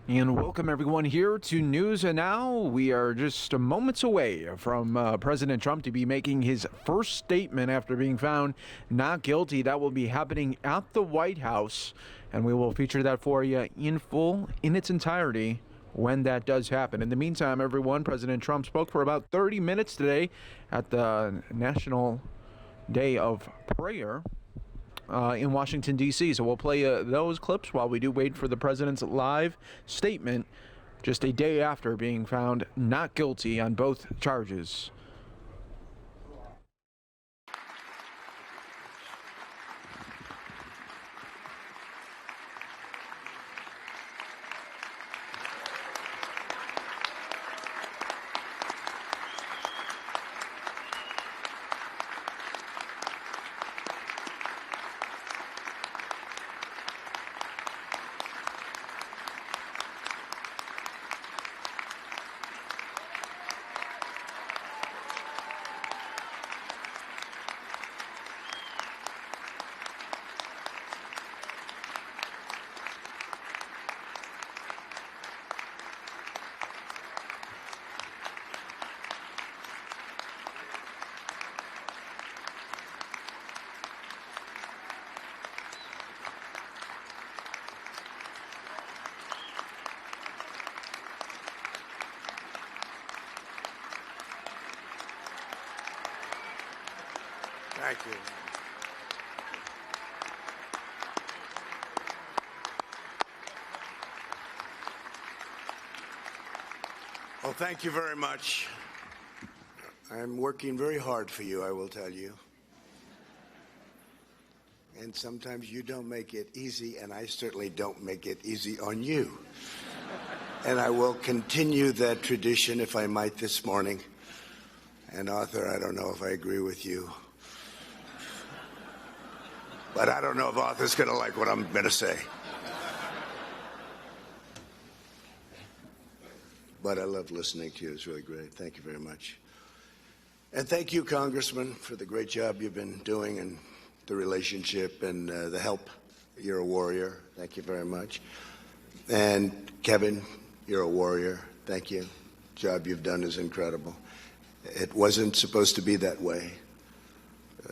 And welcome everyone here to News and Now. We are just moments away from President Trump to be making his first statement after being found not guilty. That will be happening at the White House, and we will feature that for you in full, in its entirety, when that does happen. In the meantime, everyone, President Trump spoke for about 30 minutes today at the National Day of Prayer in Washington, D.C. So we'll play those clips while we do wait for the president's live statement just a day after being found not guilty on both charges. Thank you. Well, thank you very much. I'm working very hard for you, I will tell you. And sometimes you don't make it easy, and I certainly don't make it easy on you. And I will continue that tradition, if I might, this morning. And Arthur, I don't know if I agree with you. But I don't know if Arthur's going to like what I'm going to say. But I love listening to you. It's really great. Thank you very much. And thank you, Congressman, for the great job you've been doing and the relationship and the help. You're a warrior. Thank you very much. And Kevin, you're a warrior. Thank you. The job you've done is incredible. It wasn't supposed to be that way.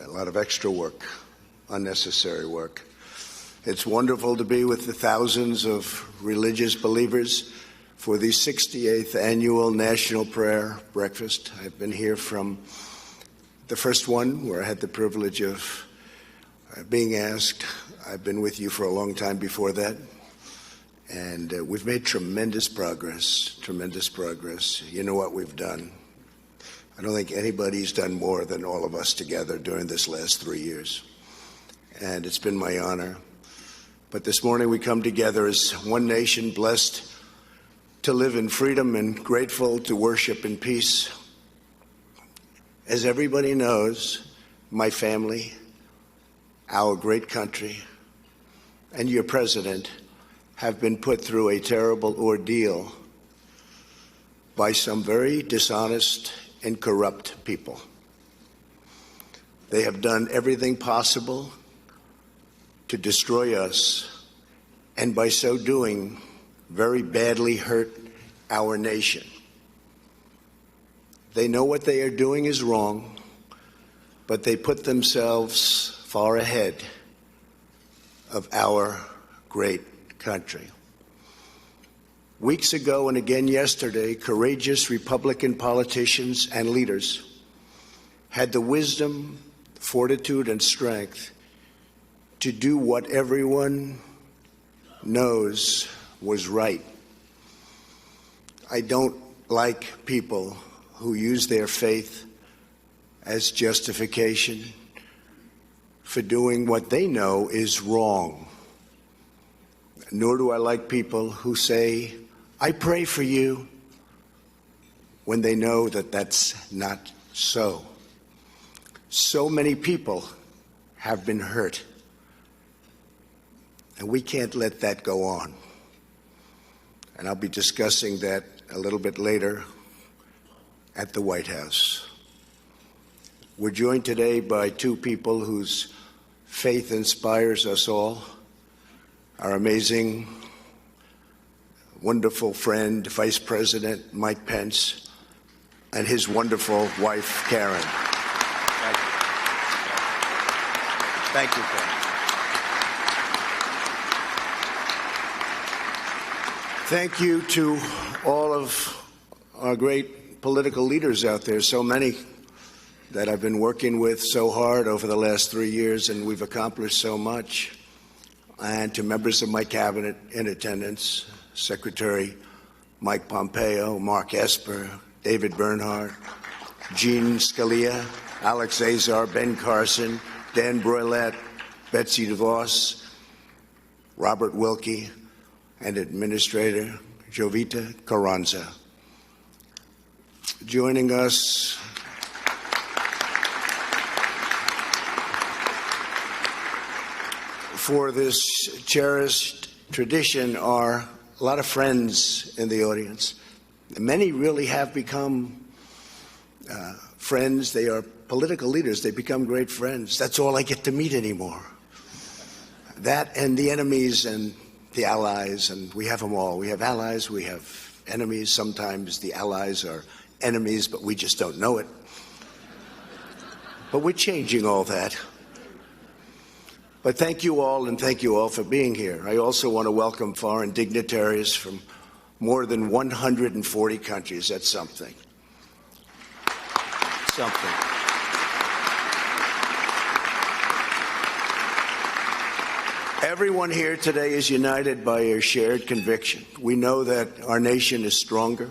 A lot of extra work. Unnecessary work. It's wonderful to be with the thousands of religious believers for the 68th annual National Prayer Breakfast. I've been here from the first one where I had the privilege of being asked. I've been with you for a long time before that. And we've made tremendous progress, tremendous progress. You know what we've done. I don't think anybody's done more than all of us together during this last 3 years. And it's been my honor. But this morning we come together as one nation, blessed to live in freedom and grateful to worship in peace. As everybody knows, my family, our great country, and your president have been put through a terrible ordeal by some very dishonest and corrupt people. They have done everything possible to destroy us, and by so doing, very badly hurt our nation. They know what they are doing is wrong, but they put themselves far ahead of our great country. Weeks ago and again yesterday, courageous Republican politicians and leaders had the wisdom, fortitude, and strength to do what everyone knows was right. I don't like people who use their faith as justification for doing what they know is wrong. Nor do I like people who say, I pray for you, when they know that that's not so. So many people have been hurt. And we can't let that go on. And I'll be discussing that a little bit later at the White House. We're joined today by two people whose faith inspires us all. Our amazing wonderful friend, Vice President Mike Pence, and his wonderful wife, Karen. Thank you. Thank you, Karen. Thank you to all of our great political leaders out there, so many that I've been working with so hard over the last 3 years, and we've accomplished so much. And to members of my cabinet in attendance, Secretary Mike Pompeo, Mark Esper, David Bernhardt, Jean Scalia, Alex Azar, Ben Carson, Dan Broilette, Betsy DeVos, Robert Wilkie, and Administrator Jovita Carranza. Joining us for this cherished tradition are a lot of friends in the audience. Many really have become friends. They are political leaders. They become great friends. That's all I get to meet anymore. That and the enemies and the allies, and we have them all. We have allies, we have enemies. Sometimes the allies are enemies, but we just don't know it. But we're changing all that. But thank you all, and thank you all for being here. I also want to welcome foreign dignitaries from more than 140 countries. That's something. Something. Everyone here today is united by a shared conviction. We know that our nation is stronger,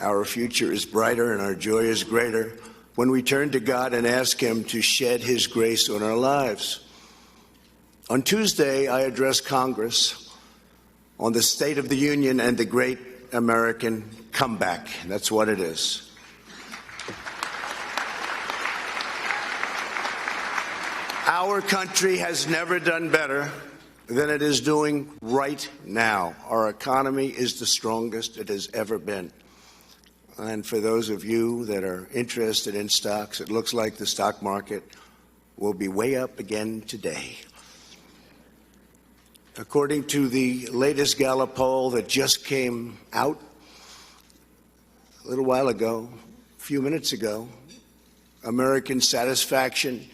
our future is brighter, and our joy is greater when we turn to God and ask Him to shed His grace on our lives. On Tuesday, I addressed Congress on the State of the Union and the great American comeback. That's what it is. Our country has never done better than it is doing right now. Our economy is the strongest it has ever been. And for those of you that are interested in stocks, it looks like the stock market will be way up again today. According to the latest Gallup poll that just came out a little while ago, a few minutes ago, American satisfaction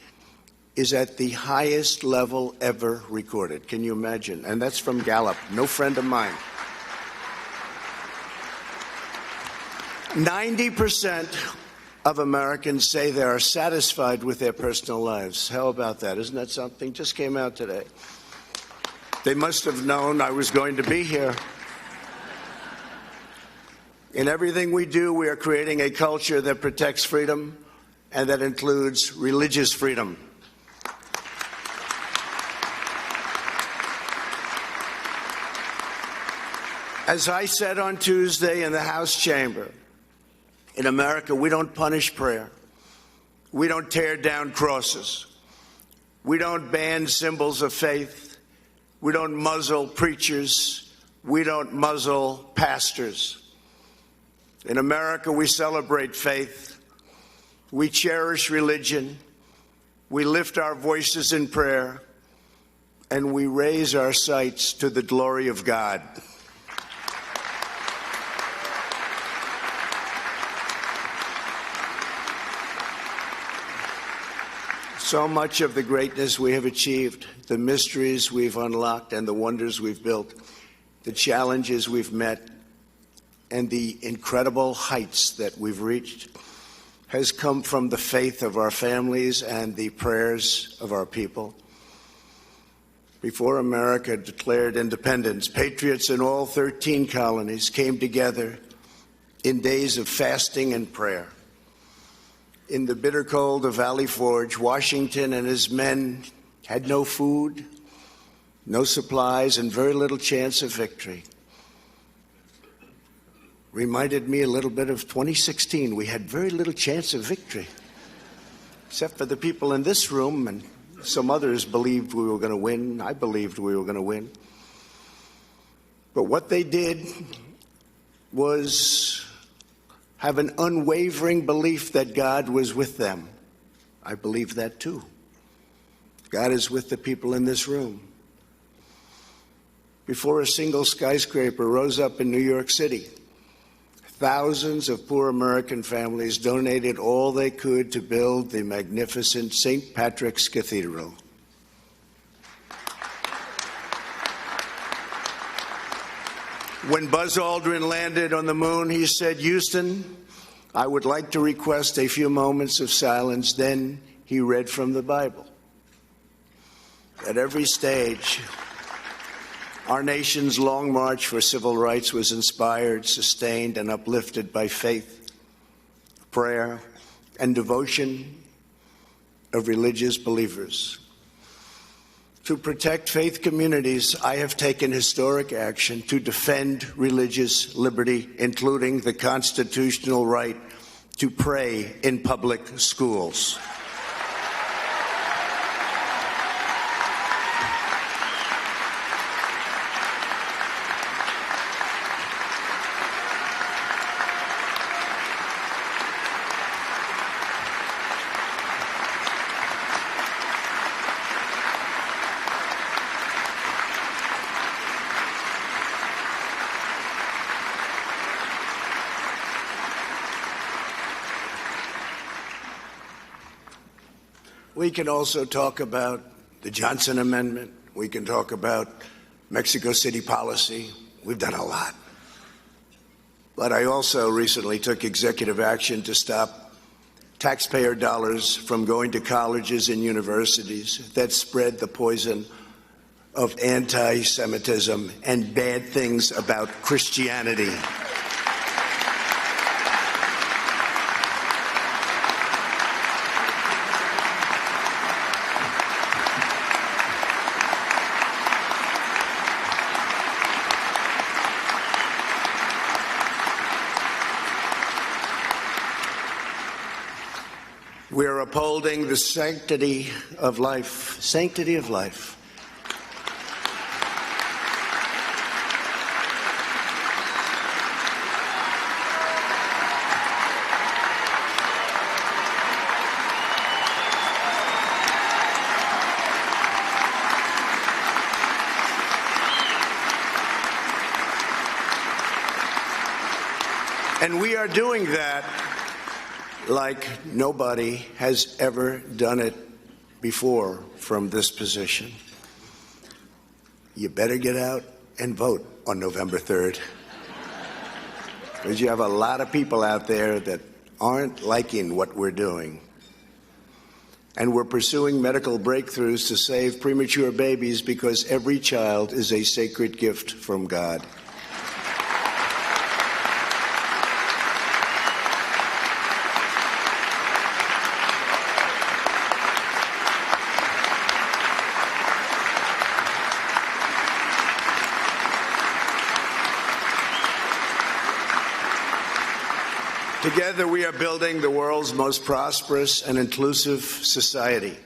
is at the highest level ever recorded. Can you imagine? And that's from Gallup, no friend of mine. 90% of Americans say they are satisfied with their personal lives. How about that? Isn't that something? Just came out today. They must have known I was going to be here. In everything we do, we are creating a culture that protects freedom and that includes religious freedom. As I said on Tuesday in the House chamber, in America, we don't punish prayer. We don't tear down crosses. We don't ban symbols of faith. We don't muzzle preachers. We don't muzzle pastors. In America, we celebrate faith. We cherish religion. We lift our voices in prayer. And we raise our sights to the glory of God. So much of the greatness we have achieved, the mysteries we've unlocked and the wonders we've built, the challenges we've met, and the incredible heights that we've reached has come from the faith of our families and the prayers of our people. Before America declared independence, patriots in all 13 colonies came together in days of fasting and prayer. In the bitter cold of Valley Forge, Washington and his men had no food, no supplies, and very little chance of victory. Reminded me a little bit of 2016. We had very little chance of victory, except for the people in this room, and some others believed we were going to win. I believed we were going to win. But what they did was have an unwavering belief that God was with them. I believe that too. God is with the people in this room. before a single skyscraper rose up in New York City, thousands of poor American families donated all they could to build the magnificent St. Patrick's Cathedral. When Buzz Aldrin landed on the moon, he said, "Houston, I would like to request a few moments of silence." Then he read from the Bible. At every stage, our nation's long march for civil rights was inspired, sustained, and uplifted by faith, prayer, and devotion of religious believers. To protect faith communities, I have taken historic action to defend religious liberty, including the constitutional right to pray in public schools. We can also talk about the Johnson Amendment. We can talk about Mexico City policy. We've done a lot. But I also recently took executive action to stop taxpayer dollars from going to colleges and universities that spread the poison of anti-Semitism and bad things about Christianity. We are upholding the sanctity of life. Sanctity of life. And we are doing that like nobody has ever done it before from this position. You better get out and vote on November 3rd. Because you have a lot of people out there that aren't liking what we're doing. And we're pursuing medical breakthroughs to save premature babies because every child is a sacred gift from God. Together, we are building the world's most prosperous and inclusive society.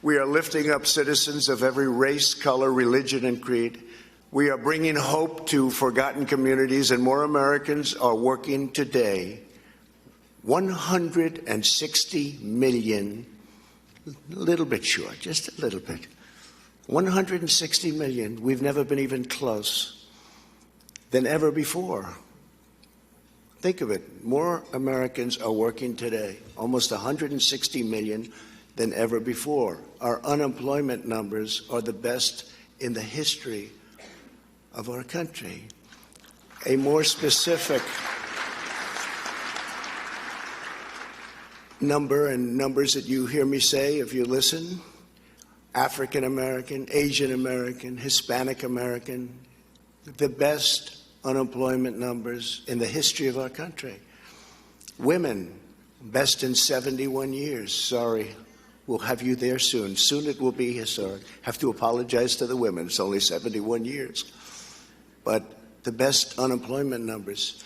We are lifting up citizens of every race, color, religion, and creed. We are bringing hope to forgotten communities, and more Americans are working today. 160 million, a little bit short, just a little bit. 160 million, we've never been even close than ever before. Think of it, more Americans are working today, almost 160 million than ever before. Our unemployment numbers are the best in the history of our country. A more specific number, and numbers that you hear me say if you listen: African American, Asian American, Hispanic American, the best unemployment numbers in the history of our country. Women, best in 71 years. Sorry, we'll have you there soon. Soon it will be historic. Have to apologize to the women. It's only 71 years. But the best unemployment numbers.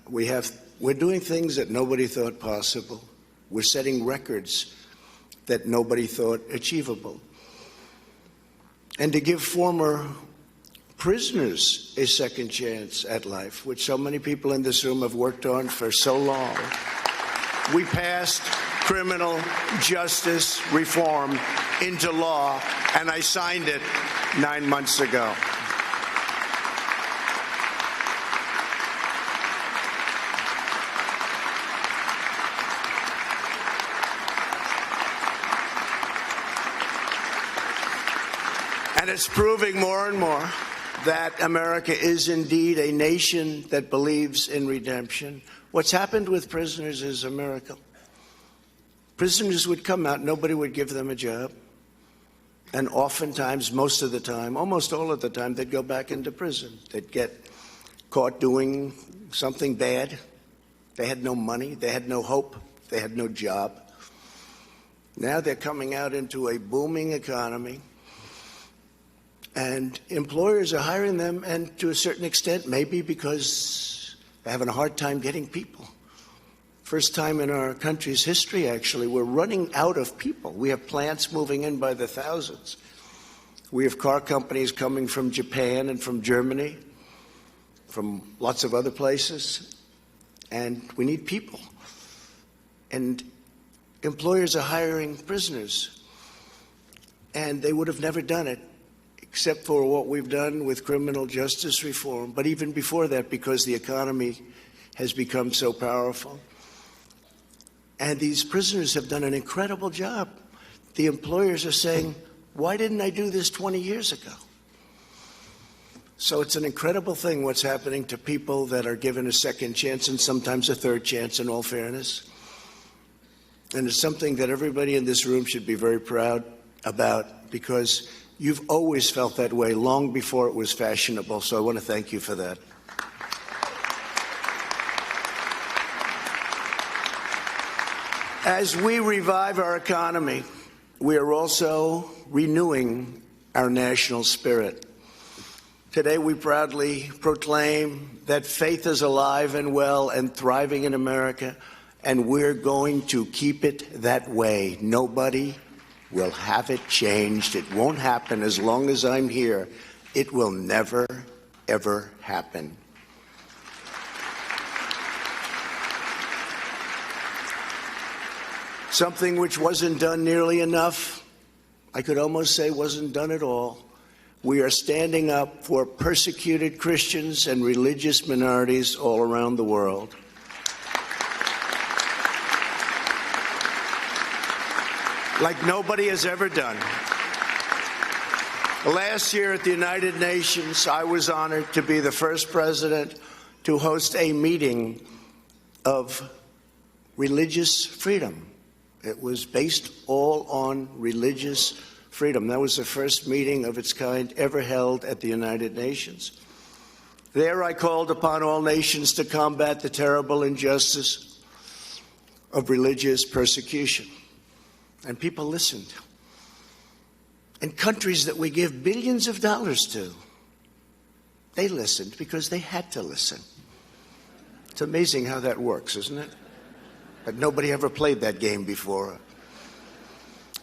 We're doing things that nobody thought possible. We're setting records that nobody thought achievable. And to give former prisoners a second chance at life, which so many people in this room have worked on for so long. We passed criminal justice reform into law, and I signed it 9 months ago. And it's proving more and more that America is indeed a nation that believes in redemption. What's happened with prisoners is a miracle. Prisoners would come out, nobody would give them a job. And oftentimes, most of the time, almost all of the time, they'd go back into prison. They'd get caught doing something bad. They had no money, they had no hope, they had no job. Now they're coming out into a booming economy, and employers are hiring them, and to a certain extent, maybe because they're having a hard time getting people. First time in our country's history, actually, we're running out of people. We have plants moving in by the thousands. We have car companies coming from Japan and from Germany, from lots of other places, and we need people. And employers are hiring prisoners, and they would have never done it except for what we've done with criminal justice reform, but even before that, because the economy has become so powerful. And these prisoners have done an incredible job. The employers are saying, why didn't I do this 20 years ago? So it's an incredible thing what's happening to people that are given a second chance and sometimes a third chance, in all fairness. And it's something that everybody in this room should be very proud about, because you've always felt that way long before it was fashionable. So I want to thank you for that. As we revive our economy, we are also renewing our national spirit. Today, we proudly proclaim that faith is alive and well and thriving in America, and we're going to keep it that way. Nobody will have it changed. It won't happen as long as I'm here. It will never, ever happen. Something which wasn't done nearly enough, I could almost say wasn't done at all. We are standing up for persecuted Christians and religious minorities all around the world. Like nobody has ever done. Last year at the United Nations, I was honored to be the first president to host a meeting of religious freedom. It was based all on religious freedom. That was the first meeting of its kind ever held at the United Nations. There I called upon all nations to combat the terrible injustice of religious persecution. And people listened. And countries that we give billions of dollars to, they listened because they had to listen. It's amazing how that works, isn't it? But nobody ever played that game before.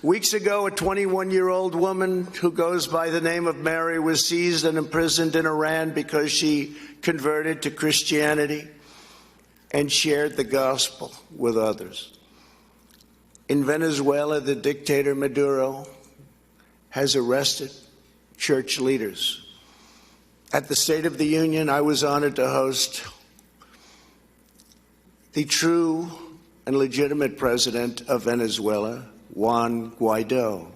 Weeks ago, a 21-year-old woman who goes by the name of Mary was seized and imprisoned in Iran because she converted to Christianity and shared the gospel with others. In Venezuela, the dictator Maduro has arrested church leaders. At the State of the Union, I was honored to host the true and legitimate president of Venezuela, Juan Guaido.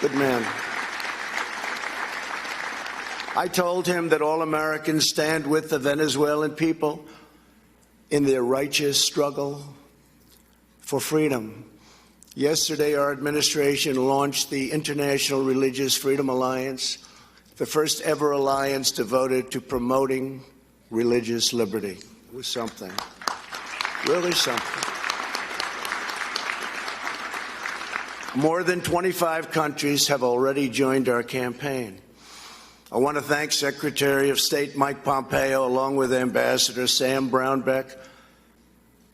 Good man. I told him that all Americans stand with the Venezuelan people in their righteous struggle for freedom. Yesterday, our administration launched the International Religious Freedom Alliance, the first ever alliance devoted to promoting religious liberty. It was something, really something. More than 25 countries have already joined our campaign. I want to thank Secretary of State Mike Pompeo, along with Ambassador Sam Brownback,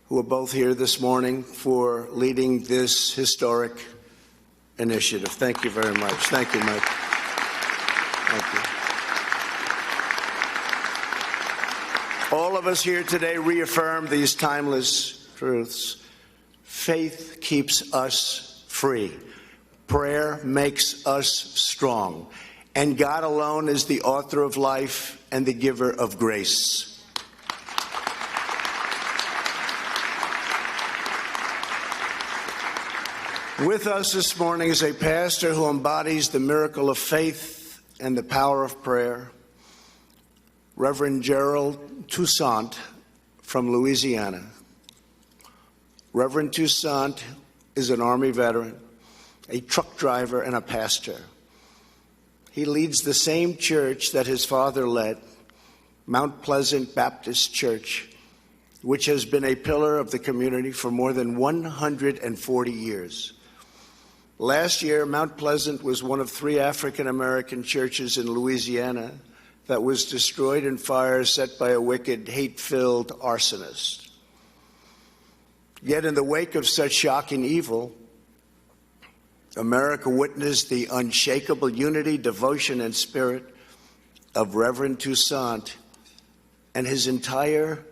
who are both here this morning, for leading this historic initiative. Thank you very much. Thank you, Mike. Thank you. All of us here today reaffirm these timeless truths. Faith keeps us free. Prayer makes us strong. And God alone is the author of life and the giver of grace. With us this morning is a pastor who embodies the miracle of faith and the power of prayer, Reverend Gerald Toussaint from Louisiana. Reverend Toussaint is an Army veteran, a truck driver, and a pastor. He leads the same church that his father led, Mount Pleasant Baptist Church, which has been a pillar of the community for more than 140 years. Last year, Mount Pleasant was one of 3 African-American churches in Louisiana that was destroyed in fires set by a wicked, hate-filled arsonist. Yet in the wake of such shocking evil, America witnessed the unshakable unity, devotion, and spirit of Reverend Toussaint and his entire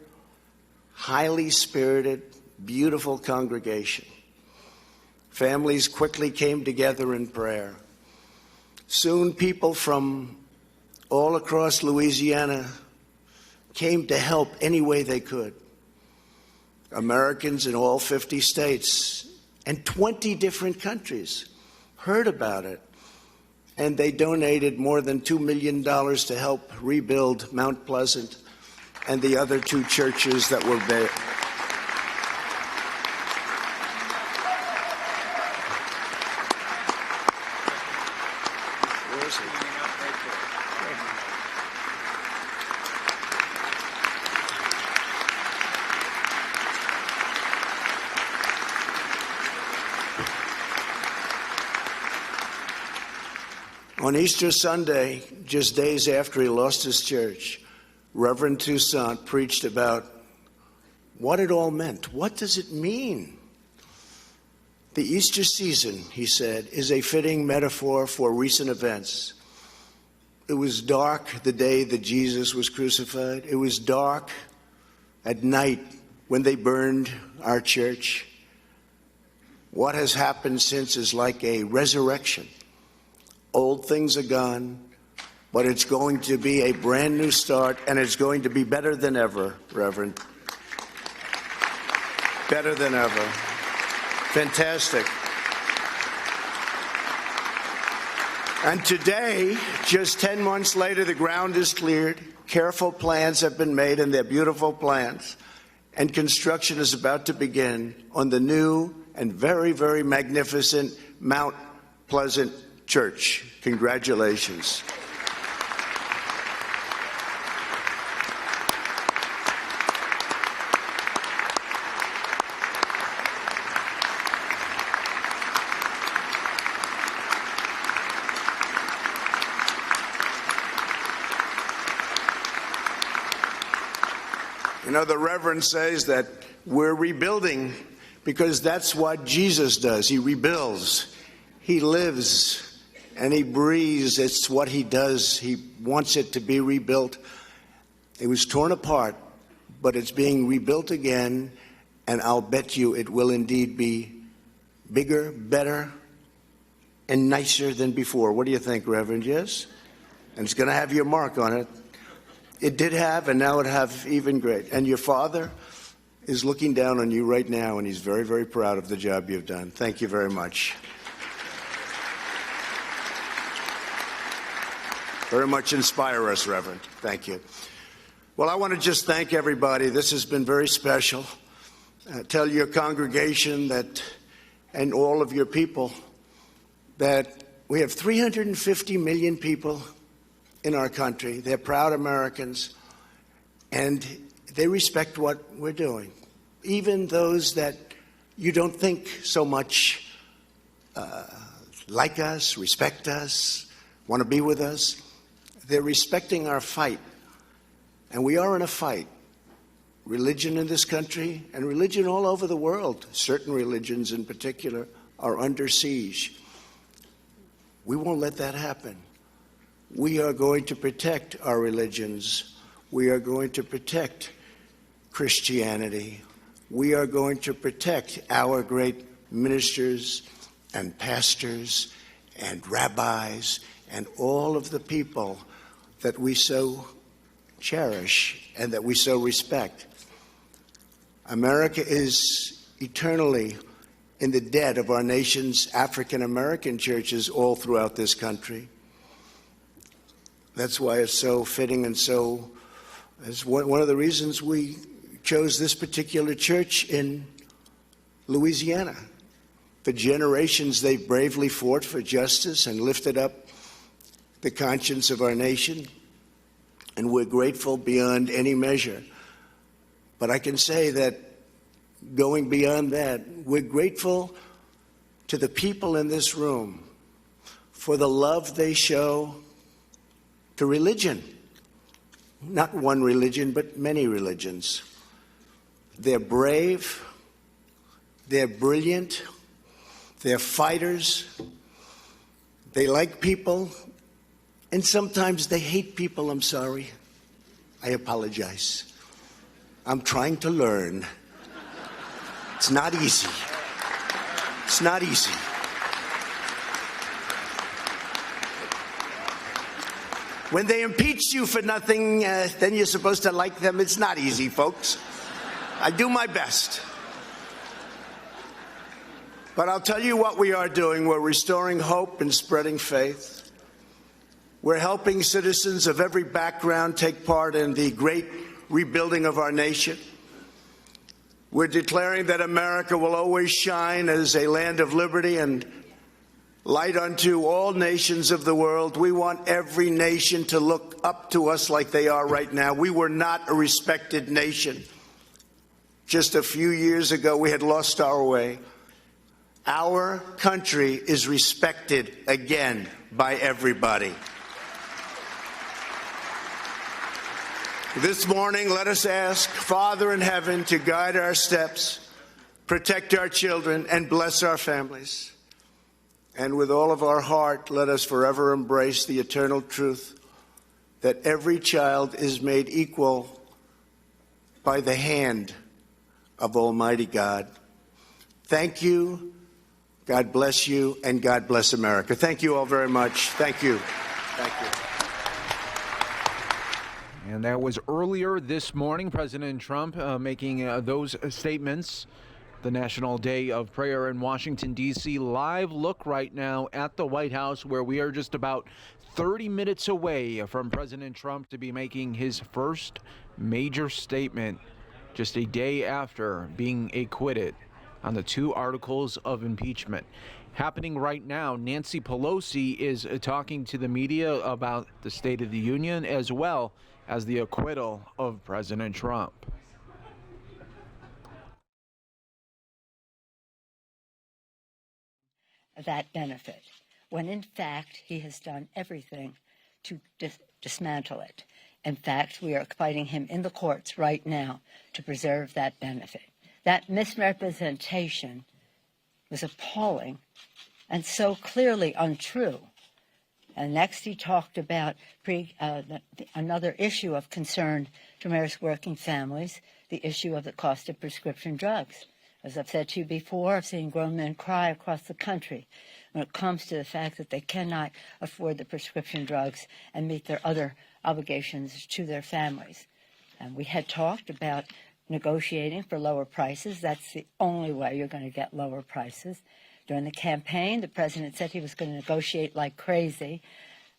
highly spirited, beautiful congregation. Families quickly came together in prayer. Soon people from all across Louisiana came to help any way they could. Americans in all 50 states and 20 different countries heard about it, and they donated more than $2 million to help rebuild Mount Pleasant and the other 2 churches that were there. On Easter Sunday, just days after he lost his church, Reverend Toussaint preached about what it all meant. What does it mean? The Easter season, he said, is a fitting metaphor for recent events. It was dark the day that Jesus was crucified. It was dark at night when they burned our church. What has happened since is like a resurrection. Old things are gone, but it's going to be a brand new start, and it's going to be better than ever, Reverend. Better than ever. Fantastic. And today, just 10 months later, the ground is cleared. Careful plans have been made, and they're beautiful plans. And construction is about to begin on the new and very, very magnificent Mount Pleasant Church. Congratulations. You know, the Reverend says that we're rebuilding because that's what Jesus does. He rebuilds. He lives. And he breathes. It's what he does. He wants it to be rebuilt. It was torn apart, but it's being rebuilt again, and I'll bet you it will indeed be bigger, better, and nicer than before. What do you think, Reverend? Yes? And it's going to have your mark on it. It did have, and now it have even great. And your father is looking down on you right now, and he's very, very proud of the job you've done. Thank you very much. Very much inspire us, Reverend. Thank you. Well, I want to just thank everybody. This has been very special. Tell your congregation that, and all of your people, that we have 350 million people in our country. They're proud Americans, and they respect what we're doing. Even those that you don't think so much like us, respect us, want to be with us. They're respecting our fight, and we are in a fight. Religion in this country and religion all over the world, certain religions in particular, are under siege. We won't let that happen. We are going to protect our religions. We are going to protect Christianity. We are going to protect our great ministers and pastors and rabbis and all of the people that we so cherish and that we so respect. America is eternally in the debt of our nation's African American churches all throughout this country. That's why it's so fitting and so, it's one of the reasons we chose this particular church in Louisiana. For generations, they've bravely fought for justice and lifted up the conscience of our nation, and we're grateful beyond any measure. But I can say that going beyond that, we're grateful to the people in this room for the love they show to religion. Not one religion, but many religions. They're brave, they're brilliant, they're fighters, they like people, and sometimes they hate people. I'm sorry. I apologize. I'm trying to learn. It's not easy. It's not easy. When they impeach you for nothing, then you're supposed to like them. It's not easy, folks. I do my best. But I'll tell you what we are doing. We're restoring hope and spreading faith. We're helping citizens of every background take part in the great rebuilding of our nation. We're declaring that America will always shine as a land of liberty and light unto all nations of the world. We want every nation to look up to us like they are right now. We were not a respected nation. Just a few years ago, we had lost our way. Our country is respected again by everybody. This morning, let us ask Father in heaven to guide our steps, protect our children, and bless our families. And with all of our heart, let us forever embrace the eternal truth that every child is made equal by the hand of Almighty God. Thank you, God bless you, and God bless America. Thank you all very much. Thank you. Thank you. And that was earlier this morning, President Trump making those statements. The National Day of Prayer in Washington, D.C. Live look right now at the White House, where we are just about 30 minutes away from President Trump to be making his first major statement just a day after being acquitted on the 2 articles of impeachment. Happening right now, Nancy Pelosi is talking to the media about the State of the Union as well as the acquittal of President Trump. That benefit, when in fact he has done everything to dismantle it. In fact, we are fighting him in the courts right now to preserve that benefit. That misrepresentation was appalling and so clearly untrue. And next he talked about another issue of concern to America's working families, the issue of the cost of prescription drugs. As I've said to you before, I've seen grown men cry across the country when it comes to the fact that they cannot afford the prescription drugs and meet their other obligations to their families. And we had talked about negotiating for lower prices. That's the only way you're going to get lower prices. During the campaign, the president said he was going to negotiate like crazy.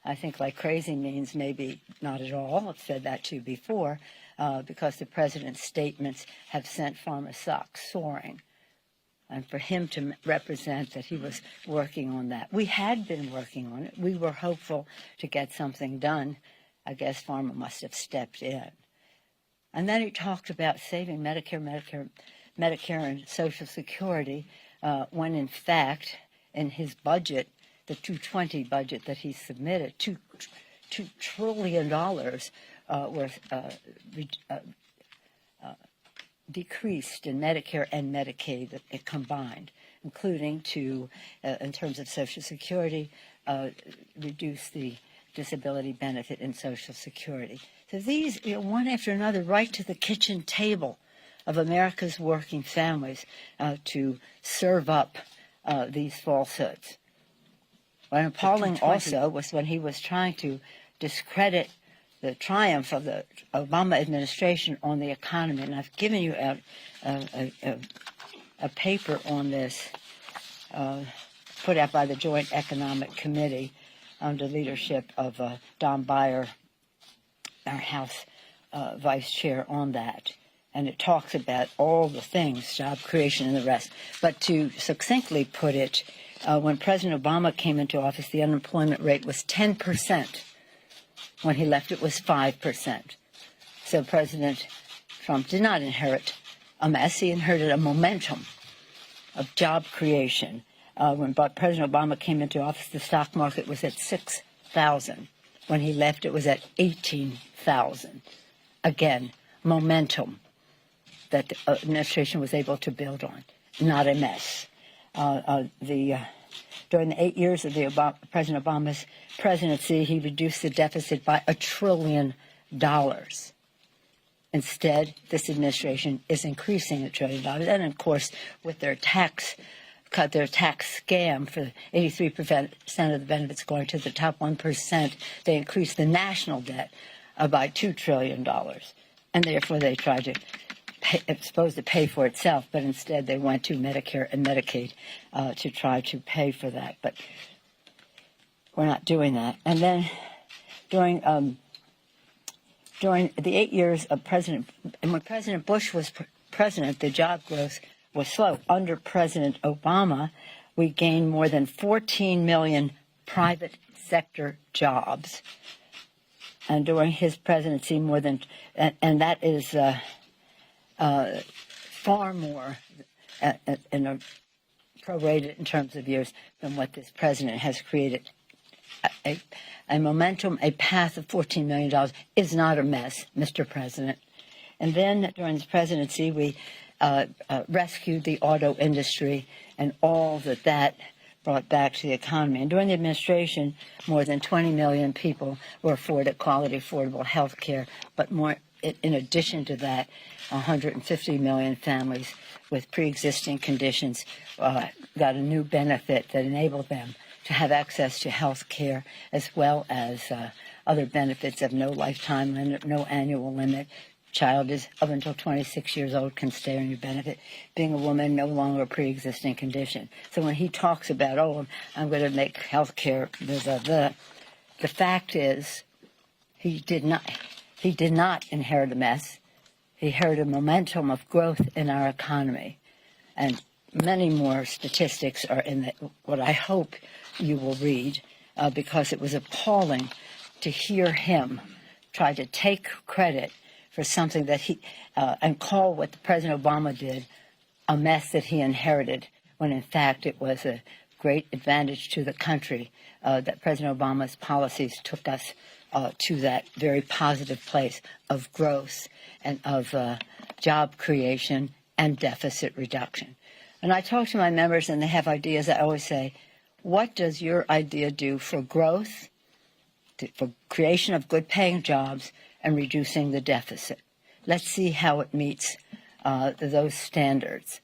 I think like crazy means maybe not at all. I've said that to you before, because the president's statements have sent pharma stocks soaring. And for him to represent that he was working on that. We had been working on it. We were hopeful to get something done. I guess pharma must have stepped in. And then he talked about saving Medicare and Social Security, when in fact, in his budget, the 220 budget that he submitted, $2 trillion worth decreased in Medicare and Medicaid combined, including to, in terms of Social Security, reduce the disability benefit in Social Security. So these, one after another, right to the kitchen table of America's working families to serve up these falsehoods. What appalling also was when he was trying to discredit the triumph of the Obama administration on the economy. And I've given you a paper on this put out by the Joint Economic Committee under leadership of Don Beyer, our House Vice Chair, on that. And it talks about all the things, job creation and the rest. But to succinctly put it, when President Obama came into office, the unemployment rate was 10%. When he left, it was 5%. So President Trump did not inherit a mess. He inherited a momentum of job creation. When President Obama came into office, the stock market was at 6,000. When he left, it was at 18,000. Again, momentum that the administration was able to build on, not a mess. During the 8 years of President Obama's presidency, he reduced the deficit by $1 trillion. Instead, this administration is increasing $1 trillion. And, of course, with their tax scam for 83% of the benefits going to the top 1%, they increased the national debt by $2 trillion. And therefore, they tried to it's supposed to pay for itself, but instead they went to Medicare and Medicaid to try to pay for that. But we're not doing that. And then during the 8 years of when President Bush was president, the job growth was slow. Under President Obama, we gained more than 14 million private sector jobs. And during his presidency, and that is far more prorated in terms of years than what this president has created. A momentum, a path of $14 million is not a mess, Mr. President. And then during his presidency, we rescued the auto industry and all that brought back to the economy. And during the administration, more than 20 million people were afforded quality, affordable health care, but more. In addition to that, 150 million families with pre-existing conditions got a new benefit that enabled them to have access to health care, as well as other benefits of no lifetime limit, no annual limit. Child is up until 26 years old can stay on your benefit. Being a woman, no longer a pre-existing condition. So when he talks about, I'm going to make health care, the fact is he did not inherit a mess. He inherited a momentum of growth in our economy. And many more statistics are in what I hope you will read, because it was appalling to hear him try to take credit for something that and call what President Obama did a mess that he inherited, when in fact it was a great advantage to the country that President Obama's policies took us to that very positive place of growth and of job creation and deficit reduction. And I talk to my members and they have ideas. I always say, what does your idea do for growth, for creation of good paying jobs, and reducing the deficit? Let's see how it meets those standards.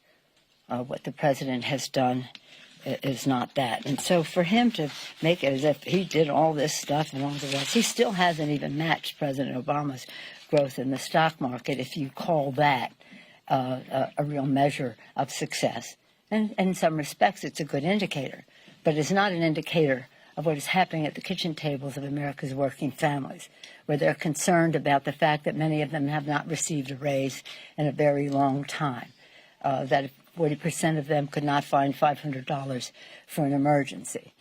What the president has done is not that. And so for him to make it as if he did all this stuff and all the rest, he still hasn't even matched President Obama's growth in the stock market, if you call that a real measure of success. And in some respects, it's a good indicator, but it's not an indicator of what is happening at the kitchen tables of America's working families, where they're concerned about the fact that many of them have not received a raise in a very long time, that 40% of them could not find $500 for an emergency.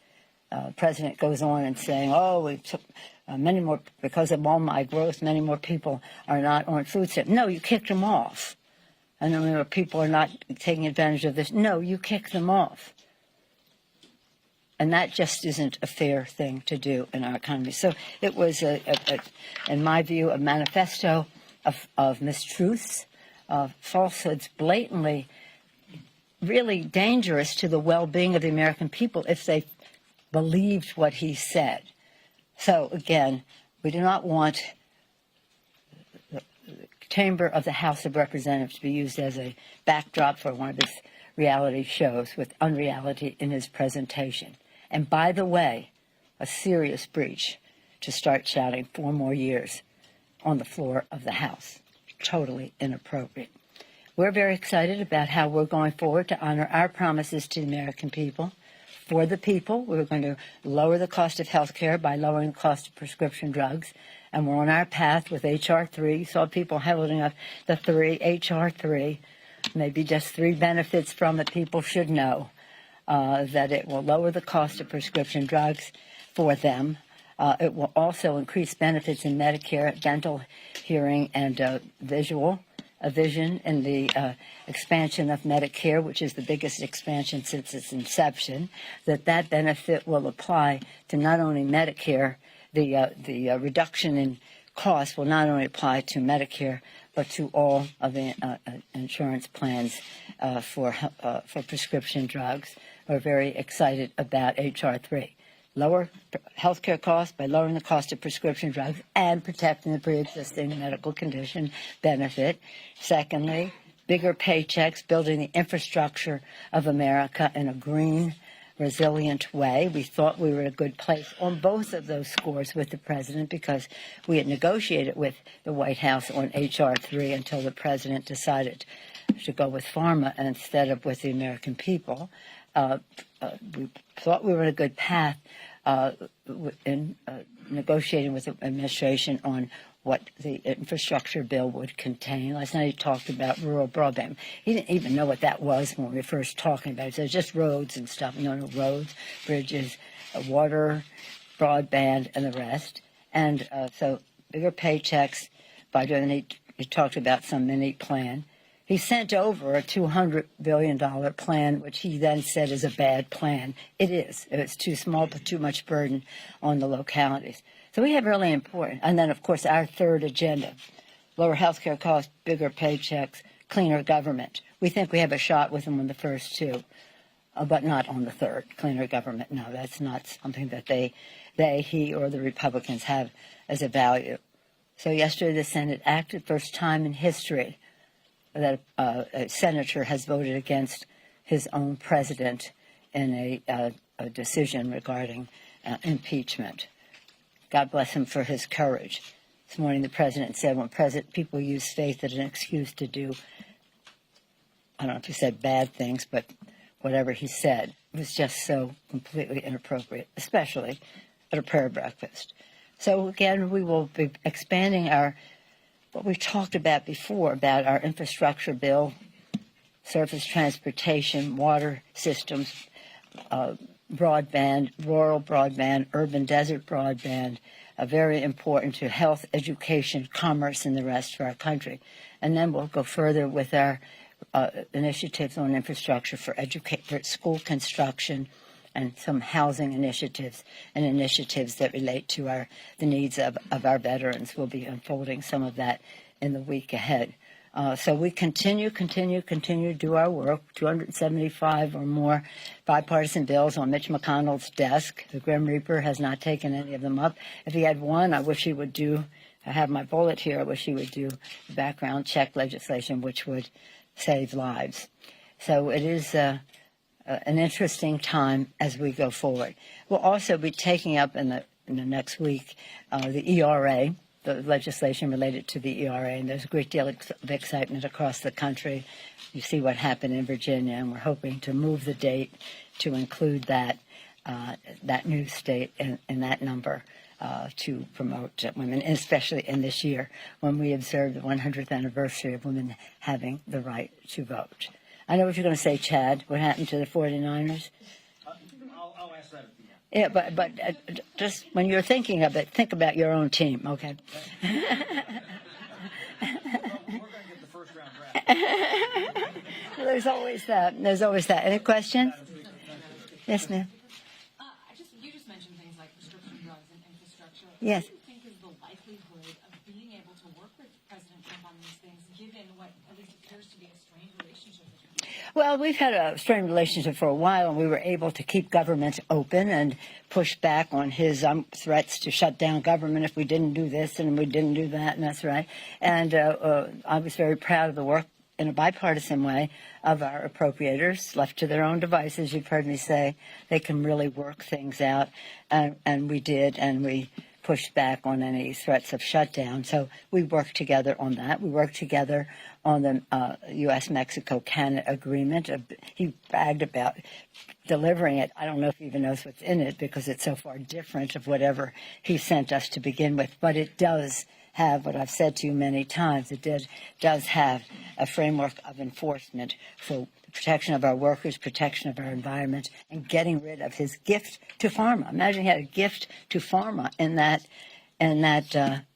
The president goes on and saying, we took many more, because of all my growth, many more people are not on food stamps. No, you kicked them off. And many more people are not taking advantage of this. No, you kicked them off. And that just isn't a fair thing to do in our economy. So it was, in my view, a manifesto of mistruths, of falsehoods, blatantly really dangerous to the well-being of the American people if they believed what he said. So, again, we do not want the chamber of the House of Representatives to be used as a backdrop for one of his reality shows with unreality in his presentation. And by the way, a serious breach to start shouting 4 more years on the floor of the House. Totally inappropriate. we're very excited about how we're going forward to honor our promises to the American people. For the people, we're going to lower the cost of health care by lowering the cost of prescription drugs. And we're on our path with H.R. 3. You saw people holding up the 3, H.R. 3. Maybe just 3 benefits from it people should know. That it will lower the cost of prescription drugs for them. It will also increase benefits in Medicare, dental, hearing, and vision in the expansion of Medicare, which is the biggest expansion since its inception. That benefit will apply to not only Medicare, the reduction in cost will not only apply to Medicare, but to all of the insurance plans for prescription drugs. We're very excited about H.R. 3. Lower health care costs by lowering the cost of prescription drugs and protecting the pre-existing medical condition benefit. Secondly, bigger paychecks, building the infrastructure of America in a green, resilient way. We thought we were in a good place on both of those scores with the president because we had negotiated with the White House on H.R. 3 until the president decided to go with pharma instead of with the American people. We thought we were in a good path in negotiating with the administration on what the infrastructure bill would contain. Last night he talked about rural broadband. He didn't even know what that was when we were first talking about it. He said just roads and stuff. No, roads, bridges, water, broadband, and the rest. And so bigger paychecks by doing, he talked about some mini plan. He sent over a $200 billion plan, which he then said is a bad plan. It is. It's too small, but too much burden on the localities. So we have really important. And then, of course, our third agenda, lower health care costs, bigger paychecks, cleaner government. We think we have a shot with them on the first two, but not on the third, cleaner government. No, that's not something that he, or the Republicans have as a value. So yesterday the Senate acted, first time in history that a senator has voted against his own president in a decision regarding impeachment. God bless him for his courage. This morning the president said when people use faith as an excuse to do, I don't know if he said bad things, but whatever he said was just so completely inappropriate, especially at a prayer breakfast. So again, we will be expanding what we talked about before about our infrastructure bill, surface transportation, water systems, broadband, rural broadband, urban desert broadband, very important to health, education, commerce, and the rest for our country. And then we'll go further with our initiatives on infrastructure for school construction and some housing initiatives and initiatives that relate to the needs of our veterans. We'll be unfolding some of that in the week ahead. So we continue to do our work. 275 or more bipartisan bills on Mitch McConnell's desk. The Grim Reaper has not taken any of them up. If he had one, I wish he would do, I have my bullet here, I wish he would do background check legislation, which would save lives. So it is an interesting time as we go forward. We'll also be taking up in the next week the ERA, the legislation related to the ERA, and there's a great deal of excitement across the country. You see what happened in Virginia, and we're hoping to move the date to include that new state in that number to promote women, and especially in this year when we observe the 100th anniversary of women having the right to vote. I know what you're going to say, Chad. What happened to the 49ers? I'll ask that at the end. Yeah, but just when you're thinking of it, think about your own team, okay? We're going to get the first round draft. There's always that. There's always that. Any question? Yes, ma'am. You just mentioned things like prescription drugs and infrastructure. Yes. What do you think is the likelihood of being able to work with President Trump on these things, given what at least appears to be a strained relationship with him? Well, we've had a strained relationship for a while, and we were able to keep government open and push back on his threats to shut down government if we didn't do this and we didn't do that, and that's right. And I was very proud of the work in a bipartisan way of our appropriators. Left to their own devices, you've heard me say, they can really work things out, and we did, and we pushed back on any threats of shutdown. So we worked together on that. We worked together on the U.S.-Mexico-Canada agreement. He bragged about delivering it. I don't know if he even knows what's in it because it's so far different of whatever he sent us to begin with. But it does have what I've said to you many times. It does have a framework of enforcement for protection of our workers, protection of our environment, and getting rid of his gift to pharma. Imagine he had a gift to pharma in that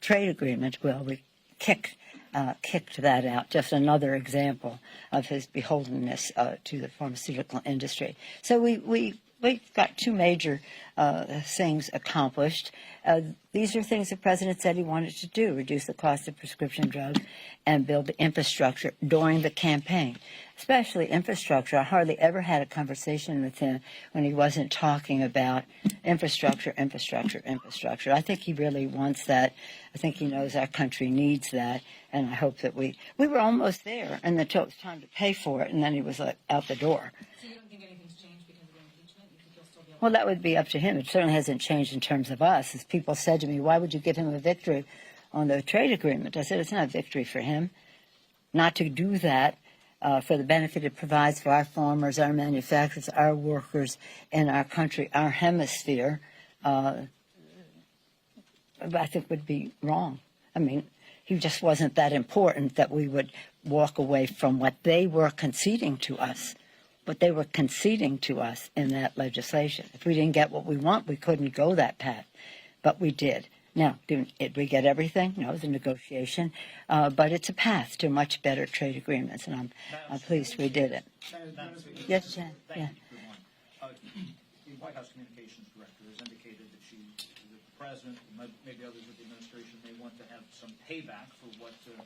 trade agreement. Well, we kicked that out. Just another example of his beholdenness to the pharmaceutical industry. So we got two major things accomplished. These are things the president said he wanted to do: reduce the cost of prescription drugs and build the infrastructure during the campaign. Especially infrastructure. I hardly ever had a conversation with him when he wasn't talking about infrastructure. I think he really wants that. I think he knows our country needs that, and I hope that we were almost there, and until it was time to pay for it, and then he was like out the door. So you don't think anything's changed because of the impeachment? You think he'll still be able to? Well, that would be up to him. It certainly hasn't changed in terms of us. As people said to me, why would you give him a victory on the trade agreement? I said, it's not a victory for him not to do that for the benefit it provides for our farmers, our manufacturers, our workers in our country, our hemisphere. I think would be wrong. I mean, he just wasn't that important that we would walk away from what they were conceding to us. But they were conceding to us in that legislation. If we didn't get what we want, we couldn't go that path. But we did. Now, did we get everything? No, it was a negotiation. But it's a path to much better trade agreements, and I'm pleased we did it. Yes, Jen? Yeah. The White House Communications Director has indicated that the president, and maybe others of the administration, may want to have some payback for what the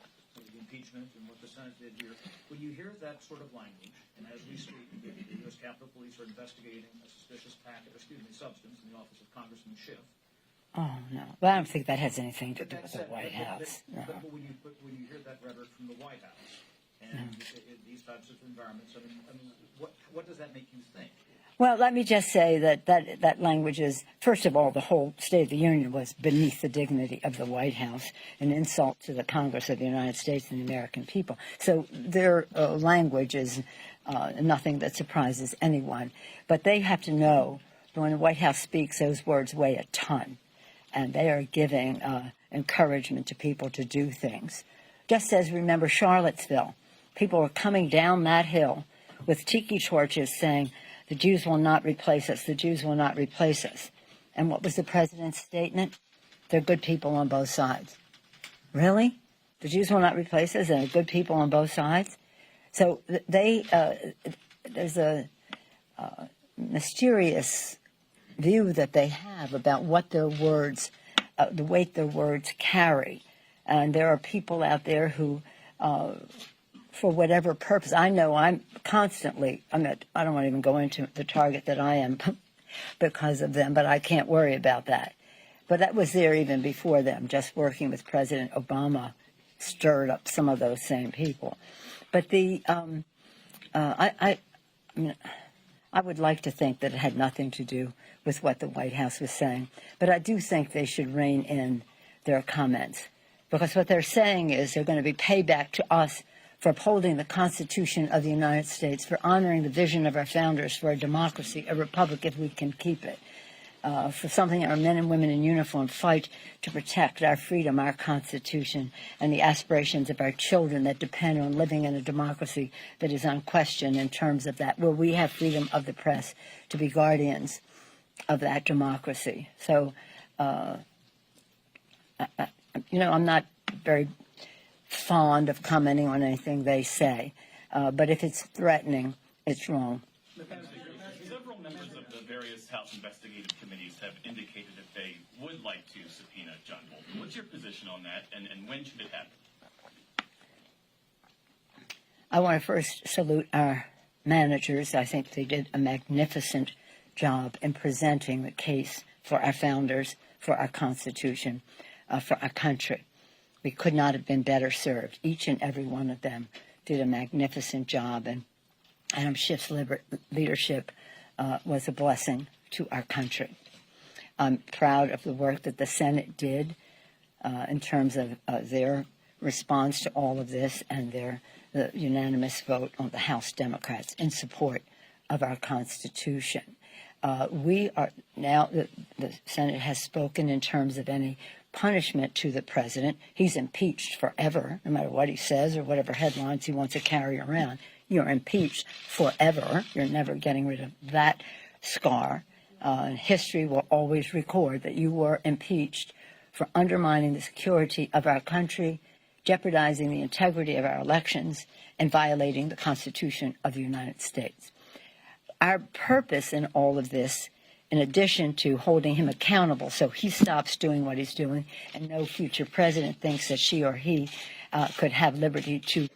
impeachment and what the Senate did here. When you hear that sort of language, and as we speak, the U.S. Capitol Police are investigating a suspicious substance in the office of Congressman Schiff. Oh, no. Well, I don't think that has anything to do with the White House. No. But when you hear that rhetoric from the White House and these types of environments, I mean, what does that make you think? Well, let me just say that language is, first of all, the whole State of the Union was beneath the dignity of the White House, an insult to the Congress of the United States and the American people. So their language is nothing that surprises anyone. But they have to know that when the White House speaks, those words weigh a ton. And they are giving encouragement to people to do things. Just as, remember, Charlottesville, people were coming down that hill with tiki torches saying, the Jews will not replace us, the Jews will not replace us. And what was the president's statement? They're good people on both sides. Really? The Jews will not replace us and they're good people on both sides? So there's a mysterious view that they have about what their words, the weight their words carry. And there are people out there who, for whatever purpose, I know I'm constantly, I don't want to even go into the target that I am because of them, but I can't worry about that. But that was there even before them. Just working with President Obama stirred up some of those same people. But I would like to think that it had nothing to do with what the White House was saying. But I do think they should rein in their comments. Because what they're saying is they're going to be payback to us for upholding the Constitution of the United States, for honoring the vision of our founders for a democracy, a republic if we can keep it, for something our men and women in uniform fight to protect, our freedom, our Constitution, and the aspirations of our children that depend on living in a democracy that is unquestioned in terms of that, where we have freedom of the press to be guardians of that democracy. So, I'm not very fond of commenting on anything they say, but if it's threatening, it's wrong. Several members of the various House investigative committees have indicated that they would like to subpoena John Bolton. What's your position on that, and when should it happen? I want to first salute our managers. I think they did a magnificent job in presenting the case for our founders, for our Constitution, for our country. We could not have been better served. Each and every one of them did a magnificent job, and Adam Schiff's leadership was a blessing to our country. I'm proud of the work that the Senate did in terms of their response to all of this and the unanimous vote on the House Democrats in support of our Constitution. We are now, the Senate has spoken in terms of any punishment to the president. He's impeached forever, no matter what he says or whatever headlines he wants to carry around. You're impeached forever. You're never getting rid of that scar. And history will always record that you were impeached for undermining the security of our country, jeopardizing the integrity of our elections, and violating the Constitution of the United States. Our purpose in all of this, in addition to holding him accountable so he stops doing what he's doing and no future president thinks that she or he could have liberty to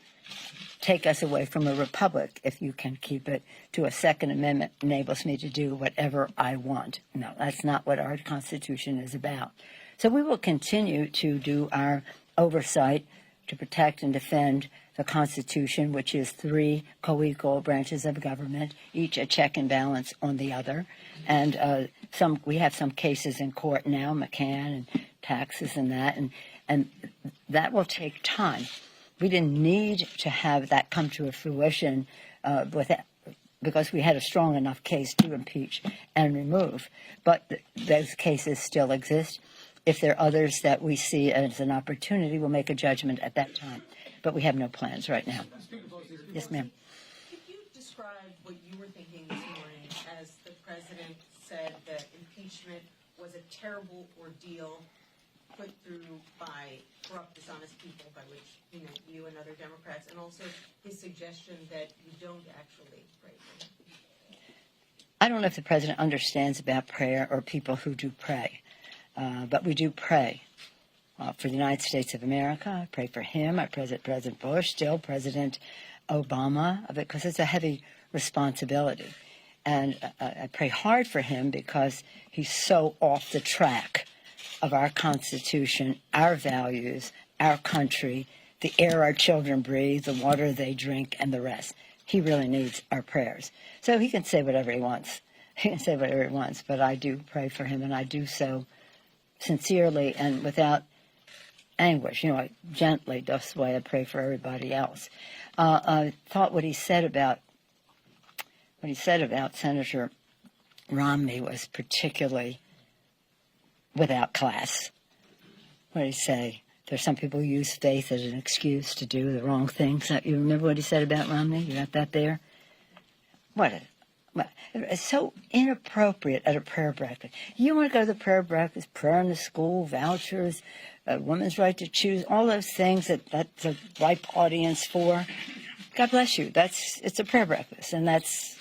take us away from a republic, if you can keep it, to a Second Amendment enables me to do whatever I want. No, that's not what our Constitution is about. So we will continue to do our oversight to protect and defend the Constitution, which is 3 co-equal branches of government, each a check and balance on the other. And we have some cases in court now, McCann and taxes and that, and that will take time. We didn't need to have that come to a fruition because we had a strong enough case to impeach and remove. But those cases still exist. If there are others that we see as an opportunity, we'll make a judgment at that time. But we have no plans right now. Yes, ma'am. Could you describe what you were thinking this morning as the president said that impeachment was a terrible ordeal put through by corrupt, dishonest people, by which you and other Democrats, and also his suggestion that you don't actually pray for him? I don't know if the president understands about prayer or people who do pray, but we do pray. For the United States of America, I pray for him. I pray for President Bush, still President Obama, because it's a heavy responsibility. And I pray hard for him because he's so off the track of our Constitution, our values, our country, the air our children breathe, the water they drink, and the rest. He really needs our prayers. So he can say whatever he wants. He can say whatever he wants, but I do pray for him, and I do so sincerely and without anguish, gently, just the way I pray for everybody else. I thought what he said about Senator Romney was particularly without class. What did he say? There's some people who use faith as an excuse to do the wrong things. You remember what he said about Romney? You got that there? It's so inappropriate at a prayer breakfast. You want to go to the prayer breakfast, prayer in the school, vouchers, women's right to choose, all those things that's a ripe audience for. God bless you. It's a prayer breakfast, and that's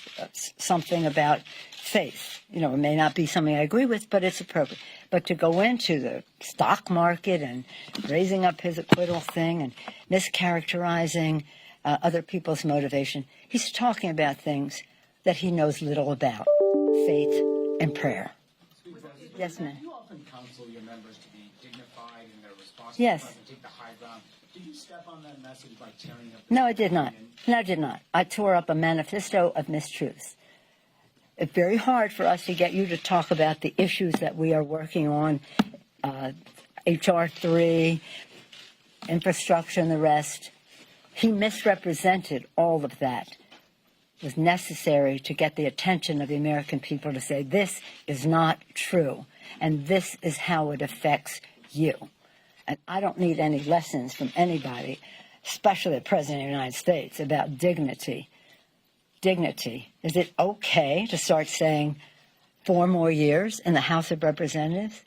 something about faith. It may not be something I agree with, but it's appropriate. But to go into the stock market and raising up his acquittal thing and mischaracterizing other people's motivation, he's talking about things that he knows little about, faith and prayer. Yes, ma'am. You often counsel your members to be dignified in their response Yes. to take the high ground. Did you step on that message by tearing up? No, I did not. No, I did not. I tore up a manifesto of mistruths. It's very hard for us to get you to talk about the issues that we are working on, H.R. 3, infrastructure and the rest. He misrepresented all of that. It was necessary to get the attention of the American people to say, this is not true, and this is how it affects you. And I don't need any lessons from anybody, especially the President of the United States, about dignity. Dignity. Is it okay to start saying 4 more years in the House of Representatives?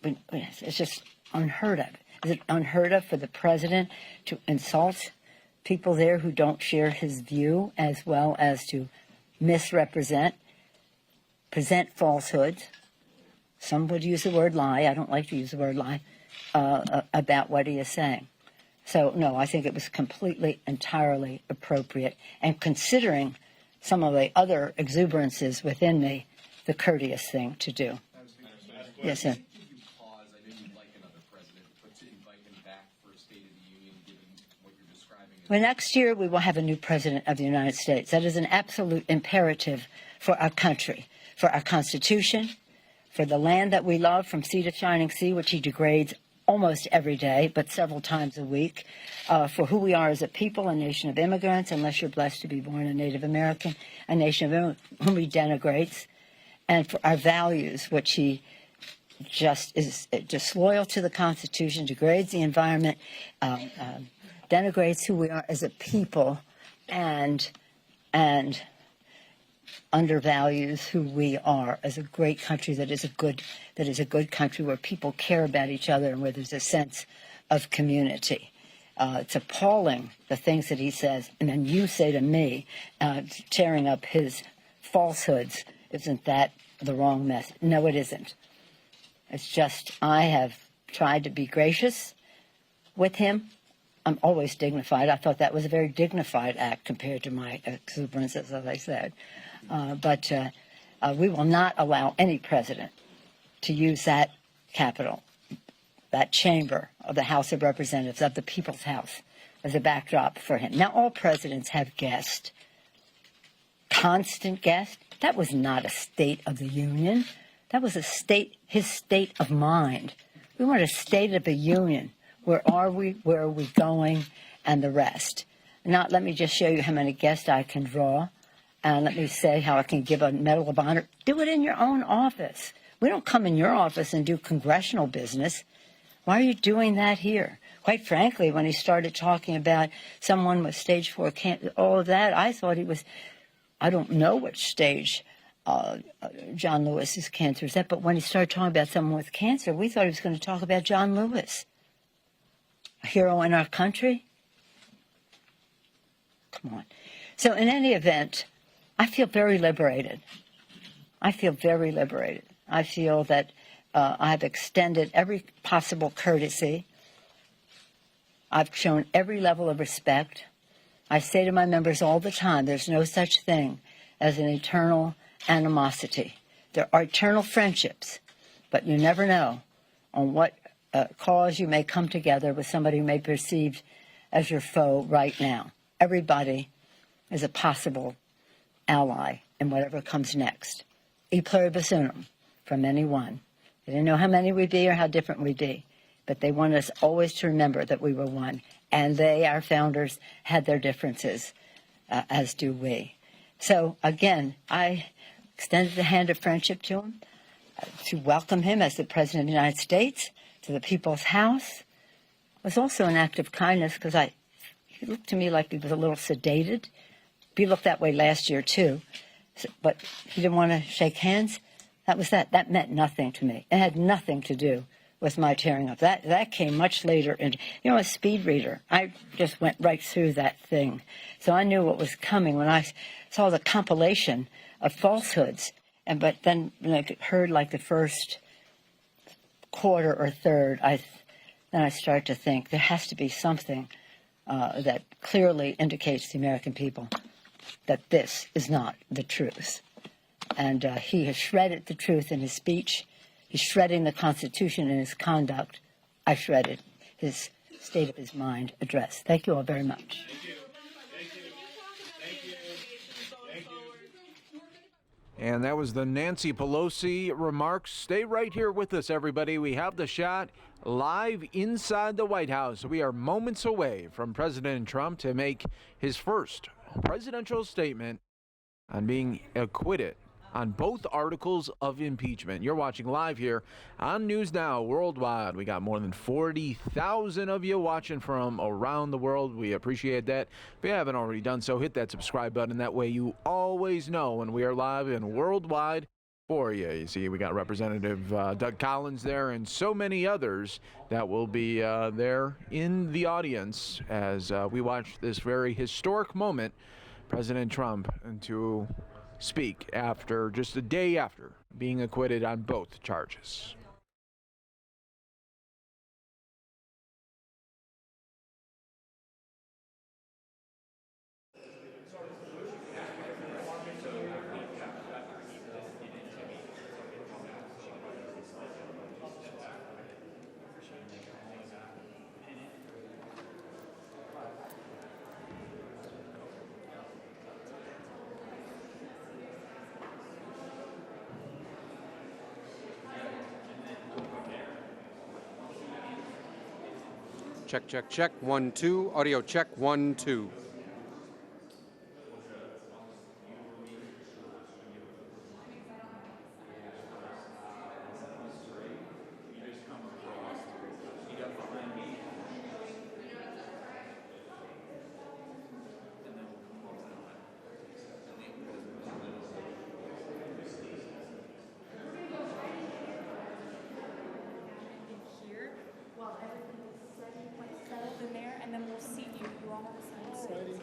It's just unheard of. Is it unheard of for the president to insult people there who don't share his view, as well as to misrepresent, present falsehoods? Some would use the word lie. I don't like to use the word lie about what he is saying. So, no, I think it was completely, entirely appropriate. And considering some of the other exuberances within me, the courteous thing to do. Yes, sir. Well, next year we will have a new president of the United States. That is an absolute imperative for our country, for our Constitution, for the land that we love from sea to shining sea, which he degrades almost every day, but several times a week, for who we are as a people, a nation of immigrants, unless you're blessed to be born a Native American, a nation of immigrants whom he denigrates, and for our values, which he just is disloyal to the Constitution, degrades the environment, denigrates who we are as a people, and undervalues who we are as a great country that is a good country where people care about each other and where there's a sense of community. It's appalling, the things that he says, and then you say to me, tearing up his falsehoods, isn't that the wrong message? No, it isn't. It's just I have tried to be gracious with him. I'm always dignified. I thought that was a very dignified act compared to my exuberance, as I said. But we will not allow any president to use that Capitol, that chamber of the House of Representatives, of the People's House, as a backdrop for him. Now, all presidents have guests, constant guests. That was not a State of the Union. That was his state of mind. We want a State of the Union. Where are we? Where are we going? And the rest. Let me just show you how many guests I can draw. And let me say how I can give a Medal of Honor. Do it in your own office. We don't come in your office and do congressional business. Why are you doing that here? Quite frankly, when he started talking about someone with stage 4 cancer, all of that, I thought he was, I don't know which stage John Lewis's cancer is at, but when he started talking about someone with cancer, we thought he was going to talk about John Lewis, a hero in our country. Come on. So in any event, I feel very liberated. I feel that I've extended every possible courtesy. I've shown every level of respect. I say to my members all the time, there's no such thing as an eternal animosity. There are eternal friendships, but you never know on what cause you may come together with somebody who may be perceived as your foe right now. Everybody is a possible ally in whatever comes next. E pluribus unum, from any one. They didn't know how many we'd be or how different we'd be, but they wanted us always to remember that we were one. And they, our founders, had their differences, as do we. So, again, I extended the hand of friendship to him, to welcome him as the President of the United States, to the People's House. It was also an act of kindness because he looked to me like he was a little sedated. He looked that way last year, too. But he didn't want to shake hands. That was that. That meant nothing to me. It had nothing to do with my tearing up. That came much later. And, a speed reader, I just went right through that thing. So I knew what was coming when I saw the compilation of falsehoods. But then when I heard like the first quarter or third, then I started to think there has to be something that clearly indicates to the American people that this is not the truth. And he has shredded the truth in his speech. He's shredding the Constitution in his conduct. I shredded his state of his mind address. Thank you all very much. And that was the Nancy Pelosi remarks. Stay right here with us, everybody. We have the shot live inside the White House. We are moments away from President Trump to make his first presidential statement on being acquitted on both articles of impeachment. You're watching live here on News Now Worldwide. We got more than 40,000 of you watching from around the world. We appreciate that. If you haven't already done so, hit that subscribe button. That way you always know when we are live and worldwide for you. You see, we got Representative Doug Collins there and so many others that will be there in the audience as we watch this very historic moment, President Trump, and to speak after just a day after being acquitted on both charges. Check, check, check. 1, 2. Audio check. 1, 2. Here, while everything is settled in there, and then we'll seat you. You all have assigned seats.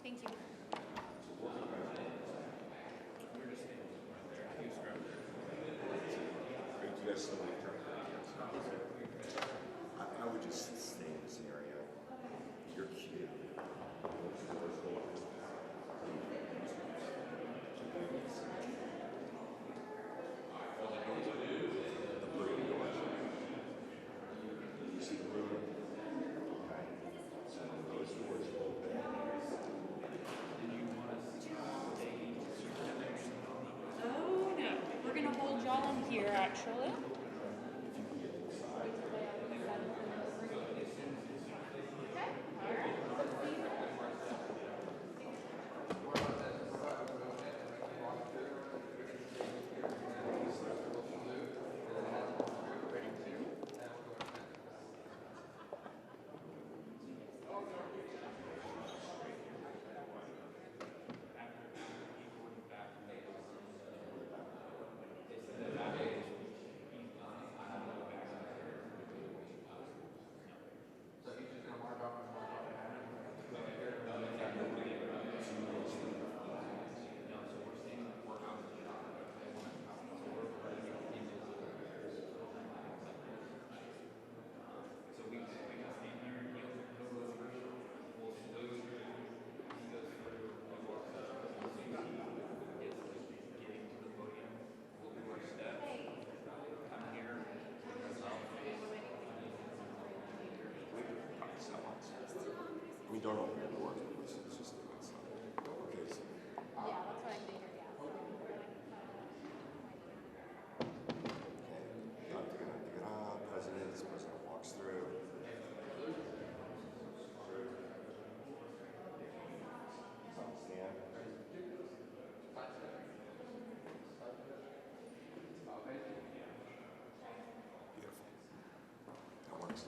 Thank you. I would just stay in this area. You're cute. You see the room? Okay. So those doors open. Oh, no. We're going to hold y'all in here, actually. We don't open the doors, it's just outside. Okay, so. Yeah, that's what I figured, President walks through. Stand. Beautiful. That works.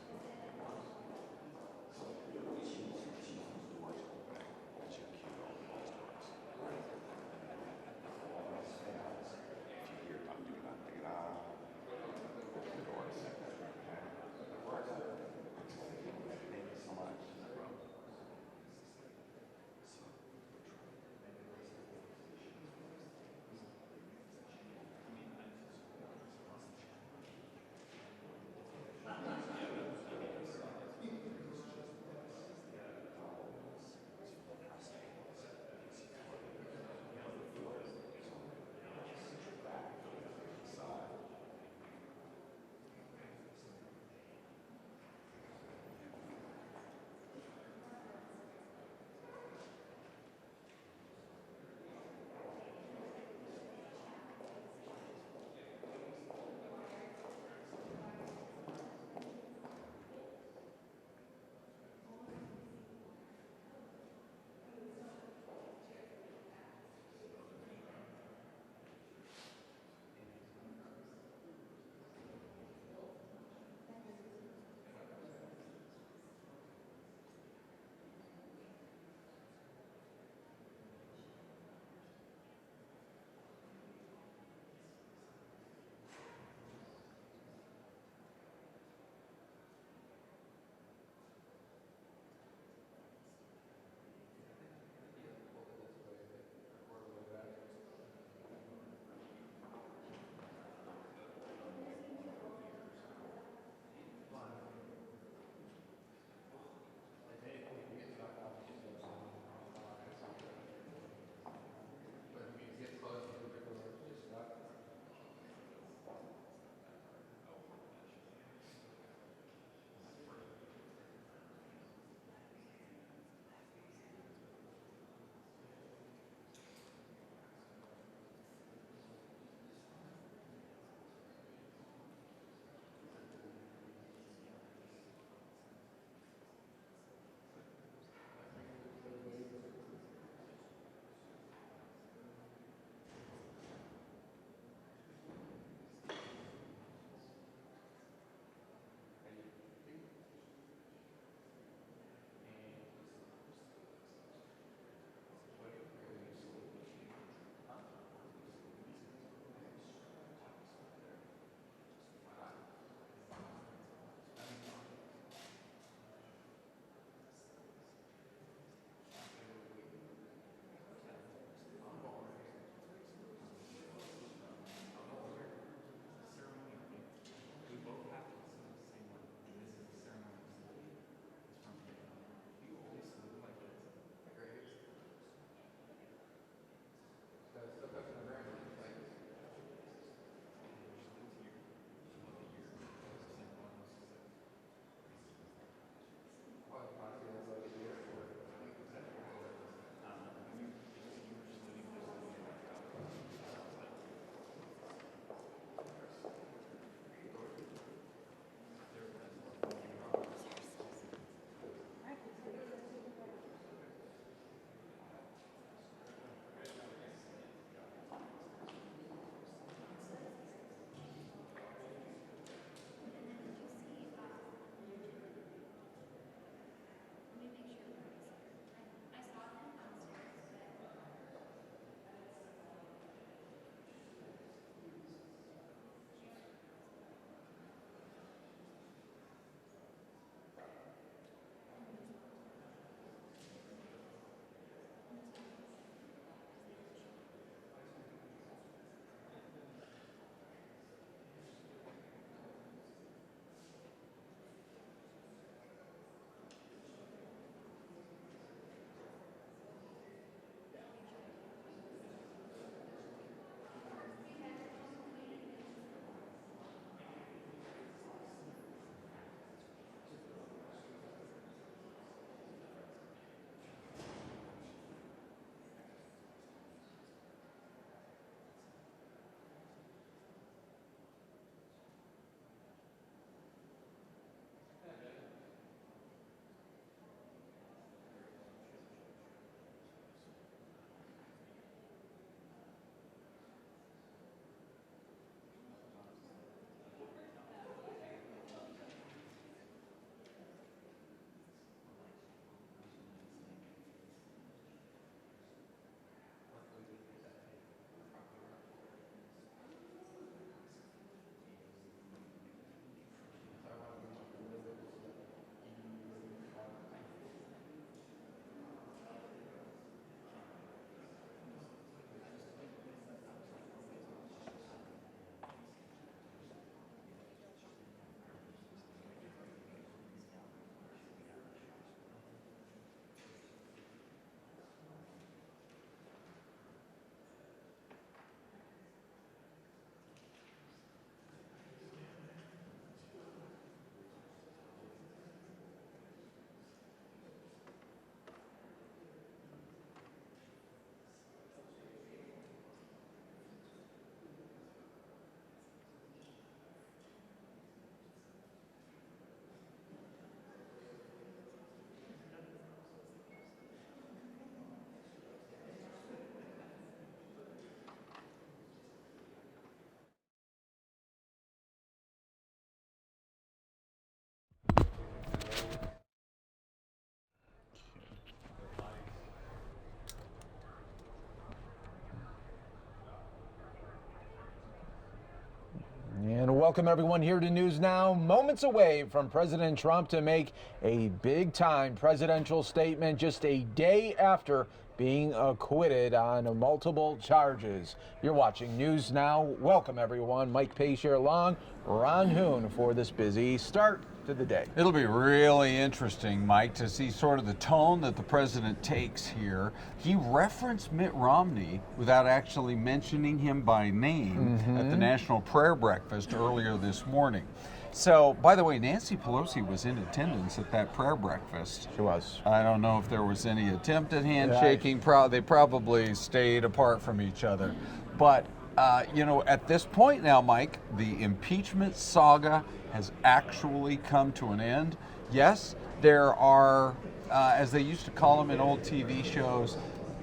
Welcome everyone here to News Now. Moments away from President Trump to make a big-time presidential statement just a day after being acquitted on multiple charges. You're watching News Now. Welcome everyone. Mike Pace here along Ron Hoon for this busy start to the day. It'll be really interesting, Mike, to see sort of the tone that the president takes here. He referenced Mitt Romney without actually mentioning him by name at the National Prayer Breakfast earlier this morning. So, by the way, Nancy Pelosi was in attendance at that prayer breakfast. She was. I don't know if there was any attempt at handshaking. They probably stayed apart from each other. But, at this point now, Mike, the impeachment saga has actually come to an end. Yes, there are, as they used to call them in old TV shows,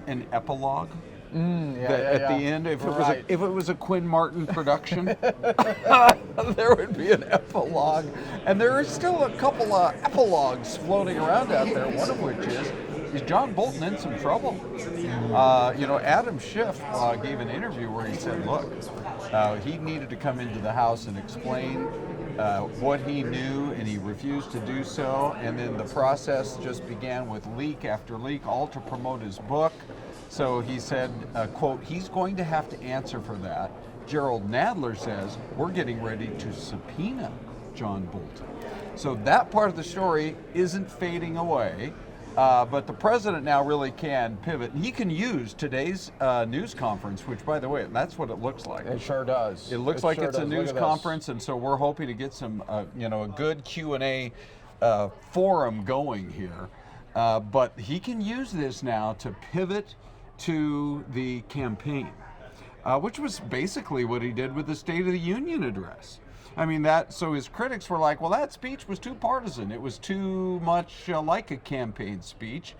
an epilogue. At the end, if it was a Quinn Martin production, there would be an epilogue, and there are still a couple of epilogues floating around out there. One of which is John Bolton in some trouble? Adam Schiff gave an interview where he said, look, he needed to come into the House and explain what he knew, and he refused to do so, and then the process just began with leak after leak, all to promote his book. So he said, quote, he's going to have to answer for that. Gerald Nadler says, we're getting ready to subpoena John Bolton. So that part of the story isn't fading away, but the president now really can pivot. He can use today's news conference, which, by the way, that's what it looks like. It sure does. It looks like it's a news conference, and so we're hoping to get some, a good Q&A forum going here. But he can use this now to pivot to the campaign, which was basically what he did with the State of the Union address. I mean, so his critics were like, well, that speech was too partisan. It was too much like a campaign speech.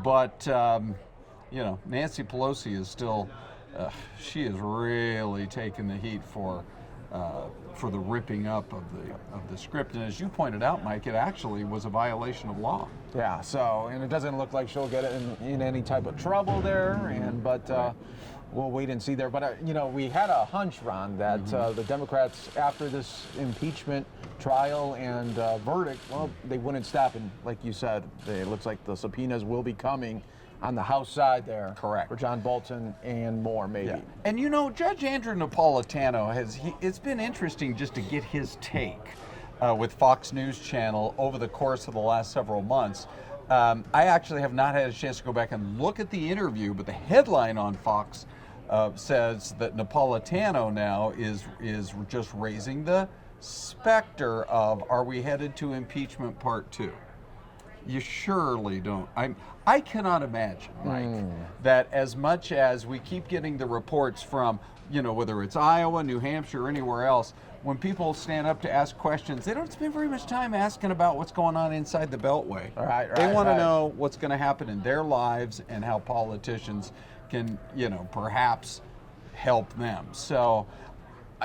But, Nancy Pelosi is still, she is really taking the heat for the ripping up of the script. And as you pointed out, Mike, it actually was a violation of law. Yeah, and it doesn't look like she'll get in any type of trouble there, but we'll wait and see there. But, we had a hunch, Ron, that the Democrats, after this impeachment trial and verdict, well, they wouldn't stop. And like you said, it looks like the subpoenas will be coming on the House side there. Correct. For John Bolton and more, maybe. Yeah. And Judge Andrew Napolitano it's been interesting just to get his take with Fox News Channel over the course of the last several months. I actually have not had a chance to go back and look at the interview, but the headline on Fox says that Napolitano now is just raising the specter of, are we headed to impeachment part 2? You surely don't. I cannot imagine, Mike, that as much as we keep getting the reports from, whether it's Iowa, New Hampshire, or anywhere else, when people stand up to ask questions, they don't spend very much time asking about what's going on inside the Beltway. They want to know what's going to happen in their lives and how politicians can, perhaps help them. So,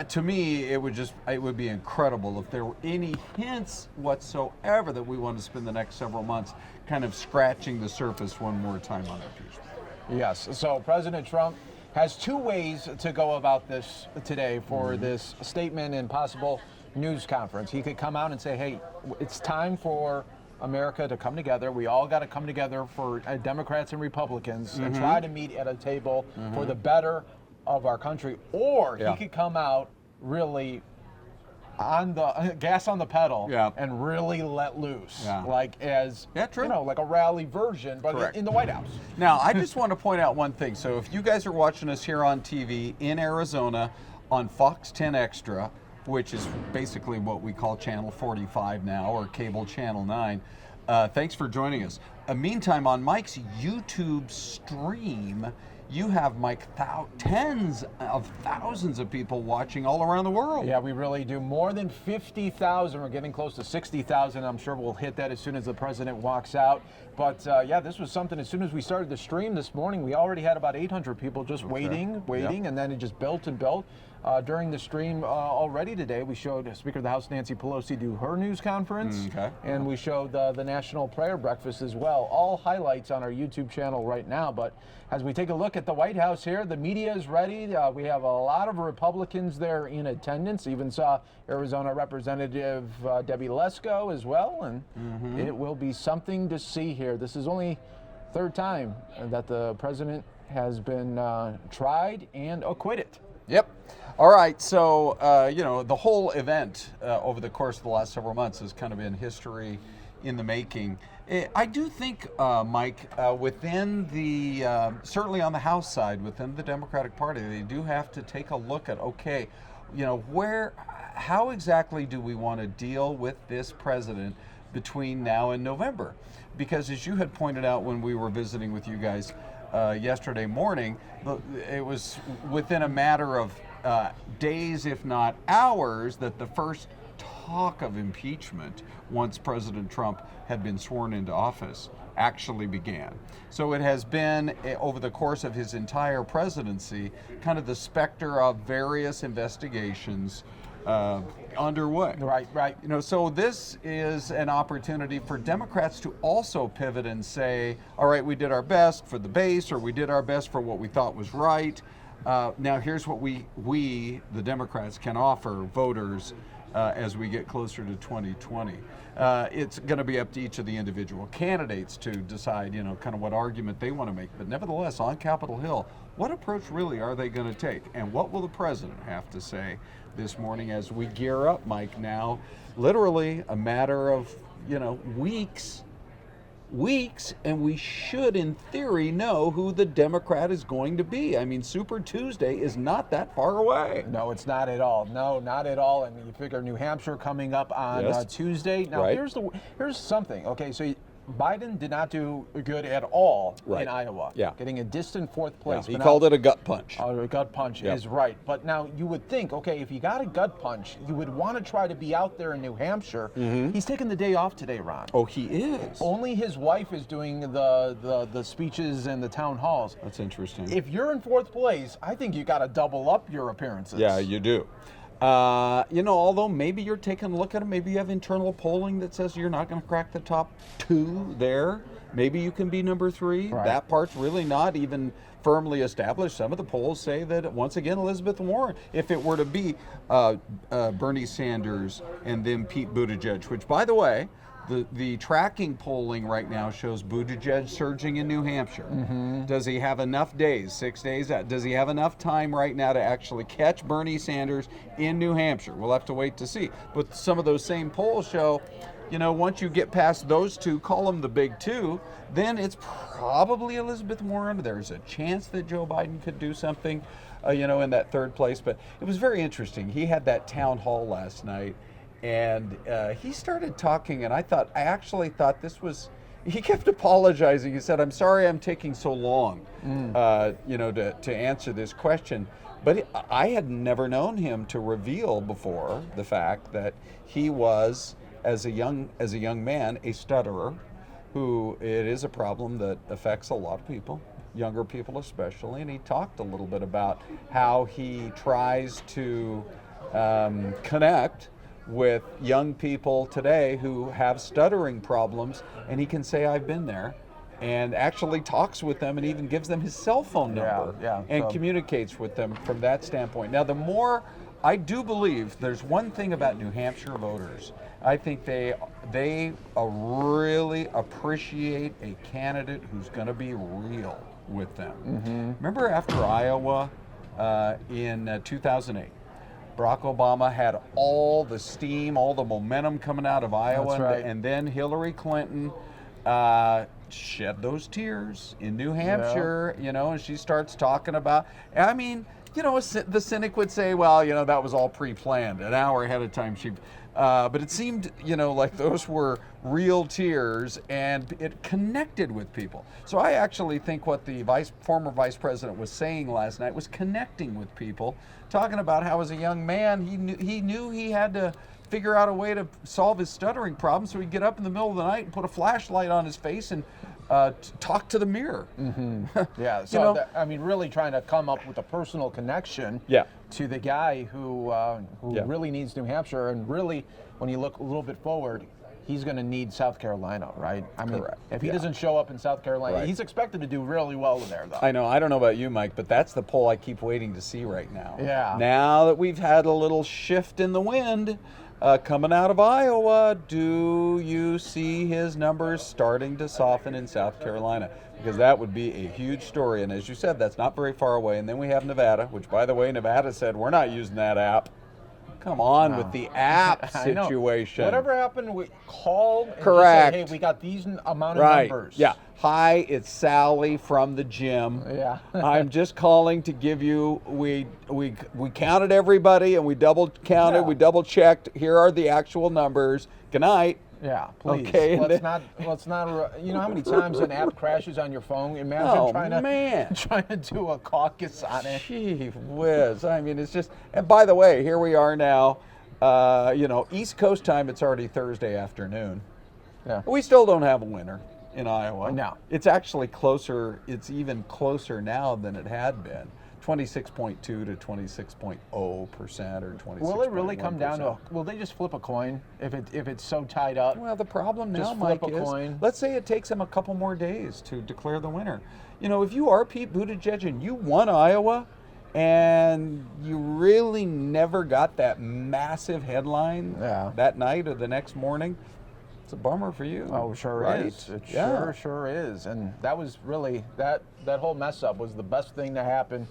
to me, it would be incredible if there were any hints whatsoever that we want to spend the next several months kind of scratching the surface one more time on impeachment. Yes. So President Trump has two ways to go about this today for this statement and possible news conference. He could come out and say, hey, it's time for America to come together. We all got to come together for Democrats and Republicans and try to meet at a table for the better of our country. Or he could come out really on the gas on the pedal and really let loose, like like a rally version, but in the White House. Now, I just want to point out one thing. So if you guys are watching us here on TV in Arizona on Fox 10 Extra, which is basically what we call Channel 45 now, or Cable Channel 9, thanks for joining us. Meantime, on Mike's YouTube stream, you have, Mike, tens of thousands of people watching all around the world. Yeah, we really do. More than 50,000. We're getting close to 60,000. I'm sure we'll hit that as soon as the president walks out. But this was something. As soon as we started the stream this morning, we already had about 800 people just waiting, and then it just built and built. During the stream already today, we showed Speaker of the House Nancy Pelosi do her news conference, and we showed the National Prayer Breakfast as well. All highlights on our YouTube channel right now. But as we take a look at the White House here, the media is ready. We have a lot of Republicans there in attendance. Even saw Arizona Representative Debbie Lesko as well, and it will be something to see here. This is only third time that the president has been tried and acquitted. Yep. All right. So, the whole event over the course of the last several months has kind of been history in the making. I do think, Mike, within the, certainly on the House side, within the Democratic Party, they do have to take a look at, okay, how exactly do we want to deal with this president between now and November? Because as you had pointed out when we were visiting with you guys yesterday morning, it was within a matter of days, if not hours, that the first talk of impeachment, once President Trump had been sworn into office, actually began. So it has been, over the course of his entire presidency, kind of the specter of various investigations underway. Right. So this is an opportunity for Democrats to also pivot and say, all right, we did our best for the base, or we did our best for what we thought was right. Now here's what we, the Democrats, can offer voters as we get closer to 2020. It's going to be up to each of the individual candidates to decide, kind of what argument they want to make. But nevertheless, on Capitol Hill, what approach really are they going to take? And what will the president have to say this morning as we gear up, Mike? Now, literally a matter of, weeks, and we should, in theory, know who the Democrat is going to be. I mean, Super Tuesday is not that far away. No, it's not at all. No, not at all. And you figure New Hampshire coming up on Tuesday. Now, here's something. Okay, so Biden did not do good at all in Iowa. Yeah. Getting a distant fourth place. He called it a gut punch. A gut punch is right. But now you would think, okay, if you got a gut punch, you would want to try to be out there in New Hampshire. He's taking the day off today, Ron. Oh, he is? Only his wife is doing the speeches and the town halls. That's interesting. If you're in fourth place, I think you got to double up your appearances. Yeah, you do. Although maybe you're taking a look at it, maybe you have internal polling that says you're not going to crack the top 2 there. Maybe you can be number 3. Right. That part's really not even firmly established. Some of the polls say that, once again, Elizabeth Warren, if it were to be Bernie Sanders and then Pete Buttigieg, which, by the way, the tracking polling right now shows Buttigieg surging in New Hampshire. Does he have enough days, 6 days out? Does he have enough time right now to actually catch Bernie Sanders in New Hampshire? We'll have to wait to see. But some of those same polls show, once you get past those 2, call them the big 2, then it's probably Elizabeth Warren. There's a chance that Joe Biden could do something, in that third place. But it was very interesting. He had that town hall last night. And he started talking, and I actually thought this was, he kept apologizing. He said, I'm sorry I'm taking so long, to answer this question. But I had never known him to reveal before the fact that he was, as a young man, a stutterer, who it is a problem that affects a lot of people, younger people especially. And he talked a little bit about how he tries to connect with young people today who have stuttering problems, and he can say, I've been there, and actually talks with them and even gives them his cell phone number and communicates with them from that standpoint. Now, the more, I do believe there's one thing about New Hampshire voters. I think they really appreciate a candidate who's going to be real with them. Remember after Iowa in 2008, Barack Obama had all the steam, all the momentum coming out of Iowa, and then Hillary Clinton shed those tears in New Hampshire, and she starts talking about, the cynic would say, well, that was all pre-planned, an hour ahead of time. But it seemed, like those were real tears, and it connected with people. So I actually think what the former vice president was saying last night was connecting with people, talking about how as a young man, he knew he had to figure out a way to solve his stuttering problem, so he'd get up in the middle of the night and put a flashlight on his face and talk to the mirror. Yeah, so You know- I mean, really trying to come up with a personal connection Yeah. to the guy who Yeah. really needs New Hampshire, and really, when you look a little bit forward, he's going to need South Carolina, right? I mean, Correct. if he Yeah. doesn't show up in South Carolina, Right. he's expected to do really well there, though. I know. I don't know about you, Mike, but that's the poll I keep waiting to see right now. Yeah. Now that we've had a little shift in the wind coming out of Iowa, do you see his numbers starting to soften in South Carolina? Because that would be a huge story. And as you said, that's not very far away. And then we have Nevada, which, by the way, Nevada said, we're not using that app. Come on with the app I know. situation. Whatever happened, we call and Correct. just say, hey, we got these amount of Right. numbers. Yeah. Hi, it's Sally from the gym. Yeah. I'm just calling to give you. We counted everybody and we double counted. Yeah. We double checked. Here are the actual numbers. Good night. Yeah, please. Okay, and Let's not. You know how many times an app crashes on your phone? Imagine Oh, trying to man. trying to do a caucus on it. Gee whiz. I mean, it's just. And by the way, here we are now. East Coast time. It's already Thursday afternoon. Yeah. We still don't have a winner in Iowa. No. It's actually closer. It's even closer now than it had been. 26.2 to 26.0% or 26.1%. Will it really come down to? Will they just flip a coin if it's so tied up? Well, the problem now, Just Mike, flip a is coin. let's say it takes them a couple more days to declare the winner. You know, if you are Pete Buttigieg and you won Iowa, and you really never got that massive headline that night or the next morning, it's a bummer for you. Oh, sure right? is. It Yeah. sure is. And that was really that whole mess up was the best thing to happen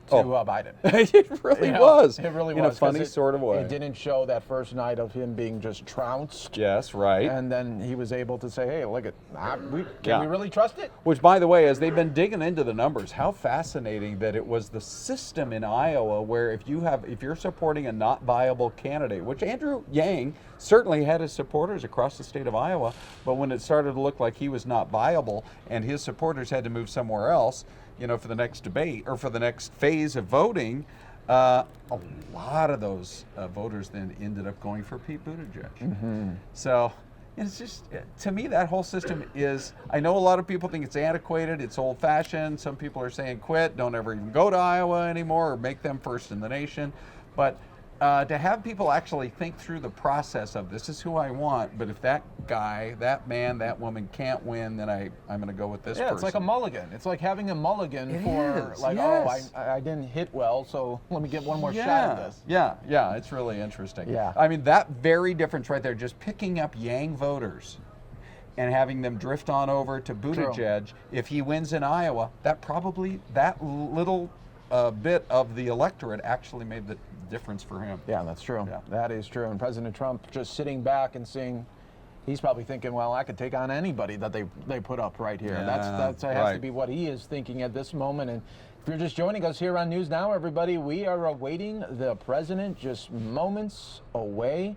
to Biden. It really You know, was. It really in was. a funny 'cause sort of way. It didn't show that first night of him being just trounced. Yes, right. And then he was able to say, hey, look at, can Yeah. we really trust it? Which, by the way, as they've been digging into the numbers, how fascinating that it was the system in Iowa where if you're supporting a not viable candidate, which Andrew Yang certainly had his supporters across the state of Iowa, but when it started to look like he was not viable and his supporters had to move somewhere else, for the next debate or for the next phase of voting, a lot of those voters then ended up going for Pete Buttigieg. So it's just, to me, that whole system is, I know a lot of people think it's antiquated, it's old fashioned. Some people are saying quit, don't ever even go to Iowa anymore or make them first in the nation. But to have people actually think through the process of this is who I want, but if that guy, that man, that woman can't win, then I'm going to go with this person. It's like a mulligan. It's like having a mulligan It for is, like, yes. I didn't hit well, so let me get one more shot at this. Yeah, it's really interesting. Yeah. I mean, that very difference right there, just picking up Yang voters and having them drift on over to Buttigieg, if he wins in Iowa, that little bit of the electorate actually made the difference for him. Yeah, that's true. Yeah. That is true. And President Trump just sitting back and seeing, he's probably thinking, well, I could take on anybody that they put up right here. Yeah, that has to be what he is thinking at this moment. And if you're just joining us here on News Now, everybody, we are awaiting the president just moments away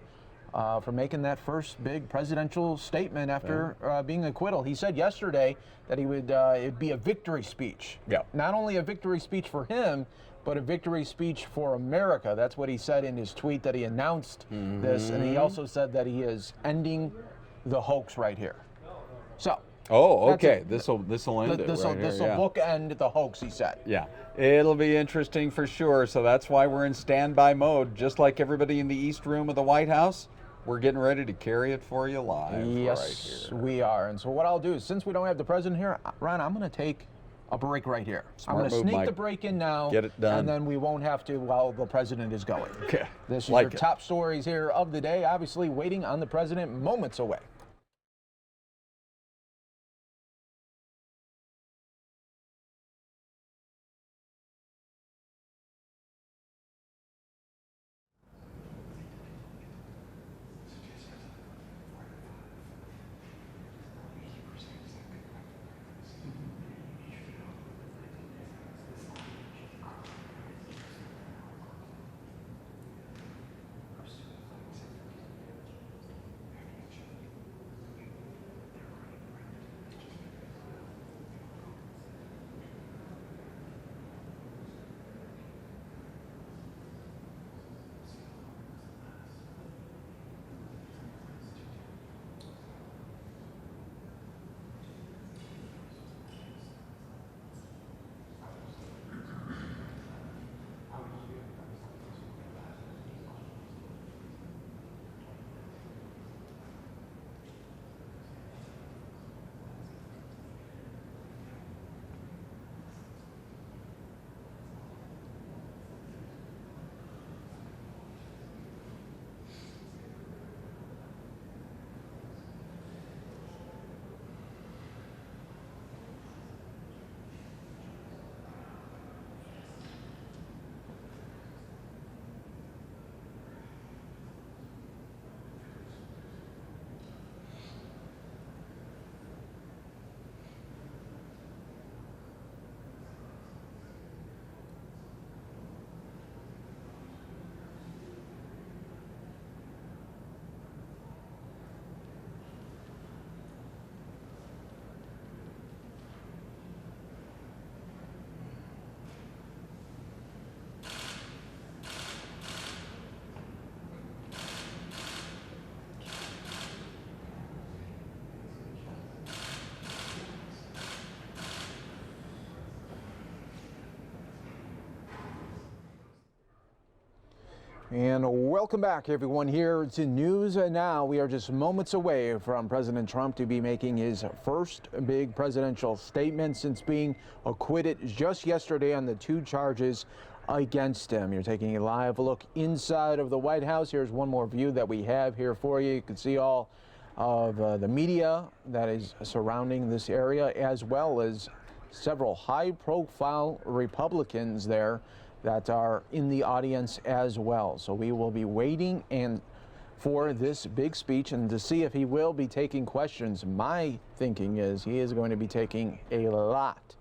from making that first big presidential statement after being acquitted. He said yesterday that he would it'd be a victory speech. Yeah. Not only a victory speech for him, but a victory speech for America. That's what he said in his tweet that he announced this, and he also said that he is ending the hoax right here. So. Oh, that's okay. it. This'll end it This will right here, yeah. bookend the hoax, he said. Yeah, it'll be interesting for sure. So that's why we're in standby mode, just like everybody in the East Room of the White House. We're getting ready to carry it for you live. Yes, right here. we are. And so what I'll do is, since we don't have the president here, Ron, I'm going to take a break right here. I'm going to move, sneak Mike. the break in now. Get it done. And then we won't have to while the president is going. Okay. This is Like your it. top stories here of the day. Obviously, waiting on the president moments away. And welcome back, everyone, here to News Now. We are just moments away from President Trump to be making his first big presidential statement since being acquitted just yesterday on the 2 charges against him. You're taking a live look inside of the White House. Here's one more view that we have here for you. You can see all of the media that is surrounding this area, as well as several high-profile Republicans there that are in the audience as well. So we will be waiting for this big speech and to see if he will be taking questions. My thinking is he is going to be taking a lot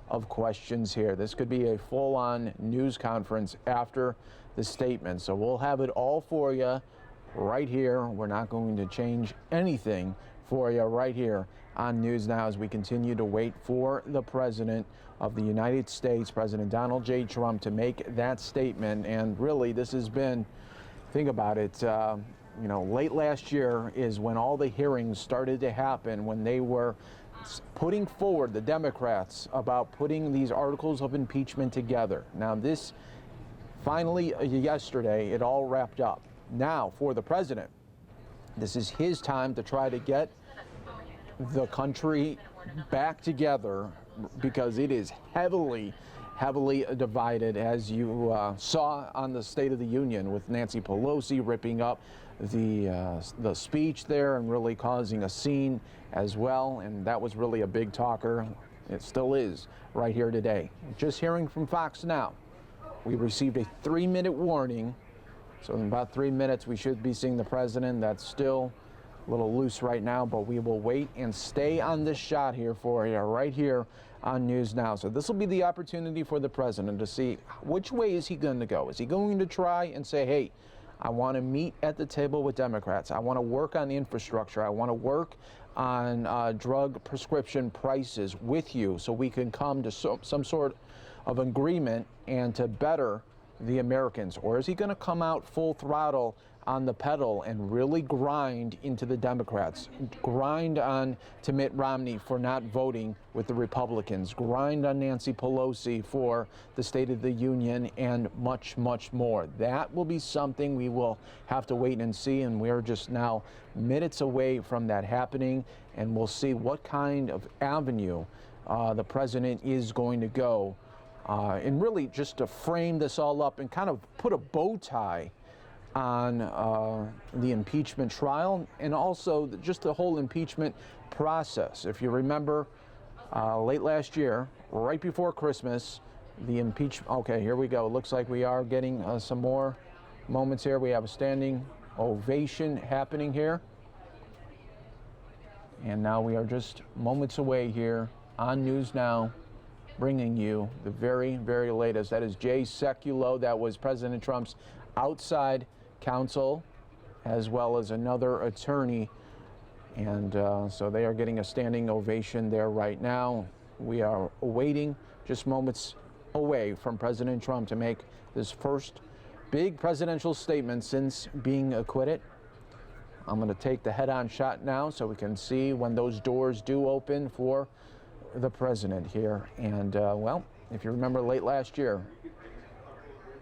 of questions here. This could be a full-on news conference after the statement. So we'll have it all for you right here. We're not going to change anything for you right here on News Now as we continue to wait for the President of the United States, President Donald J. Trump, to make that statement. And really, this has been, think about it, late last year is when all the hearings started to happen, when they were putting forward, the Democrats, about putting these articles of impeachment together. Now this, finally, yesterday, it all wrapped up. Now, for the President, this is his time to try to get the country back together, because it is heavily divided, as you saw on the State of the Union with Nancy Pelosi ripping up the speech there and really causing a scene as well. And that was really a big talker. It still is right here today. Just hearing from Fox Now, we received a 3-minute warning. So in about 3 minutes, we should be seeing the President. That's still a little loose right now, but we will wait and stay on this shot here for you right here on News Now. So this will be the opportunity for the President to see which way is he going to go. Is he going to try and say, hey, I want to meet at the table with Democrats. I want to work on the infrastructure. I want to work on drug prescription prices with you so we can come to some sort of agreement and to better the Americans? Or is he going to come out full throttle on the pedal and really grind into the Democrats, grind on to Mitt Romney for not voting with the Republicans, grind on Nancy Pelosi for the State of the Union, and much, much more? That will be something we will have to wait and see, and we're just now minutes away from that happening, and we'll see what kind of avenue the President is going to go. And really just to frame this all up and kind of put a bow tie on the impeachment trial and also just the whole impeachment process. If you remember, late last year, right before Christmas, the impeachment, okay, here we go. It looks like we are getting some more moments here. We have a standing ovation happening here. And now we are just moments away here on News Now, bringing you the very, very latest. That is Jay Sekulow. That was President Trump's outside counsel, as well as another attorney. And so they are getting a standing ovation there right now. We are awaiting, just moments away from President Trump to make this first big presidential statement since being acquitted. I'm going to take the head-on shot now so we can see when those doors do open for the President here. And well, if you remember late last year,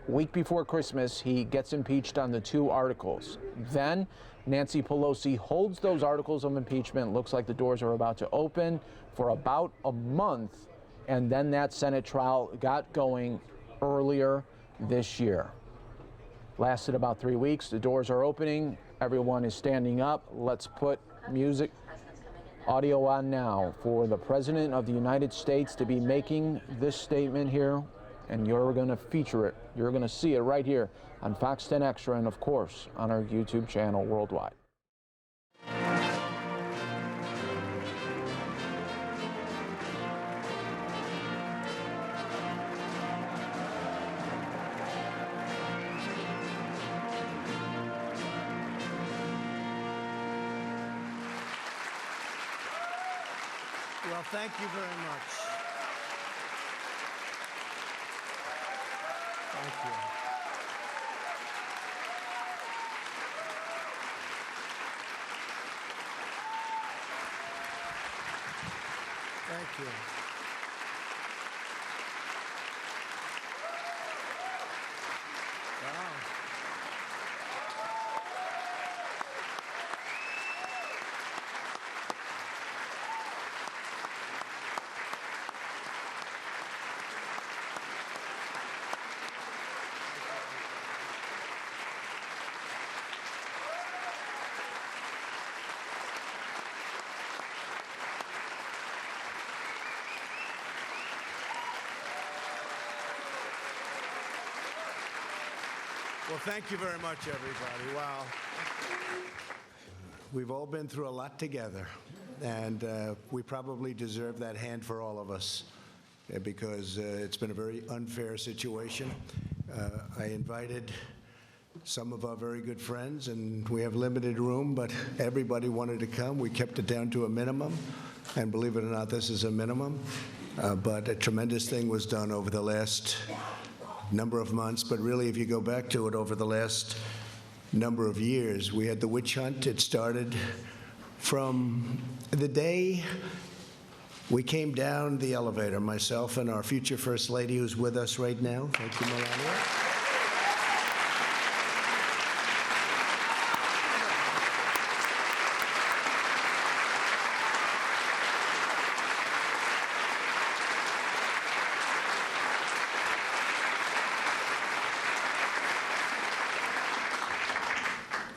week before Christmas, he gets impeached on the 2 articles. Then Nancy Pelosi holds those articles of impeachment. Looks like the doors are about to open for about a month. And then that Senate trial got going earlier this year. Lasted about 3 weeks. The doors are opening. Everyone is standing up. Let's put music, audio on now for the President of the United States to be making this statement here. And you're going to feature it. You're going to see it right here on Fox 10 Extra and, of course, on our YouTube channel worldwide. Well, thank you very much. Thank you. Thank you. Wow. Well, thank you very much, everybody. Wow. We've all been through a lot together, and we probably deserve that hand for all of us because it's been a very unfair situation. I invited some of our very good friends, and we have limited room, but everybody wanted to come. We kept it down to a minimum, and believe it or not, this is a minimum. But a tremendous thing was done over the last number of months, but really, if you go back to it, over the last number of years, we had the witch hunt. It started from the day we came down the elevator, myself and our future First Lady, who's with us right now. Thank you, Melania.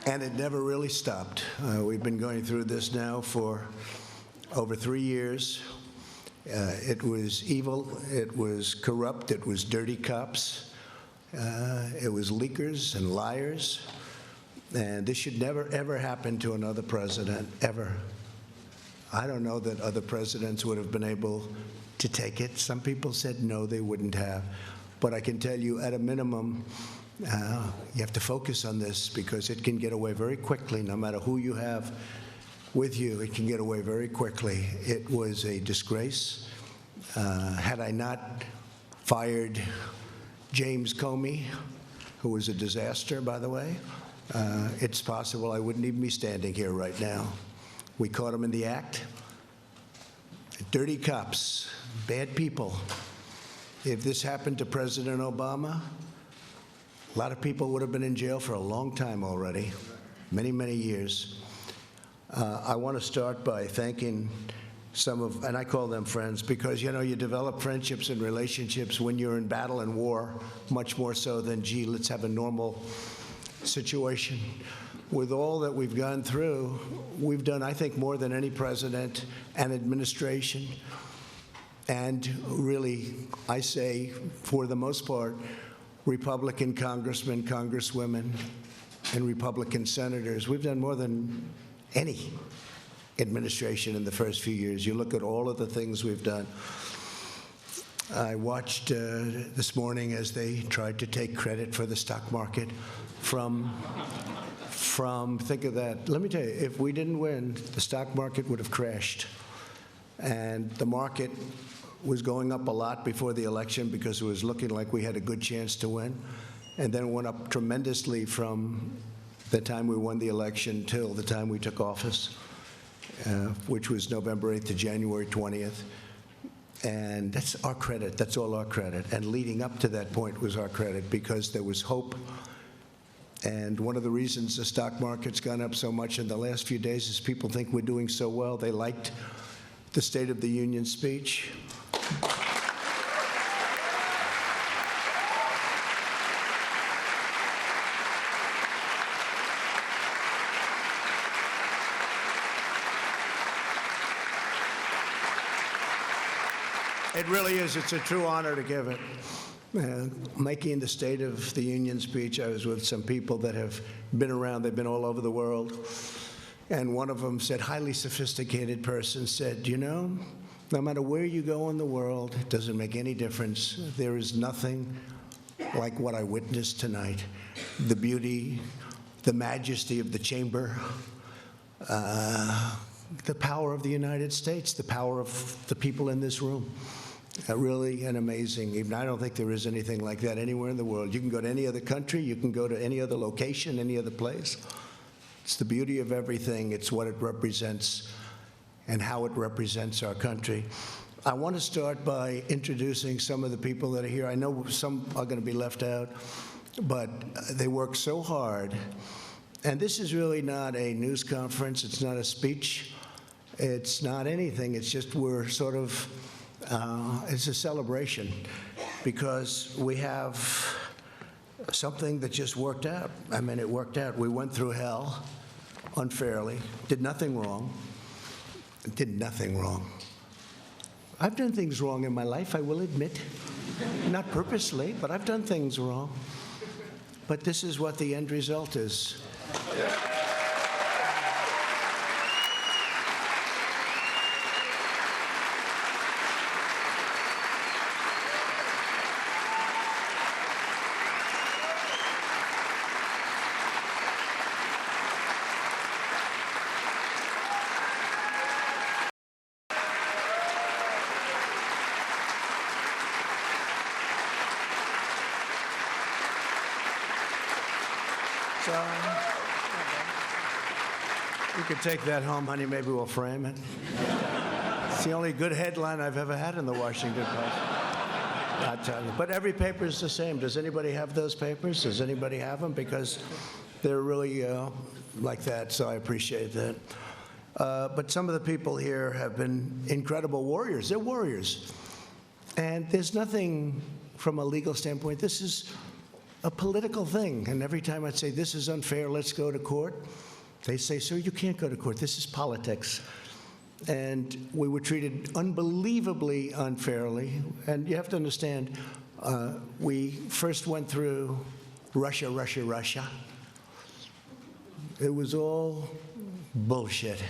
And it never really stopped. We've been going through this now for over 3 years. It was evil, it was corrupt, it was dirty cops, it was leakers and liars. And this should never, ever happen to another president, ever. I don't know that other presidents would have been able to take it. Some people said no, they wouldn't have. But I can tell you, at a minimum, you have to focus on this because it can get away very quickly. No matter who you have with you, it can get away very quickly. It was a disgrace. Had I not fired James Comey, who was a disaster, by the way, it's possible I wouldn't even be standing here right now. We caught him in the act. Dirty cops, bad people. If this happened to President Obama, a lot of people would have been in jail for a long time already, many, many years. I want to start by thanking some of, and I call them friends, because, you know, you develop friendships and relationships when you're in battle and war, much more so than, gee, let's have a normal situation. With all that we've gone through, we've done, I think, more than any president and administration. And really, I say, for the most part, Republican congressmen, congresswomen, and Republican senators. We've done more than any administration in the first few years. You look at all of the things we've done. I watched this morning as they tried to take credit for the stock market from think of that. Let me tell you, if we didn't win, the stock market would have crashed. And the market was going up a lot before the election because it was looking like we had a good chance to win, and then went up tremendously from the time we won the election till the time we took office, which was November 8th to January 20th. And that's our credit. That's all our credit. And leading up to that point was our credit because there was hope. And one of the reasons the stock market's gone up so much in the last few days is people think we're doing so well. They liked the State of the Union speech. It really is. It's a true honor to give it. Making the State of the Union speech, I was with some people that have been around. They've been all over the world. And one of them said, highly sophisticated person, said, you know, no matter where you go in the world, it doesn't make any difference. There is nothing like what I witnessed tonight. The beauty, the majesty of the chamber, the power of the United States, the power of the people in this room. Really an amazing, even I don't think there is anything like that anywhere in the world. You can go to any other country, you can go to any other location, any other place. It's the beauty of everything. It's what it represents and how it represents our country. I want to start by introducing some of the people that are here. I know some are going to be left out, but they work so hard. And this is really not a news conference. It's not a speech. It's not anything. It's just we're sort of, it's a celebration because we have something that just worked out. I mean, it worked out. We went through hell unfairly, did nothing wrong, did nothing wrong. I've done things wrong in my life, I will admit. Not purposely, but I've done things wrong. but this is what the end result is. So, you can take that home, honey. Maybe we'll frame it. It's the only good headline I've ever had in the Washington Post. I'll tell you. But every paper is the same. Does anybody have those papers? Does anybody have them? Because they're really like that, so I appreciate that. But some of the people here have been incredible warriors. They're warriors. And there's nothing from a legal standpoint. This is a political thing. And every time I'd say, this is unfair, let's go to court, they say, sir, you can't go to court. This is politics. And we were treated unbelievably unfairly. And you have to understand, we first went through Russia. It was all bullshit.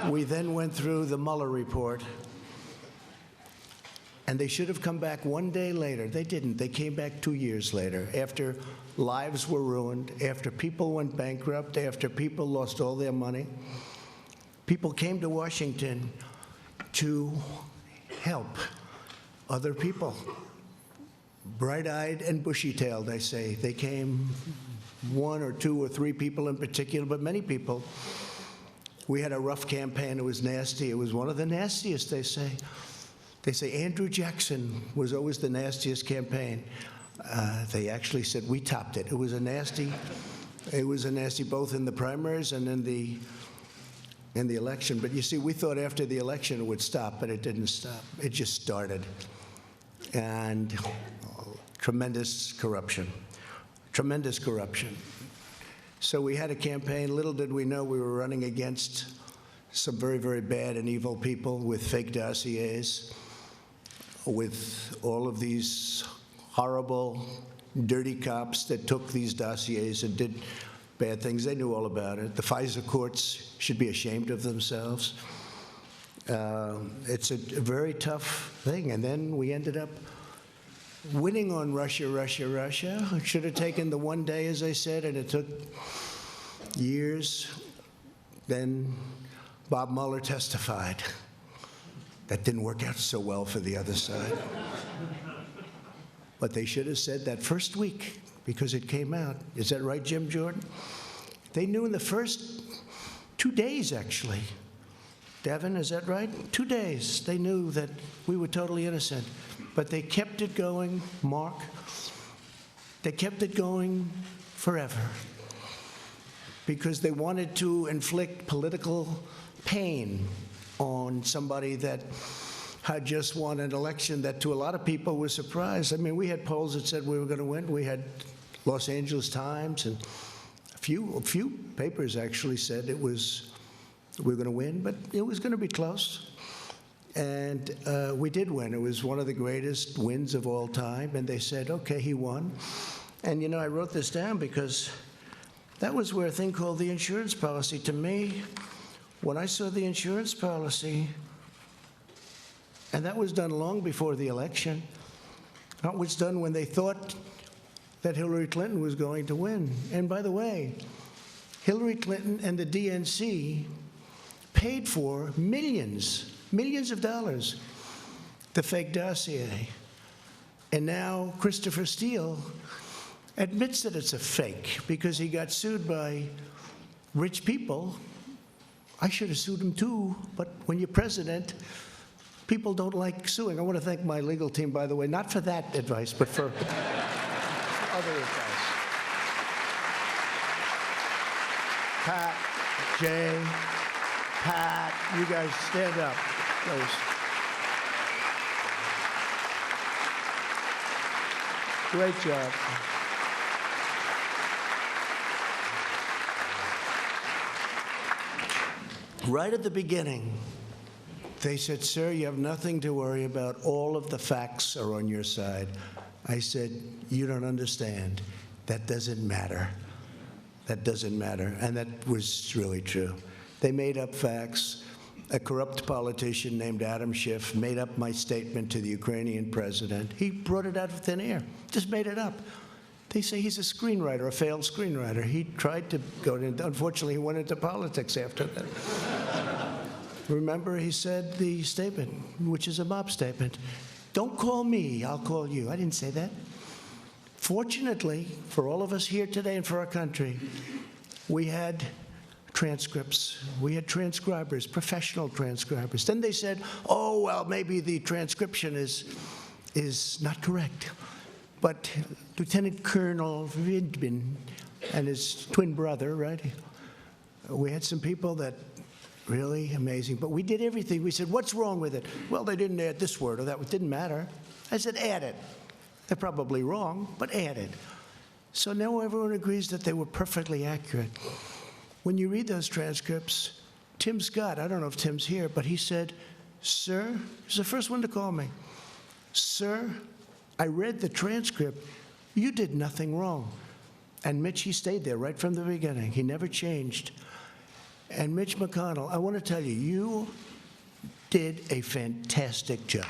We then went through the Mueller report. And they should have come back one day later. They didn't. They came back 2 years later, after lives were ruined, after people went bankrupt, after people lost all their money. People came to Washington to help other people. Bright-eyed and bushy-tailed, they say. They came, 1 or 2 or 3 people in particular, but many people. We had a rough campaign. It was nasty. It was one of the nastiest, they say. They say Andrew Jackson was always the nastiest campaign. They actually said we topped it. It was a nasty both in the primaries and in the election. But you see, we thought after the election it would stop, but it didn't stop. It just started. And tremendous corruption. So we had a campaign. Little did we know we were running against some very, very bad and evil people with fake dossiers, with all of these horrible, dirty cops that took these dossiers and did bad things. They knew all about it. The FISA courts should be ashamed of themselves. It's a very tough thing. And then we ended up winning on Russia. It should have taken the one day, as I said, and it took years. Then Bob Mueller testified. That didn't work out so well for the other side. But they should have said that first week, because it came out. Is that right, Jim Jordan? They knew in the first 2 days, actually. Devin, is that right? 2 days. They knew that we were totally innocent. But they kept it going, Mark. They kept it going forever. Because they wanted to inflict political pain on somebody that had just won an election that to a lot of people was surprised. I mean, we had polls that said we were going to win. We had Los Angeles Times and a few papers actually said we were going to win, but it was going to be close. And we did win. It was one of the greatest wins of all time. And they said, okay, he won. And, you know, I wrote this down because that was where a thing called the insurance policy, to me, when I saw the insurance policy, and that was done long before the election, that was done when they thought that Hillary Clinton was going to win. And by the way, Hillary Clinton and the DNC paid for millions of dollars, the fake dossier. And now Christopher Steele admits that it's a fake because he got sued by rich people. I should have sued him too, but when you're president, people don't like suing. I want to thank my legal team, by the way, not for that advice, but for other advice. Pat, Jay, Pat, you guys stand up, please. Great job. Right at the beginning, they said, sir, you have nothing to worry about. All of the facts are on your side. I said, you don't understand. That doesn't matter. That doesn't matter. And that was really true. They made up facts. A corrupt politician named Adam Schiff made up my statement to the Ukrainian president. He brought it out of thin air, just made it up. They say he's a screenwriter, a failed screenwriter. He tried to go into, unfortunately, he went into politics after that. Remember, he said the statement, which is a mob statement, "Don't call me, I'll call you." I didn't say that. Fortunately, for all of us here today and for our country, we had transcripts. We had transcribers, professional transcribers. Then they said, oh, well, maybe the transcription is not correct. But Lieutenant Colonel Vidbin and his twin brother, right? We had some people that really amazing. But we did everything. We said, what's wrong with it? Well, they didn't add this word or that. It didn't matter. I said, add it. They're probably wrong, but add it. So now everyone agrees that they were perfectly accurate. When you read those transcripts, Tim Scott, I don't know if Tim's here, but he said, sir, he's the first one to call me. Sir, I read the transcript. You did nothing wrong. And Mitch, he stayed there right from the beginning. He never changed. And Mitch McConnell, I want to tell you, you did a fantastic job.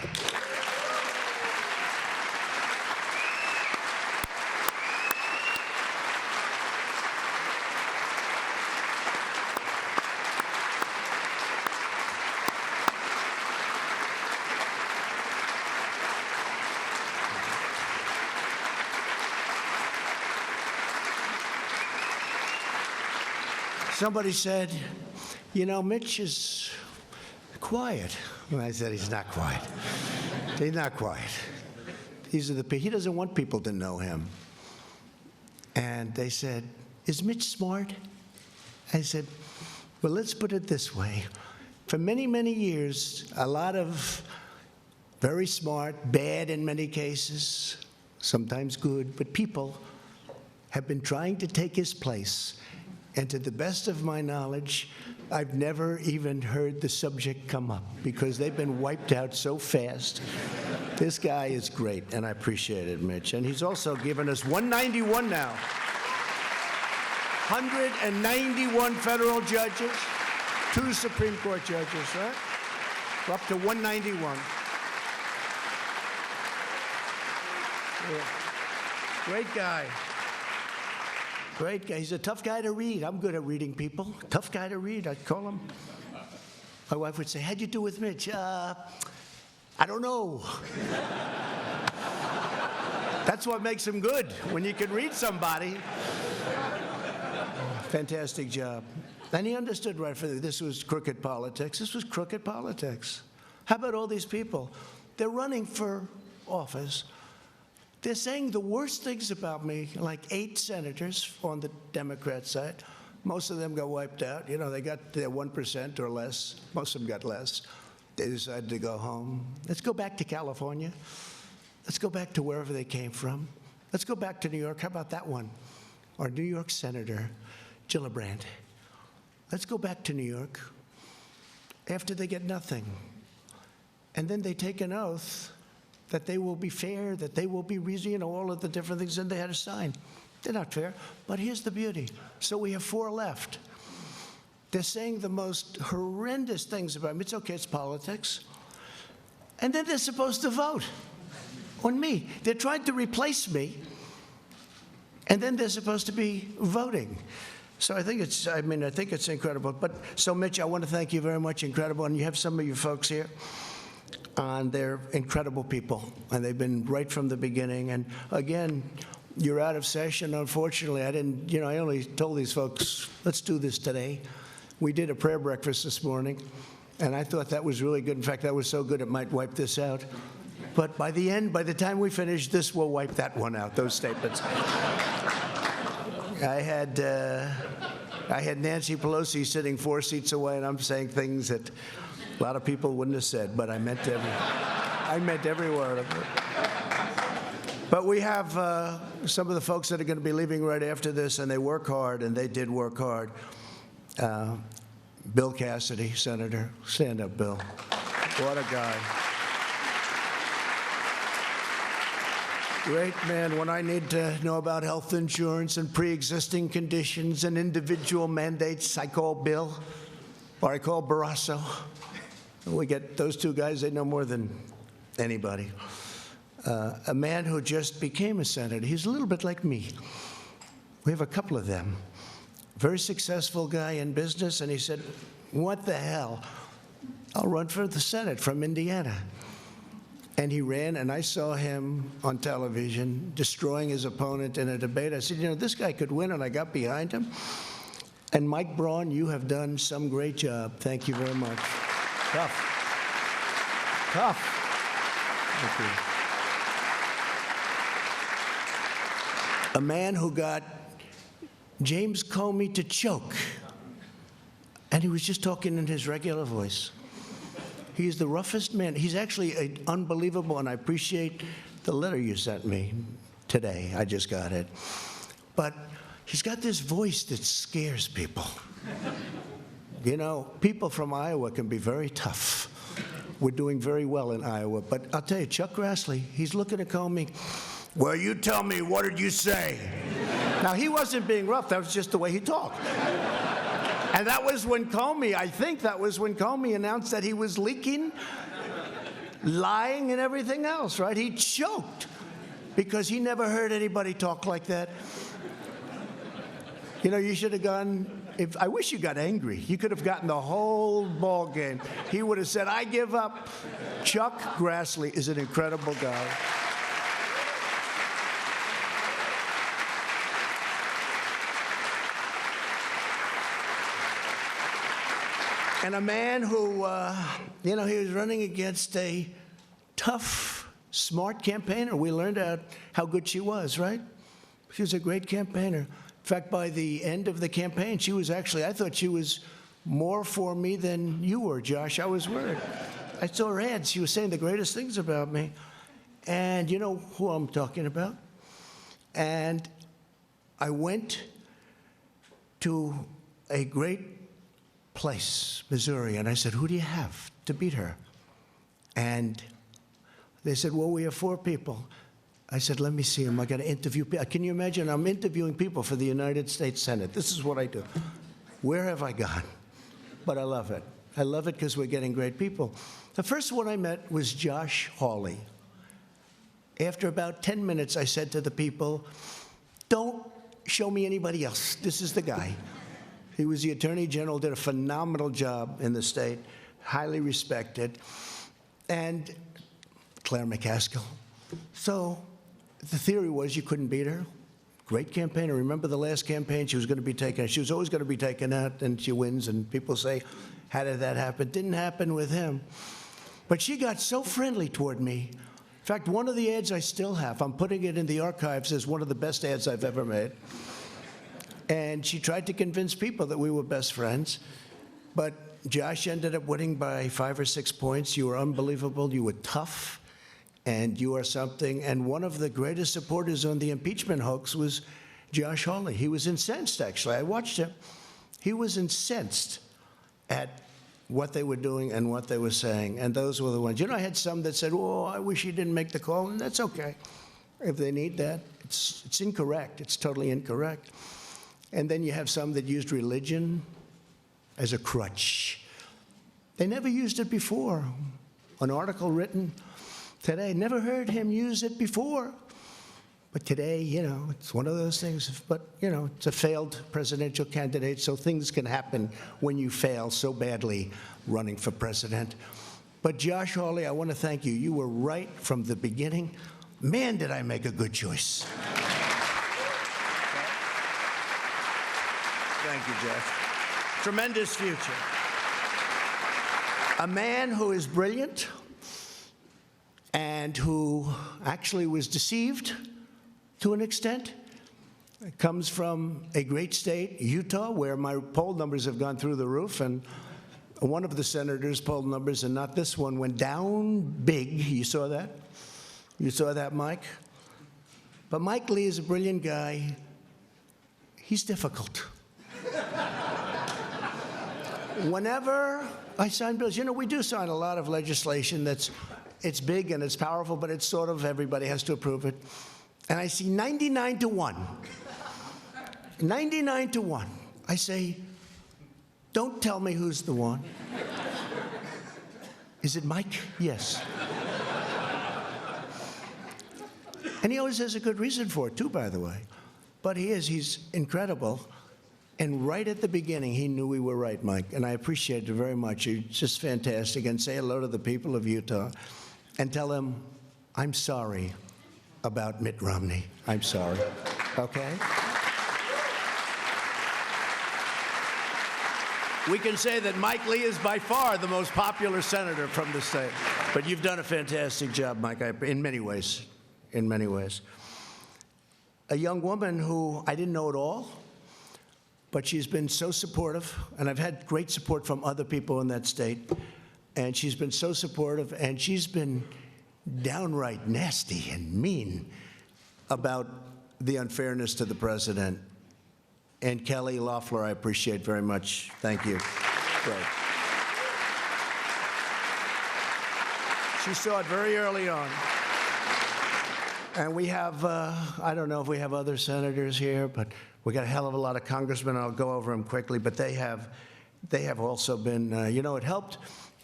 Somebody said, you know, Mitch is quiet. And I said, he's not quiet. He's not quiet. He doesn't want people to know him. And they said, is Mitch smart? I said, well, let's put it this way. For many, many years, a lot of very smart, bad in many cases, sometimes good, but people have been trying to take his place. And to the best of my knowledge, I've never even heard the subject come up because they've been wiped out so fast. This guy is great, and I appreciate it, Mitch. And he's also given us 191 now. 191 federal judges, 2 Supreme Court judges, right? We're up to 191. Yeah. Great guy. Great guy. He's a tough guy to read. I'm good at reading people. Tough guy to read, I'd call him. My wife would say, how'd you do with Mitch? I don't know. That's what makes him good, when you can read somebody. Fantastic job. And he understood right from this was crooked politics. This was crooked politics. How about all these people? They're running for office. They're saying the worst things about me, like 8 senators on the Democrat side. Most of them got wiped out. You know, they got their 1% or less. Most of them got less. They decided to go home. Let's go back to California. Let's go back to wherever they came from. Let's go back to New York. How about that one? Our New York Senator, Gillibrand. Let's go back to New York after they get nothing. And then they take an oath that they will be fair, that they will be reasonable, you know, all of the different things, and they had to sign. They're not fair, but here's the beauty. So we have 4 left. They're saying the most horrendous things about me. It's okay, it's politics. And then they're supposed to vote on me. They're trying to replace me, and then they're supposed to be voting. So I think it's incredible. But so, Mitch, I want to thank you very much, incredible. And you have some of your folks here. And they're incredible people, and they've been right from the beginning. And again, you're out of session. Unfortunately, I only told these folks, let's do this today. We did a prayer breakfast this morning, and I thought that was really good. In fact, that was so good it might wipe this out. But by the time we finish, this will wipe that one out, those statements. I had Nancy Pelosi sitting 4 seats away, and I'm saying things that a lot of people wouldn't have said, but I meant every word of it. But we have some of the folks that are going to be leaving right after this, and they work hard, and they did work hard. Bill Cassidy, Senator. Stand up, Bill. What a guy. Great man. When I need to know about health insurance and pre-existing conditions and individual mandates, I call Bill or I call Barrasso. We get those two guys, they know more than anybody. A man who just became a senator. He's a little bit like me. We have a couple of them. Very successful guy in business, and he said, what the hell? I'll run for the Senate from Indiana. And he ran, and I saw him on television destroying his opponent in a debate. I said, you know, this guy could win, and I got behind him. And Mike Braun, you have done some great job. Thank you very much. Tough. Tough. Thank you. A man who got James Comey to choke, and he was just talking in his regular voice. He's the roughest man. He's actually unbelievable, and I appreciate the letter you sent me today. I just got it. But he's got this voice that scares people. You know, people from Iowa can be very tough. We're doing very well in Iowa. But I'll tell you, Chuck Grassley, he's looking at Comey. Well, you tell me, what did you say? Now, he wasn't being rough. That was just the way he talked. And that was when Comey, I think that was when Comey announced that he was leaking, lying, and everything else, right? He choked because he never heard anybody talk like that. You know, you should have gone, I wish you got angry. You could have gotten the whole ball game. He would have said, I give up. Chuck Grassley is an incredible guy. And a man who, you know, he was running against a tough, smart campaigner. We learned out how good she was, right? She was a great campaigner. In fact, by the end of the campaign, she was actually, I thought she was more for me than you were, Josh. I was worried. I saw her ads. She was saying the greatest things about me. And you know who I'm talking about? And I went to a great place, Missouri, and I said, who do you have to beat her? And they said, well, we have 4 people. I said, let me see them. I got to interview people. Can you imagine? I'm interviewing people for the United States Senate. This is what I do. Where have I gone? But I love it. I love it because we're getting great people. The first one I met was Josh Hawley. After about 10 minutes, I said to the people, don't show me anybody else. This is the guy. He was the Attorney General, did a phenomenal job in the state, highly respected, and Claire McCaskill. So the theory was you couldn't beat her. Great campaigner. Remember the last campaign? She was going to be taken. She was always going to be taken out, and she wins. And people say, how did that happen? Didn't happen with him. But she got so friendly toward me. In fact, one of the ads I still have, I'm putting it in the archives as one of the best ads I've ever made. And she tried to convince people that we were best friends. But Josh ended up winning by 5 or 6 points. You were unbelievable. You were tough. And you are something. And one of the greatest supporters on the impeachment hoax was Josh Hawley. He was incensed, actually. I watched him. He was incensed at what they were doing and what they were saying. And those were the ones. You know, I had some that said, oh, I wish he didn't make the call. And that's okay. If they need that, it's incorrect. It's totally incorrect. And then you have some that used religion as a crutch. They never used it before. An article written today, never heard him use it before. But today, you know, it's one of those things. But, you know, it's a failed presidential candidate, so things can happen when you fail so badly running for president. But Josh Hawley, I want to thank you. You were right from the beginning. Man, did I make a good choice. Thank you, Jeff. Tremendous future. A man who is brilliant and who actually was deceived to an extent. Comes from a great state, Utah, where my poll numbers have gone through the roof, and one of the senators' poll numbers, and not this one, went down big. You saw that? You saw that, Mike? But Mike Lee is a brilliant guy. He's difficult. Whenever I sign bills, you know, we do sign a lot of legislation that's it's big and it's powerful, but it's sort of everybody has to approve it. And I see 99 to 1. 99 to 1. I say, don't tell me who's the one. Is it Mike? Yes. And he always has a good reason for it, too, by the way. But he's incredible. And right at the beginning, he knew we were right, Mike. And I appreciate it very much. You're just fantastic. And say hello to the people of Utah and tell them, I'm sorry about Mitt Romney. I'm sorry. Okay? We can say that Mike Lee is by far the most popular senator from the state. But you've done a fantastic job, Mike, in many ways. In many ways. A young woman who I didn't know at all, but she's been so supportive, and I've had great support from other people in that state, and she's been so supportive, and she's been downright nasty and mean about the unfairness to the president. And Kelly Loeffler, I appreciate very much. Thank you. Great. She saw it very early on. And we have, I don't know if we have other senators here, but we got a hell of a lot of congressmen. I'll go over them quickly, but they have also been, it helped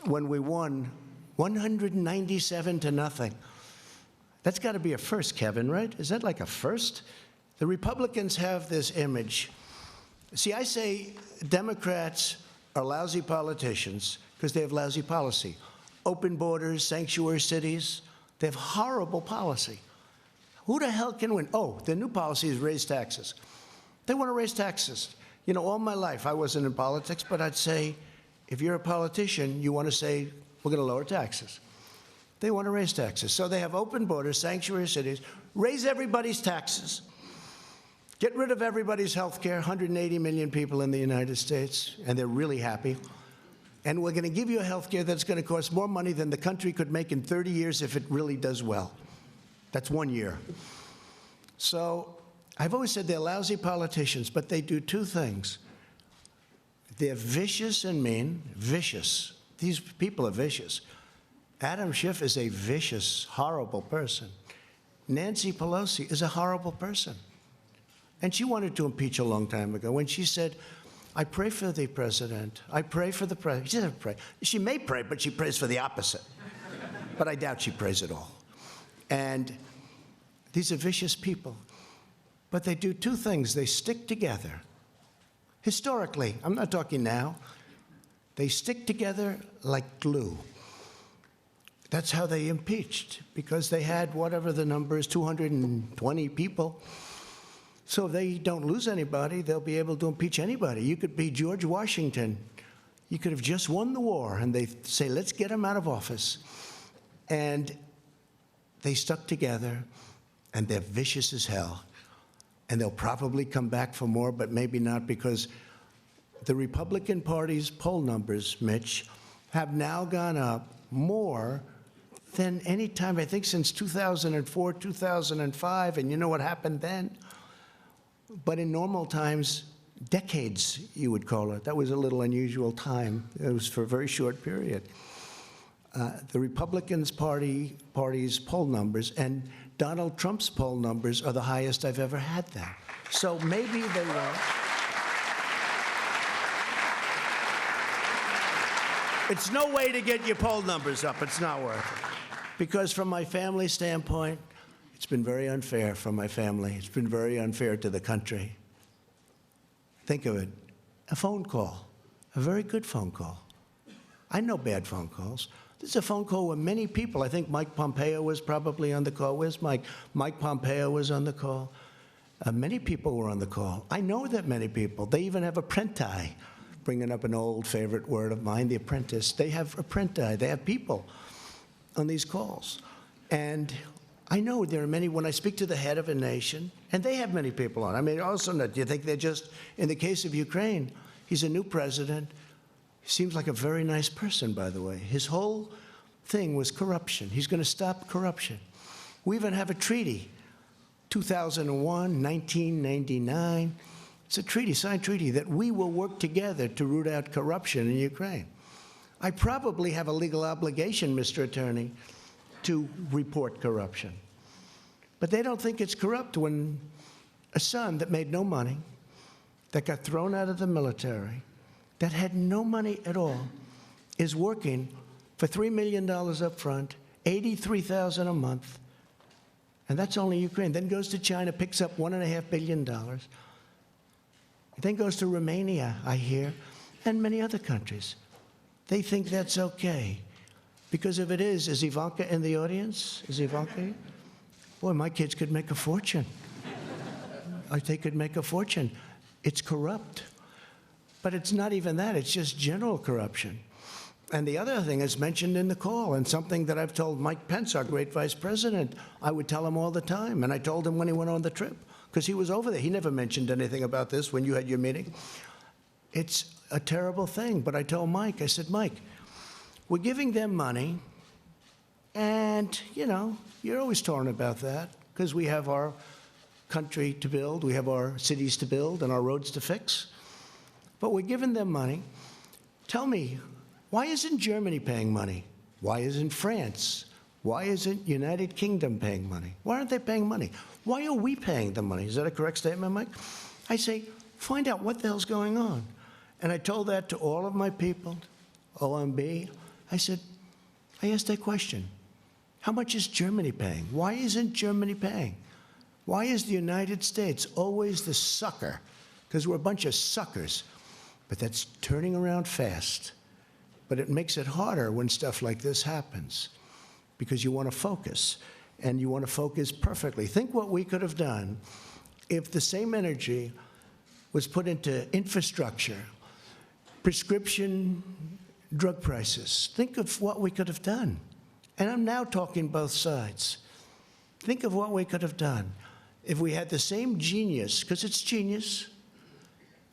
when we won 197 to nothing. That's got to be a first, Kevin, right? Is that like a first? The Republicans have this image. See, I say Democrats are lousy politicians because they have lousy policy. Open borders, sanctuary cities, they have horrible policy. Who the hell can win? Oh, the new policy is raise taxes. They want to raise taxes. All my life I wasn't in politics, but I'd say, if you're a politician, you want to say, we're going to lower taxes. They want to raise taxes. So they have open borders, sanctuary cities, raise everybody's taxes, get rid of everybody's health care, 180 million people in the United States, and they're really happy. And we're going to give you a health care that's going to cost more money than the country could make in 30 years if it really does well. That's 1 year. So I've always said they're lousy politicians, but they do two things. They're vicious and mean. Vicious. These people are vicious. Adam Schiff is a vicious, horrible person. Nancy Pelosi is a horrible person. And she wanted to impeach a long time ago when she said, I pray for the president. I pray for the president. She doesn't pray. She may pray, but she prays for the opposite. But I doubt she prays at all. And these are vicious people. But they do two things. They stick together. Historically, I'm not talking now. They stick together like glue. That's how they impeached, because they had whatever the number is, 220 people. So if they don't lose anybody, they'll be able to impeach anybody. You could be George Washington. You could have just won the war, and they say, let's get him out of office. And they stuck together, and they're vicious as hell. And they'll probably come back for more, but maybe not, because the Republican Party's poll numbers, Mitch, have now gone up more than any time, I think, since 2004, 2005. And you know what happened then? But in normal times, decades, you would call it. That was a little unusual time. It was for a very short period. The Republicans Party's poll numbers and Donald Trump's poll numbers are the highest I've ever had there. So maybe they won't. It's no way to get your poll numbers up. It's not worth it. Because from my family standpoint, it's been very unfair for my family. It's been very unfair to the country. Think of it. A phone call. A very good phone call. I know bad phone calls. This is a phone call where many people, I think Mike Pompeo was probably on the call. Where's Mike? Mike Pompeo was on the call. Many people were on the call. I know that many people. They even have apprenti, bringing up an old favorite word of mine, the apprentice. They have apprenti. They have people on these calls. And I know there are many, when I speak to the head of a nation, and they have many people on. I mean, also, do you think they're just, in the case of Ukraine, he's a new president. He seems like a very nice person, by the way. His whole thing was corruption. He's going to stop corruption. We even have a treaty, 2001, 1999. It's a treaty, signed treaty, that we will work together to root out corruption in Ukraine. I probably have a legal obligation, Mr. Attorney, to report corruption. But they don't think it's corrupt when a son that made no money, that got thrown out of the military, that had no money at all, is working for $3 million up front, $83,000 a month, and that's only Ukraine. Then goes to China, picks up $1.5 billion. Then goes to Romania, I hear, and many other countries. They think that's okay. Because if it is Ivanka in the audience? Is Ivanka here? Boy, my kids could make a fortune. They could make a fortune. It's corrupt. But it's not even that. It's just general corruption. And the other thing is mentioned in the call, and something that I've told Mike Pence, our great vice president, I would tell him all the time. And I told him when he went on the trip, because he was over there. He never mentioned anything about this when you had your meeting. It's a terrible thing. But I told Mike, I said, Mike, we're giving them money, and, you know, you're always torn about that, because we have our country to build, we have our cities to build, and our roads to fix. But we're giving them money. Tell me, why isn't Germany paying money? Why isn't France? Why isn't United Kingdom paying money? Why aren't they paying money? Why are we paying the money? Is that a correct statement, Mike? I say, find out what the hell's going on. And I told that to all of my people, OMB. I said, I asked that question. How much is Germany paying? Why isn't Germany paying? Why is the United States always the sucker? Because we're a bunch of suckers. But that's turning around fast. But it makes it harder when stuff like this happens, because you want to focus, and you want to focus perfectly. Think what we could have done if the same energy was put into infrastructure, prescription drug prices. Think of what we could have done. And I'm now talking both sides. Think of what we could have done if we had the same genius, because it's genius.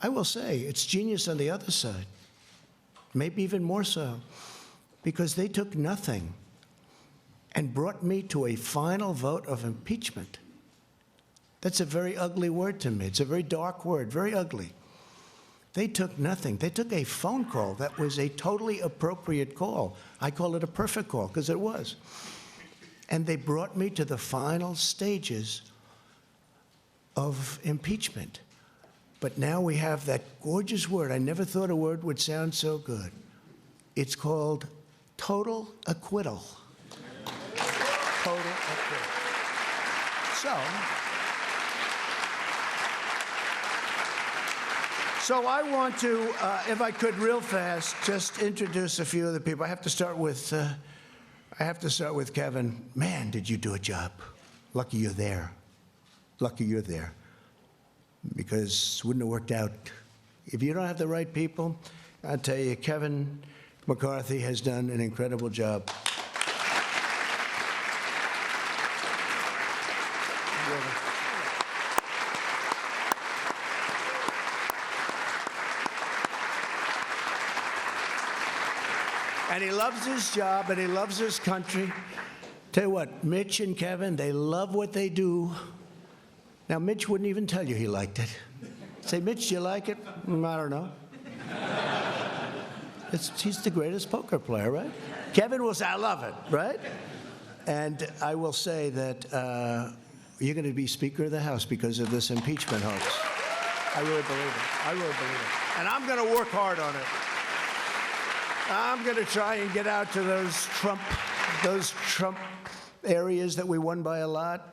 I will say, it's genius on the other side. Maybe even more so, because they took nothing and brought me to a final vote of impeachment. That's a very ugly word to me. It's a very dark word, very ugly. They took nothing. They took a phone call that was a totally appropriate call. I call it a perfect call, because it was. And they brought me to the final stages of impeachment. But now we have that gorgeous word. I never thought a word would sound so good. It's called total acquittal. Total acquittal. So I want to, if I could, real fast, just introduce a few of the people. I have to start with Kevin. Man, did you do a job? Lucky you're there. Lucky you're there. Because it wouldn't have worked out. If you don't have the right people, I'll tell you, Kevin McCarthy has done an incredible job. And he loves his job, and he loves his country. Tell you what, Mitch and Kevin, they love what they do. Now, Mitch wouldn't even tell you he liked it. Say, Mitch, do you like it? I don't know. He's the greatest poker player, right? Kevin will say, I love it, right? And I will say that you're going to be Speaker of the House because of this impeachment hoax. I really believe it. I really believe it. And I'm going to work hard on it. I'm going to try and get out to those Trump areas that we won by a lot.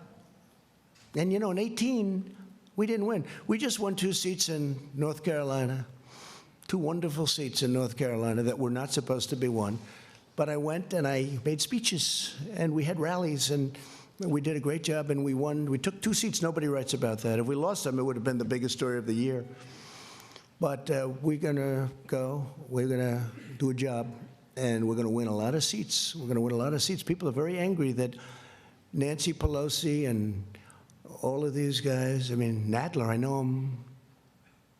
And, you know, in 2018, we didn't win. We just won 2 seats in North Carolina, 2 wonderful seats in North Carolina that were not supposed to be won. But I went and I made speeches, and we had rallies, and we did a great job, and we won. We took 2 seats. Nobody writes about that. If we lost them, it would have been the biggest story of the year. But we're going to go. We're going to do a job, and we're going to win a lot of seats. We're going to win a lot of seats. People are very angry that Nancy Pelosi and all of these guys, I mean, Nadler, I know him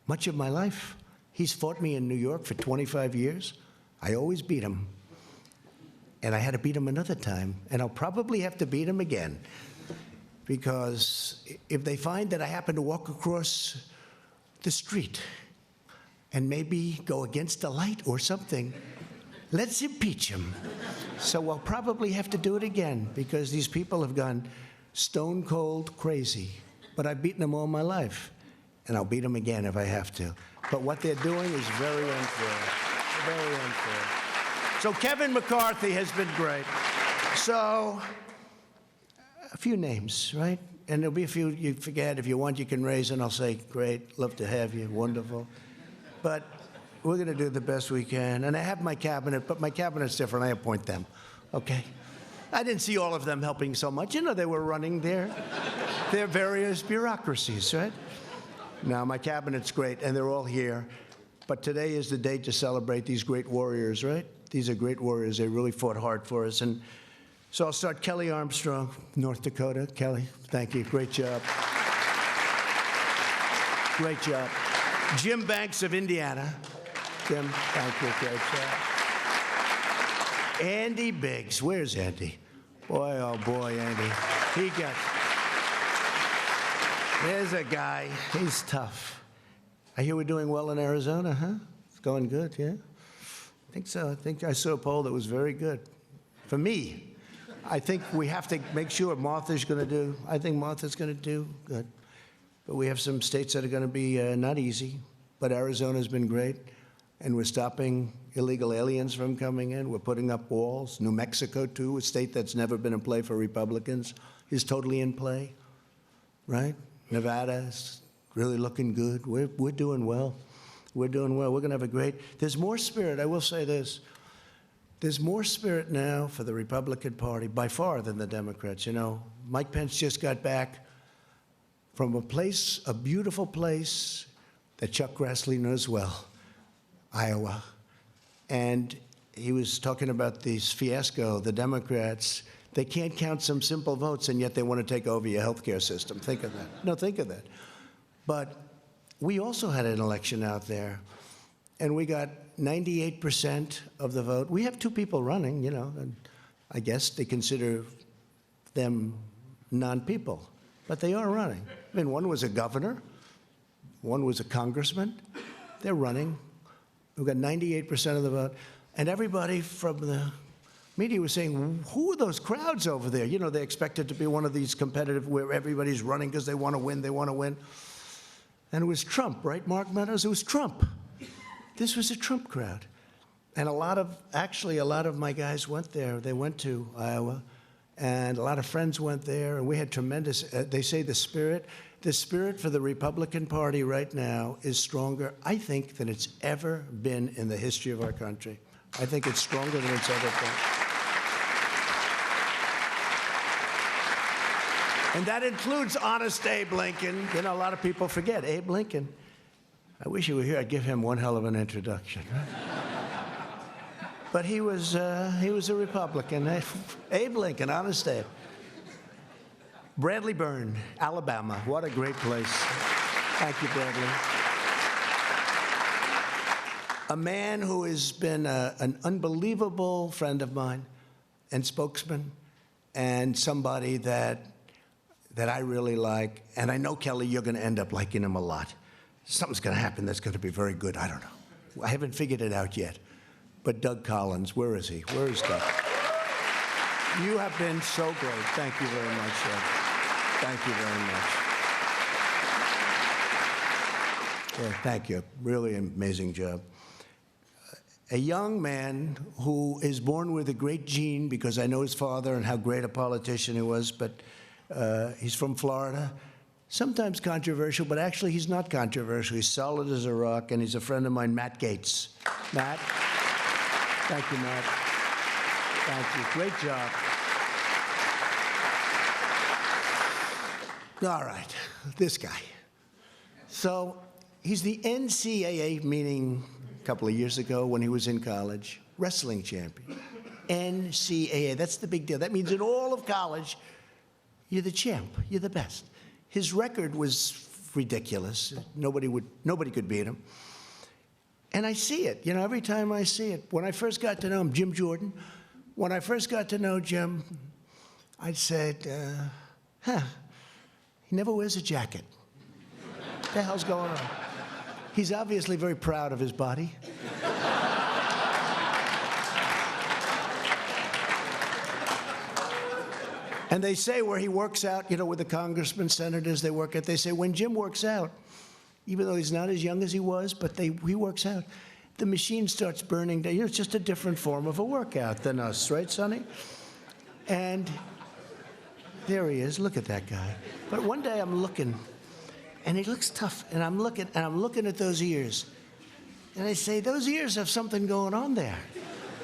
much of my life. He's fought me in New York for 25 years. I always beat him. And I had to beat him another time. And I'll probably have to beat him again. Because if they find that I happen to walk across the street and maybe go against the light or something, Let's impeach him. So we'll probably have to do it again because these people have gone stone cold crazy. But I've beaten them all my life, and I'll beat them again if I have to. But what they're doing is very unfair, very unfair. So Kevin McCarthy has been great. So a few names, right? And there'll be a few you forget. If you want, you can raise, and I'll say, great, love to have you, wonderful. But we're going to do the best we can. And I have my cabinet, but my cabinet's different. I appoint them, okay? I didn't see all of them helping so much. You know, they were running their various bureaucracies, right? Now, my cabinet's great, and they're all here. But today is the day to celebrate these great warriors, right? These are great warriors. They really fought hard for us. And so I'll start Kelly Armstrong, North Dakota. Kelly, thank you. Great job. Great job. Jim Banks of Indiana. Jim, thank you. Great job. Andy Biggs. Where's Andy? Boy, oh boy, Andy. There's a guy. He's tough. I hear we're doing well in Arizona, huh? It's going good, yeah? I think so. I think I saw a poll that was very good. For me, I think we have to make sure Martha's going to do, I think Martha's going to do good. But we have some states that are going to be not easy. But Arizona's been great. And we're stopping illegal aliens from coming in. We're putting up walls. New Mexico, too, a state that's never been in play for Republicans, is totally in play, right? Nevada is really looking good. We're doing well. We're doing well. We're going to have a great... There's more spirit. I will say this. There's more spirit now for the Republican Party, by far, than the Democrats. You know, Mike Pence just got back from a beautiful place that Chuck Grassley knows well, Iowa. And he was talking about this fiasco, the Democrats. They can't count some simple votes, and yet they want to take over your health care system. Think of that. No, think of that. But we also had an election out there, and we got 98% of the vote. We have two people running, you know, and I guess they consider them non-people, but they are running. I mean, one was a governor, one was a congressman. They're running. We've got 98% of the vote. And everybody from the media was saying, who are those crowds over there? You know, they expect it to be one of these competitive where everybody's running because they want to win, they want to win. And it was Trump, right, Mark Meadows? It was Trump. This was a Trump crowd. And a lot of my guys went there. They went to Iowa, and a lot of friends went there, and we had tremendous, they say the spirit for the Republican Party right now is stronger, I think, than it's ever been in the history of our country. I think it's stronger than it's ever been. And that includes honest Abe Lincoln. You know, a lot of people forget Abe Lincoln. I wish he were here. I'd give him one hell of an introduction. But he was a Republican. Abe Lincoln, honest Abe. Bradley Byrne, Alabama. What a great place. Thank you, Bradley. A man who has been an unbelievable friend of mine and spokesman, and somebody that I really like. And I know, Kelly, you're going to end up liking him a lot. Something's going to happen that's going to be very good. I don't know. I haven't figured it out yet. But Doug Collins, where is he? Where is Doug? You have been so great. Thank you very much, Doug. Thank you very much. Yeah, thank you. Really amazing job. A young man who is born with a great gene, because I know his father and how great a politician he was, but he's from Florida. Sometimes controversial, but actually he's not controversial. He's solid as a rock, and he's a friend of mine, Matt Gaetz. Matt? Thank you, Matt. Thank you. Great job. All right, this guy. So he's the NCAA, meaning a couple of years ago when he was in college, wrestling champion. NCAA, that's the big deal. That means in all of college, you're the champ, you're the best. His record was ridiculous. Nobody could beat him. And I see it, you know, every time I see it. When I first got to know him, Jim Jordan, when I first got to know Jim, I said, he never wears a jacket. What the hell's going on? He's obviously very proud of his body. And they say where he works out, you know, with the congressmen, senators, they work out, they say when Jim works out, even though he's not as young as he was, but he works out, the machine starts burning down. You know, it's just a different form of a workout than us, right, Sonny? And there he is. Look at that guy. But one day I'm looking, and he looks tough, and I'm looking at those ears. And I say, those ears have something going on there.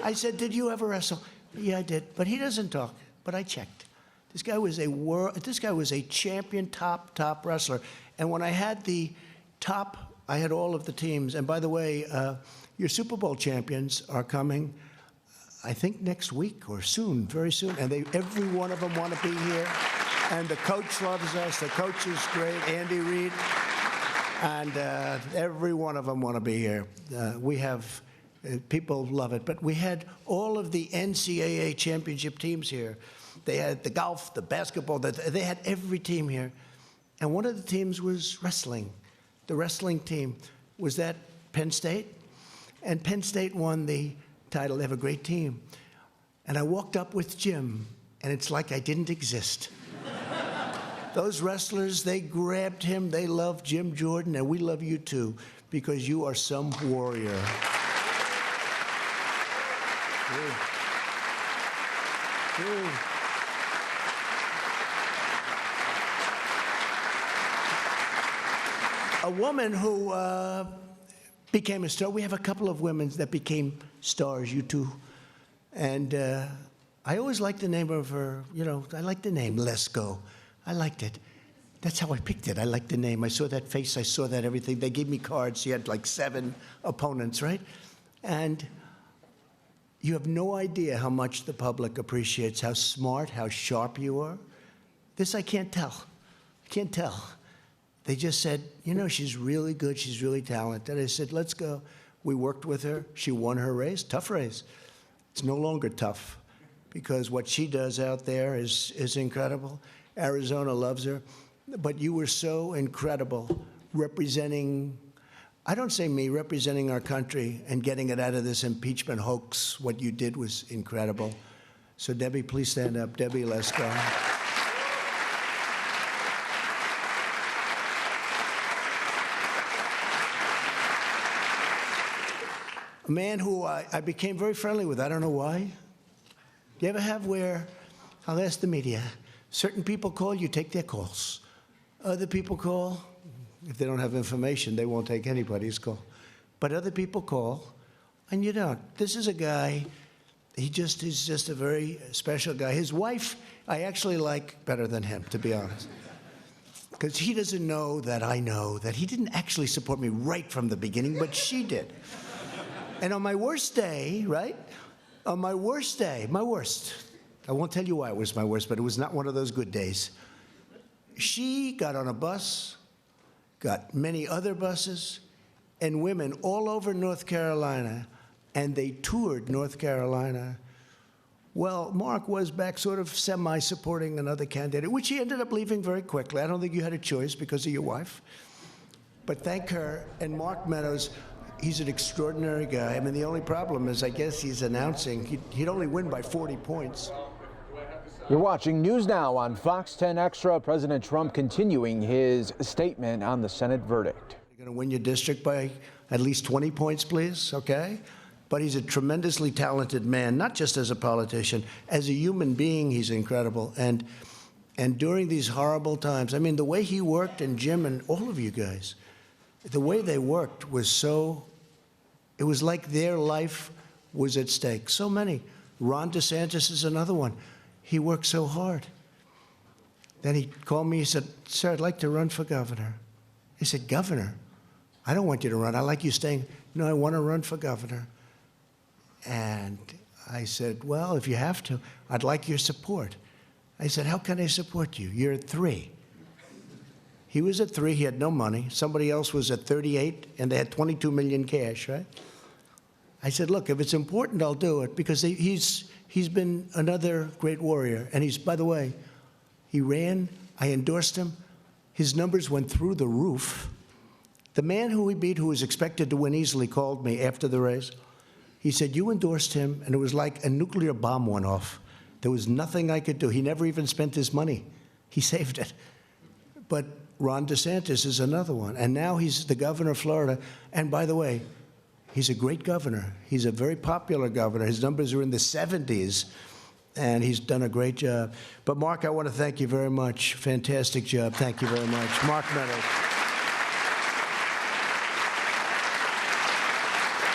I said, did you ever wrestle? Yeah, I did. But he doesn't talk. But I checked. This guy was a champion, top wrestler. And when I had I had all of the teams. And by the way, your Super Bowl champions are coming, I think next week or soon, very soon. And every one of them want to be here. And the coach loves us. The coach is great, Andy Reid. And every one of them want to be here. We have, people love it. But we had all of the NCAA championship teams here. They had the golf, the basketball, they had every team here. And one of the teams was wrestling. The wrestling team was at Penn State. And Penn State won the title. They have a great team. And I walked up with Jim, and it's like I didn't exist. Those wrestlers, they grabbed him. They love Jim Jordan, and we love you too, because you are some warrior. A woman who became a star. We have a couple of women that became stars, you two. And I always liked the name of her, you know, I liked the name, Lesko. I liked it. That's how I picked it. I liked the name. I saw that face. I saw that everything. They gave me cards. She had like 7 opponents, right? And you have no idea how much the public appreciates, how smart, how sharp you are. This I can't tell. I can't tell. They just said, you know, she's really good. She's really talented. I said, let's go. We worked with her. She won her race. Tough race. It's no longer tough because what she does out there is incredible. Arizona loves her. But you were so incredible representing, I don't say me, representing our country and getting it out of this impeachment hoax. What you did was incredible. So Debbie, please stand up. Debbie, let's go. A man who I became very friendly with. I don't know why. Do you ever have where, I'll ask the media, certain people call, you take their calls. Other people call, if they don't have information, they won't take anybody's call. But other people call, and you don't. This is a guy, he's just a very special guy. His wife, I actually like better than him, to be honest. Because he doesn't know that he didn't actually support me right from the beginning, but she did. And on my worst day, right? On my worst day, my worst. I won't tell you why it was my worst, but it was not one of those good days. She got on a bus, got many other buses, and women all over North Carolina, and they toured North Carolina. Well, Mark was back sort of semi-supporting another candidate, which he ended up leaving very quickly. I don't think you had a choice because of your wife. But thank her, and Mark Meadows, he's an extraordinary guy. I mean, the only problem is, I guess he's announcing he'd only win by 40 points. You're watching News Now on Fox 10 Extra. President Trump continuing his statement on the Senate verdict. You're going to win your district by at least 20 points, please, okay? But he's a tremendously talented man, not just as a politician. As a human being, he's incredible. And during these horrible times, I mean, the way he worked, and Jim and all of you guys, the way they worked was so, it was like their life was at stake. So many. Ron DeSantis is another one. He worked so hard. Then he called me, he said, sir, I'd like to run for governor. He said, governor? I don't want you to run. I like you staying. No, I want to run for governor. And I said, well, if you have to, I'd like your support. I said, how can I support you? You're at 3. He was at 3. He had no money. Somebody else was at 38, and they had 22 million cash, right? I said, look, if it's important, I'll do it, because he's been another great warrior. And he's, by the way, he ran. I endorsed him. His numbers went through the roof. The man who he beat, who was expected to win easily, called me after the race. He said, you endorsed him, and it was like a nuclear bomb went off. There was nothing I could do. He never even spent his money. He saved it. But Ron DeSantis is another one. And now he's the governor of Florida. And by the way, he's a great governor. He's a very popular governor. His numbers are in the 70s, and he's done a great job. But, Mark, I want to thank you very much. Fantastic job. Thank you very much. Mark Meadows.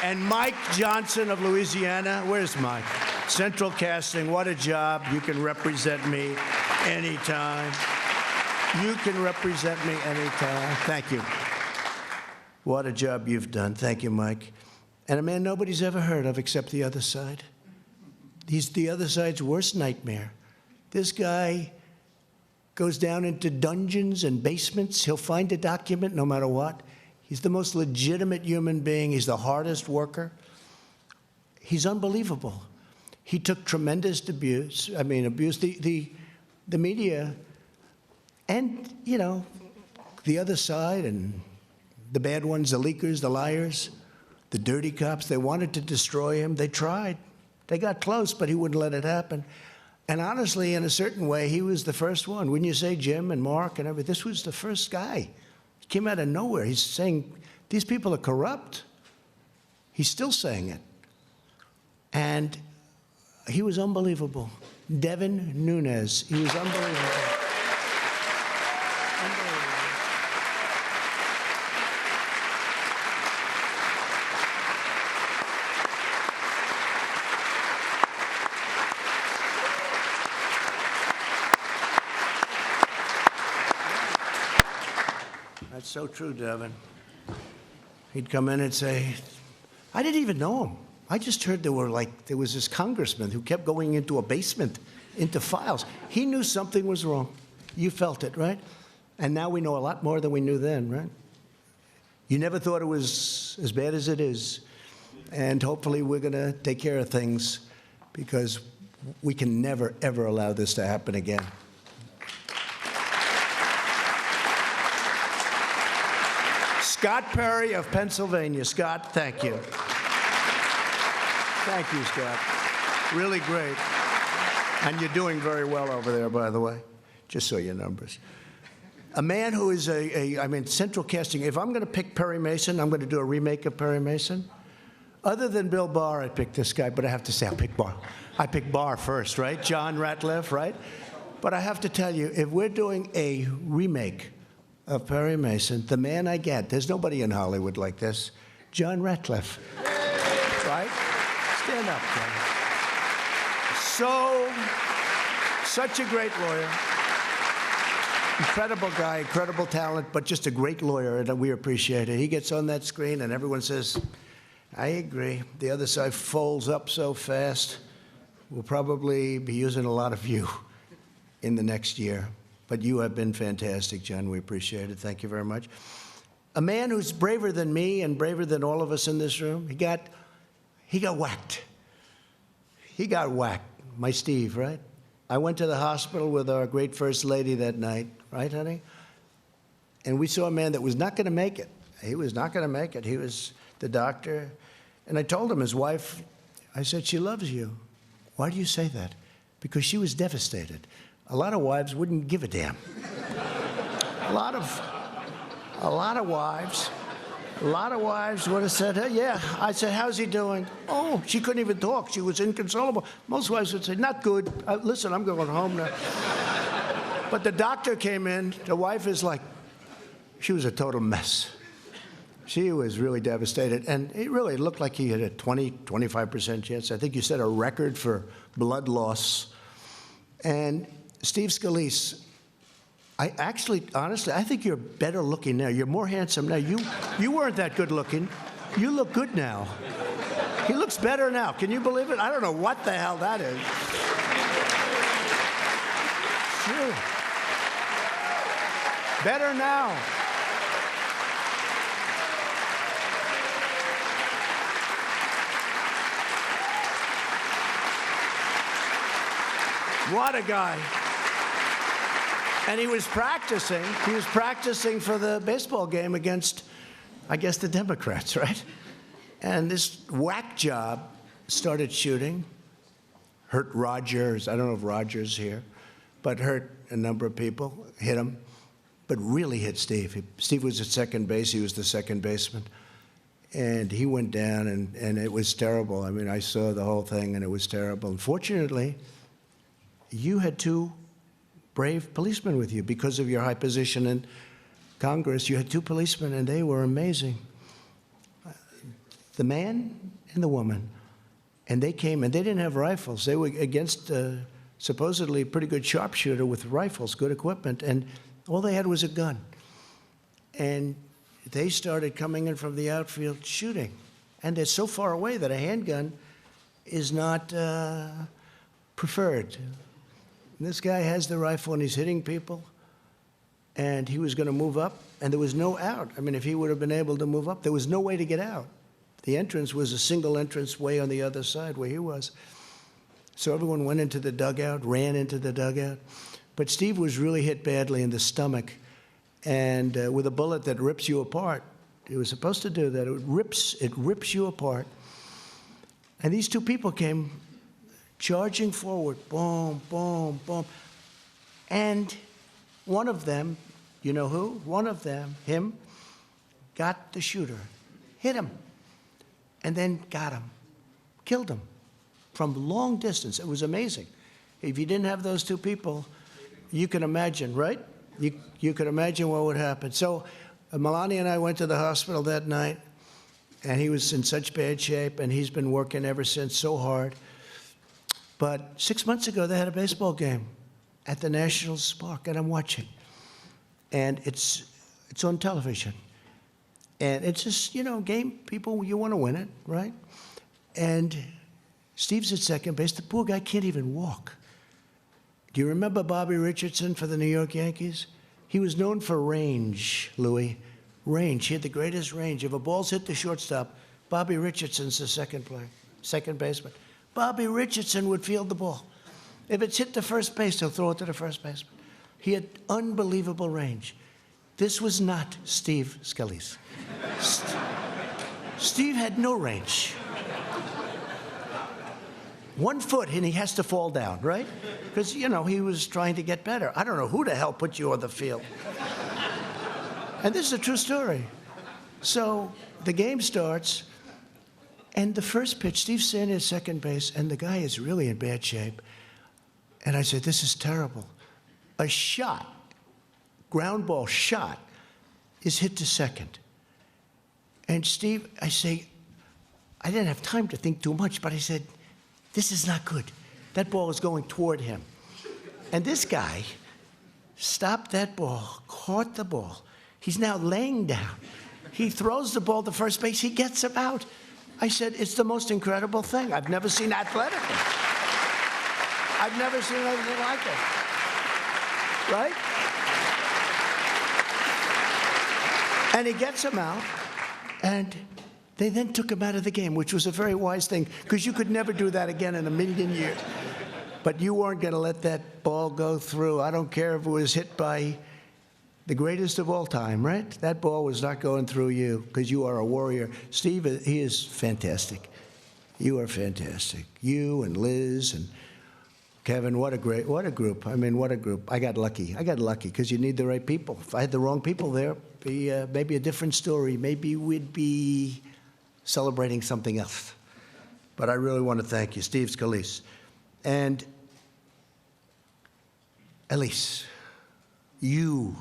And Mike Johnson of Louisiana. Where's Mike? Central Casting, what a job. You can represent me anytime. You can represent me anytime. Thank you. What a job you've done. Thank you, Mike. And a man nobody's ever heard of except the other side. He's the other side's worst nightmare. This guy goes down into dungeons and basements. He'll find a document no matter what. He's the most legitimate human being. He's the hardest worker. He's unbelievable. He took tremendous abuse. The media and, you know, the other side and the bad ones, the leakers, the liars, the dirty cops, they wanted to destroy him. They tried. They got close, but he wouldn't let it happen. And honestly, in a certain way, he was the first one. Wouldn't you say, Jim and Mark and everything? This was the first guy. He came out of nowhere. He's saying, these people are corrupt. He's still saying it. And he was unbelievable. Devin Nunes, he was unbelievable. That's so true, Devin. He'd come in and say, I didn't even know him. I just heard there was this congressman who kept going into a basement, into files. He knew something was wrong. You felt it, right? And now we know a lot more than we knew then, right? You never thought it was as bad as it is. And hopefully we're going to take care of things because we can never, ever allow this to happen again. Scott Perry of Pennsylvania. Scott, thank you. Thank you, Scott. Really great. And you're doing very well over there, by the way. Just so your numbers. A man who is Central Casting. If I'm going to pick Perry Mason, I'm going to do a remake of Perry Mason. Other than Bill Barr, I picked this guy, but I have to say I picked Barr. I picked Barr first, right? John Ratliff, right? But I have to tell you, if we're doing a remake of Perry Mason, the man I get, there's nobody in Hollywood like this, John Ratliff, right? Stand up, John. Such a great lawyer. Incredible guy, incredible talent, but just a great lawyer, and we appreciate it. He gets on that screen, and everyone says, I agree. The other side folds up so fast. We'll probably be using a lot of you in the next year. But you have been fantastic, John. We appreciate it. Thank you very much. A man who's braver than me and braver than all of us in this room. He got whacked. He got whacked. My Steve, right? I went to the hospital with our great First Lady that night, right, honey? And we saw a man that was not going to make it. He was not going to make it. He was the doctor. And I told him, his wife, I said, she loves you. Why do you say that? Because she was devastated. A lot of wives wouldn't give a damn. A lot of wives would have said, hey, yeah. I said, how's he doing? Oh, she couldn't even talk. She was inconsolable. Most wives would say, not good. Listen, I'm going home now. But the doctor came in. The wife is like, she was a total mess. She was really devastated. And it really looked like he had a 25% chance. I think you set a record for blood loss. And Steve Scalise, honestly, I think you're better looking now. You're more handsome now. You weren't that good looking. You look good now. He looks better now. Can you believe it? I don't know what the hell that is. Sure. Better now. What a guy. And he was practicing. He was practicing for the baseball game against, I guess, the Democrats, right? And this whack job started shooting, hurt Rogers. I don't know if Rogers is here, but hurt a number of people, hit him, but really hit Steve. Steve was at second base. He was the second baseman. And he went down, and it was terrible. I mean, I saw the whole thing, and it was terrible. Unfortunately, you had two brave policemen with you because of your high position in Congress. You had two policemen, and they were amazing. The man and the woman. And they came, and they didn't have rifles. They were against supposedly a pretty good sharpshooter with rifles, good equipment, and all they had was a gun. And they started coming in from the outfield shooting. And they're so far away that a handgun is not preferred. And this guy has the rifle, and he's hitting people. And he was going to move up, and there was no out. I mean, if he would have been able to move up, there was no way to get out. The entrance was a single entrance way on the other side where he was. So everyone went into the dugout, ran into the dugout. But Steve was really hit badly in the stomach, and with a bullet that rips you apart. It was supposed to do that. It rips you apart. And these two people came charging forward, boom, boom, boom. And one of them, you know who? One of them, him, got the shooter, hit him, and then got him, killed him from long distance. It was amazing. If you didn't have those two people, you can imagine, right? You could imagine what would happen. So Melania and I went to the hospital that night, and he was in such bad shape, and he's been working ever since so hard. But 6 months ago, they had a baseball game at the Nationals Park, and I'm watching. And it's on television. And it's just, you know, game, people, you want to win it, right? And Steve's at second base. The poor guy can't even walk. Do you remember Bobby Richardson for the New York Yankees? He was known for range, Louis. Range. He had the greatest range. If a ball's hit the shortstop, Bobby Richardson's the second baseman. Bobby Richardson would field the ball. If it's hit the first base, he'll throw it to the first baseman. He had unbelievable range. This was not Steve Scalise. Steve had no range. 1 foot, and he has to fall down, right? Because, you know, he was trying to get better. I don't know who the hell put you on the field. And this is a true story. So the game starts, and the first pitch, Steve's standing at second base, and the guy is really in bad shape. And I said, this is terrible. A shot, ground ball shot, is hit to second. And Steve, I say, I didn't have time to think too much, but I said, this is not good. That ball is going toward him. And this guy stopped that ball, caught the ball. He's now laying down. He throws the ball to first base. He gets him out. I said, it's the most incredible thing. I've never seen athletic. I've never seen anything like it. Right? And he gets him out, and they then took him out of the game, which was a very wise thing, because you could never do that again in a million years. But you weren't going to let that ball go through. I don't care if it was hit by the greatest of all time, right? That ball was not going through you, because you are a warrior. Steve, he is fantastic. You are fantastic. You and Liz and Kevin, what a group. I mean, what a group. I got lucky, because you need the right people. If I had the wrong people there, it'd be maybe a different story. Maybe we'd be celebrating something else. But I really want to thank you, Steve Scalise. And Elise, you,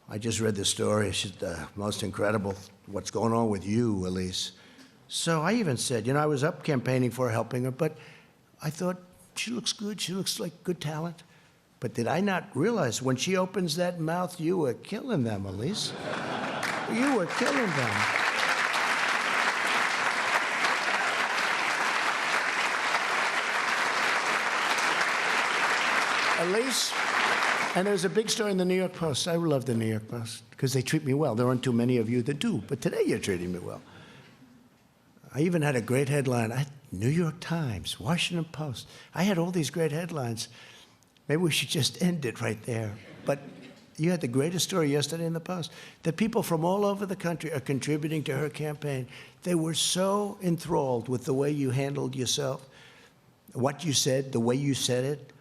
I just read the story. She's the most incredible, what's going on with you, Elise. So I even said, you know, I was up campaigning for her, helping her, but I thought, she looks good. She looks like good talent. But did I not realize when she opens that mouth, you were killing them, Elise. You were killing them. Elise, and there's a big story in the New York Post. I love the New York Post because they treat me well. There aren't too many of you that do, but today you're treating me well. I even had a great headline. New York Times, Washington Post. I had all these great headlines. Maybe we should just end it right there. But you had the greatest story yesterday in the Post, that people from all over the country are contributing to her campaign. They were so enthralled with the way you handled yourself, what you said, the way you said it,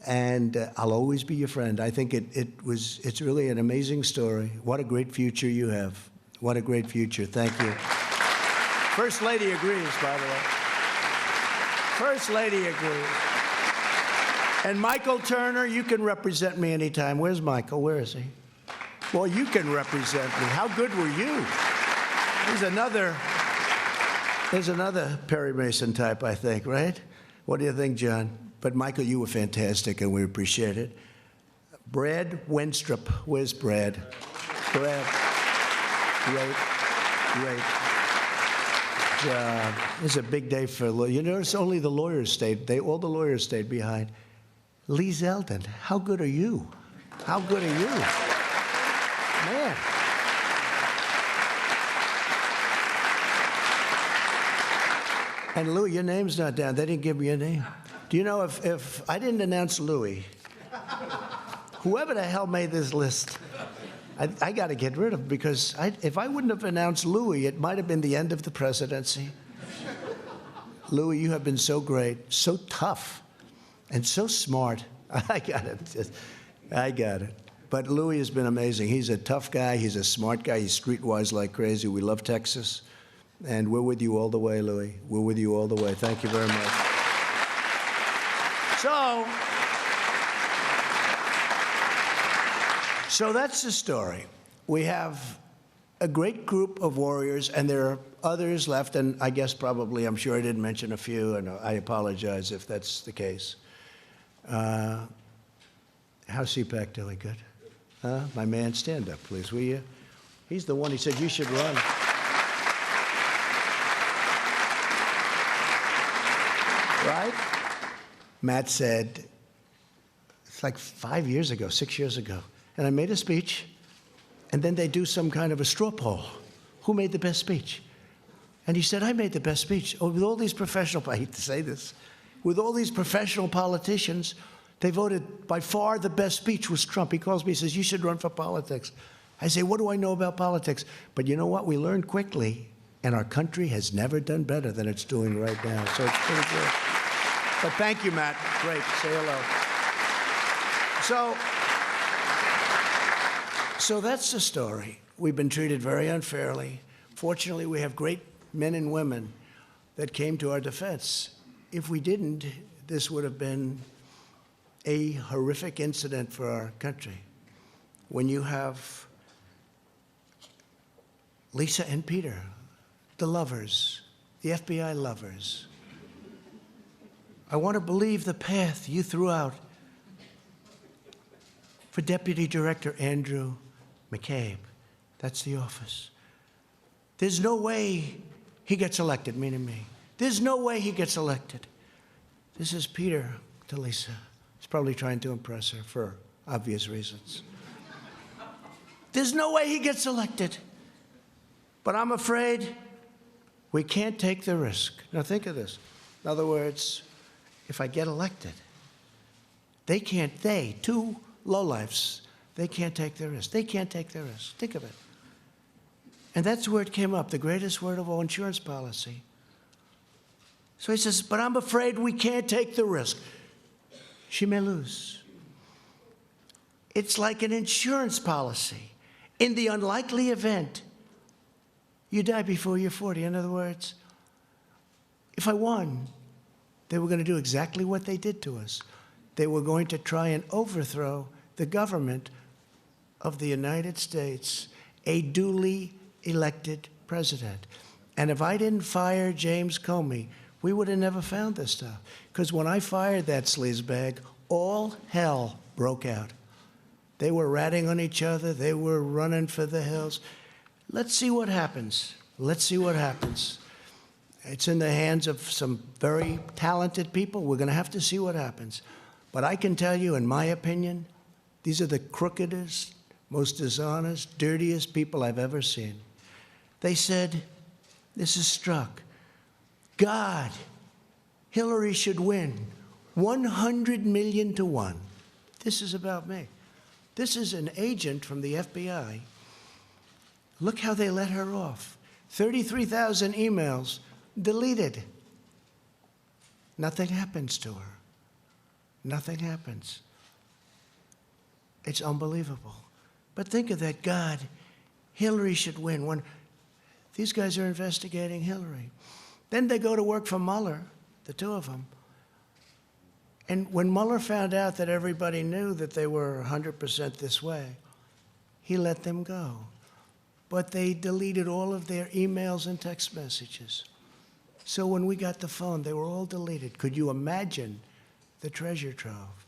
and I'll always be your friend. I think it's really an amazing story. What a great future you have. What a great future. Thank you. First Lady agrees, by the way. First Lady agrees. And Michael Turner, you can represent me anytime. Where's Michael? Where is he? Well, you can represent me. How good were you? There's another Perry Mason type, I think, right? What do you think, John? But Michael, you were fantastic, and we appreciate it. Brad Wenstrup. Where's Brad? Brad. Great. It's a big day for lawyers. You notice only the lawyers stayed. All the lawyers stayed behind. Lee Zeldin, how good are you? How good are you? Man. And Louis, your name's not down. They didn't give me your name. Do you know if I didn't announce Louis, whoever the hell made this list, I got to get rid of him, because if I wouldn't have announced Louis, it might have been the end of the presidency. Louis, you have been so great, so tough, and so smart. I got it. But Louis has been amazing. He's a tough guy. He's a smart guy. He's streetwise like crazy. We love Texas. And we're with you all the way, Louis. We're with you all the way. Thank you very much. So that's the story. We have a great group of warriors, and there are others left, and I guess probably, I'm sure I didn't mention a few, and I apologize if that's the case. How's CPAC doing? Good? My man, stand up, please, will you? He's the one who said you should run. Right? Matt said, it's like 5 years ago, 6 years ago, and I made a speech, and then they do some kind of a straw poll. Who made the best speech? And he said, I made the best speech. Oh, with all these professional, I hate to say this, with all these professional politicians, they voted by far the best speech was Trump. He calls me, he says, you should run for politics. I say, what do I know about politics? But you know what? We learned quickly, and our country has never done better than it's doing right now. So it's pretty good. But thank you, Matt. Great. Say hello. So that's the story. We've been treated very unfairly. Fortunately, we have great men and women that came to our defense. If we didn't, this would have been a horrific incident for our country. When you have Lisa and Peter, the lovers, the FBI lovers, I want to believe the path you threw out for Deputy Director Andrew McCabe. That's the office. There's no way he gets elected, meaning me. There's no way he gets elected. This is Peter to Lisa. He's probably trying to impress her for obvious reasons. There's no way he gets elected. But I'm afraid we can't take the risk. Now think of this. In other words, if I get elected, two lowlifes, they can't take the risk. They can't take the risk. Think of it. And that's where it came up, the greatest word of all, insurance policy. So he says, but I'm afraid we can't take the risk. She may lose. It's like an insurance policy. In the unlikely event you die before you're 40. In other words, if I won, they were going to do exactly what they did to us. They were going to try and overthrow the government of the United States, a duly elected president. And if I didn't fire James Comey, we would have never found this stuff. Because when I fired that sleazebag, all hell broke out. They were ratting on each other. They were running for the hills. Let's see what happens. Let's see what happens. It's in the hands of some very talented people. We're going to have to see what happens. But I can tell you, in my opinion, these are the crookedest, most dishonest, dirtiest people I've ever seen. They said, this is struck. God, Hillary should win 100 million to 1. This is about me. This is an agent from the FBI. Look how they let her off. 33,000 emails deleted. Nothing happens to her. Nothing happens. It's unbelievable. But think of that. God, Hillary should win. When these guys are investigating Hillary. Then they go to work for Mueller, the two of them. And when Mueller found out that everybody knew that they were 100% this way, he let them go. But they deleted all of their emails and text messages. So when we got the phone, they were all deleted. Could you imagine the treasure trove?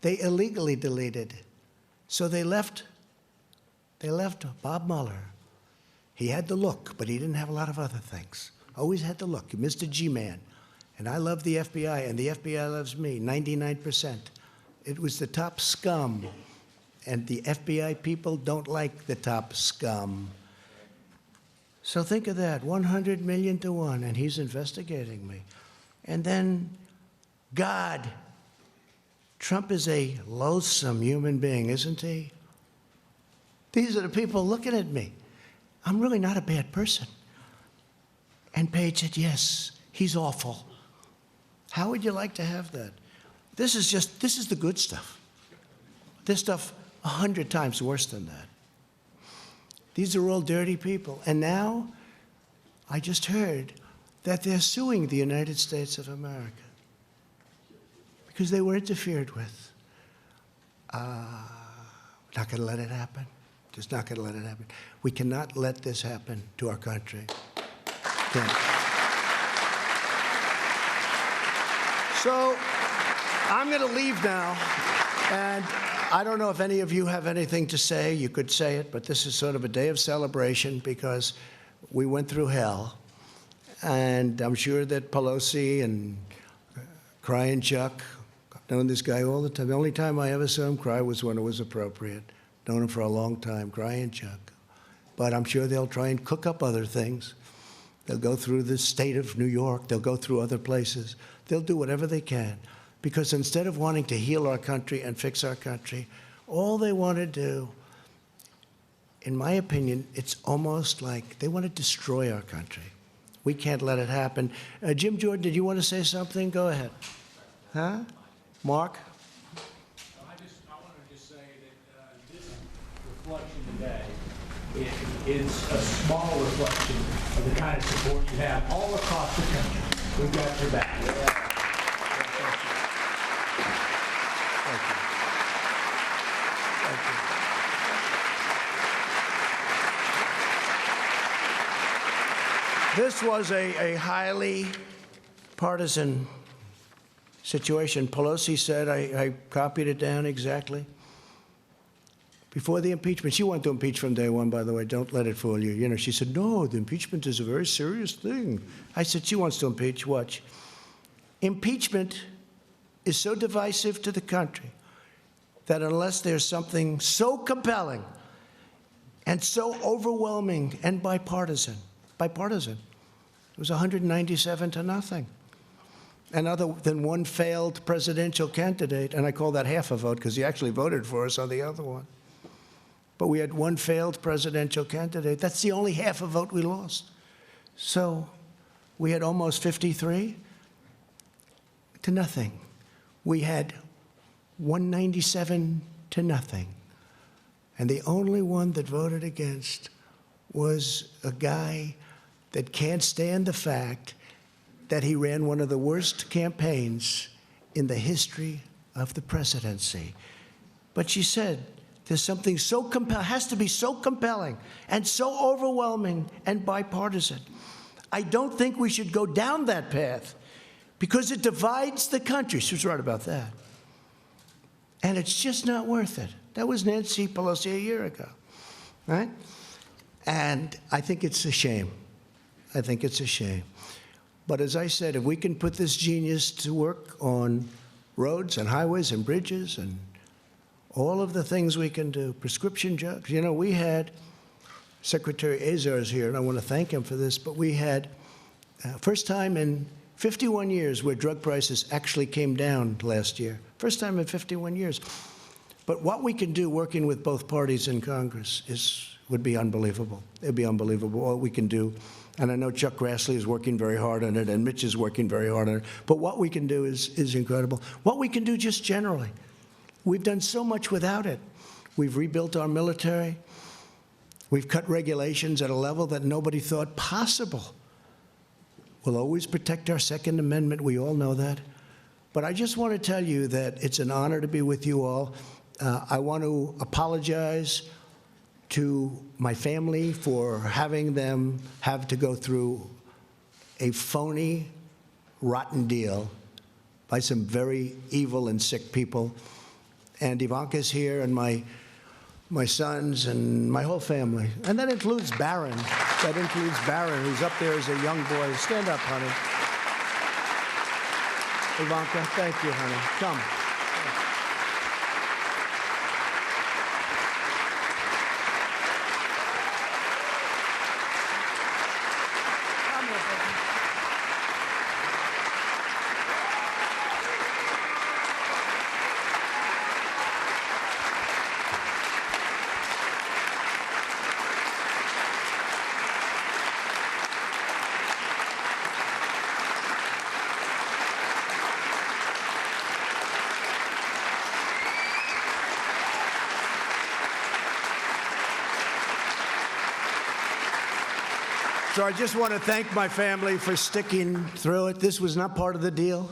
They illegally deleted. So they left Bob Mueller. He had the look, but he didn't have a lot of other things. Always had the look, Mr. G-Man. And I love the FBI, and the FBI loves me, 99%. It was the top scum, and the FBI people don't like the top scum. So think of that, 100 million to 1, and he's investigating me. And then, God, Trump is a loathsome human being, isn't he? These are the people looking at me. I'm really not a bad person. And Page said, yes, he's awful. How would you like to have that? This is the good stuff. This stuff 100 times worse than that. These are all dirty people. And now, I just heard that they're suing the United States of America because they were interfered with. Not going to let it happen. Just not going to let it happen. We cannot let this happen to our country. Can't. So I'm going to leave now, and I don't know if any of you have anything to say. You could say it, but this is sort of a day of celebration because we went through hell, and I'm sure that Pelosi and Crying Chuck, I've known this guy all the time. The only time I ever saw him cry was when it was appropriate. Known him for a long time, Crying Chuck. But I'm sure they'll try and cook up other things. They'll go through the state of New York. They'll go through other places. They'll do whatever they can. Because instead of wanting to heal our country and fix our country, all they want to do, in my opinion, it's almost like they want to destroy our country. We can't let it happen. Jim Jordan, did you want to say something? Go ahead. Huh? Mark? I want to just say that this reflection today is a small reflection of the kind of support you have all across the country. We've got your back. This was a highly partisan situation. Pelosi said, I copied it down exactly. Before the impeachment, she wanted to impeach from day one, by the way. Don't let it fool you. You know, she said, no, the impeachment is a very serious thing. I said, she wants to impeach. Watch. Impeachment is so divisive to the country that unless there's something so compelling and so overwhelming and bipartisan, it was 197 to nothing. And other than one failed presidential candidate, and I call that half a vote because he actually voted for us on the other one. But we had one failed presidential candidate. That's the only half a vote we lost. So we had almost 53 to nothing. We had 197 to nothing. And the only one that voted against was a guy that can't stand the fact that he ran one of the worst campaigns in the history of the presidency. But she said, there's something so compelling, has to be so compelling and so overwhelming and bipartisan. I don't think we should go down that path because it divides the country. She was right about that. And it's just not worth it. That was Nancy Pelosi a year ago, right? And I think it's a shame. I think it's a shame. But as I said, if we can put this genius to work on roads and highways and bridges and all of the things we can do, prescription drugs. You know, we had, Secretary Azar's here, and I want to thank him for this, but we had, first time in 51 years where drug prices actually came down last year. First time in 51 years. But what we can do working with both parties in Congress would be unbelievable. It'd be unbelievable what we can do And I know Chuck Grassley is working very hard on it, and Mitch is working very hard on it. But what we can do is incredible. What we can do just generally. We've done so much without it. We've rebuilt our military. We've cut regulations at a level that nobody thought possible. We'll always protect our Second Amendment. We all know that. But I just want to tell you that it's an honor to be with you all. I want to apologize to my family for having them have to go through a phony, rotten deal by some very evil and sick people. And Ivanka's here, and my sons, and my whole family. And that includes Barron. That includes Barron, who's up there as a young boy. Stand up, honey. Ivanka, thank you, honey. Come. So I just want to thank my family for sticking through it. This was not part of the deal.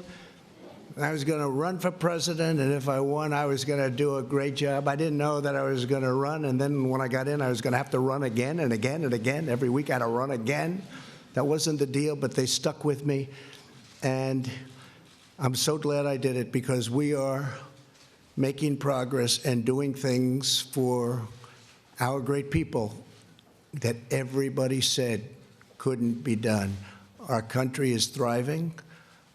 I was going to run for president, and if I won, I was going to do a great job. I didn't know that I was going to run, and then when I got in, I was going to have to run again and again and again. Every week I had to run again. That wasn't the deal, but they stuck with me. And I'm so glad I did it, because we are making progress and doing things for our great people that everybody said couldn't be done. Our country is thriving.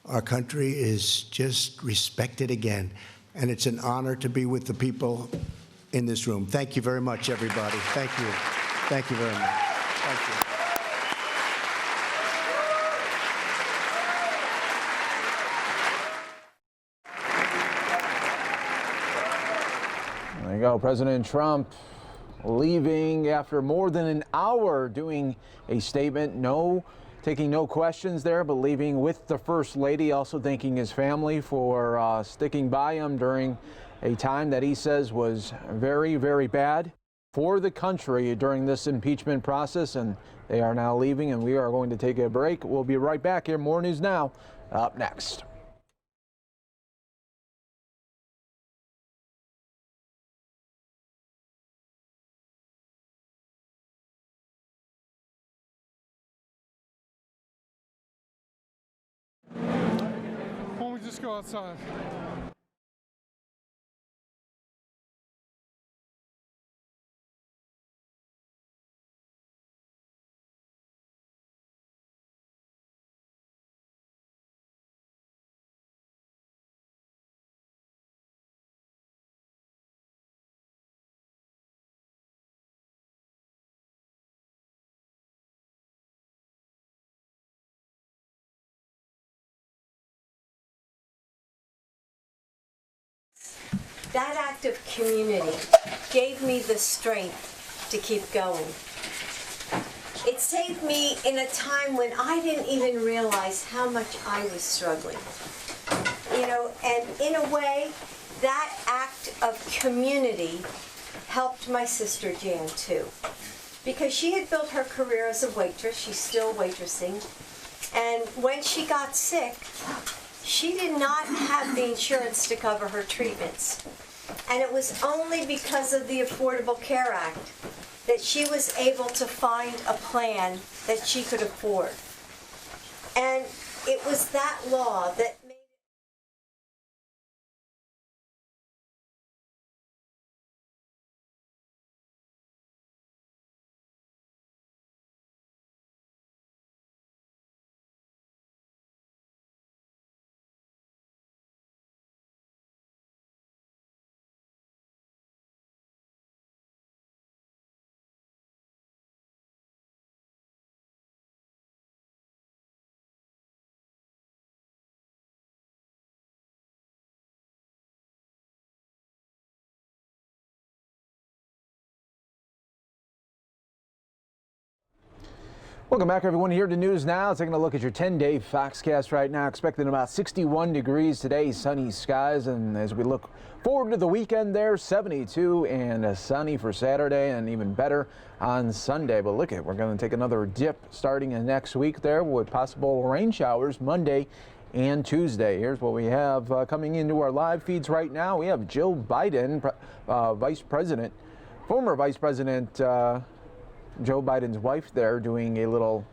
Our country is just respected again. And it's an honor to be with the people in this room. Thank you very much, everybody. Thank you. Thank you very much. Thank you. There you go, President Trump leaving after more than an hour, doing a statement. Taking no questions there, but leaving with the First Lady, also thanking his family for sticking by him during a time that he says was very, very bad for the country during this impeachment process. And they are now leaving, and we are going to take a break. We'll be right back here. More News Now up next. Why don't we just go outside? That act of community gave me the strength to keep going. It saved me in a time when I didn't even realize how much I was struggling. And in a way, that act of community helped my sister Jan too. Because she had built her career as a waitress, she's still waitressing, and when she got sick, she did not have the insurance to cover her treatments. And it was only because of the Affordable Care Act that she was able to find a plan that she could afford. And it was that law that Welcome back, everyone. Here to News Now. Taking a look at your 10-day Foxcast right now. Expecting about 61 degrees today, sunny skies. And as we look forward to the weekend there, 72 and sunny for Saturday and even better on Sunday. But look at, we're going to take another dip starting in next week there with possible rain showers Monday and Tuesday. Here's what we have coming into our live feeds right now. We have Jill Biden, former Vice President Joe Biden's wife there doing a little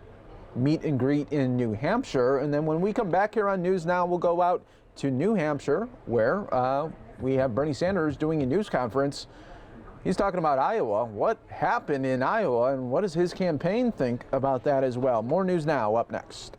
meet and greet in New Hampshire. And then when we come back here on News Now, we'll go out to New Hampshire where we have Bernie Sanders doing a news conference. He's talking about Iowa. What happened in Iowa and what does his campaign think about that as well? More News Now up next.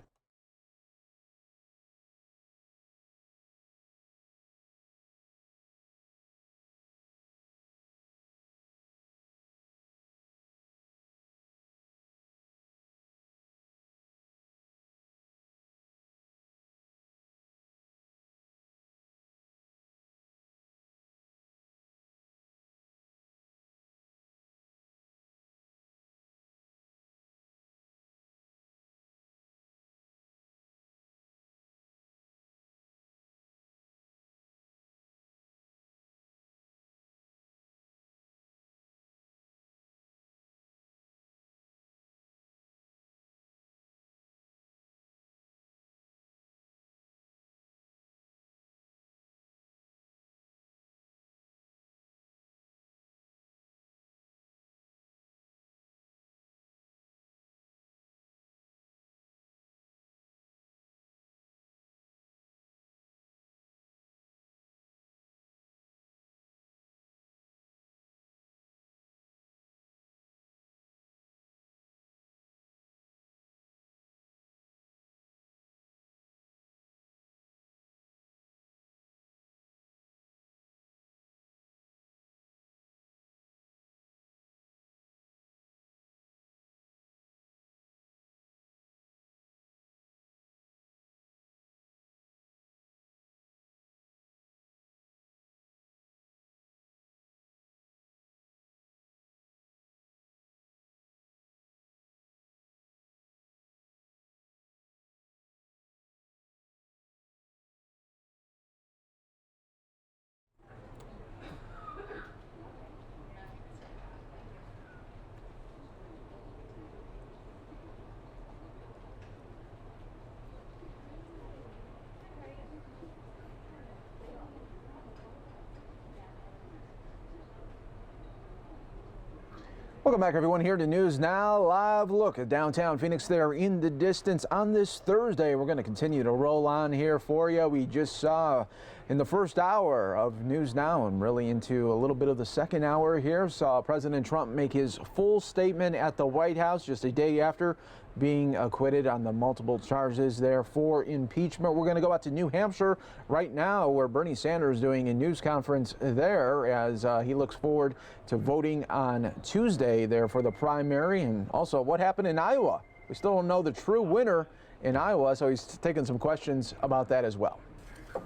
Welcome back, everyone. Here to News Now. Live look at downtown Phoenix there in the distance on this Thursday. We're going to continue to roll on here for you. We just saw in the first hour of News Now and really into a little bit of the second hour here, saw President Trump make his full statement at the White House just a day after being acquitted on the multiple charges there for impeachment. We're going to go out to New Hampshire right now where Bernie Sanders is doing a news conference there as he looks forward to voting on Tuesday there for the primary. And also what happened in Iowa. We still don't know the true winner in Iowa, so he's taking some questions about that as well.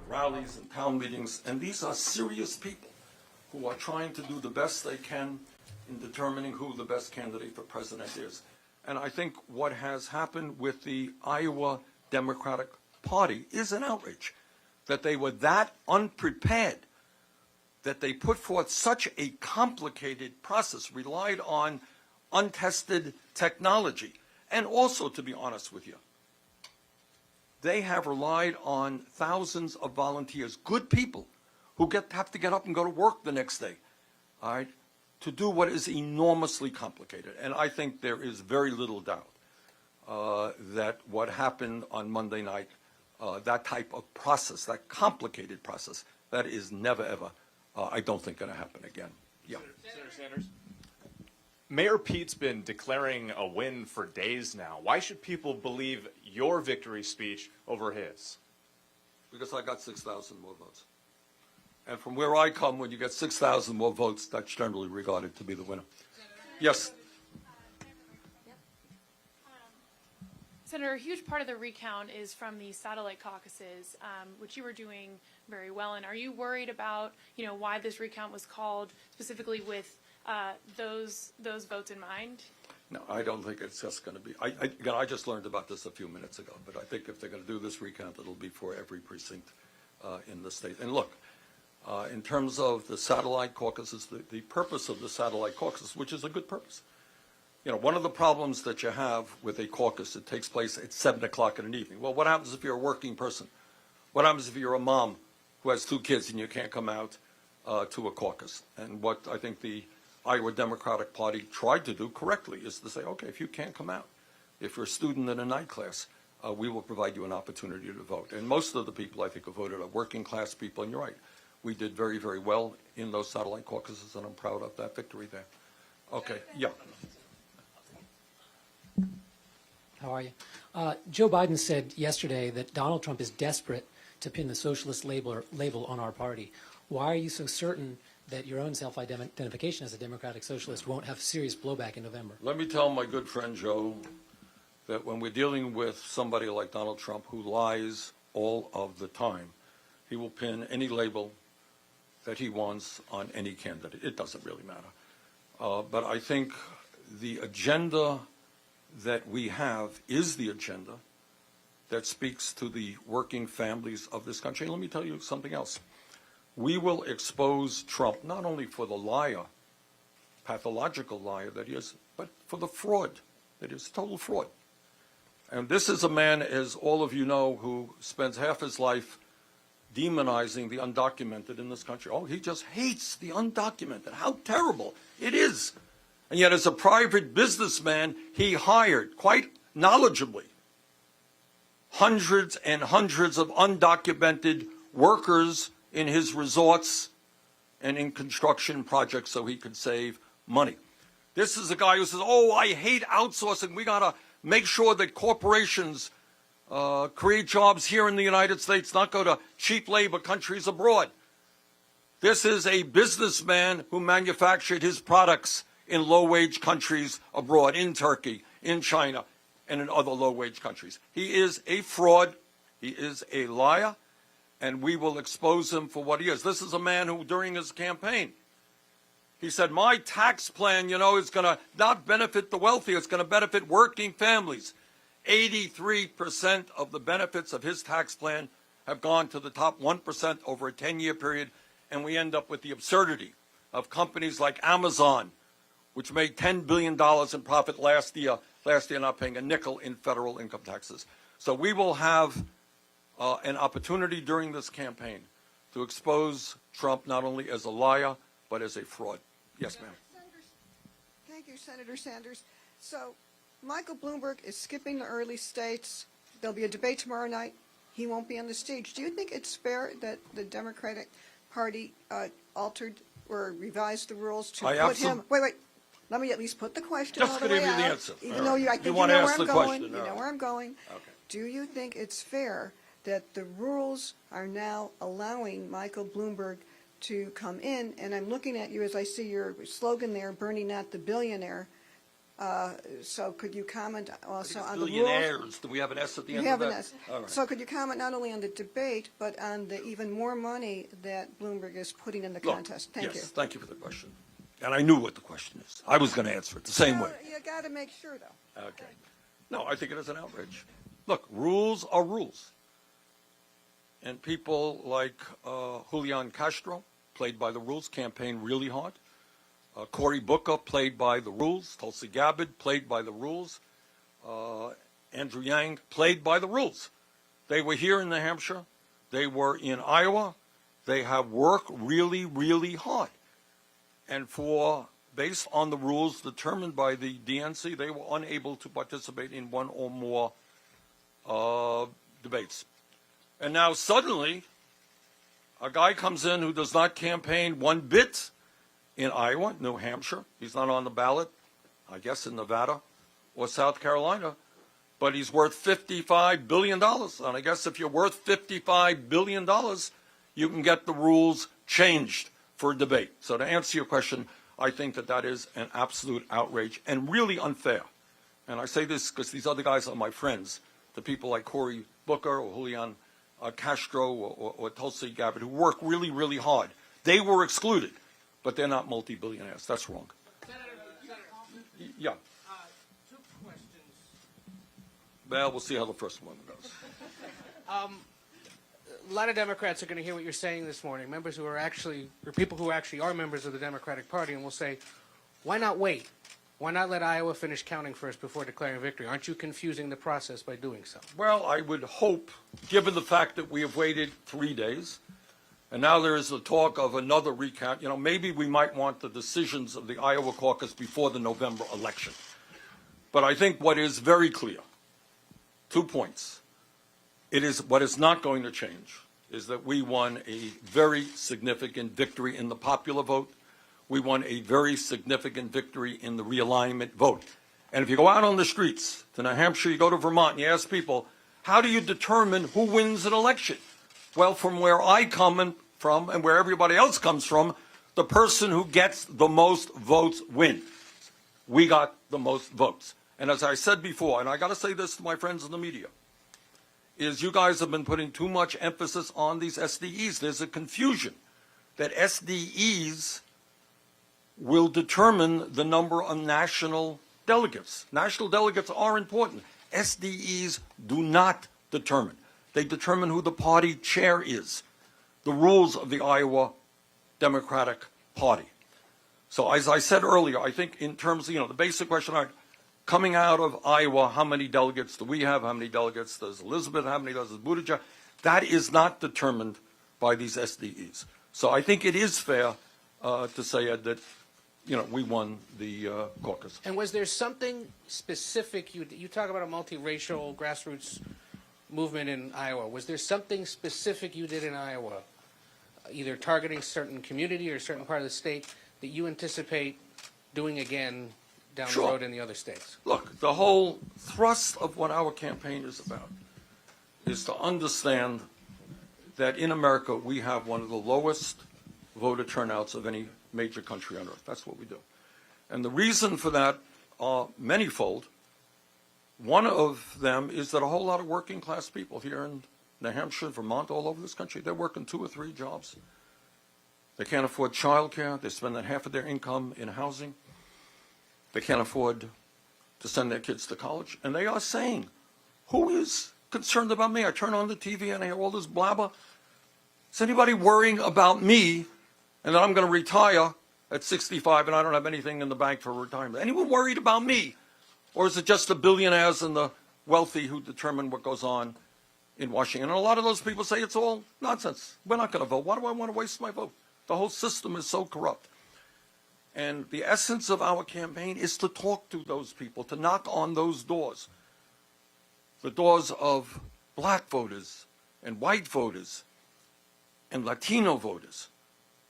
Rallies and town meetings, and these are serious people who are trying to do the best they can in determining who the best candidate for president is. And I think what has happened with the Iowa Democratic Party is an outrage, that they were that unprepared, that they put forth such a complicated process, relied on untested technology. And also, to be honest with you, they have relied on thousands of volunteers, good people, who have to get up and go to work the next day, all right, to do what is enormously complicated. And I think there is very little doubt that what happened on Monday night, that type of process, that complicated process, that is never, ever, I don't think, going to happen again. Yeah. Senator Sanders, Mayor Pete's been declaring a win for days now. Why should people believe your victory speech over his? Because I got 6,000 more votes. And from where I come, when you get 6,000 more votes, that's generally regarded to be the winner. Yes. Senator, a huge part of the recount is from the satellite caucuses, which you were doing very well in. Are you worried about, why this recount was called specifically with those votes in mind? No, I don't think it's just going to be. Again, I just learned about this a few minutes ago, but I think if they're going to do this recount, it'll be for every precinct in the state. And look, in terms of the satellite caucuses, the purpose of the satellite caucus, which is a good purpose. You know, one of the problems that you have with a caucus, it takes place at 7 o'clock in the evening. Well, what happens if you're a working person? What happens if you're a mom who has 2 kids and you can't come out to a caucus? And what I think the Iowa Democratic Party tried to do correctly is to say, okay, if you can't come out, if you're a student in a night class, we will provide you an opportunity to vote. And most of the people, I think, who voted are working class people, and you're right. We did very, very well in those satellite caucuses, and I'm proud of that victory there. Okay, yeah. How are you? Joe Biden said yesterday that Donald Trump is desperate to pin the socialist label on our party. Why are you so certain that your own self-identification as a democratic socialist won't have serious blowback in November? Let me tell my good friend Joe that when we're dealing with somebody like Donald Trump who lies all of the time, he will pin any label that he wants on any candidate. It doesn't really matter. But I think the agenda that we have is the agenda that speaks to the working families of this country. And let me tell you something else. We will expose Trump not only for the liar, pathological liar that he is, but for the fraud that is, total fraud. And this is a man, as all of you know, who spends half his life demonizing the undocumented in this country. Oh, he just hates the undocumented. How terrible it is. And yet, as a private businessman, he hired, quite knowledgeably, hundreds and hundreds of undocumented workers in his resorts and in construction projects so he could save money. This is a guy who says, oh, I hate outsourcing. We got to make sure that corporations create jobs here in the United States, not go to cheap labor countries abroad. This is a businessman who manufactured his products in low-wage countries abroad, in Turkey, in China, and in other low-wage countries. He is a fraud. He is a liar. And we will expose him for what he is. This is a man who, during his campaign, he said, my tax plan, is going to not benefit the wealthy. It's going to benefit working families. 83% of the benefits of his tax plan have gone to the top 1% over a 10-year period. And we end up with the absurdity of companies like Amazon, which made $10 billion in profit last year, not paying a nickel in federal income taxes. So we will have an opportunity during this campaign to expose Trump not only as a liar, but as a fraud. Yes, ma'am. Thank you, Senator Sanders. So Michael Bloomberg is skipping the early states. There'll be a debate tomorrow night. He won't be on the stage. Do you think it's fair that the Democratic Party altered or revised the rules to put him... Wait. Let me at least put the question all the way out. Just going to give you the answer. Even though I think you know where I'm going. You know where I'm going. Okay. Do you think it's fair that the rules are now allowing Michael Bloomberg to come in? And I'm looking at you as I see your slogan there, Bernie not the billionaire. So could you comment also on the rules? Billionaires. Do we have an S at the end of that? We have an S. All right. So could you comment not only on the debate, but on the even more money that Bloomberg is putting in the contest? Thank you. Thank you for the question. And I knew what the question is. I was going to answer it the same way. You got to make sure, though. Okay. No, I think it is an outrage. Look, rules are rules. And people like Julian Castro played by the rules, campaigned really hard. Cory Booker played by the rules. Tulsi Gabbard played by the rules. Andrew Yang played by the rules. They were here in New Hampshire. They were in Iowa. They have worked really, really hard. And based on the rules determined by the DNC, they were unable to participate in one or more debates. And now suddenly, a guy comes in who does not campaign one bit in Iowa, New Hampshire. He's not on the ballot, I guess, in Nevada or South Carolina. But he's worth $55 billion. And I guess if you're worth $55 billion, you can get the rules changed for a debate. So to answer your question, I think that is an absolute outrage and really unfair. And I say this because these other guys are my friends, the people like Cory Booker or Julian Castro or Tulsi Gabbard, who work really, really hard. They were excluded, but they're not multi-billionaires. That's wrong. Senator, yeah. Well, we'll see how the first one goes. A lot of Democrats are going to hear what you're saying this morning, members who are actually, or people who actually are members of the Democratic Party, and will say, why not wait? Why not let Iowa finish counting first before declaring victory? Aren't you confusing the process by doing so? Well, I would hope, given the fact that we have waited 3 days, and now there is a talk of another recount, maybe we might want the decisions of the Iowa caucus before the November election. But I think what is very clear, 2 points. What is not going to change is that we won a very significant victory in the popular vote. We won a very significant victory in the realignment vote. And if you go out on the streets to New Hampshire, you go to Vermont, and you ask people, how do you determine who wins an election? Well, from where I come from and where everybody else comes from, the person who gets the most votes wins. We got the most votes. And as I said before, and I got to say this to my friends in the media, is you guys have been putting too much emphasis on these SDEs. There's a confusion that SDEs will determine the number of national delegates. National delegates are important. SDEs do not determine. They determine who the party chair is, the rules of the Iowa Democratic Party. So as I said earlier, I think in terms of, the basic question, coming out of Iowa, how many delegates do we have? How many delegates does Elizabeth? How many does Buttigieg? That is not determined by these SDEs. So I think it is fair to say, Ed, that we won the caucus. And was there something specific, you talk about a multiracial grassroots movement in Iowa, was there something specific you did in Iowa, either targeting certain community or a certain part of the state, that you anticipate doing again down the road in the other states? Look, the whole thrust of what our campaign is about is to understand that in America we have one of the lowest voter turnouts of any major country on earth. That's what we do. And the reason for that are manyfold. One of them is that a whole lot of working class people here in New Hampshire, Vermont, all over this country, they're working 2 or 3 jobs. They can't afford child care. They spend half of their income in housing. They can't afford to send their kids to college. And they are saying, who is concerned about me? I turn on the TV and I hear all this blabber. Is anybody worrying about me and that I'm going to retire at 65 and I don't have anything in the bank for retirement? Anyone worried about me? Or is it just the billionaires and the wealthy who determine what goes on in Washington? And a lot of those people say it's all nonsense. We're not going to vote. Why do I want to waste my vote? The whole system is so corrupt. And the essence of our campaign is to talk to those people, to knock on those doors. The doors of black voters and white voters and Latino voters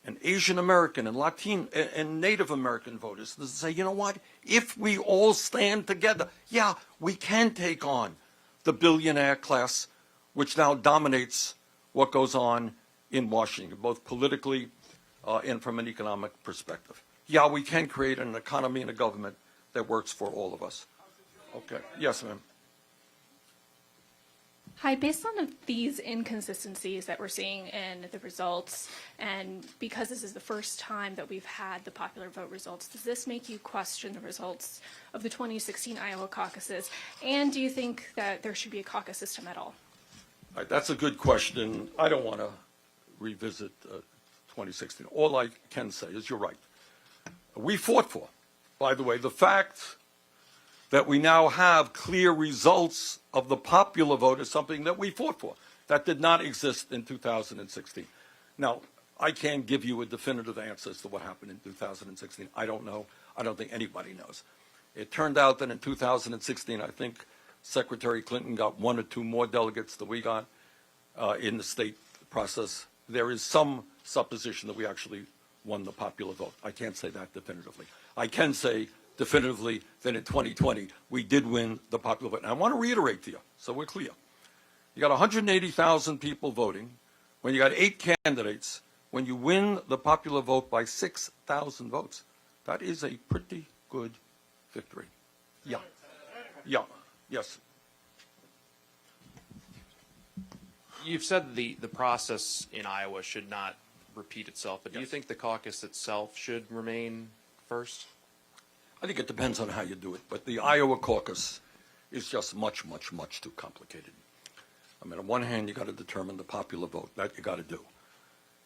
and Asian American and Latin and Native American voters to say, you know what, if we all stand together, yeah, we can take on the billionaire class, which now dominates what goes on in Washington, both politically and from an economic perspective. Yeah, we can create an economy and a government that works for all of us. Okay. Yes, ma'am. Hi, based on these inconsistencies that we're seeing in the results, and because this is the first time that we've had the popular vote results, does this make you question the results of the 2016 Iowa caucuses? And do you think that there should be a caucus system at all? All right, that's a good question. I don't want to revisit 2016. All I can say is you're right. We fought for, by the way, the fact that we now have clear results of the popular vote is something that we fought for. That did not exist in 2016. Now, I can't give you a definitive answer as to what happened in 2016. I don't know. I don't think anybody knows. It turned out that in 2016, I think Secretary Clinton got 1 or 2 more delegates than we got in the state process. There is some supposition that we actually won the popular vote. I can't say that definitively. I can say definitively that in 2020 we did win the popular vote. And I want to reiterate to you, so we're clear. You got 180,000 people voting. When you got 8 candidates, when you win the popular vote by 6,000 votes, that is a pretty good victory. Yeah. Yeah. Yes. You've said the process in Iowa should not repeat itself, but do you think the caucus itself should remain first? I think it depends on how you do it, but the Iowa caucus is just much, much, much too complicated. I mean, on one hand, you got to determine the popular vote. That you got to do.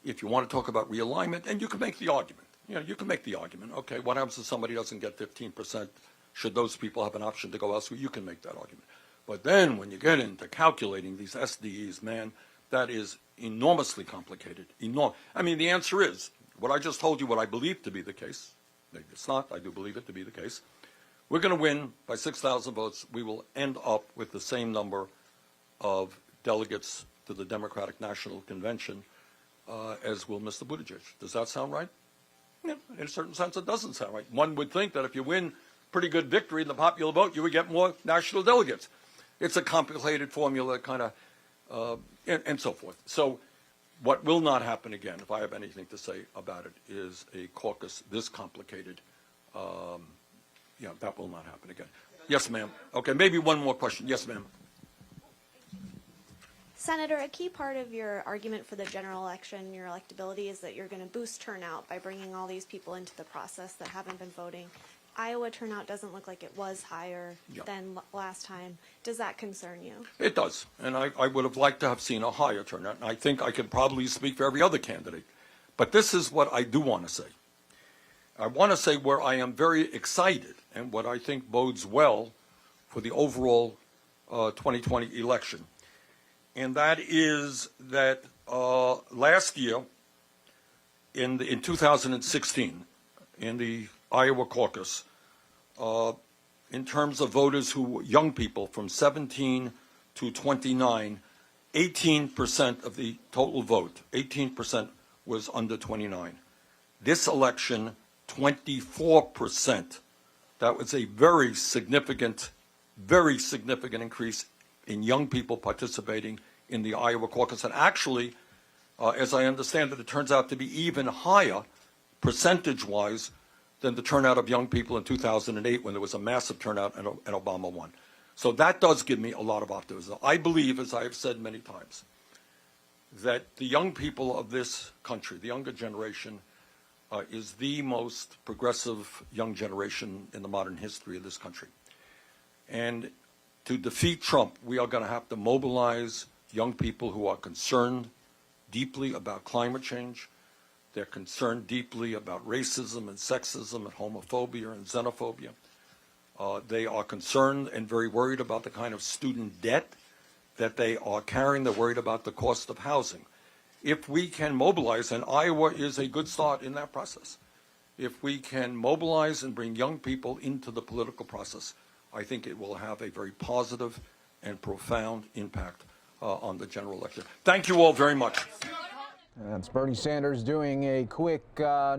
If you want to talk about realignment, and you can make the argument. You know, you can make the argument. Okay, what happens if somebody doesn't get 15%? Should those people have an option to go elsewhere? You can make that argument. But then when you get into calculating these SDEs, man, that is enormously complicated. I mean, the answer is, what I just told you, what I believe to be the case, maybe it's not, I do believe it to be the case, we're going to win by 6,000 votes. We will end up with the same number of delegates to the Democratic National Convention as will Mr. Buttigieg. Does that sound right? Yeah, in a certain sense, it doesn't sound right. One would think that if you win pretty good victory in the popular vote, you would get more national delegates. It's a complicated formula, kind of, and so forth. So what will not happen again, if I have anything to say about it, is a caucus this complicated. Yeah, that will not happen again. Yes, ma'am. Okay, maybe one more question. Yes, ma'am. Senator, a key part of your argument for the general election, your electability, is that you're going to boost turnout by bringing all these people into the process that haven't been voting. Iowa turnout doesn't look like it was higher than last time. Does that concern you? It does, and I would have liked to have seen a higher turnout. And I think I could probably speak for every other candidate. But this is what I do want to say. I want to say where I am very excited and what I think bodes well for the overall 2020 election. And that is that last year, in 2016, in the Iowa caucus, in terms of voters who were young people from 17 to 29, 18% of the total vote, 18% was under 29. This election, 24%. That was a very significant increase in young people participating in the Iowa caucus. And actually, as I understand it, it turns out to be even higher, percentage-wise, than the turnout of young people in 2008 when there was a massive turnout and Obama won. So that does give me a lot of optimism. I believe, as I have said many times, that the young people of this country, the younger generation, is the most progressive young generation in the modern history of this country. And to defeat Trump, we are going to have to mobilize young people who are concerned deeply about climate change. They're concerned deeply about racism and sexism and homophobia and xenophobia. They are concerned and very worried about the kind of student debt that they are carrying. They're worried about the cost of housing. If we can mobilize, and Iowa is a good start in that process, if we can mobilize and bring young people into the political process, I think it will have a very positive and profound impact on the general election. Thank you all very much. That's Bernie Sanders doing a quick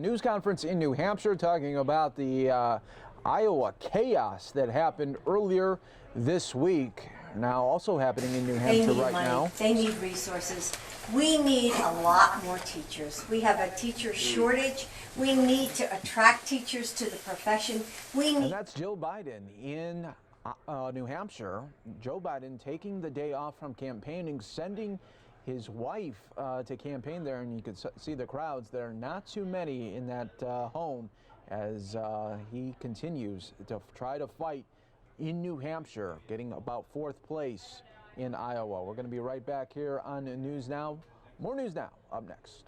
news conference in New Hampshire talking about the Iowa chaos that happened earlier this week. Now also happening in New Hampshire right now. They need resources. We need a lot more teachers. We have a teacher shortage. We need to attract teachers to the profession. And that's Joe Biden in New Hampshire. Joe Biden taking the day off from campaigning, sending his wife to campaign there, and you could see the crowds there. Not too many in that home as he continues to try to fight in New Hampshire, getting about 4th place in Iowa. We're going to be right back here on News Now. More News Now up next.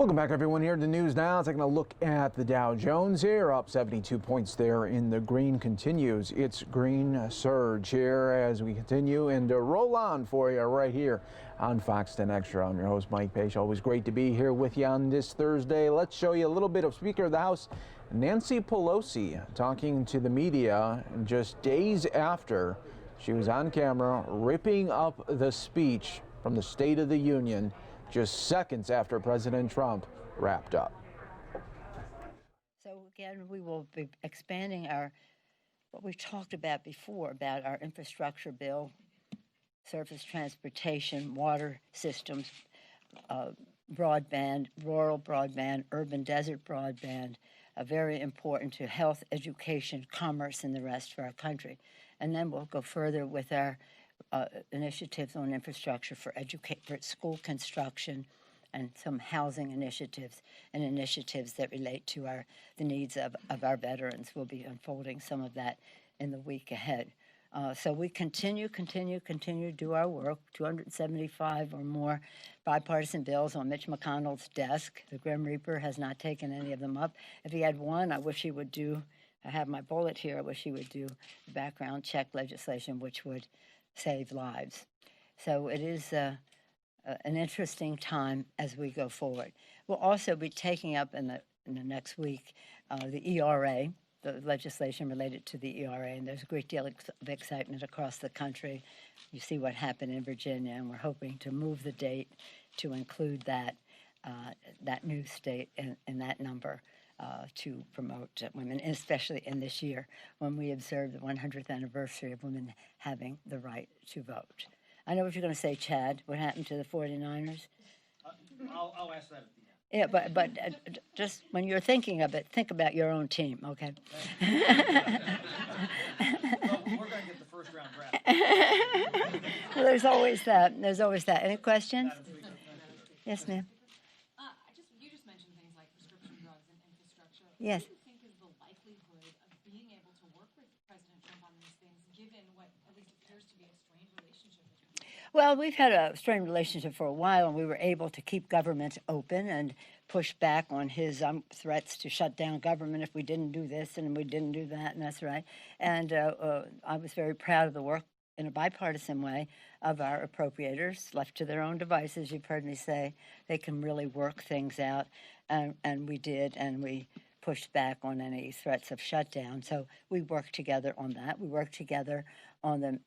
Welcome back, everyone. Here to News Now. Taking a look at the Dow Jones here, up 72 points there in the green. Continues its green surge here as we continue and roll on for you right here on Fox 10 Extra. I'm your host, Mike Page. Always great to be here with you on this Thursday. Let's show you a little bit of Speaker of the House Nancy Pelosi talking to the media just days after she was on camera ripping up the speech from the State of the Union just seconds after President Trump wrapped up. So again, we will be expanding what we've talked about before about our infrastructure bill, surface transportation, water systems, broadband, rural broadband, urban desert broadband, very important to health, education, commerce, and the rest for our country. And then we'll go further with our initiatives on infrastructure for school construction and some housing initiatives and initiatives that relate to the needs of our veterans. We'll be unfolding some of that in the week ahead. So we continue to do our work. 275 or more bipartisan bills on Mitch McConnell's desk. The Grim Reaper has not taken any of them up. If he had one, I wish he would do, I have my bullet here, I wish he would do the background check legislation, which would save lives. So it is an interesting time as we go forward. We'll also be taking up in the next week the ERA, the legislation related to the ERA, and there's a great deal of excitement across the country. You see what happened in Virginia, and we're hoping to move the date to include that new state in that number to promote women, especially in this year when we observe the 100th anniversary of women having the right to vote. I know what you're going to say, Chad. What happened to the 49ers? I'll ask that at the end. Yeah, but just when you're thinking of it, think about your own team, okay? Well, we're going to get the first round draft. Well, there's always that. There's always that. Any questions? Yes, ma'am. You just mentioned things like prescription drugs and infrastructure. Yes. What do you think is the likelihood of being able to work with President Trump on these things, given what at least appears to be a strained relationship between you? Well, we've had a strained relationship for a while, and we were able to keep government open and push back on his threats to shut down government if we didn't do this and we didn't do that, and that's right. And I was very proud of the work in a bipartisan way of our appropriators, left to their own devices. You've heard me say they can really work things out, and we did, and we pushed back on any threats of shutdown. So we worked together on that. We worked together on the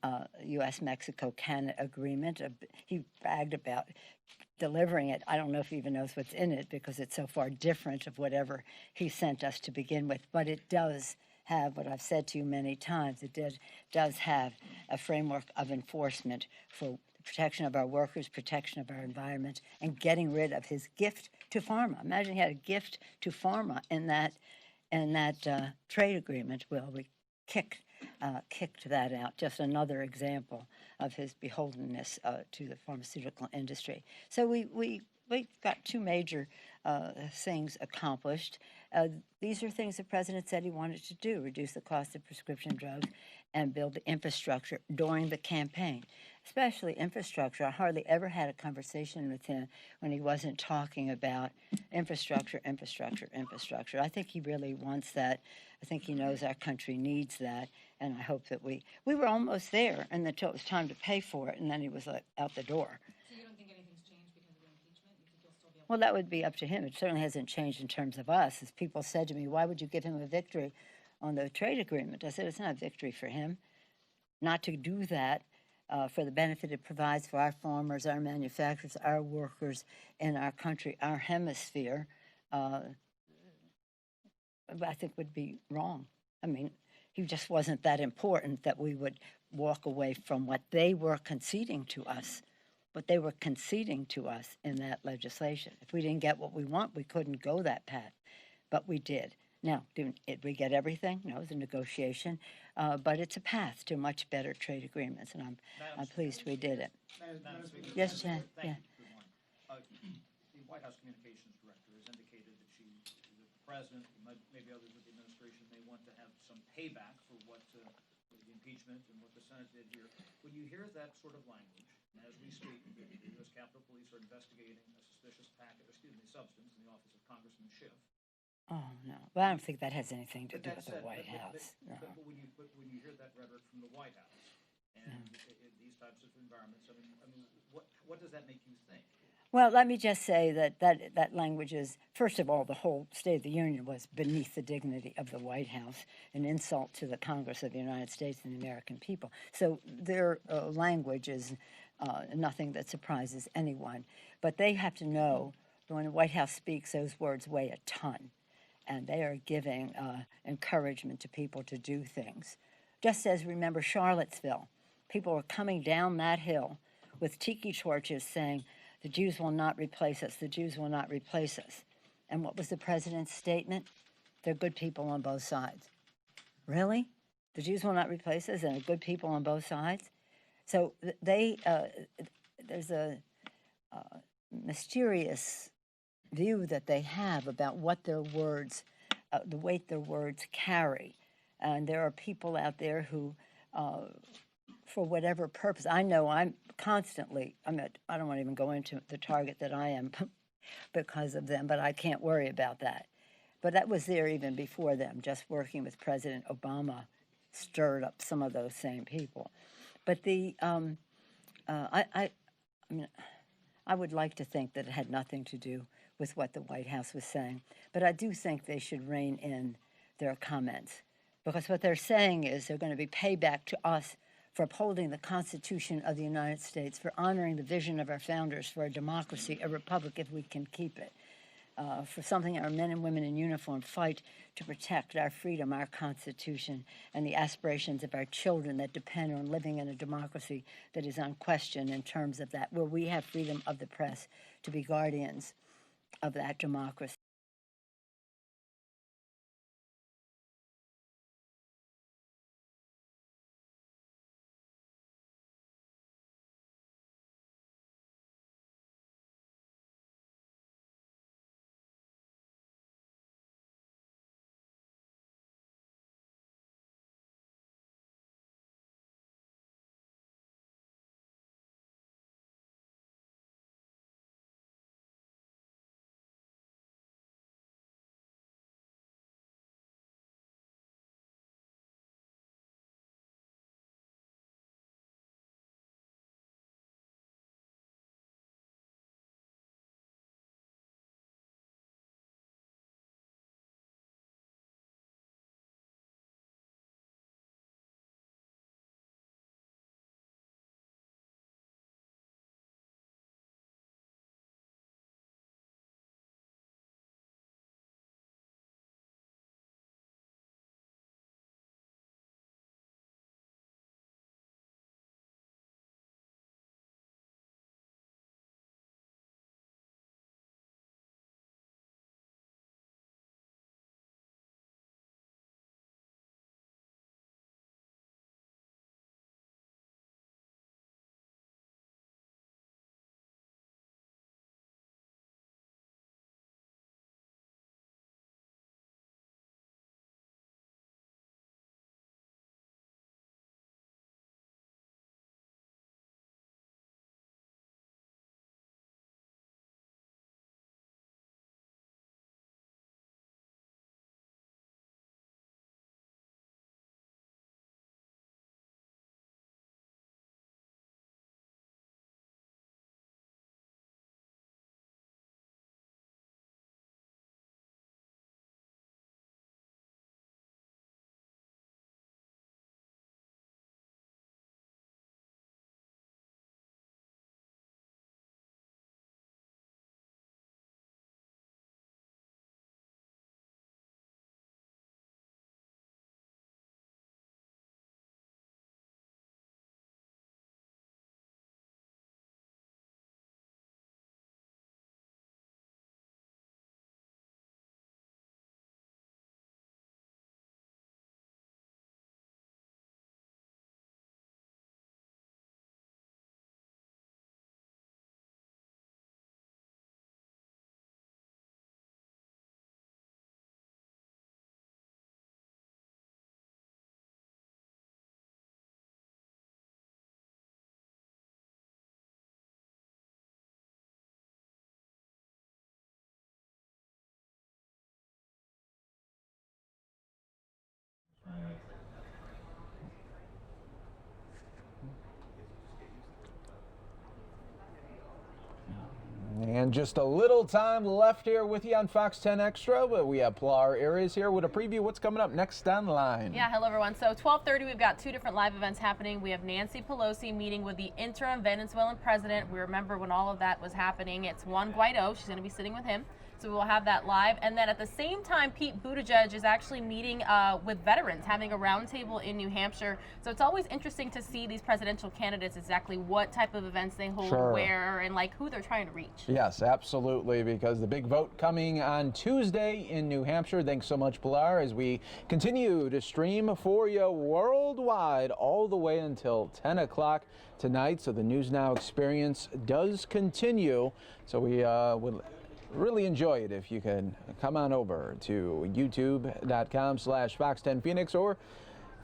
U.S.-Mexico-Canada agreement. He bragged about delivering it. I don't know if he even knows what's in it because it's so far different of whatever he sent us to begin with, but it does have what I've said to you many times. It does have a framework of enforcement for protection of our workers, protection of our environment, and getting rid of his gift to pharma. Imagine he had a gift to pharma in that trade agreement. Well, we kicked that out. Just another example of his beholdenness to the pharmaceutical industry. So we got two major things accomplished. These are things the president said he wanted to do: reduce the cost of prescription drugs and build the infrastructure during the campaign. Especially infrastructure. I hardly ever had a conversation with him when he wasn't talking about infrastructure. I think he really wants that. I think he knows our country needs that, and I hope that we were almost there, and until it was time to pay for it, and then he was out the door. So you don't think anything's changed because of the impeachment? You think you'll still be able Well, that would be up to him. It certainly hasn't changed in terms of us. As people said to me, why would you give him a victory on the trade agreement? I said, it's not a victory for him not to do that. For the benefit it provides for our farmers, our manufacturers, our workers in our country, our hemisphere, I think would be wrong. I mean, he just wasn't that important that we would walk away from what they were conceding to us. What they were conceding to us in that legislation. If we didn't get what we want, we couldn't go that path, but we did. Now, did we get everything? No, it was a negotiation, but it's a path to much better trade agreements, and I'm pleased we did it. Yes, Jan. Yeah. The White House Communications Director has indicated that the president, maybe others of the administration, may want to have some payback for what the impeachment and what the Senate did here. When you hear that sort of language, As we speak, the U.S. Capitol Police are investigating a suspicious substance in the office of Congressman Schiff. Oh, no. Well, I don't think that has anything to do with the White House. No. But when you hear that rhetoric from the White House and in these types of environments, I mean, what does that make you think? Well, let me just say that language is, first of all, the whole State of the Union was beneath the dignity of the White House, an insult to the Congress of the United States and the American people. So their language is nothing that surprises anyone. But they have to know that when the White House speaks, those words weigh a ton. And they are giving encouragement to people to do things. Just as, remember, Charlottesville, people were coming down that hill with tiki torches saying, the Jews will not replace us, the Jews will not replace us. And what was the president's statement? They're good people on both sides. Really? The Jews will not replace us and they're good people on both sides? So there's a mysterious view that they have about what their words, the weight their words carry. And there are people out there who, for whatever purpose, I know I'm constantly, I don't want to even go into the target that I am because of them, but I can't worry about that. But that was there even before them. Just working with President Obama stirred up some of those same people. But I mean, I would like to think that it had nothing to do with what the White House was saying. But I do think they should rein in their comments, because what they're saying is they're going to be payback to us for upholding the Constitution of the United States, for honoring the vision of our founders, for a democracy, a republic if we can keep it, for something our men and women in uniform fight to protect, our freedom, our Constitution, and the aspirations of our children that depend on living in a democracy that is unquestioned in terms of that, where we have freedom of the press to be guardians of that democracy. And just a little time left here with you on Fox 10 Extra, but we have Pilar Arias here with a preview of what's coming up next on the line. Yeah, hello everyone. So 12:30, we've got two different live events happening. We have Nancy Pelosi meeting with the interim Venezuelan president. We remember when all of that was happening. It's Juan Guaido. She's going to be sitting with him. So we'll have that live. And then at the same time, Pete Buttigieg is actually meeting with veterans, having a roundtable in New Hampshire. So it's always interesting to see these presidential candidates, exactly what type of events they hold, where, and like who they're trying to reach. Yes, absolutely, because the big vote coming on Tuesday in New Hampshire. Thanks so much, Pilar, as we continue to stream for you worldwide all the way until 10 o'clock tonight. So the News Now experience does continue. So we would really enjoy it if you can come on over to youtube.com/Fox10Phoenix or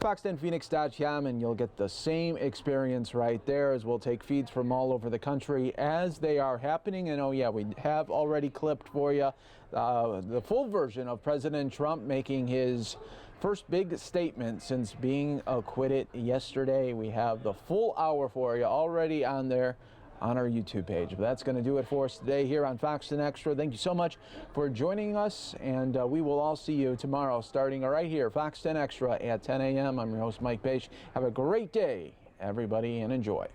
fox10phoenix.com, and you'll get the same experience right there, as we'll take feeds from all over the country as they are happening. And oh yeah, we have already clipped for you the full version of President Trump making his first big statement since being acquitted yesterday. We have the full hour for you already on there on our YouTube page. But that's going to do it for us today here on Fox 10 Extra. Thank you so much for joining us, and we will all see you tomorrow starting right here, Fox 10 Extra at 10 a.m. I'm your host, Mike Page. Have a great day, everybody, and enjoy.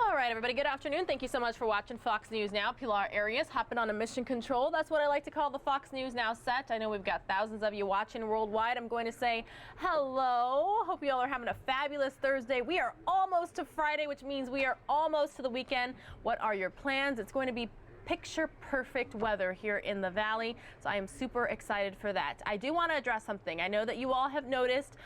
All right, everybody, good afternoon. Thank you so much for watching Fox News Now. Pilar Arias hopping on a mission control. That's what I like to call the Fox News Now set. I know we've got thousands of you watching worldwide. I'm going to say hello. Hope you all are having a fabulous Thursday. We are almost to Friday, which means we are almost to the weekend. What are your plans? It's going to be picture perfect weather here in the valley, so I am super excited for that. I do want to address something. I know that you all have noticed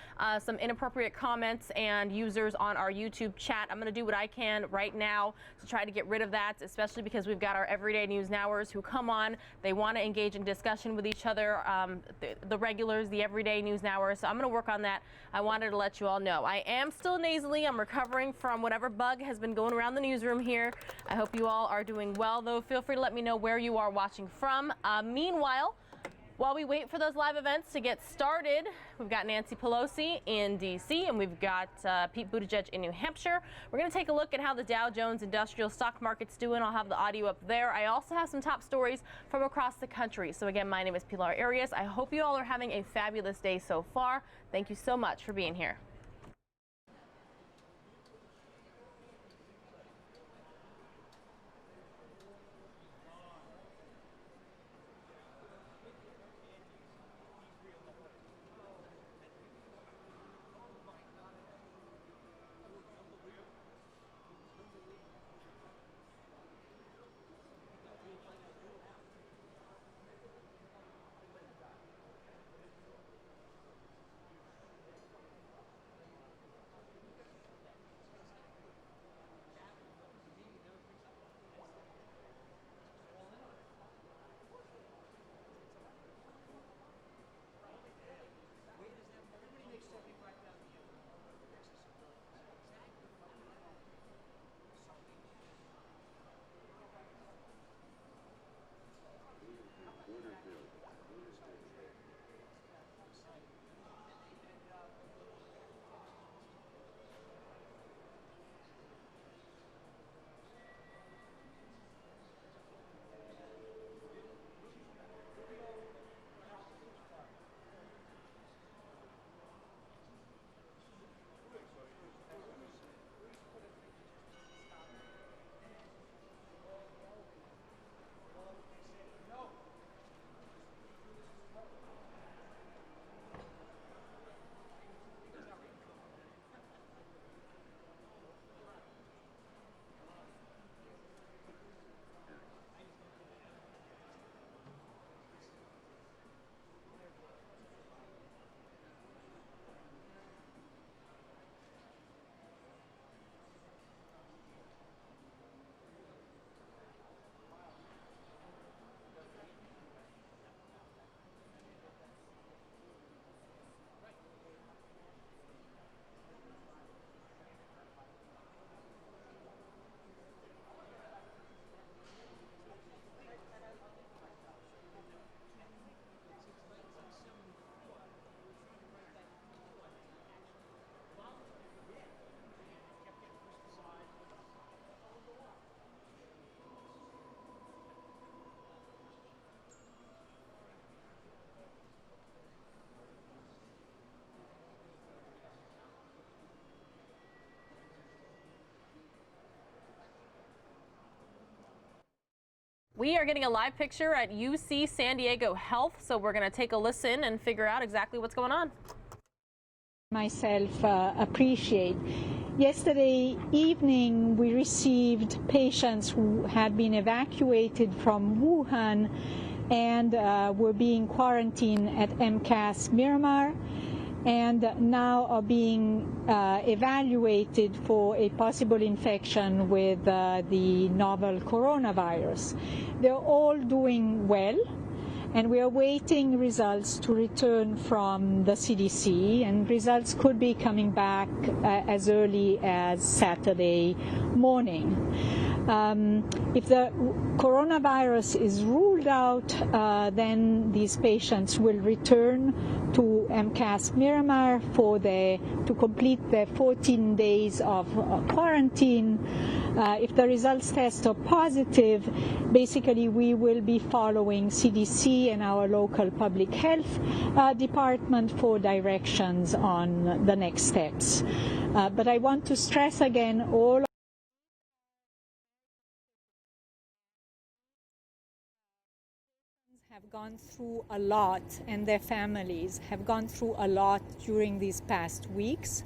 some inappropriate comments and users on our YouTube chat. I'm going to do what I can right now to try to get rid of that, especially because we've got our everyday news nowers who come on. They want to engage in discussion with each other, the regulars, the everyday news nowers. So I'm going to work on that. I wanted to let you all know. I am still nasally. I'm recovering from whatever bug has been going around the newsroom here. I hope you all are doing well, though. Feel free to let me know where you are watching from. Meanwhile, while we wait for those live events to get started, we've got Nancy Pelosi in D.C. and we've got Pete Buttigieg in New Hampshire. We're going to take a look at how the Dow Jones Industrial Stock Market's doing. I'll have the audio up there. I also have some top stories from across the country. So again, my name is Pilar Arias. I hope you all are having a fabulous day so far. Thank you so much for being here. We are getting a live picture at UC San Diego Health, so we're going to take a listen and figure out exactly what's going on. Myself appreciate. Yesterday evening, we received patients who had been evacuated from Wuhan and were being quarantined at MCAS Miramar, and now are being evaluated for a possible infection with the novel coronavirus. They're all doing well, and we are waiting results to return from the CDC, and results could be coming back as early as Saturday morning. If the coronavirus is ruled out, then these patients will return to MCAS Miramar to complete their 14 days of quarantine. If the results test are positive, basically we will be following CDC and our local public health department for directions on the next steps. But I want to stress again, all have gone through a lot, and their families have gone through a lot during these past weeks.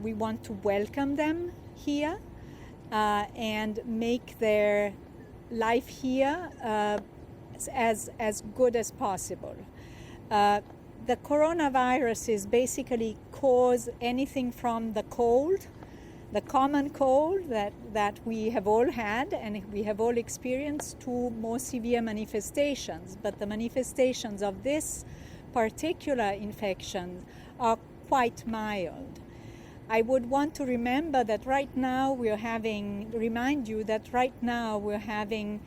We want to welcome them here and make their life here as good as possible. The coronavirus is basically cause anything from the cold, the common cold that we have all had and we have all experienced, to more severe manifestations. But the manifestations of this particular infection are quite mild. I would want to remind you that right now we're having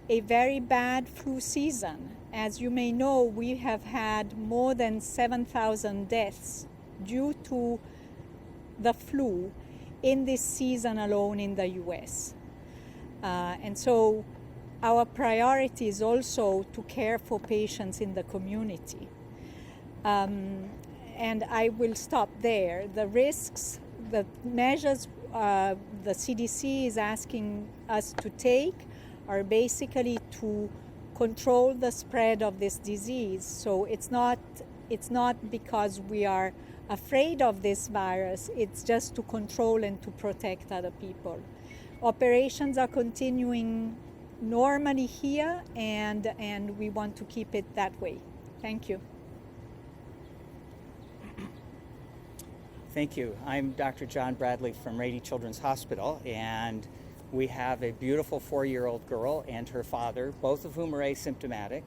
a very bad flu season. As you may know, we have had more than 7,000 deaths due to the flu in this season alone in the US. And so our priority is also to care for patients in the community. And I will stop there. The risks, the measures the CDC is asking us to take are basically to control the spread of this disease. So it's not because we are afraid of this virus, it's just to control and to protect other people. Operations are continuing normally here, and we want to keep it that way. Thank you. Thank you. I'm Dr. John Bradley from Rady Children's Hospital, and we have a beautiful 4-year-old girl and her father, both of whom are asymptomatic,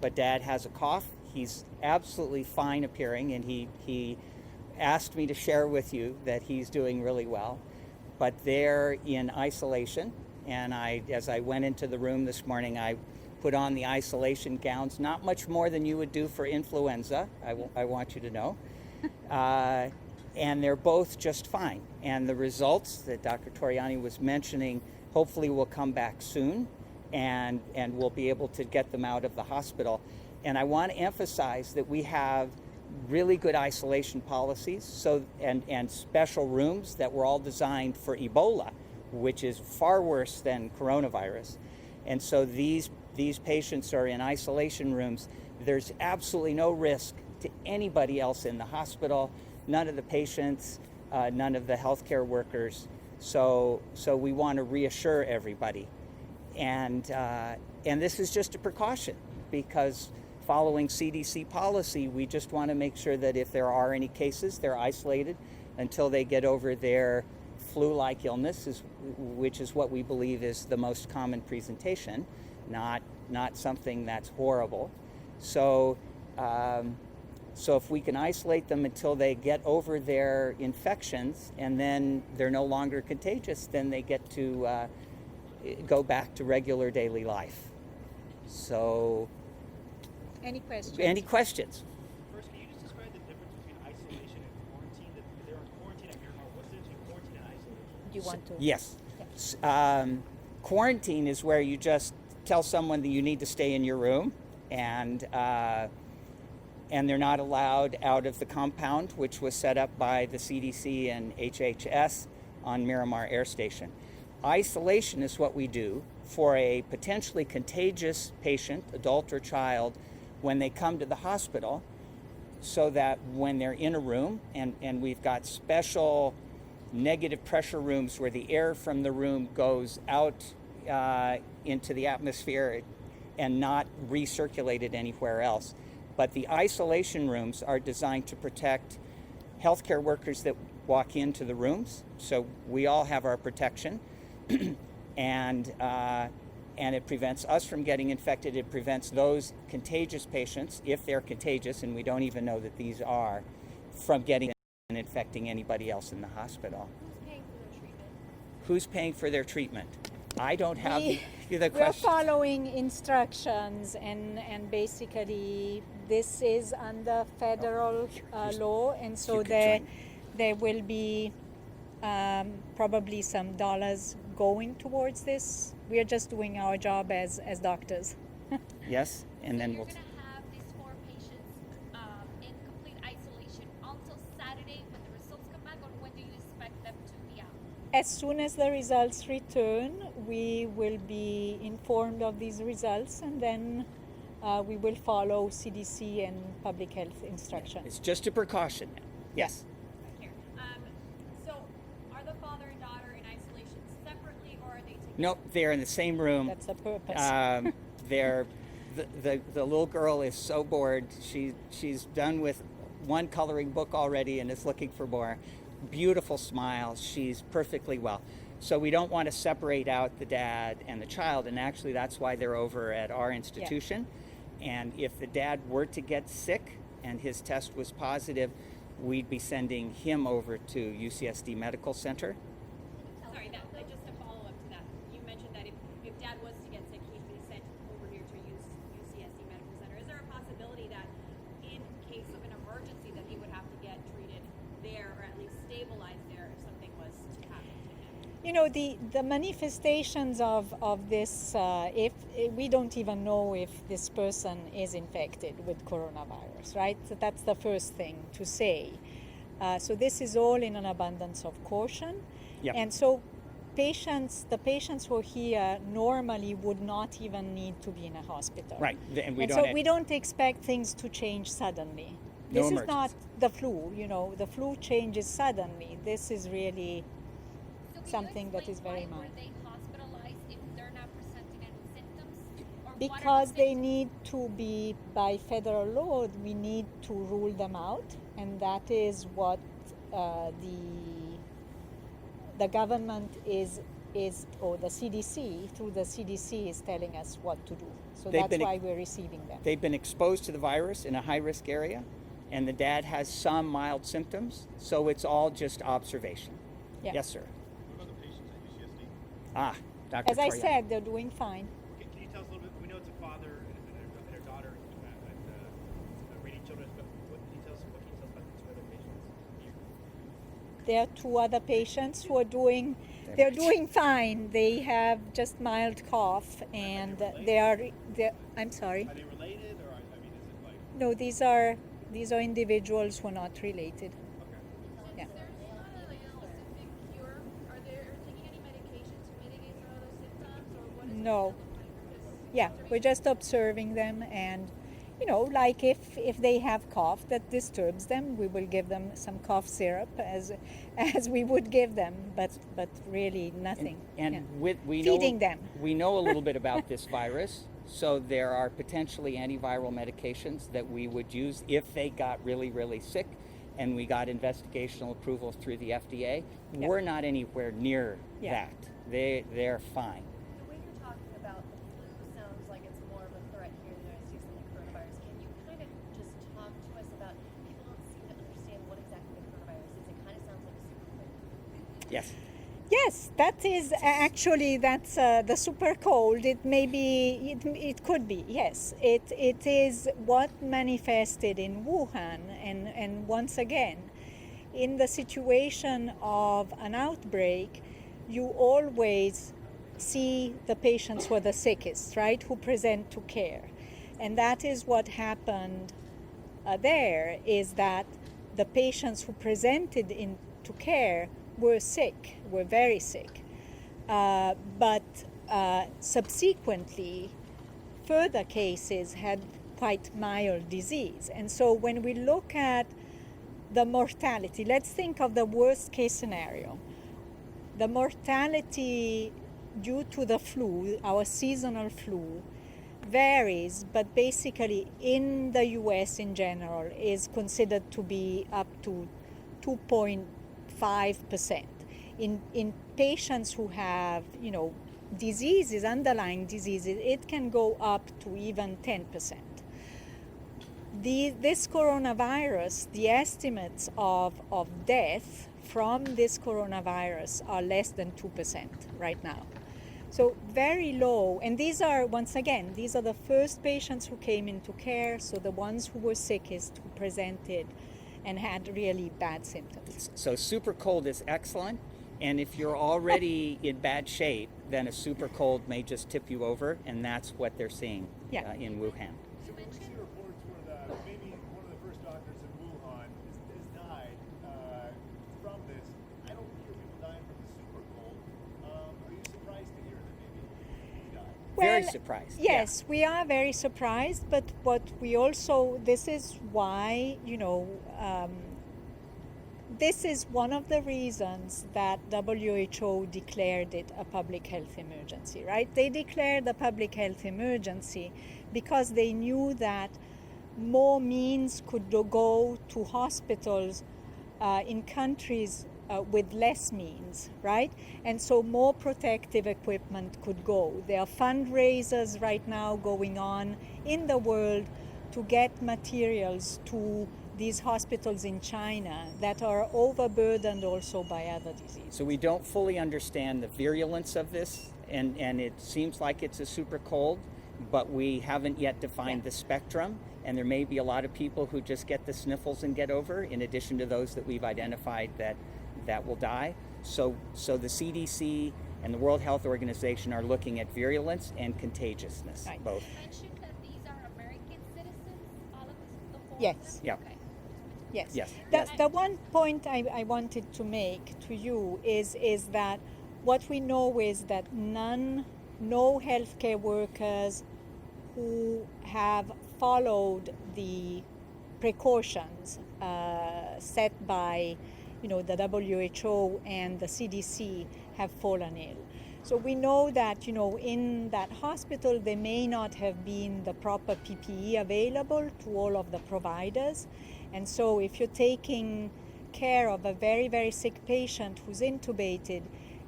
but Dad has a cough. He's absolutely fine appearing, and he asked me to share with you that he's doing really well. But they're in isolation, and as I went into the room this morning, I put on the isolation gowns, not much more than you would do for influenza, I want you to know. And they're both just fine. And the results that Dr. Toriani was mentioning hopefully will come back soon, and we'll be able to get them out of the hospital. And I want to emphasize that we have really good isolation policies and special rooms that were all designed for Ebola, which is far worse than coronavirus. And so these patients are in isolation rooms. There's absolutely no risk to anybody else in the hospital, none of the patients, none of the healthcare workers. So we want to reassure everybody. And this is just a precaution, because following CDC policy, we just want to make sure that if there are any cases, they're isolated until they get over their flu-like illness, which is what we believe is the most common presentation, not something that's horrible. So if we can isolate them until they get over their infections and then they're no longer contagious, then they get to go back to regular daily life. So, any questions? First, can you just describe the difference between isolation and quarantine? That they're in quarantine at Miramar. What's the difference between quarantine and isolation? Do you want to? Yes. Quarantine is where you just tell someone that you need to stay in your room, and they're not allowed out of the compound, which was set up by the CDC and HHS on Miramar Air Station. Isolation is what we do for a potentially contagious patient, adult or child, when they come to the hospital, so that when they're in a room, and we've got special negative pressure rooms where the air from the room goes out into the atmosphere and not recirculated anywhere else. But the isolation rooms are designed to protect healthcare workers that walk into the rooms, so we all have our protection. And it prevents us from getting infected. It prevents those contagious patients, if they're contagious, and we don't even know that these are, from getting and infecting anybody else in the hospital. Who's paying for their treatment? I don't have the We're question. following instructions, and basically this is under federal law, and so there will be probably some dollars going towards this. We are just doing our job as doctors. Yes, and then we'll. Have these 4 patients in complete isolation until Saturday when the results come back, or when do you expect them to be out? As soon as the results return, we will be informed of these results, and then we will follow CDC and public health instructions. It's just a precaution. Yes. So, are the father and daughter in isolation separately, or are they together? Nope, they're in the same room. That's the purpose. The little girl is so bored. She's done with one coloring book already and is looking for more. Beautiful smile. She's perfectly well. So we don't want to separate out the dad and the child, and actually that's why they're over at our institution. And if the dad were to get sick and his test was positive, we'd be sending him over to UCSD Medical Center. Sorry, just a follow-up to that. You mentioned that if dad was to get sick, he'd be sent over here to UCSD Medical Center. Is there a possibility that in case of an emergency that he would have to get treated there, or at least stabilized there if something was to happen to him? You know, the manifestations of this, if we don't even know if this person is infected with coronavirus, right? So that's the first thing to say. So this is all in an abundance of caution. Yep. And so the patients who are here normally would not even need to be in a hospital. Right. And we don't expect things to change suddenly. No This is emergency. not the flu, you know, the flu changes suddenly. This is really something that is very mild. Were they hospitalized if they're not presenting any symptoms? Or Because they need to be, by federal law, we need to rule them out, and that is what the government is, or the CDC, through the CDC, is telling us what to do. So that's why we're receiving them. They've been exposed to the virus in a high-risk area, and the dad has some mild symptoms, so it's all just observation. Yeah. Yes, sir. What about the patients at UCSD? Ah, Dr. As I Troyan. said, they're doing fine. Okay, can you tell us a little bit? We know it's a father and a daughter at Rady Children's, but what can you tell us about the 2 other patients here? There are 2 other patients who are doing, they're doing fine. They have just mild cough, and I'm sorry. Are they related, or I mean, is it like? No, these are individuals who are not related. Yeah. No. Yeah, we're just observing them, and you know, like if they have cough that disturbs them, we will give them some cough syrup as we would give them, but really nothing. And Yeah. we Feeding know, them. We know a little bit about this virus, so there are potentially antiviral medications that we would use if they got really, really sick, and we got investigational approval through the FDA. Yep. We're not anywhere near Yeah. that. They're fine. The way you're talking about the flu sounds like it's more of a threat here in the United States than the coronavirus. Can you kind of just talk to us about, people don't seem to understand what exactly the coronavirus is. It kind of sounds like a super flu. Yes. Yes, that is actually the super cold. It may be, it could be. Yes, it is what manifested in Wuhan, and once again, in the situation of an outbreak, you always see the patients who are the sickest, right, who present to care, and that is what happened there. Is that the patients who presented into care were sick, were very sick, but subsequently, further cases had quite mild disease. And so when we look at the mortality, let's think of the worst case scenario. The mortality due to the flu, our seasonal flu, varies, but basically in the US in general is considered to be up to 2.5%. In patients who have, diseases, underlying diseases, it can go up to even 10%. This coronavirus, the estimates of death from this coronavirus are less than 2% right now. So very low, and these are the first patients who came into care, so the ones who were sickest, who presented and had really bad symptoms. So super cold is excellent, and if you're already in bad shape, then a super cold may just tip you over, and that's what they're seeing in Wuhan. So we see reports where maybe one of the first doctors in Wuhan has died from this. I don't hear people dying from the super cold. Are you surprised to hear that maybe he died? Very surprised. Yes, we are very surprised, but what we also, this is why, this is one of the reasons that WHO declared it a public health emergency, right? They declared a public health emergency because they knew that more means could go to hospitals in countries with less means, right? And so more protective equipment could go. There are fundraisers right now going on in the world to get materials to these hospitals in China that are overburdened also by other diseases. So we don't fully understand the virulence of this, and it seems like it's a super cold, but we haven't yet defined the spectrum, and there may be a lot of people who just get the sniffles and get over, in addition to those that we've identified that will die. So the CDC and the World Health Organization are looking at virulence and contagiousness, both. You mentioned that these are American citizens, all of the four? Yes. Yeah. Okay. Yes. Yes. The one point I wanted to make to you is that what we know is that no healthcare workers who have followed the precautions set by the WHO and the CDC have fallen ill. So we know that in that hospital there may not have been the proper PPE available to all of the providers. And so if you're taking care of a very, very sick patient who's intubated,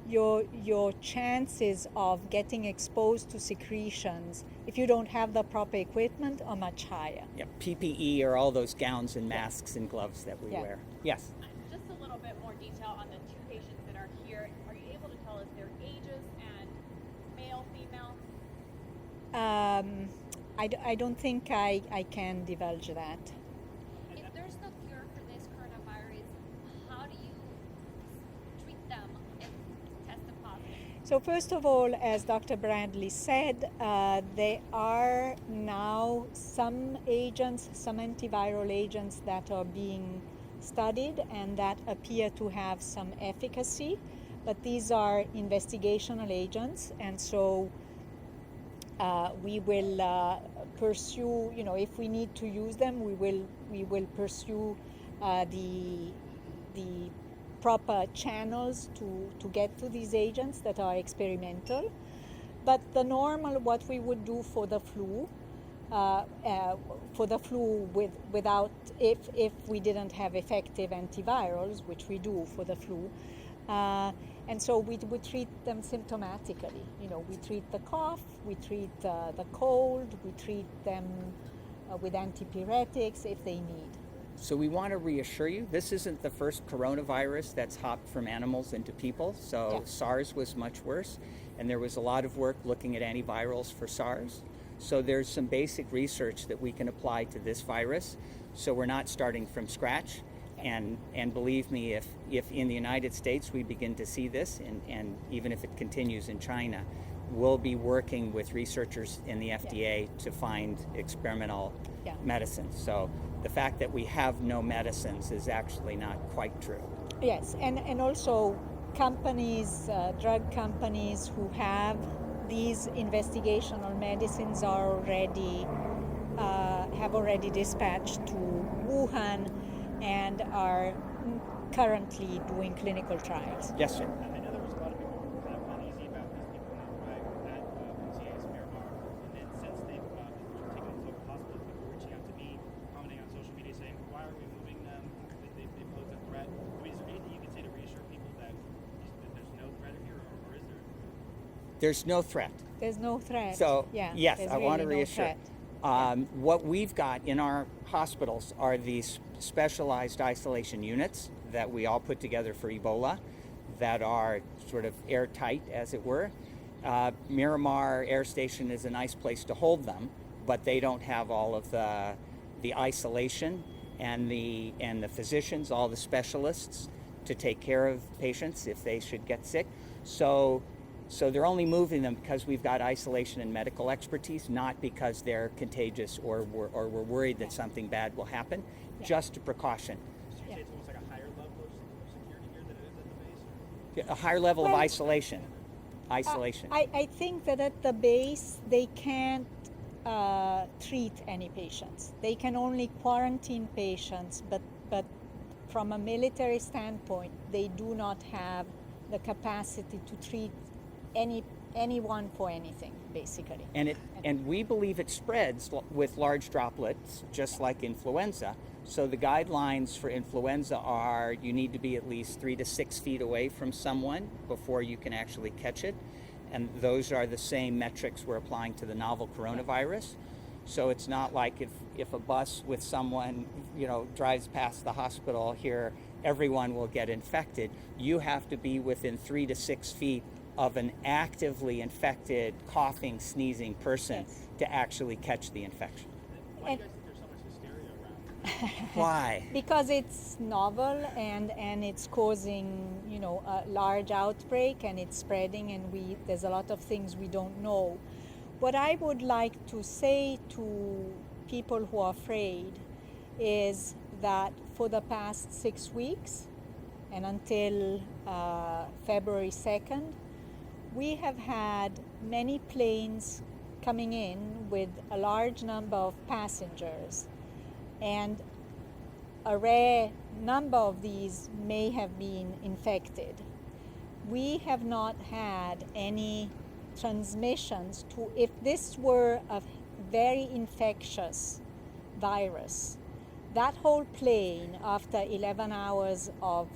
your chances of getting exposed to secretions, if you don't have the proper equipment, are much higher. Yeah, PPE are all those gowns and masks and gloves that we wear. Yes. Just a little bit more detail on the two patients that are here. Are you able to tell us their ages and male, female? I don't think I can divulge that. If there's no cure for this coronavirus, how do you treat them if tested positive? So first of all, as Dr. Bradley said, there are now some antiviral agents that are being studied and that appear to have some efficacy, but these are investigational agents, and so we will pursue, if we need to use them, we will pursue the proper channels to get to these agents that are experimental. But the normal, what we would do for the flu, without, if we didn't have effective antivirals, which we do for the flu, and so we treat them symptomatically. We treat the cough, we treat the cold, we treat them with antipyretics if they need. So we want to reassure you, this isn't the first coronavirus that's hopped from animals into people. So SARS was much worse, and there was a lot of work looking at antivirals for SARS. So there's some basic research that we can apply to this virus. So we're not starting from scratch. And believe me, if in the United States we begin to see this, and even if it continues in China, we'll be working with researchers in the FDA to find experimental medicines. So the fact that we have no medicines is actually not quite true. Yes, and also companies, drug companies who have these investigational medicines are already have already dispatched to Wuhan and are currently doing clinical trials. Yes, sir. I know there was a lot of people who were kind of uneasy about these people not arriving at CAS Miramar, and then since they've been taken to local hospitals, people reaching out to me, commenting on social media saying, why are we moving them? They pose a threat. I mean, is there anything you can say to reassure people that there's no threat here, or is there? There's no threat. There's no threat. So, yeah, yes, there's I want to really no reassure. threat. What we've got in our hospitals are these specialized isolation units that we all put together for Ebola that are sort of airtight, as it were. Miramar Air Station is a nice place to hold them, but they don't have all of the isolation and the physicians, all the specialists to take care of patients if they should get sick. So they're only moving them because we've got isolation and medical expertise, not because they're contagious or we're worried that something bad will happen, just a precaution. So you say it's almost like a higher level of security here than it is at the base? A higher level of Well, isolation. Isolation. I think that at the base they can't treat any patients. They can only quarantine patients, but from a military standpoint, they do not have the capacity to treat anyone for anything, basically. And we believe it spreads with large droplets, just like influenza. So the guidelines for influenza are you need to be at least 3 to 6 feet away from someone before you can actually catch it. And those are the same metrics we're applying to the novel coronavirus. So it's not like if a bus with someone, drives past the hospital here, everyone will get infected. You have to be within 3 to 6 feet of an actively infected, coughing, sneezing person to actually catch the infection. Why do you guys think there's so much hysteria around? Why? Because it's novel and it's causing a large outbreak and it's spreading, and there's a lot of things we don't know. What I would like to say to people who are afraid is that for the past 6 weeks and until February 2nd, we have had many planes coming in with a large number of passengers, and a rare number of these may have been infected. We have not had any transmissions to, if this were a very infectious virus, that whole plane after 11 hours of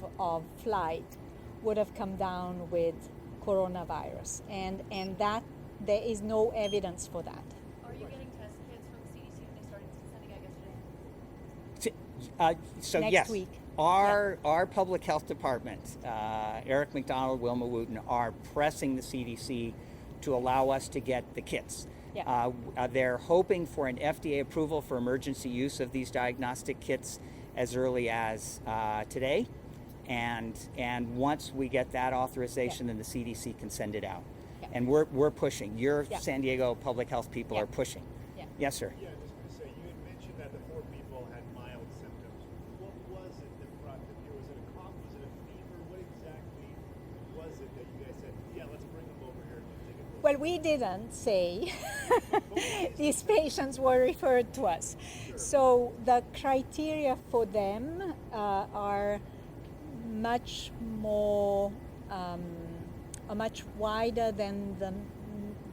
flight would have come down with coronavirus, and that there is no evidence for that. Are you getting test kits from the CDC when they started sending out yesterday? So Next yes, week. our public health department, Eric McDonald, Wilma Wooten, are pressing the CDC to allow us to get the kits. Yeah. They're hoping for an FDA approval for emergency use of these diagnostic kits as early as today. And once we get that authorization, then the CDC can send it out. Yeah. And we're pushing. Your Yeah. San Diego public health people are pushing. Yeah. Yes, sir. Yeah, I was just going to say, you had mentioned that the 4 people had mild symptoms. What was it that brought them here? Was it a cough? Was it a fever? What exactly was it that you guys said, yeah, let's bring them over here and take a look? Well, we didn't say these patients were referred to us. Sure. So the criteria for them are much more, much wider than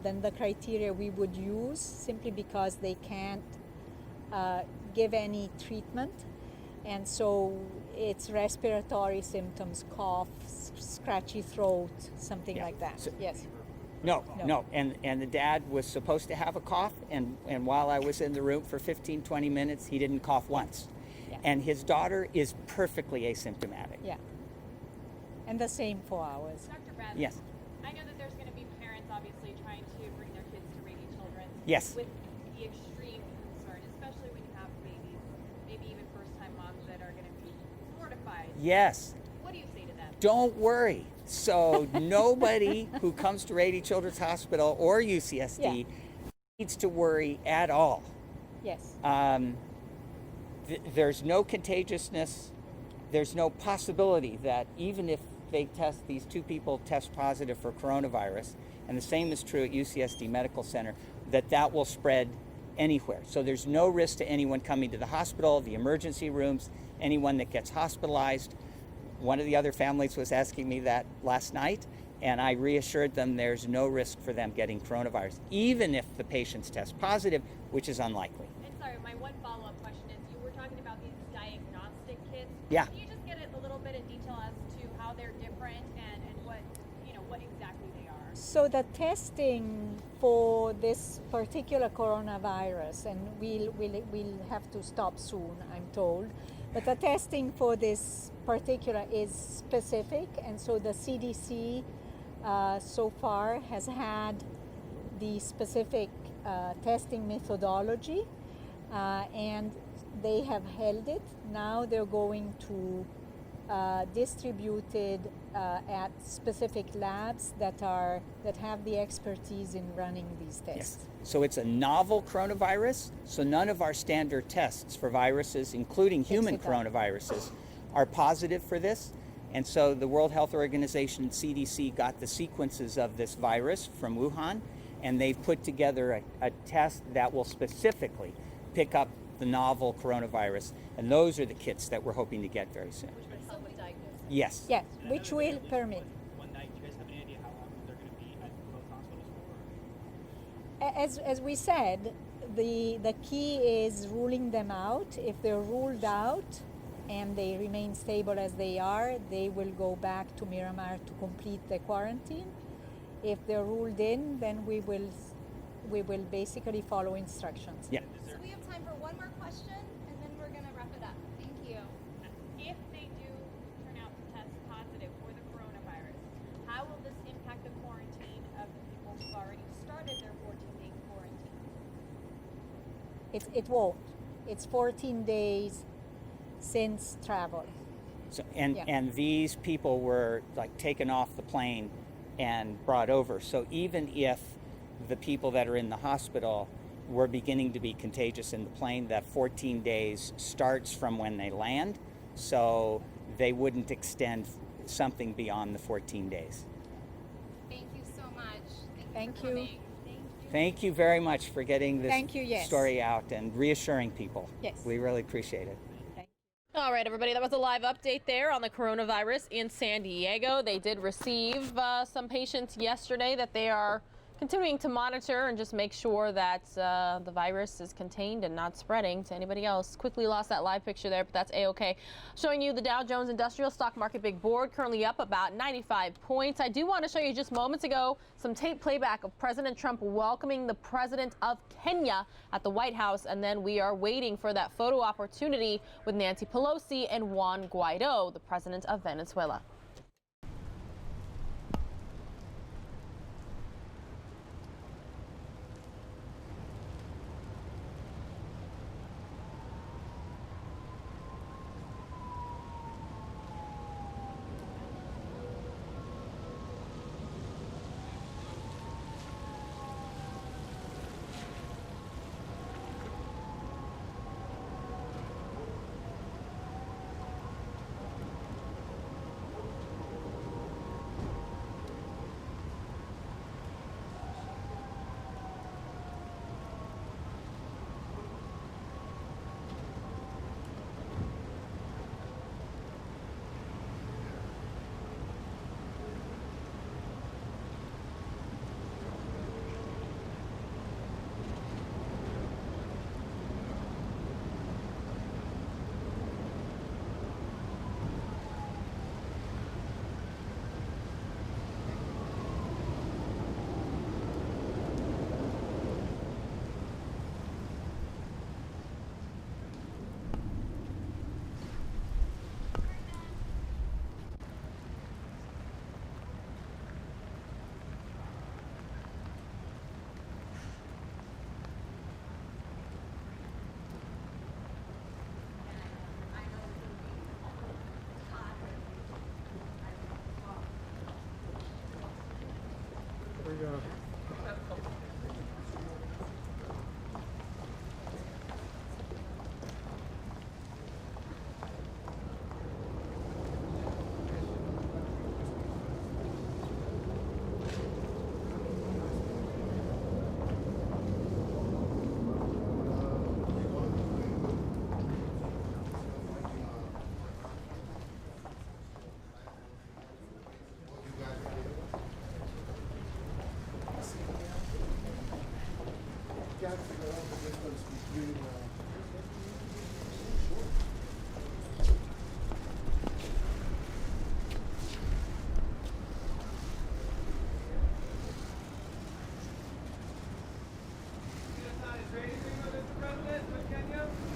the criteria we would use, simply because they can't give any treatment. And so it's respiratory symptoms, cough, scratchy throat, something like that. So- Yes. No. And the dad was supposed to have a cough, and while I was in the room for 15, 20 minutes, he didn't cough once. Yeah. And his daughter is perfectly asymptomatic. Yeah. And the same for ours. Dr. Bradley, Yes. I know that there's going to be parents obviously trying to bring their kids to Rady Children's. Yes. With the extreme concern, especially when you have babies, maybe even first-time moms that are going to be mortified. Yes. What do you say to them? Don't worry. So nobody who comes to Rady Children's Hospital or UCSD needs to worry at all. Yes. There's no contagiousness. There's no possibility that even if these two people test positive for coronavirus, and the same is true at UCSD Medical Center, that will spread anywhere. So there's no risk to anyone coming to the hospital, the emergency rooms, anyone that gets hospitalized. One of the other families was asking me that last night, and I reassured them there's no risk for them getting coronavirus, even if the patients test positive, which is unlikely. And sorry, my one follow-up question is, you were talking about these diagnostic kits. Yeah. Can you just get a little bit in detail as to how they're different and what, what exactly they are? So the testing for this particular coronavirus, and we'll have to stop soon, I'm told, but the testing for this particular is specific, and so the CDC so far has had the specific testing methodology, and they have held it. Now they're going to distribute it at specific labs that have the expertise in running these tests. Yes. So it's a novel coronavirus, so none of our standard tests for viruses, including human coronaviruses, are positive for this. And so the World Health Organization and CDC got the sequences of this virus from Wuhan, and they've put together a test that will specifically pick up the novel coronavirus, and those are the kits that we're hoping to get very soon. Which would help with diagnosis. Yes. Yes, which will permit. One night, do you guys have any idea how long they're going to be at both hospitals for? As we said, the key is ruling them out. If they're ruled out and they remain stable as they are, they will go back to Miramar to complete the quarantine. If they're ruled in, then we will basically follow instructions. Yeah. So we have time for one more question, and then we're going to wrap it up. Thank you. If they do turn out to test positive for the coronavirus, how will this impact the quarantine of the people who've already started their 14-day quarantine? It won't. It's 14 days since travel. So, and these people were like taken off the plane and brought over. So even if the people that are in the hospital were beginning to be contagious in the plane, that 14 days starts from when they land. So they wouldn't extend something beyond the 14 days. Thank you so much. Thank for you. coming. Thank you. Thank you very much for getting this Yes. story out and reassuring people. Yes. We really appreciate it. All right, everybody, that was a live update there on the coronavirus in San Diego. They did receive some patients yesterday that they are continuing to monitor and just make sure that the virus is contained and not spreading to anybody else. Quickly lost that live picture there, but that's A-OK. Showing you the Dow Jones Industrial Stock Market Big Board, currently up about 95 points. I do want to show you just moments ago some tape playback of President Trump welcoming the president of Kenya at the White House, and then we are waiting for that photo opportunity with Nancy Pelosi and Juan Guaido, the president of Venezuela. can't figure out the difference between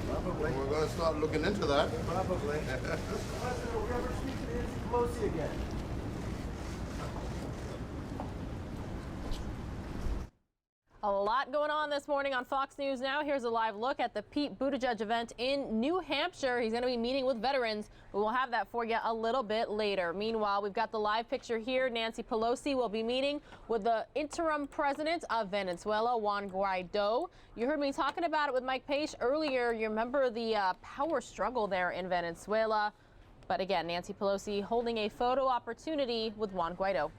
Probably. We're going to start looking into that. Probably. Mr. President, will we ever speak to Nancy Pelosi again? A lot going on this morning on Fox News Now. Here's a live look at the Pete Buttigieg event in New Hampshire. He's going to be meeting with veterans. We will have that for you a little bit later. Meanwhile, we've got the live picture here. Nancy Pelosi will be meeting with the interim president of Venezuela, Juan Guaido. You heard me talking about it with Mike Page earlier. You remember the power struggle there in Venezuela. But again, Nancy Pelosi holding a photo opportunity with Juan Guaido.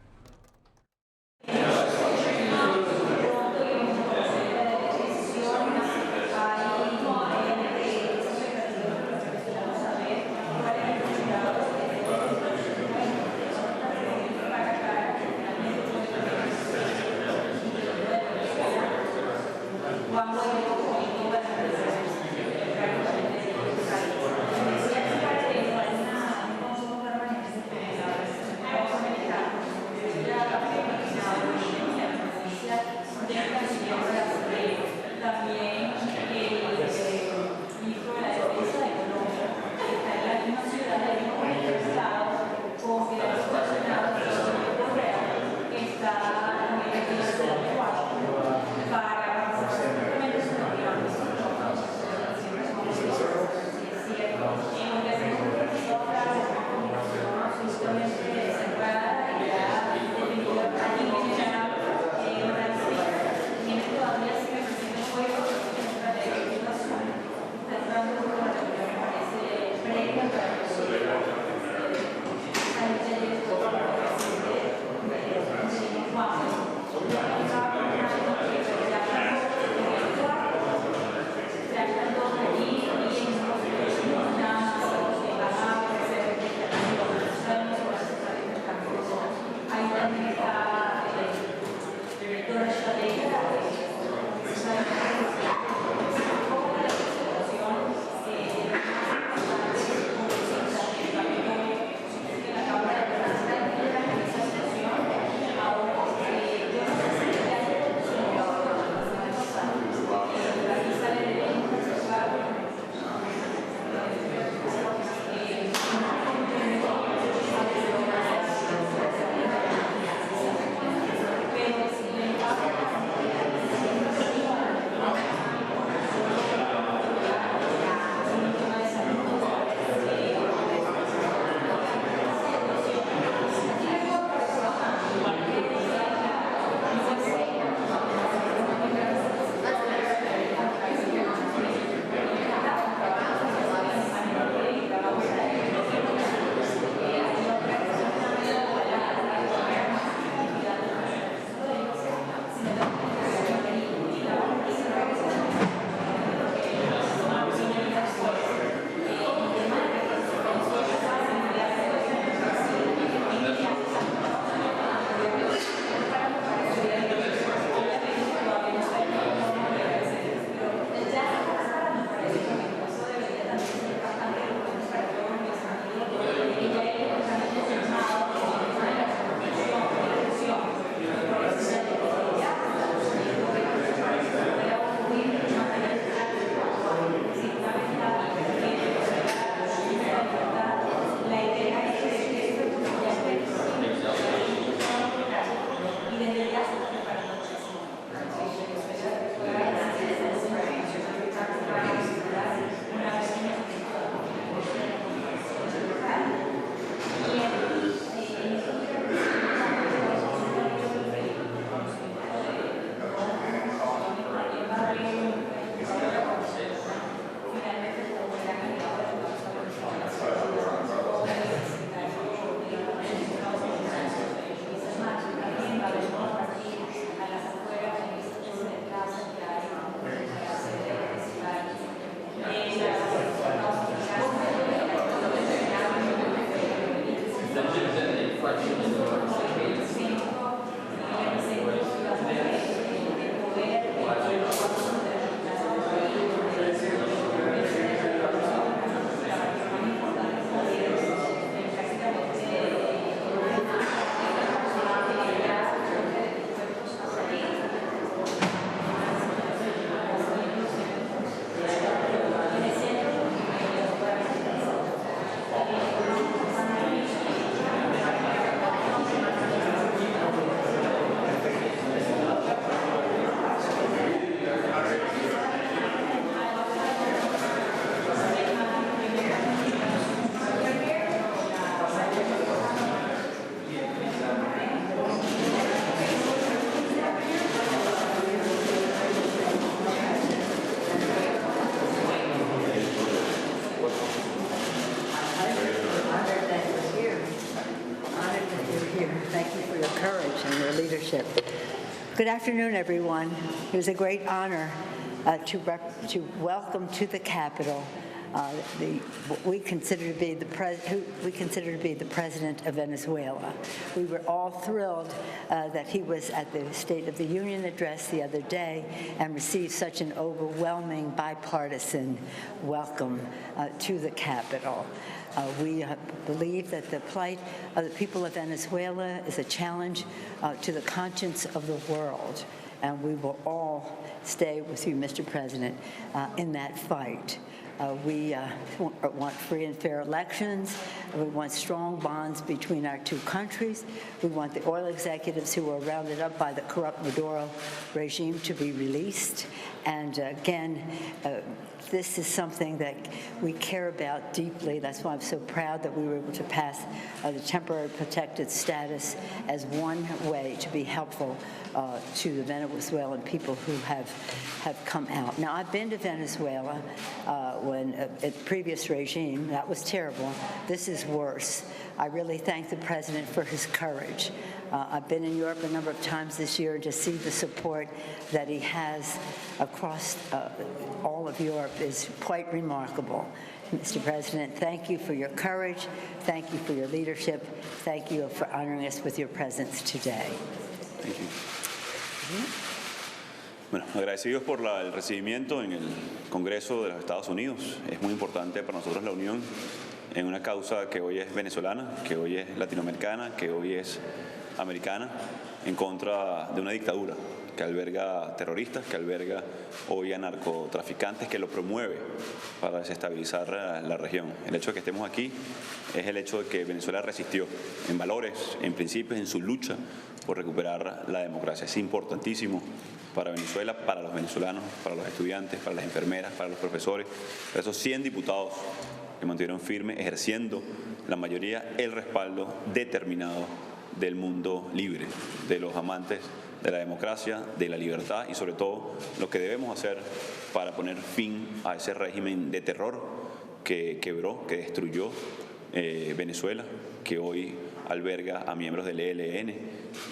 leadership. Good afternoon, everyone. It was a great honor to welcome to the Capitol what we consider to be the president of Venezuela. We were all thrilled that he was at the State of the Union address the other day and received such an overwhelming bipartisan welcome to the Capitol. We believe that the plight of the people of Venezuela is a challenge to the conscience of the world, and we will all stay with you, Mr. President, in that fight. We want free and fair elections. We want strong bonds between our two countries. We want the oil executives who were rounded up by the corrupt Maduro regime to be released. And again, this is something that we care about deeply. That's why I'm so proud that we were able to pass the temporary protected status as one way to be helpful to the Venezuelan people who have come out. Now, I've been to Venezuela when the previous regime. That was terrible. This is worse. I really thank the president for his courage. I've been in Europe a number of times this year, and to see the support that he has across all of Europe is quite remarkable. Mr. President, thank you for your courage. Thank you for your leadership. Thank you for honoring us with your presence today. Thank you. Bueno, agradecidos por el recibimiento en el Congreso de los Estados Unidos. Es muy importante para nosotros la unión en una causa que hoy es venezolana, que hoy es latinoamericana, que hoy es americana, en contra de una dictadura que alberga terroristas, que alberga hoy a narcotraficantes, que lo promueve para desestabilizar la región. El hecho de que estemos aquí es el hecho de que Venezuela resistió en valores, en principios, en su lucha por recuperar la democracia. Es importantísimo para Venezuela, para los venezolanos, para los estudiantes, para las enfermeras, para los profesores, para esos 100 diputados que mantuvieron firme, ejerciendo la mayoría el respaldo determinado del mundo libre, de los amantes de la democracia, de la libertad y sobre todo lo que debemos hacer para poner fin a ese régimen de terror que quebró, que destruyó Venezuela, que hoy alberga a miembros del ELN,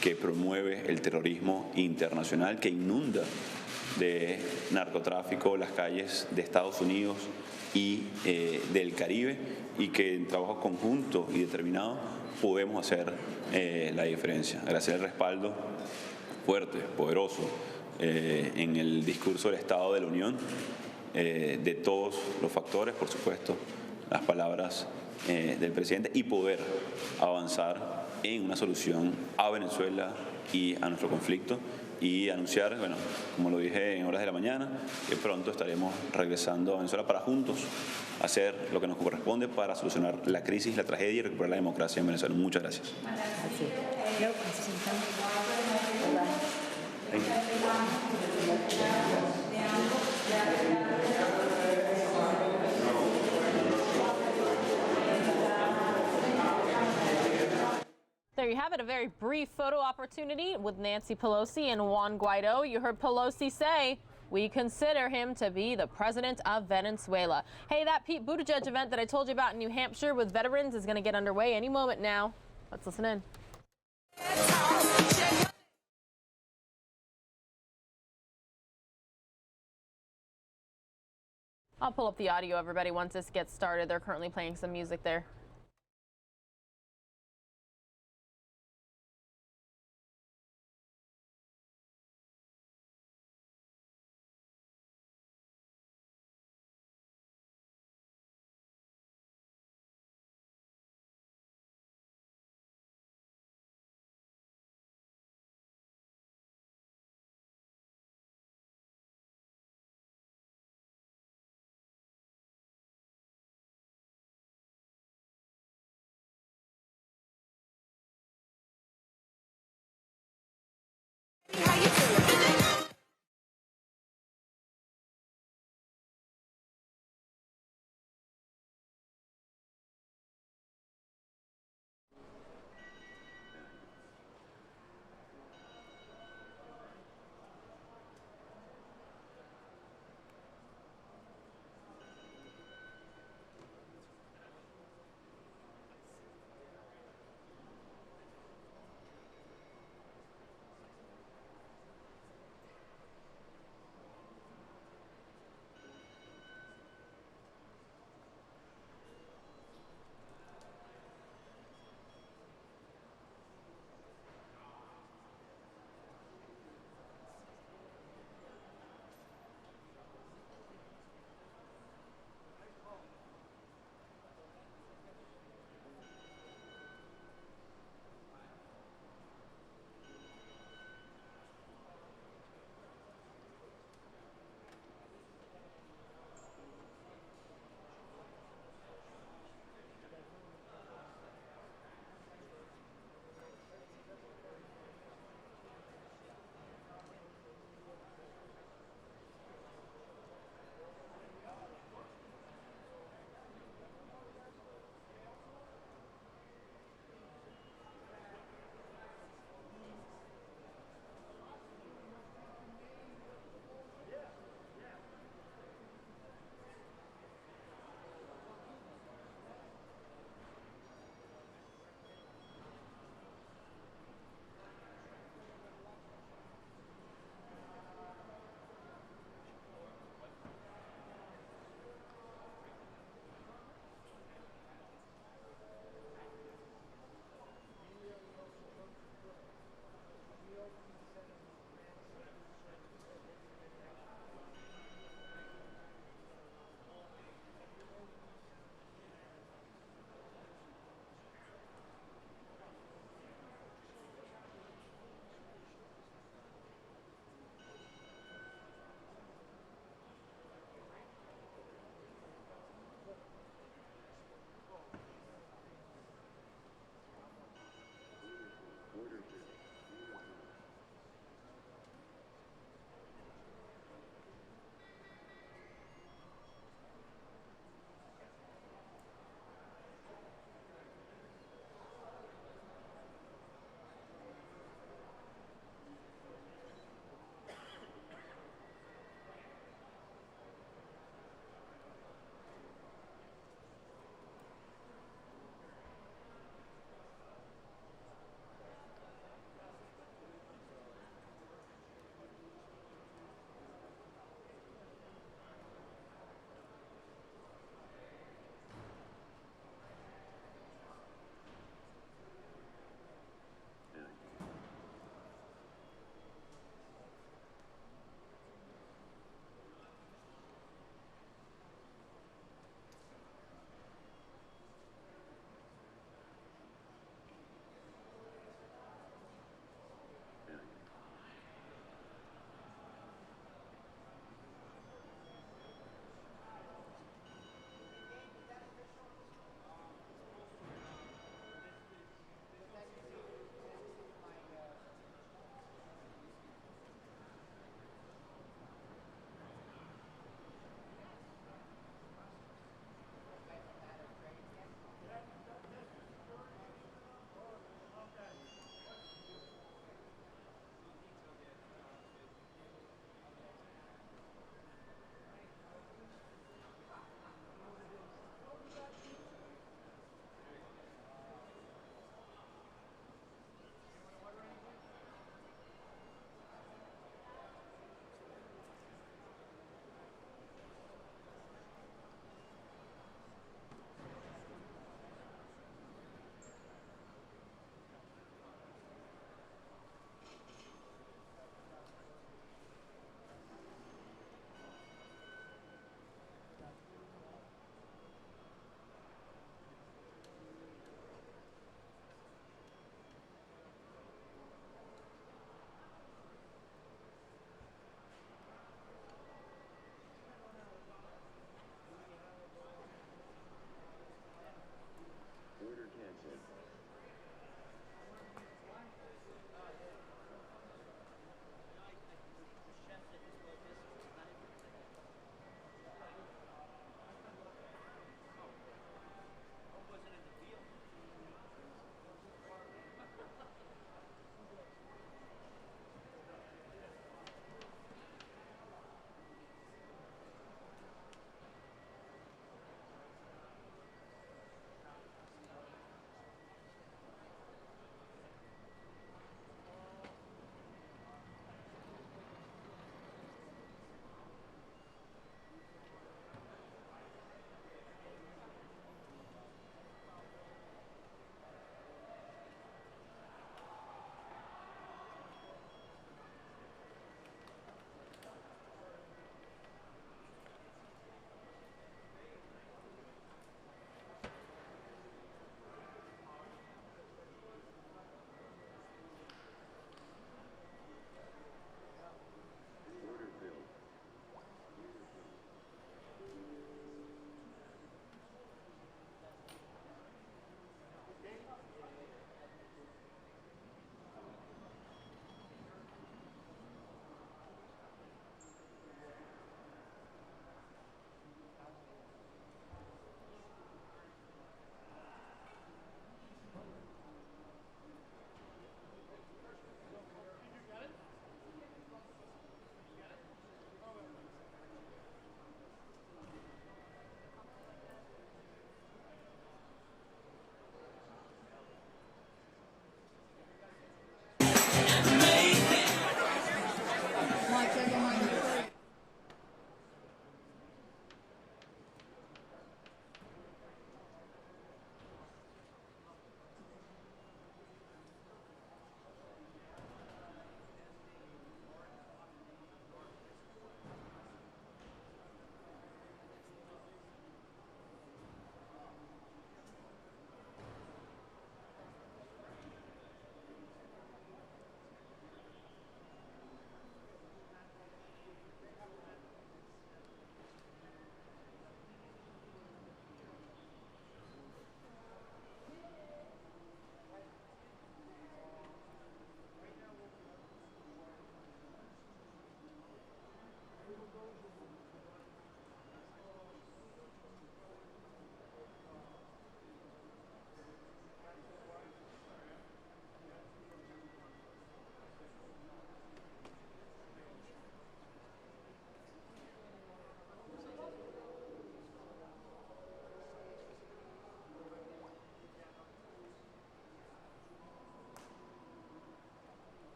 que promueve el terrorismo internacional, que inunda de narcotráfico las calles de Estados Unidos y del Caribe, y que en trabajo conjunto y determinado podemos hacer la diferencia. Gracias al respaldo fuerte, poderoso, en el discurso del Estado de la Unión, de todos los factores, por supuesto, las palabras del presidente, y poder avanzar en una solución a Venezuela y a nuestro conflicto, y anunciar, bueno, como lo dije en horas de la mañana, que pronto estaremos regresando a Venezuela para juntos hacer lo que nos corresponde para solucionar la crisis, la tragedia y recuperar la democracia en Venezuela. Muchas gracias. There you have it, a very brief photo opportunity with Nancy Pelosi and Juan Guaido. You heard Pelosi say, we consider him to be the president of Venezuela. Hey, that Pete Buttigieg event that I told you about in New Hampshire with veterans is going to get underway any moment now. Let's listen in. I'll pull up the audio, everybody, once this gets started. They're currently playing some music there.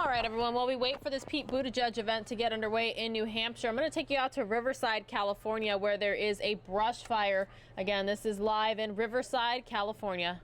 All right, everyone. While we wait for this Pete Buttigieg event to get underway in New Hampshire, I'm going to take you out to Riverside, California, where there is a brush fire. Again, this is live in Riverside, California.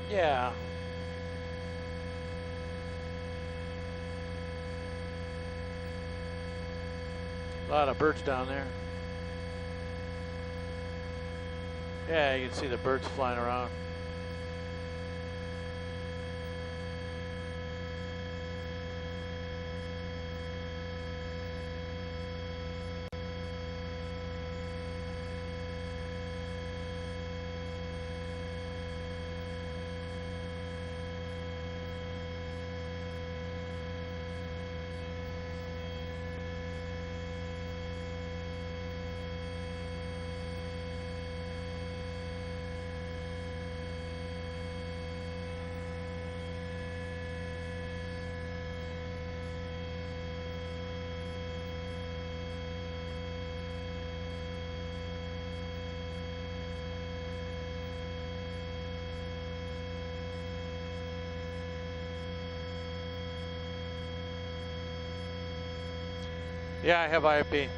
Yeah. A lot of birds down there. Yeah, you can see the birds flying around. Yeah, I have IFB.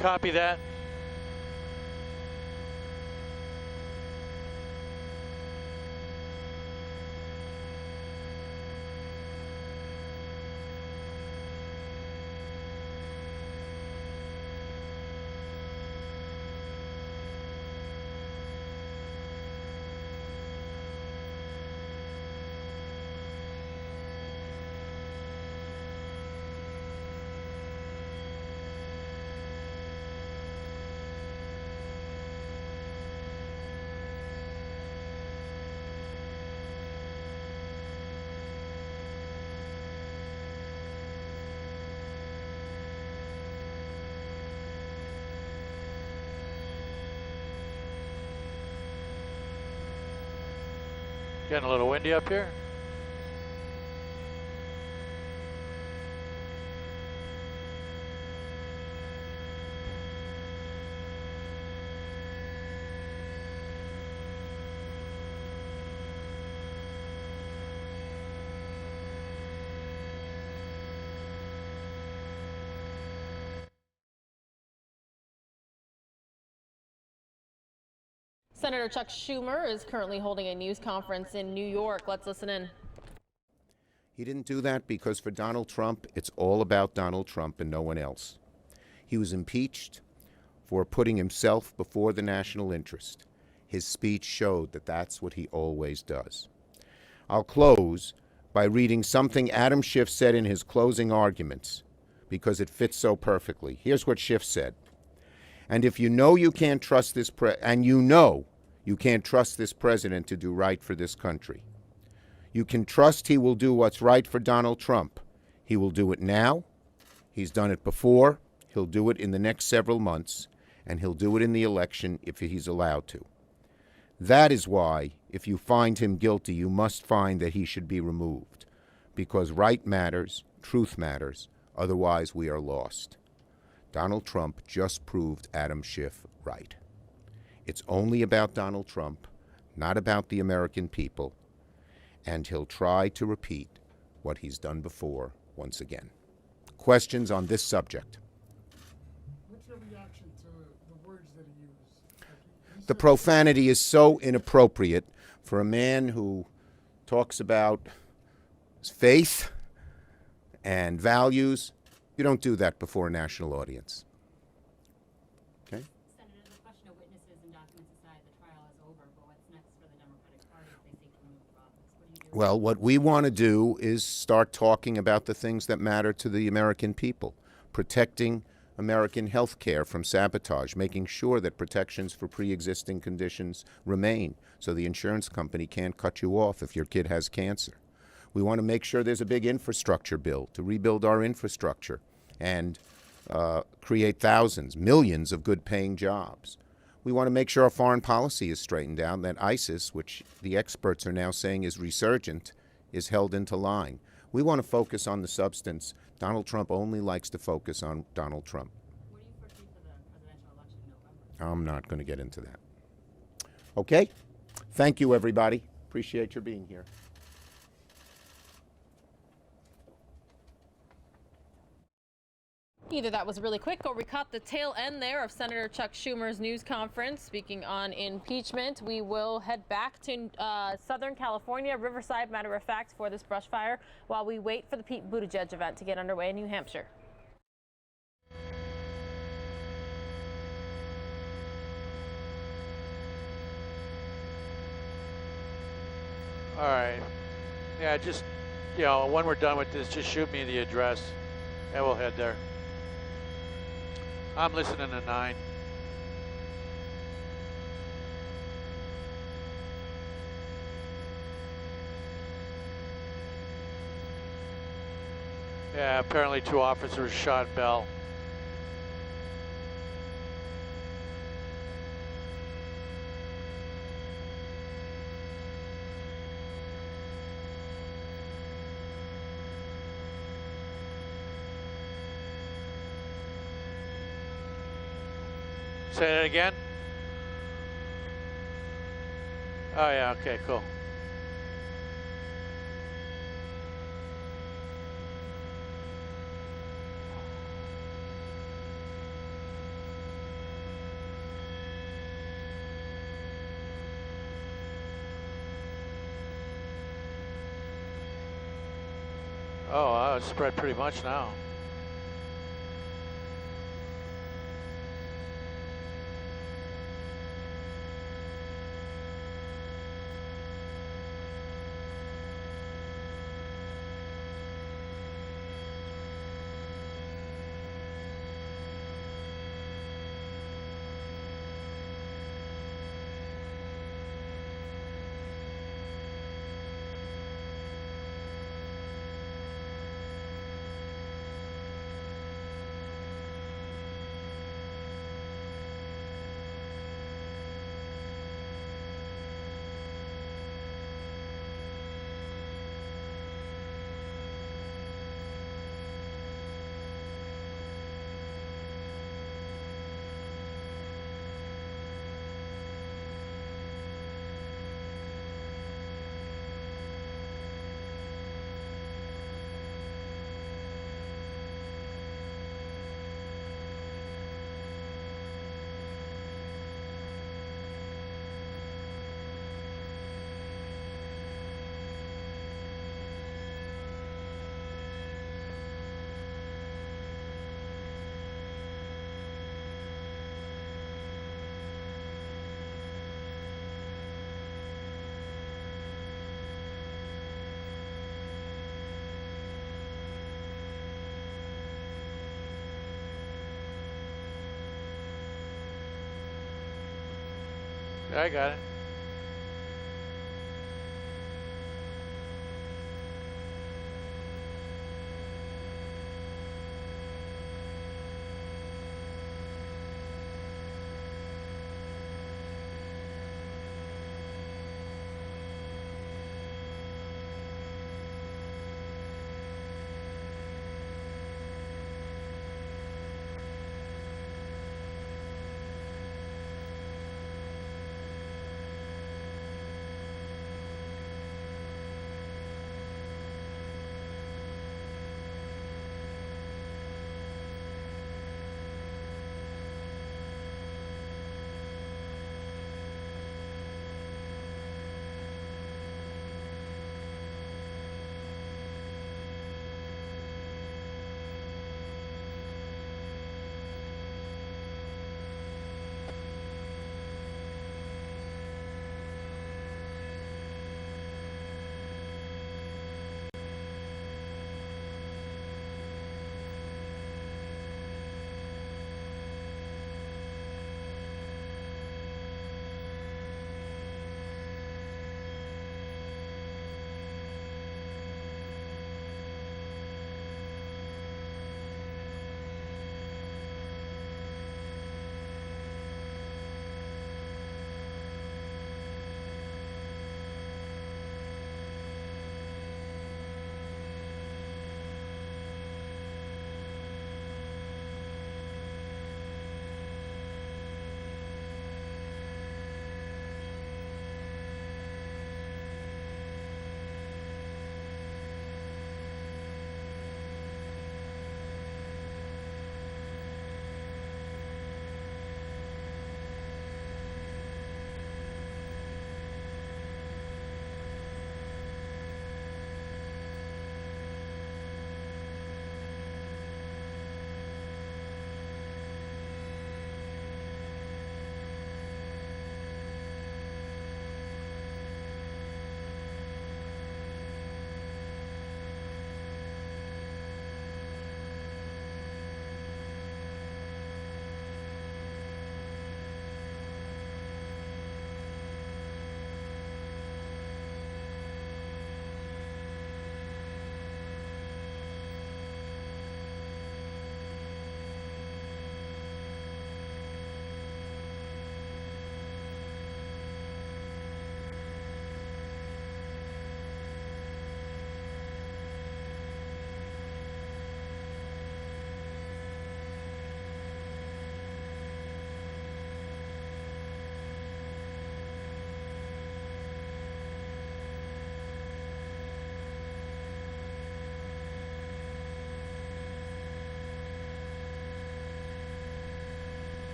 Copy that. Getting a little windy up here. Senator Chuck Schumer is currently holding a news conference in New York. Let's listen in. He didn't do that because for Donald Trump, it's all about Donald Trump and no one else. He was impeached for putting himself before the national interest. His speech showed that that's what he always does. I'll close by reading something Adam Schiff said in his closing arguments because it fits so perfectly. Here's what Schiff said. And if you know you can't trust this you can't trust this president to do right for this country, you can trust he will do what's right for Donald Trump. He will do it now. He's done it before. He'll do it in the next several months, and he'll do it in the election if he's allowed to. That is why, if you find him guilty, you must find that he should be removed, because right matters, truth matters, otherwise we are lost. Donald Trump just proved Adam Schiff right. It's only about Donald Trump, not about the American people, and he'll try to repeat what he's done before once again. Questions on this subject? What's your reaction to the words that he used? The profanity is so inappropriate for a man who talks about faith and values. You don't do that before a national audience. Okay? Senator, the question of witnesses and documents aside, the trial is over, but what's next for the Democratic Party if they seek to remove Roberts? What do you do? Well, what we want to do is start talking about the things that matter to the American people, protecting American health care from sabotage, making sure that protections for pre-existing conditions remain so the insurance company can't cut you off if your kid has cancer. We want to make sure there's a big infrastructure bill to rebuild our infrastructure and create thousands, millions of good-paying jobs. We want to make sure our foreign policy is straightened out, that ISIS, which the experts are now saying is resurgent, is held into line. We want to focus on the substance. Donald Trump only likes to focus on Donald Trump. What do you foresee for the presidential election in November? I'm not going to get into that. Okay? Thank you, everybody. Appreciate your being here. Either that was really quick or we caught the tail end there of Senator Chuck Schumer's news conference speaking on impeachment. We will head back to Southern California, Riverside, matter of fact, for this brush fire while we wait for the Pete Buttigieg event to get underway in New Hampshire. All right. Yeah, just, when we're done with this, just shoot me the address and we'll head there. I'm listening to 9. Yeah, apparently 2 officers shot Bell. Say that again? Oh yeah, okay, cool. Oh, it's spread pretty much now. I got it.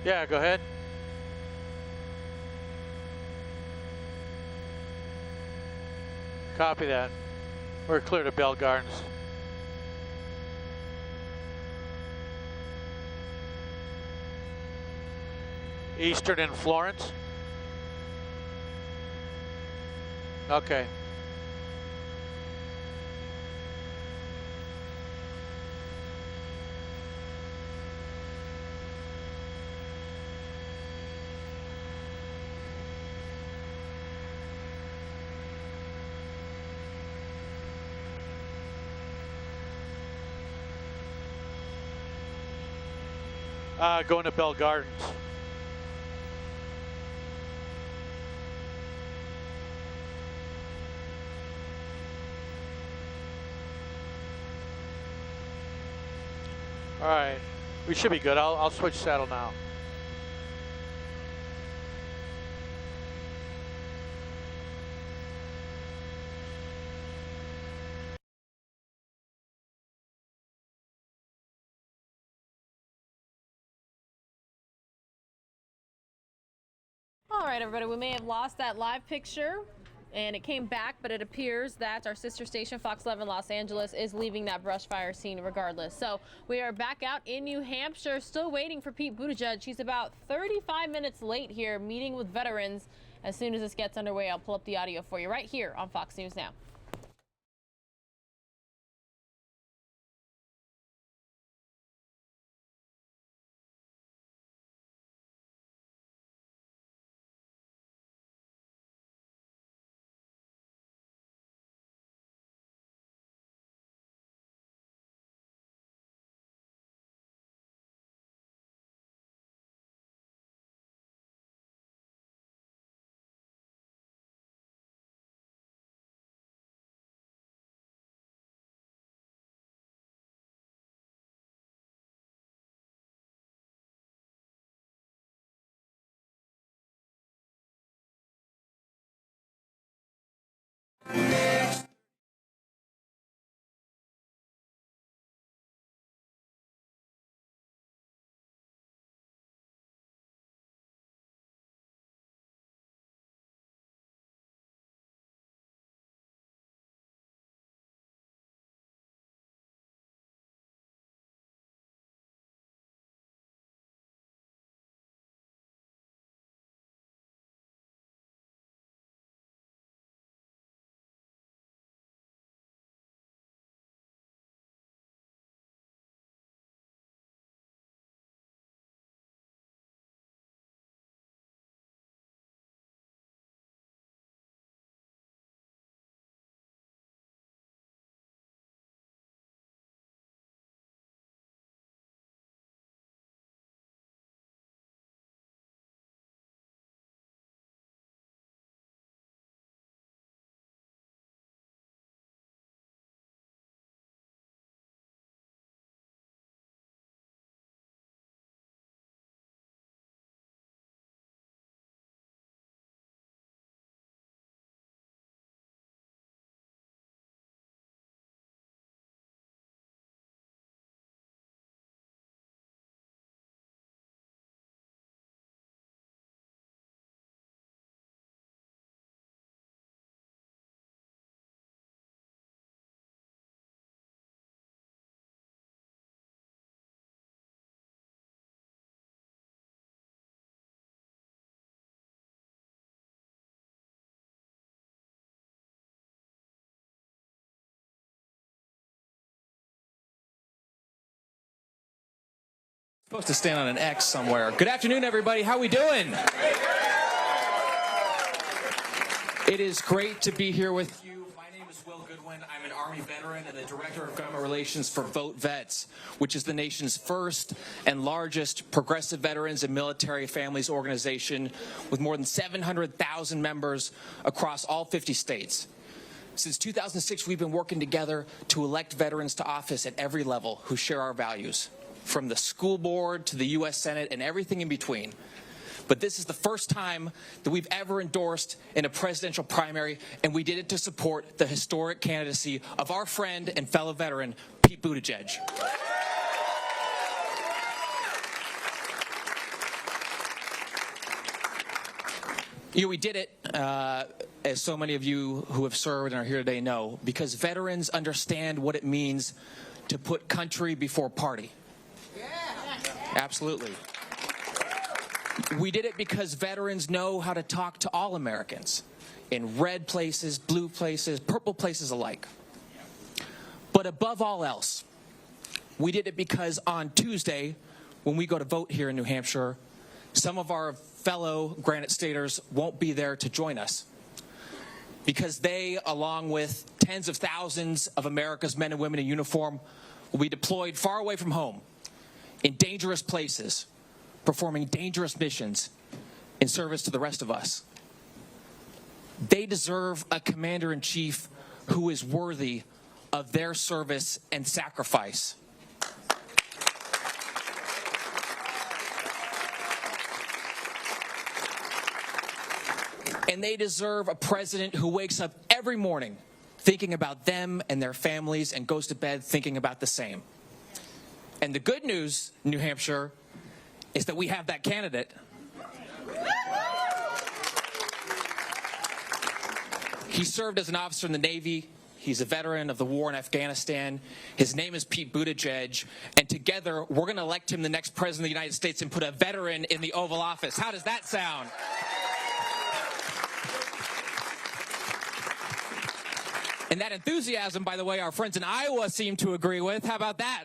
Yeah, go ahead. Copy that. We're clear to Bell Gardens. Eastern and Florence? Okay. Going to Bell Gardens. All right, we should be good. I'll switch saddle now. All right, everybody, we may have lost that live picture, and it came back, but it appears that our sister station, Fox 11 Los Angeles, is leaving that brush fire scene regardless. So we are back out in New Hampshire, still waiting for Pete Buttigieg. He's about 35 minutes late here, meeting with veterans. As soon as this gets underway, I'll pull up the audio for you right here on Fox News Now. Supposed to stand on an X somewhere. Good afternoon, everybody. How we doing? It is great to be here with you. My name is Will Goodwin. I'm an Army veteran and the Director of Government Relations for Vote Vets, which is the nation's first and largest progressive veterans and military families organization with more than 700,000 members across all 50 states. Since 2006, we've been working together to elect veterans to office at every level who share our values, from the school board to the U.S. Senate and everything in between. But this is the first time that we've ever endorsed in a presidential primary, and we did it to support the historic candidacy of our friend and fellow veteran, Pete Buttigieg. You know, we did it, as so many of you who have served and are here today know, because veterans understand what it means to put country before party. Absolutely. We did it because veterans know how to talk to all Americans in red places, blue places, purple places alike. But above all else, we did it because on Tuesday, when we go to vote here in New Hampshire, some of our fellow Granite Staters won't be there to join us because they, along with tens of thousands of America's men and women in uniform, will be deployed far away from home in dangerous places, performing dangerous missions in service to the rest of us. They deserve a commander-in-chief who is worthy of their service and sacrifice. And they deserve a president who wakes up every morning thinking about them and their families and goes to bed thinking about the same. And the good news, New Hampshire, is that we have that candidate. He served as an officer in the Navy. He's a veteran of the war in Afghanistan. His name is Pete Buttigieg, and together we're going to elect him the next president of the United States and put a veteran in the Oval Office. How does that sound? And that enthusiasm, by the way, our friends in Iowa seem to agree with. How about that?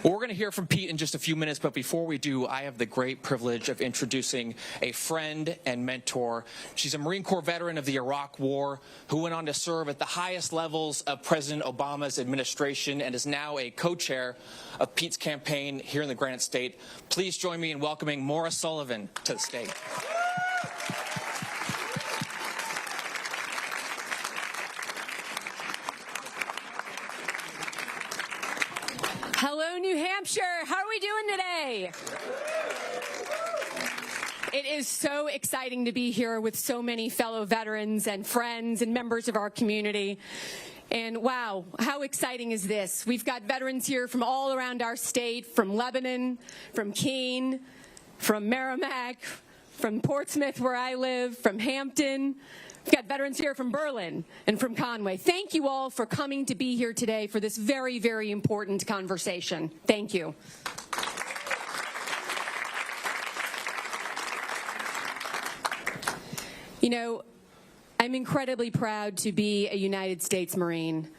Well, we're going to hear from Pete in just a few minutes, but before we do, I have the great privilege of introducing a friend and mentor. She's a Marine Corps veteran of the Iraq War who went on to serve at the highest levels of President Obama's administration and is now a co-chair of Pete's campaign here in the Granite State. Please join me in welcoming Maura Sullivan to the stage. Hello, New Hampshire. How are we doing today? It is so exciting to be here with so many fellow veterans and friends and members of our community. And wow, how exciting is this? We've got veterans here from all around our state, from Lebanon, from Keene, from Merrimack, from Portsmouth, where I live, from Hampton. We've got veterans here from Berlin and from Conway. Thank you all for coming to be here today for this very, very important conversation. Thank you. You know, I'm incredibly proud to be a United States Marine,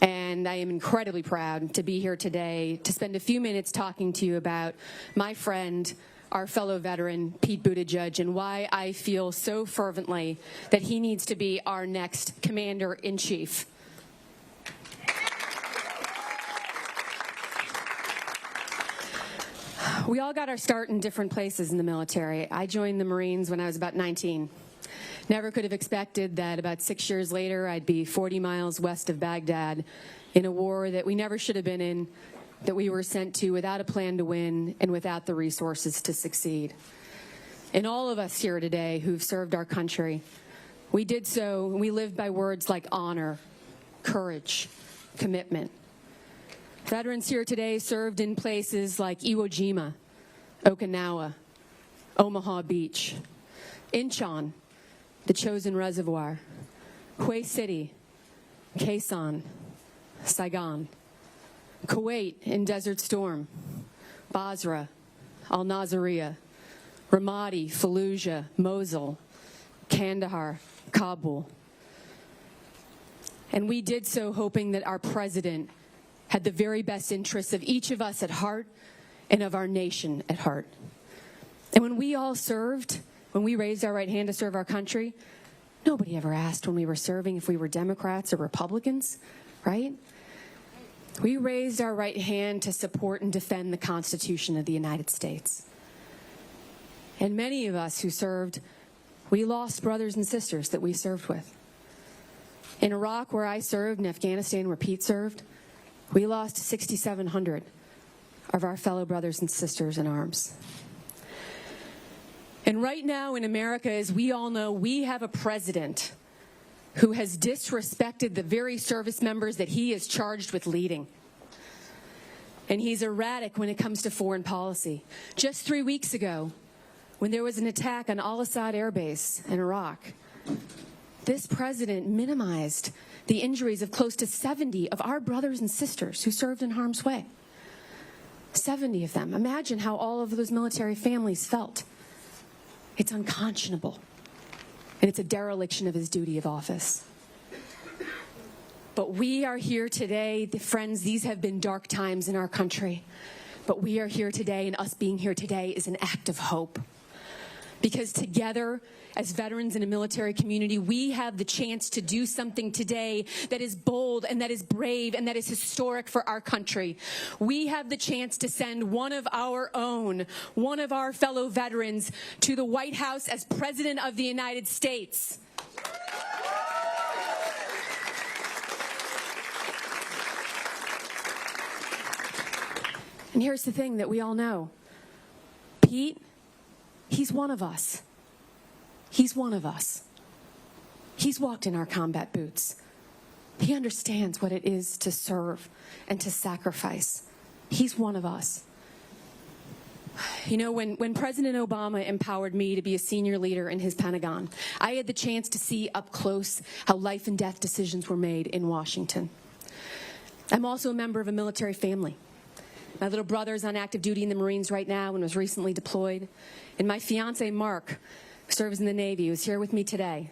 and I am incredibly proud to be here today to spend a few minutes talking to you about my friend, our fellow veteran, Pete Buttigieg, and why I feel so fervently that he needs to be our next commander-in-chief. We all got our start in different places in the military. I joined the Marines when I was about 19. Never could have expected that about 6 years later I'd be 40 miles west of Baghdad in a war that we never should have been in, that we were sent to without a plan to win and without the resources to succeed. And all of us here today who've served our country, we did so, and we lived by words like honor, courage, commitment. Veterans here today served in places like Iwo Jima, Okinawa, Omaha Beach, Incheon, the Chosin Reservoir, Hue City, Khe Sanh, Saigon, Kuwait in Desert Storm, Basra, Al-Naziriyah, Ramadi, Fallujah, Mosul, Kandahar, Kabul. And we did so hoping that our president had the very best interests of each of us at heart and of our nation at heart. And when we all served, when we raised our right hand to serve our country, nobody ever asked when we were serving if we were Democrats or Republicans, right? We raised our right hand to support and defend the Constitution of the United States. And many of us who served, we lost brothers and sisters that we served with. In Iraq, where I served, in Afghanistan, where Pete served, we lost 6,700 of our fellow brothers and sisters in arms. And right now in America, as we all know, we have a president who has disrespected the very service members that he is charged with leading. And he's erratic when it comes to foreign policy. Just 3 weeks ago, when there was an attack on Al-Assad Air Base in Iraq, this president minimized the injuries of close to 70 of our brothers and sisters who served in harm's way. 70 of them. Imagine how all of those military families felt. It's unconscionable. And it's a dereliction of his duty of office. But we are here today, friends, these have been dark times in our country. But we are here today, and us being here today is an act of hope. Because together, as veterans in a military community, we have the chance to do something today that is bold and that is brave and that is historic for our country. We have the chance to send one of our own, one of our fellow veterans, to the White House as President of the United States. And here's the thing that we all know. Pete, he's one of us. He's one of us. He's walked in our combat boots. He understands what it is to serve and to sacrifice. He's one of us. You know, when President Obama empowered me to be a senior leader in his Pentagon, I had the chance to see up close how life and death decisions were made in Washington. I'm also a member of a military family. My little brother's on active duty in the Marines right now and was recently deployed. And my fiance, Mark, who serves in the Navy, was here with me today.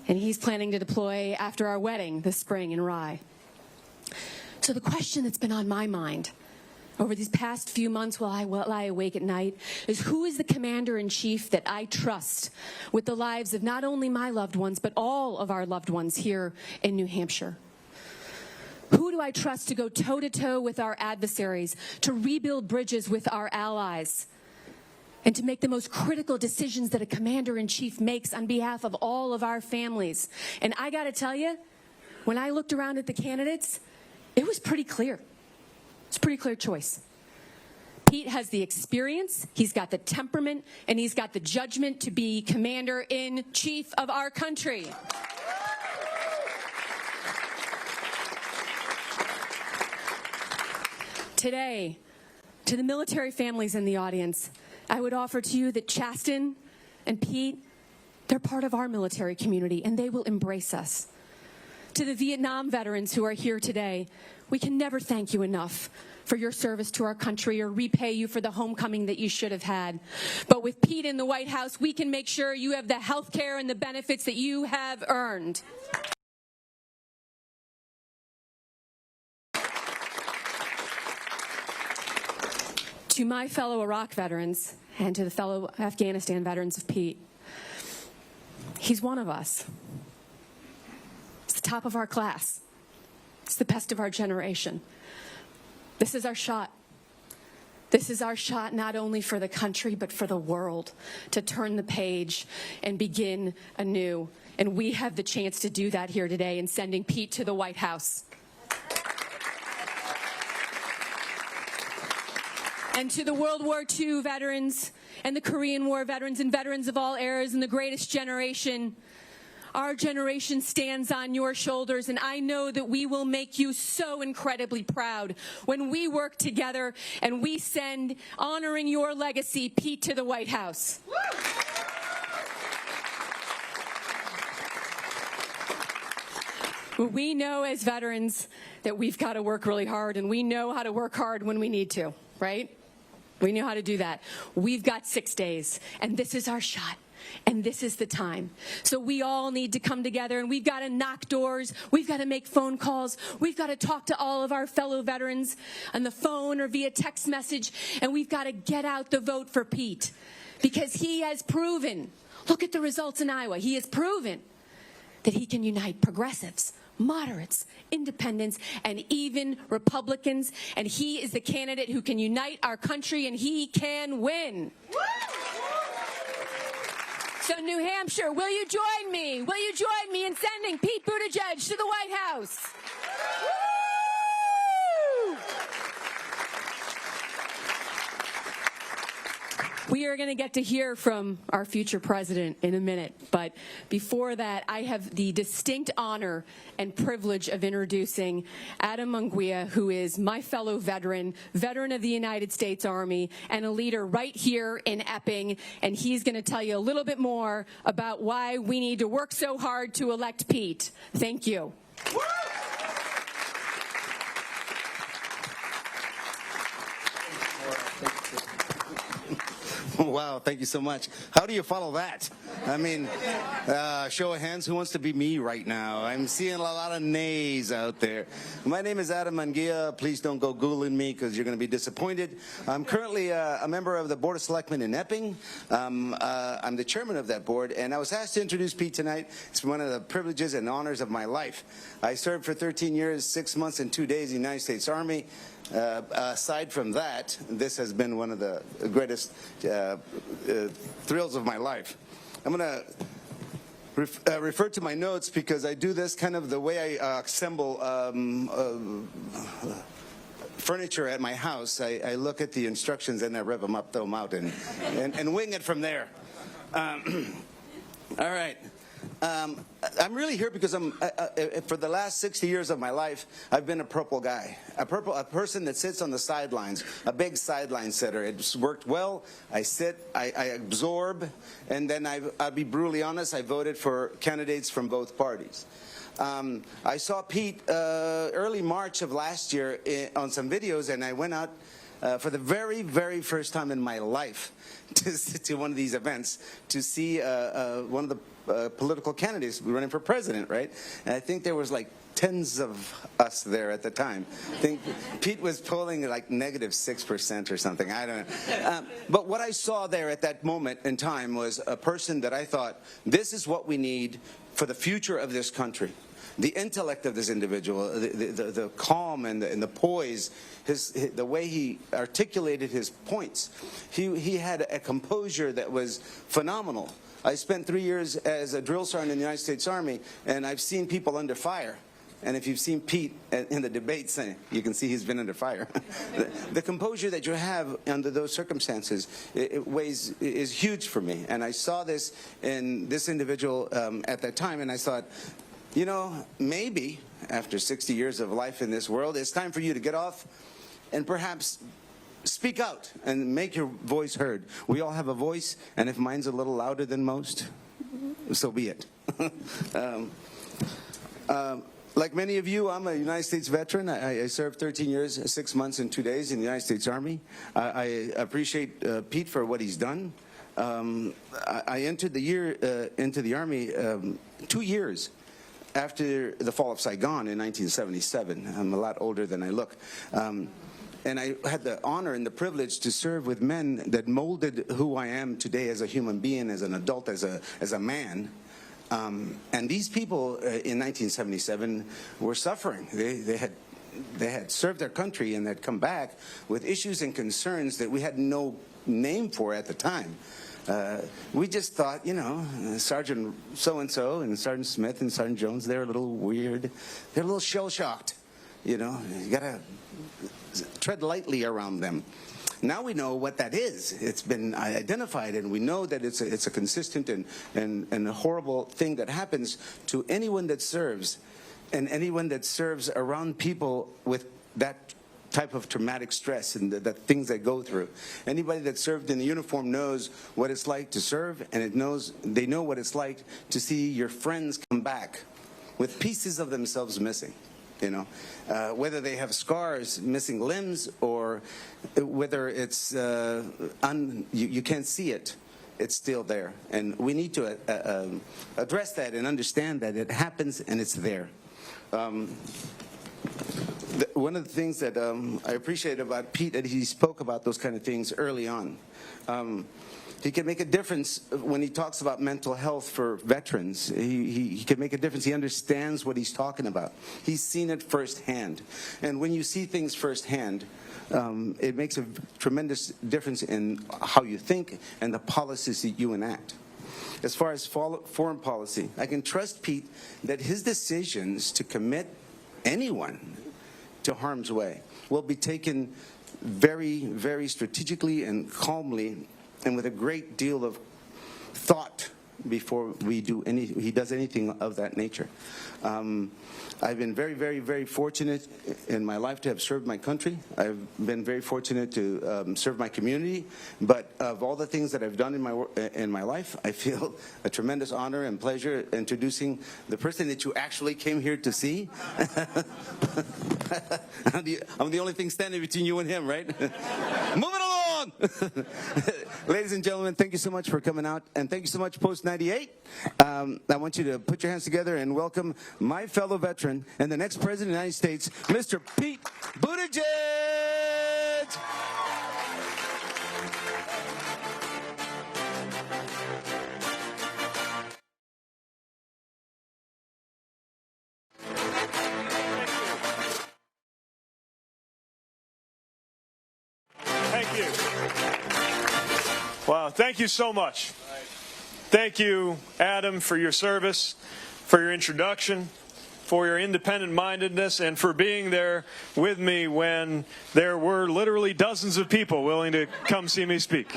And he's planning to deploy after our wedding this spring in Rye. So the question that's been on my mind over these past few months while I lie awake at night is, who is the commander-in-chief that I trust with the lives of not only my loved ones, but all of our loved ones here in New Hampshire? Who do I trust to go toe-to-toe with our adversaries, to rebuild bridges with our allies, and to make the most critical decisions that a commander-in-chief makes on behalf of all of our families? And I got to tell you, when I looked around at the candidates, it was pretty clear. It's a pretty clear choice. Pete has the experience, he's got the temperament, and he's got the judgment to be commander-in-chief of our country. Today, to the military families in the audience, I would offer to you that Chasten and Pete, they're part of our military community, and they will embrace us. To the Vietnam veterans who are here today, we can never thank you enough for your service to our country or repay you for the homecoming that you should have had. But with Pete in the White House, we can make sure you have the health care and the benefits that you have earned. To my fellow Iraq veterans and to the fellow Afghanistan veterans of Pete, he's one of us. It's the top of our class. It's the best of our generation. This is our shot. This is our shot not only for the country, but for the world, to turn the page and begin anew. And we have the chance to do that here today in sending Pete to the White House. And to the World War II veterans and the Korean War veterans and veterans of all eras and the greatest generation, our generation stands on your shoulders, and I know that we will make you so incredibly proud when we work together and we send, honoring your legacy, Pete to the White House. We know as veterans that we've got to work really hard, and we know how to work hard when we need to, right? We know how to do that. We've got 6 days, and this is our shot. And this is the time. So we all need to come together, and we've got to knock doors. We've got to make phone calls. We've got to talk to all of our fellow veterans on the phone or via text message, and we've got to get out the vote for Pete, because he has proven, look at the results in Iowa, he has proven that he can unite progressives, moderates, independents, and even Republicans, and he is the candidate who can unite our country, and he can win. So New Hampshire, will you join me? Will you join me in sending Pete Buttigieg to the White House? Woo! We are going to get to hear from our future president in a minute, but before that, I have the distinct honor and privilege of introducing Adam Munguia, who is my fellow veteran of the United States Army, and a leader right here in Epping, and he's going to tell you a little bit more about why we need to work so hard to elect Pete. Thank you. Wow, thank you so much. How do you follow that? I mean, show of hands, who wants to be me right now? I'm seeing a lot of nays out there. My name is Adam Munguia. Please don't go Googling me because you're going to be disappointed. I'm currently a member of the Board of Selectmen in Epping. I'm the chairman of that board, and I was asked to introduce Pete tonight. It's one of the privileges and honors of my life. I served for 13 years, 6 months, and 2 days in the United States Army. Aside from that, this has been one of the greatest thrills of my life. I'm going to refer to my notes because I do this kind of the way I assemble furniture at my house. I look at the instructions and I rev them up, throw them out, and wing it from there. All right. I'm really here because for the last 60 years of my life, I've been a purple guy, a person that sits on the sidelines, a big sideline sitter. It's worked well. I sit, I absorb, and then I'll be brutally honest, I voted for candidates from both parties. I saw Pete early March of last year on some videos, and I went out for the very, very first time in my life to one of these events to see one of the political candidates running for president, right? And I think there was like tens of us there at the time. I think Pete was polling like -6% or something. I don't know. But what I saw there at that moment in time was a person that I thought, this is what we need for the future of this country. The intellect of this individual, the calm and the poise, the way he articulated his points. He had a composure that was phenomenal. I spent 3 years as a drill sergeant in the United States Army, and I've seen people under fire. And if you've seen Pete in the debates, you can see he's been under fire. The composure that you have under those circumstances is huge for me. And I saw this in this individual at that time, and I thought, you know, maybe after 60 years of life in this world, it's time for you to get off and perhaps speak out and make your voice heard. We all have a voice, and if mine's a little louder than most, so be it. Like many of you, I'm a United States veteran. I served 13 years, 6 months, and 2 days in the United States Army. I appreciate Pete for what he's done. I entered the year into the Army 2 years after the fall of Saigon in 1977. I'm a lot older than I look. And I had the honor and the privilege to serve with men that molded who I am today as a human being, as an adult, as a man. And these people in 1977 were suffering. They had served their country and had come back with issues and concerns that we had no name for at the time. We just thought, you know, Sergeant so-and-so and Sergeant Smith and Sergeant Jones, they're a little weird. They're a little shell-shocked. You know, you got to tread lightly around them. Now we know what that is. It's been identified, and we know that it's a consistent and a horrible thing that happens to anyone that serves, and anyone that serves around people with that type of traumatic stress and the things they go through. Anybody that served in the uniform knows what it's like to serve, and they know what it's like to see your friends come back with pieces of themselves missing. You know, whether they have scars, missing limbs, or whether it's you can't see it, it's still there. And we need to address that and understand that it happens and it's there. One of the things that I appreciate about Pete, that he spoke about those kind of things early on. He can make a difference when he talks about mental health for veterans. He can make a difference. He understands what he's talking about. He's seen it firsthand. And when you see things firsthand, it makes a tremendous difference in how you think and the policies that you enact. As far as foreign policy, I can trust Pete that his decisions to commit anyone to harm's way will be taken very, very strategically and calmly, and with a great deal of thought before he does anything of that nature. I've been very, very, very fortunate in my life to have served my country. I've been very fortunate to serve my community. But of all the things that I've done in my life, I feel a tremendous honor and pleasure introducing the person that you actually came here to see. I'm the only thing standing between you and him, right? Moving along! Ladies and gentlemen, thank you so much for coming out, and thank you so much, Post 98. I want you to put your hands together and welcome my fellow veteran and the next president of the United States, Mr. Pete Buttigieg! Thank you. Wow, thank you so much. Thank you, Adam, for your service, for your introduction, for your independent-mindedness, and for being there with me when there were literally dozens of people willing to come see me speak.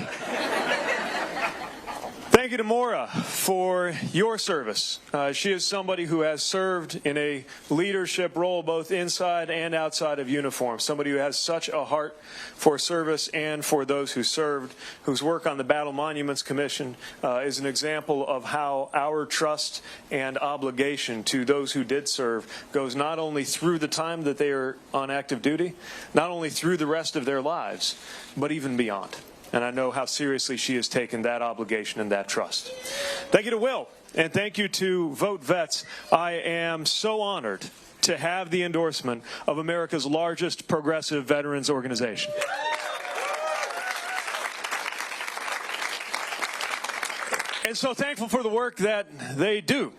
Thank Thank you to Maura for your service. She is somebody who has served in a leadership role both inside and outside of uniform, somebody who has such a heart for service and for those who served, whose work on the Battle Monuments Commission is an example of how our trust and obligation to those who did serve goes not only through the time that they are on active duty, not only through the rest of their lives, but even beyond. And I know how seriously she has taken that obligation and that trust. Thank you to Will, and thank you to Vote Vets. I am so honored to have the endorsement of America's largest progressive veterans organization. And so thankful for the work that they do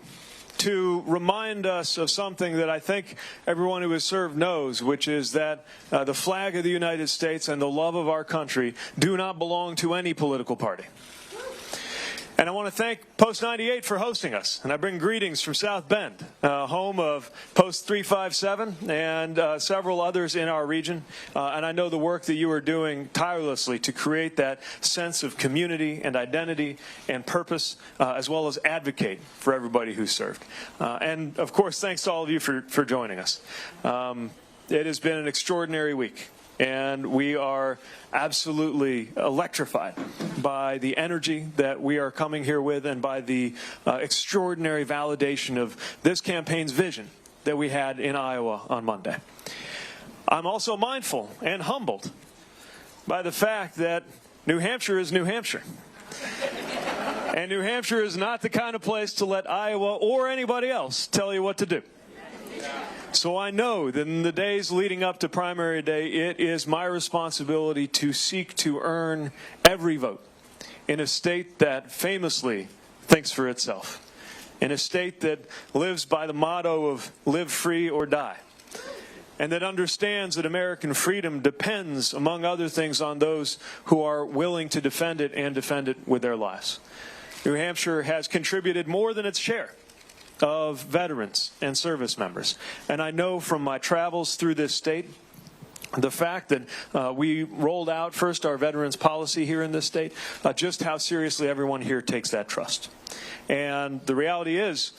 to remind us of something that I think everyone who has served knows, which is that the flag of the United States and the love of our country do not belong to any political party. And I want to thank Post 98 for hosting us. And I bring greetings from South Bend, home of Post 357 and several others in our region. And I know the work that you are doing tirelessly to create that sense of community and identity and purpose, as well as advocate for everybody who served. And, of course, thanks to all of you for joining us. It has been an extraordinary week. And we are absolutely electrified by the energy that we are coming here with and by the extraordinary validation of this campaign's vision that we had in Iowa on Monday. I'm also mindful and humbled by the fact that New Hampshire is New Hampshire. And New Hampshire is not the kind of place to let Iowa or anybody else tell you what to do. So I know that in the days leading up to primary day, it is my responsibility to seek to earn every vote in a state that famously thinks for itself, in a state that lives by the motto of live free or die, and that understands that American freedom depends, among other things, on those who are willing to defend it and defend it with their lives. New Hampshire has contributed more than its share of veterans and service members. And I know from my travels through this state, the fact that we rolled out first our veterans policy here in this state, just how seriously everyone here takes that trust. And the reality is,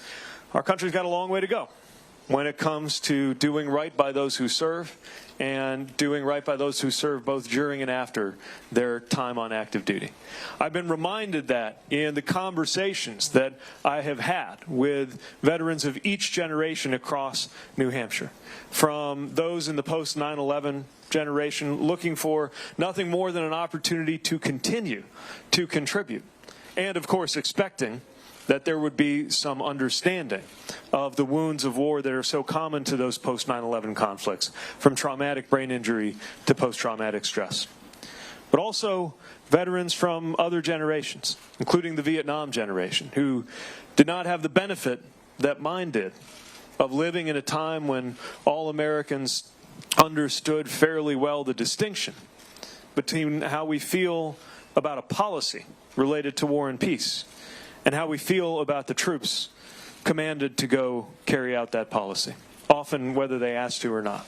our country's got a long way to go when it comes to doing right by those who serve and doing right by those who serve both during and after their time on active duty. I've been reminded that in the conversations that I have had with veterans of each generation across New Hampshire, from those in the post 9/11 generation looking for nothing more than an opportunity to continue to contribute, and of course expecting that there would be some understanding of the wounds of war that are so common to those post 9/11 conflicts, from traumatic brain injury to post-traumatic stress. But also veterans from other generations, including the Vietnam generation, who did not have the benefit that mine did of living in a time when all Americans understood fairly well the distinction between how we feel about a policy related to war and peace and how we feel about the troops commanded to go carry out that policy, often whether they asked to or not.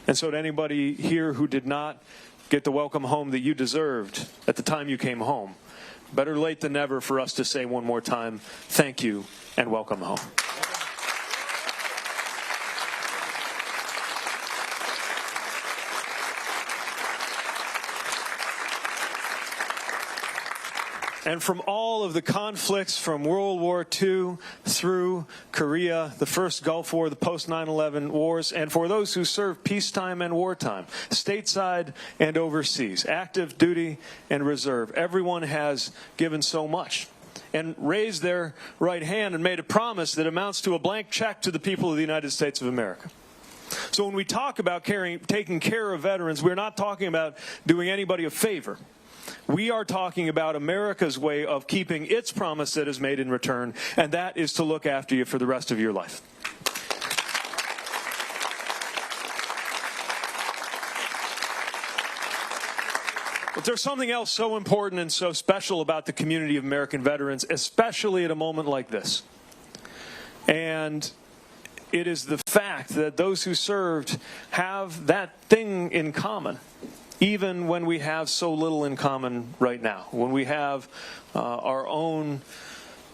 And so to anybody here who did not get the welcome home that you deserved at the time you came home, better late than never for us to say one more time, thank you and welcome home. And from all of the conflicts from World War II through Korea, the first Gulf War, the post 9/11 wars, and for those who serve peacetime and wartime, stateside and overseas, active duty and reserve, everyone has given so much and raised their right hand and made a promise that amounts to a blank check to the people of the United States of America. So when we talk about taking care of veterans, we're not talking about doing anybody a favor. We are talking about America's way of keeping its promise that is made in return, and that is to look after you for the rest of your life. But there's something else so important and so special about the community of American veterans, especially at a moment like this. And it is the fact that those who served have that thing in common. even when we have so little in common right now, when we have our own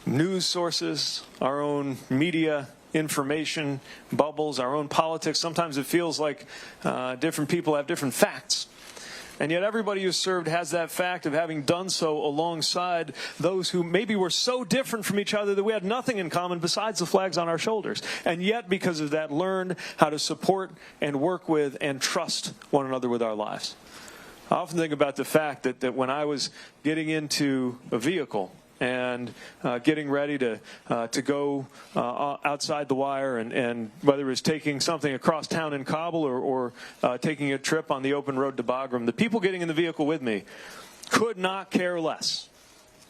news sources, our own media information bubbles, our own politics. Sometimes it feels like different people have different facts. And yet everybody who's served has that fact of having done so alongside those who maybe were so different from each other that we had nothing in common besides the flags on our shoulders. And yet, because of that, learned how to support and work with and trust one another with our lives. I often think about the fact that when I was getting into a vehicle and getting ready to go outside the wire, and whether it was taking something across town in Kabul or taking a trip on the open road to Bagram, the people getting in the vehicle with me could not care less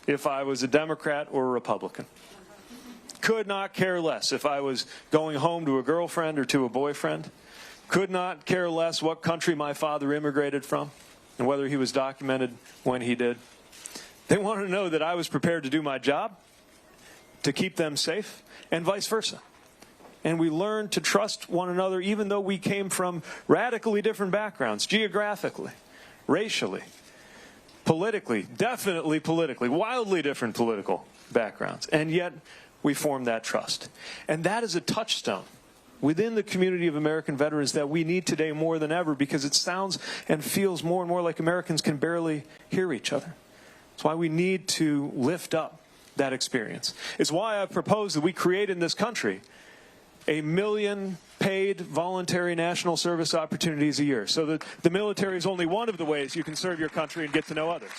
if I was a Democrat or a Republican. Could not care less if I was going home to a girlfriend or to a boyfriend. Could not care less what country my father immigrated from and whether he was documented when he did. They wanted to know that I was prepared to do my job, to keep them safe, and vice versa. And we learned to trust one another even though we came from radically different backgrounds, geographically, racially, politically, definitely politically, wildly different political backgrounds. And yet we formed that trust. And that is a touchstone within the community of American veterans that we need today more than ever, because it sounds and feels more and more like Americans can barely hear each other. It's why we need to lift up that experience. It's why I propose that we create in this country 1 million paid voluntary national service opportunities a year, so that the military is only one of the ways you can serve your country and get to know others.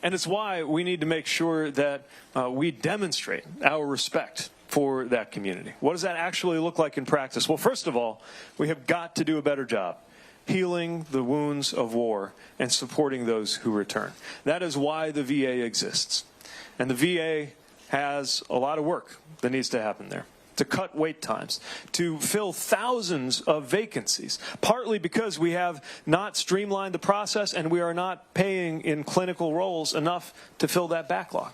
And it's why we need to make sure that we demonstrate our respect for that community. What does that actually look like in practice? Well, first of all, we have got to do a better job healing the wounds of war and supporting those who return. That is why the VA exists. And the VA has a lot of work that needs to happen there. To cut wait times, to fill thousands of vacancies, partly because we have not streamlined the process and we are not paying in clinical roles enough to fill that backlog.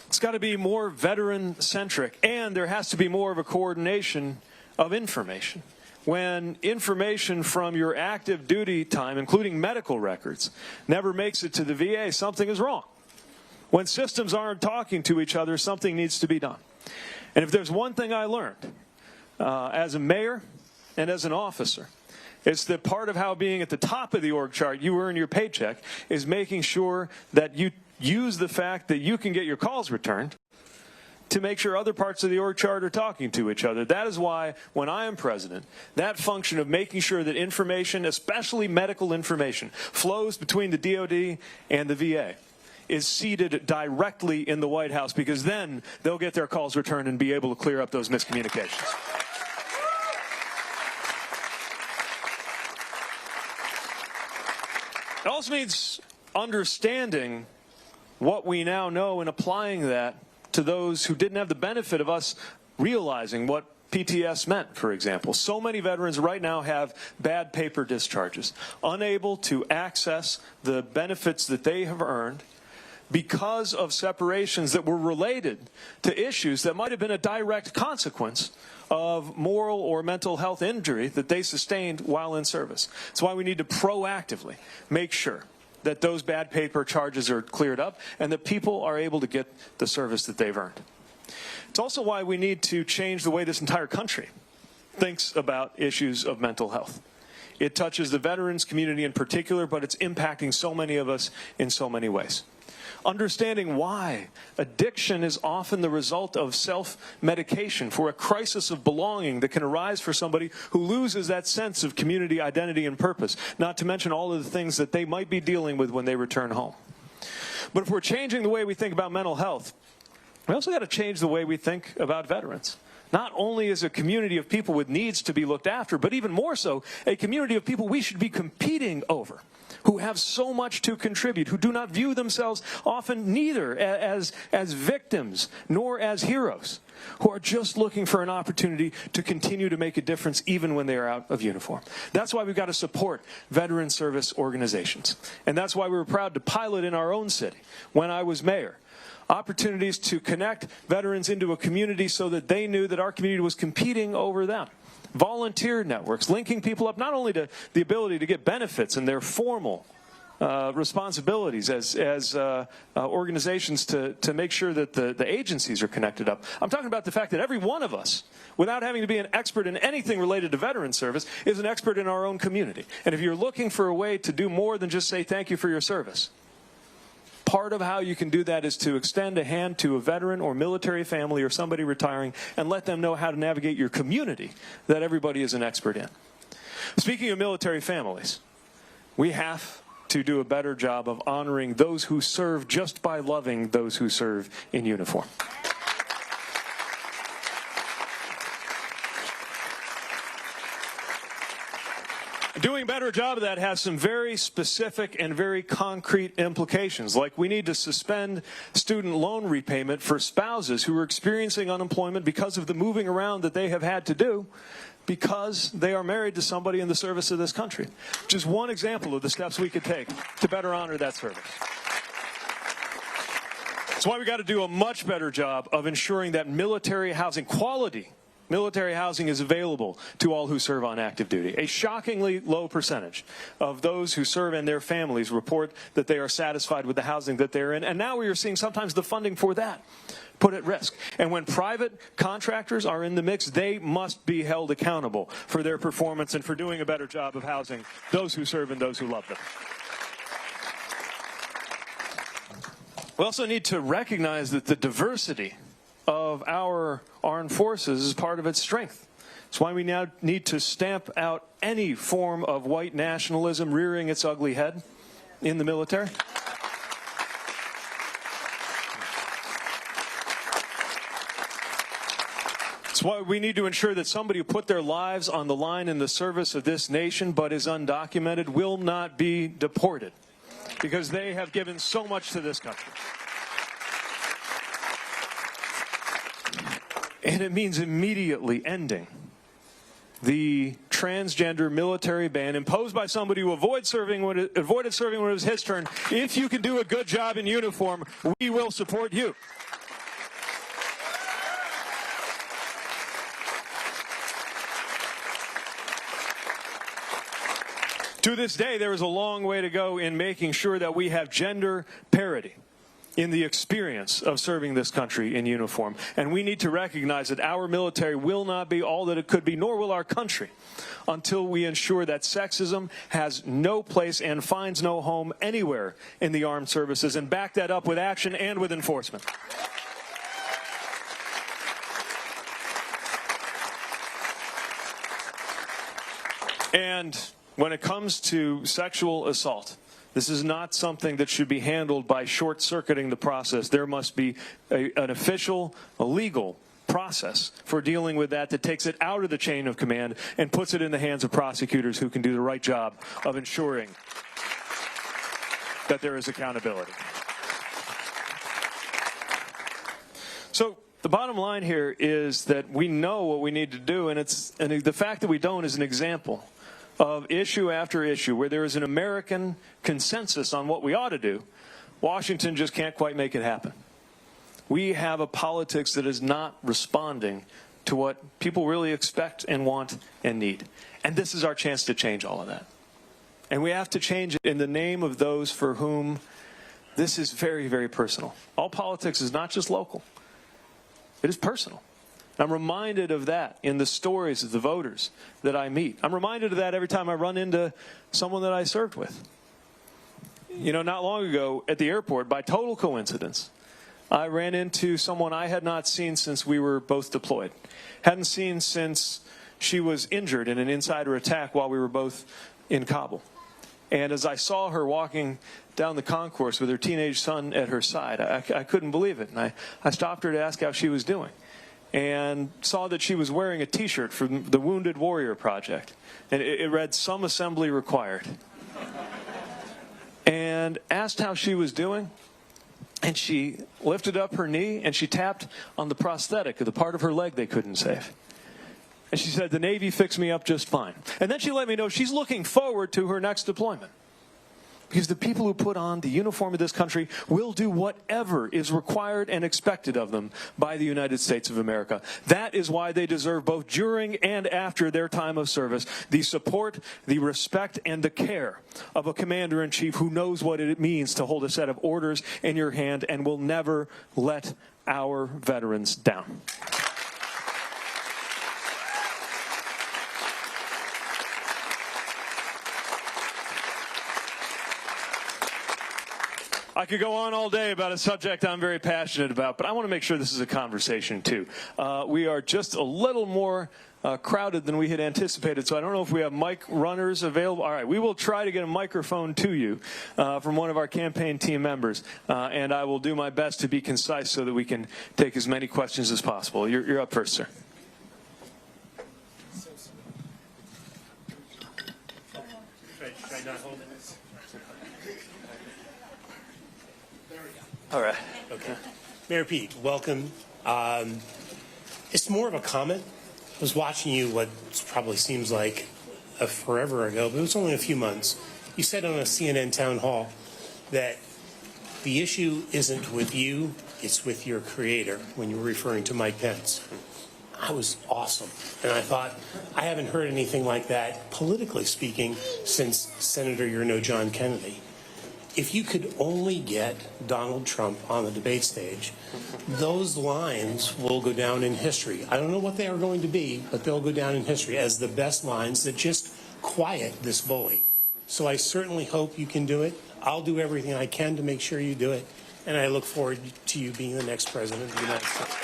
It's got to be more veteran-centric, and there has to be more of a coordination of information. When information from your active duty time, including medical records, never makes it to the VA, something is wrong. When systems aren't talking to each other, something needs to be done. And if there's one thing I learned as a mayor and as an officer, it's that part of how being at the top of the org chart, you earn your paycheck, is making sure that you use the fact that you can get your calls returned to make sure other parts of the org chart are talking to each other. That is why, when I am president, that function of making sure that information, especially medical information, flows between the DOD and the VA is seated directly in the White House, because then they'll get their calls returned and be able to clear up those miscommunications. It also means understanding what we now know and applying that to those who didn't have the benefit of us realizing what PTS meant, for example. So many veterans right now have bad paper discharges, unable to access the benefits that they have earned because of separations that were related to issues that might have been a direct consequence of moral or mental health injury that they sustained while in service. That's why we need to proactively make sure that those bad paper charges are cleared up and that people are able to get the service that they've earned. It's also why we need to change the way this entire country thinks about issues of mental health. It touches the veterans community in particular, but it's impacting so many of us in so many ways. Understanding why addiction is often the result of self-medication for a crisis of belonging that can arise for somebody who loses that sense of community identity and purpose, not to mention all of the things that they might be dealing with when they return home. But if we're changing the way we think about mental health, we also got to change the way we think about veterans. Not only as a community of people with needs to be looked after, but even more so, a community of people we should be competing over, who have so much to contribute, who do not view themselves often neither as victims nor as heroes, who are just looking for an opportunity to continue to make a difference even when they are out of uniform. That's why we've got to support veteran service organizations. And that's why we were proud to pilot in our own city, when I was mayor, opportunities to connect veterans into a community so that they knew that our community was competing over them. Volunteer networks, linking people up not only to the ability to get benefits and their formal responsibilities as organizations to make sure that the agencies are connected up. I'm talking about the fact that every one of us, without having to be an expert in anything related to veteran service, is an expert in our own community. And if you're looking for a way to do more than just say thank you for your service, part of how you can do that is to extend a hand to a veteran or military family or somebody retiring and let them know how to navigate your community that everybody is an expert in. Speaking of military families, we have to do a better job of honoring those who serve just by loving those who serve in uniform. Doing a better job of that has some very specific and very concrete implications, like we need to suspend student loan repayment for spouses who are experiencing unemployment because of the moving around that they have had to do because they are married to somebody in the service of this country. Just one example of the steps we could take to better honor that service. That's why we got to do a much better job of ensuring that military housing, quality military housing, is available to all who serve on active duty. A shockingly low percentage of those who serve and their families report that they are satisfied with the housing that they're in. And now we are seeing sometimes the funding for that put at risk. And when private contractors are in the mix, they must be held accountable for their performance and for doing a better job of housing those who serve and those who love them. We also need to recognize that the diversity of our armed forces is part of its strength. That's why we now need to stamp out any form of white nationalism rearing its ugly head in the military. That's why we need to ensure that somebody who put their lives on the line in the service of this nation but is undocumented will not be deported because they have given so much to this country. And it means immediately ending the transgender military ban imposed by somebody who avoided serving when it was his turn. If you can do a good job in uniform, we will support you. To this day, there is a long way to go in making sure that we have gender parity in the experience of serving this country in uniform. And we need to recognize that our military will not be all that it could be, nor will our country, until we ensure that sexism has no place and finds no home anywhere in the armed services, and back that up with action and with enforcement. And when it comes to sexual assault, this is not something that should be handled by short-circuiting the process. There must be an official, a legal process for dealing with that takes it out of the chain of command and puts it in the hands of prosecutors who can do the right job of ensuring that there is accountability. So the bottom line here is that we know what we need to do, and the fact that we don't is an example of issue after issue where there is an American consensus on what we ought to do. Washington just can't quite make it happen. We have a politics that is not responding to what people really expect and want and need. And this is our chance to change all of that. And we have to change it in the name of those for whom this is very, very personal. All politics is not just local. It is personal. I'm reminded of that in the stories of the voters that I meet. I'm reminded of that every time I run into someone that I served with. You know, not long ago at the airport, by total coincidence, I ran into someone I had not seen since we were both deployed. Hadn't seen since she was injured in an insider attack while we were both in Kabul. And as I saw her walking down the concourse with her teenage son at her side, I couldn't believe it. And I stopped her to ask how she was doing, and saw that she was wearing a T-shirt from the Wounded Warrior Project. And it read, "Some assembly required." And asked how she was doing. And she lifted up her knee and she tapped on the prosthetic of the part of her leg they couldn't save. And she said, "The Navy fixed me up just fine." And then she let me know she's looking forward to her next deployment. Because the people who put on the uniform of this country will do whatever is required and expected of them by the United States of America. That is why they deserve, both during and after their time of service, the support, the respect, and the care of a commander-in-chief who knows what it means to hold a set of orders in your hand and will never let our veterans down. I could go on all day about a subject I'm very passionate about, but I want to make sure this is a conversation too. We are just a little more crowded than we had anticipated, so I don't know if we have mic runners available. All right, we will try to get a microphone to you from one of our campaign team members, and I will do my best to be concise so that we can take as many questions as possible. You're up first, sir. Should I not hold it? All right. Okay. Mayor Pete, welcome. It's more of a comment. I was watching you what probably seems like forever ago, but it was only a few months. You said on a CNN town hall that the issue isn't with you, it's with your creator, when you were referring to Mike Pence. I was awesome. And I thought, I haven't heard anything like that, politically speaking, since Senator John Kennedy. If you could only get Donald Trump on the debate stage, those lines will go down in history. I don't know what they are going to be, but they'll go down in history as the best lines that just quiet this bully. So I certainly hope you can do it. I'll do everything I can to make sure you do it. And I look forward to you being the next president of the United States.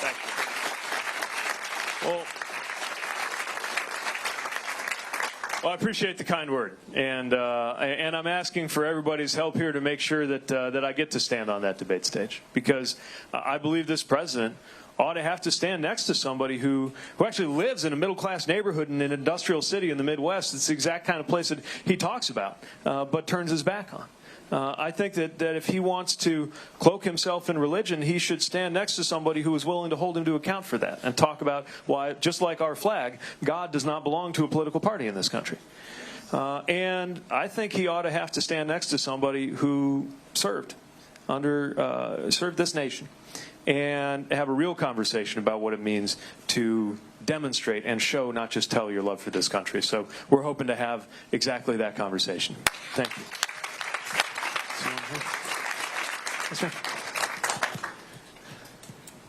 Thank you. Well, I appreciate the kind word, and I'm asking for everybody's help here to make sure that that I get to stand on that debate stage, because I believe this president ought to have to stand next to somebody who actually lives in a middle-class neighborhood in an industrial city in the Midwest. It's the exact kind of place that he talks about, but turns his back on. I think that if he wants to cloak himself in religion, he should stand next to somebody who is willing to hold him to account for that and talk about why, just like our flag, God does not belong to a political party in this country. And I think he ought to have to stand next to somebody who served this nation and have a real conversation about what it means to demonstrate and show, not just tell, your love for this country. So we're hoping to have exactly that conversation. Thank you. Yes, sir.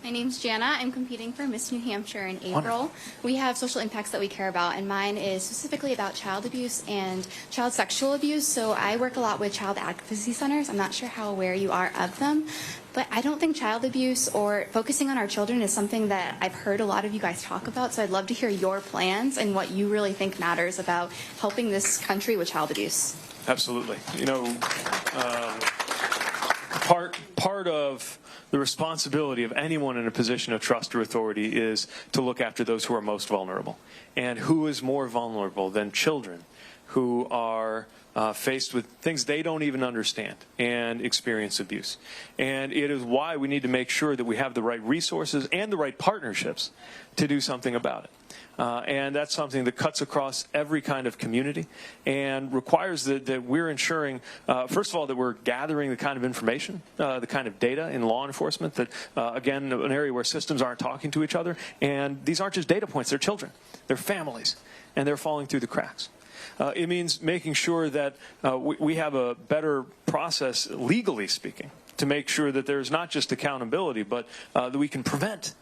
My name's Jana. I'm competing for Miss New Hampshire in April. Wonderful. We have social impacts that we care about, and mine is specifically about child abuse and child sexual abuse. So I work a lot with child advocacy centers. I'm not sure how aware you are of them, but I don't think child abuse or focusing on our children is something that I've heard a lot of you guys talk about. So I'd love to hear your plans and what you really think matters about helping this country with child abuse. Absolutely. You know, part of the responsibility of anyone in a position of trust or authority is to look after those who are most vulnerable. And who is more vulnerable than children who are faced with things they don't even understand and experience abuse? And it is why we need to make sure that we have the right resources and the right partnerships to do something about it. And that's something that cuts across every kind of community and requires that we're ensuring, first of all, that we're gathering the kind of information, the kind of data in law enforcement that, again, an area where systems aren't talking to each other. And these aren't just data points. They're children. They're families. And they're falling through the cracks. It means making sure that we have a better process, legally speaking, to make sure that there's not just accountability, but that we can prevent,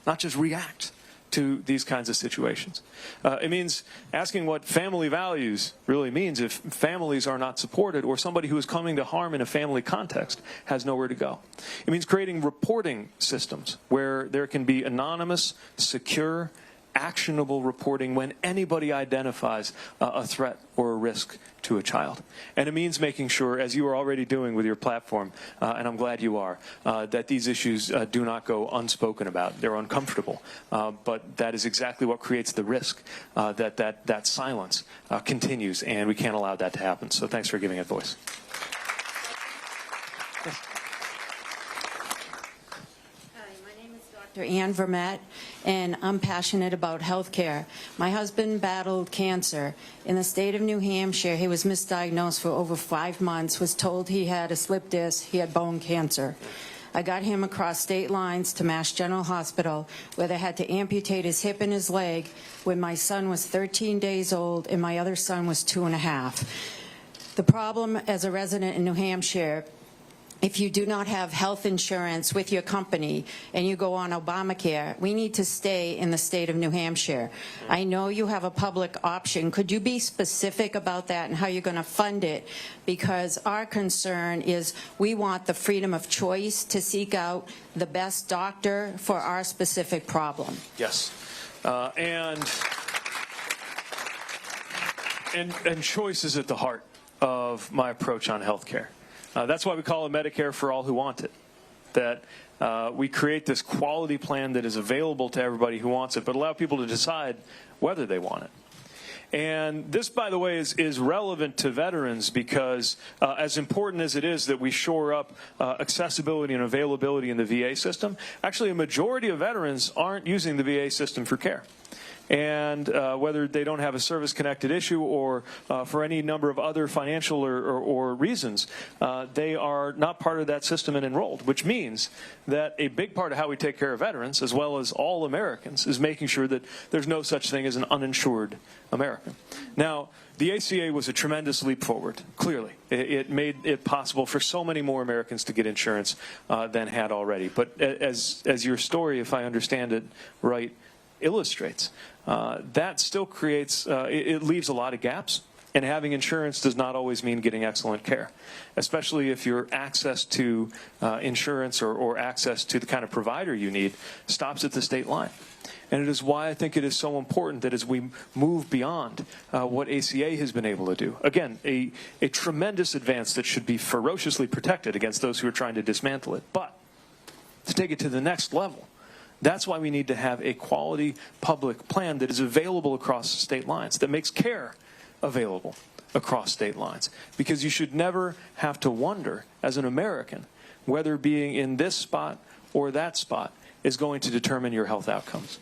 not just react to these kinds of situations. It means asking what family values really means if families are not supported or somebody who is coming to harm in a family context has nowhere to go. It means creating reporting systems where there can be anonymous, secure, actionable reporting when anybody identifies a threat or a risk to a child. And it means making sure, as you are already doing with your platform, and I'm glad you are, that these issues do not go unspoken about. They're uncomfortable. But that is exactly what creates the risk that silence continues, and we can't allow that to happen. So thanks for giving it voice. Hi, my name is Dr. Ann Vermette, and I'm passionate about health care. My husband battled cancer. In the state of New Hampshire, he was misdiagnosed for over 5 months, was told he had a slip disc, he had bone cancer. I got him across state lines to Mass General Hospital, where they had to amputate his hip and his leg when my son was 13 days old and my other son was 2.5. The problem as a resident in New Hampshire, if you do not have health insurance with your company and you go on Obamacare, we need to stay in the state of New Hampshire. I know you have a public option. Could you be specific about that and how you're going to fund it? Because our concern is we want the freedom of choice to seek out the best doctor for our specific problem. Yes. And choice is at the heart of my approach on health care. That's why we call it Medicare for all who want it. That we create this quality plan that is available to everybody who wants it, but allow people to decide whether they want it. And this, by the way, is relevant to veterans because as important as it is that we shore up accessibility and availability in the VA system, actually a majority of veterans aren't using the VA system for care. And whether they don't have a service-connected issue or for any number of other financial or reasons, they are not part of that system and enrolled, which means that a big part of how we take care of veterans, as well as all Americans, is making sure that there's no such thing as an uninsured American. Now, the ACA was a tremendous leap forward, clearly. It made it possible for so many more Americans to get insurance than had already. But as your story, if I understand it right, illustrates, that still creates, it leaves a lot of gaps, and having insurance does not always mean getting excellent care, especially if your access to insurance or access to the kind of provider you need stops at the state line. And it is why I think it is so important that as we move beyond what ACA has been able to do, again, a tremendous advance that should be ferociously protected against those who are trying to dismantle it, but to take it to the next level, that's why we need to have a quality public plan that is available across state lines, that makes care available across state lines. Because you should never have to wonder, as an American, whether being in this spot or that spot is going to determine your health outcomes.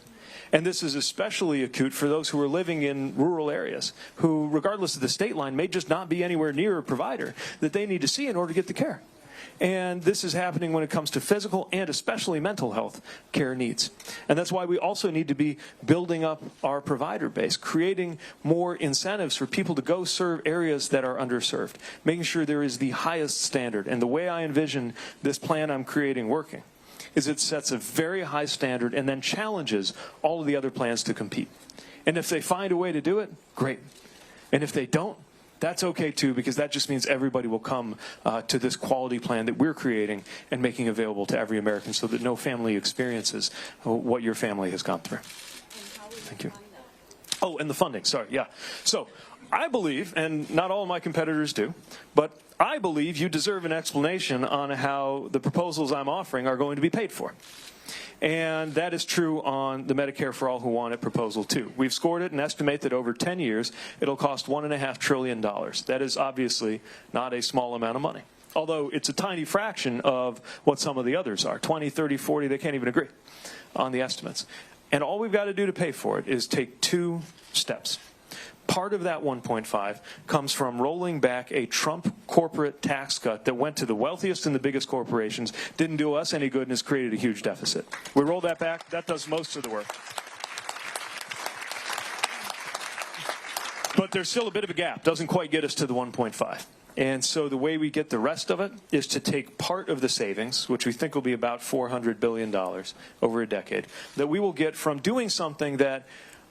And this is especially acute for those who are living in rural areas, who, regardless of the state line, may just not be anywhere near a provider that they need to see in order to get the care. And this is happening when it comes to physical and especially mental health care needs. And that's why we also need to be building up our provider base, creating more incentives for people to go serve areas that are underserved, making sure there is the highest standard. And the way I envision this plan I'm creating working is it sets a very high standard and then challenges all of the other plans to compete. And if they find a way to do it, great. And if they don't, that's okay too, because that just means everybody will come to this quality plan that we're creating and making available to every American so that no family experiences what your family has gone through. Thank you. Oh, and the funding, sorry, yeah. So I believe, and not all of my competitors do, but I believe you deserve an explanation on how the proposals I'm offering are going to be paid for. And that is true on the Medicare for All Who Want It proposal, too. We've scored it and estimate that over 10 years, it'll cost $1.5 trillion. That is obviously not a small amount of money, although it's a tiny fraction of what some of the others are. 20, 30, 40, they can't even agree on the estimates. And all we've got to do to pay for it is take 2 steps. Part of that 1.5 comes from rolling back a Trump corporate tax cut that went to the wealthiest and the biggest corporations, didn't do us any good, and has created a huge deficit. We roll that back. That does most of the work. But there's still a bit of a gap. Doesn't quite get us to the 1.5. And so the way we get the rest of it is to take part of the savings, which we think will be about $400 billion over a decade, that we will get from doing something that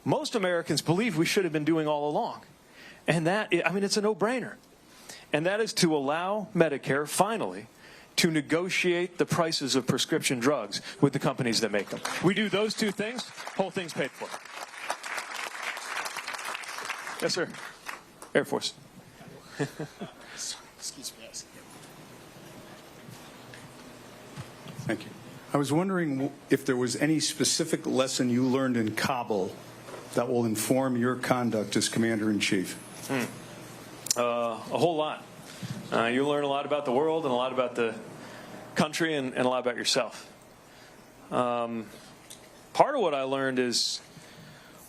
most Americans believe we should have been doing all along. And that, I mean, it's a no-brainer. And that is to allow Medicare, finally, to negotiate the prices of prescription drugs with the companies that make them. We do those 2 things, whole thing's paid for. Yes, sir. Air Force. Excuse me. Thank you. I was wondering if there was any specific lesson you learned in Kabul that will inform your conduct as Commander-in-Chief? A whole lot. You learn a lot about the world and a lot about the country and a lot about yourself. part of what I learned is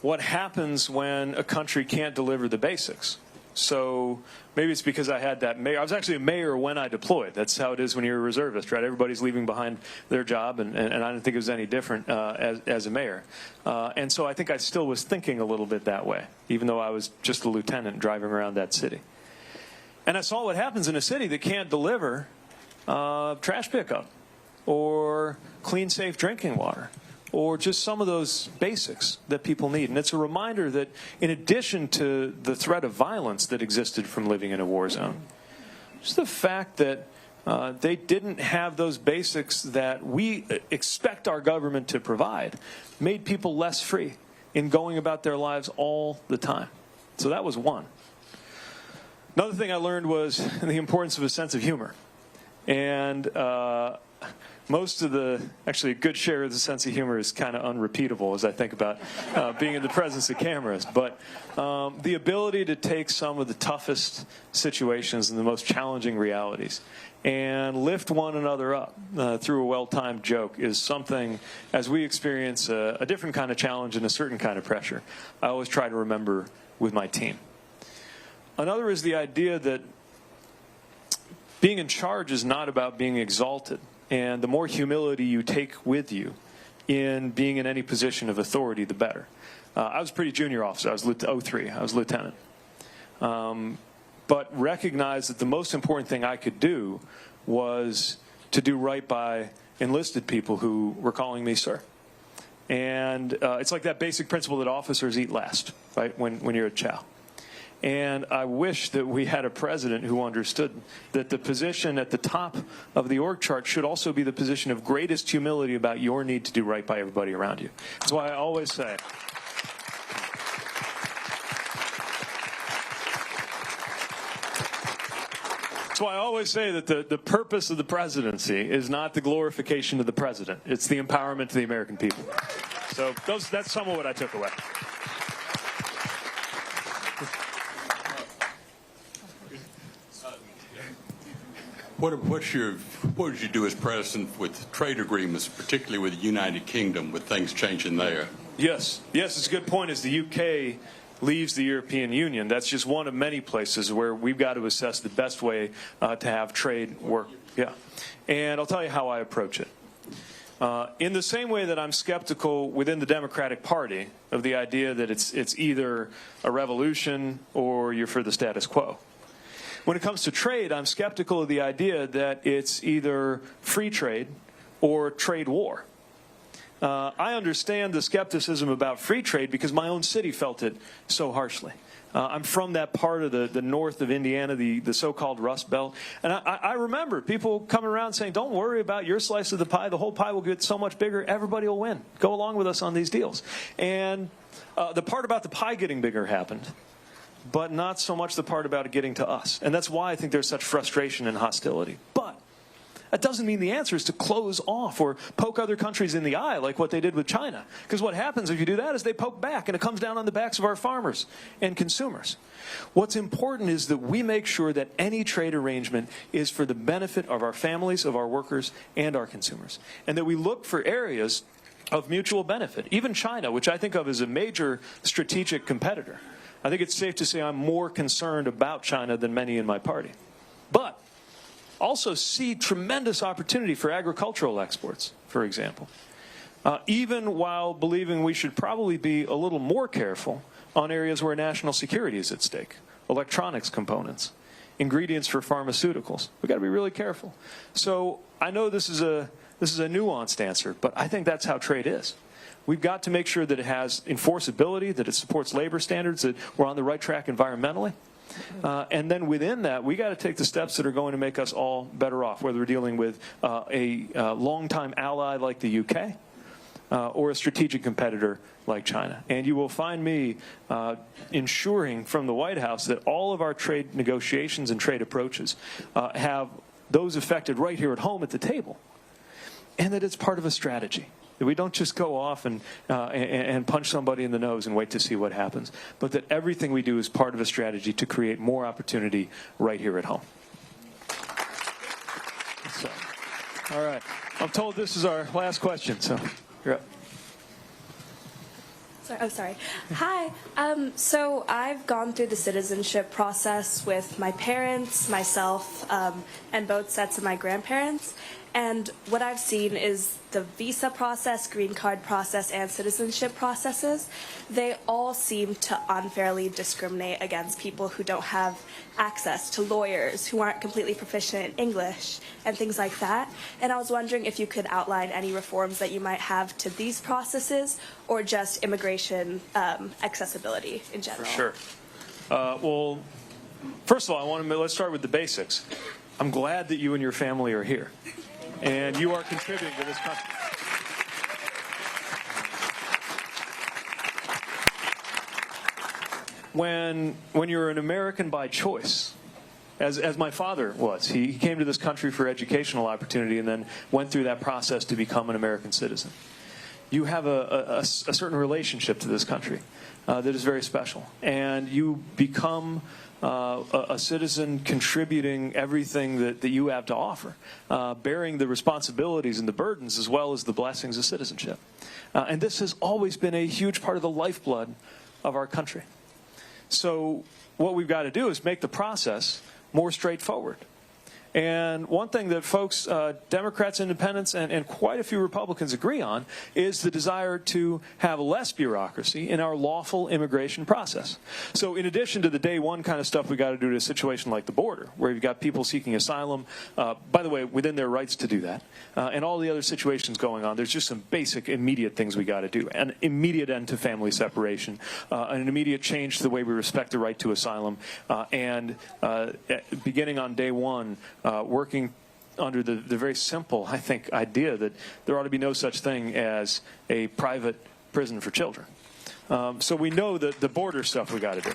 what happens when a country can't deliver the basics. So maybe it's because I had that mayor. I was actually a mayor when I deployed. That's how it is when you're a reservist, right? Everybody's leaving behind their job, and I didn't think it was any different as a mayor. And so I think I still was thinking a little bit that way, even though I was just a lieutenant driving around that city. And I saw what happens in a city that can't deliver trash pickup or clean, safe drinking water, or just some of those basics that people need. And it's a reminder that in addition to the threat of violence that existed from living in a war zone, just the fact that they didn't have those basics that we expect our government to provide made people less free in going about their lives all the time. So that was one. Another thing I learned was the importance of a sense of humor. And actually a good share of the sense of humor is kind of unrepeatable as I think about being in the presence of cameras. But the ability to take some of the toughest situations and the most challenging realities and lift one another up through a well-timed joke is something, as we experience a different kind of challenge and a certain kind of pressure, I always try to remember with my team. Another is the idea that being in charge is not about being exalted. And the more humility you take with you in being in any position of authority, the better. I was a pretty junior officer. I was 03. I was lieutenant. But recognized that the most important thing I could do was to do right by enlisted people who were calling me sir. And it's like that basic principle that officers eat last, right, when you're at chow. And I wish that we had a president who understood that the position at the top of the org chart should also be the position of greatest humility about your need to do right by everybody around you. That's why I always say, that the purpose of the presidency is not the glorification of the president. It's the empowerment of the American people. So that's some of what I took away. What would you do as president with trade agreements, particularly with the United Kingdom, with things changing there? Yes, it's a good point. As the UK leaves the European Union, that's just one of many places where we've got to assess the best way to have trade work. Yeah, and I'll tell you how I approach it. In the same way that I'm skeptical within the Democratic Party of the idea that it's either a revolution or you're for the status quo. When it comes to trade, I'm skeptical of the idea that it's either free trade or trade war. I understand the skepticism about free trade because my own city felt it so harshly. I'm from that part of the north of Indiana, the so-called Rust Belt. And I remember people coming around saying, don't worry about your slice of the pie. The whole pie will get so much bigger. Everybody will win. Go along with us on these deals. And the part about the pie getting bigger happened, but not so much the part about it getting to us. And that's why I think there's such frustration and hostility. But that doesn't mean the answer is to close off or poke other countries in the eye like what they did with China. Because what happens if you do that is they poke back, and it comes down on the backs of our farmers and consumers. What's important is that we make sure that any trade arrangement is for the benefit of our families, of our workers, and our consumers. And that we look for areas of mutual benefit. Even China, which I think of as a major strategic competitor. I think it's safe to say I'm more concerned about China than many in my party. But also see tremendous opportunity for agricultural exports, for example. Even while believing we should probably be a little more careful on areas where national security is at stake. Electronics components, ingredients for pharmaceuticals. We've got to be really careful. So I know this is a nuanced answer, but I think that's how trade is. We've got to make sure that it has enforceability, that it supports labor standards, that we're on the right track environmentally. And then within that, we got to take the steps that are going to make us all better off, whether we're dealing with a longtime ally like the UK or a strategic competitor like China. And you will find me ensuring from the White House that all of our trade negotiations and trade approaches have those affected right here at home at the table, and that it's part of a strategy. That we don't just go off and punch somebody in the nose and wait to see what happens, but that everything we do is part of a strategy to create more opportunity right here at home. So, all right. I'm told this is our last question, so you're up. Sorry. Hi. So I've gone through the citizenship process with my parents, myself, and both sets of my grandparents. And what I've seen is the visa process, green card process, and citizenship processes, they all seem to unfairly discriminate against people who don't have access to lawyers, who aren't completely proficient in English, and things like that. And I was wondering if you could outline any reforms that you might have to these processes, or just immigration accessibility in general. For sure. Well, first of all, let's start with the basics. I'm glad that you and your family are here, and you are contributing to this country. When you're an American by choice, as my father was, he came to this country for educational opportunity and then went through that process to become an American citizen. You have a certain relationship to this country that is very special, and you become a citizen contributing everything that you have to offer, bearing the responsibilities and the burdens as well as the blessings of citizenship. And this has always been a huge part of the lifeblood of our country. So what we've got to do is make the process more straightforward. And one thing that folks, Democrats, Independents, and quite a few Republicans agree on is the desire to have less bureaucracy in our lawful immigration process. So in addition to the day one kind of stuff we got to do to a situation like the border, where you've got people seeking asylum, by the way, within their rights to do that, and all the other situations going on, there's just some basic immediate things we got to do. An immediate end to family separation, an immediate change to the way we respect the right to asylum, and beginning on day one, working under the very simple, I think, idea that there ought to be no such thing as a private prison for children. So we know that the border stuff we got to do.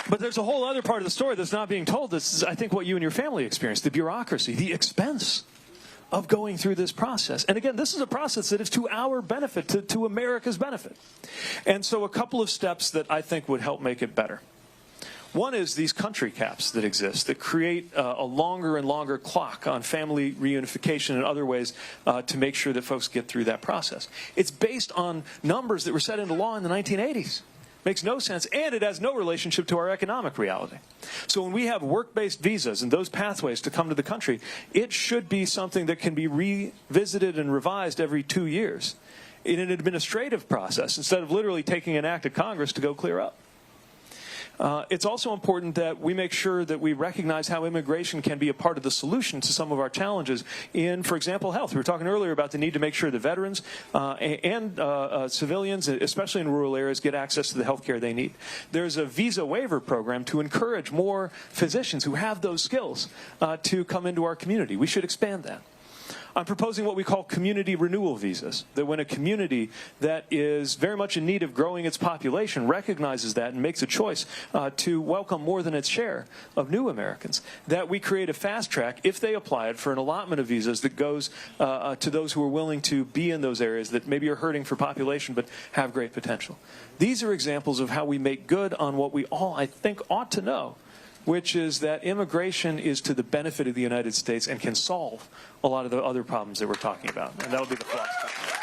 But there's a whole other part of the story that's not being told. This is, I think, what you and your family experienced, the bureaucracy, the expense of going through this process. And again, this is a process that is to our benefit, to America's benefit. And so a couple of steps that I think would help make it better. One is these country caps that exist that create a longer and longer clock on family reunification and other ways to make sure that folks get through that process. It's based on numbers that were set into law in the 1980s. Makes no sense, and it has no relationship to our economic reality. So when we have work-based visas and those pathways to come to the country, it should be something that can be revisited and revised every 2 years in an administrative process instead of literally taking an act of Congress to go clear up. It's also important that we make sure that we recognize how immigration can be a part of the solution to some of our challenges in, for example, health. We were talking earlier about the need to make sure that veterans and civilians, especially in rural areas, get access to the health care they need. There's a visa waiver program to encourage more physicians who have those skills to come into our community. We should expand that. I'm proposing what we call community renewal visas, that when a community that is very much in need of growing its population recognizes that and makes a choice to welcome more than its share of new Americans, that we create a fast track, if they apply it, for an allotment of visas that goes to those who are willing to be in those areas that maybe are hurting for population but have great potential. These are examples of how we make good on what we all, I think, ought to know, which is that immigration is to the benefit of the United States and can solve a lot of the other problems that we're talking about. And that'll be the philosophy.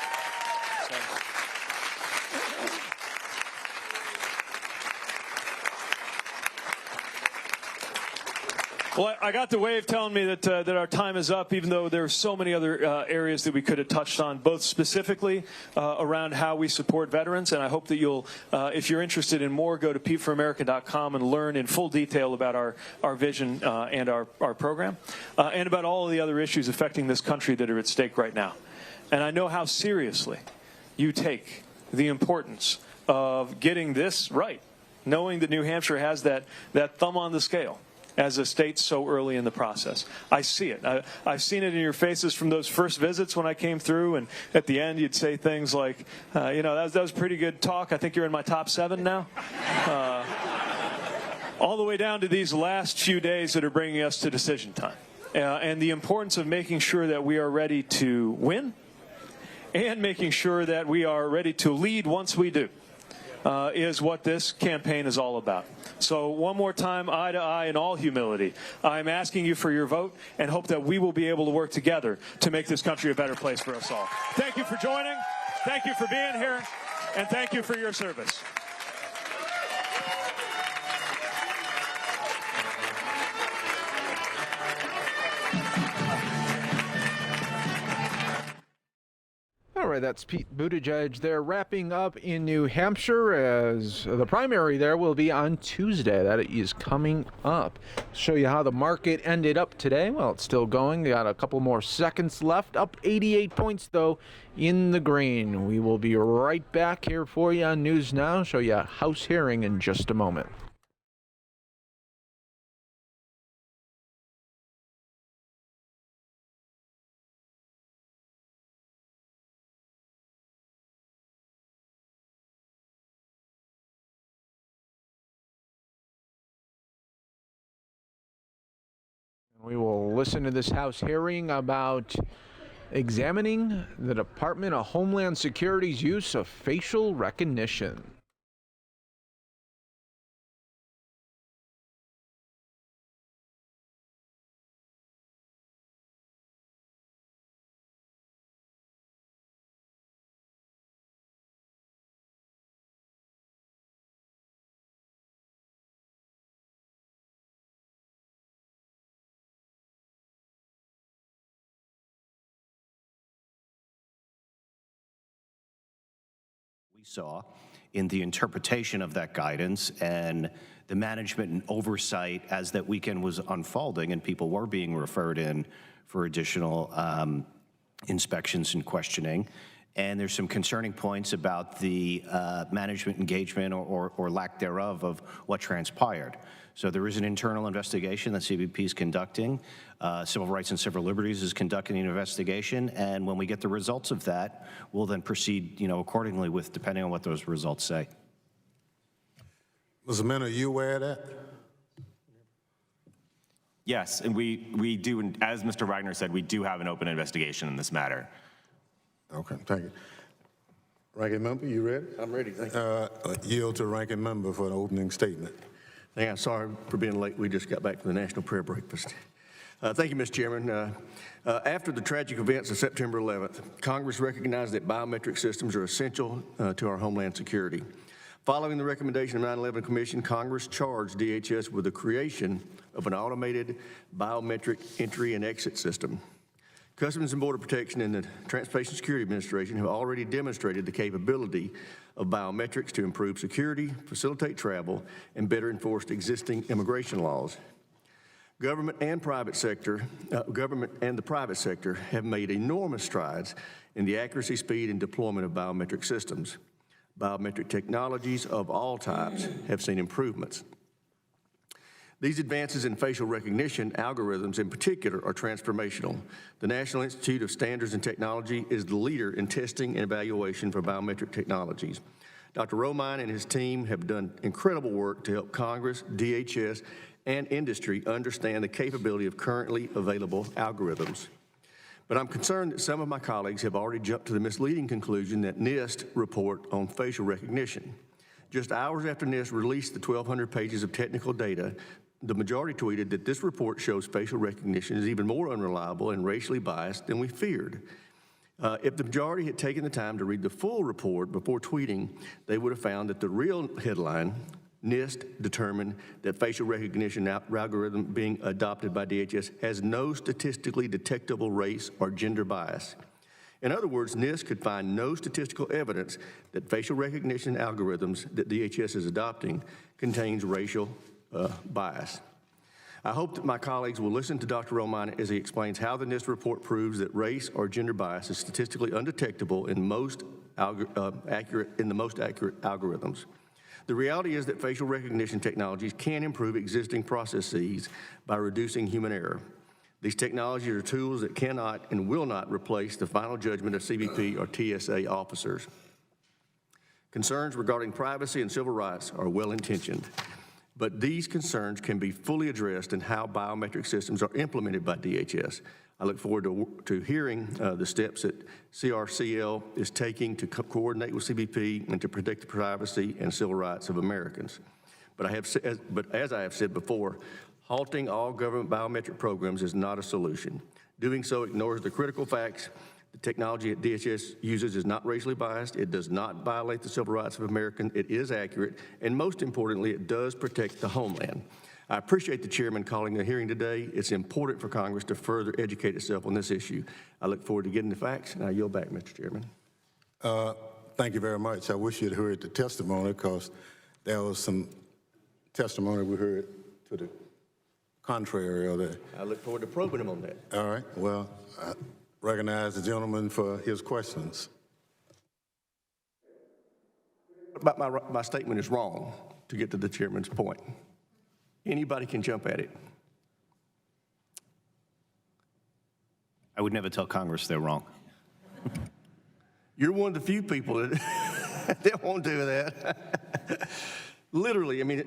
Well, I got the wave telling me that our time is up, even though there are so many other areas that we could have touched on, both specifically around how we support veterans. And I hope that you'll, if you're interested in more, go to PeteForAmerica.com and learn in full detail about our vision and our program, and about all of the other issues affecting this country that are at stake right now. And I know how seriously you take the importance of getting this right, knowing that New Hampshire has that thumb on the scale as a state so early in the process. I see it. I've seen it in your faces from those first visits when I came through, and at the end you'd say things like, you know, that was pretty good talk. I think you're in my top 7 now. All the way down to these last few days that are bringing us to decision time. And the importance of making sure that we are ready to win and making sure that we are ready to lead once we do. Is what this campaign is all about. So one more time, eye to eye in all humility, I'm asking you for your vote and hope that we will be able to work together to make this country a better place for us all. Thank you for joining. thank you for being here, and thank you for your service. All right, that's Pete Buttigieg. They're wrapping up in New Hampshire as the primary there will be on Tuesday. That is coming up. Show you how the market ended up today. Well, it's still going. They got a couple more seconds left. Up 88 points, though, in the green. We will be right back here for you on News Now. Show you a House hearing in just a moment. We will listen to this House hearing about examining the Department of Homeland Security's use of facial recognition. We saw in the interpretation of that guidance and the management and oversight as that weekend was unfolding and people were being referred in for additional inspections and questioning. And there's some concerning points about the management engagement or lack thereof of what transpired. So there is an internal investigation that CBP is conducting. Civil Rights and Civil Liberties is conducting an investigation, and when we get the results of that, we'll then proceed, accordingly with depending on what those results say. Mr. Mena, are you aware of that? Yes, and we do, and as Mr. Wagner said, we do have an open investigation in this matter. Okay, thank you. Ranking member, you ready? I'm ready, thank you. Yield to ranking member for an opening statement. Yeah, sorry for being late. We just got back from the National Prayer Breakfast. Thank you, Mr. Chairman. After the tragic events of September 11th, Congress recognized that biometric systems are essential to our homeland security. Following the recommendation of the 9/11 Commission, Congress charged DHS with the creation of an automated biometric entry and exit system. Customs and Border Protection and the Transportation Security Administration have already demonstrated the capability of biometrics to improve security, facilitate travel, and better enforce existing immigration laws. Government and the private sector have made enormous strides in the accuracy, speed, and deployment of biometric systems. Biometric technologies of all types have seen improvements. These advances in facial recognition algorithms in particular are transformational. The National Institute of Standards and Technology is the leader in testing and evaluation for biometric technologies. Dr. Romine and his team have done incredible work to help Congress, DHS, and industry understand the capability of currently available algorithms. But I'm concerned that some of my colleagues have already jumped to the misleading conclusion that NIST report on facial recognition. Just hours after NIST released the 1,200 pages of technical data, the majority tweeted that this report shows facial recognition is even more unreliable and racially biased than we feared. If the majority had taken the time to read the full report before tweeting, they would have found that the real headline, NIST determined that facial recognition algorithm being adopted by DHS has no statistically detectable race or gender bias. In other words, NIST could find no statistical evidence that facial recognition algorithms that DHS is adopting contains racial bias. I hope that my colleagues will listen to Dr. Romine as he explains how the NIST report proves that race or gender bias is statistically undetectable in the most accurate algorithms. The reality is that facial recognition technologies can improve existing processes by reducing human error. These technologies are tools that cannot and will not replace the final judgment of CBP or TSA officers. Concerns regarding privacy and civil rights are well-intentioned, but these concerns can be fully addressed in how biometric systems are implemented by DHS. I look forward to hearing the steps that CRCL is taking to coordinate with CBP and to protect the privacy and civil rights of Americans. But as I have said before, halting all government biometric programs is not a solution. Doing so ignores the critical facts The technology that DHS uses is not racially biased. It does not violate the civil rights of Americans. It is accurate. And most importantly, it does protect the homeland. I appreciate the chairman calling the hearing today. It's important for Congress to further educate itself on this issue. I look forward to getting the facts, and I yield back, Mr. Chairman. Thank you very much. I wish you'd heard the testimony, because there was some testimony we heard to the contrary of that. I look forward to probing him on that. All right. Well, I recognize the gentleman for his questions. But my statement is wrong, to get to the chairman's point. Anybody can jump at it. I would never tell Congress they're wrong. You're one of the few people that won't do that. Literally, I mean,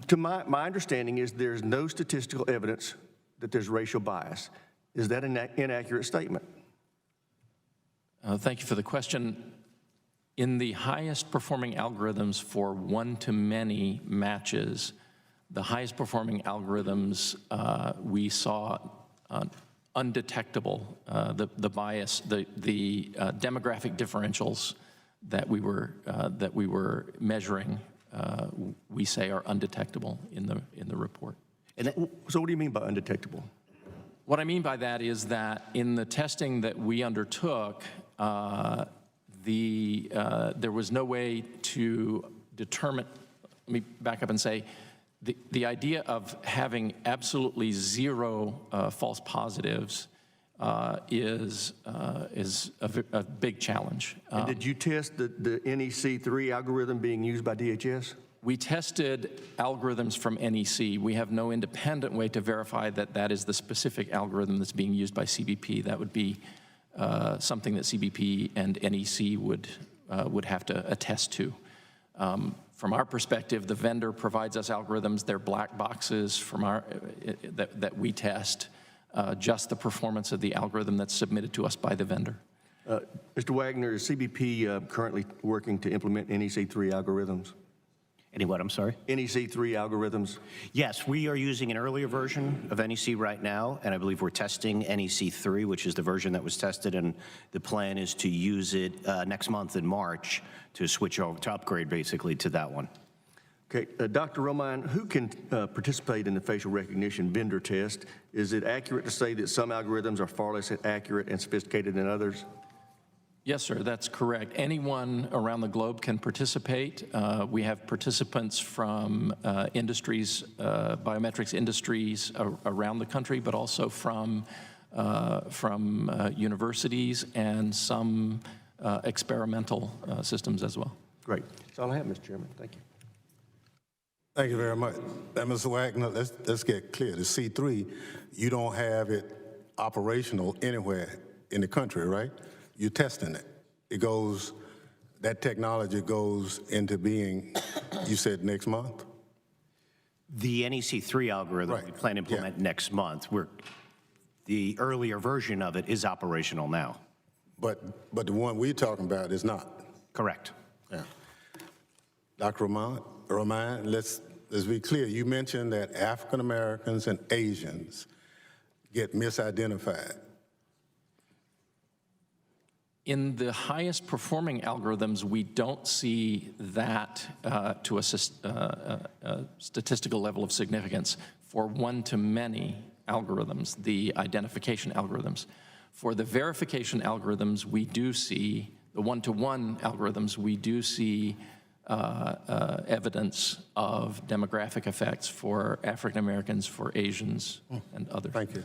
to my understanding is there's no statistical evidence that there's racial bias. Is that an inaccurate statement? Thank you for the question. In the highest performing algorithms for one-to-many matches, the highest performing algorithms, we saw undetectable. The bias, the demographic differentials that we were measuring, we say are undetectable in the report. So what do you mean by undetectable? What I mean by that is that in the testing that we undertook, there was no way to determine. Let me back up and say, the idea of having absolutely zero false positives is a big challenge. And did you test the NEC3 algorithm being used by DHS? We tested algorithms from NEC. We have no independent way to verify that that is the specific algorithm that's being used by CBP. That would be something that CBP and NEC would have to attest to. From our perspective, the vendor provides us algorithms. They're black boxes from that we test, just the performance of the algorithm that's submitted to us by the vendor. Mr. Wagner, is CBP currently working to implement NEC3 algorithms? Any what, I'm sorry? NEC3 algorithms? Yes, we are using an earlier version of NEC right now, and I believe we're testing NEC3, which is the version that was tested, and the plan is to use it next month in March to switch over, to upgrade basically to that one. Okay, Dr. Romine, who can participate in the facial recognition vendor test? Is it accurate to say that some algorithms are far less accurate and sophisticated than others? Yes, sir, that's correct. Anyone around the globe can participate. We have participants from industries, biometrics industries around the country, but also from universities and some experimental systems as well. Great. That's all I have, Mr. Chairman. Thank you. Thank you very much. Mr. Wagner, let's get clear. The C3, you don't have it operational anywhere in the country, right? You're testing it. That technology goes into being, you said next month? The NEC3 algorithm we plan to implement next month. The earlier version of it is operational now. But the one we're talking about is not? Correct. Yeah. Dr. Romine, let's be clear. You mentioned that African Americans and Asians get misidentified. In the highest performing algorithms, we don't see that to a statistical level of significance. For one-to-many algorithms, the identification algorithms. For the verification algorithms, we do see, the one-to-one algorithms, we do see evidence of demographic effects for African Americans, for Asians, and others. Thank you.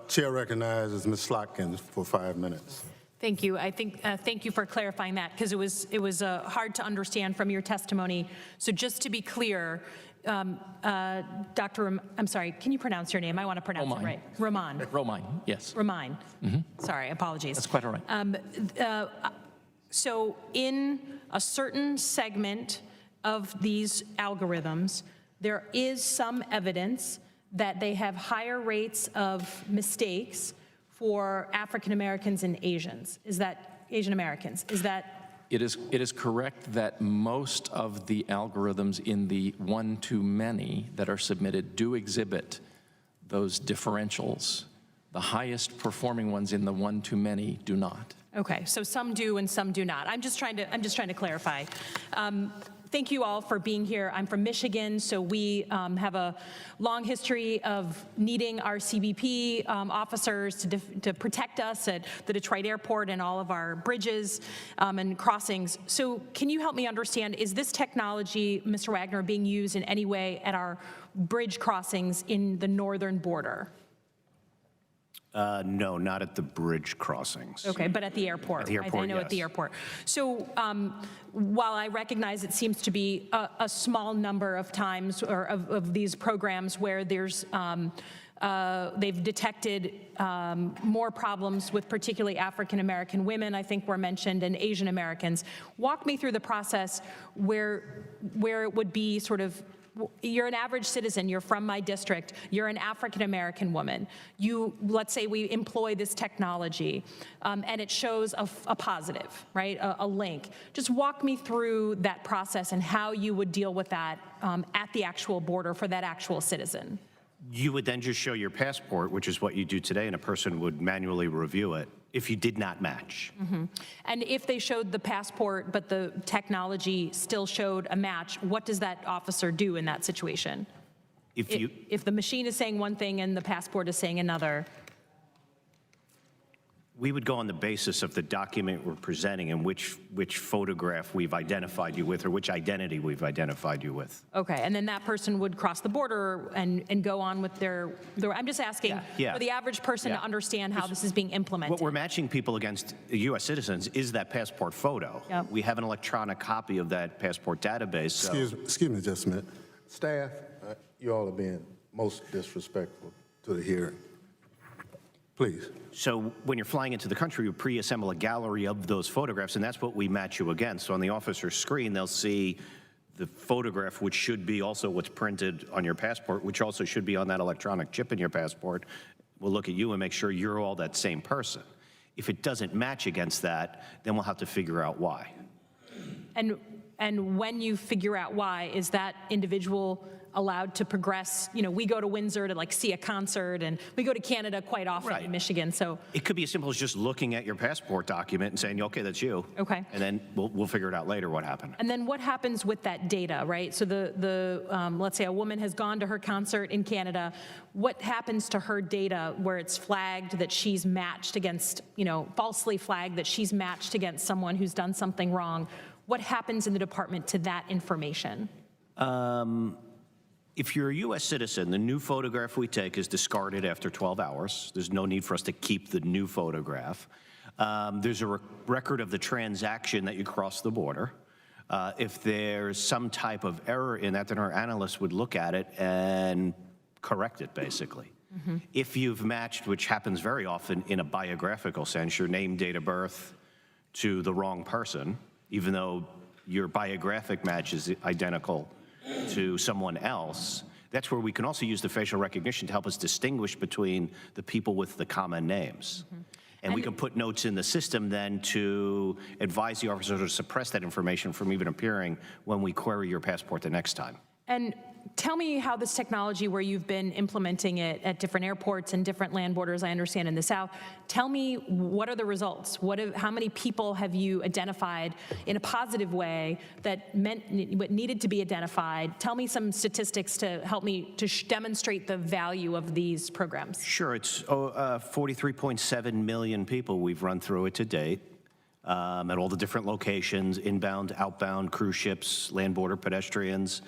Chair recognizes Ms. Slotkins for 5 minutes. Thank you. I think thank you for clarifying that, because it was hard to understand from your testimony. So just to be clear, Dr. I'm sorry, can you pronounce your name? I want to pronounce it right. Romine. Romine, yes. Romine. Sorry, apologies. That's quite all right. So in a certain segment of these algorithms, there is some evidence that they have higher rates of mistakes for African Americans and Asians. Is that Asian Americans? Is that? It is correct that most of the algorithms in the one-to-many that are submitted do exhibit those differentials The highest performing ones in the one to many do not. Okay, so some do and some do not. I'm just trying to clarify. Thank you all for being here. I'm from Michigan, so we have a long history of needing our CBP officers to protect us at the Detroit airport and all of our bridges and crossings. So can you help me understand, is this technology, Mr. Wagner, being used in any way at our bridge crossings in the northern border? No, not at the bridge crossings. Okay, but at the airport. At the airport, I know yes. at the airport. So while I recognize it seems to be a small number of times or of these programs where there's they've detected more problems with particularly African American women, I think were mentioned, and Asian Americans. Walk me through the process where it would be sort of, you're an average citizen, you're from my district, you're an African-American woman. Let's say we employ this technology, and it shows a positive, right, a link. Just walk me through that process and how you would deal with that at the actual border for that actual citizen. You would then just show your passport, which is what you do today, and a person would manually review it if you did not match. Mm-hmm. And if they showed the passport, but the technology still showed a match, what does that officer do in that situation? If the machine is saying one thing and the passport is saying another? We would go on the basis of the document we're presenting and which photograph we've identified you with or which identity we've identified you with. Okay, and then that person would cross the border and go on with their I'm just asking for the average person to understand how this is being implemented. What we're matching people against U.S. citizens is that passport photo. Yep. We have an electronic copy of that passport database. So. Excuse me just a minute. Staff, you all are being most disrespectful to the hearing. Please. So when you're flying into the country, we pre-assemble a gallery of those photographs, and that's what we match you against. So on the officer's screen, they'll see the photograph, which should be also what's printed on your passport, which also should be on that electronic chip in your passport. We'll look at you and make sure you're all that same person. If it doesn't match against that, then we'll have to figure out why. And when you figure out why, is that individual allowed to progress? You know, we go to Windsor to like see a concert, and we go to Canada quite often in Michigan. So it could be as simple as just looking at your passport document and saying, okay, that's you. Okay. And then we'll figure it out later what happened. And then what happens with that data, right? So let's say a woman has gone to her concert in Canada. What happens to her data where it's flagged that she's matched against, falsely flagged that she's matched against someone who's done something wrong? What happens in the department to that information? If you're a U.S. citizen, the new photograph we take is discarded after 12 hours. There's no need for us to keep the new photograph. There's a record of the transaction that you crossed the border. If there's some type of error in that, then our analysts would look at it and correct it, basically. Mm-hmm. If you've matched, which happens very often in a biographical sense, your name, date of birth to the wrong person, even though your biographic match is identical to someone else, that's where we can also use the facial recognition to help us distinguish between the people with the common names. Mm-hmm. And we can put notes in the system then to advise the officer to suppress that information from even appearing when we query your passport the next time. And tell me how this technology, where you've been implementing it at different airports and different land borders, I understand in the South, tell me what are the results? How many people have you identified in a positive way that meant what needed to be identified? Tell me some statistics to help me to demonstrate the value of these programs. Sure, it's 43.7 million people we've run through it to date. At all the different locations, inbound, outbound, cruise ships, land border pedestrians.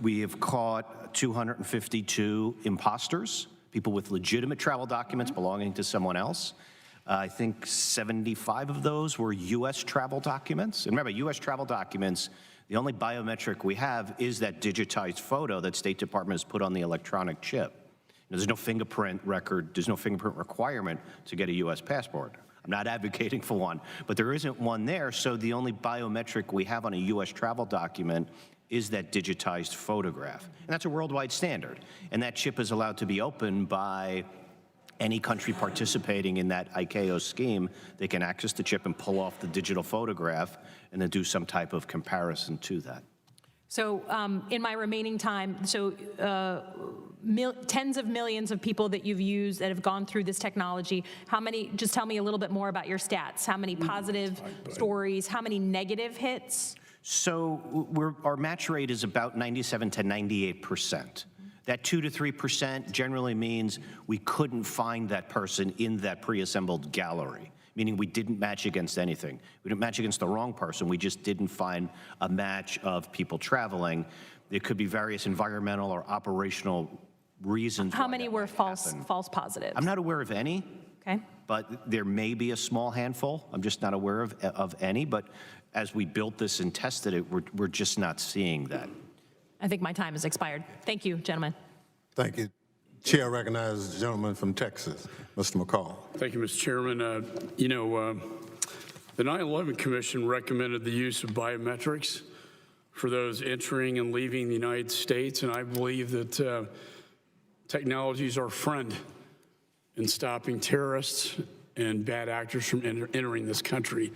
We have caught 252 imposters, people with legitimate travel documents belonging to someone else. I think 75 of those were U.S. travel documents. And remember, U.S. travel documents, the only biometric we have is that digitized photo that State Department has put on the electronic chip. There's no fingerprint record, there's no fingerprint requirement to get a U.S. passport. I'm not advocating for one, but there isn't one there, so the only biometric we have on a U.S. travel document is that digitized photograph. And that's a worldwide standard. And that chip is allowed to be opened by any country participating in that ICAO scheme. They can access the chip and pull off the digital photograph and then do some type of comparison to that. So in my remaining time, tens of millions of people that you've used that have gone through this technology, how many, just tell me a little bit more about your stats. How many positive stories, how many negative hits? So our match rate is about 97 to 98%. That 2 to 3% generally means we couldn't find that person in that pre-assembled gallery, meaning we didn't match against anything. We didn't match against the wrong person. We just didn't find a match of people traveling. There could be various environmental or operational reasons. How many were false positives? I'm not aware of any. Okay. But there may be a small handful. I'm just not aware of any. But as we built this and tested it, we're just not seeing that. I think my time has expired. Thank you, gentlemen. Thank you. Chair recognizes the gentleman from Texas, Mr. McCall. Thank you, Mr. Chairman. The 9/11 Commission recommended the use of biometrics for those entering and leaving the United States, and I believe that technology is our friend in stopping terrorists and bad actors from entering this country.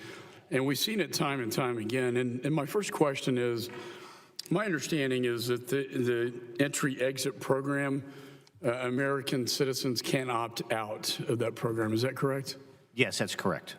And we've seen it time and time again. And my first question is, my understanding is that the entry-exit program, American citizens can opt out of that program. Is that correct? Yes, that's correct.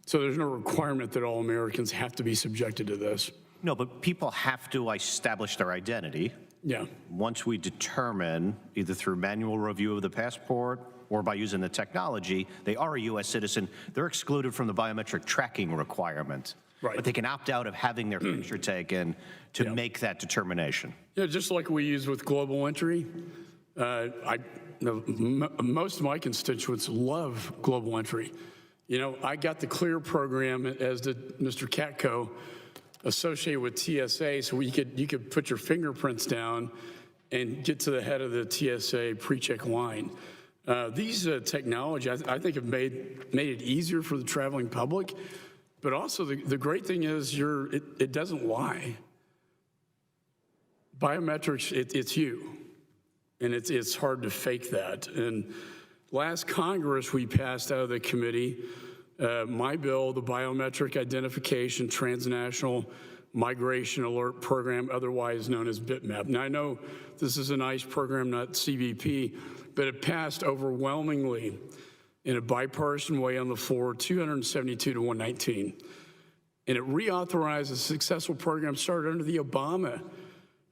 So there's no requirement that all Americans have to be subjected to this? No, but people have to establish their identity. Yeah. Once we determine, either through manual review of the passport or by using the technology, they are a U.S. citizen, they're excluded from the biometric tracking requirement. Right. But they can opt out of having their picture taken to make that determination. Yeah, just like we use with global entry. Most of my constituents love global entry. You know, I got the CLEAR program, as did Mr. Katko, associated with TSA, so you could put your fingerprints down and get to the head of the TSA pre-check line. These technology, I think, have made it easier for the traveling public. But also, the great thing is it doesn't lie. Biometrics, it's you. And it's hard to fake that. And last Congress, we passed out of the committee my bill, the Biometric Identification Transnational Migration Alert Program, otherwise known as BITMAP. Now, I know this is a nice program, not CBP, but it passed overwhelmingly in a bipartisan way on the floor, 272 to 119. And it reauthorized a successful program started under the Obama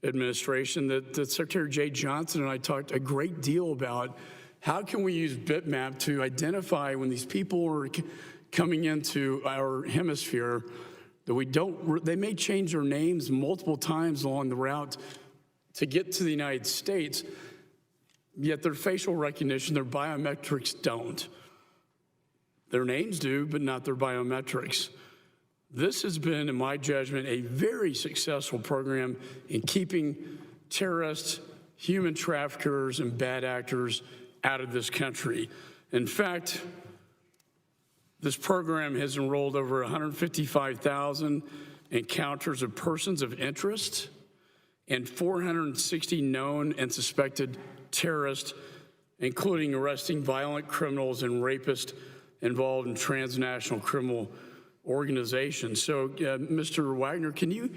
administration that Secretary Jay Johnson and I talked a great deal about. How can we use BITMAP to identify when these people are coming into our hemisphere that they may change their names multiple times along the route to get to the United States, yet their facial recognition, their biometrics don't. Their names do, but not their biometrics. This has been, in my judgment, a very successful program in keeping terrorists, human traffickers, and bad actors out of this country. In fact, this program has enrolled over 155,000 encounters of persons of interest and 460 known and suspected terrorists, including arresting violent criminals and rapists involved in transnational criminal organizations. So, Mr. Wagner, can you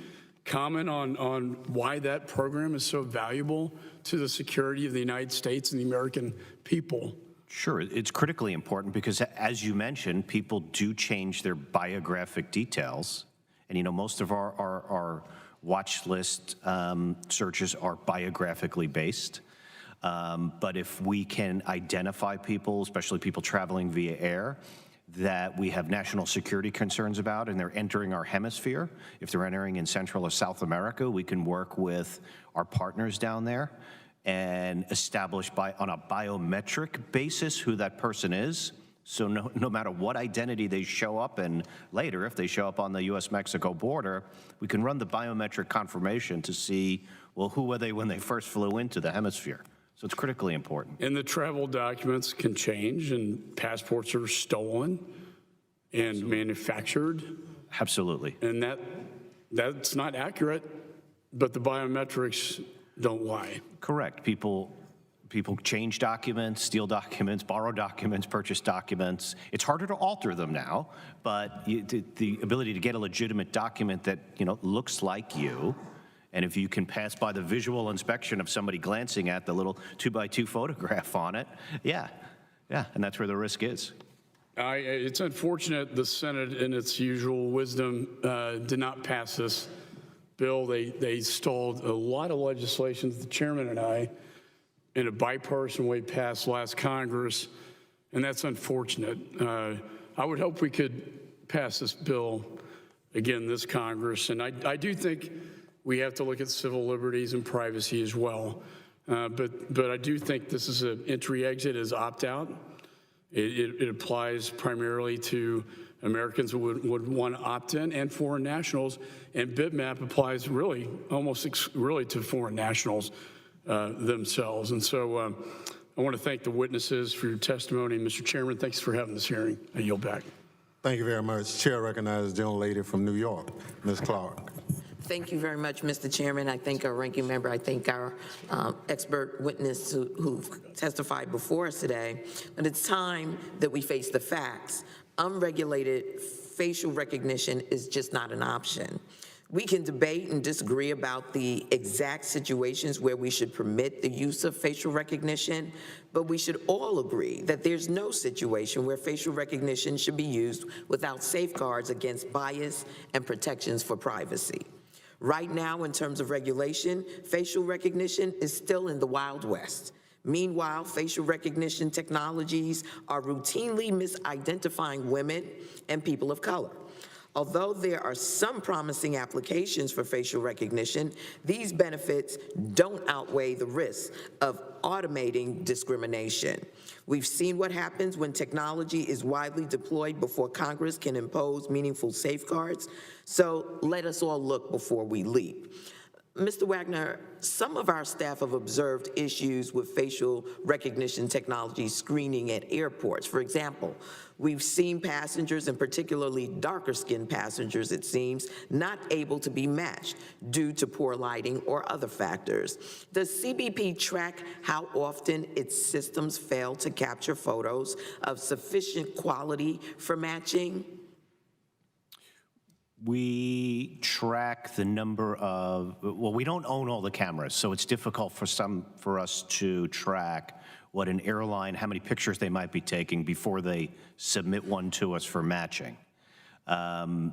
comment on why that program is so valuable to the security of the United States and the American people? Sure, it's critically important because, as you mentioned, people do change their biographic details. And, you know, most of our watch list searches are biographically based. But if we can identify people, especially people traveling via air, that we have national security concerns about and they're entering our hemisphere, if they're entering in Central or South America, we can work with our partners down there and establish on a biometric basis who that person is. So no matter what identity they show up in later, if they show up on the U.S.-Mexico border, we can run the biometric confirmation to see, well, who were they when they first flew into the hemisphere? So it's critically important. And the travel documents can change, and passports are stolen and manufactured. Absolutely. And that's not accurate, but the biometrics don't lie. Correct. People change documents, steal documents, borrow documents, purchase documents. It's harder to alter them now, but the ability to get a legitimate document that looks like you And if you can pass by the visual inspection of somebody glancing at the little 2x2 photograph on it, yeah, and that's where the risk is. It's unfortunate the Senate, in its usual wisdom, did not pass this bill. They stalled a lot of legislation that the chairman and I, in a bipartisan way, passed last Congress, and that's unfortunate. I would hope we could pass this bill again this Congress, and I do think we have to look at civil liberties and privacy as well. But I do think this is an entry-exit as opt-out. It applies primarily to Americans who would want to opt in and foreign nationals, and bitmap applies really really to foreign nationals themselves. And so I want to thank the witnesses for your testimony. Mr. Chairman, thanks for having this hearing. I yield back. Thank you very much. Chair recognizes the gentlelady from New York, Ms. Clark. Thank you very much, Mr. Chairman. I thank our ranking member. I thank our expert witness who testified before us today. But it's time that we face the facts. Unregulated facial recognition is just not an option. We can debate and disagree about the exact situations where we should permit the use of facial recognition, but we should all agree that there's no situation where facial recognition should be used without safeguards against bias and protections for privacy. Right now, in terms of regulation, facial recognition is still in the Wild West. Meanwhile, facial recognition technologies are routinely misidentifying women and people of color. Although there are some promising applications for facial recognition, these benefits don't outweigh the risks of automating discrimination. We've seen what happens when technology is widely deployed before Congress can impose meaningful safeguards. So let us all look before we leap. Mr. Wagner, some of our staff have observed issues with facial recognition technology screening at airports. For example, we've seen passengers, and particularly darker-skinned passengers, it seems, not able to be matched due to poor lighting or other factors. Does CBP track how often its systems fail to capture photos of sufficient quality for matching? We track the number of, well, we don't own all the cameras, so it's difficult for us to track what an airline, how many pictures they might be taking before they submit one to us for matching.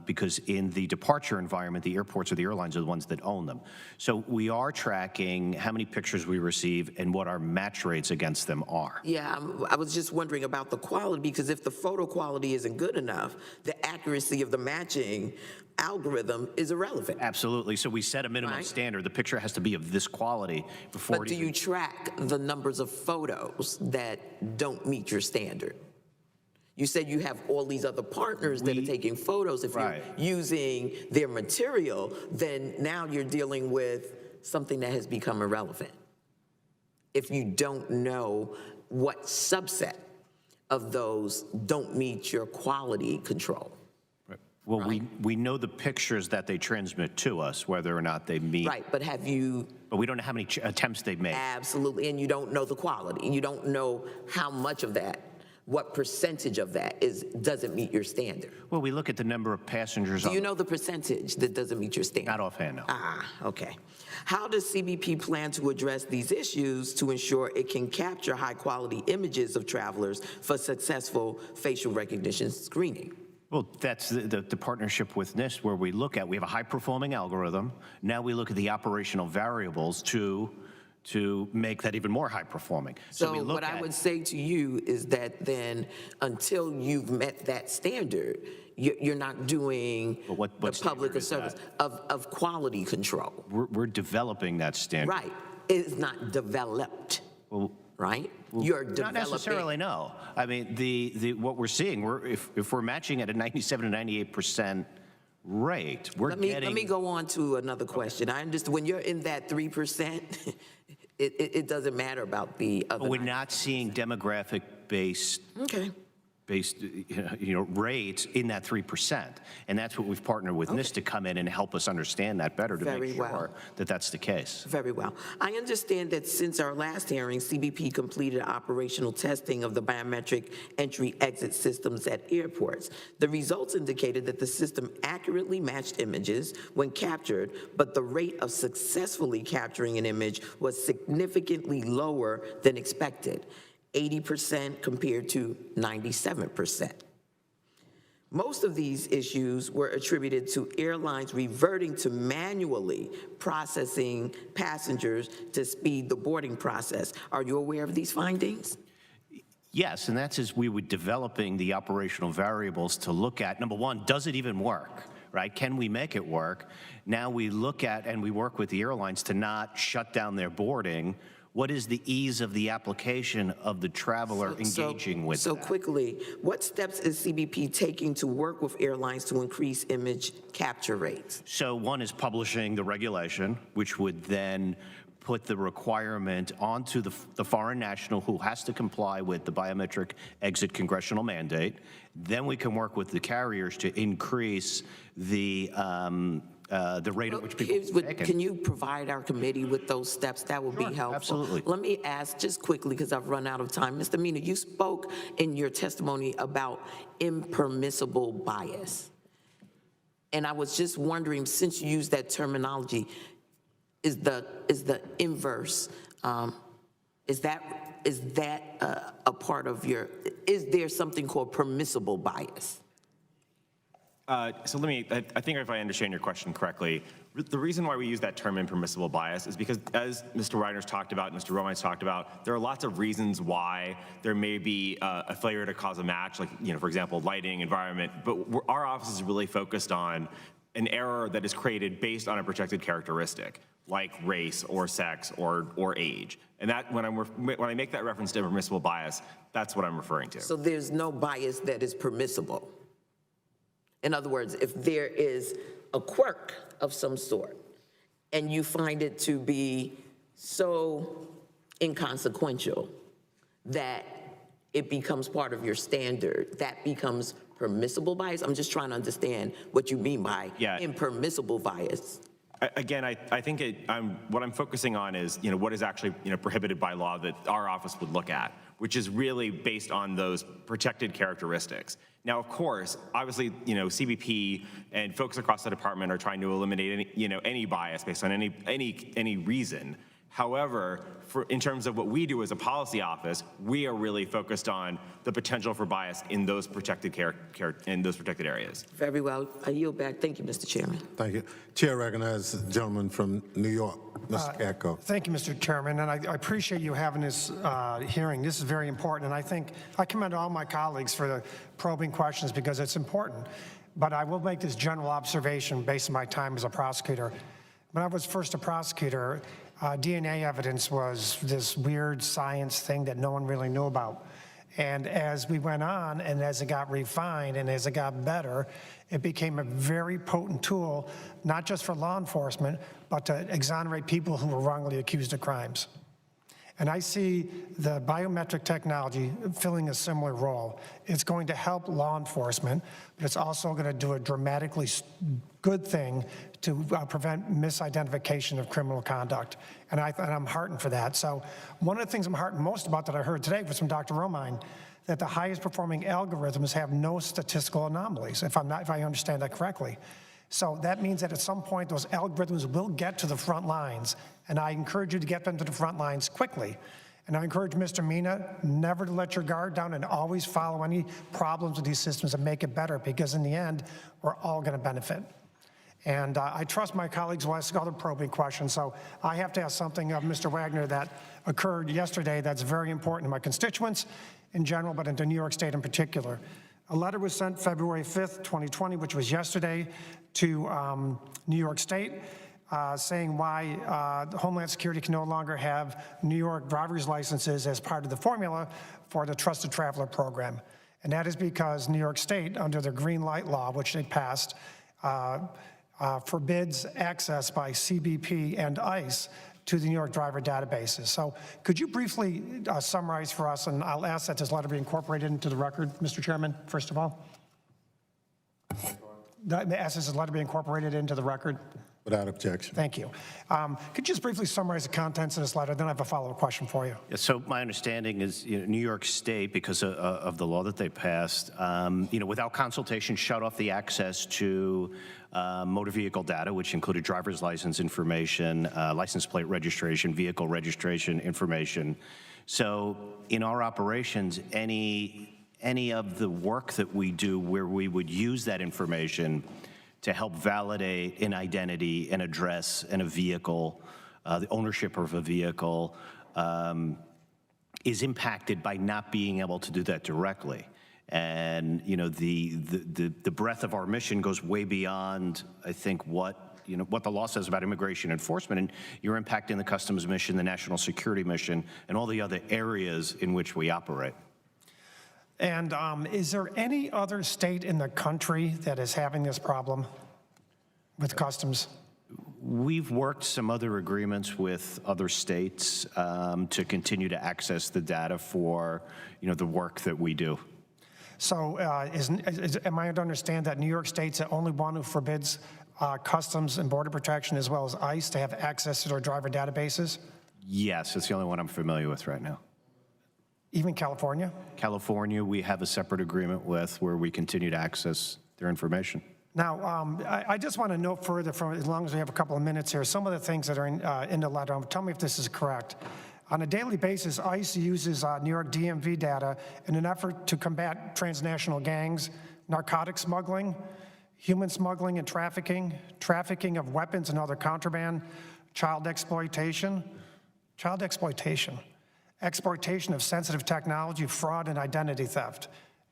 Because in the departure environment, the airports or the airlines are the ones that own them. So we are tracking how many pictures we receive and what our match rates against them are. Yeah, I was just wondering about the quality, because if the photo quality isn't good enough, the accuracy of the matching algorithm is irrelevant. Absolutely. So we set a minimum standard. The picture has to be of this quality before. But do you track the numbers of photos that don't meet your standard? You said you have all these other partners that are taking photos. If you're using their material, then now you're dealing with something that has become irrelevant. If you don't know what subset of those don't meet your quality control. Well, we know the pictures that they transmit to us, whether or not they meet. Right, but have you? But we don't know how many attempts they've made. Absolutely, and you don't know the quality. You don't know how much of that, what percentage of that doesn't meet your standard. Well, we look at the number of passengers. Do you know the percentage that doesn't meet your standard? Not offhand, no. Ah, okay. How does CBP plan to address these issues to ensure it can capture high-quality images of travelers for successful facial recognition screening? Well, that's the partnership with NIST, where we have a high-performing algorithm. Now we look at the operational variables to make that even more high-performing. So what I would say to you is that then, until you've met that standard, you're not doing the public a service of quality control. We're developing that standard. Right. It's not developed. Well, right? You're developing. Not necessarily, no. I mean, what we're seeing, if we're matching at a 97 to 98% rate, Let me go on to another question. I understand when you're in that 3%, it doesn't matter about the other. We're not seeing demographic-based. Okay. rate in that 3%. And that's what we've partnered with NIST to come in and help us understand that better to make sure that that's the case. Very well. I understand that since our last hearing, CBP completed operational testing of the biometric entry-exit systems at airports. The results indicated that the system accurately matched images when captured, but the rate of successfully capturing an image was significantly lower than expected. 80% compared to 97%. Most of these issues were attributed to airlines reverting to manually processing passengers to speed the boarding process. Are you aware of these findings? Yes, and that's as we were developing the operational variables to look at, number one, does it even work? Right? Can we make it work? Now we look at and we work with the airlines to not shut down their boarding. What is the ease of the application of the traveler engaging with that? Quickly, what steps is CBP taking to work with airlines to increase image capture rates? So one is publishing the regulation, which would then put the requirement onto the foreign national who has to comply with the biometric exit congressional mandate. Then we can work with the carriers to increase the rate at which people Can you provide our committee with those steps? That would be helpful. Absolutely. Let me ask just quickly, because I've run out of time. Mr. Mina, you spoke in your testimony about impermissible bias. And I was just wondering, since you used that terminology, is the inverse, is that a part of your, is there something called permissible bias? So let me, I think if I understand your question correctly, the reason why we use that term impermissible bias is because, as Mr. Wagner's talked about, Mr. Romine's talked about, there are lots of reasons why there may be a failure to cause a match, like, for example, lighting, environment, but our office is really focused on an error that is created based on a protected characteristic, like race or sex or age. And that, when I make that reference to impermissible bias, that's what I'm referring to. So there's no bias that is permissible. In other words, if there is a quirk of some sort and you find it to be so inconsequential that it becomes part of your standard, that becomes permissible bias? I'm just trying to understand what you mean by impermissible bias. Again, I think what I'm focusing on is, what is actually, prohibited by law that our office would look at, which is really based on those protected characteristics. Now, of course, obviously, CBP and folks across the department are trying to eliminate any bias based on any reason. However, in terms of what we do as a policy office, we are really focused on the potential for bias in those protected areas. Very well. I yield back. Thank you, Mr. Chairman. Thank you. Chair recognizes the gentleman from New York, Mr. Katko. Thank you, Mr. Chairman, and I appreciate you having this hearing. This is very important, and I think I commend all my colleagues for the probing questions because it's important. But I will make this general observation based on my time as a prosecutor. When I was first a prosecutor, DNA evidence was this weird science thing that no one really knew about. And as we went on and as it got refined and as it got better, it became a very potent tool, not just for law enforcement, but to exonerate people who were wrongly accused of crimes. And I see the biometric technology filling a similar role. It's going to help law enforcement, but it's also going to do a dramatically good thing to prevent misidentification of criminal conduct. And I'm heartened for that. So one of the things I'm heartened most about that I heard today was from Dr. Romine, that the highest performing algorithms have no statistical anomalies, if I understand that correctly. So that means that at some point those algorithms will get to the front lines, and I encourage you to get them to the front lines quickly. And I encourage Mr. Mina never to let your guard down and always follow any problems with these systems and make it better, because in the end, we're all going to benefit. And I trust my colleagues will ask other probing questions, so I have to ask something of Mr. Wagner that occurred yesterday that's very important to my constituents in general, but into New York State in particular. A letter was sent February 5th, 2020, which was yesterday, to New York State, saying why Homeland Security can no longer have New York driver's licenses as part of the formula for the Trusted Traveler program. And that is because New York State, under the green light law, which they passed, forbids access by CBP and ICE to the New York driver databases. So could you briefly summarize for us, and I'll ask that this letter be incorporated into the record, Mr. Chairman, first of all? Ask this letter be incorporated into the record. Without objection. Thank you. Could you just briefly summarize the contents of this letter? Then I have a follow-up question for you. Yeah, so my understanding is New York State, because of the law that they passed, without consultation, shut off the access to motor vehicle data, which included driver's license information, license plate registration, vehicle registration information. So in our operations, any of the work that we do where we would use that information to help validate an identity, an address, and a vehicle, the ownership of a vehicle, is impacted by not being able to do that directly. And the breadth of our mission goes way beyond, I think, what the law says about immigration enforcement, and you're impacting the customs mission, the national security mission, and all the other areas in which we operate. And is there any other state in the country that is having this problem with customs? We've worked some other agreements with other states to continue to access the data for the work that we do. So am I to understand that New York State's the only one who forbids Customs and Border Protection as well as ICE to have access to their driver databases? Yes, it's the only one I'm familiar with right now. Even California? California, we have a separate agreement with where we continue to access their information. Now, I just want to note further, as long as we have a couple of minutes here, some of the things that are in the letter. Tell me if this is correct. On a daily basis, ICE uses New York DMV data in an effort to combat transnational gangs, narcotic smuggling, human smuggling and trafficking, trafficking of weapons and other contraband, child exploitation, exploitation of sensitive technology, fraud, and identity theft.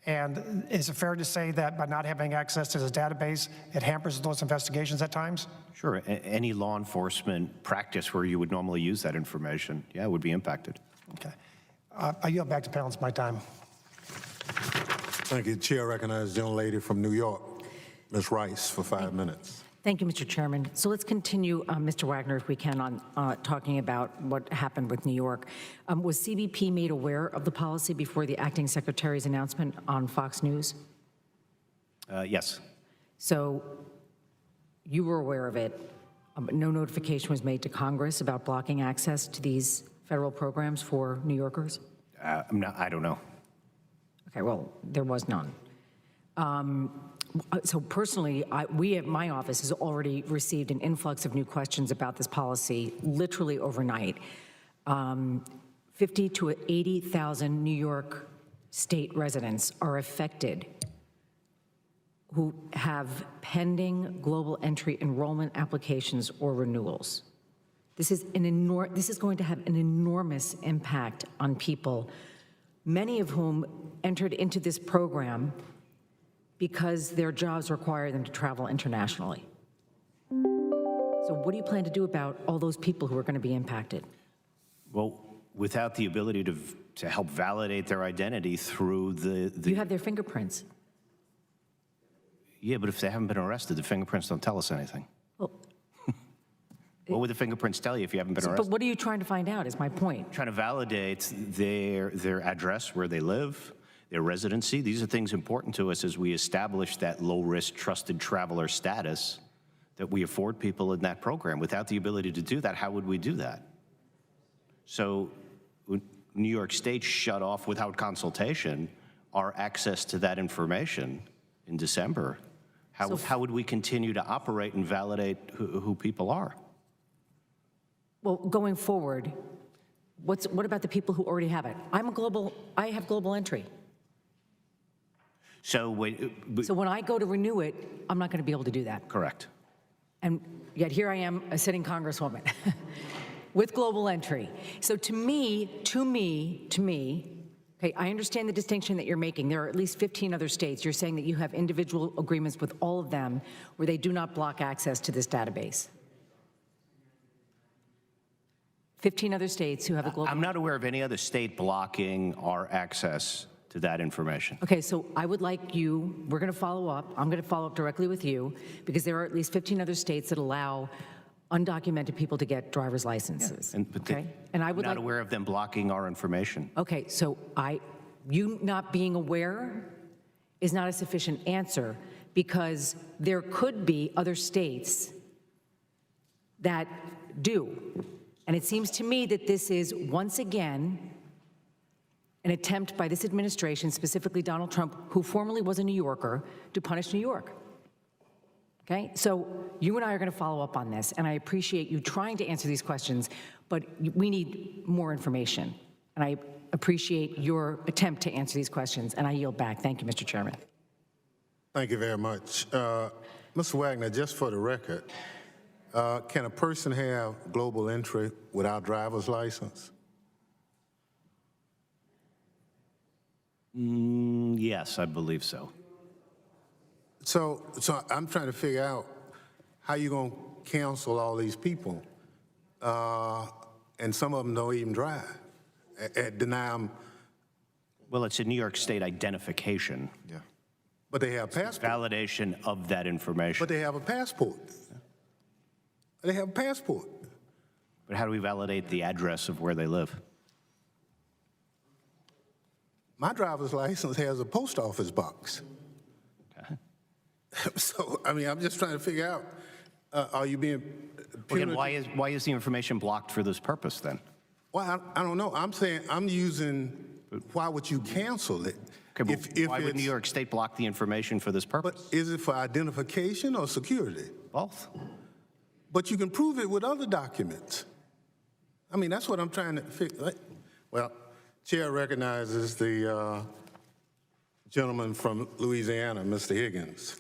And is it fair to say that by not having access to this database, it hampers those investigations at times? Sure. Any law enforcement practice where you would normally use that information, yeah, would be impacted. Okay. I yield back to panelists my time. Thank you. Chair recognizes the young lady from New York, Ms. Rice, for 5 minutes. Thank you, Mr. Chairman. So let's continue, Mr. Wagner, if we can, on talking about what happened with New York. Was CBP made aware of the policy before the acting secretary's announcement on Fox News? Yes. So you were aware of it, but no notification was made to Congress about blocking access to these federal programs for New Yorkers? I don't know. Okay, well, there was none. So personally, my office has already received an influx of new questions about this policy, literally overnight. 50 to 80,000 New York State residents are affected who have pending global entry enrollment applications or renewals. This is going to have an enormous impact on people, many of whom entered into this program because their jobs require them to travel internationally. So what do you plan to do about all those people who are going to be impacted? Well, without the ability to help validate their identity through the... You have their fingerprints. Yeah, but if they haven't been arrested, the fingerprints don't tell us anything. Well, what would the fingerprints tell you if you haven't been arrested? But what are you trying to find out is my point. Trying to validate their address, where they live, their residency. These are things important to us as we establish that low-risk, trusted traveler status that we afford people in that program. Without the ability to do that, how would we do that? So New York State shut off without consultation our access to that information in December. How would we continue to operate and validate who people are? Well, going forward, what about the people who already have it? I have global entry. So when I go to renew it, I'm not going to be able to do that. Correct. And yet here I am, a sitting congresswoman with global entry. So to me, okay, I understand the distinction that you're making. There are at least 15 other states. You're saying that you have individual agreements with all of them where they do not block access to this database. 15 other states who have a global... I'm not aware of any other state blocking our access to that information. Okay, so I would like you, we're going to follow up. I'm going to follow up directly with you because there are at least 15 other states that allow undocumented people to get driver's licenses. Okay? And I would not like, aware of them blocking our information. okay, so you not being aware is not a sufficient answer, because there could be other states that do. And it seems to me that this is, once again, an attempt by this administration, specifically Donald Trump, who formerly was a New Yorker, to punish New York. Okay? So you and I are going to follow up on this, and I appreciate you trying to answer these questions, but we need more information. And I appreciate your attempt to answer these questions, and I yield back. Thank you, Mr. Chairman. Thank you very much. Mr. Wagner, just for the record, can a person have global entry without driver's license? Yes, I believe so. So I'm trying to figure out how you're going to cancel all these people, and some of them don't even drive, and deny them. Well, it's a New York State identification. Yeah. But they have passport. Validation of that information. But they have a passport. They have a passport. But how do we validate the address of where they live? My driver's license has a post office box. Okay. So, I mean, I'm just trying to figure out, are you being punitive? Again, why is the information blocked for this purpose then? Well, I don't know. I'm saying, I'm using, why would you cancel it? Okay, well, why would New York State block the information for this purpose? But is it for identification or security? Both. But you can prove it with other documents. I mean, that's what I'm trying to figure. Well, Chair recognizes the gentleman from Louisiana, Mr. Higgins.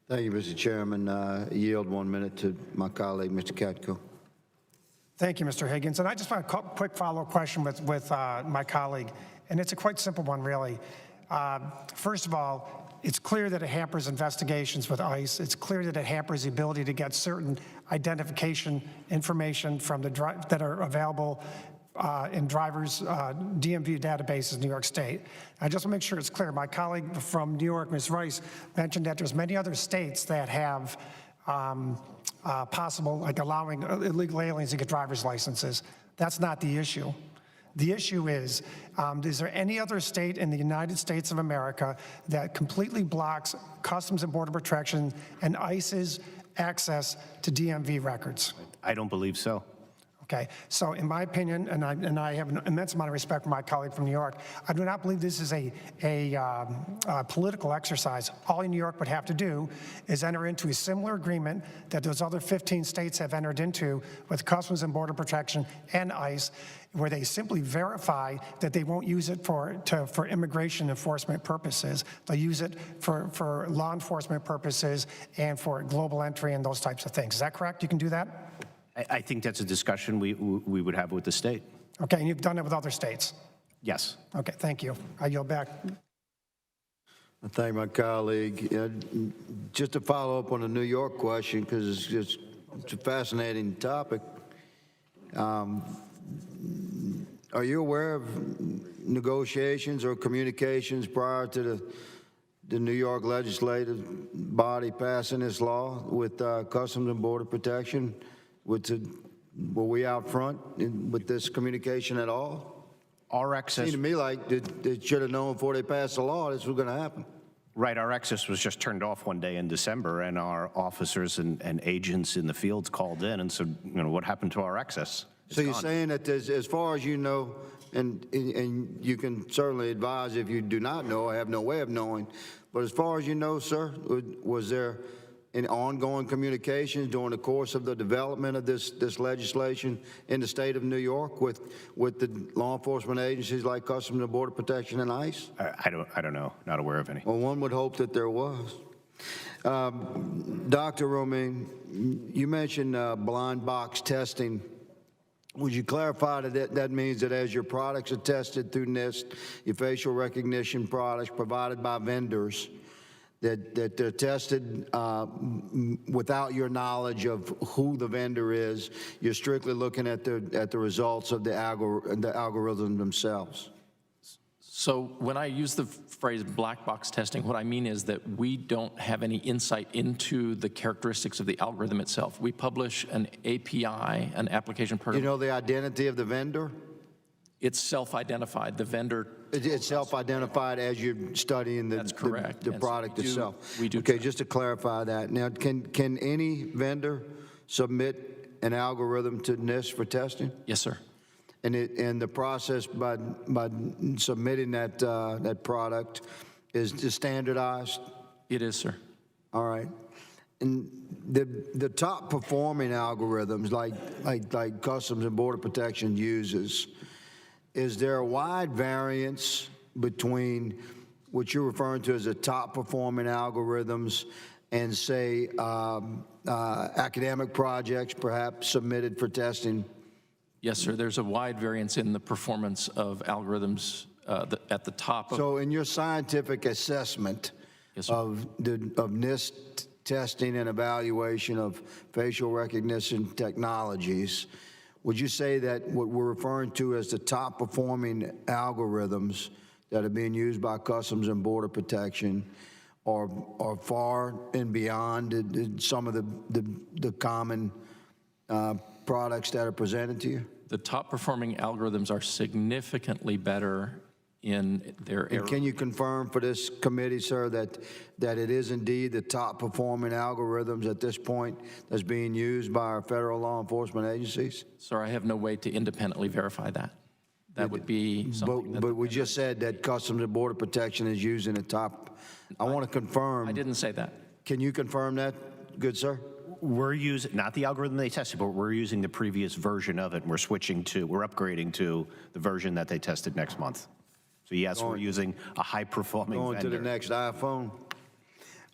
Thank you, Mr. Chairman. Yield 1 minute to my colleague, Mr. Katko. Thank you, Mr. Higgins. And I just want a quick follow-up question with my colleague, and it's a quite simple one, really. First of all, it's clear that it hampers investigations with ICE. It's clear that it hampers the ability to get certain identification information from that are available in drivers' DMV databases in New York State. I just want to make sure it's clear. My colleague from New York, Ms. Rice, mentioned that there's many other states that have possible, like allowing illegal aliens to get driver's licenses. That's not the issue. The issue is there any other state in the United States of America that completely blocks Customs and Border Protection and ICE's access to DMV records? I don't believe so. Okay, so in my opinion, and I have an immense amount of respect for my colleague from New York, I do not believe this is a political exercise. All New York would have to do is enter into a similar agreement that those other 15 states have entered into with Customs and Border Protection and ICE, where they simply verify that they won't use it for immigration enforcement purposes. They'll use it for law enforcement purposes and for global entry and those types of things. Is that correct? You can do that? I think that's a discussion we would have with the state. Okay, and you've done it with other states? Yes. Okay, thank you. I yield back. I thank my colleague. Just to follow up on the New York question, because it's a fascinating topic. Are you aware of negotiations or communications prior to the New York legislative body passing this law with Customs and Border Protection? Were we out front with this communication at all? Our access. It seemed to me like they should have known before they passed the law this was going to happen. Right, our access was just turned off one day in December, and our officers and agents in the fields called in and said, you know, what happened to our access? It's so you're gone. saying that as far as you know, and you can certainly advise if you do not know or have no way of knowing, but as far as you know, sir, was there in ongoing communications during the course of the development of this legislation in the state of New York with the law enforcement agencies like Customs and Border Protection and ICE? I don't know. Not aware of any. Well, one would hope that there was. Dr. Romaine, you mentioned blind box testing. Would you clarify that means that as your products are tested through NIST, your facial recognition products provided by vendors, that they're tested without your knowledge of who the vendor is? You're strictly looking at the results of the algorithm themselves. So when I use the phrase black box testing, what I mean is that we don't have any insight into the characteristics of the algorithm itself. We publish an API, an application Do program. you know the identity of the vendor? It's self-identified. The vendor. It's self-identified as you're studying the, That's correct. the And so product we do- itself. we do Okay, track. just to clarify that. Now, can any vendor submit an algorithm to NIST for testing? Yes, sir. And the process by submitting that product is standardized? It is, sir. All right. And the top performing algorithms like Customs and Border Protection uses, is there a wide variance between what you're referring to as the top performing algorithms and say academic projects perhaps submitted for testing? Yes, sir. There's a wide variance in the performance of algorithms at the top of. So in your scientific assessment Yes, sir. of NIST testing and evaluation of facial recognition technologies, would you say that what we're referring to as the top performing algorithms that are being used by Customs and Border Protection are far and beyond some of the common products that are presented to you? The top performing algorithms are significantly better in their And can you confirm for this committee, sir, that it is indeed the top performing algorithms at this point that's being used by our federal law enforcement agencies? Sir, I have no way to independently verify that. That would be something But we just said that Customs and Border Protection is using the top. I want to confirm. I didn't say that. Can you confirm that, good sir? We're using, not the algorithm they tested, but we're using the previous version of it, and we're upgrading to the version that they tested next month. So yes, we're using a high-performing vendor. Going to the next iPhone.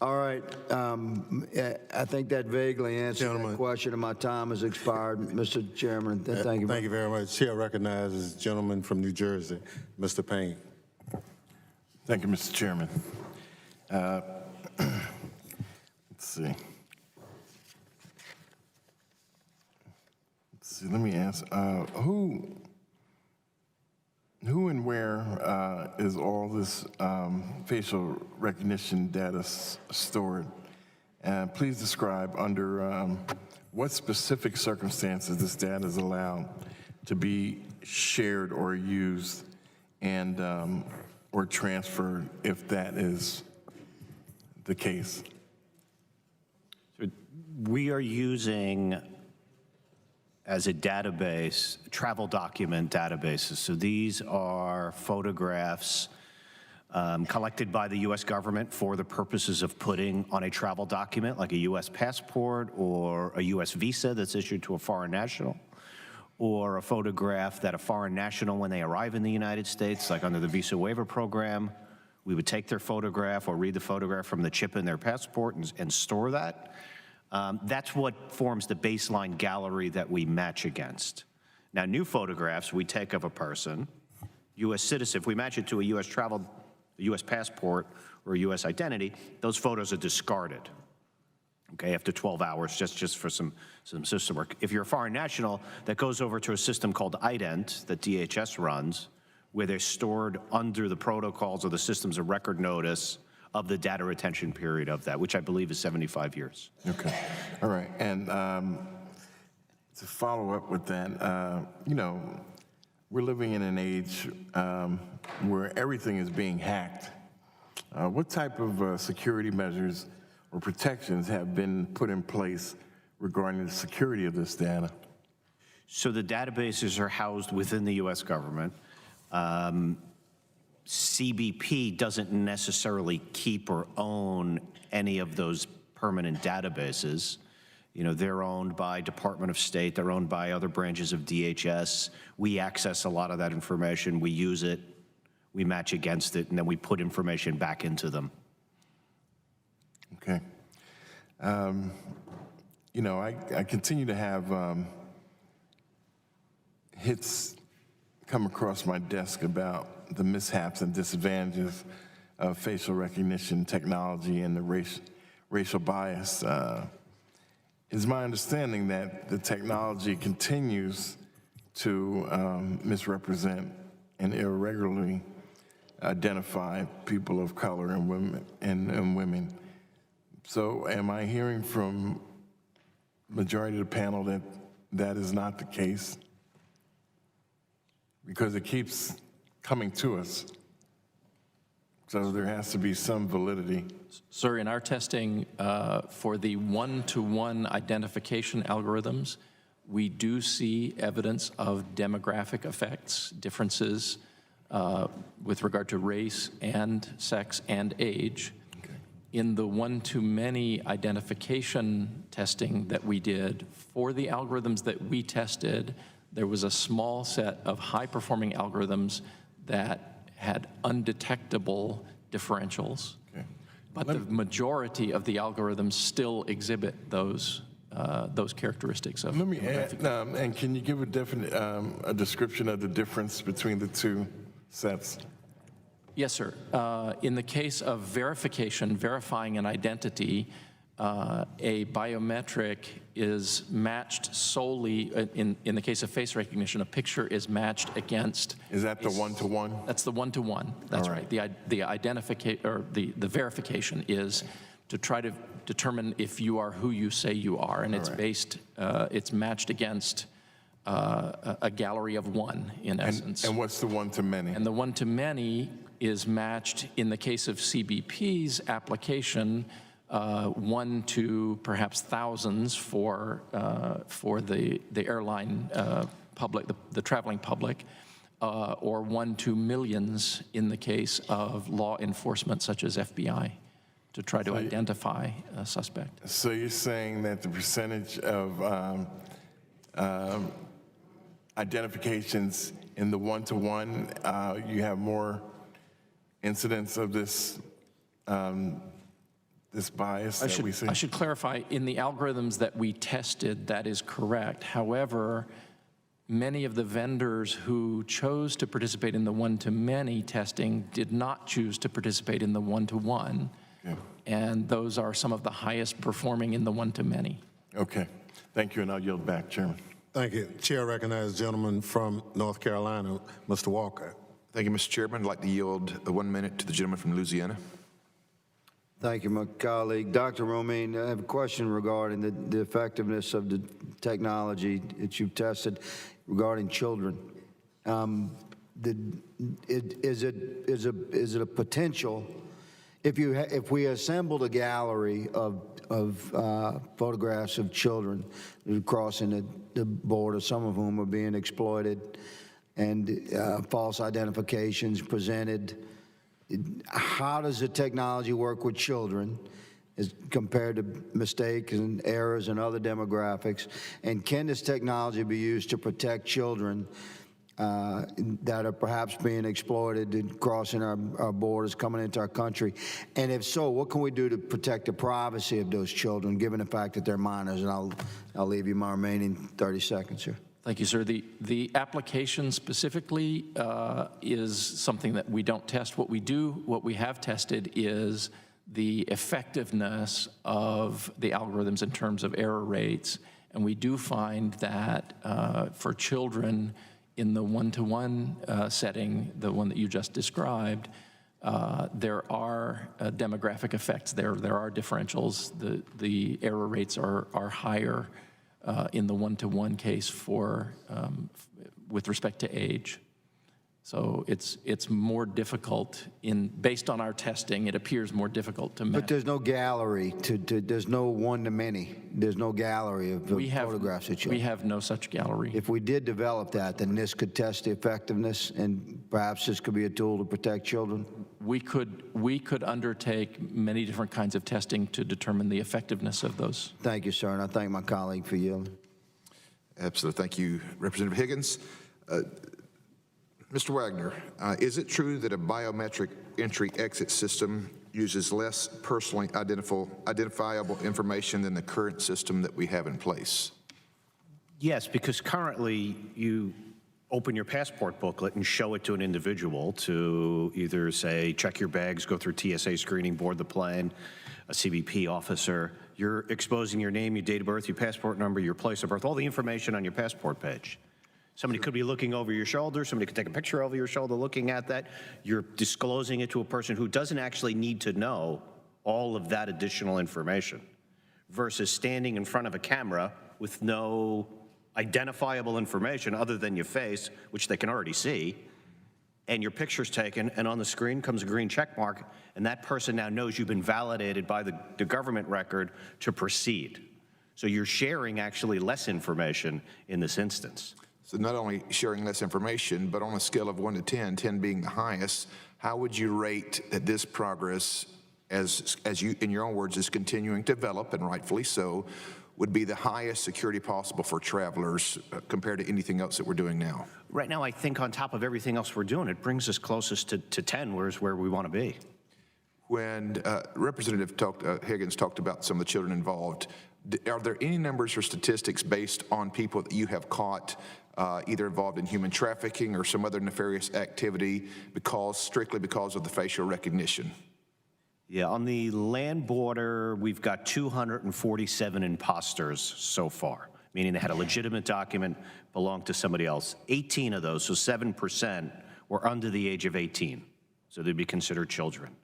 All right. I think that vaguely answered the question, and my time has expired. Mr. Chairman, thank you. Thank you very much. Chair recognizes the gentleman from New Jersey, Mr. Payne. Thank you, Mr. Chairman. Let's see. Let me ask, who and where is all this facial recognition data stored? And please describe under what specific circumstances this data is allowed to be shared or used and or transferred, if that is the case. We are using, as a database, travel document databases. So these are photographs collected by the U.S. government for the purposes of putting on a travel document, like a U.S. passport or a U.S. visa that's issued to a foreign national, or a photograph that a foreign national, when they arrive in the United States, like under the visa waiver program, we would take their photograph or read the photograph from the chip in their passport and store that. That's what forms the baseline gallery that we match against. Now, new photographs we take of a person, U.S. citizen, if we match it to a U.S. travel, a U.S. passport or a U.S. identity, those photos are discarded, okay, after 12 hours, just for some system work. If you're a foreign national, that goes over to a system called IDENT that DHS runs, where they're stored under the protocols or the systems of record notice of the data retention period of that, which I believe is 75 years. Okay, all right. And to follow up with that, you know, we're living in an age where everything is being hacked. What type of security measures or protections have been put in place regarding the security of this data? So the databases are housed within the U.S. government. CBP doesn't necessarily keep or own any of those permanent databases. You know, they're owned by Department of State, they're owned by other branches of DHS. We access a lot of that information, we use it, we match against it, and then we put information back into them. Okay. You know, I continue to have hits come across my desk about the mishaps and disadvantages of facial recognition technology and the racial bias. It's my understanding that the technology continues to misrepresent and irregularly identify people of color and women and women. So am I hearing from majority of the panel that that is not the case? Because it keeps coming to us. So there has to be some validity. Sir, in our testing for the one-to-one identification algorithms, we do see evidence of demographic effects, differences with regard to race and sex and age. Okay. In the one-to-many identification testing that we did, for the algorithms that we tested, there was a small set of high-performing algorithms that had undetectable differentials. Okay. But the majority of the algorithms still exhibit those characteristics of. Let me add, and can you give a definite a description of the difference between the two sets? Yes, sir. In the case of verification, verifying an identity, a biometric is matched solely, in the case of face recognition, a picture is matched against. Is that the one-to-one? That's the one-to-one. That's right. The identification, or the verification is to try to determine if you are who you say you are, and it's based, it's matched against a gallery of one, in essence. And what's the one-to-many? And the one-to-many is matched, in the case of CBP's application, 1 to perhaps thousands for the airline public, the traveling public, or 1 to millions in the case of law enforcement such as FBI, to try to identify a suspect. So you're saying that the percentage of identifications in the one-to-one, you have more incidents of this this bias that we see? I should clarify, in the algorithms that we tested, that is correct. However, many of the vendors who chose to participate in the one-to-many testing did not choose to participate in the one-to-one. Okay. And those are some of the highest performing in the one-to-many. Okay. Thank you, and I'll yield back, Chairman. Thank you. Chair recognizes the gentleman from North Carolina, Mr. Walker. Thank you, Mr. Chairman. I'd like to yield 1 minute to the gentleman from Louisiana. Thank you, my colleague. Dr. Romine, I have a question regarding the effectiveness of the technology that you've tested regarding children. Is it a potential, if we assembled a gallery of photographs of children crossing the border, some of whom are being exploited, and false identifications presented, how does the technology work with children as compared to mistakes and errors and other demographics? And can this technology be used to protect children that are perhaps being exploited and crossing our borders, coming into our country? And if so, what can we do to protect the privacy of those children, given the fact that they're minors? And I'll leave you my remaining 30 seconds here. Thank you, sir. The application specifically is something that we don't test. What we have tested is the effectiveness of the algorithms in terms of error rates. And we do find that for children in the one-to-one setting, the one that you just described, there are demographic effects there. There are differentials. The error rates are higher in the one-to-one case with respect to age. So it's more difficult based on our testing. It appears more difficult to measure. But there's no gallery there's no one-to-many. There's no gallery of photographs of children. We have no such gallery. If we did develop that, then this could test the effectiveness, and perhaps this could be a tool to protect children. We could undertake many different kinds of testing to determine the effectiveness of those. Thank you, sir, and I thank my colleague for yielding. Absolutely. Thank you, Representative Higgins. Mr. Wagner, is it true that a biometric entry-exit system uses less personally identifiable information than the current system that we have in place? Yes, because currently you open your passport booklet and show it to an individual to either say, check your bags, go through TSA screening, board the plane, a CBP officer. You're exposing your name, your date of birth, your passport number, your place of birth, all the information on your passport page. Somebody could be looking over your shoulder, somebody could take a picture over your shoulder looking at that. You're disclosing it to a person who doesn't actually need to know all of that additional information versus standing in front of a camera with no identifiable information other than your face, which they can already see, and your picture's taken, and on the screen comes a green check mark, and that person now knows you've been validated by the government record to proceed. So you're sharing actually less information in this instance. So not only sharing less information, but on a scale of 1 to 10, 10 being the highest, how would you rate that this progress, as you, in your own words, is continuing to develop, and rightfully so, would be the highest security possible for travelers compared to anything else that we're doing now? Right now, I think on top of everything else we're doing, it brings us closest to 10, where's where we want to be. When Representative Higgins talked about some of the children involved, are there any numbers or statistics based on people that you have caught either involved in human trafficking or some other nefarious activity strictly because of the facial recognition? Yeah, on the land border, we've got 247 imposters so far, meaning they had a legitimate document, belonged to somebody else. 18 of those, so 7%, were under the age of 18, so they'd be considered children.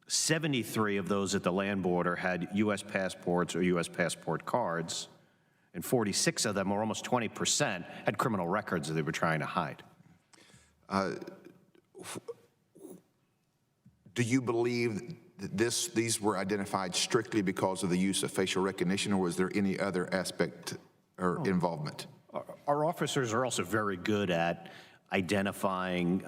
73 of those at the land border had U.S. passports or U.S. passport cards, and 46 of them, or almost 20%, had criminal records that they were trying to hide. Do you believe that these were identified strictly because of the use of facial recognition, or was there any other aspect or involvement? Our officers are also very good at identifying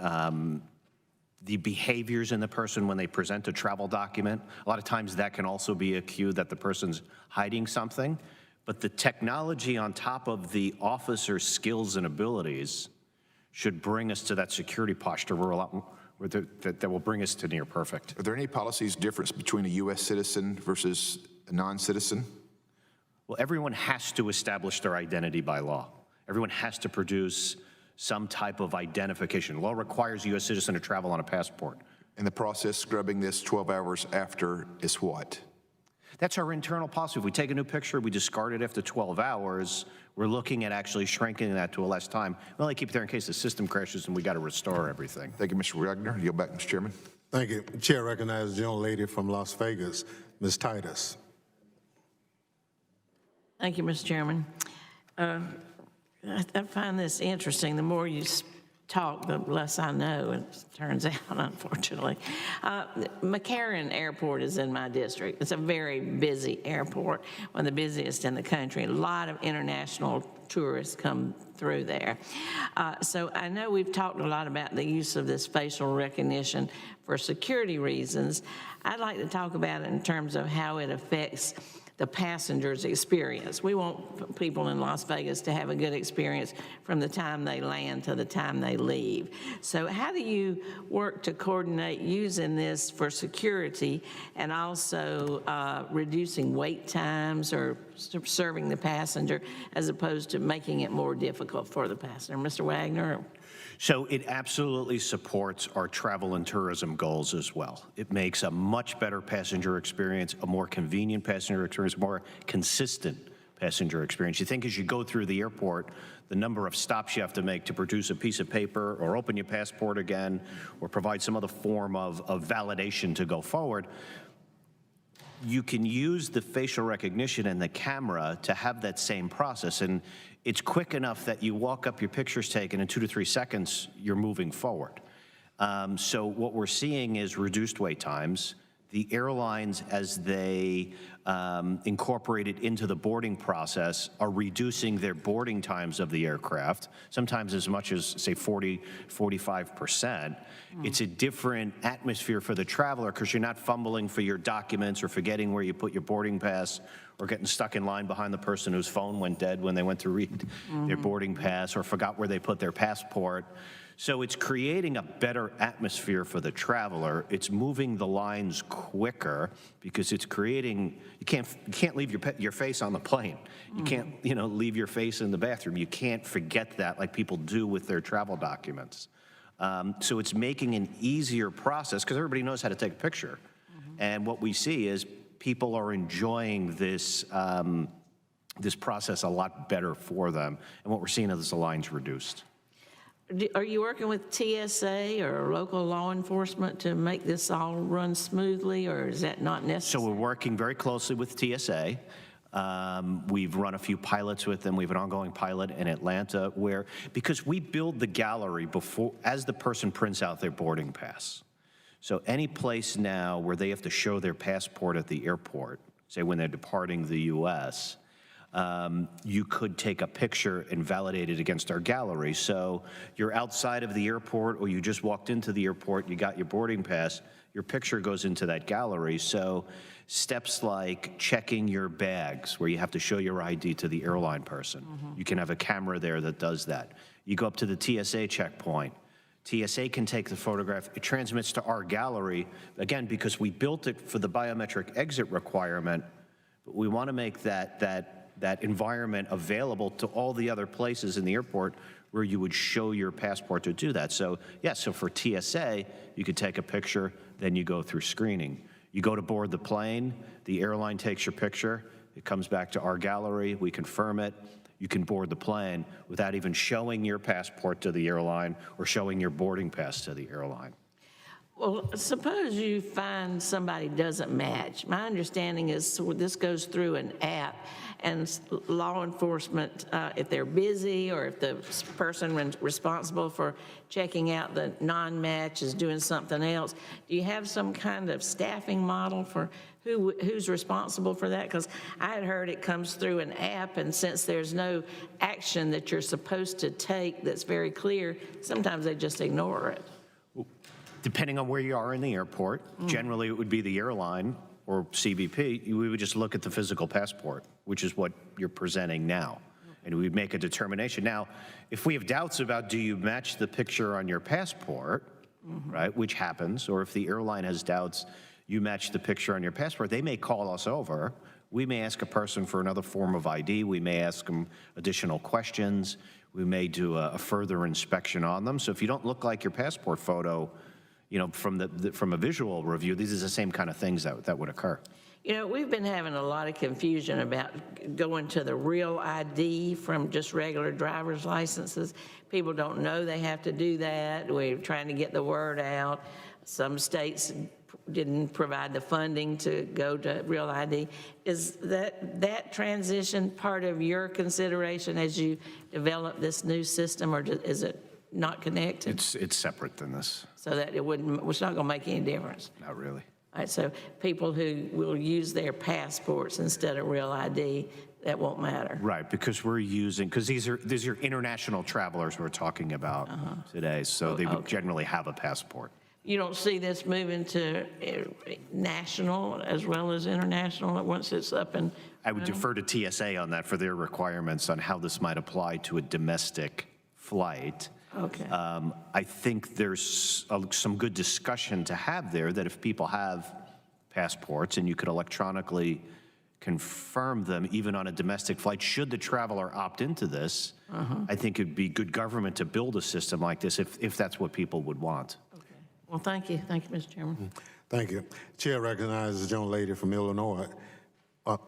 the behaviors in the person when they present a travel document. A lot of times that can also be a cue that the person's hiding something. But the technology on top of the officer's skills and abilities should bring us to that security posture that will bring us to near perfect. Are there any policies difference between a U.S. citizen versus a non-citizen? Well, everyone has to establish their identity by law. Everyone has to produce some type of identification. Law requires a U.S. citizen to travel on a passport. And the process scrubbing this 12 hours after is what? That's our internal policy. If we take a new picture, we discard it after 12 hours. We're looking at actually shrinking that to a less time. We only keep it there in case the system crashes and we got to restore everything. Thank you, Mr. Wagner. Yield back, Mr. Chairman. Thank you. Chair recognizes the young lady from Las Vegas, Ms. Titus. Thank you, Mr. Chairman. I find this interesting. The more you talk, the less I know, it turns out, unfortunately. McCarran Airport is in my district. It's a very busy airport, one of the busiest in the country. A lot of international tourists come through there. So I know we've talked a lot about the use of this facial recognition for security reasons. I'd like to talk about it in terms of how it affects the passenger's experience. We want people in Las Vegas to have a good experience from the time they land to the time they leave. So how do you work to coordinate using this for security and also reducing wait times or serving the passenger as opposed to making it more difficult for the passenger? Mr. Wagner? So it absolutely supports our travel and tourism goals as well. It makes a much better passenger experience, a more convenient passenger experience, a more consistent passenger experience. You think as you go through the airport, the number of stops you have to make to produce a piece of paper or open your passport again or provide some other form of validation to go forward, you can use the facial recognition and the camera to have that same process. And it's quick enough that you walk up, your picture's taken, in 2 to 3 seconds, you're moving forward. So what we're seeing is reduced wait times. The airlines, as they incorporate it into the boarding process, are reducing their boarding times of the aircraft, sometimes as much as, say, 45%. It's a different atmosphere for the traveler because you're not fumbling for your documents or forgetting where you put your boarding pass or getting stuck in line behind the person whose phone went dead when they went to read their boarding pass or forgot where they put their passport. So it's creating a better atmosphere for the traveler. It's moving the lines quicker because it's creating, you can't leave your face on the plane. You can't, leave your face in the bathroom. You can't forget that like people do with their travel documents. So it's making an easier process because everybody knows how to take a picture. And what we see is people are enjoying this this process a lot better for them. And what we're seeing is the lines reduced. Are you working with TSA or local law enforcement to make this all run smoothly, or is that not necessary? So we're working very closely with TSA. We've run a few pilots with them. We have an ongoing pilot in Atlanta where, because we build the gallery before, as the person prints out their boarding pass. So any place now where they have to show their passport at the airport, say when they're departing the US, you could take a picture and validate it against our gallery. So you're outside of the airport or you just walked into the airport, you got your boarding pass, your picture goes into that gallery. So steps like checking your bags where you have to show your ID to the airline person. You can have a camera there that does that. You go up to the TSA checkpoint. TSA can take the photograph, it transmits to our gallery, again, because we built it for the biometric exit requirement, but we want to make that environment available to all the other places in the airport where you would show your passport to do that. So, yeah, so for TSA, you could take a picture, then you go through screening. You go to board the plane, the airline takes your picture, it comes back to our gallery, we confirm it, you can board the plane without even showing your passport to the airline or showing your boarding pass to the airline. Well, suppose you find somebody doesn't match. My understanding is this goes through an app, and law enforcement, if they're busy or if the person responsible for checking out the non-match is doing something else, do you have some kind of staffing model for who's responsible for that? Because I had heard it comes through an app, and since there's no action that you're supposed to take that's very clear, sometimes they just ignore it. Depending on where you are in the airport, generally it would be the airline or CBP, we would just look at the physical passport, which is what you're presenting now. And we'd make a determination. Now, if we have doubts about do you match the picture on your passport, right, which happens, or if the airline has doubts, you match the picture on your passport, they may call us over. We may ask a person for another form of ID. We may ask them additional questions. We may do a further inspection on them. So if you don't look like your passport photo, you know, from a visual review, these are the same kind of things that would occur. You know, we've been having a lot of confusion about going to the real ID from just regular driver's licenses. People don't know they have to do that. We're trying to get the word out. Some states didn't provide the funding to go to real ID. Is that transition part of your consideration as you develop this new system, or is it not connected? It's separate than this. So that it's not going to make any difference? Not really. All right, so people who will use their passports instead of real ID, that won't matter. Right, because we're using, because these are international travelers we're talking about today, so they would generally have a passport. You don't see this moving to national as well as international once it's up and I would defer to TSA on that for their requirements on how this might apply to a domestic flight. Okay. I think there's some good discussion to have there that if people have passports and you could electronically confirm them even on a domestic flight, should the traveler opt into this, I think it'd be good government to build a system like this if that's what people would want. Well, thank you. Thank you, Mr. Chairman. Thank you. Chair recognizes the gentlelady from Illinois.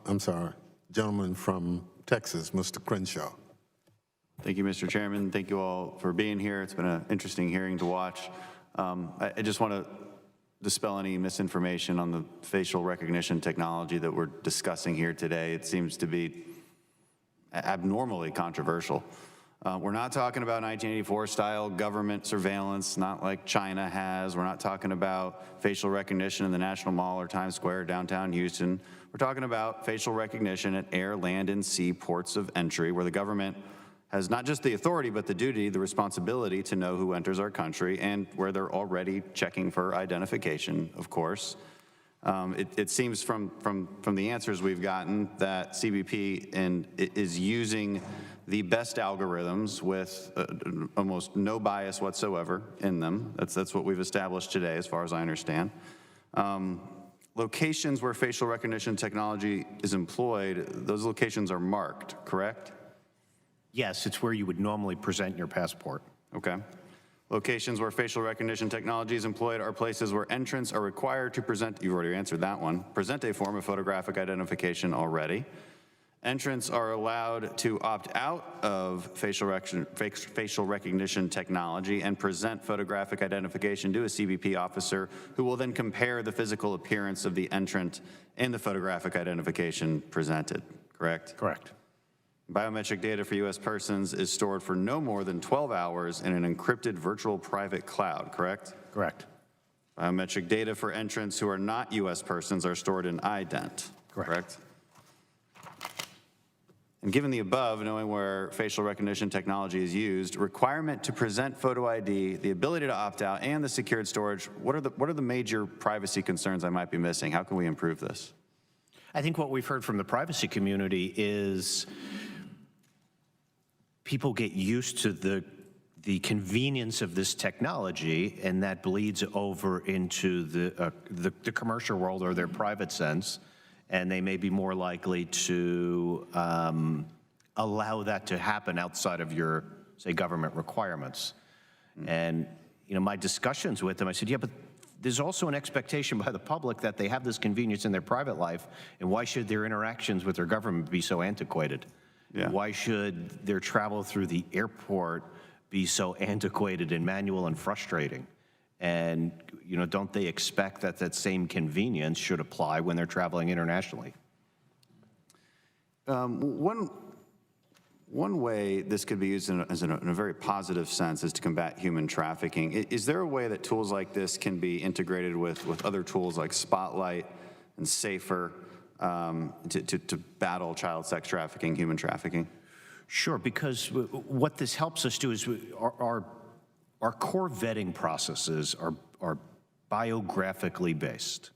I'm sorry, gentleman from Texas, Mr. Crenshaw. Thank you, Mr. Chairman. Thank you all for being here. It's been an interesting hearing to watch. I just want to dispel any misinformation on the facial recognition technology that we're discussing here today. It seems to be abnormally controversial. We're not talking about 1984-style government surveillance, not like China has. We're not talking about facial recognition in the National Mall or Times Square, downtown Houston. We're talking about facial recognition at air, land, and sea ports of entry, where the government has not just the authority, but the duty, the responsibility to know who enters our country, and where they're already checking for identification, of course. It seems from the answers we've gotten that CBP is using the best algorithms with almost no bias whatsoever in them. That's what we've established today, as far as I understand. Locations where facial recognition technology is employed, those locations are marked, correct? Yes, it's where you would normally present your passport. Okay. Locations where facial recognition technology is employed are places where entrants are required to present, you've already answered that one, present a form of photographic identification already. Entrants are allowed to opt out of facial recognition technology and present photographic identification to a CBP officer, who will then compare the physical appearance of the entrant and the photographic identification presented, correct? Correct. Biometric data for U.S. persons is stored for no more than 12 hours in an encrypted virtual private cloud, correct? Correct. Biometric data for entrants who are not U.S. persons are stored in ident, correct? And given the above, knowing where facial recognition technology is used, requirement to present photo ID, the ability to opt out, and the secured storage, what are the major privacy concerns I might be missing? How can we improve this? I think what we've heard from the privacy community is people get used to the convenience of this technology, and that bleeds over into the commercial world or their private sense, and they may be more likely to allow that to happen outside of your, say, government requirements. And, you know, my discussions with them, I said, yeah, but there's also an expectation by the public that they have this convenience in their private life, and why should their interactions with their government be so antiquated? Yeah. Why should their travel through the airport be so antiquated and manual and frustrating? And, you know, don't they expect that that same convenience should apply when they're traveling internationally? One way this could be used in a very positive sense is to combat human trafficking. Is there a way that tools like this can be integrated with other tools like Spotlight and Safer to battle child sex trafficking, human trafficking? Sure, because what this helps us do is our core vetting processes are biographically based,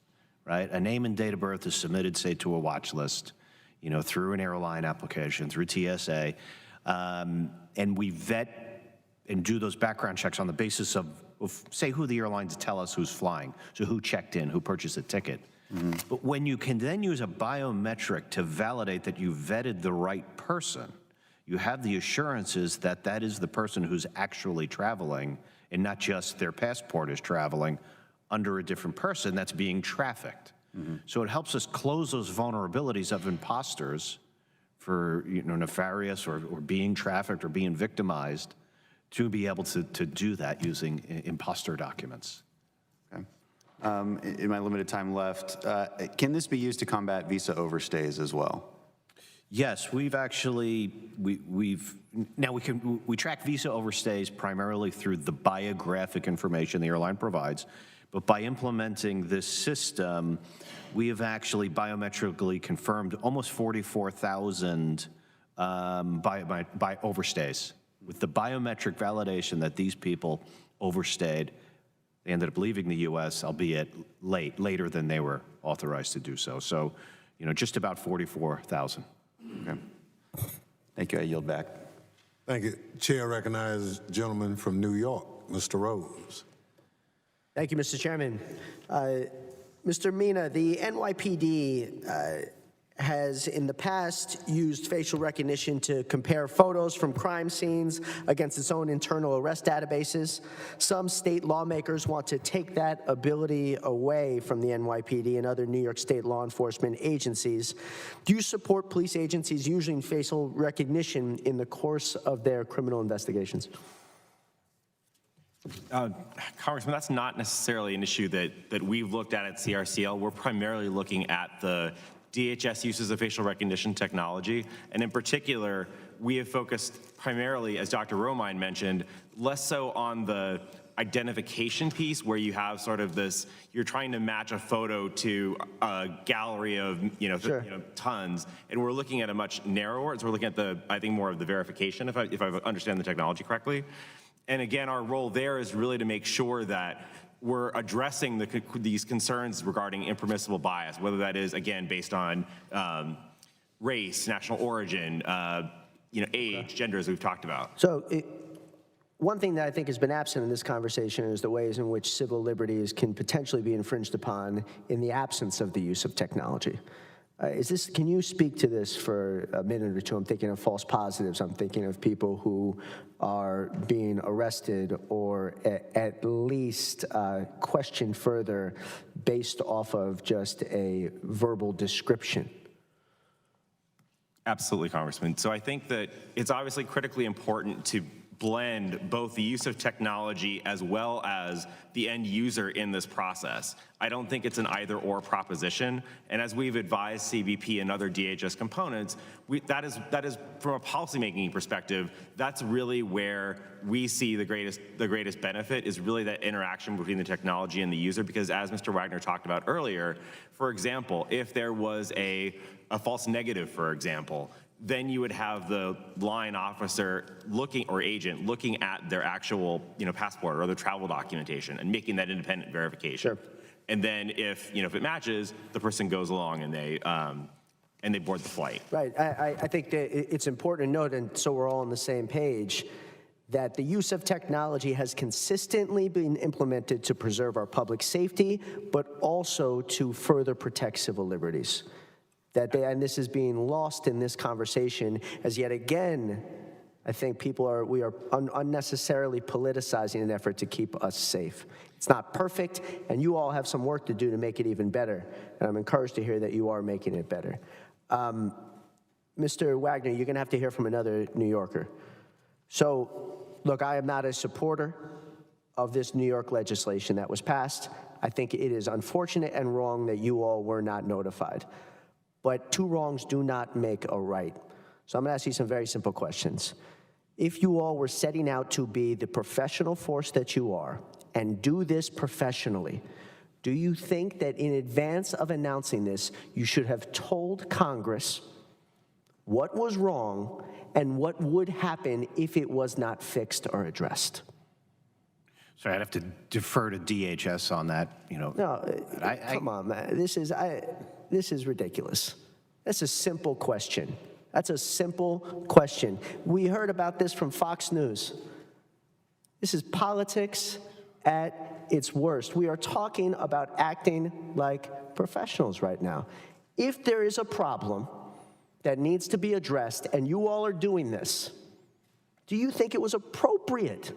right? A name and date of birth is submitted, say, to a watch list, you know, through an airline application, through TSA, and we vet and do those background checks on the basis of say, who the airlines tell us who's flying, so who checked in, who purchased a ticket. Mm-hmm. But when you can then use a biometric to validate that you vetted the right person, you have the assurances that that is the person who's actually traveling and not just their passport is traveling under a different person that's being trafficked. Mm-hmm. So it helps us close those vulnerabilities of imposters for, you know, nefarious or being trafficked or being victimized to be able to do that using imposter documents. Okay. In my limited time left, can this be used to combat visa overstays as well? Yes, we've actually, we track visa overstays primarily through the biographic information the airline provides, but by implementing this system, we have actually biometrically confirmed almost 44,000 by overstays. With the biometric validation that these people overstayed, they ended up leaving the U.S., albeit later than they were authorized to do so. So, you know, just about 44,000. Okay. Thank you. I yield back. Thank you. Chair recognizes gentleman from New York, Mr. Rose. Thank you, Mr. Chairman. Mr. Mina, the NYPD has in the past used facial recognition to compare photos from crime scenes against its own internal arrest databases. Some state lawmakers want to take that ability away from the NYPD and other New York State law enforcement agencies. Do you support police agencies using facial recognition in the course of their criminal investigations? Congressman, that's not necessarily an issue that we've looked at CRCL. We're primarily looking at the DHS uses of facial recognition technology, and in particular, we have focused primarily, as Dr. Romine mentioned, less so on the identification piece where you have sort of this, you're trying to match a photo to a gallery of, tons, and we're looking at a much narrower, so we're looking at I think more of the verification, if I understand the technology correctly. And again, our role there is really to make sure that we're addressing these concerns regarding impermissible bias, whether that is, again, based on race, national origin, age, gender, as we've talked about. So one thing that I think has been absent in this conversation is the ways in which civil liberties can potentially be infringed upon in the absence of the use of technology. Can you speak to this for a minute or two? I'm thinking of false positives. I'm thinking of people who are being arrested or at least questioned further based off of just a verbal description. Absolutely, Congressman. So I think that it's obviously critically important to blend both the use of technology as well as the end user in this process. I don't think it's an either-or proposition, and as we've advised CBP and other DHS components, that is from a policymaking perspective, that's really where we see the greatest benefit is really that interaction between the technology and the user, because as Mr. Wagner talked about earlier, for example, if there was a false negative, for example, then you would have the line officer looking, or agent looking at their actual, passport or their travel documentation and making that independent verification. Sure. And then if it matches, the person goes along and they board the flight. Right. I think that it's important to note, and so we're all on the same page, that the use of technology has consistently been implemented to preserve our public safety, but also to further protect civil liberties. And this is being lost in this conversation, as yet again, I think we are unnecessarily politicizing an effort to keep us safe. It's not perfect, and you all have some work to do to make it even better, and I'm encouraged to hear that you are making it better. Mr. Wagner, you're gonna have to hear from another New Yorker. So, look, I am not a supporter of this New York legislation that was passed. I think it is unfortunate and wrong that you all were not notified. But two wrongs do not make a right. So I'm gonna ask you some very simple questions. If you all were setting out to be the professional force that you are and do this professionally, do you think that in advance of announcing this, you should have told Congress what was wrong and what would happen if it was not fixed or addressed? So I'd have to defer to DHS on that, No, come on, man. This is ridiculous. That's a simple question. That's a simple question. We heard about this from Fox News. This is politics at its worst. We are talking about acting like professionals right now. If there is a problem that needs to be addressed and you all are doing this, do you think it was appropriate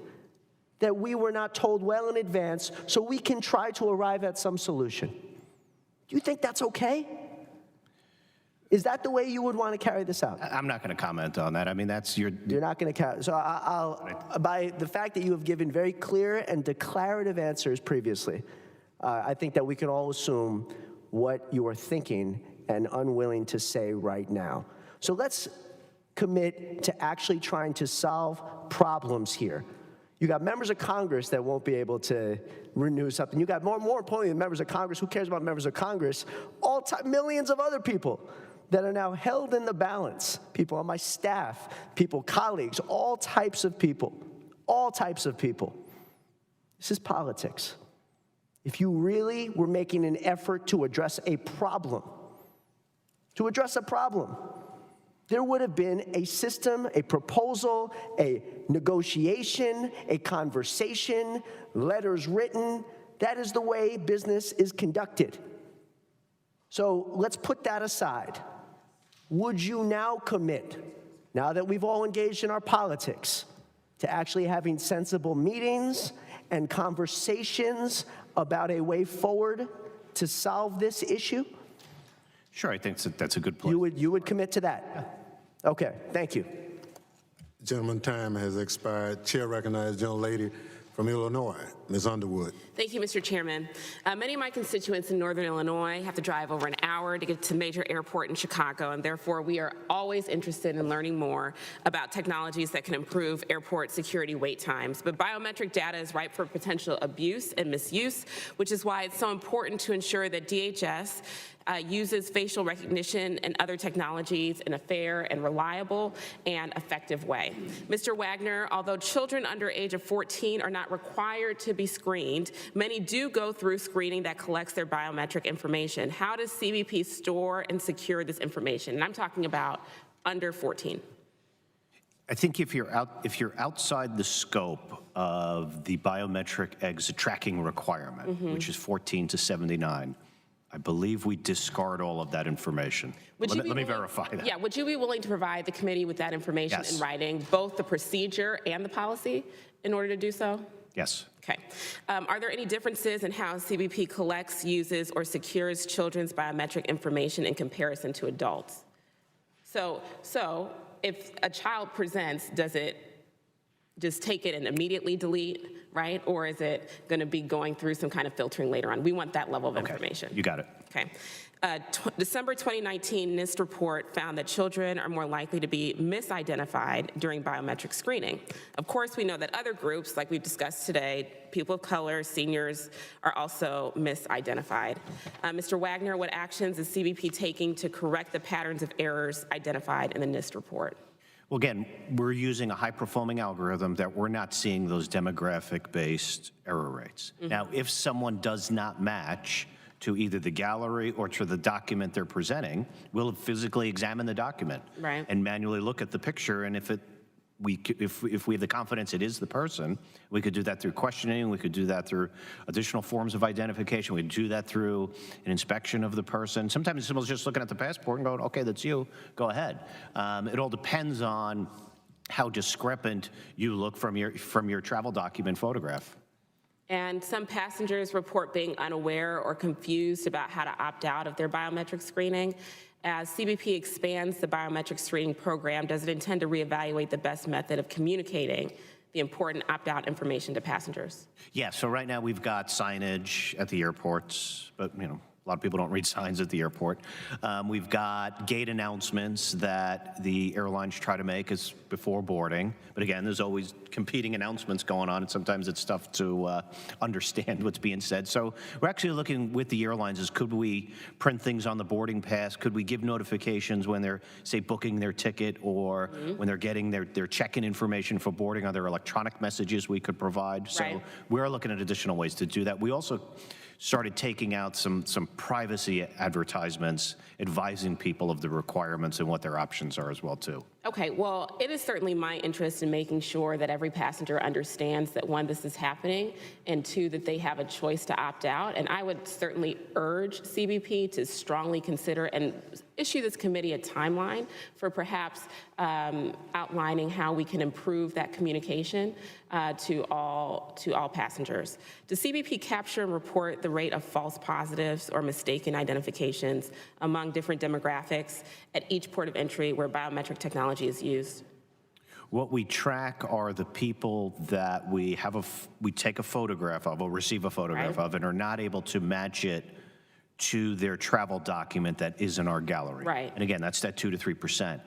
that we were not told well in advance so we can try to arrive at some solution? Do you think that's okay? Is that the way you would want to carry this out? I'm not going to comment on that. I mean, that's your... You're not going to carry... So by the fact that you have given very clear and declarative answers previously, I think that we can all assume what you are thinking and unwilling to say right now. So let's commit to actually trying to solve problems here. You got members of Congress that won't be able to renew something. You got more importantly than members of Congress. Who cares about members of Congress? Millions of other people that are now held in the balance. People on my staff, people, colleagues, all types of people. All types of people. This is politics. If you really were making an effort to address a problem, there would have been a system, a proposal, a negotiation, a conversation, letters written. That is the way business is conducted. So let's put that aside. Would you now commit, now that we've all engaged in our politics, to actually having sensible meetings and conversations about a way forward to solve this issue? Sure, I think that's a good point. You would commit to that? Okay, thank you. Gentleman, time has expired. Chair recognizes the gentlelady from Illinois, Ms. Underwood. Thank you, Mr. Chairman. Many of my constituents in Northern Illinois have to drive over an hour to get to a major airport in Chicago, and therefore we are always interested in learning more about technologies that can improve airport security wait times. But biometric data is ripe for potential abuse and misuse, which is why it's so important to ensure that DHS uses facial recognition and other technologies in a fair and reliable and effective way. Mr. Wagner, although children under age of 14 are not required to be screened, many do go through screening that collects their biometric information. How does CBP store and secure this information? And I'm talking about under 14. I think if you're outside the scope of the biometric exit tracking requirement, which is 14 to 79, I believe we discard all of that information. Let me verify that. Yeah, would you be willing to provide the committee with that information in writing, both the procedure and the policy, in order to do so? Yes. Okay. Are there any differences in how CBP collects, uses, or secures children's biometric information in comparison to adults? So if a child presents, does it just take it and immediately delete, right? Or is it going to be going through some kind of filtering later on? We want that level of information. You got it. Okay. December 2019 NIST report found that children are more likely to be misidentified during biometric screening. Of course, we know that other groups, like we've discussed today, people of color, seniors, are also misidentified. Mr. Wagner, what actions is CBP taking to correct the patterns of errors identified in the NIST report? Well, again, we're using a high-performing algorithm that we're not seeing those demographic-based error rates. Now, if someone does not match to either the gallery or to the document they're presenting, we'll physically examine the document and manually look at the picture, and if we have the confidence it is the person, we could do that through questioning, we could do that through additional forms of identification, we could do that through an inspection of the person. Sometimes someone's just looking at the passport and going, okay, that's you, go ahead. It all depends on how discrepant you look from your travel document photograph. And some passengers report being unaware or confused about how to opt out of their biometric screening. As CBP expands the biometric screening program, does it intend to reevaluate the best method of communicating the important opt-out information to passengers? Yeah, so right now we've got signage at the airports, but a lot of people don't read signs at the airport. We've got gate announcements that the airlines try to make as before boarding. But again, there's always competing announcements going on, and sometimes it's tough to understand what's being said. So we're actually looking with the airlines is could we print things on the boarding pass? Could we give notifications when they're, say, booking their ticket or when they're getting their check-in information for boarding? Are there electronic messages we could provide? So we're looking at additional ways to do that. We also started taking out some privacy advertisements, advising people of the requirements and what their options are as well, too. Okay, well, it is certainly my interest in making sure that every passenger understands that, one, this is happening, and two, that they have a choice to opt out. And I would certainly urge CBP to strongly consider and issue this committee a timeline for perhaps outlining how we can improve that communication to all passengers. Does CBP capture and report the rate of false positives or mistaken identifications among different demographics at each port of entry where biometric technology is used? What we track are the people that we take a photograph of or receive a photograph of and are not able to match it to their travel document that is in our gallery. And again, that's that 2 to 3%.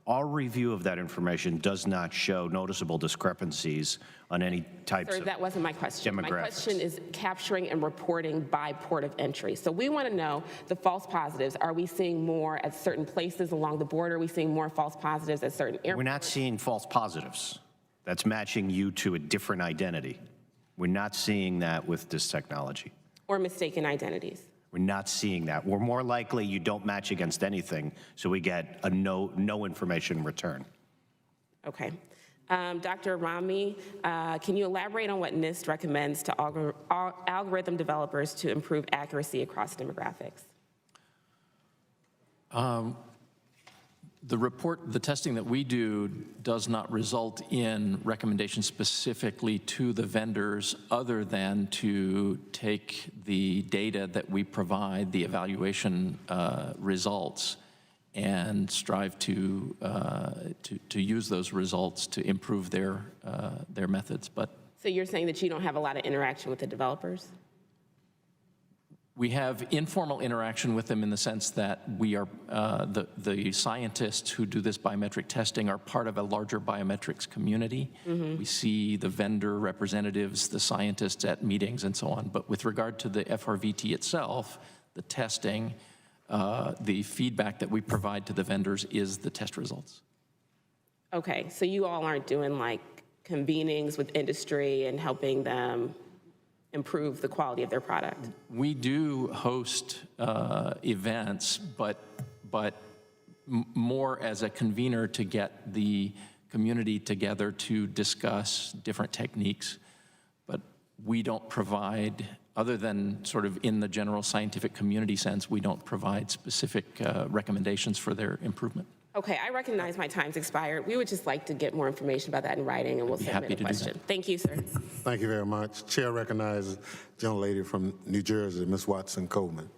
Our review of that information does not show noticeable discrepancies on any types Sir, of that wasn't my question. My demographics. question is capturing and reporting by port of entry. So we want to know the false positives. Are we seeing more at certain places along the border? Are we seeing more false positives at certain airports? We're not seeing false positives. That's matching you to a different identity. We're not seeing that with this technology. Or mistaken identities? We're not seeing that. We're more likely you don't match against anything, so we get a no information return. Okay. Dr. Rami, can you elaborate on what NIST recommends to algorithm developers to improve accuracy across demographics? The testing that we do does not result in recommendations specifically to the vendors other than to take the data that we provide, the evaluation results, and strive to use those results to improve their methods. But So you're saying that you don't have a lot of interaction with the developers? we have informal interaction with them in the sense that we are, the scientists who do this biometric testing are part of a larger biometrics community. We see the vendor representatives, the scientists at meetings and so on. But with regard to the FRVT itself, the testing, the feedback that we provide to the vendors is the test results. Okay, so you all aren't doing like convenings with industry and helping them improve the quality of their product? We do host events, but more as a convener to get the community together to discuss different techniques. But we don't provide, other than sort of in the general scientific community sense, we don't provide specific recommendations for their improvement. Okay, I recognize my time's expired. We would just like to get more information about that in writing, and we'll submit a question. Thank you, sir. Thank you very much. Chair recognizes the gentlelady from New Jersey, Ms. Watson Coleman.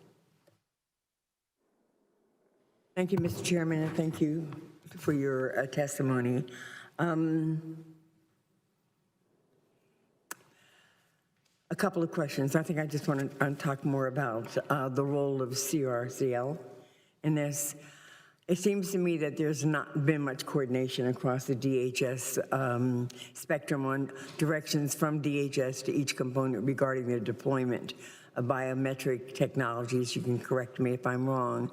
Thank you, Mr. Chairman, and thank you for your testimony. A couple of questions. I think I just want to talk more about the role of CRCL in this. It seems to me that there's not been much coordination across the DHS spectrum on directions from DHS to each component regarding their deployment of biometric technologies. You can correct me if I'm wrong.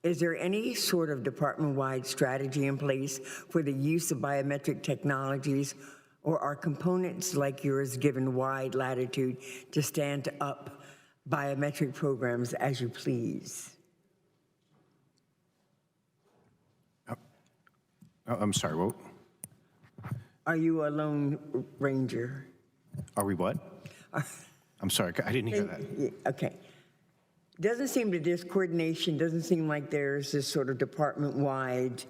Is there any sort of department-wide strategy in place for the use of biometric technologies, or are components like yours given wide latitude to stand up biometric programs as you please? I'm sorry, what? Are you a lone ranger? Are we what? I'm sorry, I didn't hear that. Okay. Doesn't seem that there's coordination, doesn't seem like there's this sort of department-wide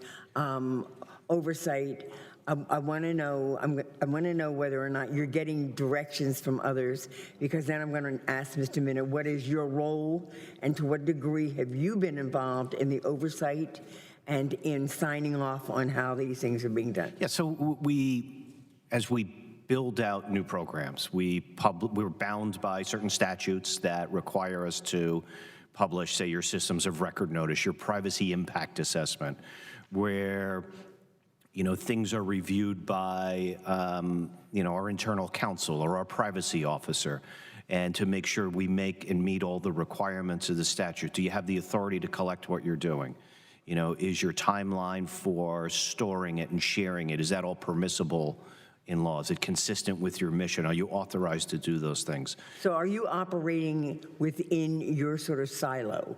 oversight. I want to know whether or not you're getting directions from others, because then I'm going to ask Mr. Minna, what is your role and to what degree have you been involved in the oversight and in signing off on how these things are being done? Yeah, so as we build out new programs, we're bound by certain statutes that require us to publish, say, your systems of record notice, your privacy impact assessment, where things are reviewed by our internal counsel or our privacy officer, and to make sure we make and meet all the requirements of the statute. Do you have the authority to collect what you're doing? Is your timeline for storing it and sharing it, is that all permissible in law? Is it consistent with your mission? Are you authorized to do those things? So are you operating within your sort of silo?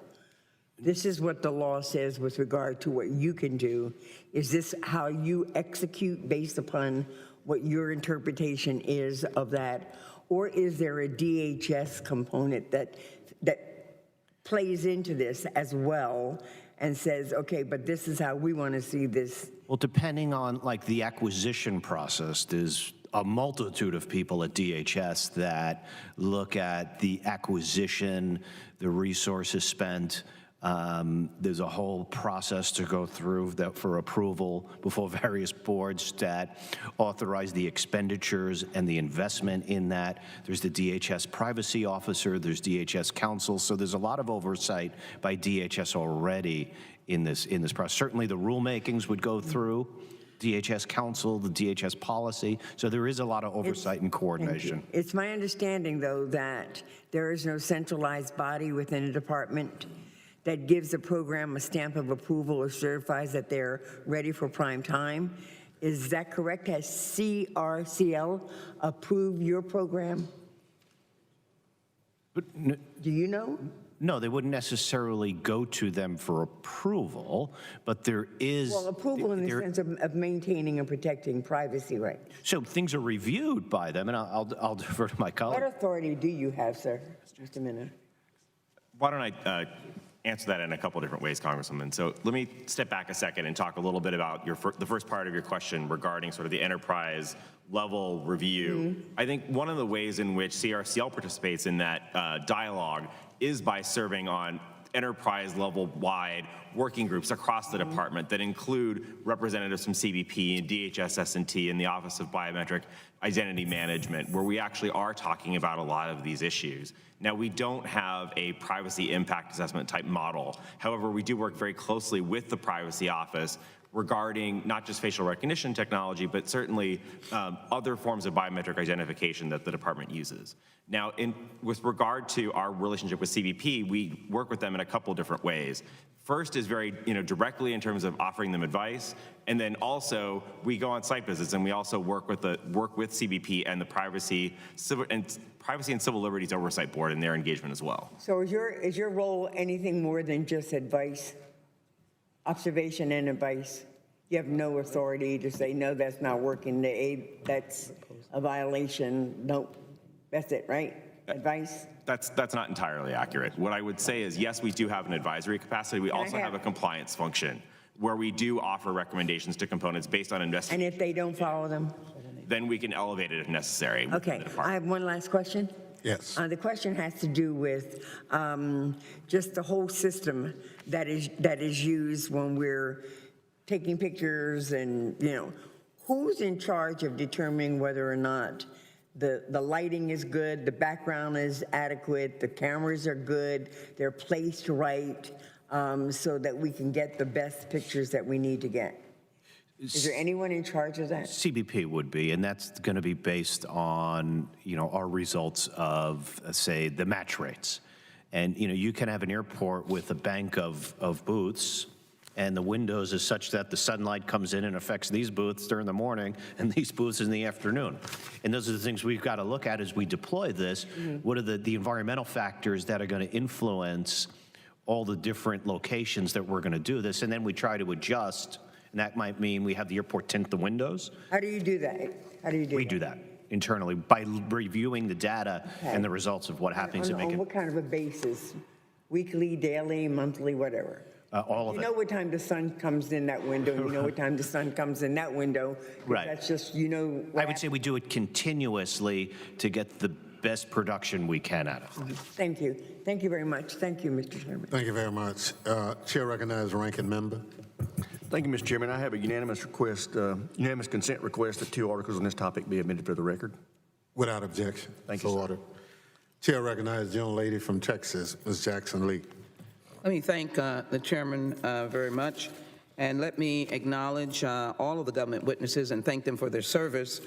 This is what the law says with regard to what you can do. Is this how you execute based upon what your interpretation is of that? Or is there a DHS component that plays into this as well and says, okay, but this is how we want to see this? Well, depending on the acquisition process, there's a multitude of people at DHS that look at the acquisition, the resources spent. There's a whole process to go through for approval before various boards that authorize the expenditures and the investment in that. There's the DHS privacy officer, there's DHS counsel, so there's a lot of oversight by DHS already in this process. Certainly the rulemakings would go through DHS counsel, the DHS policy, so there is a lot of oversight and coordination. It's my understanding, though, that there is no centralized body within a department that gives a program a stamp of approval or certifies that they're ready for prime time. Is that correct? Has CRCL approved your program? Do you know? No, they wouldn't necessarily go to them for approval, but there is... Well, approval in the sense of maintaining and protecting privacy rights. So things are reviewed by them, and I'll defer to my colleague. What authority do you have, sir? Just a minute. Why don't I answer that in a couple different ways, Congresswoman? So let me step back a second and talk a little bit about the first part of your question regarding sort of the enterprise level review. I think one of the ways in which CRCL participates in that dialogue is by serving on enterprise level wide working groups across the department that include representatives from CBP and DHS S&T and the Office of Biometric Identity Management, where we actually are talking about a lot of these issues. Now, we don't have a privacy impact assessment type model. However, we do work very closely with the Privacy Office regarding not just facial recognition technology, but certainly other forms of biometric identification that the department uses. Now, with regard to our relationship with CBP, we work with them in a couple different ways. First is very directly in terms of offering them advice, and then also we go on site visits and we also work with CBP and the Privacy and Civil Liberties Oversight Board in their engagement as well. So is your role anything more than just advice, observation and advice? You have no authority to say, no, that's not working, that's a violation, no, that's it, right? Advice? That's not entirely accurate. What I would say is, yes, we do have an advisory capacity. We also have a compliance function where we do offer recommendations to components based on investigation. And if they don't follow them? Then we can elevate it if necessary. Okay, I have one last question. Yes. The question has to do with just the whole system that is used when we're taking pictures and, who's in charge of determining whether or not the lighting is good, the background is adequate, the cameras are good, they're placed right, so that we can get the best pictures that we need to get? Is there anyone in charge of that? CBP would be, and that's going to be based on, our results of, say, the match rates. And, you can have an airport with a bank of booths, and the windows is such that the sunlight comes in and affects these booths during the morning and these booths in the afternoon. And those are the things we've got to look at as we deploy this. What are the environmental factors that are going to influence all the different locations that we're going to do this? And then we try to adjust. And that might mean we have the airport tint the windows. How do you do that? We do that internally by reviewing the data and the results of what happens. On what kind of a basis? Weekly, daily, monthly, whatever? All of it. You know what time the sun comes in that window, you know what time the sun comes in that window. Right. That's just, I would say we do it continuously to get the best production we can out of it. Thank you. Thank you very much. Thank you, Mr. Chairman. Thank you very much. Chair recognizes the ranking member. Thank you, Mr. Chairman. I have a unanimous consent request that 2 articles on this topic be admitted for the record. Without objection. Thank you, So sir. ordered. Chair recognizes the young lady from Texas, Ms. Jackson Lee. Let me thank the chairman very much, and let me acknowledge all of the government witnesses and thank them for their service.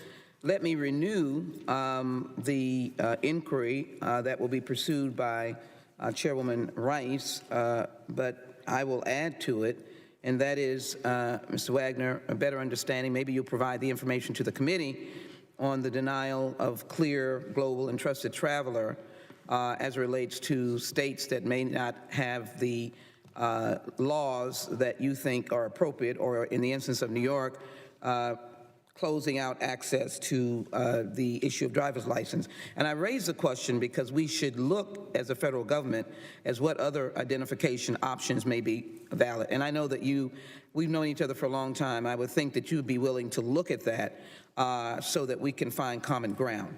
Let me renew the inquiry that will be pursued by Chairwoman Rice, but I will add to it, and that is, Mr. Wagner, a better understanding, maybe you'll provide the information to the committee on the denial of clear, global, and trusted traveler as it relates to states that may not have the laws that you think are appropriate, or in the instance of New York, closing out access to the issue of driver's license. And I raise the question because we should look as a federal government as what other identification options may be valid. And I know that we've known each other for a long time. I would think that you'd be willing to look at that so that we can find common ground.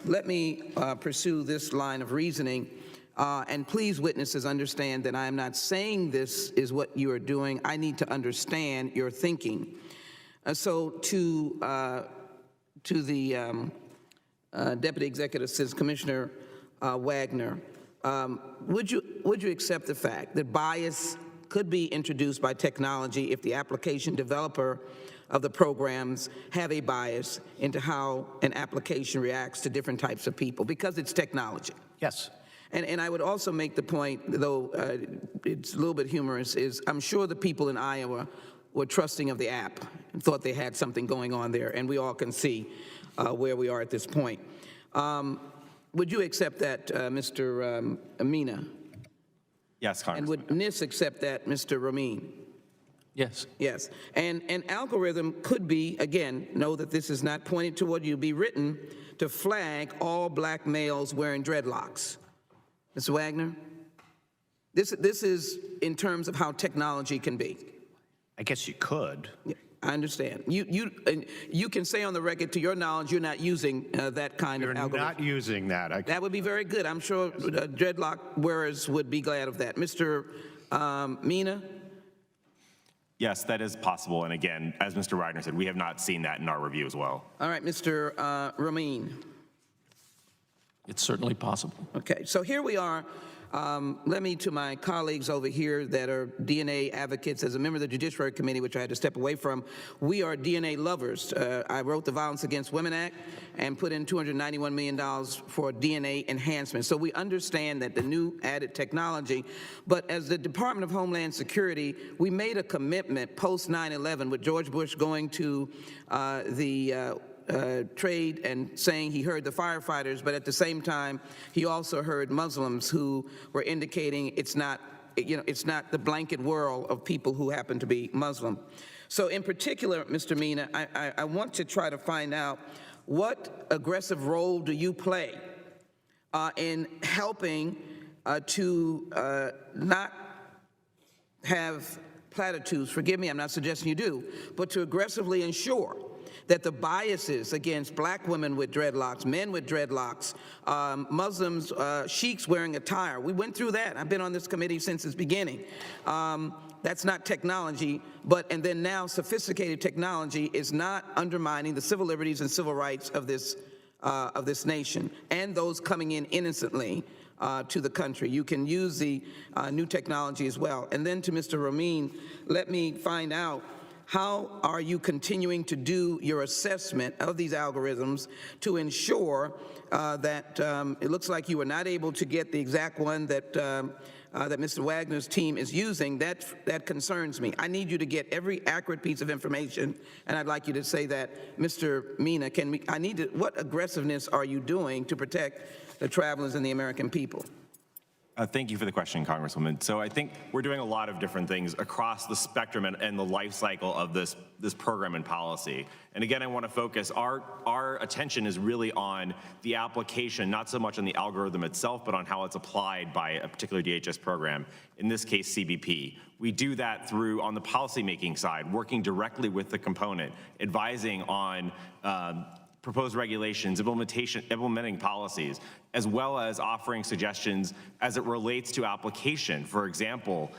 Let me pursue this line of reasoning. And please, witnesses, understand that I am not saying this is what you are doing. I need to understand your thinking. So to the Deputy Executive Assistant Commissioner Wagner, would you accept the fact that bias could be introduced by technology if the application developer of the programs have a bias into how an application reacts to different types of people because it's technology? Yes. And I would also make the point, though it's a little bit humorous, is I'm sure the people in Iowa were trusting of the app and thought they had something going on there, and we all can see where we are at this point. Would you accept that, Mr. Amina? Yes, Congressman. And would NIST accept that, Mr. Ramin? Yes. Yes. And an algorithm could be, again, know that this is not pointed toward you, be written to flag all black males wearing dreadlocks. Mr. Wagner? This is in terms of how technology can be. I guess you could. Yeah, I understand. You can say on the record, to your knowledge, you're not using that kind of algorithm. You're not using that. That would be very good. I'm sure dreadlock wearers would be glad of that. Mr. Mina? Yes, that is possible. And again, as Mr. Wagner said, we have not seen that in our review as well. All right, Mr. Ramin. It's certainly possible. Okay, so here we are. Let me, to my colleagues over here that are DNA advocates, as a member of the Judiciary Committee, which I had to step away from, we are DNA lovers. I wrote the Violence Against Women Act and put in $291 million for DNA enhancement. So we understand that the new added technology, but as the Department of Homeland Security, we made a commitment post 9/11 with George Bush going to the trade and saying he heard the firefighters, but at the same time, he also heard Muslims who were indicating it's not the blanket world of people who happen to be Muslim. So in particular, Mr. Mina, I want to try to find out what aggressive role do you play in helping to not have platitudes, forgive me, I'm not suggesting you do, but to aggressively ensure that the biases against black women with dreadlocks, men with dreadlocks, Muslims, sheiks wearing attire, we went through that. I've been on this committee since its beginning. That's not technology, and then now sophisticated technology is not undermining the civil liberties and civil rights of this nation and those coming in innocently to the country. You can use the new technology as well. And then to Mr. Ramin, let me find out, how are you continuing to do your assessment of these algorithms to ensure that it looks like you were not able to get the exact one that that Mr. Wagner's team is using? That concerns me. I need you to get every accurate piece of information, and I'd like you to say that, Mr. Mina, what aggressiveness are you doing to protect the travelers and the American people? Thank you for the question, Congresswoman. So I think we're doing a lot of different things across the spectrum and the life cycle of this program and policy. And again, I want to focus, our attention is really on the application, not so much on the algorithm itself, but on how it's applied by a particular DHS program, in this case, CBP. We do that through, on the policymaking side, working directly with the component, advising on proposed regulations, implementing policies, as well as offering suggestions as it relates to application. For example,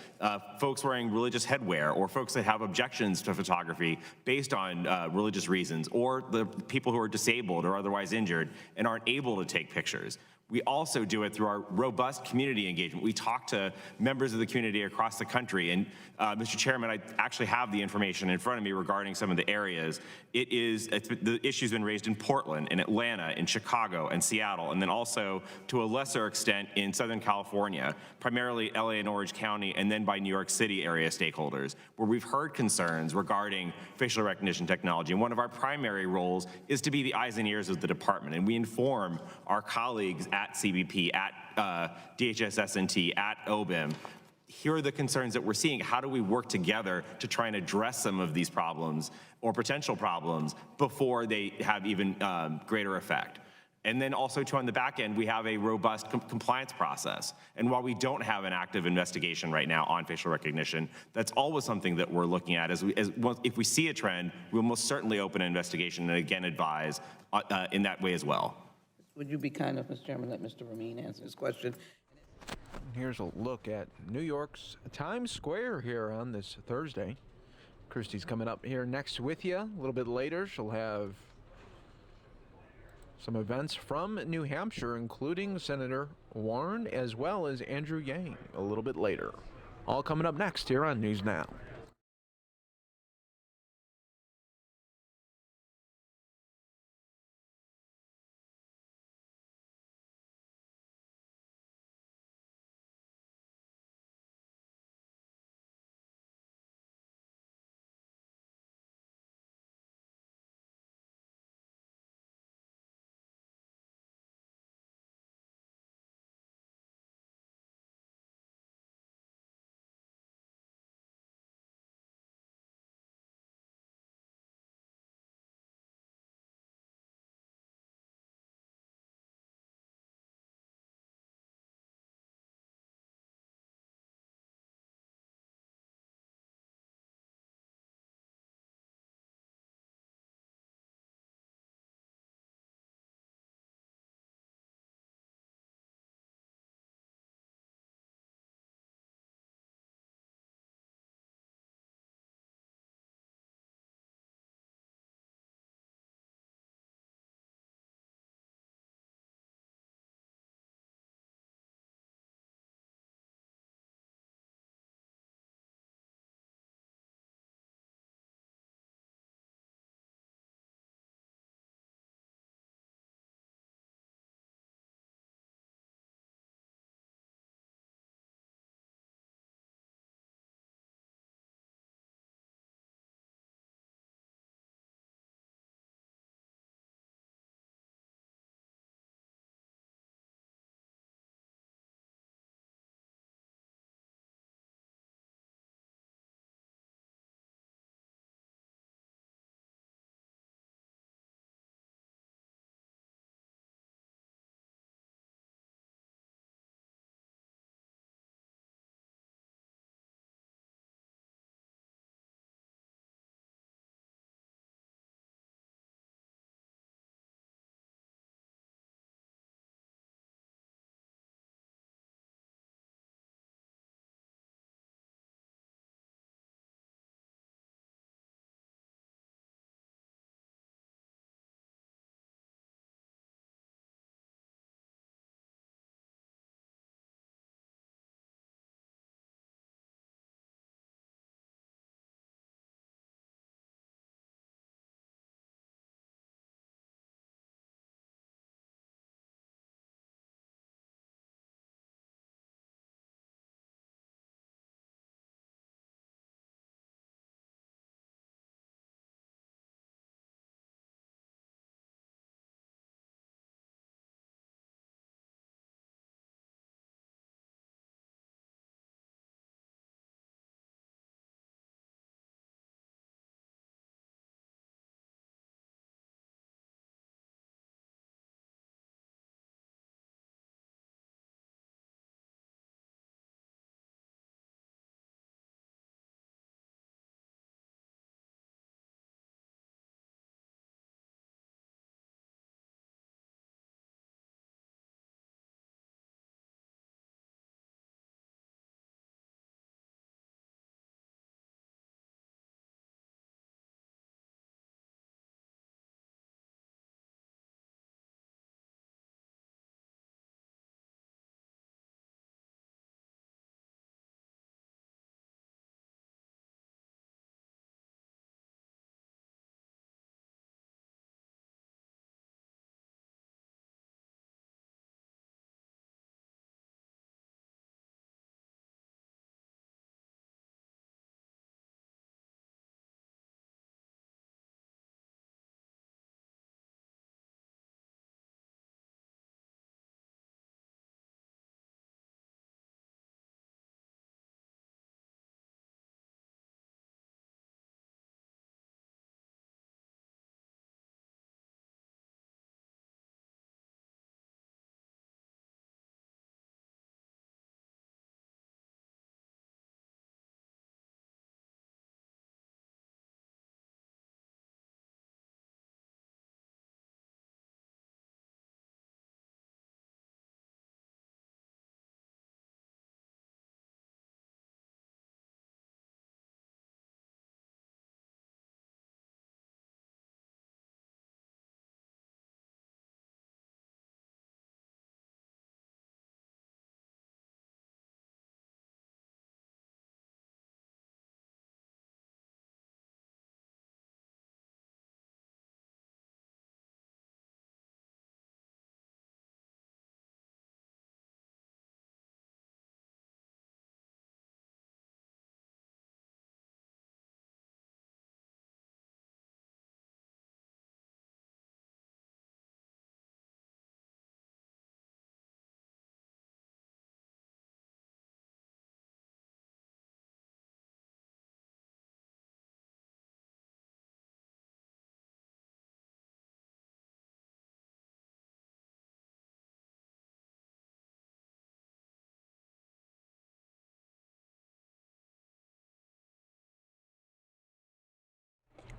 folks wearing religious headwear, or folks that have objections to photography based on religious reasons, or the people who are disabled or otherwise injured and aren't able to take pictures. We also do it through our robust community engagement. We talk to members of the community across the country. And Mr. Chairman, I actually have the information in front of me regarding some of the areas. The issue's been raised in Portland, in Atlanta, in Chicago, and Seattle, and then also to a lesser extent in Southern California, primarily LA and Orange County, and then by New York City area stakeholders, where we've heard concerns regarding facial recognition technology. And one of our primary roles is to be the eyes and ears of the department, and we inform our colleagues at CBP, at DHS S&T, at OBIM. Here are the concerns that we're seeing. How do we work together to try and address some of these problems or potential problems before they have even greater effect? And then also, on the back end, we have a robust compliance process. And while we don't have an active investigation right now on facial recognition, that's always something that we're looking at. If we see a trend, we'll most certainly open an investigation and again advise in that way as well. Would you be kind enough, Mr. Chairman, let Mr. Ramin answer this question? Here's a look at New York's Times Square here on this Thursday. Christie's coming up here next with you. A little bit later, she'll have some events from New Hampshire, including Senator Warren as well as Andrew Yang a little bit later. All coming up next here on News Now.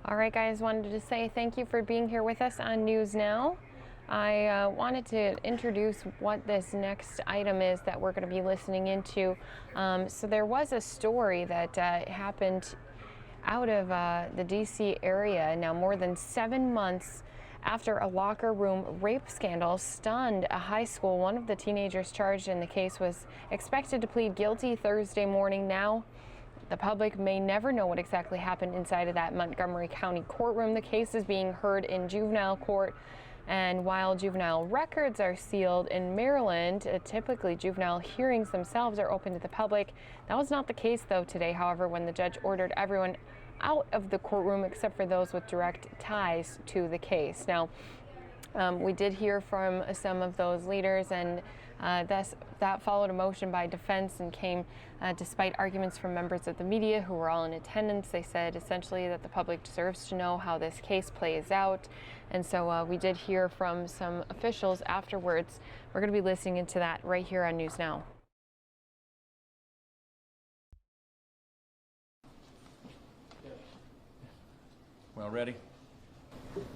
All right, guys, wanted to say thank you for being here with us on News Now. I wanted to introduce what this next item is that we're going to be listening into. So there was a story that happened out of the D.C. area now more than 7 months after a locker room rape scandal stunned a high school. One of the teenagers charged in the case was expected to plead guilty Thursday morning. Now, the public may never know what exactly happened inside of that Montgomery County courtroom. The case is being heard in juvenile court. And while juvenile records are sealed in Maryland, typically juvenile hearings themselves are open to the public. That was not the case, though, today, however, when the judge ordered everyone out of the courtroom except for those with direct ties to the case. Now, we did hear from some of those leaders, and that followed a motion by defense and came despite arguments from members of the media who were all in attendance. They said essentially that the public deserves to know how this case plays out. And so we did hear from some officials afterwards. We're going to be listening into that right here on News Now. Well, ready?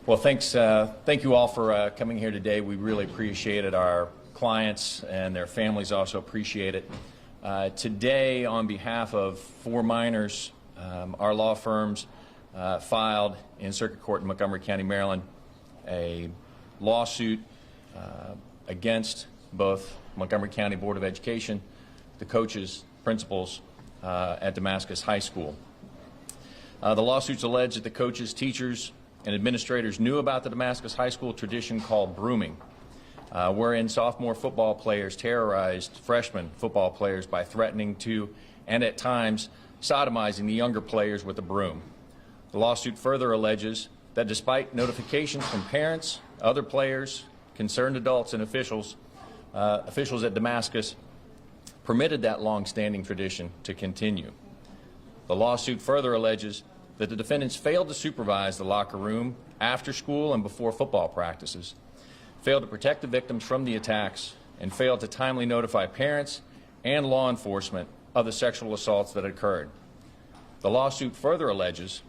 Well, thank you all for coming here today. We really appreciate it. Our clients and their families also appreciate it. Today, on behalf of 4 minors, our law firms filed in Circuit Court in Montgomery County, Maryland, a lawsuit against both Montgomery County Board of Education, the coaches, principals at Damascus High School. The lawsuits allege that the coaches, teachers, and administrators knew about the Damascus High School tradition called brooming, wherein sophomore football players terrorized freshman football players by threatening to, and at times, sodomizing the younger players with a broom. The lawsuit further alleges that despite notifications from parents, other players, concerned adults, and officials at Damascus permitted that long-standing tradition to continue. The lawsuit further alleges that the defendants failed to supervise the locker room after school and before football practices, failed to protect the victims from the attacks, and failed to timely notify parents and law enforcement of the sexual assaults that occurred. The lawsuit further alleges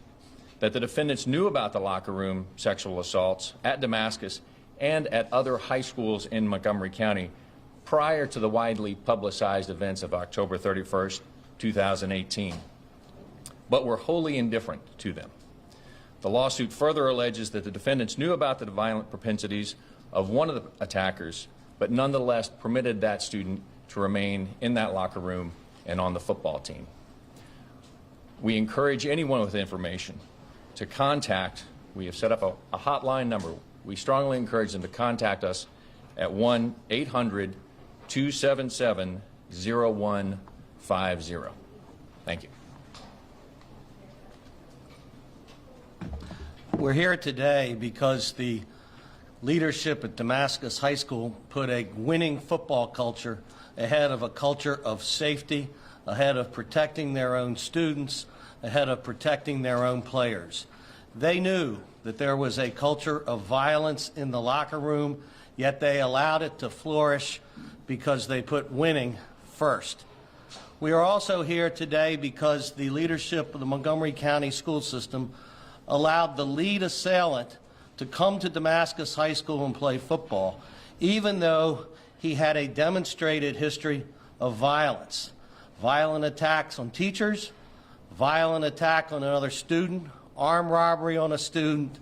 that the defendants knew about the locker room sexual assaults at Damascus and at other high schools in Montgomery County prior to the widely publicized events of October 31st, 2018. But were wholly indifferent to them. The lawsuit further alleges that the defendants knew about the violent propensities of one of the attackers, but nonetheless permitted that student to remain in that locker room and on the football team. We encourage anyone with information to contact. We have set up a hotline number. We strongly encourage them to contact us at 1-800-277-0150. Thank you. We're here today because the leadership at Damascus High School put a winning football culture ahead of a culture of safety, ahead of protecting their own students, ahead of protecting their own players. They knew that there was a culture of violence in the locker room, yet they allowed it to flourish because they put winning first. We are also here today because the leadership of the Montgomery County school system allowed the lead assailant to come to Damascus High School and play football, even though he had a demonstrated history of violence. Violent attacks on teachers, violent attack on another student, armed robbery on a student,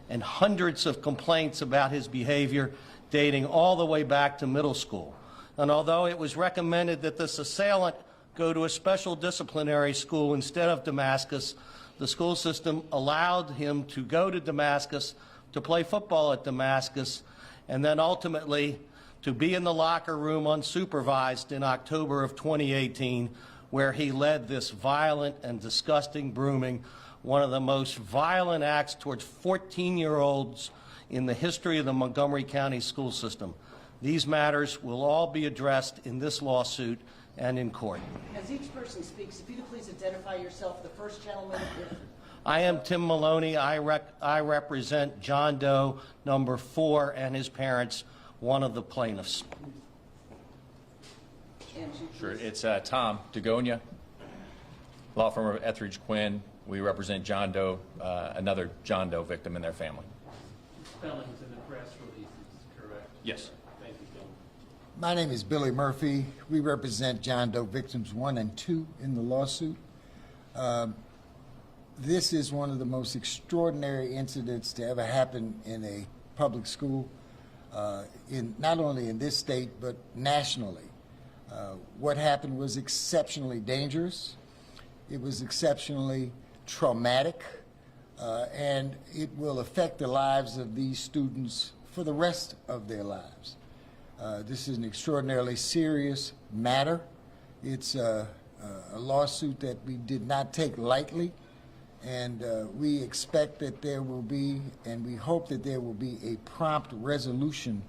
and hundreds of complaints about his behavior dating all the way back to middle school. And although it was recommended that this assailant go to a special disciplinary school instead of Damascus, the school system allowed him to go to Damascus, to play football at Damascus, and then ultimately to be in the locker room unsupervised in October of 2018, where he led this violent and disgusting brooming, one of the most violent acts towards 14-year-olds in the history of the Montgomery County school system. These matters will all be addressed in this lawsuit and in court. As each person speaks, if you could please identify yourself, the first gentleman. I am Tim Maloney. I represent John Doe, number 4, and his parents, one of the plaintiffs. Sure, it's Tom DeGonia, law firm of Etheridge Quinn, We represent John Doe, another John Doe victim and their family. Spellings in the press releases, correct? Yes. Thank you, Bill. My name is Billy Murphy. We represent John Doe victims 1 and 2 in the lawsuit. This is one of the most extraordinary incidents to ever happen in a public school, not only in this state, but nationally. What happened was exceptionally dangerous. It was exceptionally traumatic, and it will affect the lives of these students for the rest of their lives. This is an extraordinarily serious matter. It's a lawsuit that we did not take lightly, and we expect that there will be, and we hope that there will be a prompt resolution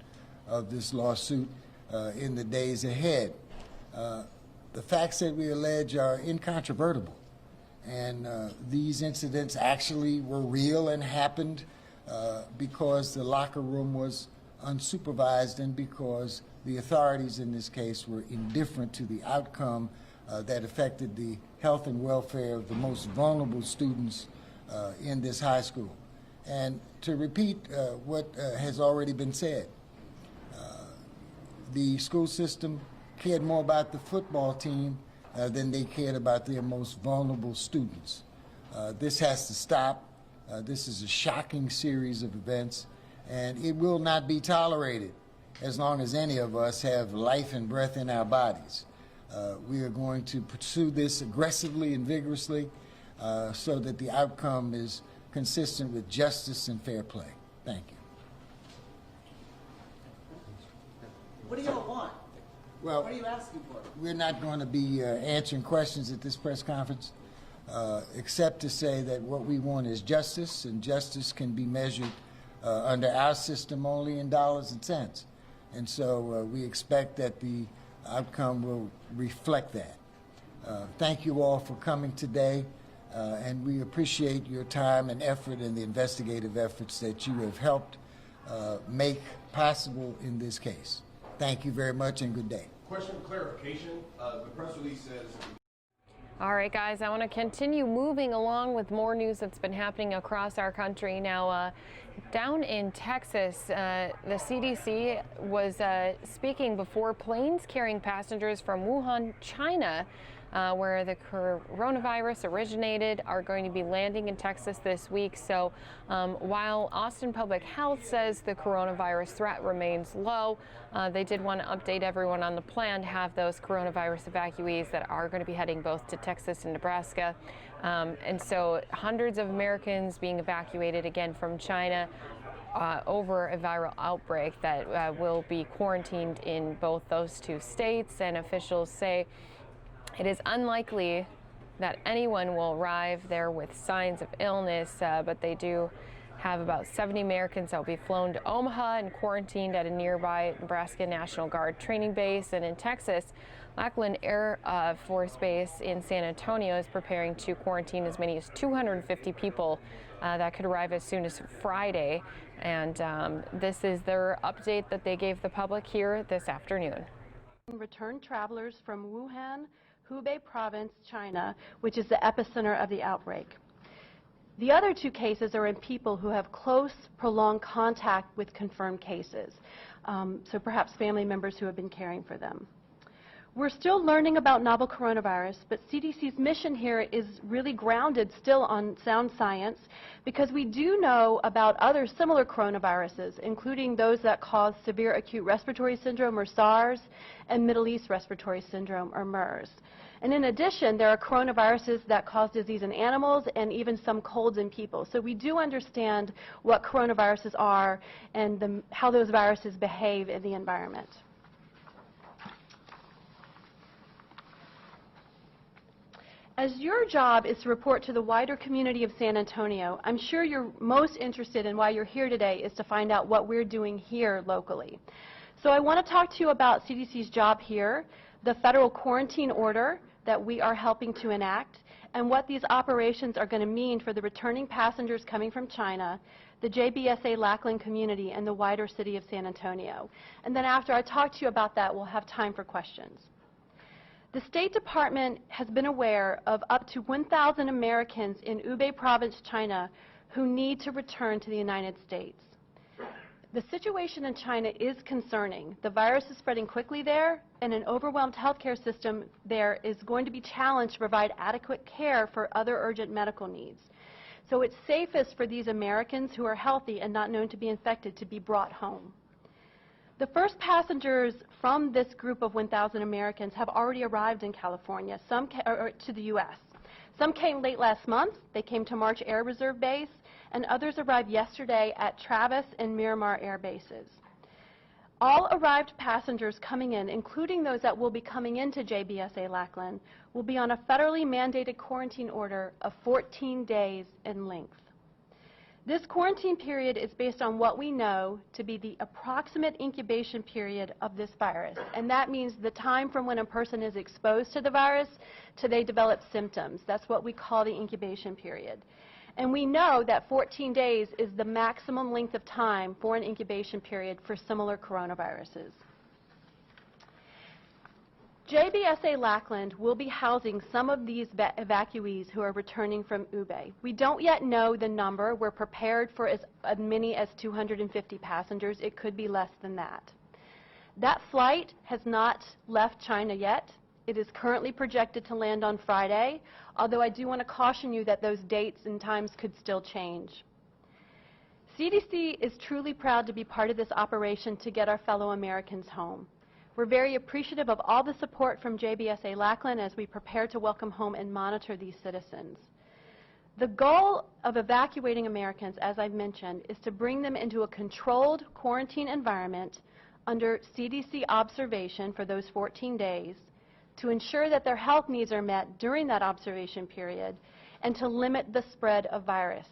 of this lawsuit in the days ahead. The facts that we allege are incontrovertible, and these incidents actually were real and happened because the locker room was unsupervised and because the authorities in this case were indifferent to the outcome that affected the health and welfare of the most vulnerable students in this high school. And to repeat what has already been said, the school system cared more about the football team than they cared about their most vulnerable students. This has to stop. This is a shocking series of events, and it will not be tolerated as long as any of us have life and breath in our bodies. We are going to pursue this aggressively and vigorously so that the outcome is consistent with justice and fair play. Thank you. What do y'all want? Well, What are you asking for? we're not going to be answering questions at this press conference, except to say that what we want is justice, and justice can be measured under our system only in dollars and cents. And so we expect that the outcome will reflect that. Thank you all for coming today, and we appreciate your time and effort and the investigative efforts that you have helped make possible in this case. Thank you very much, and good day. Question of clarification. The press release says. All right, guys, I want to continue moving along with more news that's been happening across our country. Now, down in Texas, the CDC was speaking before planes carrying passengers from Wuhan, China, where the coronavirus originated, are going to be landing in Texas this week. So while Austin Public Health says the coronavirus threat remains low, they did want to update everyone on the plan to have those coronavirus evacuees that are going to be heading both to Texas and Nebraska. And so hundreds of Americans being evacuated again from China over a viral outbreak that will be quarantined in both those two states. And officials say it is unlikely that anyone will arrive there with signs of illness, but they do have about 70 Americans that will be flown to Omaha and quarantined at a nearby Nebraska National Guard training base. And in Texas, Lackland Air Force Base in San Antonio is preparing to quarantine as many as 250 people that could arrive as soon as Friday. And this is their update that they gave the public here this afternoon. Returned travelers from Wuhan, Hubei province, China, which is the epicenter of the outbreak. The other two cases are in people who have close, prolonged contact with confirmed cases, so perhaps family members who have been caring for them. We're still learning about novel coronavirus, but CDC's mission here is really grounded still on sound science, because we do know about other similar coronaviruses, including those that cause severe acute respiratory syndrome, or SARS, and Middle East respiratory syndrome, or MERS. And in addition, there are coronaviruses that cause disease in animals and even some colds in people. So we do understand what coronaviruses are and how those viruses behave in the environment. As your job is to report to the wider community of San Antonio, I'm sure you're most interested in why you're here today is to find out what we're doing here locally. So I want to talk to you about CDC's job here, the federal quarantine order that we are helping to enact, and what these operations are going to mean for the returning passengers coming from China, the JBSA Lackland community, and the wider city of San Antonio. And then after I talk to you about that, we'll have time for questions. The State Department has been aware of up to 1,000 Americans in Hubei province, China, who need to return to the United States. The situation in China is concerning. The virus is spreading quickly there, and an overwhelmed healthcare system there is going to be challenged to provide adequate care for other urgent medical needs. So it's safest for these Americans who are healthy and not known to be infected to be brought home. The first passengers from this group of 1,000 Americans have already arrived in California, to the U.S. Some came late last month. They came to March Air Reserve Base, and others arrived yesterday at Travis and Miramar Air Bases. All arrived passengers coming in, including those that will be coming into JBSA Lackland, will be on a federally mandated quarantine order of 14 days in length. This quarantine period is based on what we know to be the approximate incubation period of this virus, and that means the time from when a person is exposed to the virus to they develop symptoms. That's what we call the incubation period. And we know that 14 days is the maximum length of time for an incubation period for similar coronaviruses. JBSA Lackland will be housing some of these evacuees who are returning from Hubei. We don't yet know the number. We're prepared for as many as 250 passengers. It could be less than that. That flight has not left China yet. It is currently projected to land on Friday, although I do want to caution you that those dates and times could still change. CDC is truly proud to be part of this operation to get our fellow Americans home. We're very appreciative of all the support from JBSA Lackland as we prepare to welcome home and monitor these citizens. The goal of evacuating Americans, as I've mentioned, is to bring them into a controlled quarantine environment under CDC observation for those 14 days, to ensure that their health needs are met during that observation period, and to limit the spread of virus.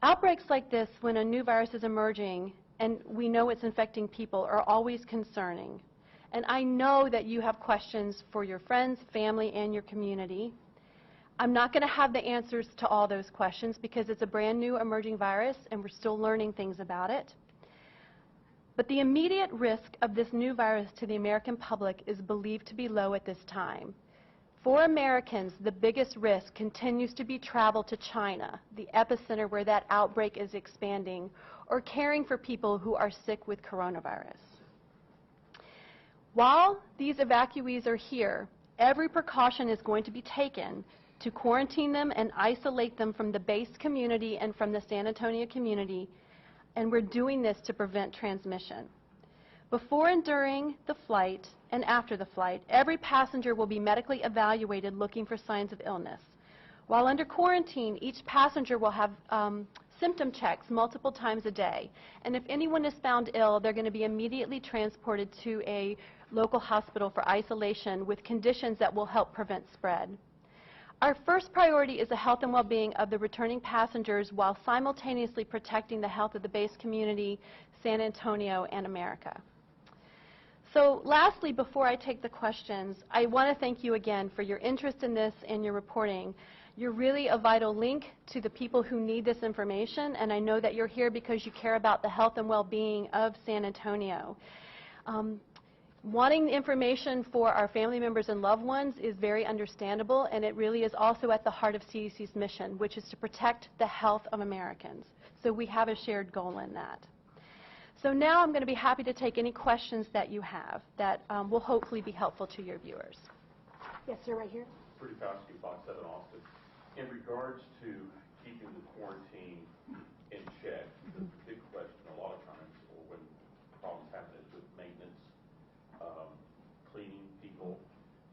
Outbreaks like this, when a new virus is emerging and we know it's infecting people, are always concerning. And I know that you have questions for your friends, family, and your community. I'm not going to have the answers to all those questions because it's a brand new emerging virus and we're still learning things about it. But the immediate risk of this new virus to the American public is believed to be low at this time. For Americans, the biggest risk continues to be travel to China, the epicenter where that outbreak is expanding, or caring for people who are sick with coronavirus. While these evacuees are here, every precaution is going to be taken to quarantine them and isolate them from the base community and from the San Antonio community, and we're doing this to prevent transmission. Before and during the flight and after the flight, every passenger will be medically evaluated looking for signs of illness. While under quarantine, each passenger will have symptom checks multiple times a day. And if anyone is found ill, they're going to be immediately transported to a local hospital for isolation with conditions that will help prevent spread. Our first priority is the health and well-being of the returning passengers while simultaneously protecting the health of the base community, San Antonio, and America. So lastly, before I take the questions, I want to thank you again for your interest in this and your reporting. You're really a vital link to the people who need this information, and I know that you're here because you care about the health and well-being of San Antonio. Wanting information for our family members and loved ones is very understandable, and it really is also at the heart of CDC's mission, which is to protect the health of Americans. So we have a shared goal in that. So now I'm going to be happy to take any questions that you have that will hopefully be helpful to your viewers. Yes, sir, right here. Pretty fast, Fox 7 Austin. In regards to keeping the quarantine in check, the big question a lot of times, or when problems happen, is with maintenance, cleaning people.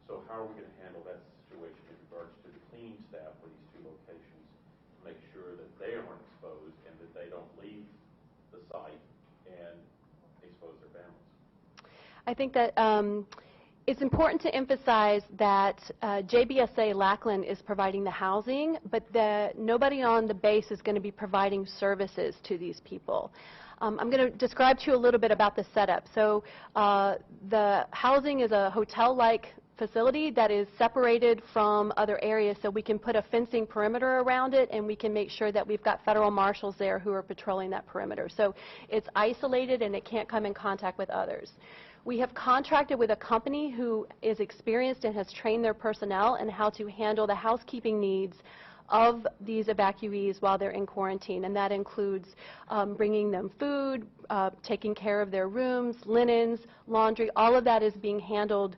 So how are we going to handle that situation in regards to the cleaning staff for these two locations to make sure that they aren't exposed and that they don't leave the site and expose their families? I think that it's important to emphasize that JBSA Lackland is providing the housing, but nobody on the base is going to be providing services to these people. I'm going to describe to you a little bit about the setup. So the housing is a hotel-like facility that is separated from other areas, so we can put a fencing perimeter around it, and we can make sure that we've got federal marshals there who are patrolling that perimeter. So it's isolated and it can't come in contact with others. We have contracted with a company who is experienced and has trained their personnel in how to handle the housekeeping needs of these evacuees while they're in quarantine, and that includes bringing them food, taking care of their rooms, linens, laundry. All of that is being handled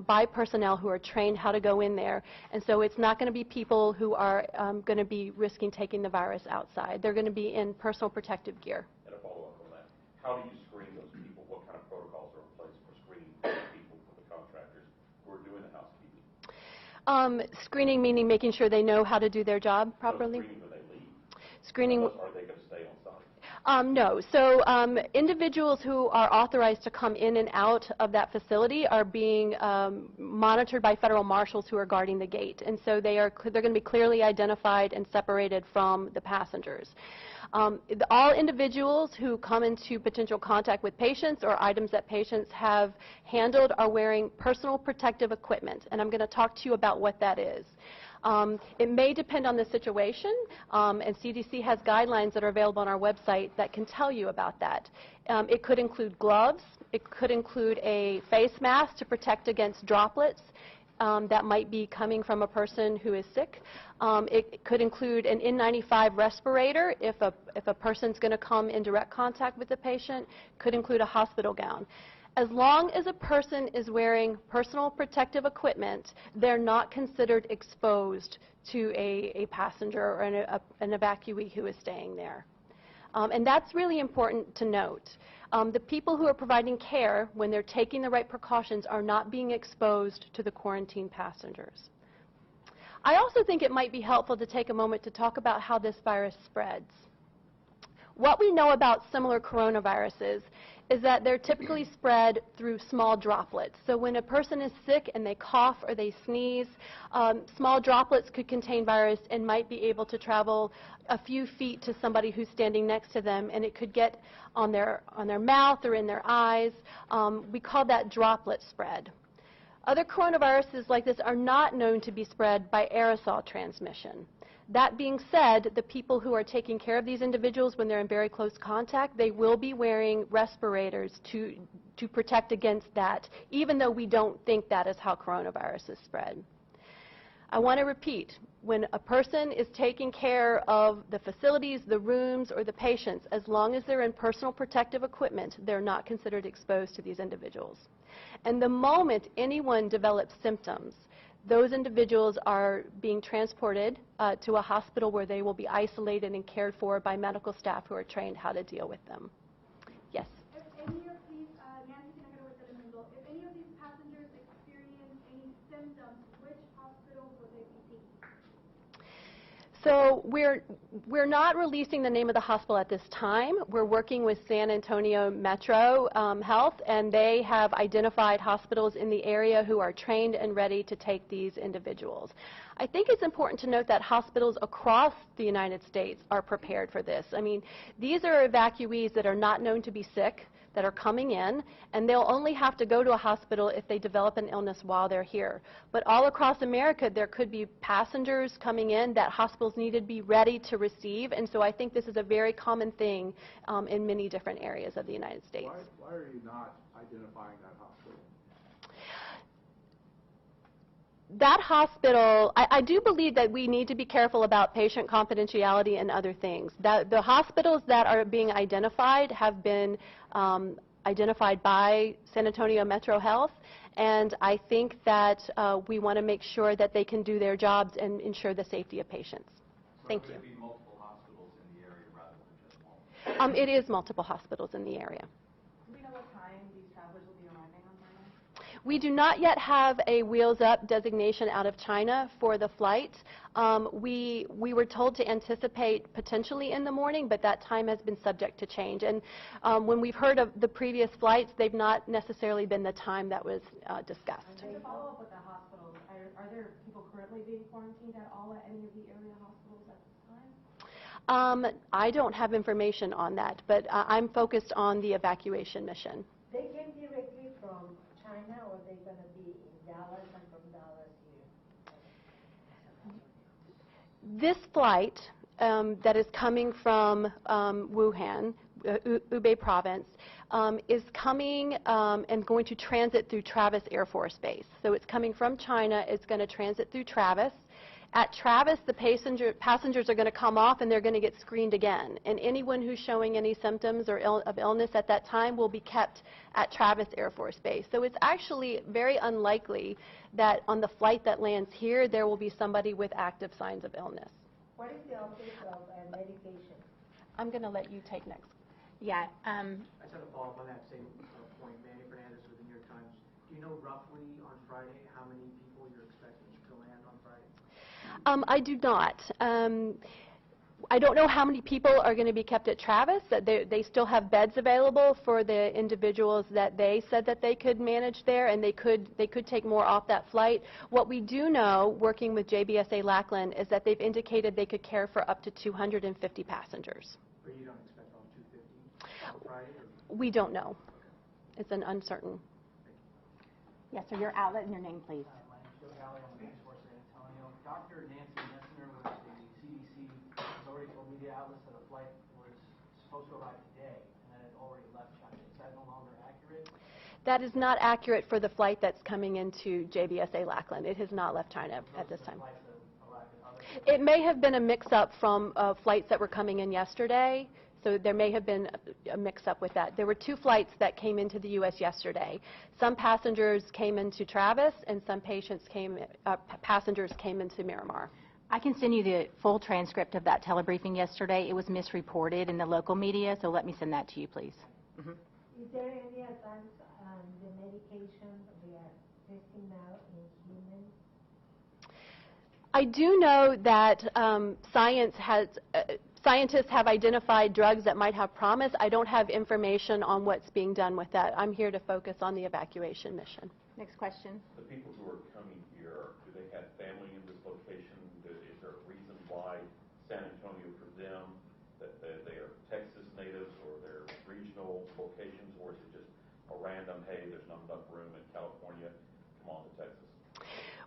by personnel who are trained how to go in there, and so it's not going to be people who are going to be risking taking the virus outside. They're going to be in personal protective gear. And a follow-up on that, how do you screen those people? What kind of protocols are in place for screening those people for the contractors who are doing the housekeeping? Screening meaning making sure they know how to do their job properly. Screening when they leave. Screening. Are they going to stay on site? No. So individuals who are authorized to come in and out of that facility are being monitored by federal marshals who are guarding the gate, and so they're going to be clearly identified and separated from the passengers. All individuals who come into potential contact with patients or items that patients have handled are wearing personal protective equipment, and I'm going to talk to you about what that is. It may depend on the situation, and CDC has guidelines that are available on our website that can tell you about that. It could include gloves. It could include a face mask to protect against droplets that might be coming from a person who is sick. It could include an N95 respirator if a person's going to come in direct contact with the patient. Could include a hospital gown. As long as a person is wearing personal protective equipment, they're not considered exposed to a passenger or an evacuee who is staying there. And that's really important to note. The people who are providing care, when they're taking the right precautions, are not being exposed to the quarantined passengers. I also think it might be helpful to take a moment to talk about how this virus spreads. What we know about similar coronaviruses is that they're typically spread through small droplets. So when a person is sick and they cough or they sneeze, small droplets could contain virus and might be able to travel a few feet to somebody who's standing next to them, and it could get on their mouth or in their eyes. We call that droplet spread. Other coronaviruses like this are not known to be spread by aerosol transmission. That being said, the people who are taking care of these individuals when they're in very close contact, they will be wearing respirators to protect against that, even though we don't think that is how coronavirus is spread. I want to repeat, when a person is taking care of the facilities, the rooms, or the patients, as long as they're in personal protective equipment, they're not considered exposed to these individuals. And the moment anyone develops symptoms, those individuals are being transported to a hospital where they will be isolated and cared for by medical staff who are trained how to deal with them. Yes? If any of these, Nancy Pinagaro with Telemundo, if any of these passengers experience any symptoms, which hospital would they be seen? So we're not releasing the name of the hospital at this time. We're working with San Antonio Metro Health, and they have identified hospitals in the area who are trained and ready to take these individuals. I think it's important to note that hospitals across the United States are prepared for this. I mean, these are evacuees that are not known to be sick, that are coming in, and they'll only have to go to a hospital if they develop an illness while they're here. But all across America, there could be passengers coming in that hospitals need to be ready to receive, and so I think this is a very common thing in many different areas of the United States. Why are you not identifying that hospital? That hospital, I do believe that we need to be careful about patient confidentiality and other things. The hospitals that are being identified have been identified by San Antonio Metro Health, and I think that we want to make sure that they can do their jobs and ensure the safety of patients. Thank you. Would it be multiple hospitals in the area rather than just one? It is multiple hospitals in the area. Do we know what time these travelers will be arriving on Friday? We do not yet have a Wheels Up designation out of China for the flight. We were told to anticipate potentially in the morning, but that time has been subject to change. And when we've heard of the previous flights, they've not necessarily been the time that was discussed. And to follow up with the hospitals, are there people currently being quarantined at all at any of the area hospitals at this time? I don't have information on that, but I'm focused on the evacuation mission. They came directly from China, or they're going to be in Dallas and from Dallas here? This flight that is coming from Wuhan, Hubei province, is coming and going to transit through Travis Air Force Base. So it's coming from China. It's going to transit through Travis. At Travis, the passengers are going to come off and they're going to get screened again. And anyone who's showing any symptoms or of illness at that time will be kept at Travis Air Force Base. So it's actually very unlikely that on the flight that lands here, there will be somebody with active signs of illness. What is the update of medication? I'm going to let you take next. I just have a follow-up on that same point. Manny Fernandez with the New York Times. Do you know roughly on Friday how many people you're expecting to land on Friday? I do not. I don't know how many people are going to be kept at Travis. They still have beds available for the individuals that they said that they could manage there, and they could take more off that flight. What we do know, working with JBSA Lackland, is that they've indicated they could care for up to 250 passengers. But you don't expect all 250 on Friday? Or? We don't know. It's an uncertain. Yes, sir. Your outlet and your name, please. My name is Joe Galley. I'm with Force San Antonio. Dr. Nancy Messner with the CDC has already told media outlets that a flight was supposed to arrive today and that it already left China. Is that no longer accurate? That is not accurate for the flight that's coming into JBSA Lackland. It has not left China at this time. It may have been a mix-up from flights that were coming in yesterday. So there may have been a mix-up with that. There were 2 flights that came into the U.S. yesterday. Some passengers came into Travis, and some passengers came into Miramar. I can send you the full transcript of that telebriefing yesterday. It was misreported in the local media, so let me send that to you, please. Is there any advance on the medication they are testing now in humans? I do know that scientists have identified drugs that might have promise. I don't have information on what's being done with that. I'm here to focus on the evacuation mission. Next question. The people who are coming here, do they have family in this location? Is there a reason why San Antonio for them, that they are Texas natives or they're regional locations, or is it just a random, hey, there's not enough room in California, come on to Texas?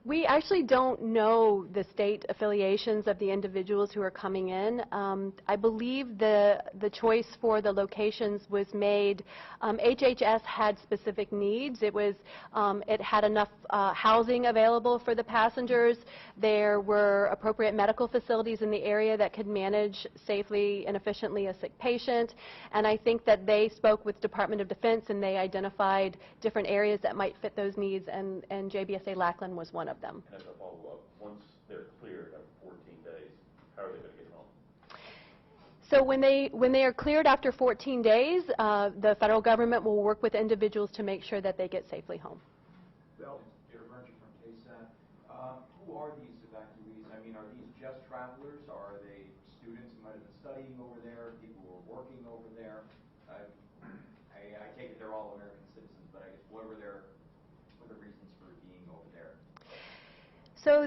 We actually don't know the state affiliations of the individuals who are coming in. I believe the choice for the locations was made. HHS had specific needs. It had enough housing available for the passengers. There were appropriate medical facilities in the area that could manage safely and efficiently a sick patient. And I think that they spoke with Department of Defense and they identified different areas that might fit those needs, and JBSA Lackland was one of them. And as a follow-up, once they're cleared after 14 days, how are they going to get home? So when they are cleared after 14 days, the federal government will work with individuals to make sure that they get safely home. Bill, Peter Merchant from KSAT. Who are these evacuees? I mean, are these just travelers? Or are they students who might have been studying over there, people who are working over there? I take it they're all American citizens, but I guess what are the reasons for being over there? So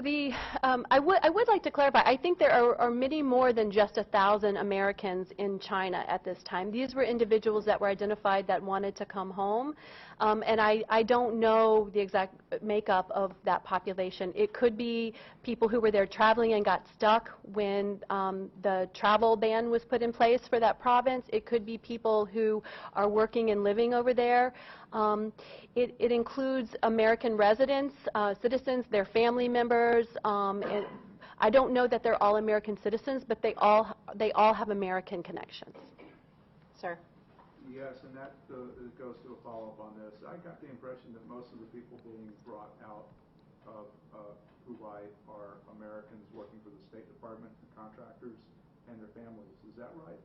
I would like to clarify, I think there are many more than just 1,000 Americans in China at this time. These were individuals that were identified that wanted to come home, and I don't know the exact makeup of that population. It could be people who were there traveling and got stuck when the travel ban was put in place for that province. It could be people who are working and living over there. It includes American residents, citizens, their family members. I don't know that they're all American citizens, but they all have American connections. Sir. Yes, and that goes to a follow-up on this. I got the impression that most of the people being brought out of Hubei are Americans working for the State Department, the contractors, and their families. Is that right?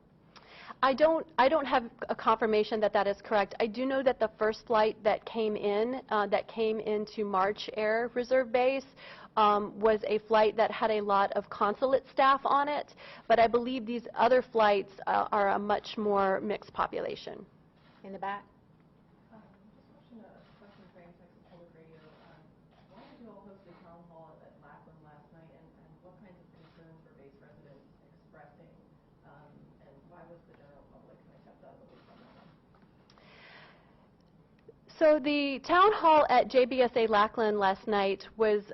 I don't have a confirmation that that is correct. I do know that the first flight that came into March Air Reserve Base was a flight that had a lot of consulate staff on it, but I believe these other flights are a much more mixed population. In the back. Just a question for Texas Public Radio. Why did you all host a town hall at Lackland last night, and what kinds of concerns were base residents expressing, and why was the general public kind of kept out of the loop on that one? So the town hall at JBSA Lackland last night was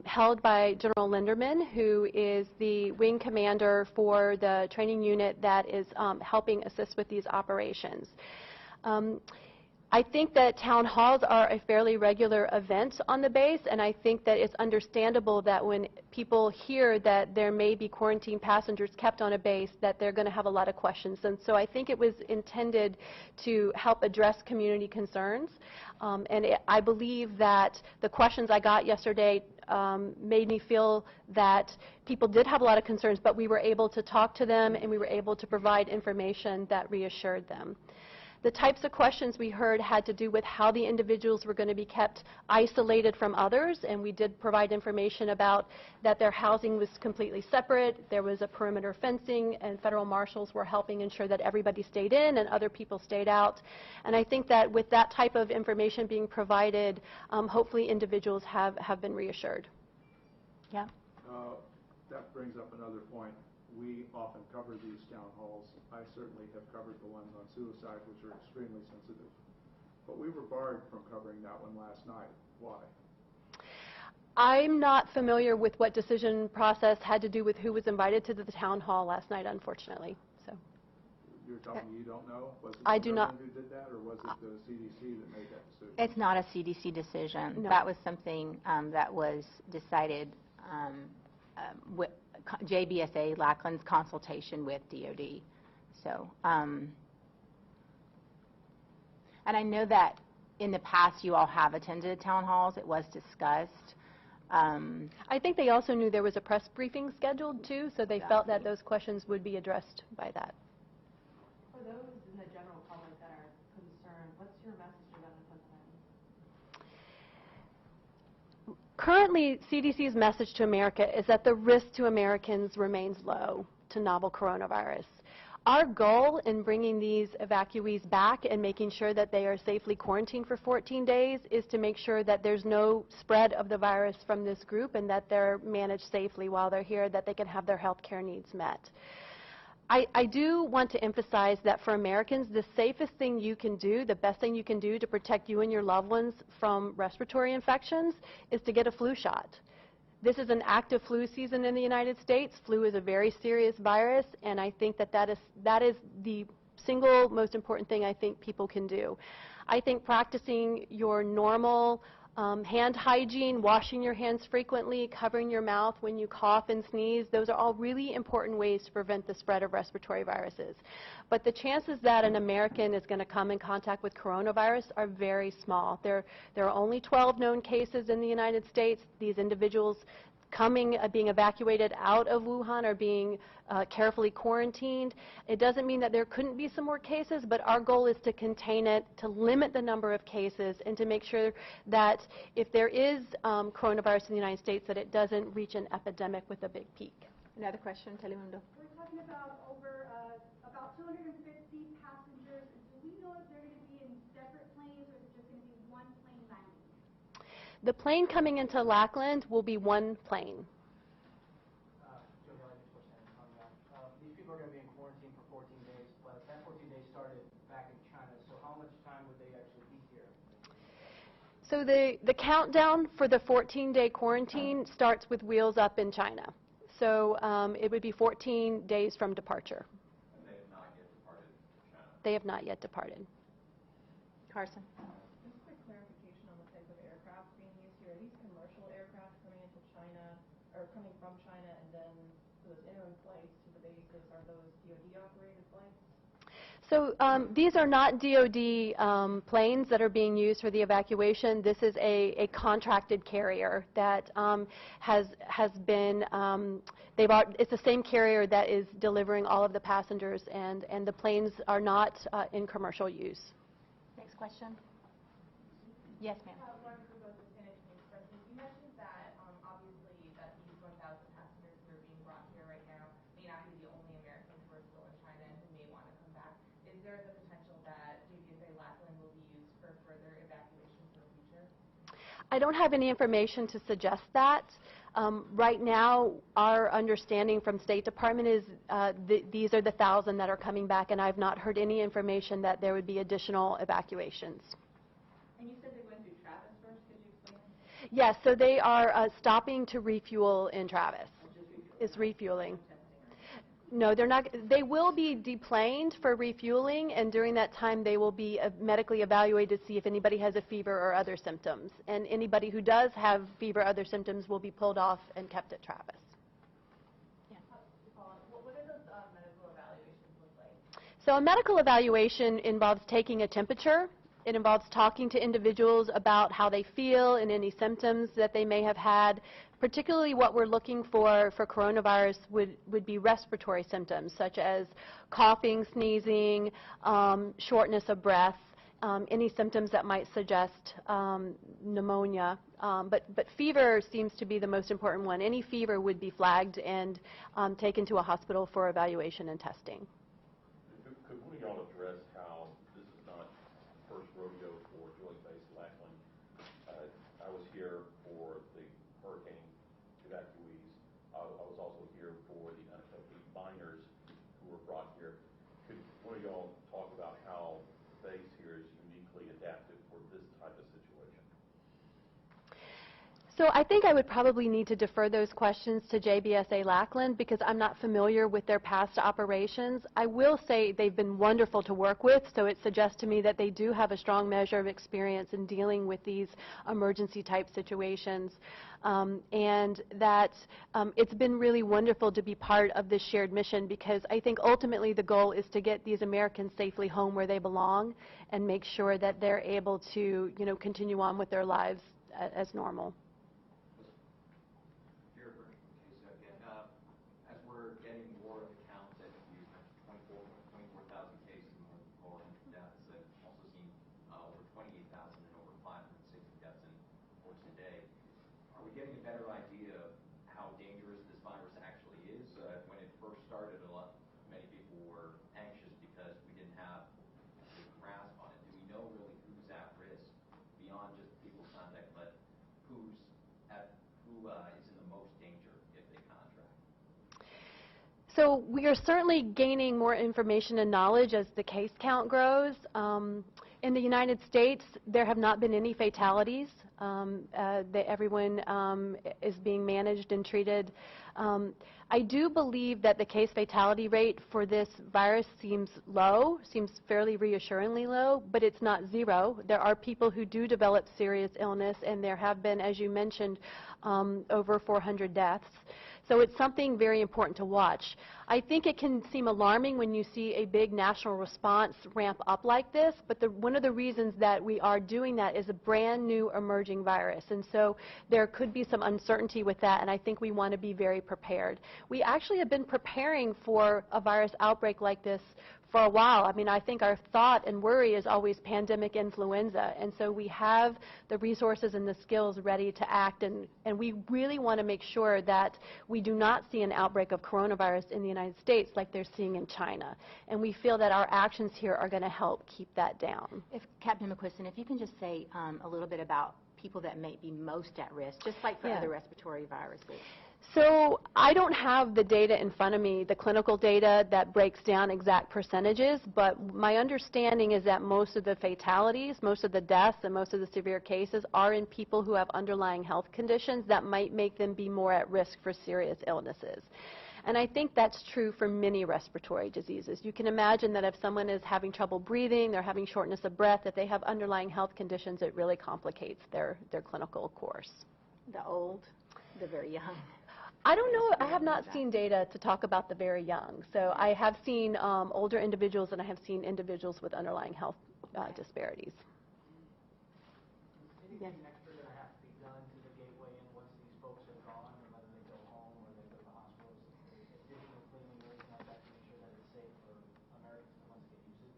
held by General Linderman, who is the wing commander for the training unit that is helping assist with these operations. I think that town halls are a fairly regular event on the base, and I think that it's understandable that when people hear that there may be quarantined passengers kept on a base, that they're going to have a lot of questions. And so I think it was intended to help address community concerns. I believe that the questions I got yesterday made me feel that people did have a lot of concerns, but we were able to talk to them and we were able to provide information that reassured them. The types of questions we heard had to do with how the individuals were going to be kept isolated from others, and we did provide information about that their housing was completely separate, there was a perimeter fencing, and federal marshals were helping ensure that everybody stayed in and other people stayed out. And I think that with that type of information being provided, hopefully individuals have been reassured. Yeah. That brings up another point. We often cover these town halls. I certainly have covered the ones on suicide, which are extremely sensitive. But we were barred from covering that one last night. Why? I'm not familiar with what decision process had to do with who was invited to the town hall last night, unfortunately. So. You're telling me you don't know? Was it I the do not. who did that, or was it the CDC that made that decision? It's not a CDC decision. No. That was something that was decided with JBSA, Lackland's consultation with DOD. So, and I know that in the past you all have attended town halls. It was discussed. I think they also knew there was a press briefing scheduled too, so they felt that those questions would be addressed by that. For those in the general public that are concerned, what's your message to them in Pennsylvania? Currently, CDC's message to America is that the risk to Americans remains low to novel coronavirus. Our goal in bringing these evacuees back and making sure that they are safely quarantined for 14 days is to make sure that there's no spread of the virus from this group and that they're managed safely while they're here, that they can have their health care needs met. I do want to emphasize that for Americans, the safest thing you can do, the best thing you can do to protect you and your loved ones from respiratory infections is to get a flu shot. This is an active flu season in the United States. Flu is a very serious virus, and I think that is the single most important thing I think people can do. I think practicing your normal hand hygiene, washing your hands frequently, covering your mouth when you cough and sneeze, those are all really important ways to prevent the spread of respiratory viruses. But the chances that an American is going to come in contact with coronavirus are very small. There are only 12 known cases in the United States. These individuals being evacuated out of Wuhan are being carefully quarantined. It doesn't mean that there couldn't be some more cases, but our goal is to contain it, to limit the number of cases, and to make sure that if there is coronavirus in the United States, that it doesn't reach an epidemic with a big peak. Another question, Telemundo. We're talking about about 250 passengers. Do we know if they're going to be in separate planes or is it just going to be one plane landing? The plane coming into Lackland will be one plane. These people are going to be in quarantine for 14 days, but that 14 days started back in China, so how much time would they actually be here? So the countdown for the 14-day quarantine starts with wheels up in China. So it would be 14 days from departure. And they have not yet departed China. They have not yet departed. Carson. Just a quick clarification on the type of aircraft being used here. Are these commercial aircraft coming into China, or coming from China, and then those interim flights to the bases, are those DoD-operated flights? So these are not DoD planes that are being used for the evacuation. This is a contracted carrier that has been, it's the same carrier that is delivering all of the passengers, and the planes are not in commercial use. Next question. Yes, ma'am. You mentioned that obviously that these 1,000 passengers who are being brought here right now may not be the only Americans who are still in China and who may want to come back. Is there the potential that JBSA Lackland will be used for further evacuations in the future? I don't have any information to suggest that. Right now, our understanding from State Department is these are the 1,000 that are coming back, and I've not heard any information that there would be additional evacuations. And you said they went through Travis first. Could you explain? Yes, so they are stopping to refuel in Travis. Is refueling. No, they're not. They will be deplaned for refueling, and during that time they will be medically evaluated to see if anybody has a fever or other symptoms. And anybody who does have fever or other symptoms will be pulled off and kept at Travis. What do those medical evaluations look like? So a medical evaluation involves taking a temperature. It involves talking to individuals about how they feel and any symptoms that they may have had. Particularly what we're looking for coronavirus would be respiratory symptoms, such as coughing, sneezing, shortness of breath, any symptoms that might suggest pneumonia. But fever seems to be the most important one. Any fever would be flagged and taken to a hospital for evaluation and testing. Could one of y'all address how this is not first rodeo for Joint Base Lackland? I was here for the hurricane evacuees. I was also here for the unaccompanied minors who were brought here. Could one of y'all talk about how the base here is uniquely adapted for this type of situation? So I think I would probably need to defer those questions to JBSA Lackland because I'm not familiar with their past operations. I will say they've been wonderful to work with, so it suggests to me that they do have a strong measure of experience in dealing with these emergency type situations. And that it's been really wonderful to be part of this shared mission because I think ultimately the goal is to get these Americans safely home where they belong and make sure that they're able to, continue on with their lives as normal. As we're getting more of the count that you mentioned, 24,000 cases in Florida and deaths, I've also seen over 28,000 and over 560 deaths for today. Are we getting a better idea of how dangerous this virus actually is? When it first started, many people were anxious because we didn't have a good grasp on it. Do we know really who's at risk beyond just people's contact, but who is in the most danger if they contract? So we are certainly gaining more information and knowledge as the case count grows. In the United States, there have not been any fatalities. Everyone is being managed and treated. I do believe that the case fatality rate for this virus seems low, seems fairly reassuringly low, but it's not zero. There are people who do develop serious illness, and there have been, as you mentioned, over 400 deaths. So it's something very important to watch. I think it can seem alarming when you see a big national response ramp up like this, but one of the reasons that we are doing that is a brand new emerging virus, and so there could be some uncertainty with that, and I think we want to be very prepared. We actually have been preparing for a virus outbreak like this for a while. I mean, I think our thought and worry is always pandemic influenza, and so we have the resources and the skills ready to act, and we really want to make sure that we do not see an outbreak of coronavirus in the United States like they're seeing in China. And we feel that our actions here are going to help keep that down. If Captain McQuiston, if you can just say a little bit about people that may be most at risk, just like for other respiratory viruses. So I don't have the data in front of me, the clinical data that breaks down exact percentages, but my understanding is that most of the fatalities, most of the deaths, and most of the severe cases are in people who have underlying health conditions that might make them be more at risk for serious illnesses. And I think that's true for many respiratory diseases. You can imagine that if someone is having trouble breathing, they're having shortness of breath, if they have underlying health conditions, it really complicates their clinical course. The old, the very young. I don't know. I have not seen data to talk about the very young. So I have seen older individuals, and I have seen individuals with underlying health disparities. Anything extra going to have to be done to the gateway in once these folks are gone, or whether they go home or they go to the hospitals? Additional cleaning or anything like that to make sure that it's safe for Americans to once they use it?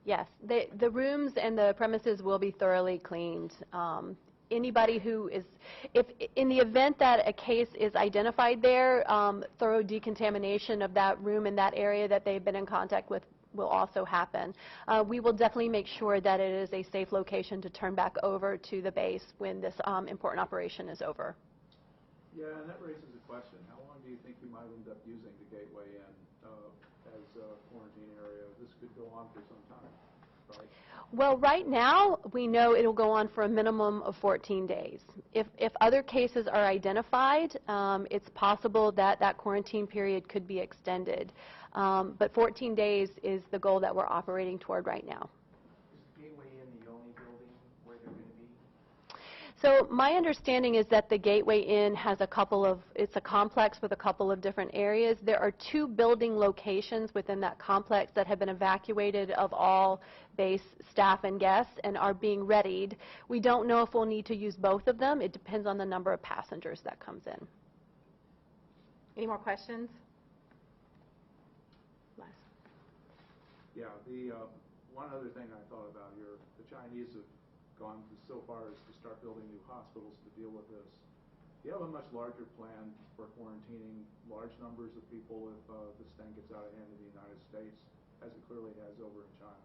Yes, the rooms and the premises will be thoroughly cleaned. Anybody who is, if in the event that a case is identified there, thorough decontamination of that room in that area that they've been in contact with will also happen. We will definitely make sure that it is a safe location to turn back over to the base when this important operation is over. Yeah, and that raises a question. How long do you think you might end up using the Gateway Inn as a quarantine area? This could go on for some time. strike? Well, right now, we know it'll go on for a minimum of 14 days. If other cases are identified, it's possible that that quarantine period could be extended. But 14 days is the goal that we're operating toward right now. Is the Gateway Inn the only building where they're going to be? So my understanding is that the Gateway Inn has it's a complex with a couple of different areas. There are 2 building locations within that complex that have been evacuated of all base staff and guests and are being readied. We don't know if we'll need to use both of them. It depends on the number of passengers that comes in. Any more questions? Yeah, one other thing I thought about here, the Chinese have gone so far as to start building new hospitals to deal with this. Do you have a much larger plan for quarantining large numbers of people if this thing gets out of hand in the United States, as it clearly has over in China?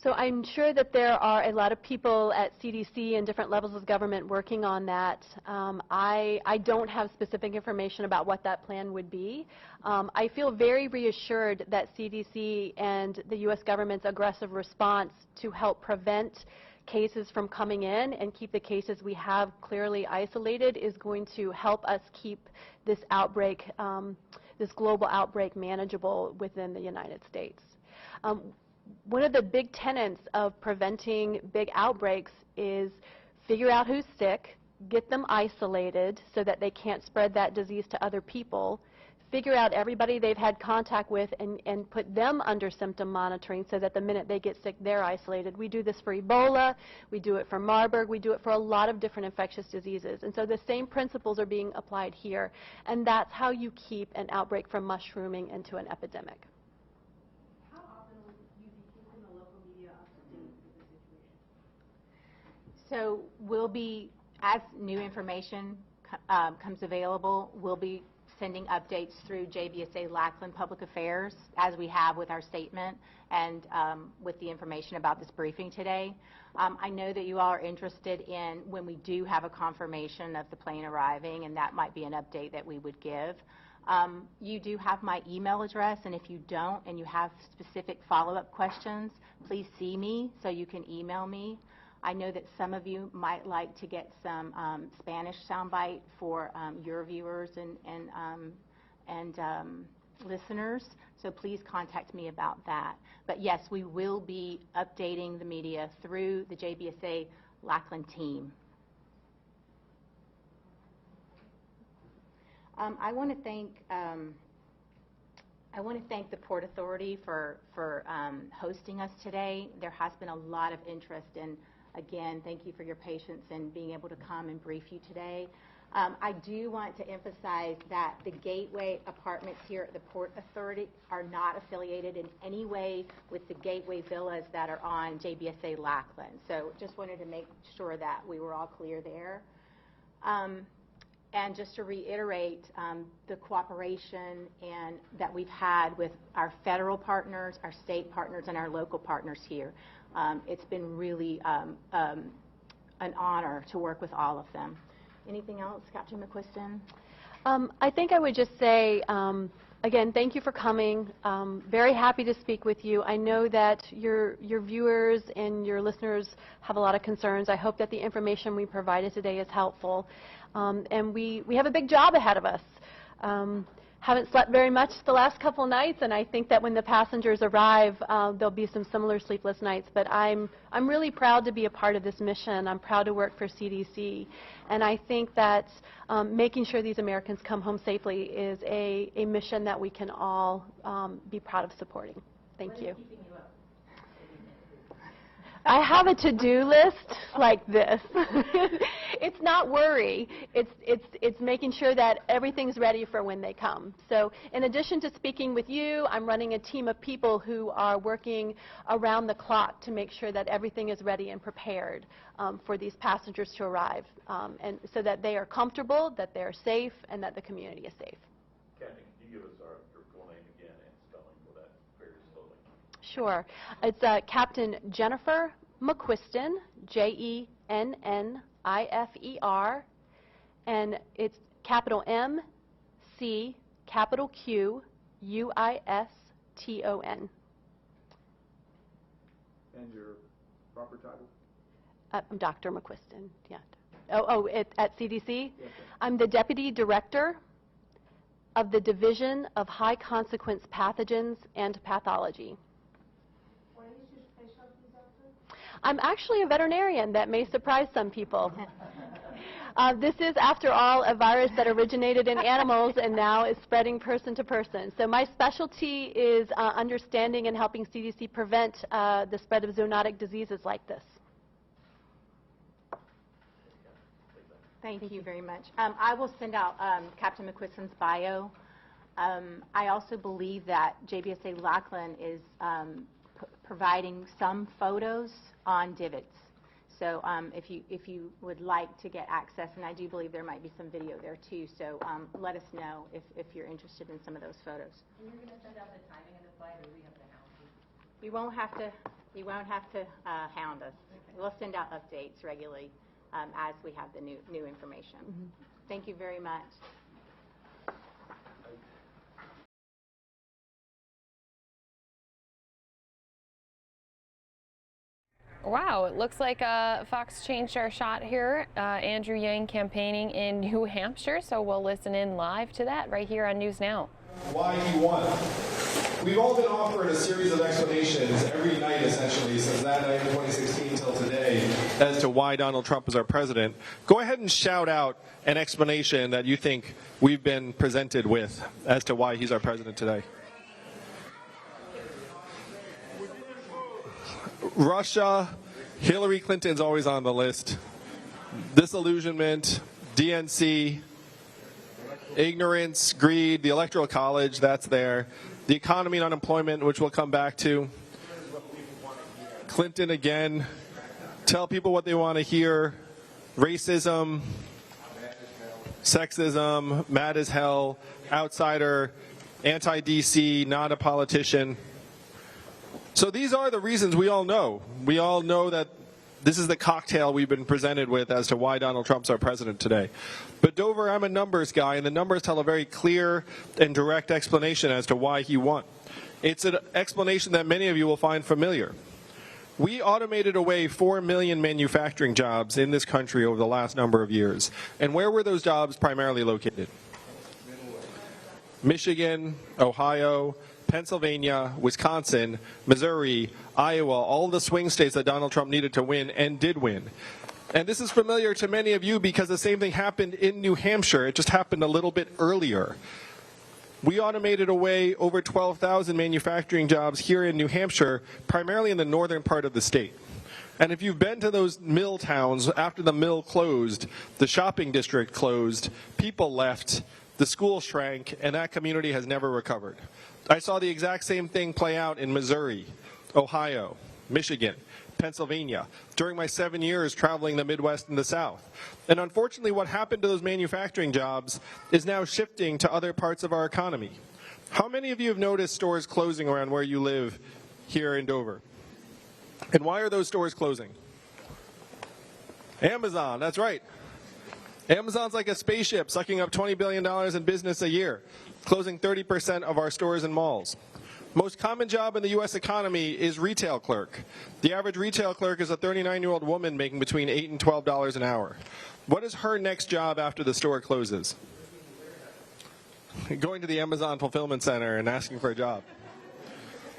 So I'm sure that there are a lot of people at CDC and different levels of government working on that. I don't have specific information about what that plan would be. I feel very reassured that CDC and the U.S. government's aggressive response to help prevent cases from coming in and keep the cases we have clearly isolated is going to help us keep this outbreak, this global outbreak, manageable within the United States. One of the big tenets of preventing big outbreaks is figure out who's sick, get them isolated so that they can't spread that disease to other people, figure out everybody they've had contact with and put them under symptom monitoring so that the minute they get sick, they're isolated. We do this for Ebola, we do it for Marburg, we do it for a lot of different infectious diseases. And so the same principles are being applied here, and that's how you keep an outbreak from mushrooming into an epidemic. So we'll be, as new information comes available, we'll be sending updates through JBSA Lackland Public Affairs, as we have with our statement and with the information about this briefing today. I know that you all are interested in when we do have a confirmation of the plane arriving, and that might be an update that we would give. You do have my email address, and if you don't and you have specific follow-up questions, please see me so you can email me. I know that some of you might like to get some Spanish soundbite for your viewers and listeners, so please contact me about that. But yes, we will be updating the media through the JBSA Lackland team. I want to thank the Port Authority for hosting us today. There has been a lot of interest in. Again, thank you for your patience in being able to come and brief you today. I do want to emphasize that the Gateway Apartments here at the Port Authority are not affiliated in any way with the Gateway Villas that are on JBSA Lackland. So just wanted to make sure that we were all clear there. And just to reiterate the cooperation and that we've had with our federal partners, our state partners, and our local partners here. It's been really an honor to work with all of them. Anything else, Captain McQuiston? I think I would just say, again, thank you for coming. Very happy to speak with you. I know that your viewers and your listeners have a lot of concerns. I hope that the information we provided today is helpful. And we have a big job ahead of us. Haven't slept very much the last couple nights, and I think that when the passengers arrive, there'll be some similar sleepless nights. But I'm really proud to be a part of this mission. I'm proud to work for CDC. And I think that making sure these Americans come home safely is a mission that we can all be proud of supporting. Thank you. I have a to-do list like this. It's not worry. It's making sure that everything's ready for when they come. So in addition to speaking with you, I'm running a team of people who are working around the clock to make sure that everything is ready and prepared for these passengers to arrive, and so that they are comfortable, that they're safe, and that the community is safe. Captain, can you give us your full name again and spelling for that very slowly? Sure. It's Captain Jennifer McQuiston, Jennifer, and it's capital M, C, capital Q, UISTON. And your proper title? I'm Dr. McQuiston, yeah. At CDC? Yes, I'm the Deputy Director of the Division of High Consequence Pathogens and Pathology. What is your specialty, doctor? I'm actually a veterinarian. That may surprise some people. This is, after all, a virus that originated in animals and now is spreading person to person. So my specialty is understanding and helping CDC prevent the spread of zoonotic diseases like this. Thank you very much. I will send out Captain McQuiston's bio. I also believe that JBSA Lackland is providing some photos on divots. So if you would like to get access, and I do believe there might be some video there too, so let us know if you're interested in some of those photos. And you're going to send out the timing of the flight, or do we have to hound you? You won't have to hound us. We'll send out updates regularly as we have the new information. Mm-hmm. Thank you very much. Wow, it looks like Fox changed our shot here. Andrew Yang campaigning in New Hampshire, so we'll listen in live to that right here on News Now. Why he won. We've all been offered a series of explanations every night, essentially, since that night in 2016 till today, as to why Donald Trump is our president. Go ahead and shout out an explanation that you think we've been presented with as to why he's our president today. Russia, Hillary Clinton's always on the list. Disillusionment, DNC, ignorance, greed, the Electoral College, that's there. The economy and unemployment, which we'll come back to. Clinton again. Tell people what they want to hear. Racism, sexism, mad as hell, outsider, anti-DC, not a politician. So these are the reasons we all know. We all know that this is the cocktail we've been presented with as to why Donald Trump's our president today. But Dover, I'm a numbers guy, and the numbers tell a very clear and direct explanation as to why he won. It's an explanation that many of you will find familiar. We automated away 4 million manufacturing jobs in this country over the last number of years. And where were those jobs primarily located? Michigan, Ohio, Pennsylvania, Wisconsin, Missouri, Iowa, all the swing states that Donald Trump needed to win and did win. And this is familiar to many of you because the same thing happened in New Hampshire. It just happened a little bit earlier. We automated away over 12,000 manufacturing jobs here in New Hampshire, primarily in the northern part of the state. And if you've been to those mill towns, after the mill closed, the shopping district closed, people left, the school shrank, and that community has never recovered. I saw the exact same thing play out in Missouri, Ohio, Michigan, Pennsylvania, during my 7 years traveling the Midwest and the South. And unfortunately, what happened to those manufacturing jobs is now shifting to other parts of our economy. How many of you have noticed stores closing around where you live here in Dover? And why are those stores closing? Amazon, that's right. Amazon's like a spaceship sucking up $20 billion in business a year, closing 30% of our stores and malls. Most common job in the U.S. economy is retail clerk. The average retail clerk is a 39-year-old woman making between $8 and $12 an hour. What is her next job after the store closes? Going to the Amazon Fulfillment Center and asking for a job.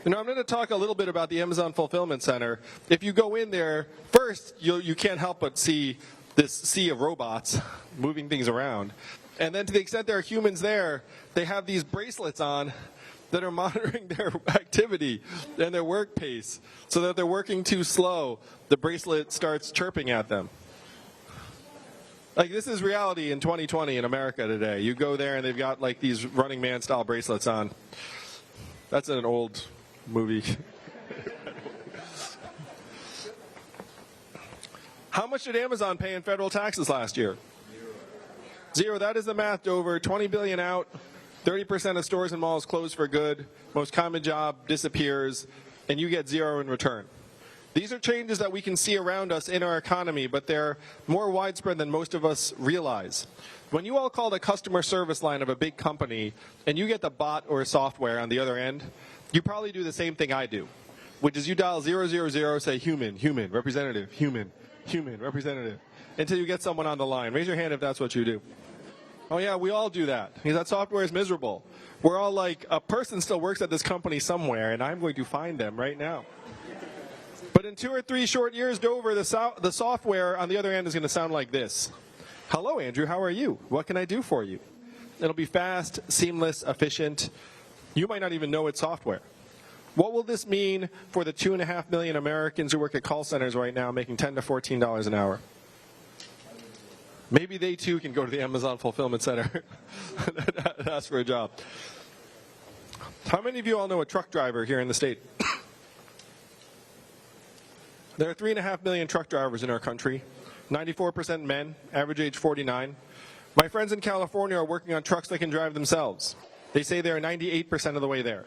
You know, I'm going to talk a little bit about the Amazon Fulfillment Center. If you go in there, first, you can't help but see this sea of robots moving things around. And then to the extent there are humans there, they have these bracelets on that are monitoring their activity and their work pace. So that if they're working too slow, the bracelet starts chirping at them. Like, this is reality in 2020 in America today. You go there and they've got like these Running Man style bracelets on. That's an old movie. How much did Amazon pay in federal taxes last year? Zero. That is the math, Dover. 20 billion out, 30% of stores and malls closed for good, most common job disappears, and you get zero in return. These are changes that we can see around us in our economy, but they're more widespread than most of us realize. When you all call the customer service line of a big company and you get the bot or software on the other end, you probably do the same thing I do. which is you dial 000, say human, human, representative, human, human, representative, until you get someone on the line. Raise your hand if that's what you do. Oh yeah, we all do that, because that software is miserable. We're all like, a person still works at this company somewhere, and I'm going to find them right now. But in 2 or 3 short years, Dover, the software on the other end is going to sound like this. Hello, Andrew, how are you? What can I do for you? It'll be fast, seamless, efficient. You might not even know it's software. What will this mean for the 2.5 million Americans who work at call centers right now making $10 to $14 an hour? Maybe they too can go to the Amazon Fulfillment Center and ask for a job. How many of you all know a truck driver here in the state? There are 3.5 million truck drivers in our country, 94% men, average age 49. My friends in California are working on trucks that can drive themselves. They say they're 98% of the way there.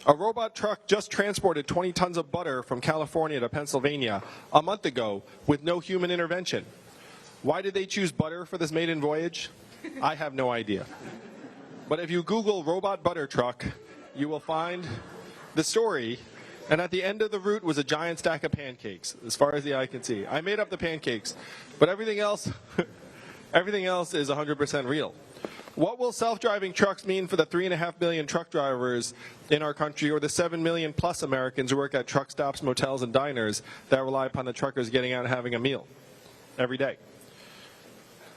A robot truck just transported 20 tons of butter from California to Pennsylvania a month ago with no human intervention. Why did they choose butter for this maiden voyage? I have no idea. But if you Google robot butter truck, you will find the story, and at the end of the route was a giant stack of pancakes, as far as the eye can see. I made up the pancakes, but everything else is 100% real. What will self-driving trucks mean for the 3.5 million truck drivers in our country, or the 7 million plus Americans who work at truck stops, motels, and diners that rely upon the truckers getting out and having a meal every day?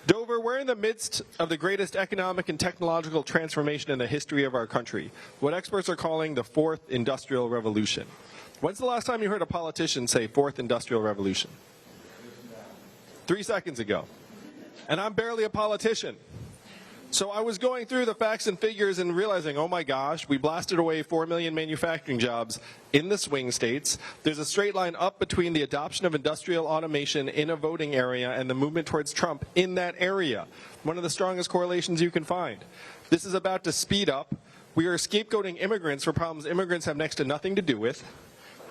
Dover, we're in the midst of the greatest economic and technological transformation in the history of our country, what experts are calling the 4th Industrial Revolution. When's the last time you heard a politician say 4th Industrial Revolution? 3 seconds ago. And I'm barely a politician. So I was going through the facts and figures and realizing, oh my gosh, we blasted away 4 million manufacturing jobs in the swing states. There's a straight line up between the adoption of industrial automation in a voting area and the movement towards Trump in that area. One of the strongest correlations you can find. This is about to speed up. We are scapegoating immigrants for problems immigrants have next to nothing to do with.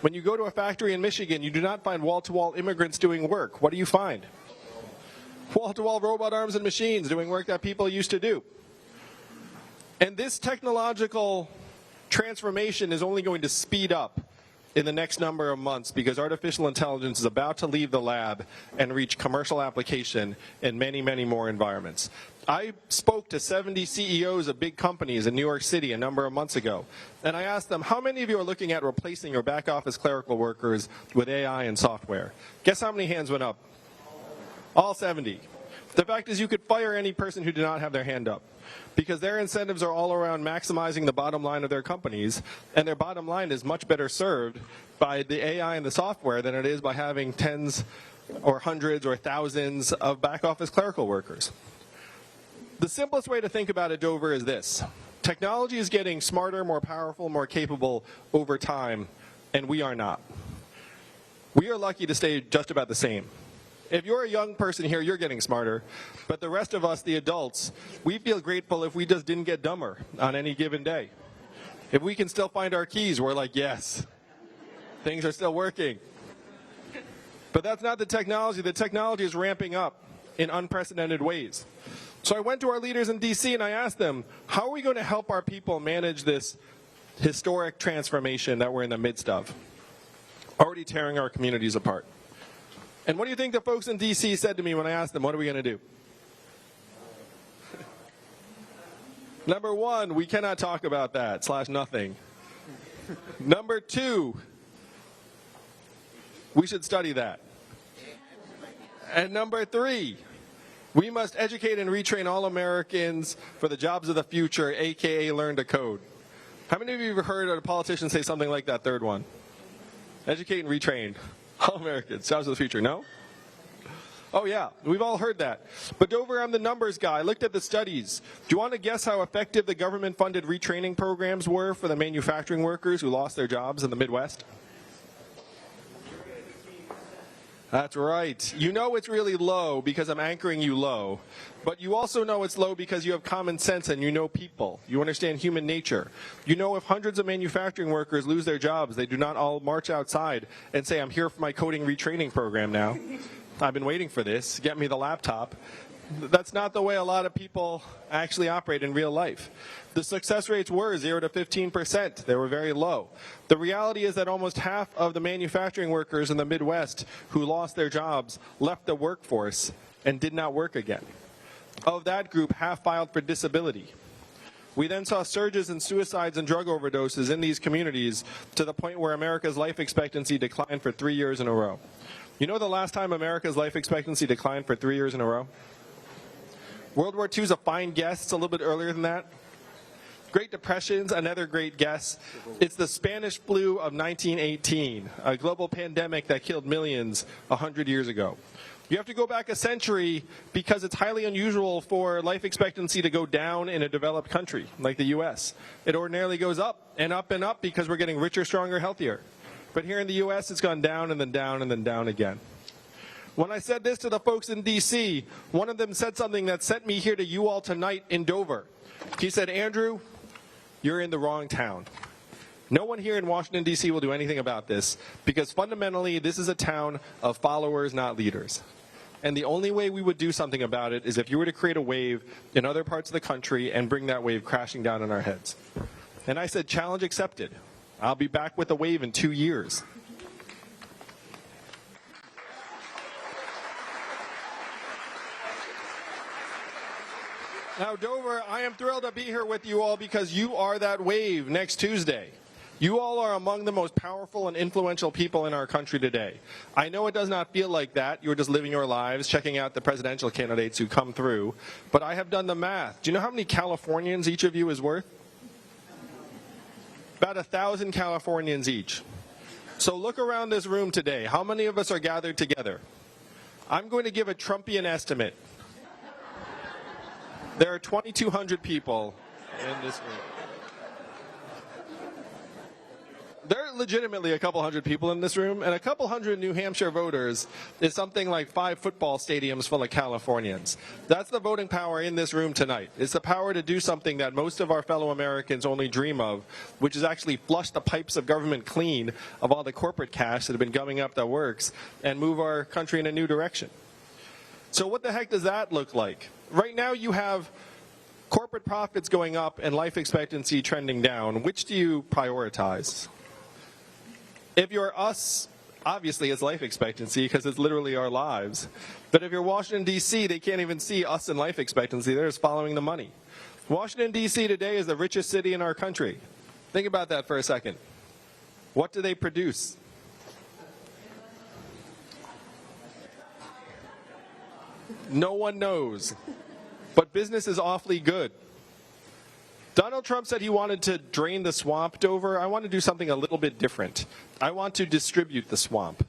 When you go to a factory in Michigan, you do not find wall-to-wall immigrants doing work. What do you find? Wall-to-wall robot arms and machines doing work that people used to do. And this technological transformation is only going to speed up in the next number of months because artificial intelligence is about to leave the lab and reach commercial application in many, many more environments. I spoke to 70 CEOs of big companies in New York City a number of months ago, and I asked them, how many of you are looking at replacing your back office clerical workers with AI and software? Guess how many hands went up? All 70. The fact is you could fire any person who did not have their hand up because their incentives are all around maximizing the bottom line of their companies, and their bottom line is much better served by the AI and the software than it is by having tens or hundreds or thousands of back office clerical workers. The simplest way to think about it, Dover, is this. Technology is getting smarter, more powerful, more capable over time, and we are not. We are lucky to stay just about the same. If you're a young person here, you're getting smarter. But the rest of us, the adults, we feel grateful if we just didn't get dumber on any given day. If we can still find our keys, we're like, yes, things are still working. But that's not the technology. The technology is ramping up in unprecedented ways. So I went to our leaders in D.C. and I asked them, how are we going to help our people manage this historic transformation that we're in the midst of, already tearing our communities apart? And what do you think the folks in D.C. said to me when I asked them, what are we going to do? Number one, we cannot talk about that, / nothing. Number two, we should study that. And number three, we must educate and retrain all Americans for the jobs of the future, a.k.a. learn to code. How many of you have heard a politician say something like that third one? Educate and retrain. All Americans, jobs of the future, no? Oh yeah, we've all heard that. But Dover, I'm the numbers guy. I looked at the studies. Do you want to guess how effective the government-funded retraining programs were for the manufacturing workers who lost their jobs in the Midwest? That's right. You know it's really low because I'm anchoring you low. But you also know it's low because you have common sense and you know people. You understand human nature. You know if hundreds of manufacturing workers lose their jobs, they do not all march outside and say, I'm here for my coding retraining program now. I've been waiting for this. Get me the laptop. That's not the way a lot of people actually operate in real life. The success rates were 0 to 15%. They were very low. The reality is that almost half of the manufacturing workers in the Midwest who lost their jobs left the workforce and did not work again. Of that group, half filed for disability. We then saw surges in suicides and drug overdoses in these communities to the point where America's life expectancy declined for 3 years in a row. You know the last time America's life expectancy declined for 3 years in a row? World War II is a fine guess. It's a little bit earlier than that. Great Depression's another great guess. It's the Spanish flu of 1918, a global pandemic that killed millions 100 years ago. You have to go back a century because it's highly unusual for life expectancy to go down in a developed country like the U.S. It ordinarily goes up and up and up because we're getting richer, stronger, healthier. But here in the U.S., it's gone down and then down and then down again. When I said this to the folks in D.C., one of them said something that sent me here to you all tonight in Dover. He said, Andrew, you're in the wrong town. No one here in Washington, D.C. will do anything about this because fundamentally this is a town of followers, not leaders. And the only way we would do something about it is if you were to create a wave in other parts of the country and bring that wave crashing down on our heads. And I said, challenge accepted. I'll be back with a wave in 2 years. Now, Dover, I am thrilled to be here with you all because you are that wave next Tuesday. You all are among the most powerful and influential people in our country today. I know it does not feel like that. You're just living your lives, checking out the presidential candidates who come through. But I have done the math. Do you know how many Californians each of you is worth? About 1,000 Californians each. So look around this room today. How many of us are gathered together? I'm going to give a Trumpian estimate. There are 2,200 people in this room. There are legitimately a couple hundred people in this room, and a couple hundred New Hampshire voters is something like 5 football stadiums full of Californians. That's the voting power in this room tonight. It's the power to do something that most of our fellow Americans only dream of, which is actually flush the pipes of government clean of all the corporate cash that have been gumming up the works and move our country in a new direction. So what the heck does that look like? Right now you have corporate profits going up and life expectancy trending down. Which do you prioritize? If you're us, obviously it's life expectancy because it's literally our lives. But if you're Washington, D.C., they can't even see us in life expectancy. They're just following the money. Washington, D.C. today is the richest city in our country. Think about that for a second. What do they produce? No one knows. But business is awfully good. Donald Trump said he wanted to drain the swamp, Dover. I want to do something a little bit different. I want to distribute the swamp.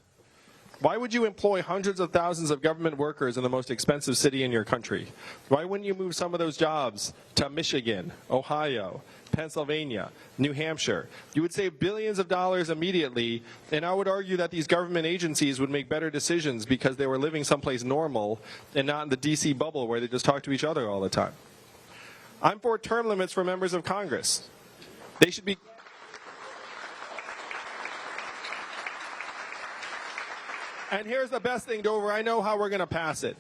Why would you employ hundreds of thousands of government workers in the most expensive city in your country? Why wouldn't you move some of those jobs to Michigan, Ohio, Pennsylvania, New Hampshire? You would save billions of dollars immediately, and I would argue that these government agencies would make better decisions because they were living someplace normal and not in the D.C. bubble where they just talk to each other all the time. I'm for term limits for members of Congress. They should be... And here's the best thing, Dover. I know how we're going to pass it.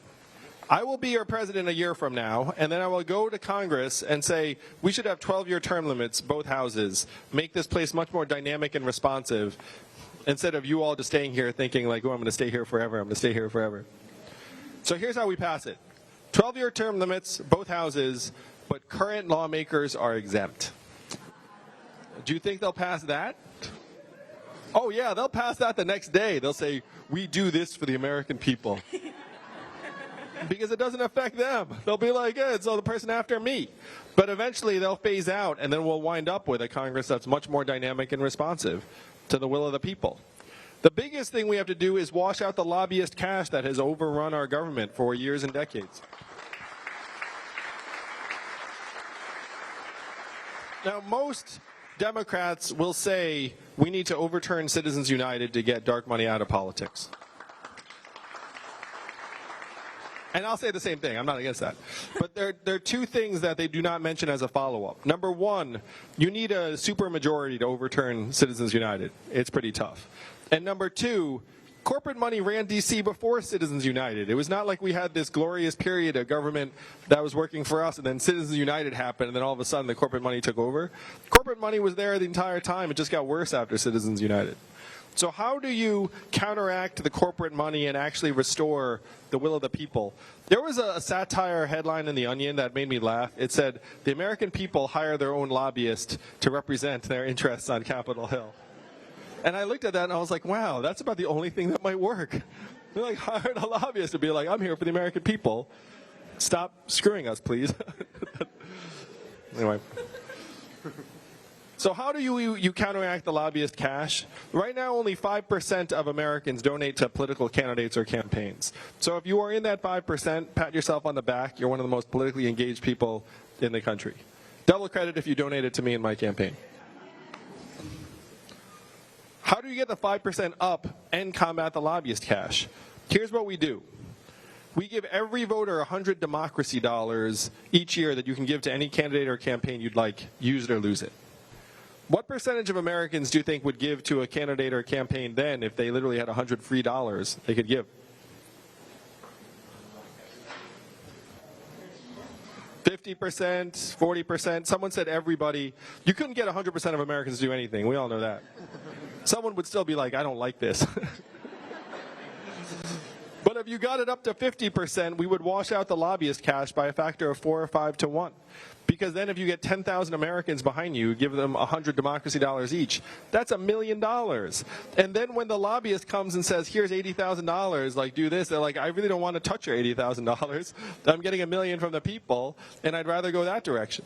I will be your president a year from now, and then I will go to Congress and say, we should have 12-year term limits, both houses, make this place much more dynamic and responsive, instead of you all just staying here thinking like, oh, I'm going to stay here forever, I'm going to stay here forever. So here's how we pass it. 12-year term limits, both houses, but current lawmakers are exempt. Do you think they'll pass that? Oh yeah, they'll pass that the next day. They'll say, we do this for the American people. Because it doesn't affect them. They'll be like, yeah, it's all the person after me. But eventually they'll phase out, and then we'll wind up with a Congress that's much more dynamic and responsive to the will of the people. The biggest thing we have to do is wash out the lobbyist cash that has overrun our government for years and decades. Now, most Democrats will say we need to overturn Citizens United to get dark money out of politics. And I'll say the same thing. I'm not against that. But there are two things that they do not mention as a follow-up. Number one, you need a supermajority to overturn Citizens United. It's pretty tough. And number two, Corporate money ran D.C. before Citizens United. It was not like we had this glorious period of government that was working for us, and then Citizens United happened, and then all of a sudden the corporate money took over. Corporate money was there the entire time. It just got worse after Citizens United. So how do you counteract the corporate money and actually restore the will of the people? There was a satire headline in The Onion that made me laugh. It said, "The American people hire their own lobbyist to represent their interests on Capitol Hill." And I looked at that and I was like, wow, that's about the only thing that might work. They're like, hired a lobbyist to be like, I'm here for the American people. Stop screwing us, please. Anyway. So how do you counteract the lobbyist cash? Right now, only 5% of Americans donate to political candidates or campaigns. So if you are in that 5%, pat yourself on the back. You're one of the most politically engaged people in the country. Double credit if you donated to me in my campaign. How do you get the 5% up and combat the lobbyist cash? Here's what we do. We give every voter 100 democracy dollars each year that you can give to any candidate or campaign you'd like. Use it or lose it. What percentage of Americans do you think would give to a candidate or campaign then if they literally had 100 free dollars they could give? 50%, 40%. Someone said everybody. You couldn't get 100% of Americans to do anything. We all know that. Someone would still be like, I don't like this. But if you got it up to 50%, we would wash out the lobbyist cash by a factor of 4 or 5 to 1. Because then if you get 10,000 Americans behind you, give them 100 democracy dollars each, that's $1 million. And then when the lobbyist comes and says, here's $80,000, like do this, they're like, I really don't want to touch your $80,000. I'm getting $1 million from the people, and I'd rather go that direction.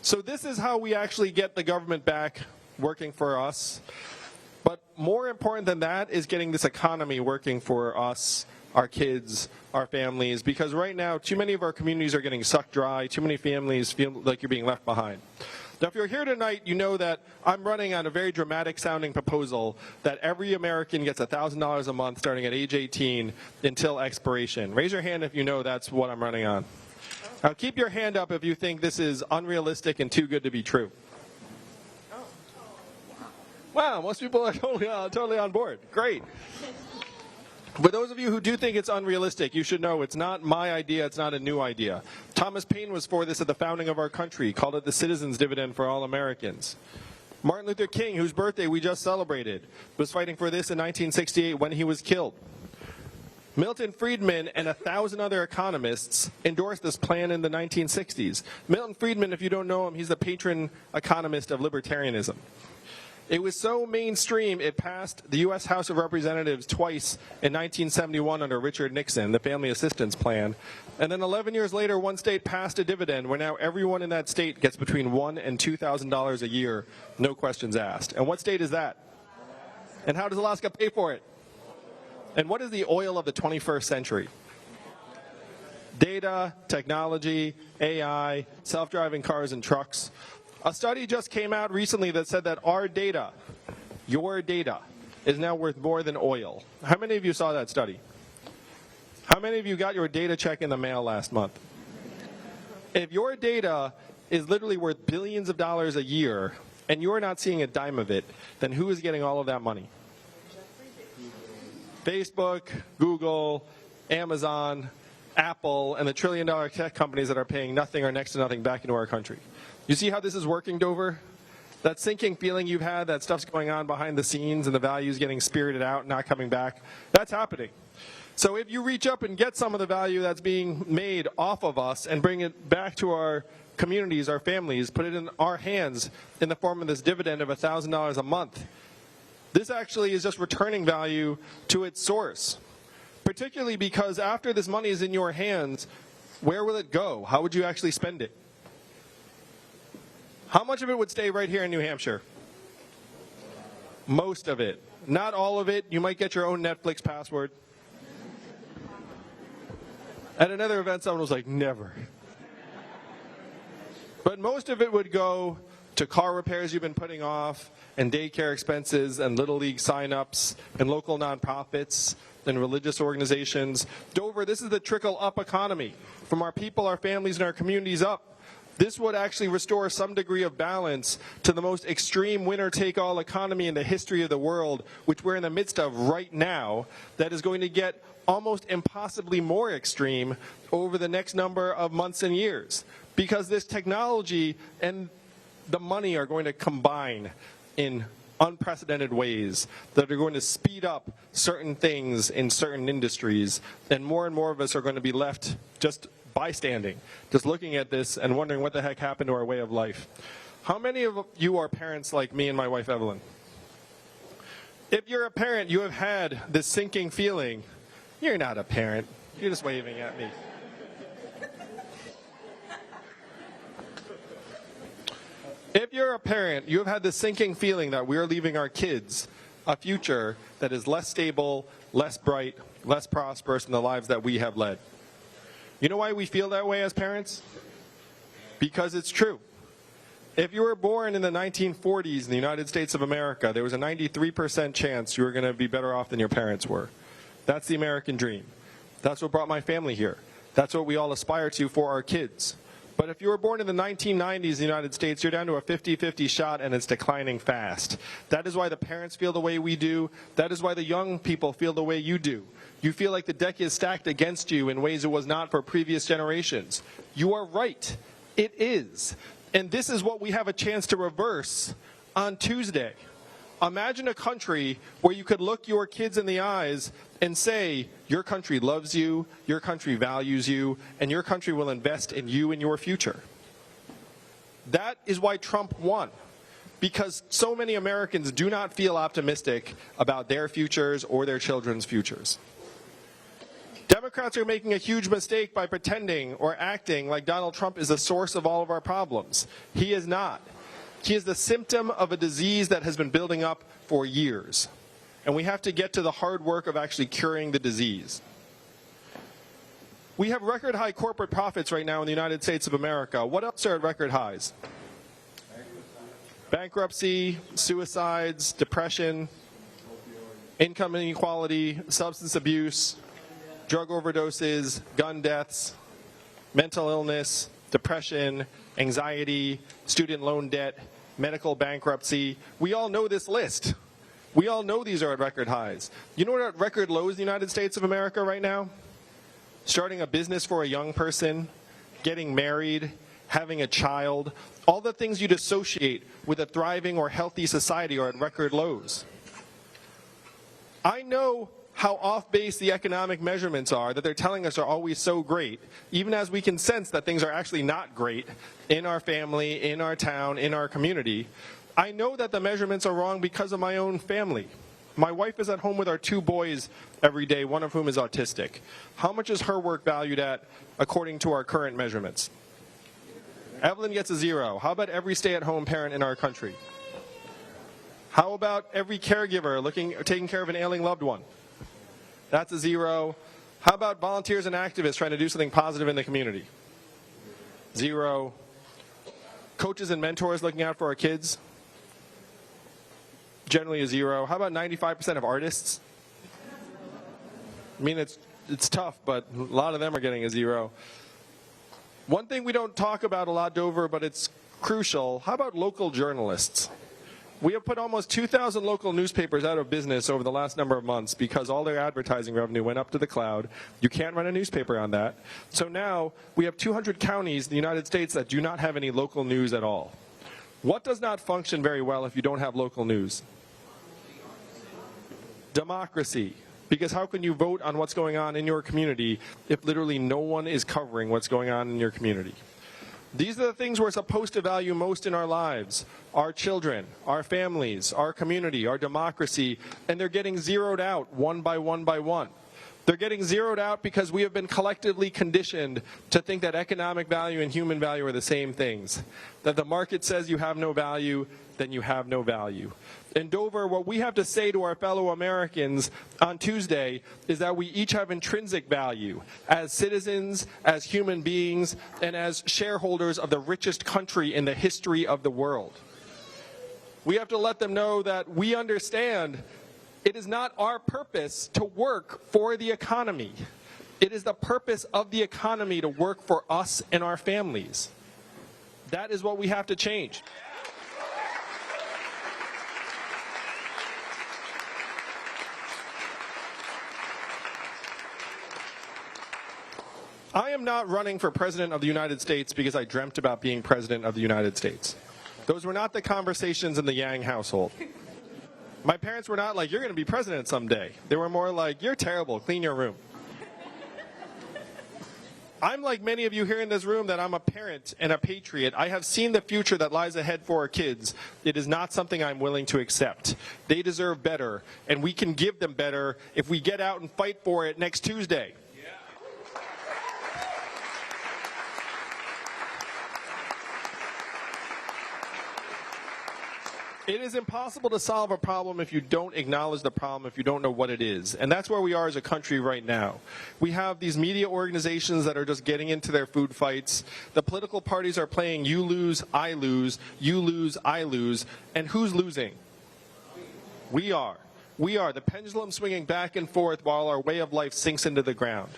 So this is how we actually get the government back working for us. But more important than that is getting this economy working for us, our kids, our families, because right now too many of our communities are getting sucked dry. Too many families feel like you're being left behind. Now, if you're here tonight, you know that I'm running on a very dramatic sounding proposal that every American gets $1,000 a month starting at age 18 until expiration. Raise your hand if you know that's what I'm running on. Now, keep your hand up if you think this is unrealistic and too good to be true. Wow, most people are totally on board. Great. For those of you who do think it's unrealistic, you should know it's not my idea, it's not a new idea. Thomas Paine was for this at the founding of our country, called it the citizens' dividend for all Americans. Martin Luther King, whose birthday we just celebrated, was fighting for this in 1968 when he was killed. Milton Friedman and 1,000 other economists endorsed this plan in the 1960s. Milton Friedman, if you don't know him, he's the patron economist of libertarianism. It was so mainstream, it passed the U.S. House of Representatives twice in 1971 under Richard Nixon, the Family Assistance Plan. And then 11 years later, one state passed a dividend where now everyone in that state gets between $1,000 and $2,000 a year, no questions asked. And what state is that? And how does Alaska pay for it? And what is the oil of the 21st century? Data, technology, AI, self-driving cars and trucks. A study just came out recently that said that our data, your data, is now worth more than oil. How many of you saw that study? How many of you got your data check in the mail last month? If your data is literally worth billions of dollars a year and you're not seeing a dime of it, then who is getting all of that money? Facebook, Google, Amazon, Apple, and the trillion-dollar tech companies that are paying nothing or next to nothing back into our country. You see how this is working, Dover? That sinking feeling you've had, that stuff's going on behind the scenes and the value's getting spirited out, not coming back, that's happening. So if you reach up and get some of the value that's being made off of us and bring it back to our communities, our families, put it in our hands in the form of this dividend of $1,000 a month, this actually is just returning value to its source. Particularly because after this money is in your hands, where will it go? How would you actually spend it? How much of it would stay right here in New Hampshire? Most of it. Not all of it. You might get your own Netflix password. At another event, someone was like, never. But most of it would go to car repairs you've been putting off, and daycare expenses, and Little League signups, and local nonprofits, and religious organizations. Dover, this is the trickle-up economy. From our people, our families, and our communities up. This would actually restore some degree of balance to the most extreme winner-take-all economy in the history of the world, which we're in the midst of right now, that is going to get almost impossibly more extreme over the next number of months and years. Because this technology and the money are going to combine in unprecedented ways that are going to speed up certain things in certain industries, and more of us are going to be left just bystanding, just looking at this and wondering what the heck happened to our way of life. How many of you are parents like me and my wife Evelyn? If you're a parent, you have had this sinking feeling. You're not a parent. You're just waving at me. If you're a parent, you have had this sinking feeling that we are leaving our kids a future that is less stable, less bright, less prosperous than the lives that we have led. You know why we feel that way as parents? Because it's true. If you were born in the 1940s in the United States of America, there was a 93% chance you were going to be better off than your parents were. That's the American dream. That's what brought my family here. That's what we all aspire to for our kids. But if you were born in the 1990s in the United States, you're down to a 50-50 shot, and it's declining fast. That is why the parents feel the way we do. That is why the young people feel the way you do. You feel like the deck is stacked against you in ways it was not for previous generations. You are right. It is. And this is what we have a chance to reverse on Tuesday. Imagine a country where you could look your kids in the eyes and say, your country loves you, your country values you, and your country will invest in you and your future. That is why Trump won. Because so many Americans do not feel optimistic about their futures or their children's futures. Democrats are making a huge mistake by pretending or acting like Donald Trump is the source of all of our problems. He is not. He is the symptom of a disease that has been building up for years. And we have to get to the hard work of actually curing the disease. We have record high corporate profits right now in the United States of America. What else are at record highs? Bankruptcy, suicides, depression, income inequality, substance abuse, drug overdoses, gun deaths, mental illness, depression, anxiety, student loan debt, medical bankruptcy. We all know this list. We all know these are at record highs. You know what are at record lows in the United States of America right now? Starting a business for a young person, getting married, having a child, all the things you'd associate with a thriving or healthy society are at record lows. I know how off-base the economic measurements are that they're telling us are always so great, even as we can sense that things are actually not great in our family, in our town, in our community. I know that the measurements are wrong because of my own family. My wife is at home with our 2 boys every day, one of whom is autistic. How much is her work valued at according to our current measurements? Evelyn gets a 0. How about every stay-at-home parent in our country? How about every caregiver taking care of an ailing loved one? That's a 0. How about volunteers and activists trying to do something positive in the community? 0. Coaches and mentors looking out for our kids? Generally a 0. How about 95% of artists? I mean, it's tough, but a lot of them are getting a 0. One thing we don't talk about a lot, Dover, but it's crucial. How about local journalists? We have put almost 2,000 local newspapers out of business over the last number of months because all their advertising revenue went up to the cloud. You can't run a newspaper on that. So now we have 200 counties in the United States that do not have any local news at all. What does not function very well if you don't have local news? Democracy. Because how can you vote on what's going on in your community if literally no one is covering what's going on in your community? These are the things we're supposed to value most in our lives. Our children, our families, our community, our democracy, and they're getting zeroed out one by one by one. They're getting zeroed out because we have been collectively conditioned to think that economic value and human value are the same things. That the market says you have no value, then you have no value. In Dover, what we have to say to our fellow Americans on Tuesday is that we each have intrinsic value as citizens, as human beings, and as shareholders of the richest country in the history of the world. We have to let them know that we understand it is not our purpose to work for the economy. It is the purpose of the economy to work for us and our families. That is what we have to change. I am not running for President of the United States because I dreamt about being President of the United States. Those were not the conversations in the Yang household. My parents were not like, you're going to be president someday. They were more like, you're terrible, clean your room. I'm like many of you here in this room that I'm a parent and a patriot. I have seen the future that lies ahead for our kids. It is not something I'm willing to accept. They deserve better, and we can give them better if we get out and fight for it next Tuesday. It is impossible to solve a problem if you don't acknowledge the problem, if you don't know what it is. And that's where we are as a country right now. We have these media organizations that are just getting into their food fights. The political parties are playing you lose, I lose, you lose, I lose. And who's losing? We are. We are. The pendulum swinging back and forth while our way of life sinks into the ground.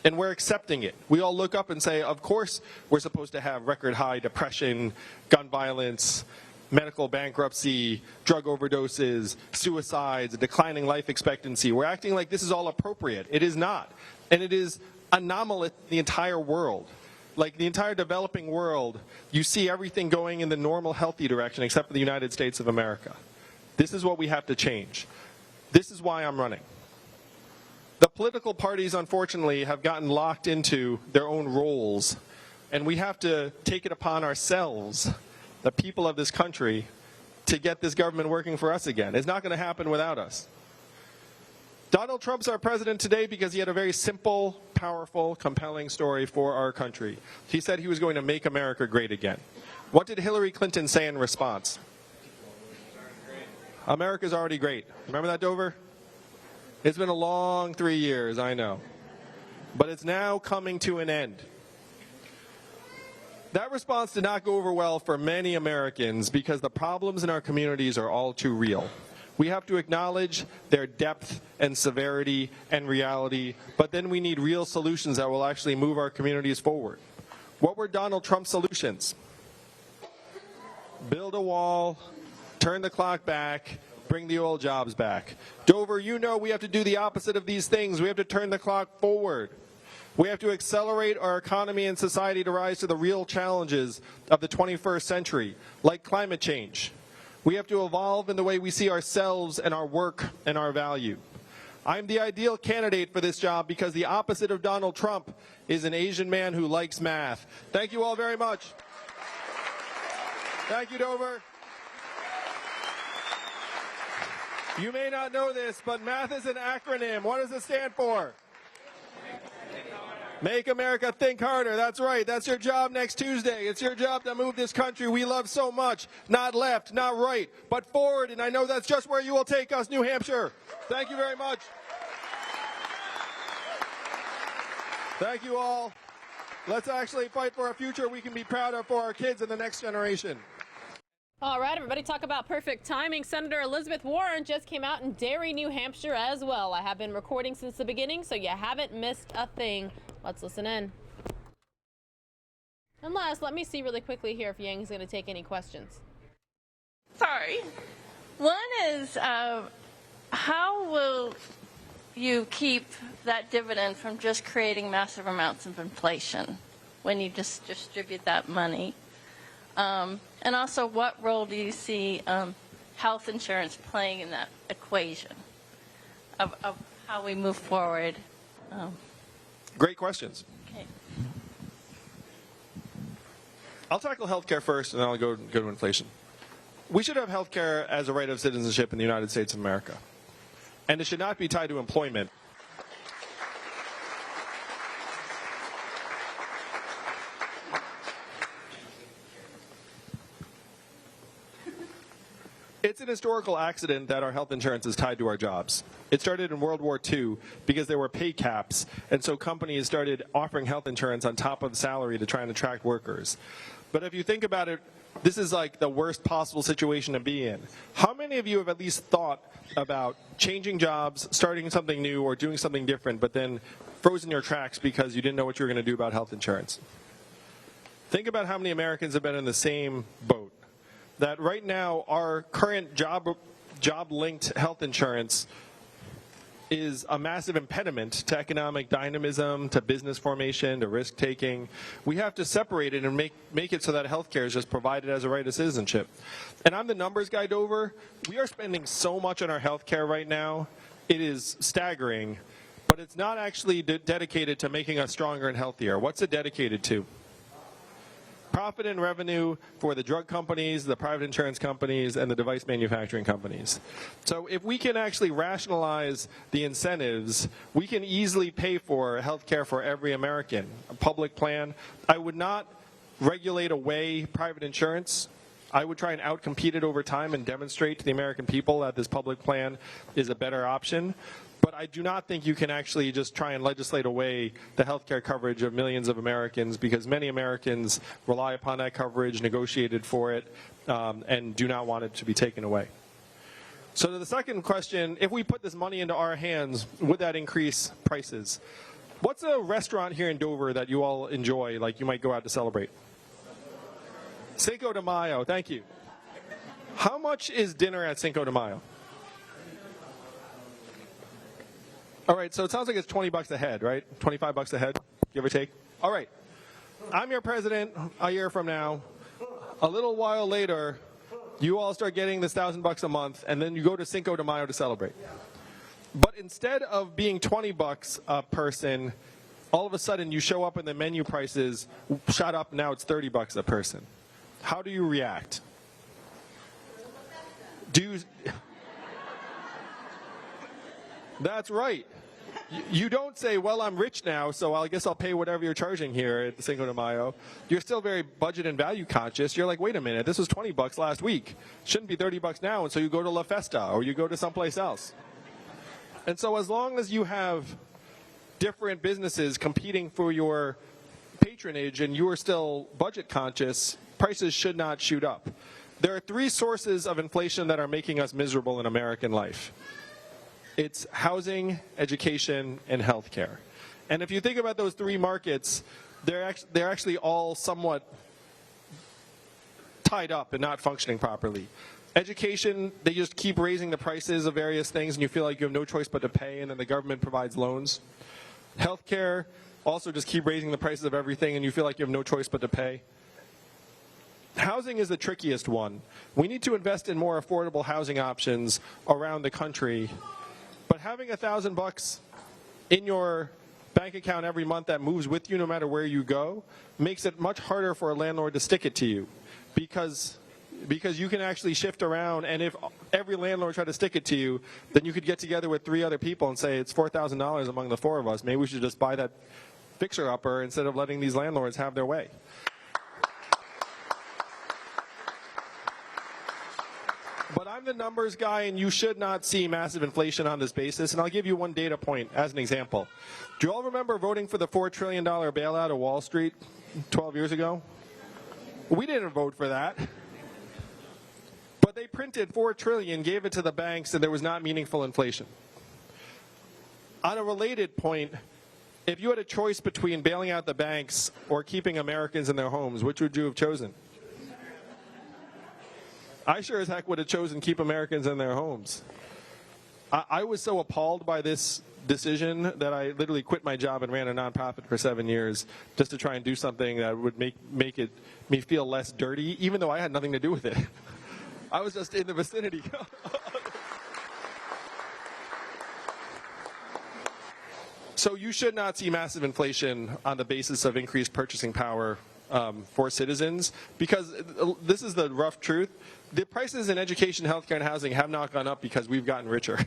And we're accepting it. We all look up and say, of course we're supposed to have record high depression, gun violence, medical bankruptcy, drug overdoses, suicides, declining life expectancy. We're acting like this is all appropriate. It is not. And it is anomalous in the entire world. Like the entire developing world, you see everything going in the normal, healthy direction except for the United States of America. This is what we have to change. This is why I'm running. The political parties, unfortunately, have gotten locked into their own roles, and we have to take it upon ourselves, the people of this country, to get this government working for us again. It's not going to happen without us. Donald Trump's our president today because he had a very simple, powerful, compelling story for our country. He said he was going to make America great again. What did Hillary Clinton say in response? America's already great. Remember that, Dover? It's been a long 3 years, I know. But it's now coming to an end. That response did not go over well for many Americans because the problems in our communities are all too real. We have to acknowledge their depth and severity and reality, but then we need real solutions that will actually move our communities forward. What were Donald Trump's solutions? Build a wall, turn the clock back, bring the old jobs back. Dover, you know we have to do the opposite of these things. We have to turn the clock forward. We have to accelerate our economy and society to rise to the real challenges of the 21st century, like climate change. We have to evolve in the way we see ourselves and our work and our value. I'm the ideal candidate for this job because the opposite of Donald Trump is an Asian man who likes math. Thank you all very much. Thank you, Dover. You may not know this, but math is an acronym. What does it stand for? Make America think harder. That's right. That's your job next Tuesday. It's your job to move this country we love so much. Not left, not right, but forward. And I know that's just where you will take us, New Hampshire. Thank you very much. Thank you all. Let's actually fight for a future we can be proud of for our kids and the next generation. All right, everybody, talk about perfect timing. Senator Elizabeth Warren just came out in Derry, New Hampshire as well. I have been recording since the beginning, so you haven't missed a thing. Let's listen in. Unless, let me see really quickly here if Yang's going to take any questions. Sorry. One is, how will you keep that dividend from just creating massive amounts of inflation when you just distribute that money? And also, what role do you see health insurance playing in that equation of how we move forward? Great questions. Okay. I'll tackle healthcare first, and then I'll go to inflation. We should have healthcare as a right of citizenship in the United States of America. And it should not be tied to employment. It's an historical accident that our health insurance is tied to our jobs. It started in World War II because there were pay caps, and so companies started offering health insurance on top of salary to try and attract workers. But if you think about it, this is like the worst possible situation to be in. How many of you have at least thought about changing jobs, starting something new, or doing something different, but then frozen your tracks because you didn't know what you were going to do about health insurance? Think about how many Americans have been in the same boat. That right now, our current job-linked health insurance is a massive impediment to economic dynamism, to business formation, to risk-taking. We have to separate it and make it so that healthcare is just provided as a right of citizenship. And I'm the numbers guy, Dover. We are spending so much on our healthcare right now. It is staggering, but it's not actually dedicated to making us stronger and healthier. What's it dedicated to? Profit and revenue for the drug companies, the private insurance companies, and the device manufacturing companies. So if we can actually rationalize the incentives, we can easily pay for health care for every American, a public plan. I would not regulate away private insurance. I would try and outcompete it over time and demonstrate to the American people that this public plan is a better option. But I do not think you can actually just try and legislate away the health care coverage of millions of Americans, because many Americans rely upon that coverage, negotiated for it, and do not want it to be taken away. So to the second question, if we put this money into our hands, would that increase prices? What's a restaurant here in Dover that you all enjoy, like you might go out to celebrate? Cinco de Mayo, thank you. How much is dinner at Cinco de Mayo? All right, so it sounds like it's $20 a head, right? $25 a head, give or take. All right, I'm your president a year from now. A little while later, you all start getting this $1,000 a month, and then you go to Cinco de Mayo to celebrate. But instead of being $20 a person, all of a sudden you show up and the menu prices shot up, now it's $30 a person. How do you react? That's right. You don't say, well, I'm rich now, so I guess I'll pay whatever you're charging here at Cinco de Mayo. You're still very budget and value conscious. You're like, wait a minute, this was $20 last week. Shouldn't be $30 now, and so you go to La Festa or you go to someplace else. And so as long as you have different businesses competing for your patronage and you are still budget conscious, prices should not shoot up. There are three sources of inflation that are making us miserable in American life. It's housing, education, and healthcare. And if you think about those three markets, they're actually all somewhat tied up and not functioning properly. Education, they just keep raising the prices of various things, and you feel like you have no choice but to pay, and then the government provides loans. Healthcare, also just keep raising the prices of everything, and you feel like you have no choice but to pay. Housing is the trickiest one. We need to invest in more affordable housing options around the country. But having $1,000 in your bank account every month that moves with you no matter where you go makes it much harder for a landlord to stick it to you, because you can actually shift around, and if every landlord tried to stick it to you, then you could get together with 3 other people and say, it's $4,000 among the 4 of us. Maybe we should just buy that fixer-upper instead of letting these landlords have their way. But I'm the numbers guy, and you should not see massive inflation on this basis. And I'll give you one data point as an example. Do you all remember voting for the $4 trillion bailout of Wall Street 12 years ago? We didn't vote for that. But they printed $4 trillion, gave it to the banks, and there was not meaningful inflation. On a related point, if you had a choice between bailing out the banks or keeping Americans in their homes, which would you have chosen? I sure as heck would have chosen keep Americans in their homes. I was so appalled by this decision that I literally quit my job and ran a nonprofit for 7 years just to try and do something that would make me feel less dirty, even though I had nothing to do with it. I was just in the vicinity. So you should not see massive inflation on the basis of increased purchasing power for citizens, because this is the rough truth. The prices in education, healthcare, and housing have not gone up because we've gotten richer.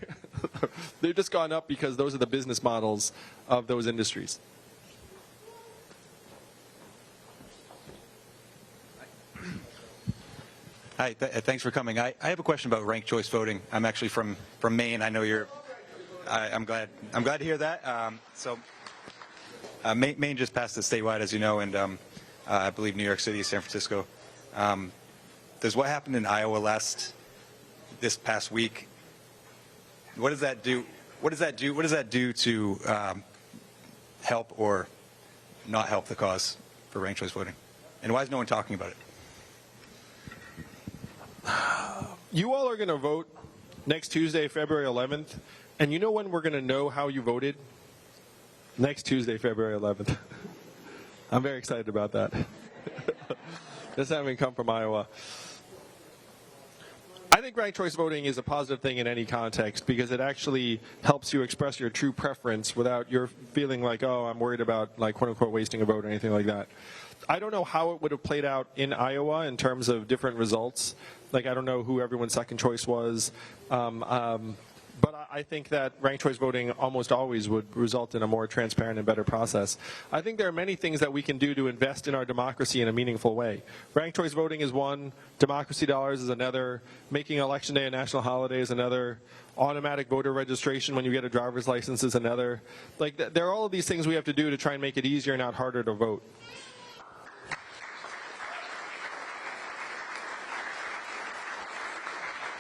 They've just gone up because those are the business models of those industries. Hi, thanks for coming. I have a question about ranked choice voting. I'm actually from Maine. I know you're. I'm glad to hear that. Maine just passed it statewide, as you know, and I believe New York City, San Francisco. Does what happened in Iowa this past week? What does that do? What does that do? What does that do to help or not help the cause for ranked choice voting? And why is no one talking about it? You all are going to vote next Tuesday, February 11th, and you know when we're going to know how you voted? Next Tuesday, February 11th. I'm very excited about that. Just having come from Iowa. I think ranked choice voting is a positive thing in any context because it actually helps you express your true preference without your feeling like, oh, I'm worried about, like, quote unquote, wasting a vote or anything like that. I don't know how it would have played out in Iowa in terms of different results. Like, I don't know who everyone's second choice was. But I think that ranked choice voting almost always would result in a more transparent and better process. I think there are many things that we can do to invest in our democracy in a meaningful way. Ranked choice voting is one. Democracy dollars is another. Making Election Day a national holiday is another. Automatic voter registration when you get a driver's license is another. Like, there are all of these things we have to do to try and make it easier, not harder, to vote.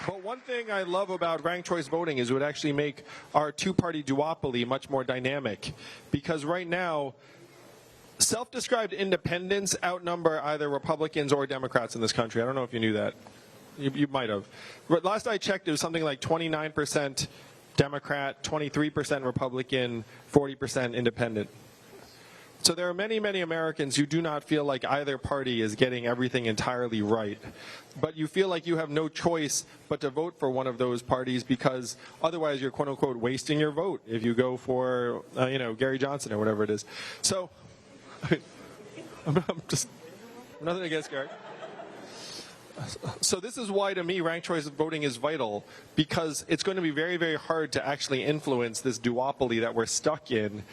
But one thing I love about ranked choice voting is it would actually make our two-party duopoly much more dynamic. Because right now, self-described independents outnumber either Republicans or Democrats in this country. I don't know if you knew that. You might have. Last I checked, it was something like 29% Democrat, 23% Republican, 40% independent. So there are many, many Americans who do not feel like either party is getting everything entirely right. But you feel like you have no choice but to vote for one of those parties because otherwise you're, quote unquote, wasting your vote if you go for, Gary Johnson or whatever it is. So, I'm nothing against Gary. So this is why, to me, ranked choice voting is vital, because it's going to be very, very hard to actually influence this duopoly that we're stuck in.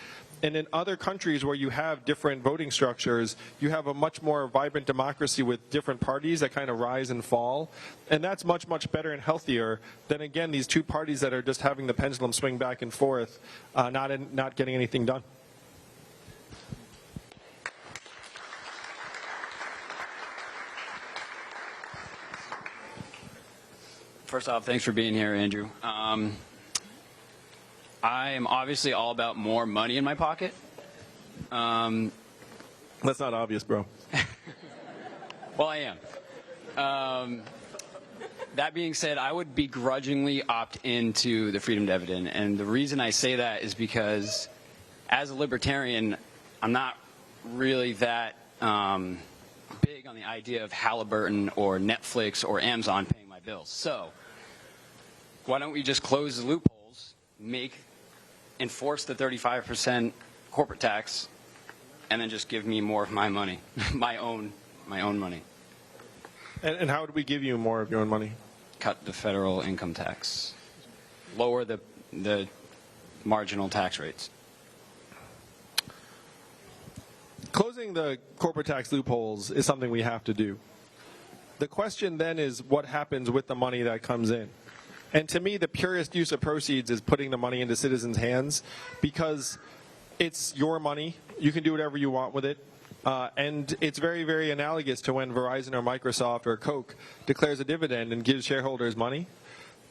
And in other countries where you have different voting structures, you have a much more vibrant democracy with different parties that kind of rise and fall. And that's much, much better and healthier than, again, these two parties that are just having the pendulum swing back and forth, not getting anything done. First off, thanks for being here, Andrew. I am obviously all about more money in my pocket. That's not obvious, bro. Well, I am. That being said, I would begrudgingly opt into the freedom dividend. And the reason I say that is because as a libertarian, I'm not really that big on the idea of Halliburton or Netflix or Amazon paying my bills. So why don't we just close the loopholes, enforce the 35% corporate tax, and then just give me more of my money, my own money. And how would we give you more of your own money? Cut the federal income tax, lower the marginal tax rates. Closing the corporate tax loopholes is something we have to do. The question then is what happens with the money that comes in. And to me, the purest use of proceeds is putting the money into citizens' hands because it's your money. You can do whatever you want with it. And it's very, very analogous to when Verizon or Microsoft or Coke declares a dividend and gives shareholders money.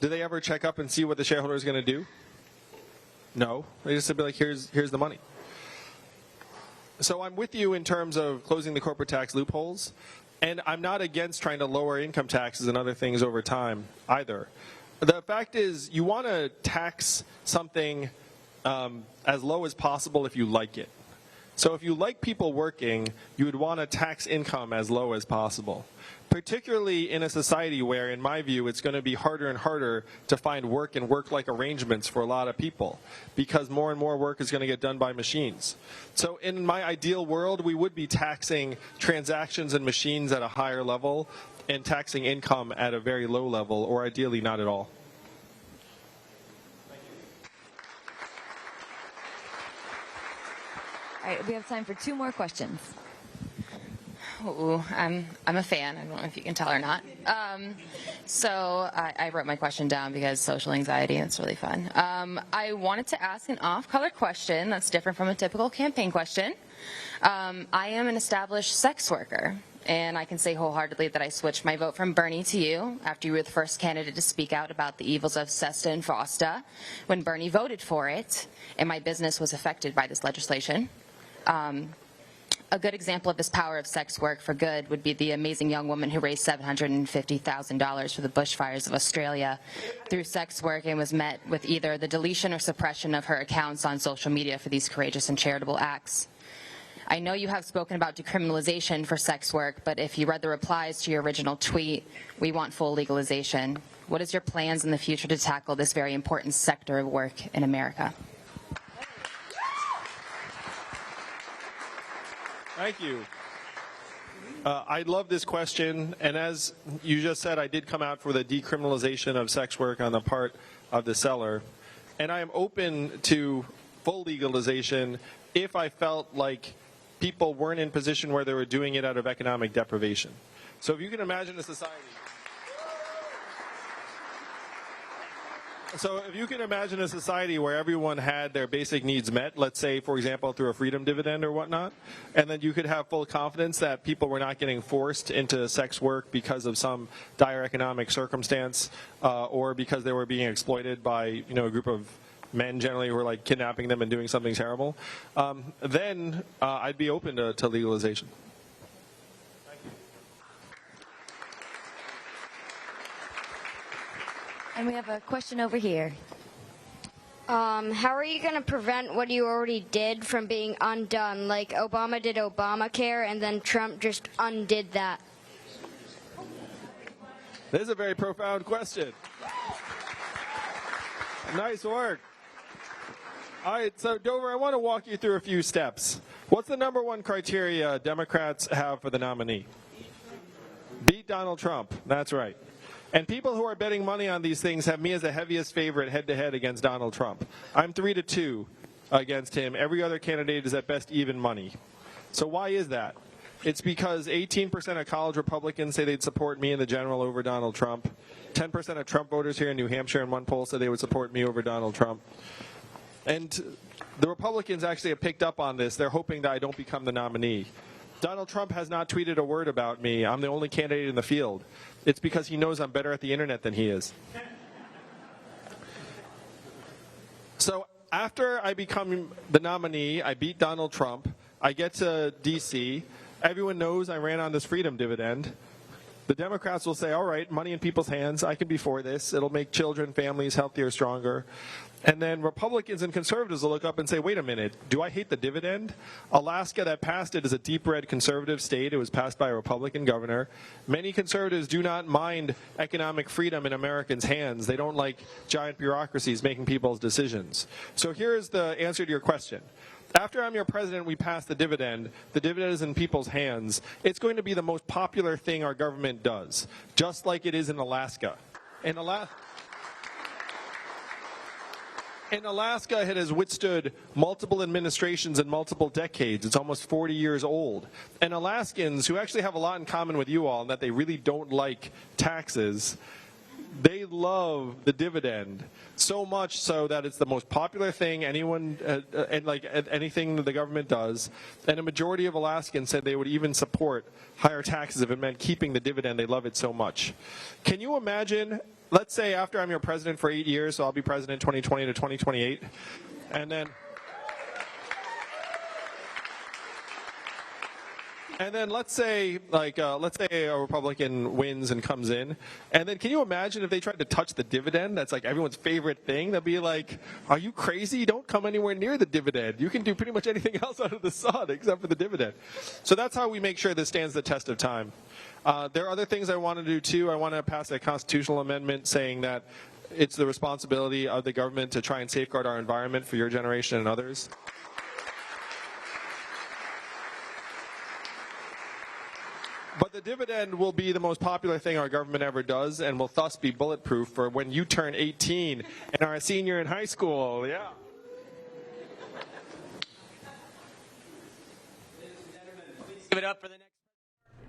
Do they ever check up and see what the shareholder is going to do? No. They just be like, here's the money. So I'm with you in terms of closing the corporate tax loopholes. And I'm not against trying to lower income taxes and other things over time either. The fact is, you want to tax something as low as possible if you like it. So if you like people working, you would want to tax income as low as possible, particularly in a society where, in my view, it's going to be harder and harder to find work and work-like arrangements for a lot of people because more and more work is going to get done by machines. So in my ideal world, we would be taxing transactions and machines at a higher level and taxing income at a very low level, or ideally not at all. All right, we have time for 2 more questions. Ooh, I'm a fan. I don't know if you can tell or not. So I wrote my question down because social anxiety, and it's really fun. I wanted to ask an off-color question that's different from a typical campaign question. I am an established sex worker, and I can say wholeheartedly that I switched my vote from Bernie to you after you were the first candidate to speak out about the evils of SESTA and FOSTA when Bernie voted for it, and my business was affected by this legislation. a good example of this power of sex work for good would be the amazing young woman who raised $750,000 for the bushfires of Australia through sex work and was met with either the deletion or suppression of her accounts on social media for these courageous and charitable acts. I know you have spoken about decriminalization for sex work, but if you read the replies to your original tweet, we want full legalization. What is your plans in the future to tackle this very important sector of work in America? Thank you. I love this question, and as you just said, I did come out for the decriminalization of sex work on the part of the seller, and I am open to full legalization if I felt like people weren't in position where they were doing it out of economic deprivation. So if you can imagine a society... So if you can imagine a society where everyone had their basic needs met, let's say, for example, through a freedom dividend or whatnot, and then you could have full confidence that people were not getting forced into sex work because of some dire economic circumstance or because they were being exploited by, you know, a group of men generally who were like kidnapping them and doing something terrible, then I'd be open to legalization. And we have a question over here. How are you going to prevent what you already did from being undone? Like Obama did Obamacare, and then Trump just undid that. This is a very profound question. Nice work. All right, so Dover, I want to walk you through a few steps. What's the #1 criteria Democrats have for the nominee? Beat Donald Trump. That's right. And people who are betting money on these things have me as the heaviest favorite head-to-head against Donald Trump. I'm 3-2 against him. Every other candidate is at best even money. So why is that? It's because 18% of college Republicans say they'd support me in the general over Donald Trump. 10% of Trump voters here in New Hampshire in one poll said they would support me over Donald Trump. And the Republicans actually have picked up on this. They're hoping that I don't become the nominee. Donald Trump has not tweeted a word about me. I'm the only candidate in the field. It's because he knows I'm better at the internet than he is. So after I become the nominee, I beat Donald Trump, I get to D.C., everyone knows I ran on this freedom dividend. The Democrats will say, all right, money in people's hands, I can be for this. It'll make children, families healthier, stronger. And then Republicans and conservatives will look up and say, wait a minute, do I hate the dividend? Alaska, that passed it, is a deep red conservative state. It was passed by a Republican governor. Many conservatives do not mind economic freedom in Americans' hands. They don't like giant bureaucracies making people's decisions. So here's the answer to your question. After I'm your president, we pass the dividend. The dividend is in people's hands. It's going to be the most popular thing our government does, just like it is in Alaska. In Alaska, it has withstood multiple administrations and multiple decades. It's almost 40 years old. And Alaskans, who actually have a lot in common with you all in that they really don't like taxes, they love the dividend so much so that it's the most popular thing anyone and like anything that the government does. And a majority of Alaskans said they would even support higher taxes if it meant keeping the dividend. They love it so much. Can you imagine? Let's say after I'm your president for 8 years, so I'll be president 2020 to 2028, and then let's say a Republican wins and comes in, and then can you imagine if they tried to touch the dividend? That's like everyone's favorite thing. They'll be like, are you crazy? Don't come anywhere near the dividend. You can do pretty much anything else under the sun except for the dividend. So that's how we make sure this stands the test of time. There are other things I want to do too. I want to pass a constitutional amendment saying that it's the responsibility of the government to try and safeguard our environment for your generation and others. But the dividend will be the most popular thing our government ever does and will thus be bulletproof for when you turn 18 and are a senior in high school. Yeah. Give it up for the next.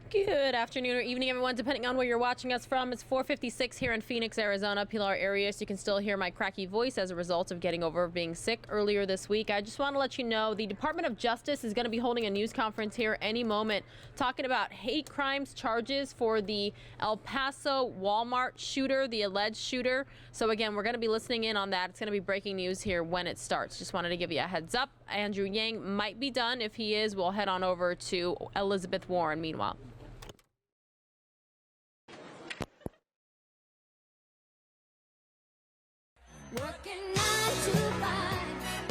Good afternoon or evening, everyone, depending on where you're watching us from. It's 4:56 here in Phoenix, Arizona, Pilar area, so you can still hear my cracky voice as a result of getting over being sick earlier this week. I just want to let you know the Department of Justice is going to be holding a news conference here any moment talking about hate crimes charges for the El Paso Walmart shooter, the alleged shooter. So again, we're going to be listening in on that. It's going to be breaking news here when it starts. Just wanted to give you a heads up. Andrew Yang might be done. If he is, we'll head on over to Elizabeth Warren meanwhile. Working 9 to 5,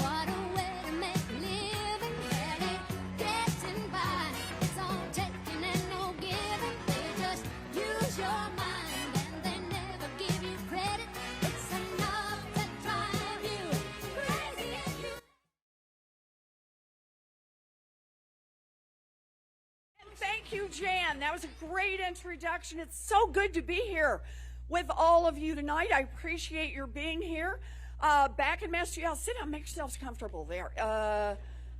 what a way to make a living, barely getting by. It's all taking and no giving, they just use your mind and they never give you credit. It's enough to drive you crazy if you... Thank you, Jan. That was a great introduction. It's so good to be here with all of you tonight. I appreciate your being here. Back in Massachusetts, sit down, make yourselves comfortable there.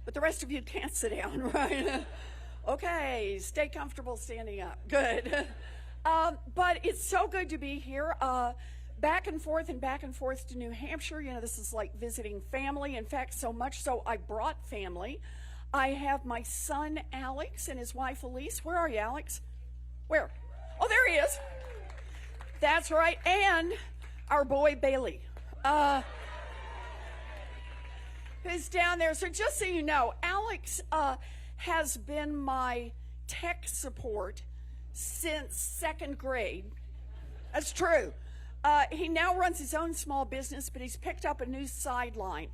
But the rest of you can't sit down, right? Okay, stay comfortable standing up. Good. But it's so good to be here. Back and forth to New Hampshire. You know, this is like visiting family. In fact, so much so I brought family. I have my son, Alex, and his wife, Elise. Where are you, Alex? Where? Oh, there he is. That's right, and our boy Bailey, who's down there. So just so you know, Alex has been my tech support since 2nd grade. That's true. He now runs his own small business, but he's picked up a new sideline,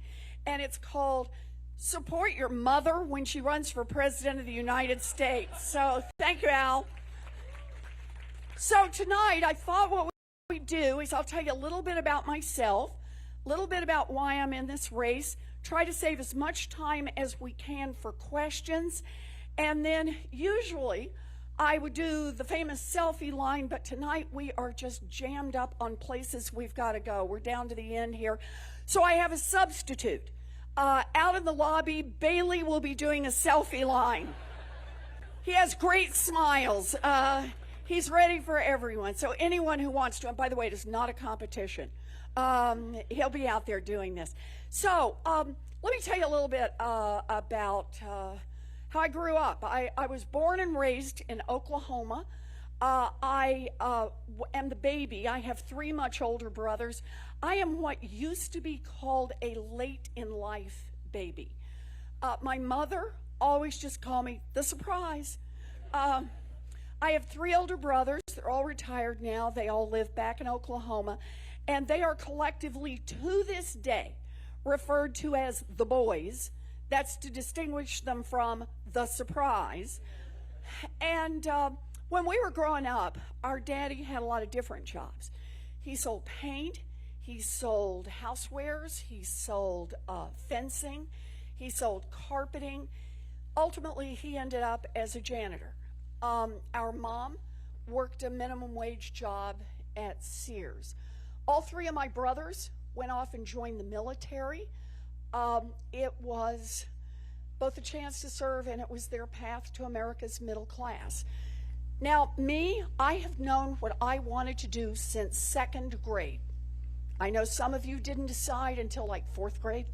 and it's called Support Your Mother When She Runs for President of the United States. So thank you, Al. So tonight, I thought what we do is I'll tell you a little bit about myself, a little bit about why I'm in this race, try to save as much time as we can for questions, and then usually I would do the famous selfie line, but tonight we are just jammed up on places we've got to go. We're down to the end here. So I have a substitute. Out in the lobby, Bailey will be doing a selfie line. He has great smiles. He's ready for everyone. So anyone who wants to, and by the way, it is not a competition. He'll be out there doing this. So let me tell you a little bit about how I grew up. I was born and raised in Oklahoma. I am the baby. I have 3 much older brothers. I am what used to be called a late in life baby. My mother always just called me the surprise. I have 3 older brothers. They're all retired now. They all live back in Oklahoma. And they are collectively, to this day, referred to as the boys. That's to distinguish them from the surprise. And when we were growing up, our daddy had a lot of different jobs. He sold paint. He sold housewares. He sold fencing. He sold carpeting. Ultimately, he ended up as a janitor. Our mom worked a minimum wage job at Sears. All 3 of my brothers went off and joined the military. It was both a chance to serve and it was their path to America's middle class. Now, me, I have known what I wanted to do since 2nd grade. I know some of you didn't decide until like 4th grade.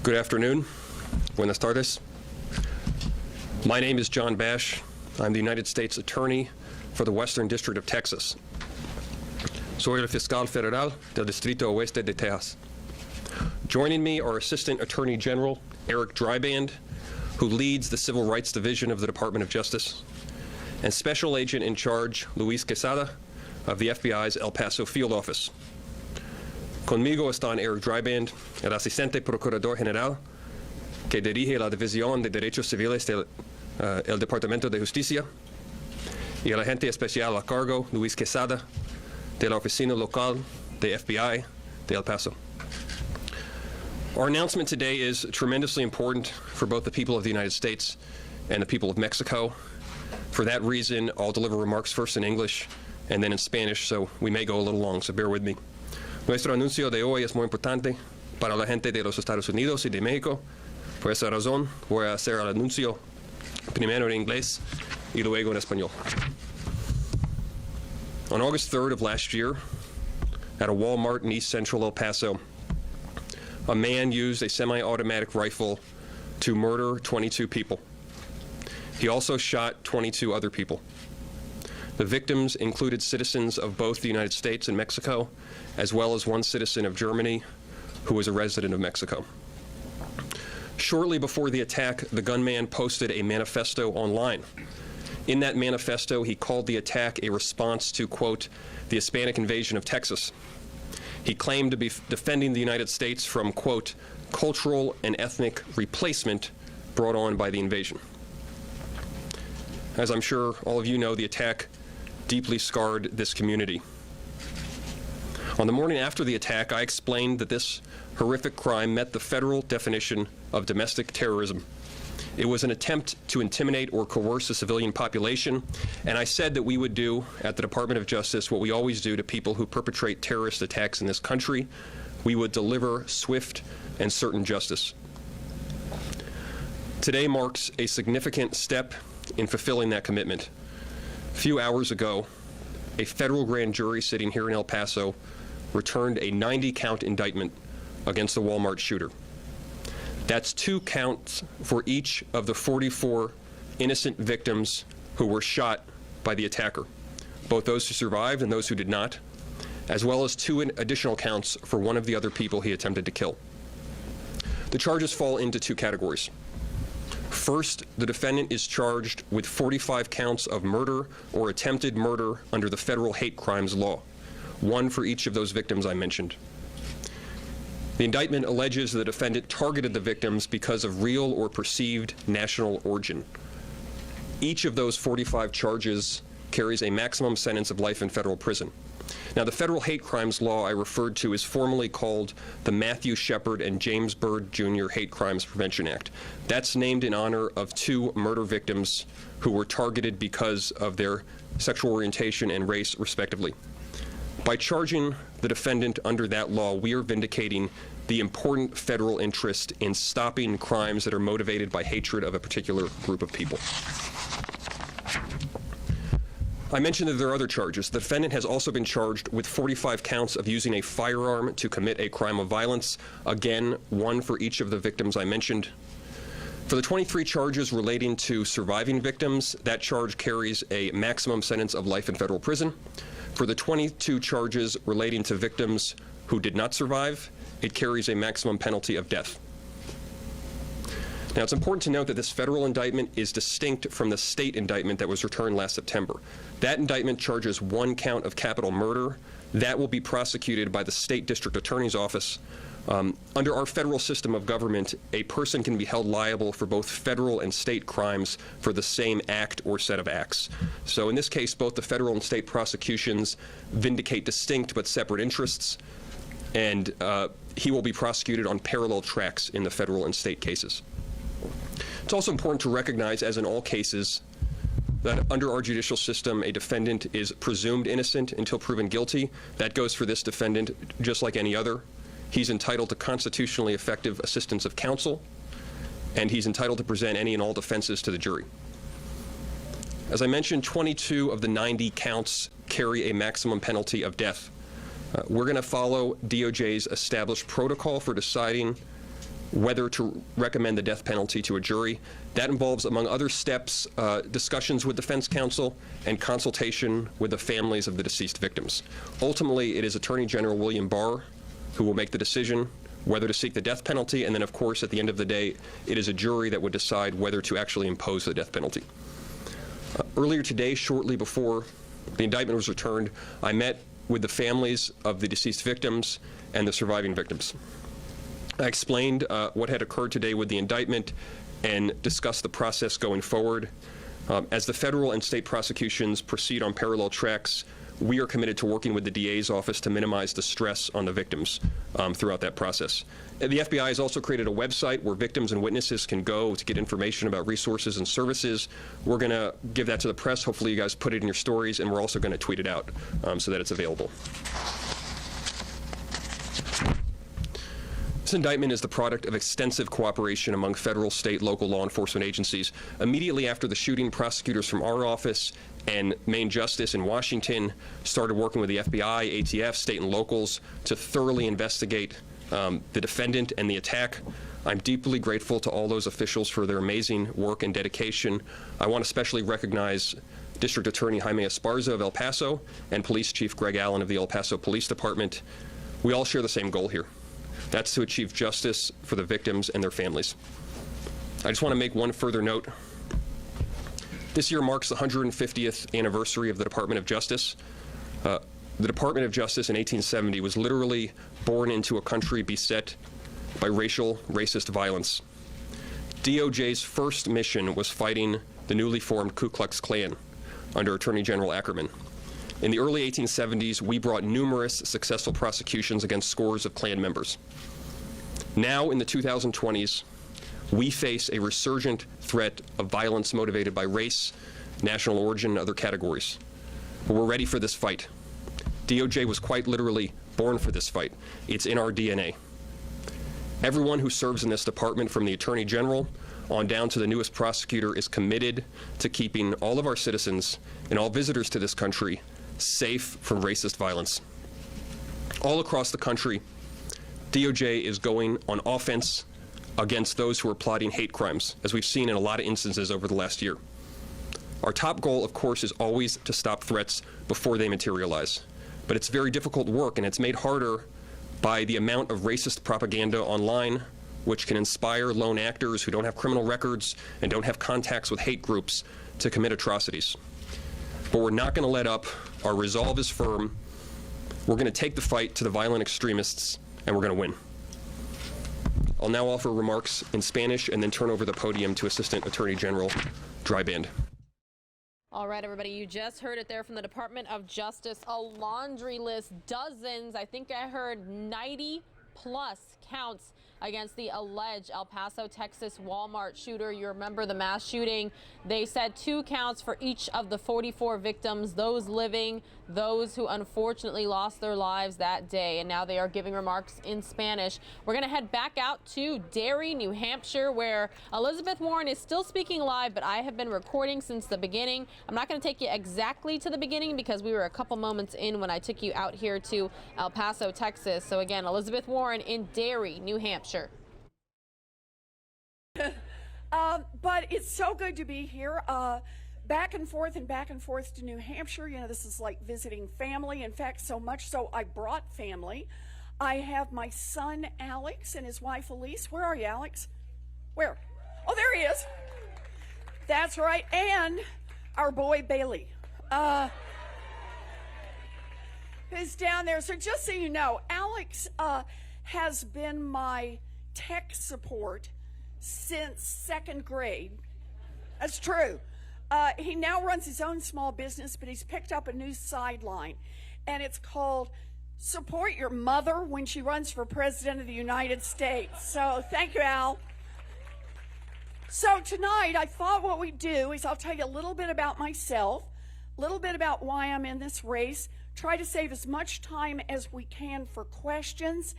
Good afternoon. Buenas tardes. My name is John Bash. I'm the United States Attorney for the Western District of Texas. Soy el fiscal federal del Distrito Oeste de Texas. Joining me are Assistant Attorney General Eric Dryband, who leads the Civil Rights Division of the Department of Justice, and Special Agent in Charge Luis Quesada of the FBI's El Paso Field Office. Conmigo están Eric Dryband, el Asistente Procurador General, que dirige la División de Derechos Civiles del el Departamento de Justicia, y el agente especial a cargo, Luis Quesada, de la Oficina Local de FBI de El Paso. Our announcement today is tremendously important for both the people of the United States and the people of Mexico. For that reason, I'll deliver remarks first in English and then in Spanish, so we may go a little long, so bear with me. Nuestro anuncio de hoy es muy importante para la gente de los Estados Unidos y de México, Por esa razón, voy a hacer el anuncio primero en inglés y luego en español. On August 3rd of last year, at a Walmart in East Central El Paso, a man used a semi-automatic rifle to murder 22 people. He also shot 22 other people. The victims included citizens of both the United States and Mexico, as well as one citizen of Germany who was a resident of Mexico. Shortly before the attack, the gunman posted a manifesto online. In that manifesto, he called the attack a response to, quote, the Hispanic invasion of Texas. He claimed to be defending the United States from, quote, cultural and ethnic replacement brought on by the invasion. As I'm sure all of you know, the attack deeply scarred this community. On the morning after the attack, I explained that this horrific crime met the federal definition of domestic terrorism. It was an attempt to intimidate or coerce the civilian population, and I said that we would do at the Department of Justice what we always do to people who perpetrate terrorist attacks in this country. We would deliver swift and certain justice. Today marks a significant step in fulfilling that commitment. A few hours ago, a federal grand jury sitting here in El Paso returned a 90-count indictment against the Walmart shooter. That's 2 counts for each of the 44 innocent victims who were shot by the attacker, both those who survived and those who did not, as well as 2 additional counts for one of the other people he attempted to kill. The charges fall into 2 categories. First, the defendant is charged with 45 counts of murder or attempted murder under the federal hate crimes law, 1 for each of those victims I mentioned. The indictment alleges the defendant targeted the victims because of real or perceived national origin. Each of those 45 charges carries a maximum sentence of life in federal prison. Now, the federal hate crimes law I referred to is formally called the Matthew Shepard and James Byrd Jr. Hate Crimes Prevention Act. That's named in honor of 2 murder victims who were targeted because of their sexual orientation and race, respectively. By charging the defendant under that law, we are vindicating the important federal interest in stopping crimes that are motivated by hatred of a particular group of people. I mentioned that there are other charges. The defendant has also been charged with 45 counts of using a firearm to commit a crime of violence. Again, 1 for each of the victims I mentioned. For the 23 charges relating to surviving victims, that charge carries a maximum sentence of life in federal prison. For the 22 charges relating to victims who did not survive, it carries a maximum penalty of death. Now, it's important to note that this federal indictment is distinct from the state indictment that was returned last September. That indictment charges 1 count of capital murder. That will be prosecuted by the state district attorney's office. Under our federal system of government, a person can be held liable for both federal and state crimes for the same act or set of acts. So in this case, both the federal and state prosecutions vindicate distinct but separate interests, and he will be prosecuted on parallel tracks in the federal and state cases. It's also important to recognize, as in all cases, that under our judicial system, a defendant is presumed innocent until proven guilty. That goes for this defendant just like any other. He's entitled to constitutionally effective assistance of counsel, and he's entitled to present any and all defenses to the jury. As I mentioned, 22 of the 90 counts carry a maximum penalty of death. We're going to follow DOJ's established protocol for deciding whether to recommend the death penalty to a jury. That involves, among other steps, discussions with defense counsel and consultation with the families of the deceased victims. Ultimately, it is Attorney General William Barr who will make the decision whether to seek the death penalty, and then, of course, at the end of the day, it is a jury that would decide whether to actually impose the death penalty. Earlier today, shortly before the indictment was returned, I met with the families of the deceased victims and the surviving victims. I explained what had occurred today with the indictment and discussed the process going forward. As the federal and state prosecutions proceed on parallel tracks, we are committed to working with the DA's office to minimize the stress on the victims throughout that process. The FBI has also created a website where victims and witnesses can go to get information about resources and services. We're going to give that to the press. Hopefully you guys put it in your stories, and we're also going to tweet it out so that it's available. This indictment is the product of extensive cooperation among federal, state, local law enforcement agencies. Immediately after the shooting, prosecutors from our office and Maine Justice in Washington started working with the FBI, ATF, state and locals to thoroughly investigate the defendant and the attack. I'm deeply grateful to all those officials for their amazing work and dedication. I want to especially recognize District Attorney Jaime Esparza of El Paso and Police Chief Greg Allen of the El Paso Police Department. We all share the same goal here. That's to achieve justice for the victims and their families. I just want to make one further note. This year marks the 150th anniversary of the Department of Justice. The Department of Justice in 1870 was literally born into a country beset by racist violence. DOJ's first mission was fighting the newly formed Ku Klux Klan under Attorney General Ackerman. In the early 1870s, we brought numerous successful prosecutions against scores of Klan members. Now, in the 2020s, we face a resurgent threat of violence motivated by race, national origin, and other categories. But we're ready for this fight. DOJ was quite literally born for this fight. It's in our DNA. Everyone who serves in this department, from the Attorney General on down to the newest prosecutor, is committed to keeping all of our citizens and all visitors to this country safe from racist violence. All across the country, DOJ is going on offense against those who are plotting hate crimes, as we've seen in a lot of instances over the last year. Our top goal, of course, is always to stop threats before they materialize. But it's very difficult work, and it's made harder by the amount of racist propaganda online, which can inspire lone actors who don't have criminal records and don't have contacts with hate groups to commit atrocities. But we're not going to let up. Our resolve is firm. We're going to take the fight to the violent extremists, and we're going to win. I'll now offer remarks in Spanish and then turn over the podium to Assistant Attorney General Dryband. All right, everybody, you just heard it there from the Department of Justice. A laundry list, dozens, I think I heard 90 plus counts against the alleged El Paso, Texas Walmart shooter. You remember the mass shooting. They said 2 counts for each of the 44 victims, those living, those who unfortunately lost their lives that day. And now they are giving remarks in Spanish. We're going to head back out to Derry, New Hampshire, where Elizabeth Warren is still speaking live, but I have been recording since the beginning. I'm not going to take you exactly to the beginning because we were a couple moments in when I took you out here to El Paso, Texas. So again, Elizabeth Warren in Derry, New Hampshire. But it's so good to be here. Back and forth to New Hampshire. You know, this is like visiting family. In fact, so much so I brought family. I have my son, Alex, and his wife, Elise. Where are you, Alex? Where? Oh, there he is. That's right. And our boy, Bailey. Is down there. So just so you know, Alex has been my tech support since 2nd grade. That's true. He now runs his own small business, but he's picked up a new sideline, and it's called Support Your Mother When She Runs for President of the United States. So thank you, Al. So tonight, I thought what we'd do is I'll tell you a little bit about myself, a little bit about why I'm in this race, try to save as much time as we can for questions,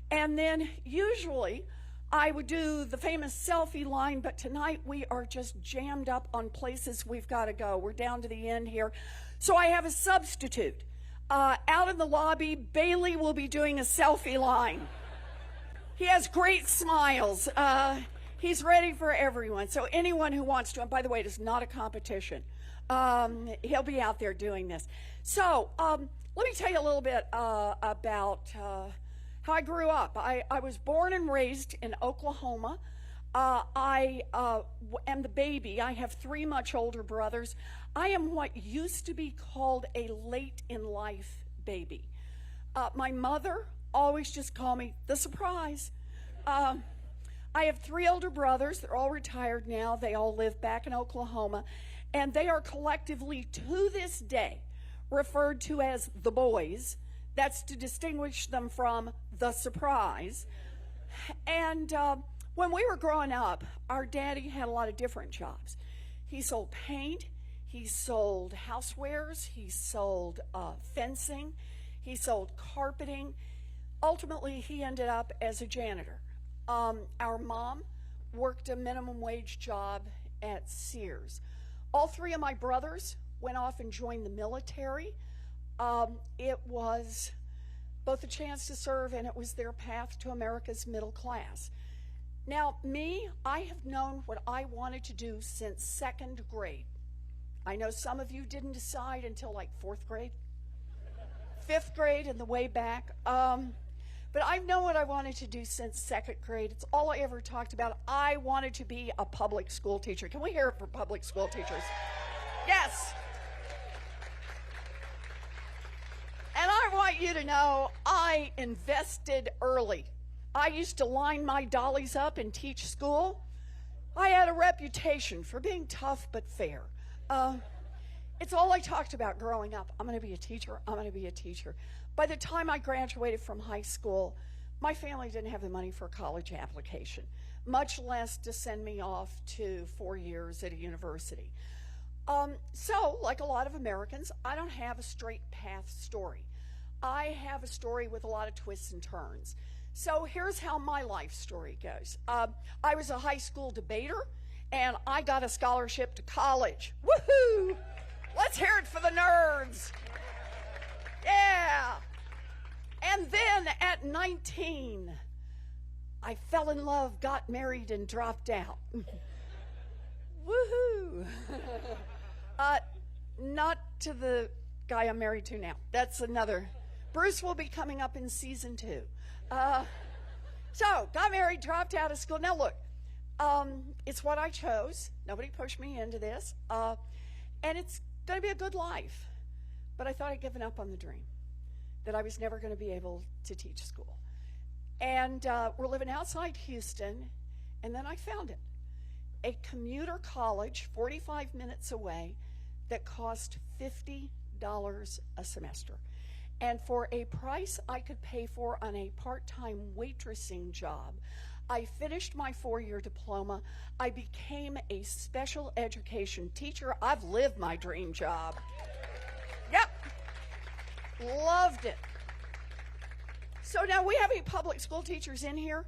and then usually I would do the famous selfie line, but tonight we are just jammed up on places we've got to go. We're down to the end here. So I have a substitute. Out in the lobby, Bailey will be doing a selfie line. He has great smiles. He's ready for everyone. So anyone who wants to, and by the way, it is not a competition. He'll be out there doing this. So let me tell you a little bit about how I grew up. I was born and raised in Oklahoma. I am the baby. I have 3 much older brothers. I am what used to be called a late in life baby. My mother always just called me the surprise. I have 3 older brothers. They're all retired now. They all live back in Oklahoma. And they are collectively, to this day, referred to as the boys. That's to distinguish them from the surprise. And when we were growing up, our daddy had a lot of different jobs. He sold paint, he sold housewares, he sold fencing, he sold carpeting. Ultimately, he ended up as a janitor. Our mom worked a minimum wage job at Sears. All three of my brothers went off and joined the military. It was both a chance to serve and it was their path to America's middle class. Now, me, I have known what I wanted to do since 2nd grade. I know some of you didn't decide until like 4th grade, 5th grade, and the way back. But I've known what I wanted to do since 2nd grade. It's all I ever talked about. I wanted to be a public school teacher. Can we hear it for public school teachers? Yes. And I want you to know I invested early. I used to line my dollies up and teach school. I had a reputation for being tough but fair. It's all I talked about growing up. I'm going to be a teacher. I'm going to be a teacher. By the time I graduated from high school, my family didn't have the money for a college application, much less to send me off to 4 years at a university. So, like a lot of Americans, I don't have a straight path story. I have a story with a lot of twists and turns. So here's how my life story goes. I was a high school debater, and I got a scholarship to college. Woohoo! Let's hear it for the nerds. Yeah. And then at 19, I fell in love, got married, and dropped out. Woohoo! Not to the guy I'm married to now. That's another. Bruce will be coming up in season 2. So, got married, dropped out of school. Now look, it's what I chose. Nobody pushed me into this. And it's going to be a good life. But I thought I'd given up on the dream, that I was never going to be able to teach school. And we're living outside Houston, and then I found it. A commuter college 45 minutes away that cost $50 a semester. And for a price I could pay for on a part-time waitressing job, I finished my 4-year diploma. I became a special education teacher. I've lived my dream job. Yep. Loved it. So now we have any public school teachers in here?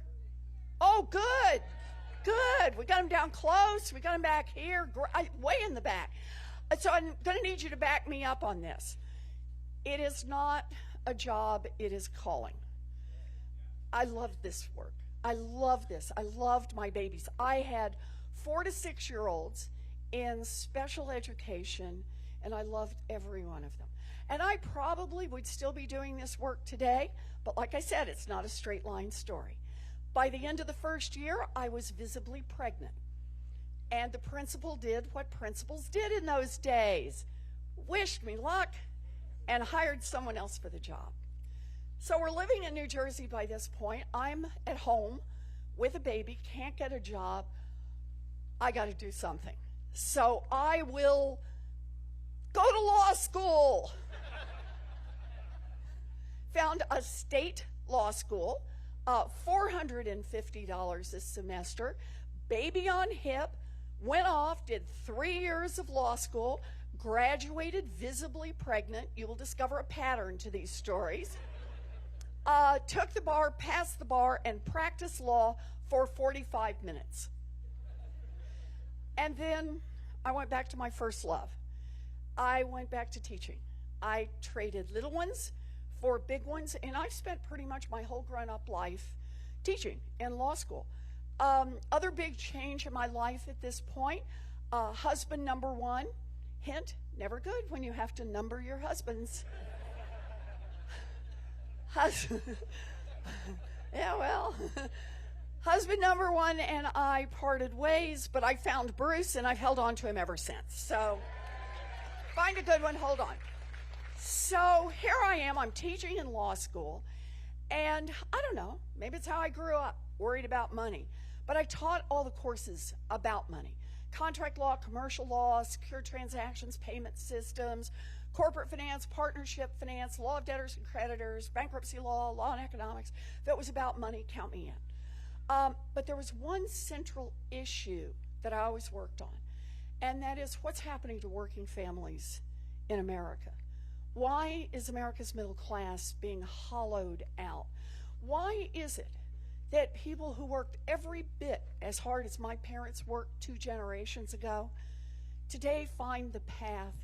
Oh, good. Good. We got them down close. We got them back here, way in the back. So I'm going to need you to back me up on this. It is not a job, it is calling. I love this work. I love this. I loved my babies. I had 4 to 6-year-olds in special education, and I loved every one of them. And I probably would still be doing this work today, but like I said, it's not a straight line story. By the end of the first year, I was visibly pregnant. And the principal did what principals did in those days. Wished me luck and hired someone else for the job. So we're living in New Jersey by this point. I'm at home with a baby, can't get a job. I got to do something. So I will go to law school. Found a state law school, $450 a semester, baby on hip, went off, did 3 years of law school, graduated visibly pregnant. You will discover a pattern to these stories. Took the bar, passed the bar, and practiced law for 45 minutes. And then I went back to my first love. I went back to teaching. I traded little ones for big ones, and I spent pretty much my whole grown-up life teaching in law school. Other big change in my life at this point, husband number 1. Hint, never good when you have to number your husbands. Yeah, well, husband number 1 and I parted ways, but I found Bruce and I've held on to him ever since. So find a good one, hold on. So here I am, I'm teaching in law school, and I don't know, maybe it's how I grew up, worried about money. But I taught all the courses about money. Contract law, commercial law, secure transactions, payment systems, corporate finance, partnership finance, law of debtors and creditors, bankruptcy law, law and economics. If it was about money, count me in. But there was one central issue that I always worked on, and that is what's happening to working families in America. Why is America's middle class being hollowed out? Why is it that people who worked every bit as hard as my parents worked 2 generations ago today find the path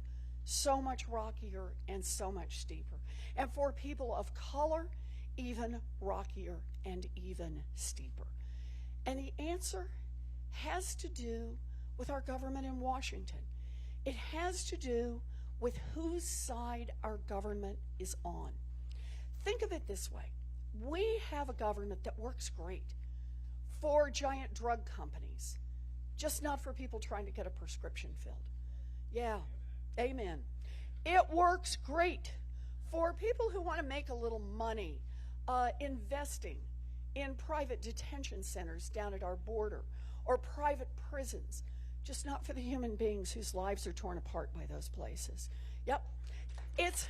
so much rockier and so much steeper? And for people of color, even rockier and even steeper. And the answer has to do with our government in Washington. It has to do with whose side our government is on. Think of it this way. We have a government that works great for giant drug companies, just not for people trying to get a prescription filled. Yeah, amen. It works great for people who want to make a little money investing in private detention centers down at our border or private prisons, just not for the human beings whose lives are torn apart by those places. Yep, it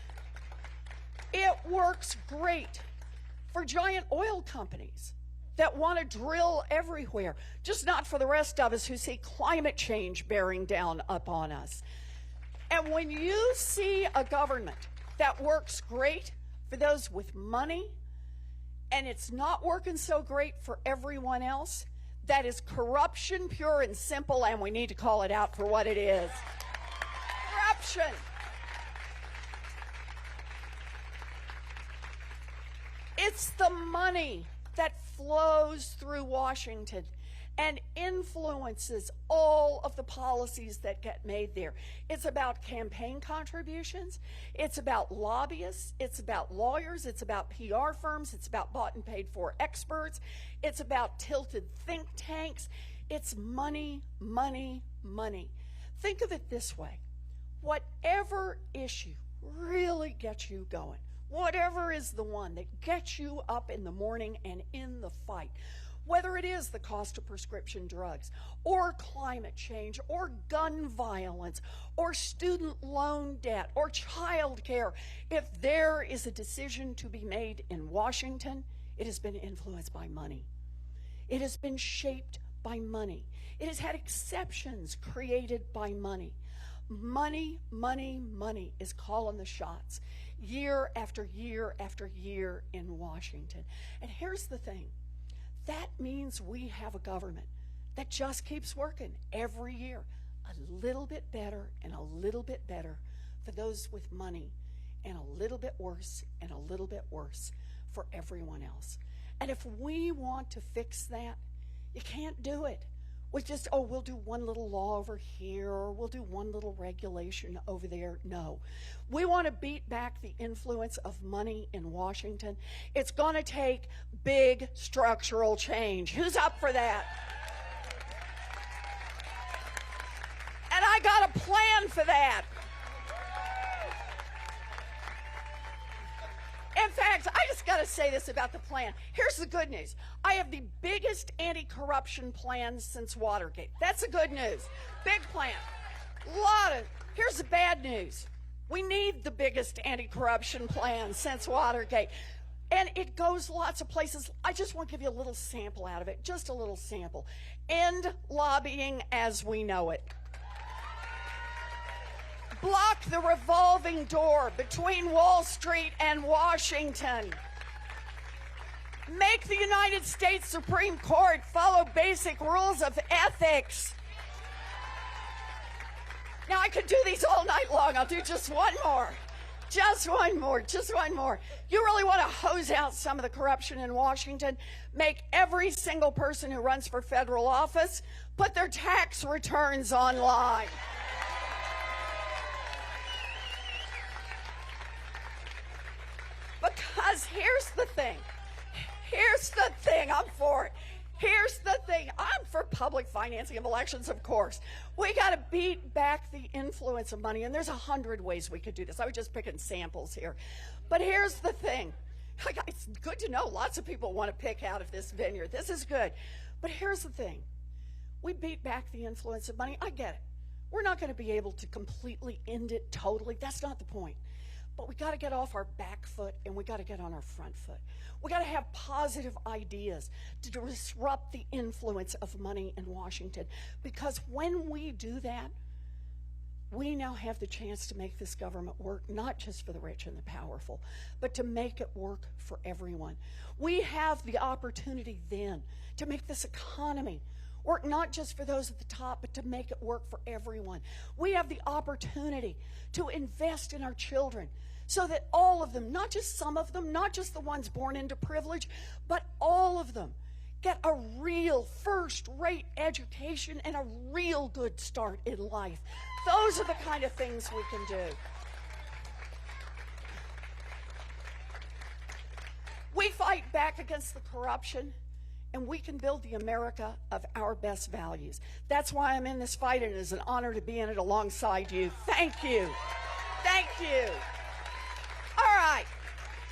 works great for giant oil companies that want to drill everywhere, just not for the rest of us who see climate change bearing down upon us. And when you see a government that works great for those with money, and it's not working so great for everyone else, that is corruption, pure and simple, and we need to call it out for what it is. Corruption. It's the money that flows through Washington and influences all of the policies that get made there. It's about campaign contributions, it's about lobbyists, it's about lawyers, it's about PR firms, it's about bought and paid for experts, it's about tilted think tanks. It's money, money, money. Think of it this way. Whatever issue really gets you going, whatever is the one that gets you up in the morning and in the fight, whether it is the cost of prescription drugs, or climate change, or gun violence, or student loan debt, or child care, if there is a decision to be made in Washington, it has been influenced by money. It has been shaped by money. It has had exceptions created by money. Money, money, money is calling the shots year after year after year in Washington. And here's the thing. That means we have a government that just keeps working every year, a little bit better and a little bit better for those with money, and a little bit worse and a little bit worse for everyone else. And if we want to fix that, you can't do it with just, oh, we'll do one little law over here, or we'll do one little regulation over there. No. We want to beat back the influence of money in Washington. It's going to take big structural change. Who's up for that? And I got a plan for that. In fact, I just got to say this about the plan. Here's the good news. I have the biggest anti-corruption plan since Watergate. That's the good news. Big plan. Here's the bad news. We need the biggest anti-corruption plan since Watergate. And it goes lots of places. I just want to give you a little sample out of it, just a little sample. End lobbying as we know it. Block the revolving door between Wall Street and Washington. Make the United States Supreme Court follow basic rules of ethics. Now, I could do these all night long. I'll do just one more. Just one more. Just one more. You really want to hose out some of the corruption in Washington? Make every single person who runs for federal office put their tax returns online. Because here's the thing. Here's the thing. I'm for it. Here's the thing. I'm for public financing of elections, of course. We got to beat back the influence of money. And there's 100 ways we could do this. I was just picking samples here. But here's the thing. It's good to know lots of people want to pick out of this vineyard. This is good. But here's the thing. We beat back the influence of money. I get it. We're not going to be able to completely end it totally. That's not the point. But we got to get off our back foot and we got to get on our front foot. We got to have positive ideas to disrupt the influence of money in Washington. Because when we do that, we now have the chance to make this government work, not just for the rich and the powerful, but to make it work for everyone. We have the opportunity then to make this economy work not just for those at the top, but to make it work for everyone. We have the opportunity to invest in our children so that all of them, not just some of them, not just the ones born into privilege, but all of them get a real first-rate education and a real good start in life. Those are the kind of things we can do. We fight back against the corruption, and we can build the America of our best values. That's why I'm in this fight, and it is an honor to be in it alongside you. Thank you. Thank you. All right,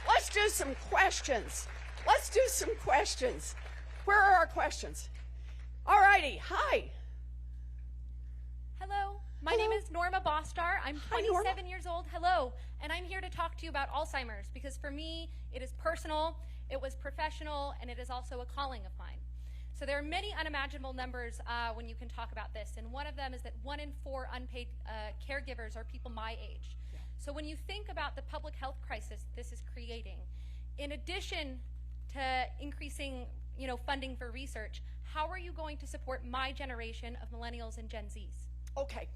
let's do some questions. Let's do some questions. Where are our questions? All righty, hi. Hello, my name is Norma Bostar. I'm 27 years old. Hello, and I'm here to talk to you about Alzheimer's because for me, it is personal, it was professional, and it is also a calling of mine. So there are many unimaginable numbers when you can talk about this, and one of them is that 1 in 4 unpaid caregivers are people my age. Yeah. So when you think about the public health crisis this is creating, in addition to increasing funding for research, how are you going to support my generation of millennials and Gen Zs? Okay,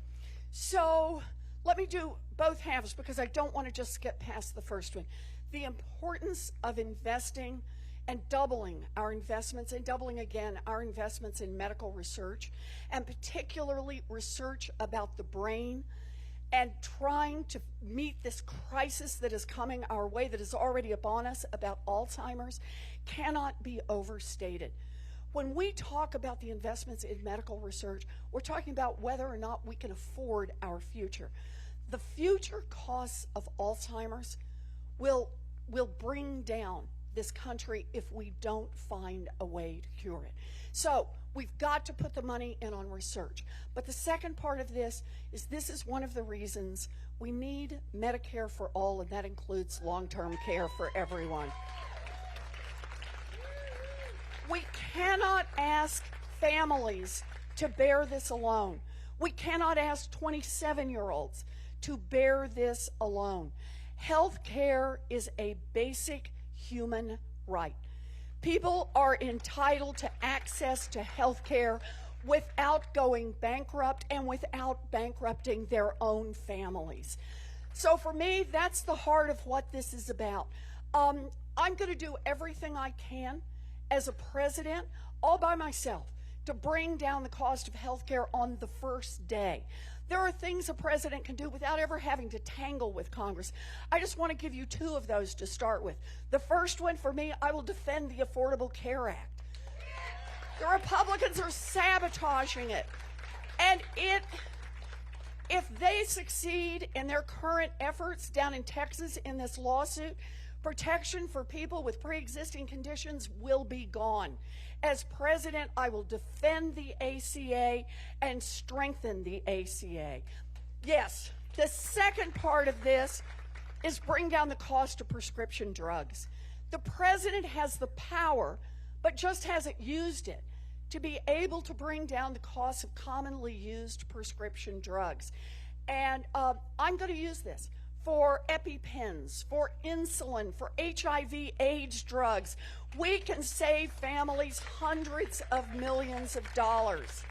so let me do both halves because I don't want to just skip past the first one. The importance of investing and doubling our investments and doubling again our investments in medical research, and particularly research about the brain, and trying to meet this crisis that is coming our way, that is already upon us, about Alzheimer's, cannot be overstated. When we talk about the investments in medical research, we're talking about whether or not we can afford our future. The future costs of Alzheimer's will bring down this country if we don't find a way to cure it. So we've got to put the money in on research. But the second part of this is one of the reasons we need Medicare for all, and that includes long-term care for everyone. We cannot ask families to bear this alone. We cannot ask 27-year-olds to bear this alone. Health care is a basic human right. People are entitled to access to health care without going bankrupt and without bankrupting their own families. So for me, that's the heart of what this is about. I'm going to do everything I can as a president, all by myself, to bring down the cost of health care on the first day. There are things a president can do without ever having to tangle with Congress. I just want to give you 2 of those to start with. The first one, for me, I will defend the Affordable Care Act. The Republicans are sabotaging it. And if they succeed in their current efforts down in Texas in this lawsuit, protection for people with pre-existing conditions will be gone. As president, I will defend the ACA and strengthen the ACA. Yes, the second part of this is bring down the cost of prescription drugs. The president has the power, but just hasn't used it, to be able to bring down the cost of commonly used prescription drugs. And I'm going to use this for EpiPens, for insulin, for HIV/AIDS drugs. We can save families hundreds of millions of dollars.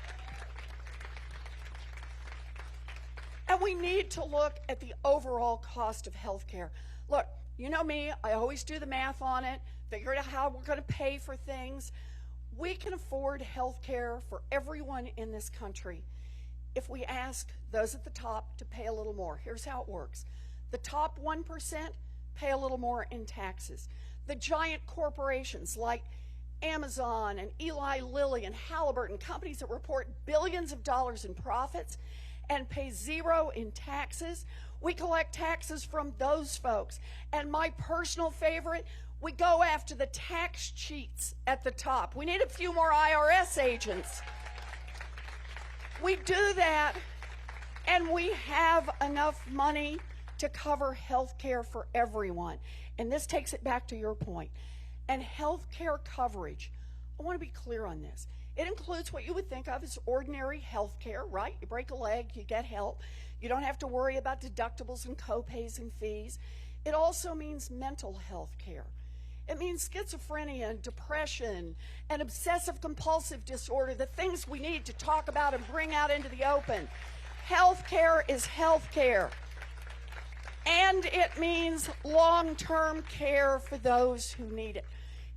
And we need to look at the overall cost of health care. Look, you know me, I always do the math on it, figure out how we're going to pay for things. We can afford health care for everyone in this country if we ask those at the top to pay a little more. Here's how it works. The top 1% pay a little more in taxes. The giant corporations like Amazon and Eli Lilly and Halliburton, companies that report billions of dollars in profits and pay 0 in taxes, we collect taxes from those folks. And my personal favorite, we go after the tax cheats at the top. We need a few more IRS agents. We do that, and we have enough money to cover health care for everyone. And this takes it back to your point. And health care coverage, I want to be clear on this. It includes what you would think of as ordinary health care, right? You break a leg, you get help. You don't have to worry about deductibles and copays and fees. It also means mental health care. It means schizophrenia and depression and obsessive compulsive disorder, the things we need to talk about and bring out into the open. Health care is health care. And it means long-term care for those who need it.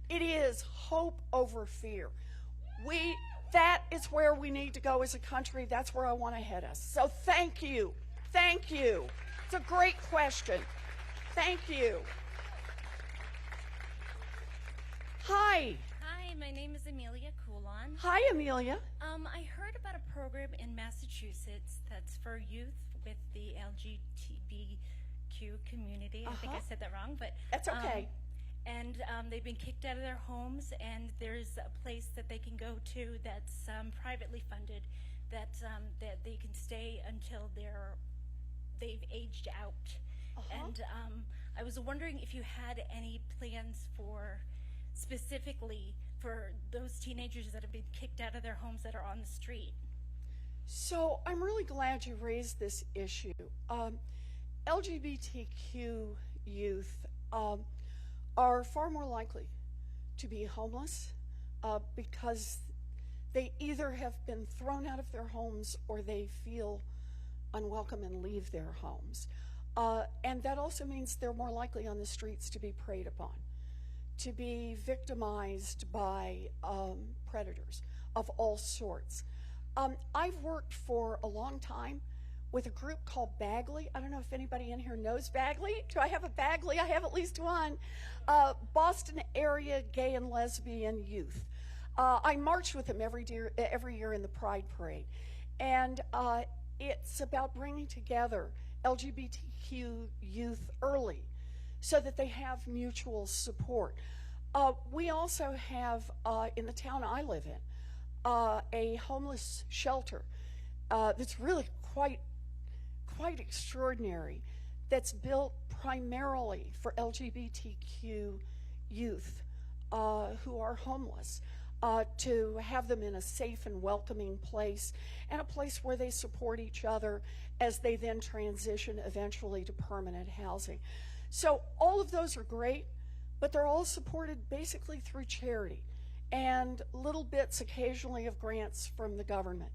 It is hope over fear. That is where we need to go as a country. That's where I want to head us. So thank you. Thank you. It's a great question. Thank you. Hi. Hi, my name is Amelia Coulon. Hi, Amelia. I heard about a program in Massachusetts that's for youth with the LGBTQ community. I think I said that wrong, but that's okay. And they've been kicked out of their homes, and there's a place that they can go to that's privately funded, that they can stay until they've aged out. And I was wondering if you had any plans for specifically for those teenagers that have been kicked out of their homes that are on the street. So I'm really glad you raised this issue. LGBTQ youth are far more likely to be homeless because they either have been thrown out of their homes or they feel unwelcome and leave their homes. And that also means they're more likely on the streets to be preyed upon, to be victimized by predators of all sorts. I've worked for a long time with a group called Bagley. I don't know if anybody in here knows Bagley. Do I have a Bagley? I have at least one. Boston area gay and lesbian youth. I march with them every year in the Pride Parade. And it's about bringing together LGBTQ youth early so that they have mutual support. We also have, in the town I live in, a homeless shelter that's really quite extraordinary, that's built primarily for LGBTQ youth who are homeless, to have them in a safe and welcoming place, and a place where they support each other as they then transition eventually to permanent housing. So all of those are great, but they're all supported basically through charity and little bits occasionally of grants from the government.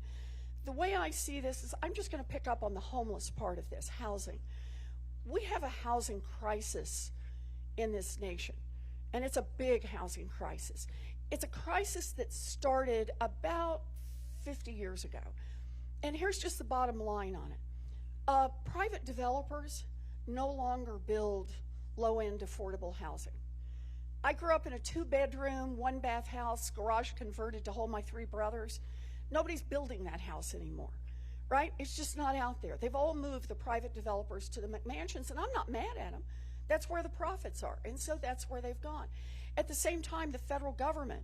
The way I see this is, I'm just going to pick up on the homeless part of this, housing. We have a housing crisis in this nation, and it's a big housing crisis. It's a crisis that started about 50 years ago. And here's just the bottom line on it. Private developers no longer build low-end affordable housing. I grew up in a 2-bedroom, 1-bath house, garage converted to hold my 3 brothers. Nobody's building that house anymore, right? It's just not out there. They've all moved, the private developers, to the McMansions, and I'm not mad at them. That's where the profits are, and so that's where they've gone. At the same time, the federal government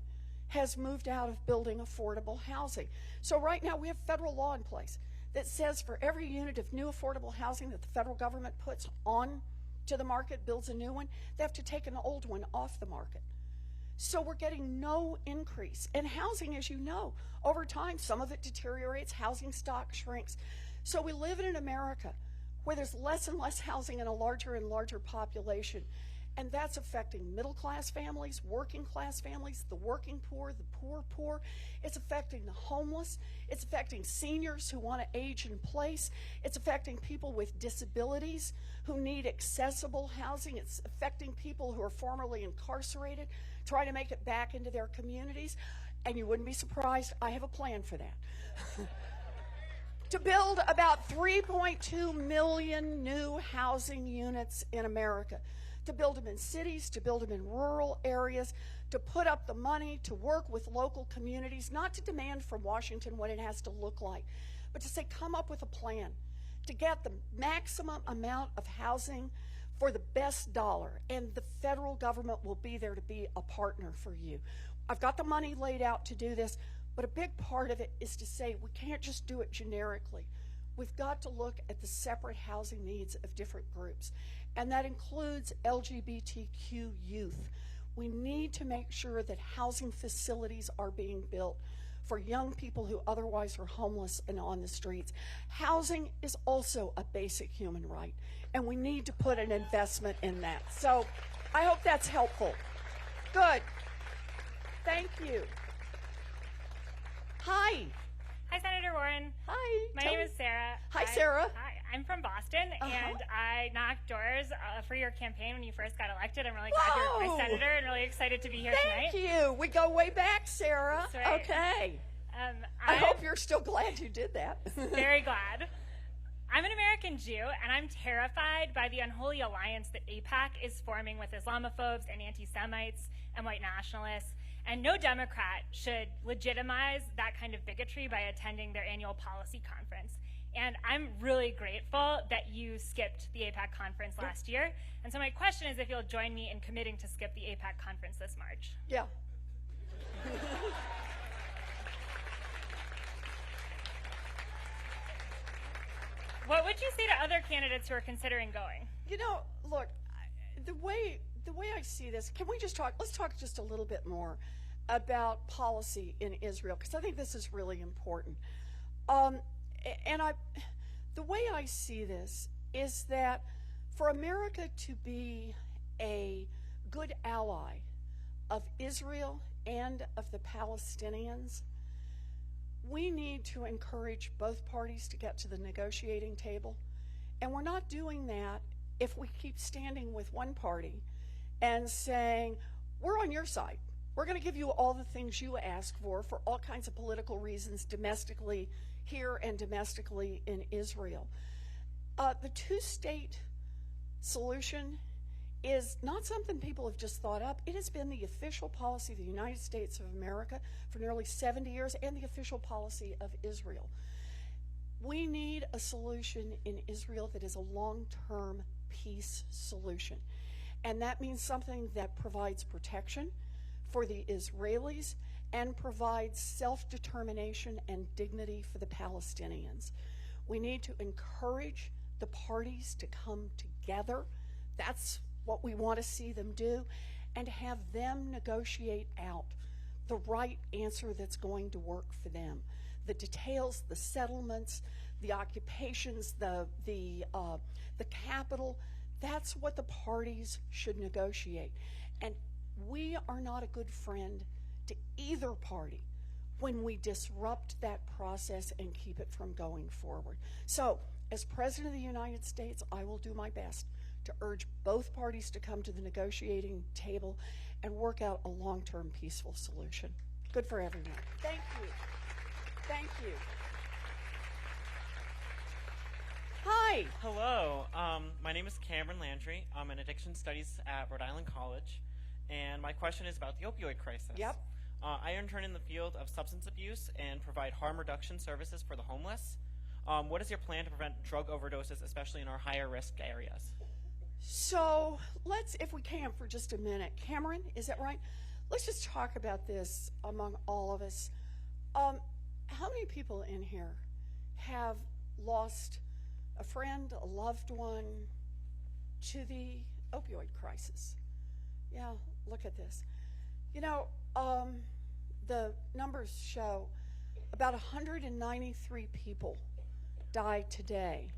has moved out of building affordable housing. So right now we have federal law in place that says for every unit of new affordable housing that the federal government puts on to the market, builds a new one, they have to take an old one off the market. So we're getting no increase. And housing, as you know, over time, some of it deteriorates, housing stock shrinks. So we live in an America where there's less and less housing and a larger and larger population. And that's affecting middle-class families, working-class families, the working poor, the poor. It's affecting the homeless. It's affecting seniors who want to age in place. It's affecting people with disabilities who need accessible housing. It's affecting people who are formerly incarcerated, trying to make it back into their communities. And you wouldn't be surprised, I have a plan for that. To build about 3.2 million new housing units in America. To build them in cities, to build them in rural areas, to put up the money, to work with local communities, not to demand from Washington what it has to look like, but to say, come up with a plan to get the maximum amount of housing for the best dollar, and the federal government will be there to be a partner for you. I've got the money laid out to do this, but a big part of it is to say we can't just do it generically. We've got to look at the separate housing needs of different groups, and that includes LGBTQ youth. We need to make sure that housing facilities are being built for young people who otherwise are homeless and on the streets. Housing is also a basic human right, and we need to put an investment in that. So I hope that's helpful. Good. Thank you. Hi. Hi, Senator Warren. Hi. My name is Sarah. Hi, Sarah. Hi. I'm from Boston, and I knocked doors for your campaign when you first got elected. I'm really glad you're my senator and really excited to be here tonight. Thank you. We go way back, Sarah. That's right. Okay. I I'm hope you're still glad you did that. very glad. I'm an American Jew, and I'm terrified by the unholy alliance that AIPAC is forming with Islamophobes and anti-Semites and white nationalists. And no Democrat should legitimize that kind of bigotry by attending their annual policy conference. And I'm really grateful that you skipped the AIPAC conference last year. And so my question is if you'll join me in committing to skip the AIPAC conference this March. Yeah. What would you say to other candidates who are considering going? You know, look, the way I see this, can we just talk, let's talk just a little bit more about policy in Israel, because I think this is really important. The way I see this is that for America to be a good ally of Israel and of the Palestinians, we need to encourage both parties to get to the negotiating table. And we're not doing that if we keep standing with one party and saying, we're on your side. We're going to give you all the things you ask for all kinds of political reasons, domestically here and domestically in Israel. The two-state solution is not something people have just thought up. It has been the official policy of the United States of America for nearly 70 years and the official policy of Israel. We need a solution in Israel that is a long-term peace solution. And that means something that provides protection for the Israelis and provides self-determination and dignity for the Palestinians. We need to encourage the parties to come together. That's what we want to see them do, and have them negotiate out the right answer that's going to work for them. The details, the settlements, the occupations, the capital, that's what the parties should negotiate. And we are not a good friend to either party when we disrupt that process and keep it from going forward. So, as President of the United States, I will do my best to urge both parties to come to the negotiating table and work out a long-term peaceful solution. Good for everyone. Thank you. Thank you. Hi. Hello. My name is Cameron Landry. I'm in addiction studies at Rhode Island College, and my question is about the opioid crisis. Yep. I intern in the field of substance abuse and provide harm reduction services for the homeless. What is your plan to prevent drug overdoses, especially in our higher risk areas? So let's, if we can, for just a minute. Cameron, is that right? Let's just talk about this among all of us. How many people in here have lost a friend, a loved one to the opioid crisis? Yeah, look at this. You know, the numbers show about 193 people died today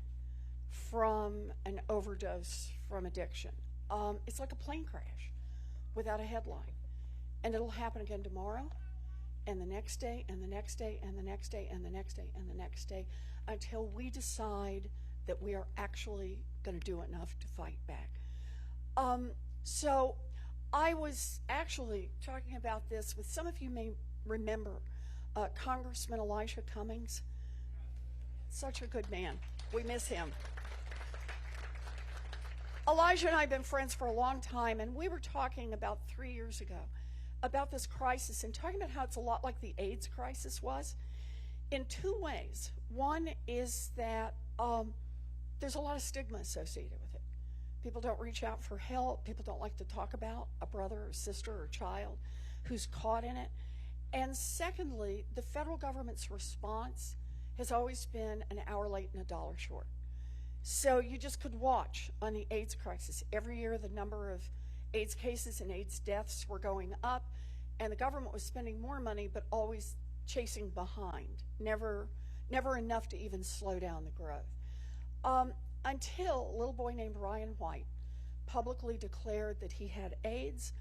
from an overdose from addiction. It's like a plane crash without a headline. And it'll happen again tomorrow, and the next day, and the next day, and the next day, and the next day, and the next day, until we decide that we are actually going to do enough to fight back. So I was actually talking about this with, some of you may remember Congressman Elijah Cummings. Such a good man. We miss him. Elijah and I have been friends for a long time, and we were talking about 3 years ago about this crisis and talking about how it's a lot like the AIDS crisis was in two ways. One is that there's a lot of stigma associated with it. People don't reach out for help. People don't like to talk about a brother or sister or child who's caught in it. And secondly, the federal government's response has always been an hour late and a dollar short. So you just could watch on the AIDS crisis. Every year the number of AIDS cases and AIDS deaths were going up, and the government was spending more money, but always chasing behind, never enough to even slow down the growth. Until a little boy named Ryan White publicly declared that he had AIDS,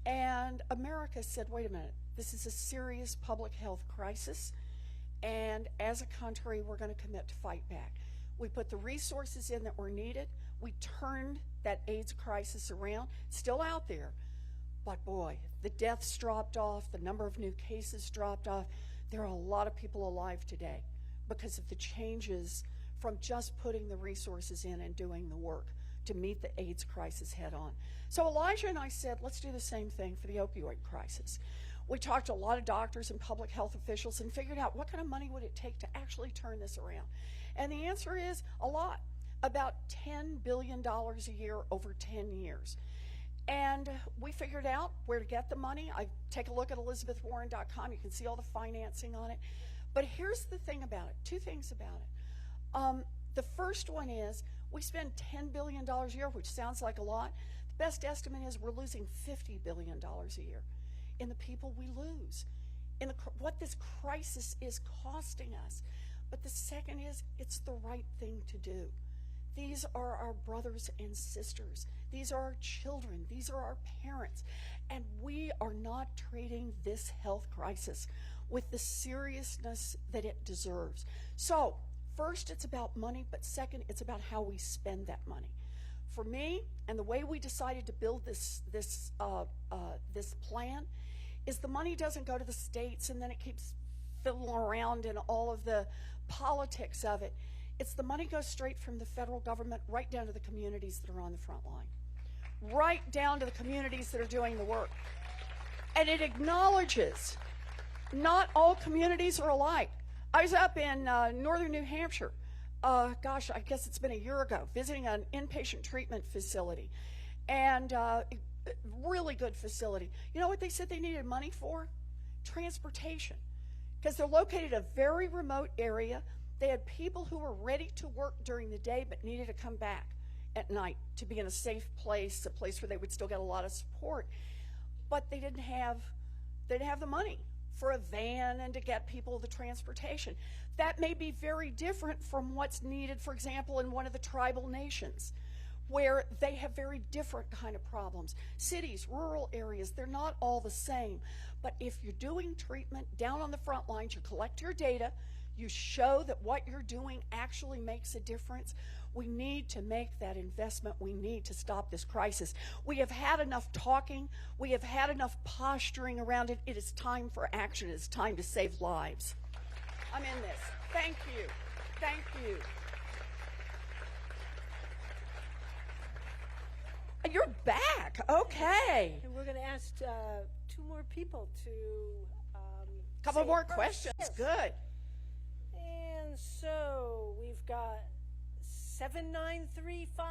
and America said, wait a minute, this is a serious public health crisis, and as a country, we're going to commit to fight back. We put the resources in that were needed. We turned that AIDS crisis around. Still out there, but boy, the deaths dropped off, the number of new cases dropped off. There are a lot of people alive today because of the changes from just putting the resources in and doing the work to meet the AIDS crisis head on. So Elijah and I said, let's do the same thing for the opioid crisis. We talked to a lot of doctors and public health officials and figured out what kind of money would it take to actually turn this around. And the answer is a lot, about $10 billion a year over 10 years. And we figured out where to get the money. I take a look at elizabethwarren.com. You can see all the financing on it. But here's the thing about it, two things about it. The first one is we spend $10 billion a year, which sounds like a lot. The best estimate is we're losing $50 billion a year in the people we lose, in what this crisis is costing us. But the second is it's the right thing to do. These are our brothers and sisters. These are our children. These are our parents. And we are not treating this health crisis with the seriousness that it deserves. So, first, it's about money, but second, it's about how we spend that money. For me, and the way we decided to build this plan, is the money doesn't go to the states and then it keeps fiddling around in all of the politics of it. It's the money goes straight from the federal government right down to the communities that are on the front line, right down to the communities that are doing the work. And it acknowledges not all communities are alike. I was up in northern New Hampshire, gosh, I guess it's been a year ago, visiting an inpatient treatment facility, and really good facility. You know what they said they needed money for? Transportation, because they're located in a very remote area. They had people who were ready to work during the day but needed to come back at night to be in a safe place, a place where they would still get a lot of support. But they didn't have the money for a van and to get people the transportation. That may be very different from what's needed, for example, in one of the tribal nations, where they have very different kind of problems. Cities, rural areas, they're not all the same. But if you're doing treatment down on the front lines, you collect your data, you show that what you're doing actually makes a difference. We need to make that investment. We need to stop this crisis. We have had enough talking. We have had enough posturing around it. It is time for action. It is time to save lives. I'm in this. Thank you. Thank you. You're back. Okay. And we're going to ask two more people to couple more questions. Yes. Good. And so we've got 7935.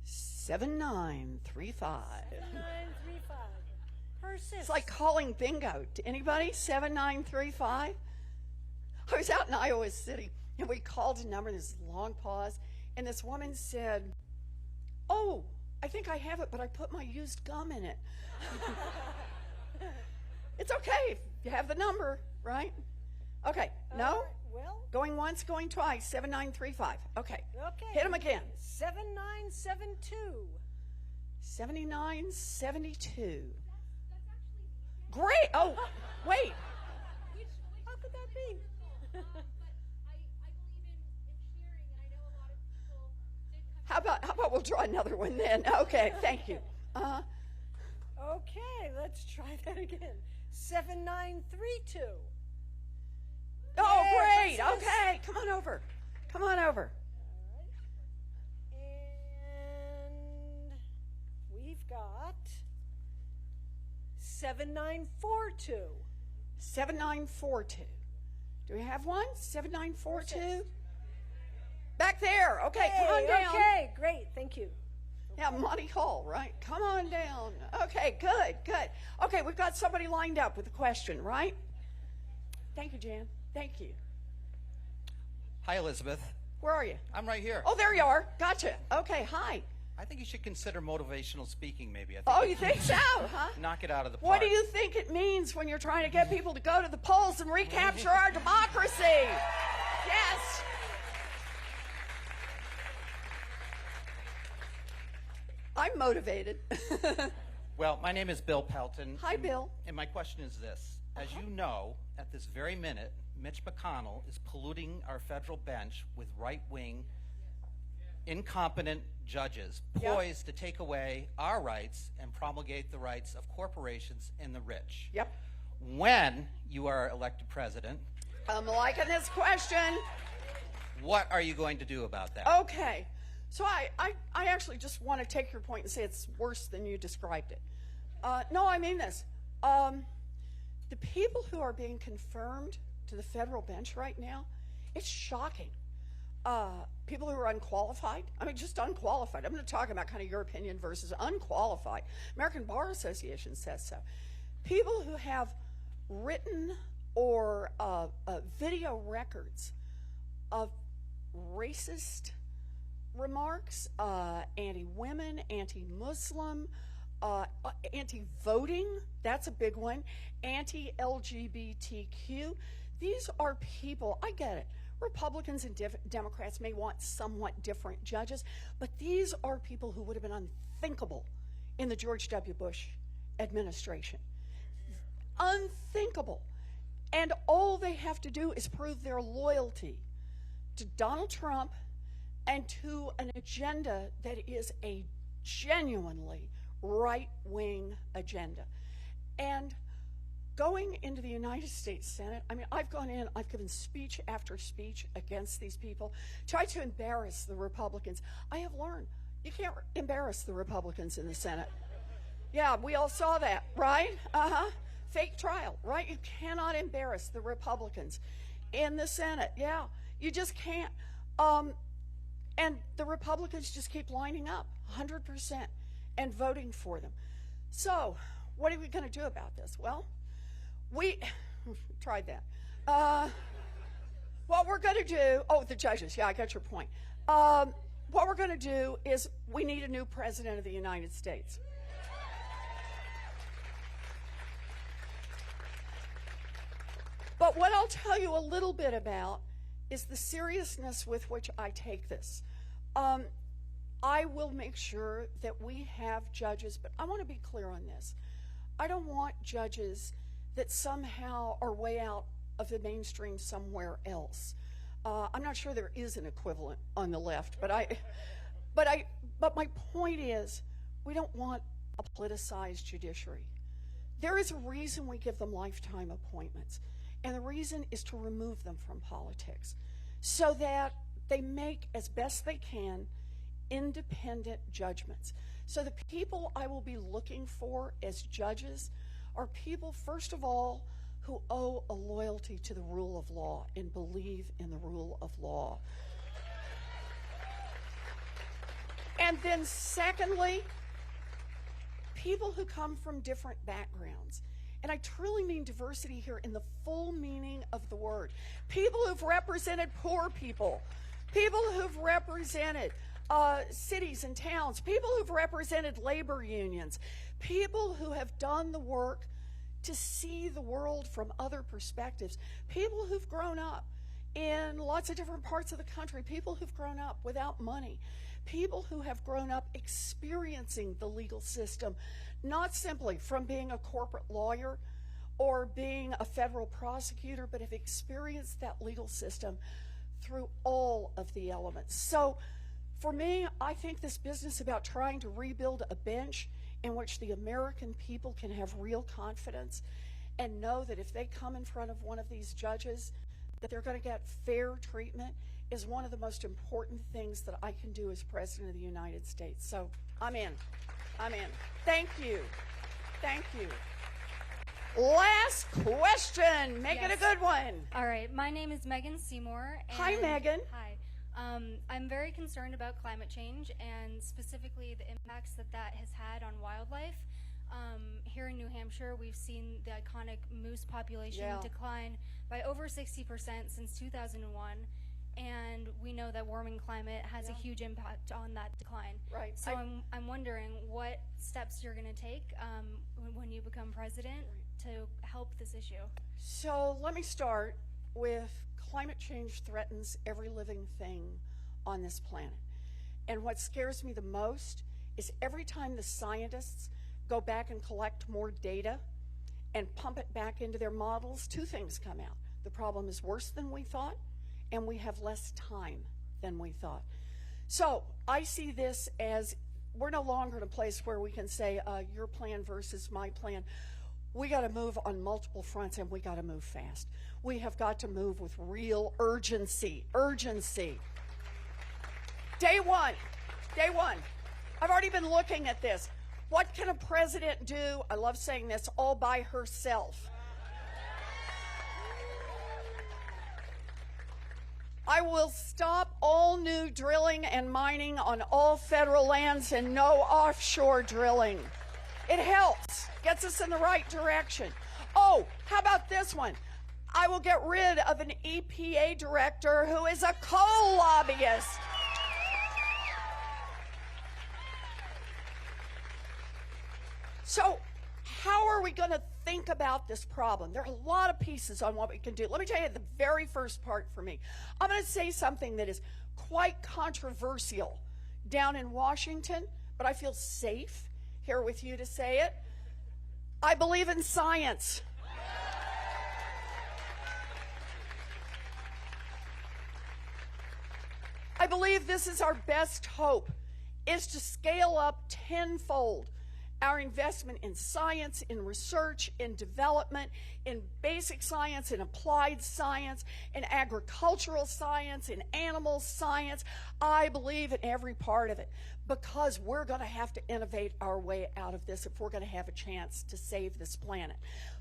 7935. 7935. Persist. It's like calling bingo. To anybody? 7935. I was out in Iowa City and we called a number. This long pause, and this woman said, "Oh, I think I have it, but I put my used gum in it." It's okay if you have the number, right? Okay. No? Well, going once, going twice. 7935. Okay. Okay. Hit them again. 7972. 7972. Great. Oh, wait. How could that be? How about we'll draw another one then? Okay. Thank you. Okay, let's try that again. 7932. Oh, Yeah, great. persist. Okay. Come on over. Come on over. And we've got 7942. 7942. Do we have one? 7942? Back there. Okay, come on down. Okay, great. Thank you. Yeah, Monty Hall, right? Come on down. Okay, good, good. Okay, we've got somebody lined up with a question, right? Thank you, Jan. Thank you. Hi, Elizabeth. Where are you? I'm right here. Oh, there you are. Gotcha. Okay, hi. I think you should consider motivational speaking, maybe. I think Oh, you think so, huh? Knock it out of the park. What do you think it means when you're trying to get people to go to the polls and recapture our democracy? Yes. I'm motivated. Well, my name is Bill Pelton. Hi, Bill. And my question is this. As you know, at this very minute, Mitch McConnell is polluting our federal bench with right-wing, incompetent judges poised to take away our rights and promulgate the rights of corporations and the rich. Yep. When you are elected president, I'm liking this question. what are you going to do about that? Okay. So I actually just want to take your point and say it's worse than you described it. No, I mean this. The people who are being confirmed to the federal bench right now, it's shocking. People who are unqualified, I mean, just unqualified. I'm going to talk about kind of your opinion versus unqualified. American Bar Association says so. People who have written or video records of racist remarks, anti-women, anti-Muslim, anti-voting, that's a big one, anti-LGBTQ. These are people, I get it, Republicans and Democrats may want somewhat different judges, but these are people who would have been unthinkable in the George W. Bush administration. Unthinkable. And all they have to do is prove their loyalty to Donald Trump and to an agenda that is a genuinely right-wing agenda. And going into the United States Senate, I mean, I've gone in, I've given speech after speech against these people, tried to embarrass the Republicans. I have learned you can't embarrass the Republicans in the Senate. Yeah, we all saw that, right? Fake trial, right? You cannot embarrass the Republicans in the Senate. Yeah, you just can't. And the Republicans just keep lining up 100% and voting for them. So what are we going to do about this? Well, we tried that. What we're going to do, the judges, yeah, I got your point. What we're going to do is we need a new president of the United States. But what I'll tell you a little bit about is the seriousness with which I take this. I will make sure that we have judges, but I want to be clear on this. I don't want judges that somehow are way out of the mainstream somewhere else. I'm not sure there is an equivalent on the left, but my point is, we don't want a politicized judiciary. There is a reason we give them lifetime appointments, and the reason is to remove them from politics, so that they make, as best they can, independent judgments. So the people I will be looking for as judges are people, first of all, who owe a loyalty to the rule of law and believe in the rule of law. And then secondly, people who come from different backgrounds. And I truly mean diversity here in the full meaning of the word. People who've represented poor people, people who've represented cities and towns, people who've represented labor unions, people who have done the work to see the world from other perspectives, people who've grown up in lots of different parts of the country, people who've grown up without money, people who have grown up experiencing the legal system, not simply from being a corporate lawyer or being a federal prosecutor, but have experienced that legal system through all of the elements. So for me, I think this business about trying to rebuild a bench in which the American people can have real confidence and know that if they come in front of one of these judges, that they're going to get fair treatment is one of the most important things that I can do as President of the United States. So I'm in. I'm in. Thank you. Thank you. Last question. Make it a good one. All right. My name is Megan Seymour. Hi, Megan. Hi. I'm very concerned about climate change and specifically the impacts that has had on wildlife. Here in New Hampshire, we've seen the iconic moose population decline by over 60% since 2001. and we know that warming climate has a huge impact on that decline. Right. So I'm wondering what steps you're going to take when you become president to help this issue. So let me start with climate change threatens every living thing on this planet. And what scares me the most is every time the scientists go back and collect more data and pump it back into their models, two things come out. The problem is worse than we thought, and we have less time than we thought. So I see this as we're no longer in a place where we can say your plan versus my plan. We got to move on multiple fronts, and we got to move fast. We have got to move with real urgency. Day one. I've already been looking at this. What can a president do? I love saying this, all by herself. I will stop all new drilling and mining on all federal lands and no offshore drilling. It helps, gets us in the right direction. Oh, how about this one? I will get rid of an EPA director who is a coal lobbyist. So how are we going to think about this problem? There are a lot of pieces on what we can do. Let me tell you the very first part for me. I'm going to say something that is quite controversial down in Washington, but I feel safe here with you to say it. I believe in science. I believe this is our best hope, is to scale up tenfold our investment in science, in research, in development, in basic science, in applied science, in agricultural science, in animal science. I believe in every part of it because we're going to have to innovate our way out of this if we're going to have a chance to save this planet.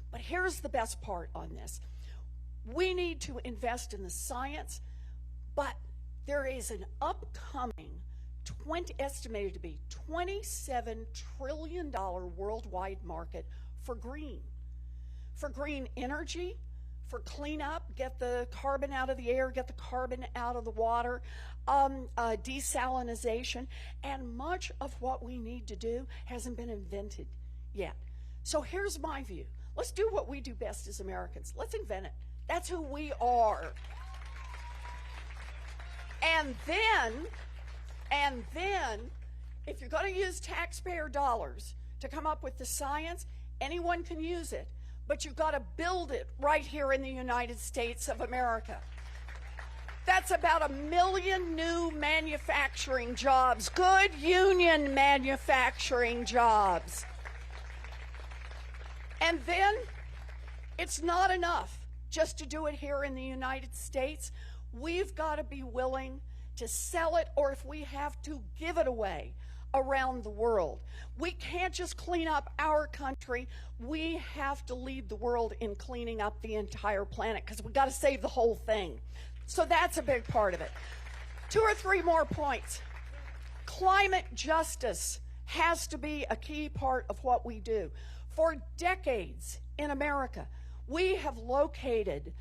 But here's the best part on this. We need to invest in the science, but there is an upcoming estimated to be $27 trillion worldwide market for green energy, for cleanup, get the carbon out of the air, get the carbon out of the water, desalinization, and much of what we need to do hasn't been invented yet. So here's my view. Let's do what we do best as Americans. Let's invent it. That's who we are. And then, if you're going to use taxpayer dollars to come up with the science, anyone can use it. But you've got to build it right here in the United States of America. That's about 1 million new manufacturing jobs, good union manufacturing jobs. And then, it's not enough just to do it here in the United States. We've got to be willing to sell it, or if we have to, give it away around the world. We can't just clean up our country. We have to lead the world in cleaning up the entire planet because we've got to save the whole thing. So that's a big part of it. 2 or 3 more points. Climate justice has to be a key part of what we do. For decades in America, we have located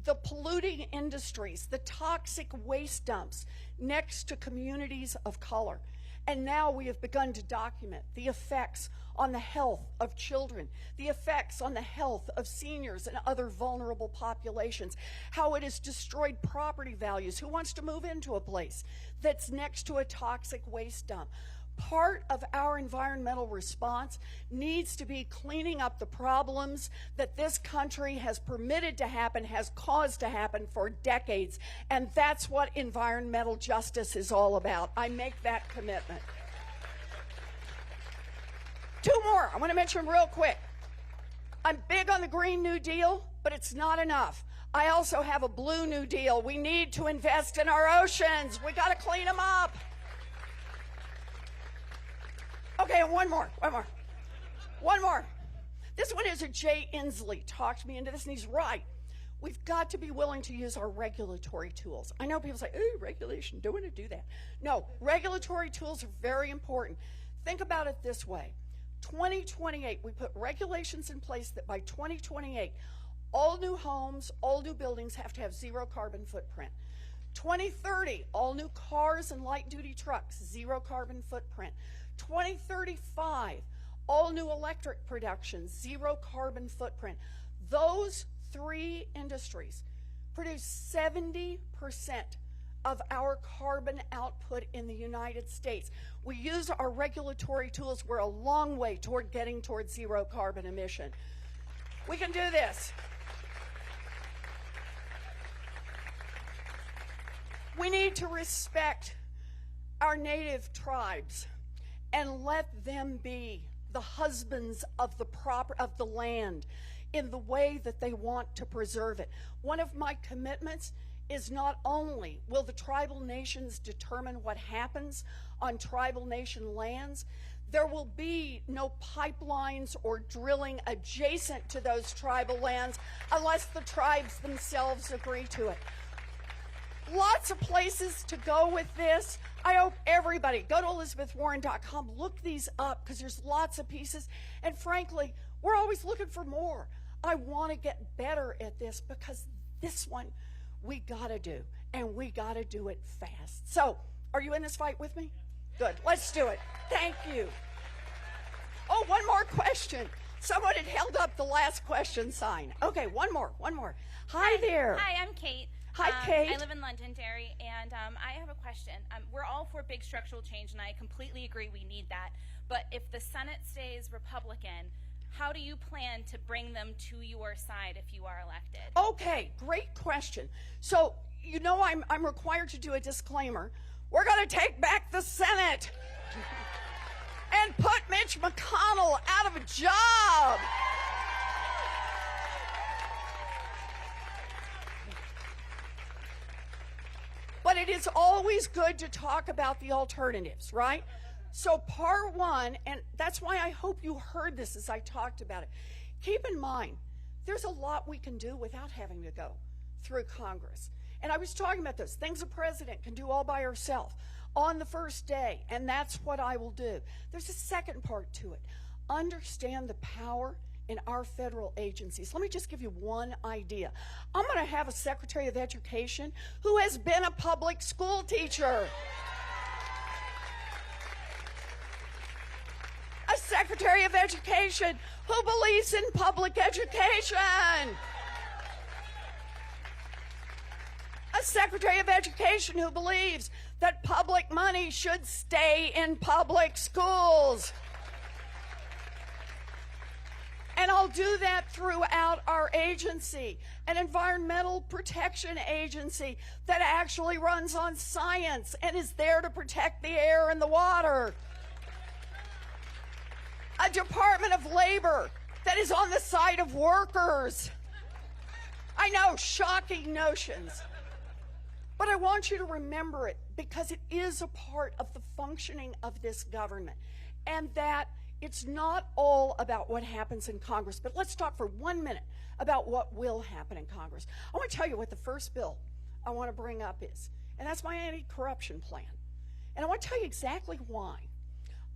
the polluting industries, the toxic waste dumps next to communities of color. And now we have begun to document the effects on the health of children, the effects on the health of seniors and other vulnerable populations, how it has destroyed property values. Who wants to move into a place that's next to a toxic waste dump? Part of our environmental response needs to be cleaning up the problems that this country has permitted to happen, has caused to happen for decades, and that's what environmental justice is all about. I make that commitment. 2 more I want to mention real quick. I'm big on the Green New Deal, but it's not enough. I also have a Blue New Deal. We need to invest in our oceans. We got to clean them up. Okay, one more. This one is a Jay Inslee talked me into this, and he's right. We've got to be willing to use our regulatory tools. I know people say, "Oh, regulation, don't want to do that." No, regulatory tools are very important. Think about it this way. 2028, we put regulations in place that by 2028, all new homes, all new buildings have to have 0 carbon footprint. 2030, all new cars and light-duty trucks, zero carbon footprint. 2035, all new electric production, zero carbon footprint. Those three industries produce 70% of our carbon output in the United States. We use our regulatory tools. We're a long way toward getting towards zero carbon emission. We can do this. We need to respect our native tribes and let them be the husbands of the land in the way that they want to preserve it. One of my commitments is not only will the tribal nations determine what happens on tribal nation lands, there will be no pipelines or drilling adjacent to those tribal lands unless the tribes themselves agree to it. Lots of places to go with this. I hope everybody, go to ElizabethWarren.com, look these up because there's lots of pieces. And frankly, we're always looking for more. I want to get better at this because this one we got to do, and we got to do it fast. So, are you in this fight with me? Good. Let's do it. Thank you. Oh, one more question. Someone had held up the last question sign. Okay, one more. Hi there. Hi, I'm Kate. Hi, Kate. I live in Londonderry, and I have a question. We're all for big structural change, and I completely agree we need that. But if the Senate stays Republican, how do you plan to bring them to your side if you are elected? Okay, great question. So, you know I'm required to do a disclaimer. We're going to take back the Senate and put Mitch McConnell out of a job. But it is always good to talk about the alternatives, right? So part one, and that's why I hope you heard this as I talked about it. Keep in mind, there's a lot we can do without having to go through Congress. And I was talking about those things a president can do all by herself on the first day, and that's what I will do. There's a second part to it. Understand the power in our federal agencies. Let me just give you one idea. I'm going to have a Secretary of Education who has been a public school teacher. A Secretary of Education who believes in public education. A Secretary of Education who believes that public money should stay in public schools. And I'll do that throughout our agency, an environmental protection agency that actually runs on science and is there to protect the air and the water. A Department of Labor that is on the side of workers. I know, shocking notions. But I want you to remember it because it is a part of the functioning of this government. And that it's not all about what happens in Congress, but let's talk for 1 minute about what will happen in Congress. I want to tell you what the first bill I want to bring up is, and that's my anti-corruption plan. And I want to tell you exactly why.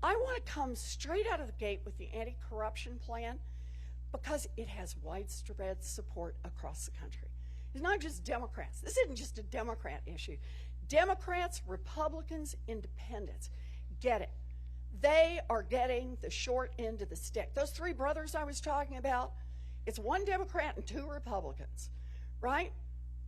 I want to come straight out of the gate with the anti-corruption plan because it has widespread support across the country. It's not just Democrats. This isn't just a Democrat issue. Democrats, Republicans, Independents get it. They are getting the short end of the stick. Those three brothers I was talking about, it's one Democrat and two Republicans, right?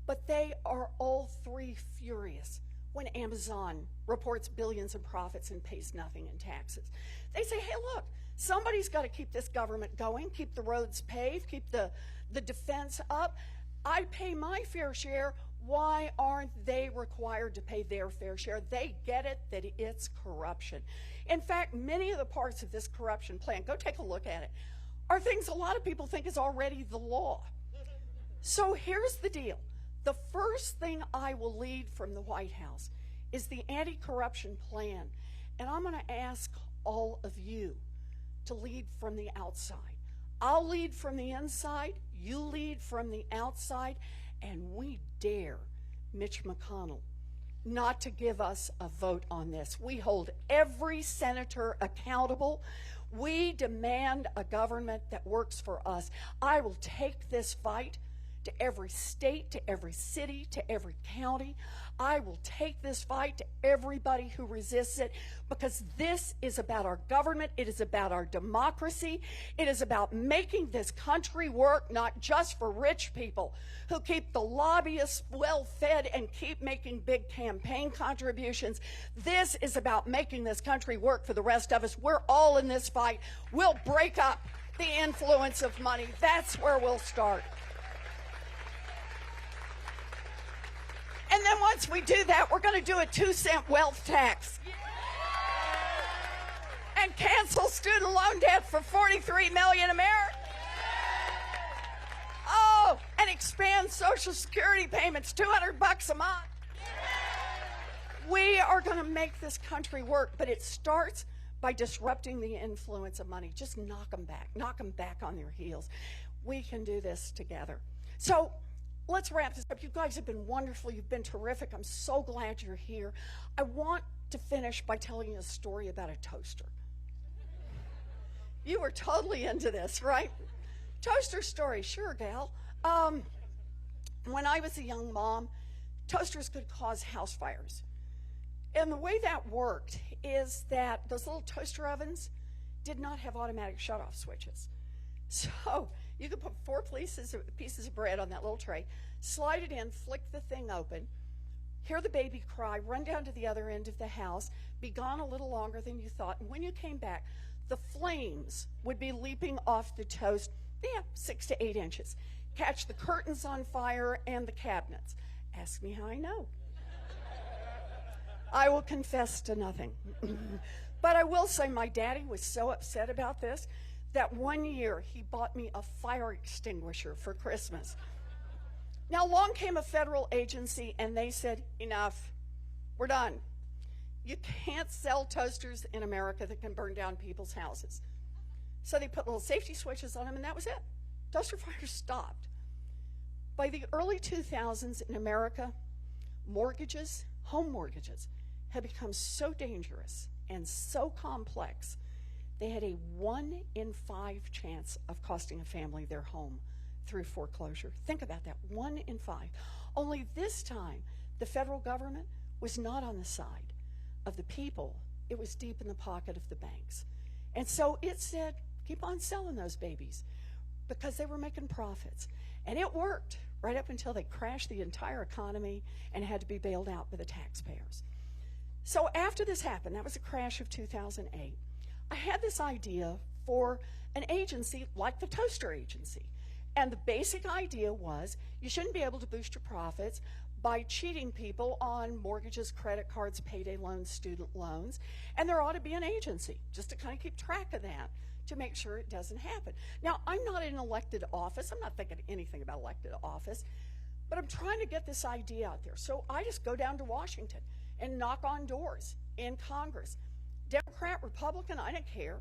But they are all three furious when Amazon reports billions in profits and pays nothing in taxes. They say, hey, look, somebody's got to keep this government going, keep the roads paved, keep the defense up. I pay my fair share. Why aren't they required to pay their fair share? They get it that it's corruption. In fact, many of the parts of this corruption plan, go take a look at it, are things a lot of people think is already the law. So here's the deal. The first thing I will lead from the White House is the anti-corruption plan. And I'm going to ask all of you to lead from the outside. I'll lead from the inside, you lead from the outside, and we dare Mitch McConnell not to give us a vote on this. We hold every senator accountable. We demand a government that works for us. I will take this fight to every state, to every city, to every county. I will take this fight to everybody who resists it, because this is about our government. It is about our democracy. It is about making this country work, not just for rich people who keep the lobbyists well fed and keep making big campaign contributions. This is about making this country work for the rest of us. We're all in this fight. We'll break up the influence of money. That's where we'll start. And then once we do that, we're going to do a 2-cent wealth tax. And cancel student loan debt for 43 million Americans. Oh, and expand Social Security payments, $200 a month. We are going to make this country work, but it starts by disrupting the influence of money. Just knock them back on their heels. We can do this together. So let's wrap this up. You guys have been wonderful. You've been terrific. I'm so glad you're here. I want to finish by telling you a story about a toaster. You were totally into this, right? Toaster story, sure, gal. When I was a young mom, toasters could cause house fires. And the way that worked is that those little toaster ovens did not have automatic shutoff switches. So you could put 4 pieces of bread on that little tray, slide it in, flick the thing open, hear the baby cry, run down to the other end of the house, be gone a little longer than you thought, and when you came back, the flames would be leaping off the toast, 6 to 8 inches. Catch the curtains on fire and the cabinets. Ask me how I know. I will confess to nothing. But I will say my daddy was so upset about this that one year he bought me a fire extinguisher for Christmas. Now, along came a federal agency and they said, enough, we're done. You can't sell toasters in America that can burn down people's houses. So they put little safety switches on them, and that was it. Toaster fires stopped. By the early 2000s in America, mortgages, home mortgages, had become so dangerous and so complex, they had a 1 in 5 chance of costing a family their home through foreclosure. Think about that, 1 in 5. Only this time, the federal government was not on the side of the people. It was deep in the pocket of the banks. And so it said, keep on selling those babies, because they were making profits. And it worked right up until they crashed the entire economy and had to be bailed out by the taxpayers. So after this happened, that was the crash of 2008, I had this idea for an agency like the Toaster Agency. And the basic idea was you shouldn't be able to boost your profits by cheating people on mortgages, credit cards, payday loans, student loans. And there ought to be an agency just to kind of keep track of that, to make sure it doesn't happen. Now, I'm not in elected office. I'm not thinking anything about elected office, but I'm trying to get this idea out there. So I just go down to Washington and knock on doors in Congress. Democrat, Republican, I didn't care.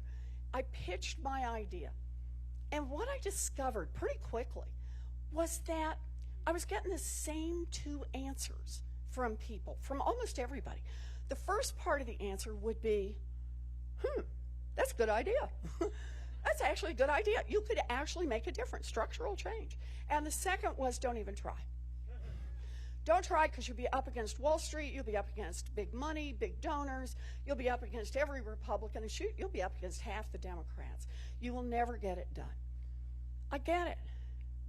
I pitched my idea. And what I discovered pretty quickly was that I was getting the same 2 answers from people, from almost everybody. The first part of the answer would be, that's a good idea. That's actually a good idea. You could actually make a difference, structural change. And the second was, don't even try. Don't try, because you'll be up against Wall Street, you'll be up against big money, big donors, you'll be up against every Republican, and shoot, you'll be up against half the Democrats. You will never get it done. I get it.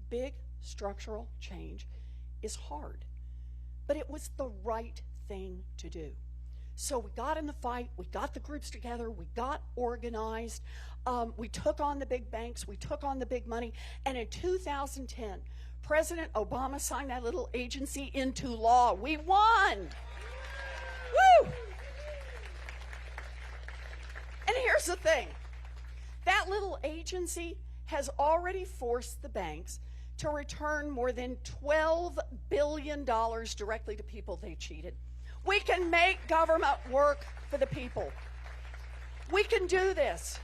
Big structural change is hard, but it was the right thing to do. So we got in the fight, we got the groups together, we got organized, we took on the big banks, we took on the big money, and in 2010, President Obama signed that little agency into law. We won! Woo! And here's the thing. That little agency has already forced the banks to return more than $12 billion directly to people they cheated. We can make government work for the people. We can do this.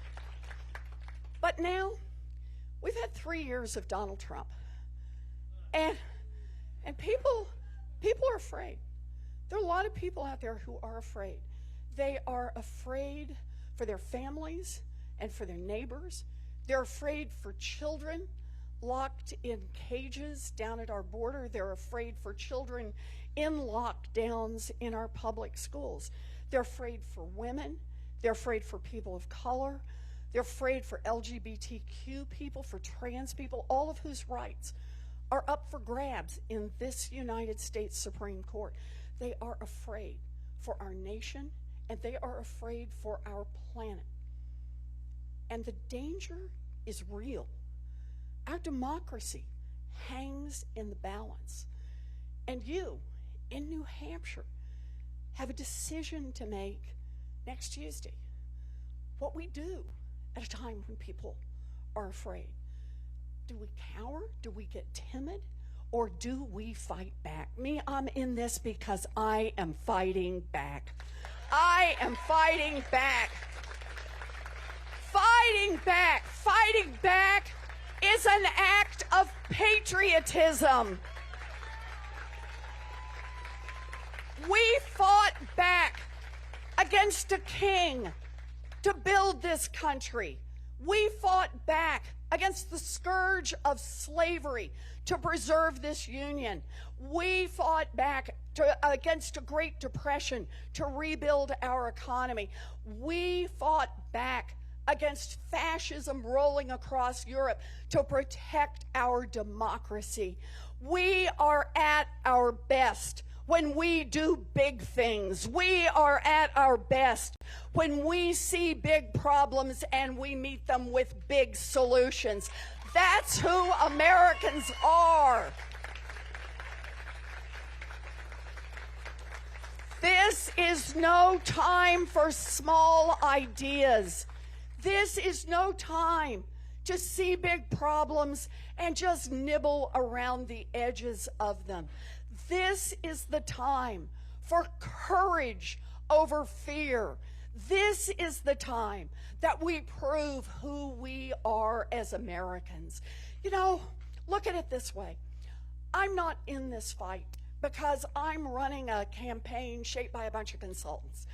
But now, we've had 3 years of Donald Trump. And people are afraid. There are a lot of people out there who are afraid. They are afraid for their families and for their neighbors. They're afraid for children locked in cages down at our border. They're afraid for children in lockdowns in our public schools. They're afraid for women. They're afraid for people of color. They're afraid for LGBTQ people, for trans people, all of whose rights are up for grabs in this United States Supreme Court. They are afraid for our nation, and they are afraid for our planet. And the danger is real. Our democracy hangs in the balance. And you, in New Hampshire, have a decision to make next Tuesday. What we do at a time when people are afraid. Do we cower? Do we get timid? Or do we fight back? Me, I'm in this because I am fighting back. I am fighting back. Fighting back. Fighting back is an act of patriotism. We fought back against a king to build this country. We fought back against the scourge of slavery to preserve this union. We fought back against a Great Depression to rebuild our economy. We fought back against fascism rolling across Europe to protect our democracy. We are at our best when we do big things. We are at our best when we see big problems and we meet them with big solutions. That's who Americans are. This is no time for small ideas. This is no time to see big problems and just nibble around the edges of them. This is the time for courage over fear. This is the time that we prove who we are as Americans. You know, look at it this way. I'm not in this fight because I'm running a campaign shaped by a bunch of consultants.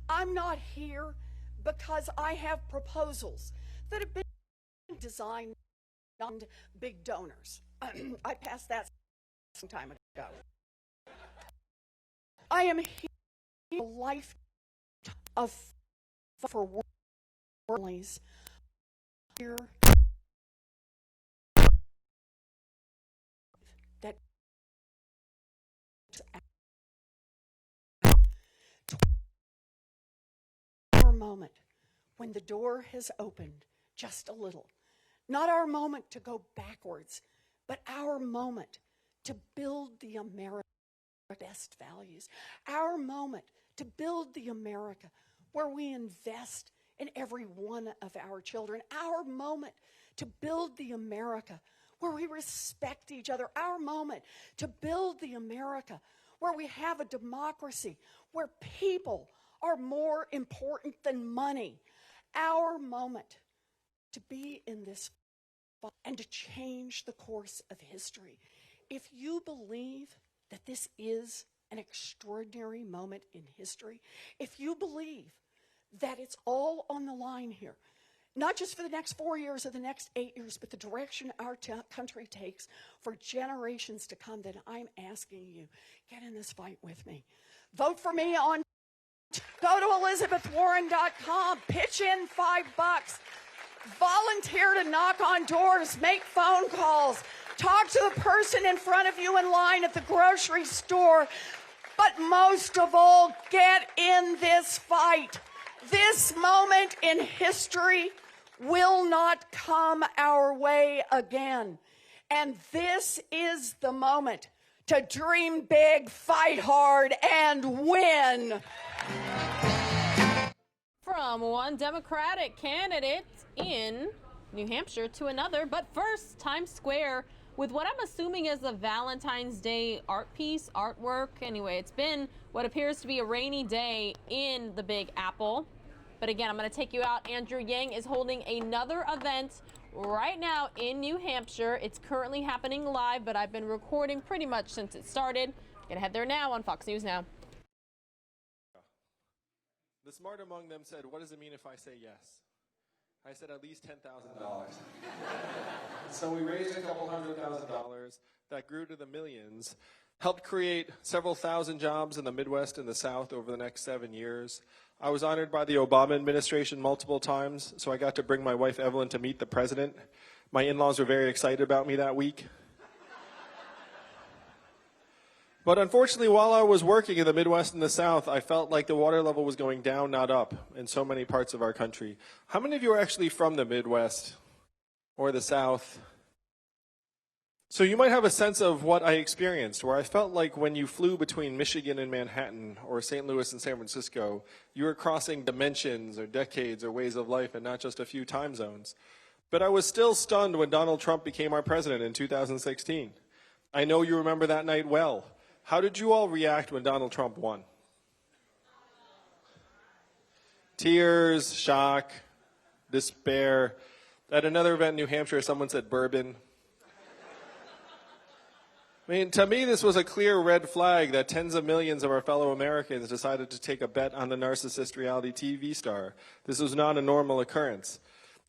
I'm not here because I have proposals that have been designed on big donors. I passed that some time ago. I am here a life of for families here that our moment when the door has opened just a little. Not our moment to go backwards, but our moment to build the America best values. Our moment to build the America where we invest in every one of our children. Our moment to build the America where we respect each other. Our moment to build the America where we have a democracy, where people are more important than money. Our moment to be in this fight and to change the course of history. If you believe that this is an extraordinary moment in history, if you believe that it's all on the line here, not just for the next 4 years or the next 8 years, but the direction our country takes for generations to come, then I'm asking you, get in this fight with me. Vote for me on, go to ElizabethWarren.com, pitch in $5, volunteer to knock on doors, make phone calls, talk to the person in front of you in line at the grocery store, but most of all, get in this fight. This moment in history will not come our way again. And this is the moment to dream big, fight hard, and win. From one Democratic candidate in New Hampshire to another, but first, Times Square with what I'm assuming is a Valentine's Day art piece, artwork. Anyway, it's been what appears to be a rainy day in the Big Apple. But again, I'm going to take you out. Andrew Yang is holding another event right now in New Hampshire. It's currently happening live, but I've been recording pretty much since it started. Gonna head there now on Fox News Now. The smart among them said, what does it mean if I say yes? I said at least $10,000. So we raised a couple $100,000 that grew to the millions, helped create several thousand jobs in the Midwest and the South over the next 7 years. I was honored by the Obama administration multiple times, so I got to bring my wife Evelyn to meet the president. My in-laws were very excited about me that week. But unfortunately, while I was working in the Midwest and the South, I felt like the water level was going down, not up, in so many parts of our country. How many of you are actually from the Midwest or the South? So you might have a sense of what I experienced, where I felt like when you flew between Michigan and Manhattan or St. Louis and San Francisco, you were crossing dimensions or decades or ways of life and not just a few time zones. But I was still stunned when Donald Trump became our president in 2016. I know you remember that night well. How did you all react when Donald Trump won? Tears, shock, despair. At another event in New Hampshire, someone said bourbon. I mean, to me, this was a clear red flag that tens of millions of our fellow Americans decided to take a bet on the narcissist reality TV star. This was not a normal occurrence.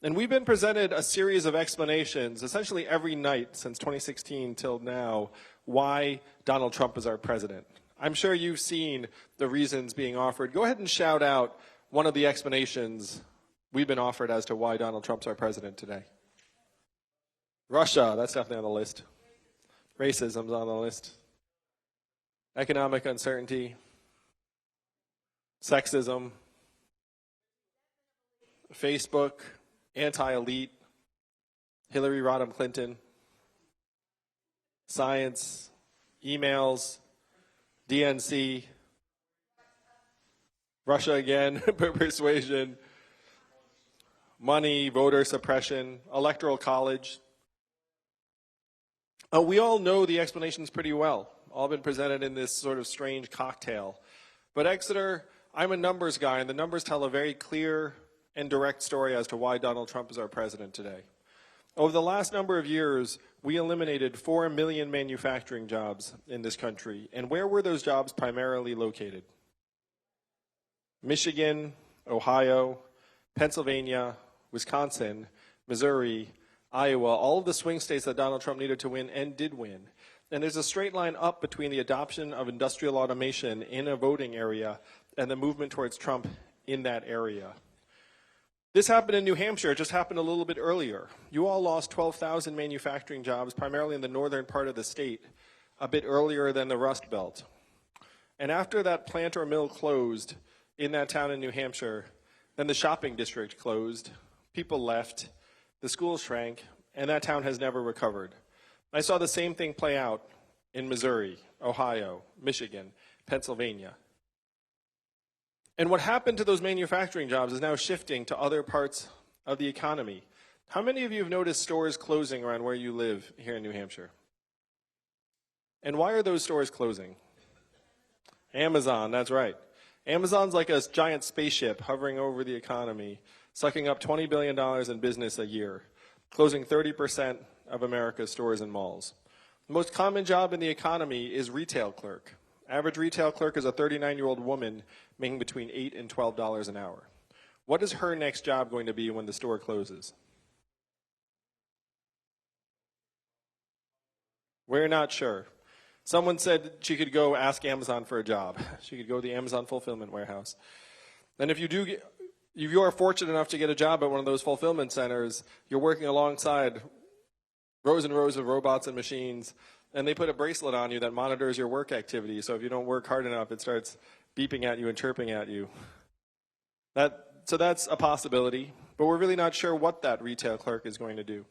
And we've been presented a series of explanations, essentially every night since 2016 till now, why Donald Trump is our president. I'm sure you've seen the reasons being offered. Go ahead and shout out one of the explanations we've been offered as to why Donald Trump's our president today. Russia, that's definitely on the list. Racism's on the list. Economic uncertainty. Sexism. Facebook. Anti-elite. Hillary Rodham Clinton. Science. Emails. DNC. Russia again. Persuasion. Money. Voter suppression. Electoral college. We all know the explanations pretty well, all been presented in this sort of strange cocktail. But Exeter, I'm a numbers guy, and the numbers tell a very clear and direct story as to why Donald Trump is our president today. Over the last number of years, we eliminated 4 million manufacturing jobs in this country. And where were those jobs primarily located? Michigan, Ohio, Pennsylvania, Wisconsin, Missouri, Iowa, all of the swing states that Donald Trump needed to win and did win. And there's a straight line up between the adoption of industrial automation in a voting area and the movement towards Trump in that area. This happened in New Hampshire. It just happened a little bit earlier. You all lost 12,000 manufacturing jobs, primarily in the northern part of the state, a bit earlier than the Rust Belt. And after that plant or mill closed in that town in New Hampshire, then the shopping district closed, people left, the schools shrank, and that town has never recovered. I saw the same thing play out in Missouri, Ohio, Michigan, Pennsylvania. And what happened to those manufacturing jobs is now shifting to other parts of the economy. How many of you have noticed stores closing around where you live here in New Hampshire? And why are those stores closing? Amazon, that's right. Amazon's like a giant spaceship hovering over the economy, sucking up $20 billion in business a year, closing 30% of America's stores and malls. The most common job in the economy is retail clerk. Average retail clerk is a 39-year-old woman making between $8 and $12 an hour. What is her next job going to be when the store closes? We're not sure. Someone said she could go ask Amazon for a job. She could go to the Amazon fulfillment warehouse. And if you are fortunate enough to get a job at one of those fulfillment centers, you're working alongside rows and rows of robots and machines, and they put a bracelet on you that monitors your work activity. So if you don't work hard enough, it starts beeping at you and chirping at you. So that's a possibility, but we're really not sure what that retail clerk is going to do.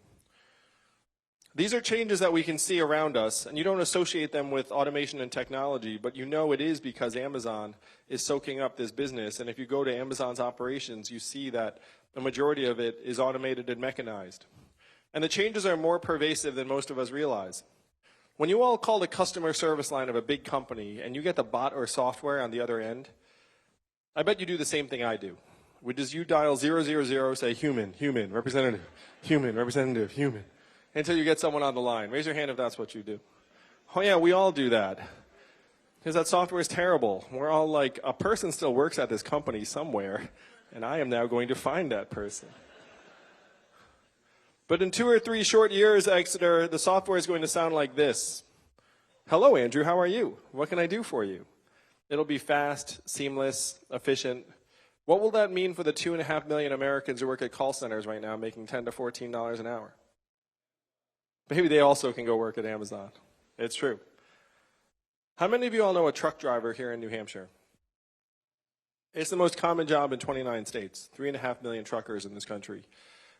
These are changes that we can see around us, and you don't associate them with automation and technology, but you know it is because Amazon is soaking up this business. And if you go to Amazon's operations, you see that the majority of it is automated and mechanized. And the changes are more pervasive than most of us realize. When you all call the customer service line of a big company and you get the bot or software on the other end, I bet you do the same thing I do, which is you dial 000, say human, representative, human, until you get someone on the line. Raise your hand if that's what you do. Oh yeah, we all do that. Because that software is terrible. We're all like, a person still works at this company somewhere, and I am now going to find that person. But in 2 or 3 short years, Exeter, the software is going to sound like this. Hello, Andrew, how are you? What can I do for you? It'll be fast, seamless, efficient. What will that mean for the 2.5 million Americans who work at call centers right now making $10 to $14 an hour? Maybe they also can go work at Amazon. It's true. How many of you all know a truck driver here in New Hampshire? It's the most common job in 29 states, 3.5 million truckers in this country.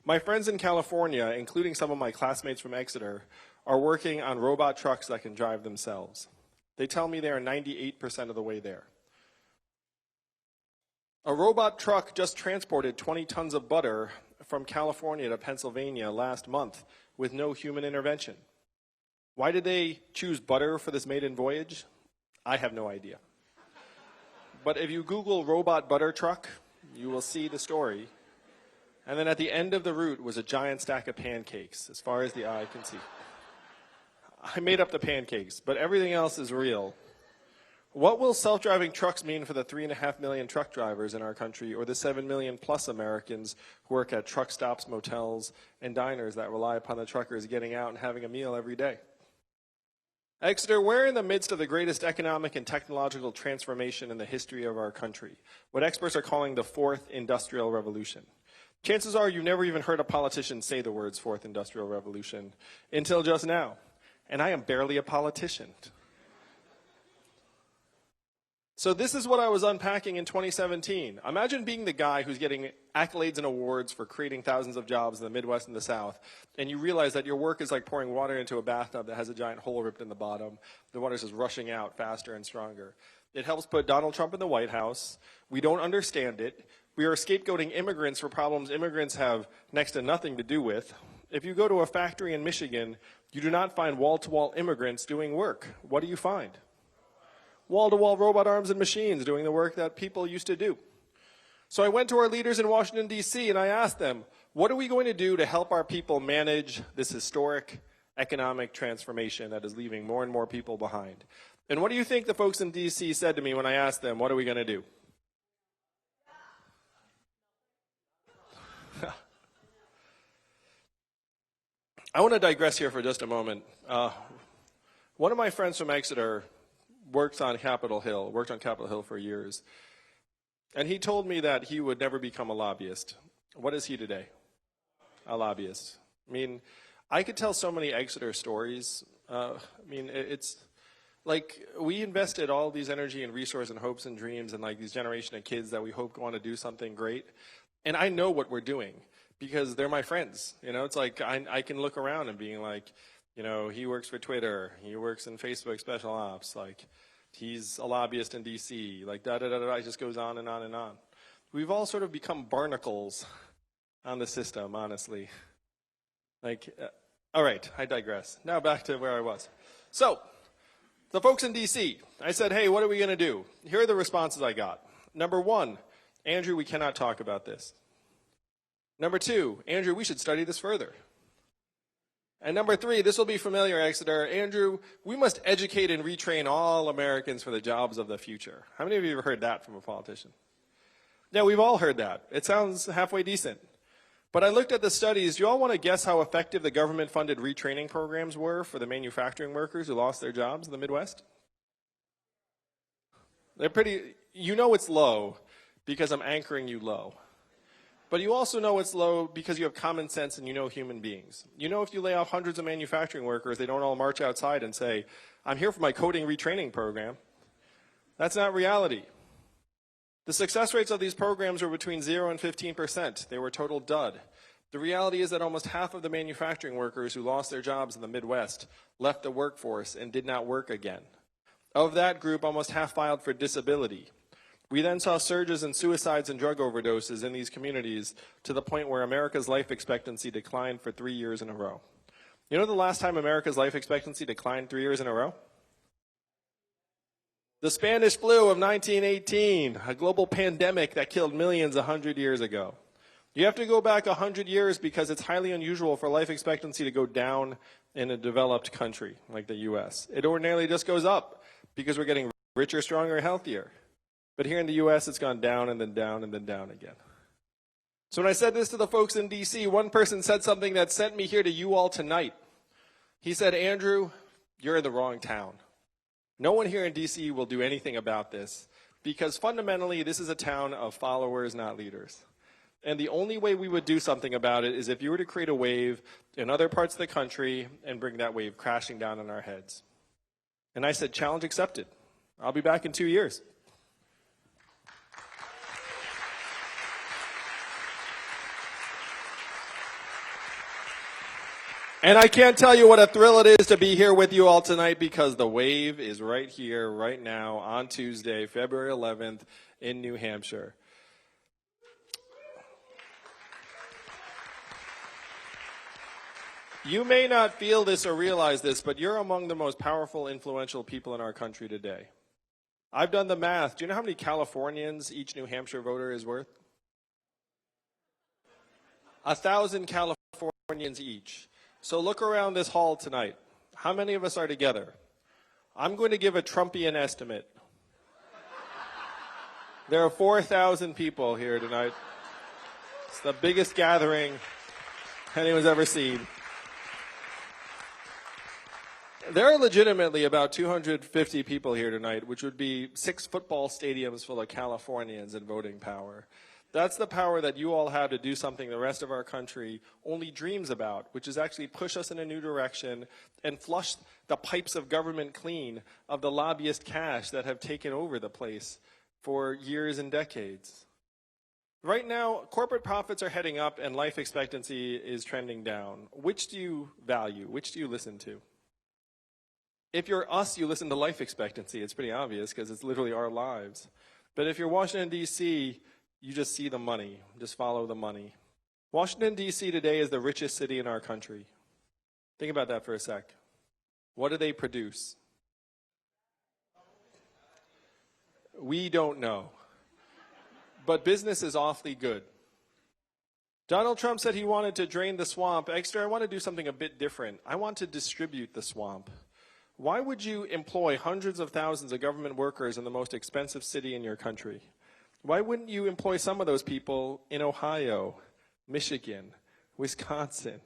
My friends in California, including some of my classmates from Exeter, are working on robot trucks that can drive themselves. They tell me they are 98% of the way there. A robot truck just transported 20 tons of butter from California to Pennsylvania last month with no human intervention. Why did they choose butter for this maiden voyage? I have no idea. But if you Google robot butter truck, you will see the story. And then at the end of the route was a giant stack of pancakes, as far as the eye can see. I made up the pancakes, but everything else is real. What will self-driving trucks mean for the 3.5 million truck drivers in our country, or the 7 million plus Americans who work at truck stops, motels, and diners that rely upon the truckers getting out and having a meal every day? Exeter, we're in the midst of the greatest economic and technological transformation in the history of our country, what experts are calling the fourth industrial revolution. Chances are you've never even heard a politician say the words fourth industrial revolution until just now. And I am barely a politician. So this is what I was unpacking in 2017. Imagine being the guy who's getting accolades and awards for creating thousands of jobs in the Midwest and the South, and you realize that your work is like pouring water into a bathtub that has a giant hole ripped in the bottom. The water's just rushing out faster and stronger. It helps put Donald Trump in the White House. We don't understand it. We are scapegoating immigrants for problems immigrants have next to nothing to do with. If you go to a factory in Michigan, you do not find wall-to-wall immigrants doing work. What do you find? Wall-to-wall robot arms and machines doing the work that people used to do. So I went to our leaders in Washington, D.C., and I asked them, what are we going to do to help our people manage this historic economic transformation that is leaving more and more people behind? And what do you think the folks in D.C. said to me when I asked them, what are we going to do? I want to digress here for just a moment. One of my friends from Exeter worked on Capitol Hill for years. And he told me that he would never become a lobbyist. What is he today? A lobbyist. I mean, I could tell so many Exeter stories. It's like we invested all these energy and resource and hopes and dreams and like these generation of kids that we hope want to do something great. And I know what we're doing because they're my friends. You know, it's like I can look around and being like, you know, he works for Twitter, he works in Facebook special ops, like he's a lobbyist in DC, like da-da-da-da, it just goes on and on and on. We've all sort of become barnacles on the system, honestly. Like, all right, I digress. Now back to where I was. So, the folks in DC, I said, hey, what are we going to do? Here are the responses I got. Number 1, Andrew, we cannot talk about this. Number 2, Andrew, we should study this further. And number 3, this will be familiar, Exeter. Andrew, we must educate and retrain all Americans for the jobs of the future. How many of you have heard that from a politician? Yeah, we've all heard that. It sounds halfway decent. But I looked at the studies. Do you all want to guess how effective the government-funded retraining programs were for the manufacturing workers who lost their jobs in the Midwest? They're pretty, you know it's low because I'm anchoring you low. But you also know it's low because you have common sense and you know human beings. You know if you lay off hundreds of manufacturing workers, they don't all march outside and say, I'm here for my coding retraining program. That's not reality. The success rates of these programs were between 0 and 15%. They were total dud. The reality is that almost half of the manufacturing workers who lost their jobs in the Midwest left the workforce and did not work again. Of that group, almost half filed for disability. We then saw surges in suicides and drug overdoses in these communities to the point where America's life expectancy declined for 3 years in a row. You know the last time America's life expectancy declined 3 years in a row? The Spanish flu of 1918, a global pandemic that killed millions 100 years ago. You have to go back 100 years because it's highly unusual for life expectancy to go down in a developed country like the U.S. It ordinarily just goes up because we're getting richer, stronger, healthier. But here in the U.S., it's gone down and then down and then down again. So when I said this to the folks in D.C., one person said something that sent me here to you all tonight. He said, Andrew, you're in the wrong town. No one here in D.C. will do anything about this because fundamentally this is a town of followers, not leaders. And the only way we would do something about it is if you were to create a wave in other parts of the country and bring that wave crashing down on our heads. And I said, challenge accepted. I'll be back in 2 years. And I can't tell you what a thrill it is to be here with you all tonight because the wave is right here, right now, on Tuesday, February 11th in New Hampshire. You may not feel this or realize this, but you're among the most powerful, influential people in our country today. I've done the math. Do you know how many Californians each New Hampshire voter is worth? 1,000 Californians each. So look around this hall tonight. How many of us are together? I'm going to give a Trumpian estimate. There are 4,000 people here tonight. It's the biggest gathering anyone's ever seen. There are legitimately about 250 people here tonight, which would be 6 football stadiums full of Californians in voting power. That's the power that you all have to do something the rest of our country only dreams about, which is actually push us in a new direction and flush the pipes of government clean of the lobbyist cash that have taken over the place for years and decades. Right now, corporate profits are heading up and life expectancy is trending down. Which do you value? Which do you listen to? If you're us, you listen to life expectancy. It's pretty obvious because it's literally our lives. But if you're Washington, D.C., you just see the money. Just follow the money. Washington, D.C. today is the richest city in our country. Think about that for a sec. What do they produce? We don't know. But business is awfully good. Donald Trump said he wanted to drain the swamp. Extra, I want to do something a bit different. I want to distribute the swamp. Why would you employ hundreds of thousands of government workers in the most expensive city in your country? Why wouldn't you employ some of those people in Ohio, Michigan, Wisconsin,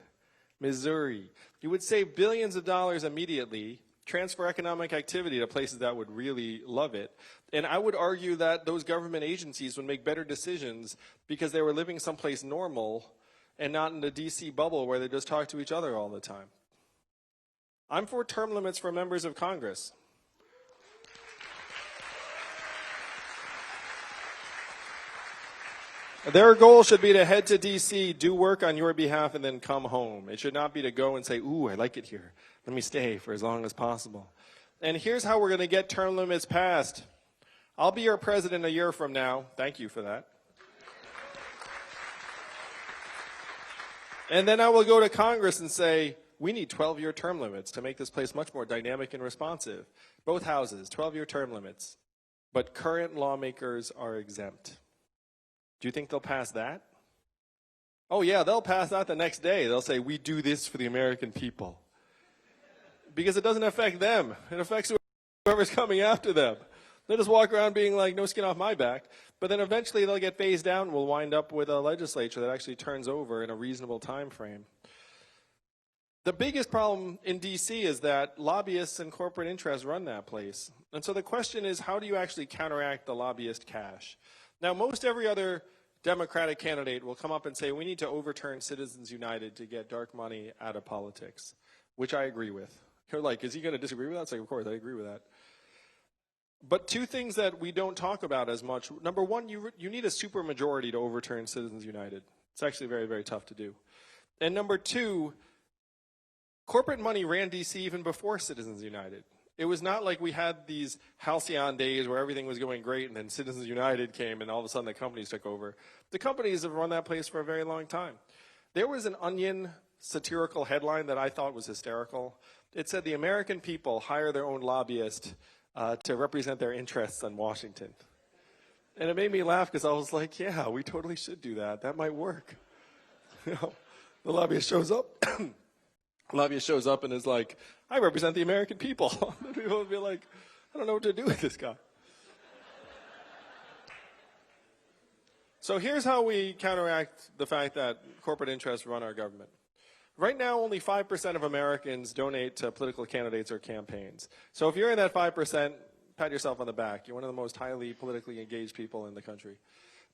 Missouri? You would save billions of dollars immediately, transfer economic activity to places that would really love it. And I would argue that those government agencies would make better decisions because they were living someplace normal and not in the DC bubble where they just talk to each other all the time. I'm for term limits for members of Congress. Their goal should be to head to D.C., do work on your behalf, and then come home. It should not be to go and say, ooh, I like it here. Let me stay for as long as possible. And here's how we're going to get term limits passed. I'll be your president a year from now. Thank you for that. And then I will go to Congress and say, we need 12-year term limits to make this place much more dynamic and responsive. Both houses, 12-year term limits. But current lawmakers are exempt. Do you think they'll pass that? Oh yeah, they'll pass that the next day. They'll say, we do this for the American people. Because it doesn't affect them. It affects whoever's coming after them. They'll just walk around being like, no skin off my back. But then eventually they'll get phased out and we'll wind up with a legislature that actually turns over in a reasonable time frame. The biggest problem in D.C. is that lobbyists and corporate interests run that place. And so the question is, how do you actually counteract the lobbyist cash? Now, most every other Democratic candidate will come up and say, we need to overturn Citizens United to get dark money out of politics, which I agree with. You're like, is he going to disagree with that? It's like, of course, I agree with that. But two things that we don't talk about as much. Number one, you need a supermajority to overturn Citizens United. It's actually very, very tough to do. And number two, corporate money ran D.C. even before Citizens United. It was not like we had these halcyon days where everything was going great and then Citizens United came and all of a sudden the companies took over. The companies have run that place for a very long time. There was an Onion satirical headline that I thought was hysterical. It said the American people hire their own lobbyist to represent their interests in Washington. And it made me laugh because I was like, yeah, we totally should do that. That might work. You know, the lobbyist shows up. Lobbyist shows up and is like, I represent the American people. And people would be like, I don't know what to do with this guy. So here's how we counteract the fact that corporate interests run our government. Right now, only 5% of Americans donate to political candidates or campaigns. So if you're in that 5%, pat yourself on the back. You're one of the most highly politically engaged people in the country.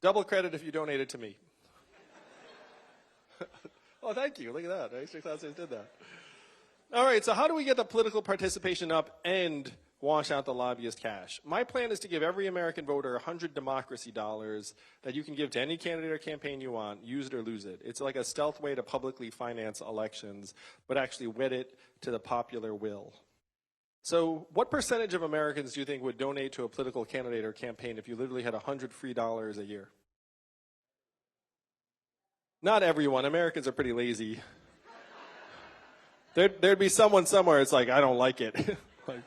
Double credit if you donated to me. Oh, thank you. Look at that. Extra classes did that. All right, so how do we get the political participation up and wash out the lobbyist cash? My plan is to give every American voter 100 democracy dollars that you can give to any candidate or campaign you want, use it or lose it. It's like a stealth way to publicly finance elections, but actually wed it to the popular will. So what percentage of Americans do you think would donate to a political candidate or campaign if you literally had 100 free dollars a year? Not everyone. Americans are pretty lazy. There'd be someone somewhere, it's like, I don't like it. Like,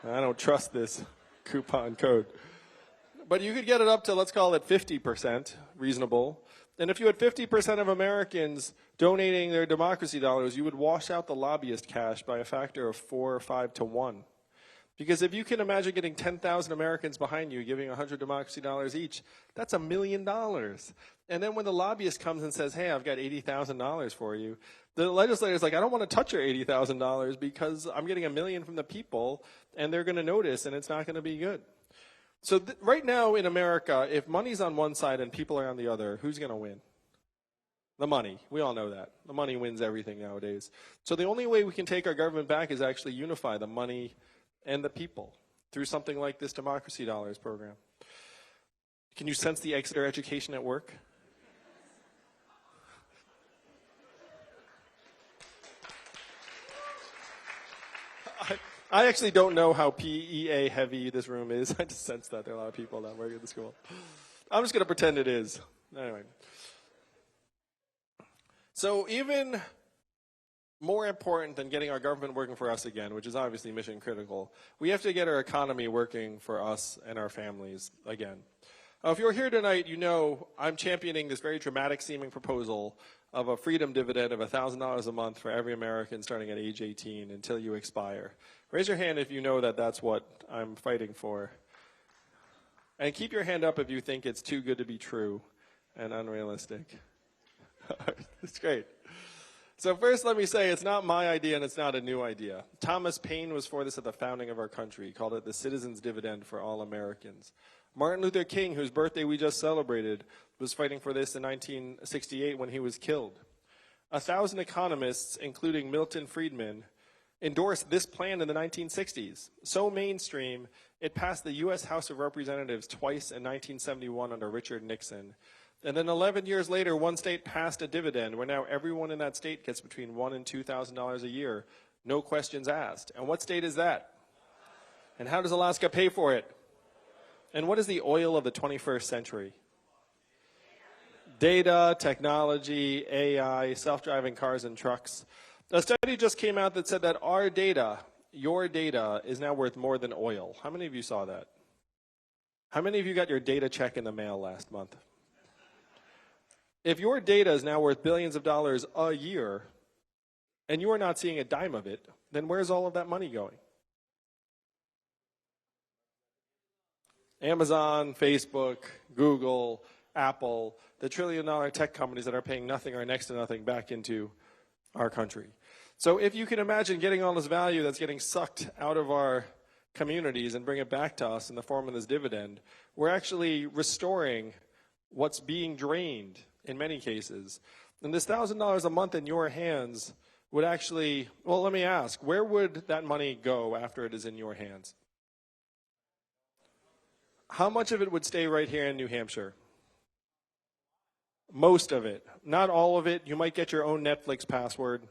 I don't trust this coupon code. But you could get it up to, let's call it 50%, reasonable. And if you had 50% of Americans donating their democracy dollars, you would wash out the lobbyist cash by a factor of 4 or 5 to 1. Because if you can imagine getting 10,000 Americans behind you giving 100 democracy dollars each, that's $1 million. And then when the lobbyist comes and says, hey, I've got $80,000 for you, the legislator's like, I don't want to touch your $80,000 because I'm getting $1 million from the people and they're going to notice and it's not going to be good. So right now in America, if money's on one side and people are on the other, who's going to win? The money. We all know that. The money wins everything nowadays. So the only way we can take our government back is actually unify the money and the people through something like this Democracy Dollars program. Can you sense the Exeter education at work? I actually don't know how PEA heavy this room is. I just sense that there are a lot of people that work at the school. I'm just going to pretend it is. Anyway. So even more important than getting our government working for us again, which is obviously mission critical, we have to get our economy working for us and our families again. If you're here tonight, you know I'm championing this very dramatic seeming proposal of a freedom dividend of $1,000 a month for every American starting at age 18 until you expire. Raise your hand if you know that that's what I'm fighting for. And keep your hand up if you think it's too good to be true and unrealistic. That's great. So first let me say it's not my idea and it's not a new idea. Thomas Paine was for this at the founding of our country. He called it the citizen's dividend for all Americans. Martin Luther King, whose birthday we just celebrated, was fighting for this in 1968 when he was killed. 1,000 economists, including Milton Friedman, endorsed this plan in the 1960s. So mainstream, it passed the U.S. House of Representatives twice in 1971 under Richard Nixon. And then 11 years later, one state passed a dividend where now everyone in that state gets between $1,000 and $2,000 a year, no questions asked. And what state is that? And how does Alaska pay for it? And what is the oil of the 21st century? Data, technology, AI, self-driving cars and trucks. A study just came out that said that our data, your data, is now worth more than oil. How many of you saw that? How many of you got your data check in the mail last month? If your data is now worth billions of dollars a year, and you are not seeing a dime of it, then where's all of that money going? Amazon, Facebook, Google, Apple, the trillion-dollar tech companies that are paying nothing or next to nothing back into our country. So if you can imagine getting all this value that's getting sucked out of our communities and bring it back to us in the form of this dividend, we're actually restoring what's being drained in many cases. And this $1,000 a month in your hands would actually, well, let me ask, where would that money go after it is in your hands? How much of it would stay right here in New Hampshire? Most of it. Not all of it. You might get your own Netflix password.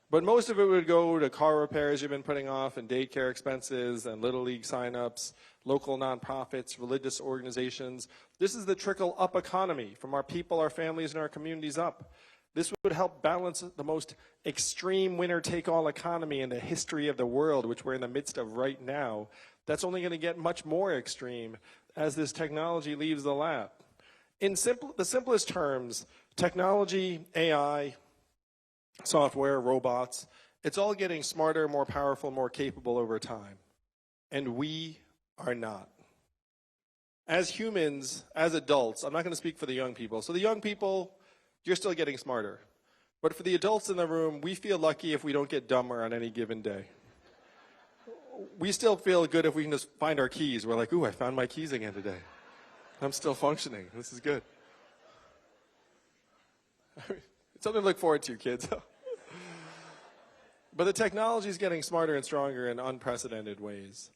But most of it would go to car repairs you've been putting off and daycare expenses and Little League signups, local nonprofits, religious organizations. This is the trickle-up economy from our people, our families, and our communities up. This would help balance the most extreme winner-take-all economy in the history of the world, which we're in the midst of right now. That's only going to get much more extreme as this technology leaves the lab. In the simplest terms, technology, AI, software, robots, it's all getting smarter, more powerful, more capable over time. And we are not. as humans, as adults, I'm not going to speak for the young people. So the young people, you're still getting smarter. But for the adults in the room, we feel lucky if we don't get dumber on any given day. We still feel good if we can just find our keys. We're like, ooh, I found my keys again today. I'm still functioning. This is good. It's something to look forward to, kids. But the technology is getting smarter and stronger in unprecedented ways.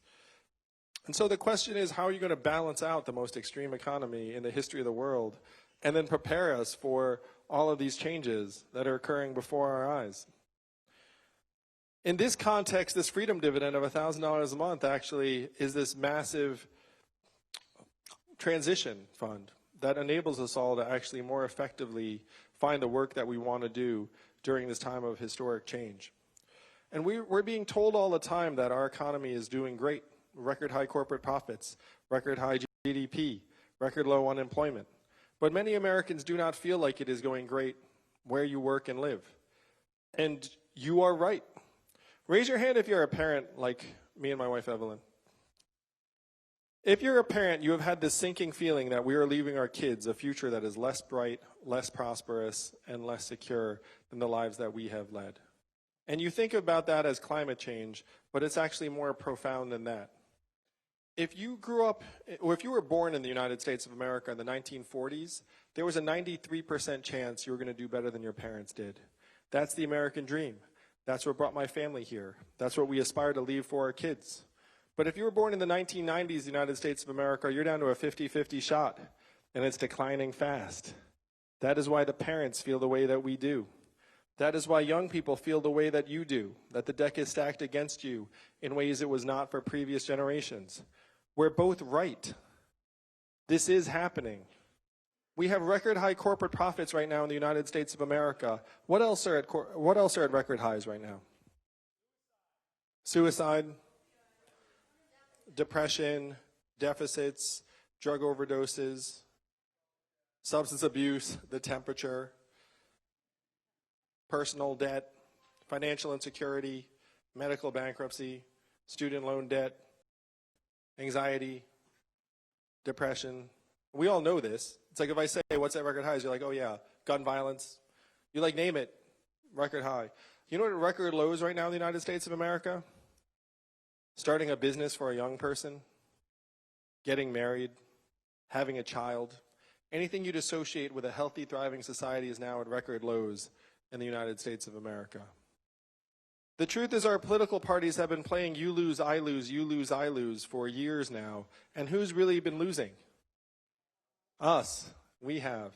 And so the question is, how are you going to balance out the most extreme economy in the history of the world and then prepare us for all of these changes that are occurring before our eyes? In this context, this freedom dividend of $1,000 a month actually is this massive transition fund that enables us all to actually more effectively find the work that we want to do during this time of historic change. And we're being told all the time that our economy is doing great. Record high corporate profits, record high GDP, record low unemployment. But many Americans do not feel like it is going great where you work and live. And you are right. Raise your hand if you're a parent like me and my wife Evelyn. If you're a parent, you have had this sinking feeling that we are leaving our kids a future that is less bright, less prosperous, and less secure than the lives that we have led. And you think about that as climate change, but it's actually more profound than that. If you grew up, or if you were born in the United States of America in the 1940s, there was a 93% chance you were going to do better than your parents did. That's the American dream. That's what brought my family here. That's what we aspire to leave for our kids. But if you were born in the 1990s, the United States of America, you're down to a 50-50 shot, and it's declining fast. That is why the parents feel the way that we do. That is why young people feel the way that you do, that the deck is stacked against you in ways it was not for previous generations. We're both right. This is happening. We have record high corporate profits right now in the United States of America. What else are at record highs right now? Suicide, depression, deficits, drug overdoses, substance abuse, the temperature, personal debt, financial insecurity, medical bankruptcy, student loan debt, anxiety, depression. We all know this. It's like if I say, what's at record highs? You're like, oh yeah, gun violence. You like name it, record high. You know what record lows right now in the United States of America? Starting a business for a young person, getting married, having a child. Anything you'd associate with a healthy, thriving society is now at record lows in the United States of America. The truth is our political parties have been playing you lose, I lose, you lose, I lose for years now. And who's really been losing? Us. We have.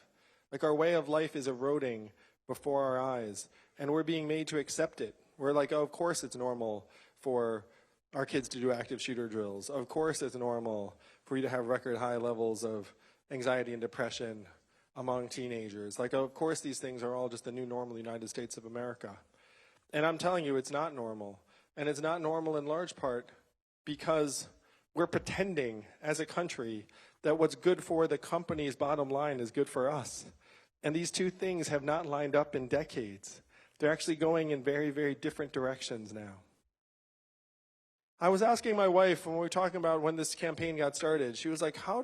Like our way of life is eroding before our eyes. And we're being made to accept it. We're like, oh, of course it's normal for our kids to do active shooter drills. Of course it's normal for you to have record high levels of anxiety and depression among teenagers. Like, of course these things are all just the new normal in the United States of America. And I'm telling you, it's not normal. And it's not normal in large part because we're pretending as a country that what's good for the company's bottom line is good for us. And these two things have not lined up in decades. They're actually going in very, very different directions now. I was asking my wife when we were talking about when this campaign got started, she was like, how are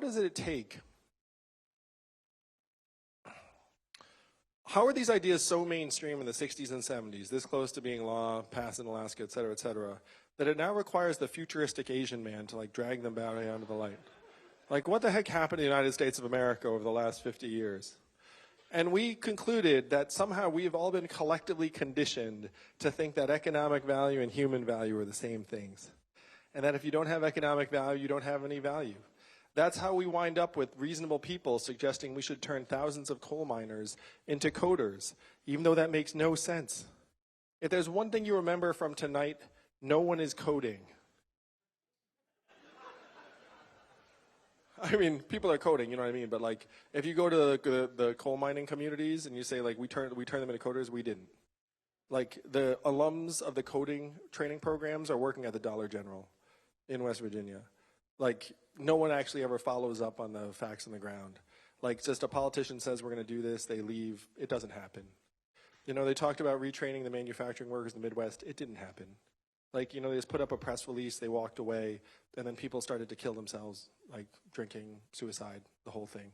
these ideas so mainstream in the 60s and 70s, this close to being law, passed in Alaska, et cetera, that it now requires the futuristic Asian man to like drag them back onto the light? Like, what the heck happened in the United States of America over the last 50 years? And we concluded that somehow we've all been collectively conditioned to think that economic value and human value are the same things. And that if you don't have economic value, you don't have any value. That's how we wind up with reasonable people suggesting we should turn thousands of coal miners into coders, even though that makes no sense. If there's one thing you remember from tonight, no one is coding. I mean, people are coding, you know what I mean? But like, if you go to the coal mining communities and you say like, we turn them into coders, we didn't. Like, the alums of the coding training programs are working at the Dollar General in West Virginia. Like, no one actually ever follows up on the facts on the ground. Like, just a politician says we're going to do this, they leave, it doesn't happen. You know, they talked about retraining the manufacturing workers in the Midwest, it didn't happen. Like, they just put up a press release, they walked away, and then people started to kill themselves, like drinking, suicide, the whole thing.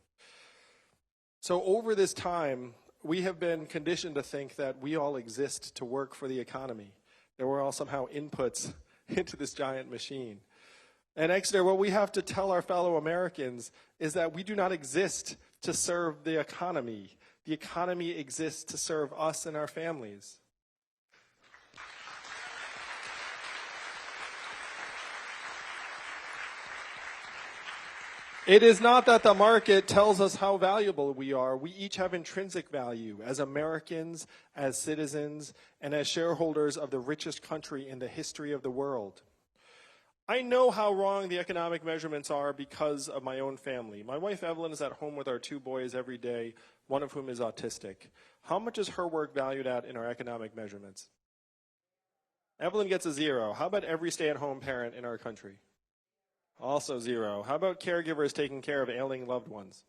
So over this time, we have been conditioned to think that we all exist to work for the economy, that we're all somehow inputs into this giant machine. And Exeter, what we have to tell our fellow Americans is that we do not exist to serve the economy. The economy exists to serve us and our families. It is not that the market tells us how valuable we are. We each have intrinsic value as Americans, as citizens, and as shareholders of the richest country in the history of the world. I know how wrong the economic measurements are because of my own family. My wife Evelyn is at home with our 2 boys every day, one of whom is autistic. How much is her work valued at in our economic measurements? Evelyn gets a 0. How about every stay-at-home parent in our country? Also 0. How about caregivers taking care of ailing loved ones?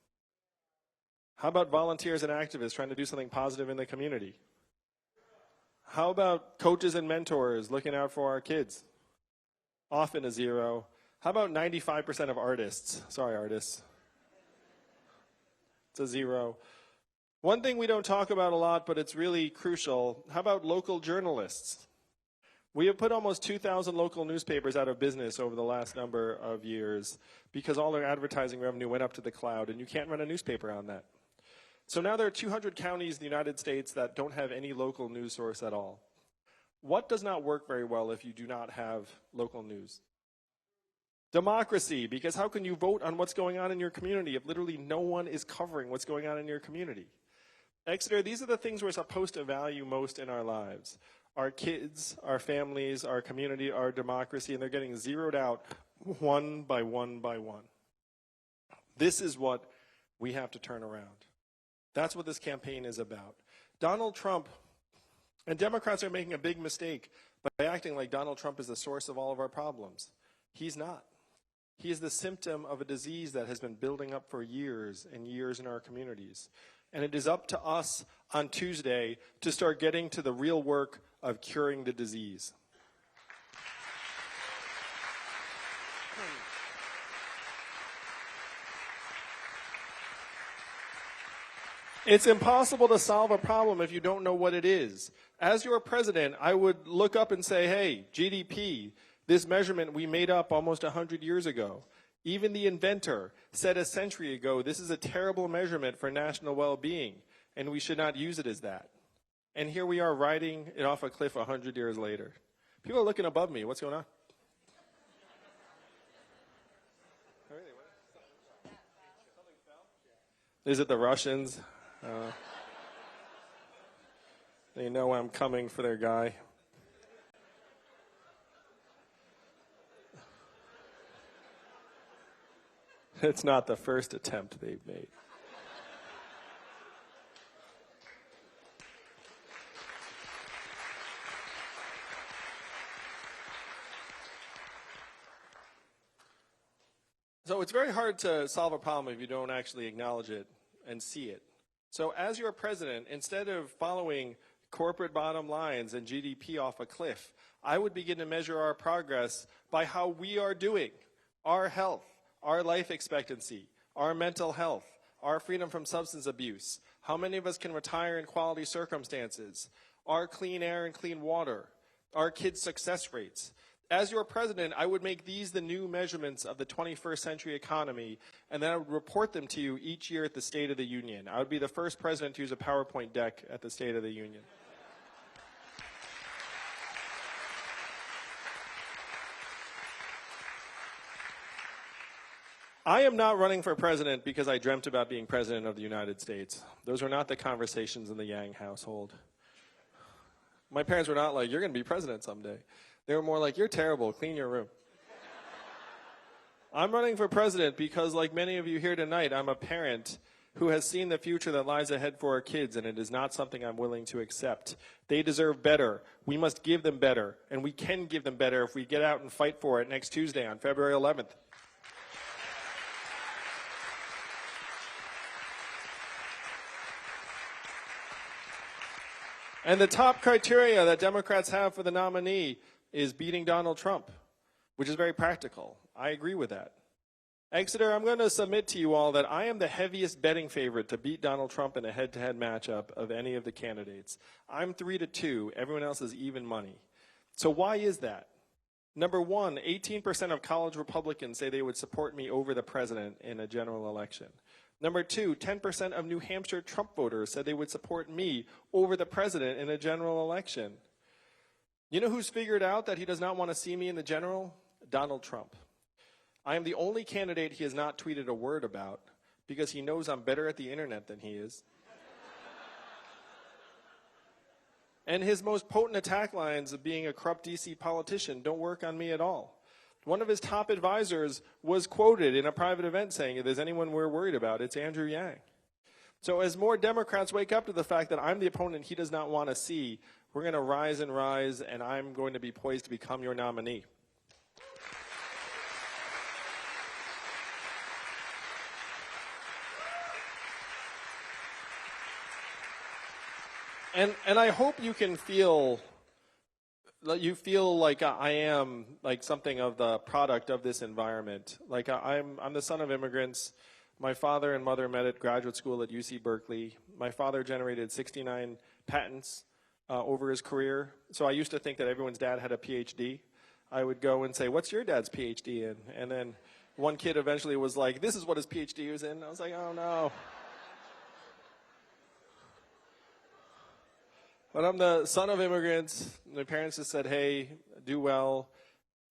How about volunteers and activists trying to do something positive in the community? How about coaches and mentors looking out for our kids? Often a 0. How about 95% of artists? Sorry, artists. It's a 0. One thing we don't talk about a lot, but it's really crucial, how about local journalists? We have put almost 2,000 local newspapers out of business over the last number of years because all their advertising revenue went up to the cloud, and you can't run a newspaper on that. So now there are 200 counties in the United States that don't have any local news source at all. What does not work very well if you do not have local news? Democracy, because how can you vote on what's going on in your community if literally no one is covering what's going on in your community? Exeter, these are the things we're supposed to value most in our lives. Our kids, our families, our community, our democracy, and they're getting zeroed out one by one by one. This is what we have to turn around. That's what this campaign is about. Donald Trump and Democrats are making a big mistake by acting like Donald Trump is the source of all of our problems. He's not. He is the symptom of a disease that has been building up for years and years in our communities. And it is up to us on Tuesday to start getting to the real work of curing the disease. It's impossible to solve a problem if you don't know what it is. As your president, I would look up and say, hey, GDP, this measurement we made up almost 100 years ago. Even the inventor said a century ago, this is a terrible measurement for national well-being, and we should not use it as that. And here we are riding it off a cliff 100 years later. People are looking above me. What's going on? Is it the Russians? They know I'm coming for their guy. It's not the first attempt they've made. So it's very hard to solve a problem if you don't actually acknowledge it and see it. So as your president, instead of following corporate bottom lines and GDP off a cliff, I would begin to measure our progress by how we are doing, our health, our life expectancy, our mental health, our freedom from substance abuse, how many of us can retire in quality circumstances, our clean air and clean water, our kids' success rates. As your president, I would make these the new measurements of the 21st century economy, and then I would report them to you each year at the State of the Union. I would be the first president to use a PowerPoint deck at the State of the Union. I am not running for president because I dreamt about being president of the United States. Those were not the conversations in the Yang household. My parents were not like, you're going to be president someday. They were more like, you're terrible, clean your room. I'm running for president because, like many of you here tonight, I'm a parent who has seen the future that lies ahead for our kids, and it is not something I'm willing to accept. They deserve better. We must give them better, and we can give them better if we get out and fight for it next Tuesday on February 11th. And the top criteria that Democrats have for the nominee is beating Donald Trump, which is very practical. I agree with that. Exeter, I'm going to submit to you all that I am the heaviest betting favorite to beat Donald Trump in a head-to-head matchup of any of the candidates. I'm 3-2. Everyone else is even money. So why is that? Number one, 18% of college Republicans say they would support me over the president in a general election. Number two, 10% of New Hampshire Trump voters said they would support me over the president in a general election. You know who's figured out that he does not want to see me in the general? Donald Trump. I am the only candidate he has not tweeted a word about because he knows I'm better at the internet than he is. And his most potent attack lines of being a corrupt DC politician don't work on me at all. One of his top advisors was quoted in a private event saying, if there's anyone we're worried about, it's Andrew Yang. So as more Democrats wake up to the fact that I'm the opponent he does not want to see, we're going to rise and rise, and I'm going to be poised to become your nominee. And I hope you can feel like I am like something of the product of this environment. Like I'm the son of immigrants. My father and mother met at graduate school at UC Berkeley. My father generated 69 patents over his career. So I used to think that everyone's dad had a PhD. I would go and say, what's your dad's PhD in? And then one kid eventually was like, this is what his PhD was in. I was like, oh no. But I'm the son of immigrants. My parents just said, hey, do well,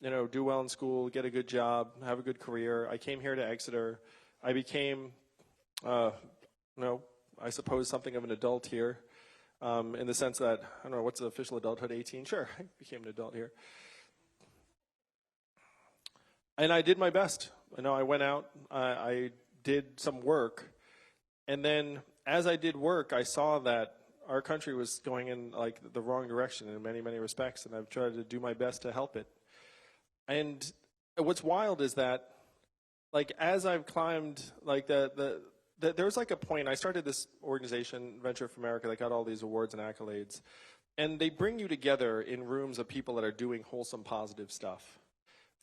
do well in school, get a good job, have a good career. I came here to Exeter. I became, I suppose something of an adult here in the sense that, I don't know, what's the official adulthood, 18? Sure, I became an adult here. And I did my best. I went out, I did some work, and then as I did work, I saw that our country was going in like the wrong direction in many, many respects, and I've tried to do my best to help it. And what's wild is that, like, as I've climbed, like, there was like a point, I started this organization, Venture for America, that got all these awards and accolades, and they bring you together in rooms of people that are doing wholesome, positive stuff.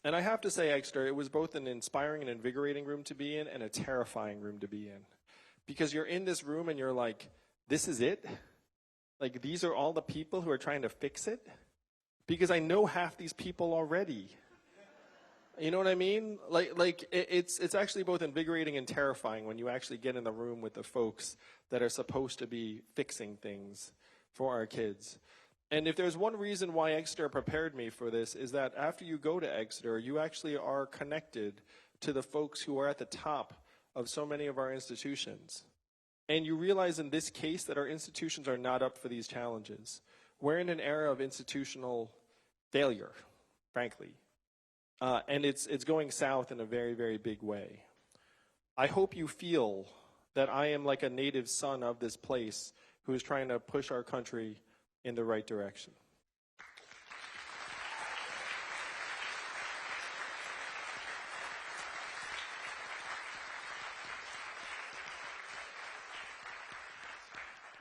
And I have to say, Exeter, it was both an inspiring and invigorating room to be in and a terrifying room to be in. Because you're in this room and you're like, this is it? Like, these are all the people who are trying to fix it? Because I know half these people already. You know what I mean? It's actually both invigorating and terrifying when you actually get in the room with the folks that are supposed to be fixing things for our kids. And if there's one reason why Exeter prepared me for this, is that after you go to Exeter, you actually are connected to the folks who are at the top of so many of our institutions. And you realize in this case that our institutions are not up for these challenges. We're in an era of institutional failure, frankly. And it's going south in a very, very big way. I hope you feel that I am like a native son of this place who is trying to push our country in the right direction.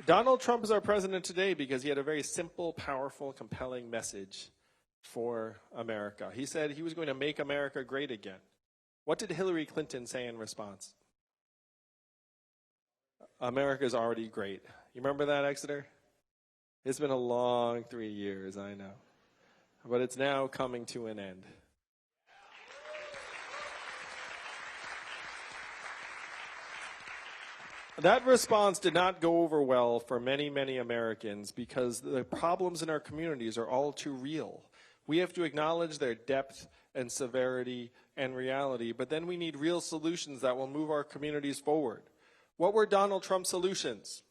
Donald Trump is our president today because he had a very simple, powerful, compelling message for America. He said he was going to make America great again. What did Hillary Clinton say in response? America is already great. You remember that, Exeter? It's been a long 3 years, I know. But it's now coming to an end. That response did not go over well for many, many Americans because the problems in our communities are all too real. We have to acknowledge their depth and severity and reality, but then we need real solutions that will move our communities forward. What were Donald Trump's solutions?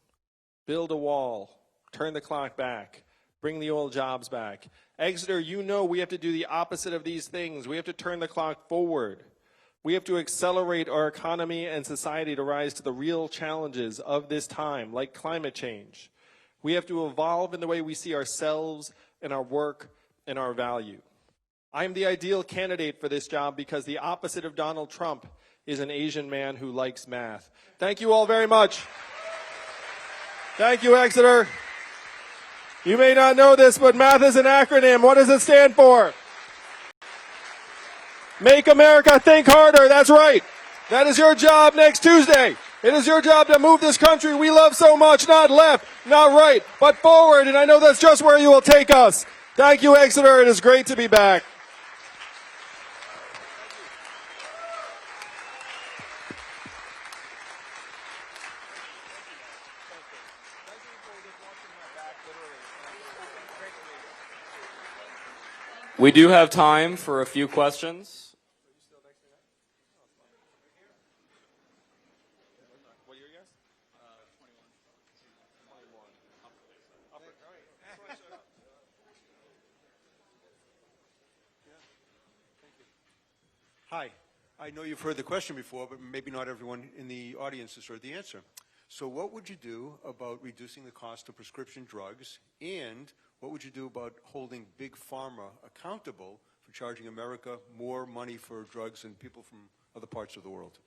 Build a wall, turn the clock back, bring the old jobs back. Exeter, you know we have to do the opposite of these things. We have to turn the clock forward. We have to accelerate our economy and society to rise to the real challenges of this time, like climate change. We have to evolve in the way we see ourselves and our work and our value. I'm the ideal candidate for this job because the opposite of Donald Trump is an Asian man who likes math. Thank you all very much. Thank you, Exeter. You may not know this, but math is an acronym. What does it stand for? Make America think harder. That's right. That is your job next Tuesday. It is your job to move this country we love so much, not left, not right, but forward. And I know that's just where you will take us. Thank you, Exeter. It is great to be back. We do have time for a few questions. Hi. I know you've heard the question before, but maybe not everyone in the audience has heard the answer. So what would you do about reducing the cost of prescription drugs, and what would you do about holding Big Pharma accountable for charging America more money for drugs than people from other parts of the world?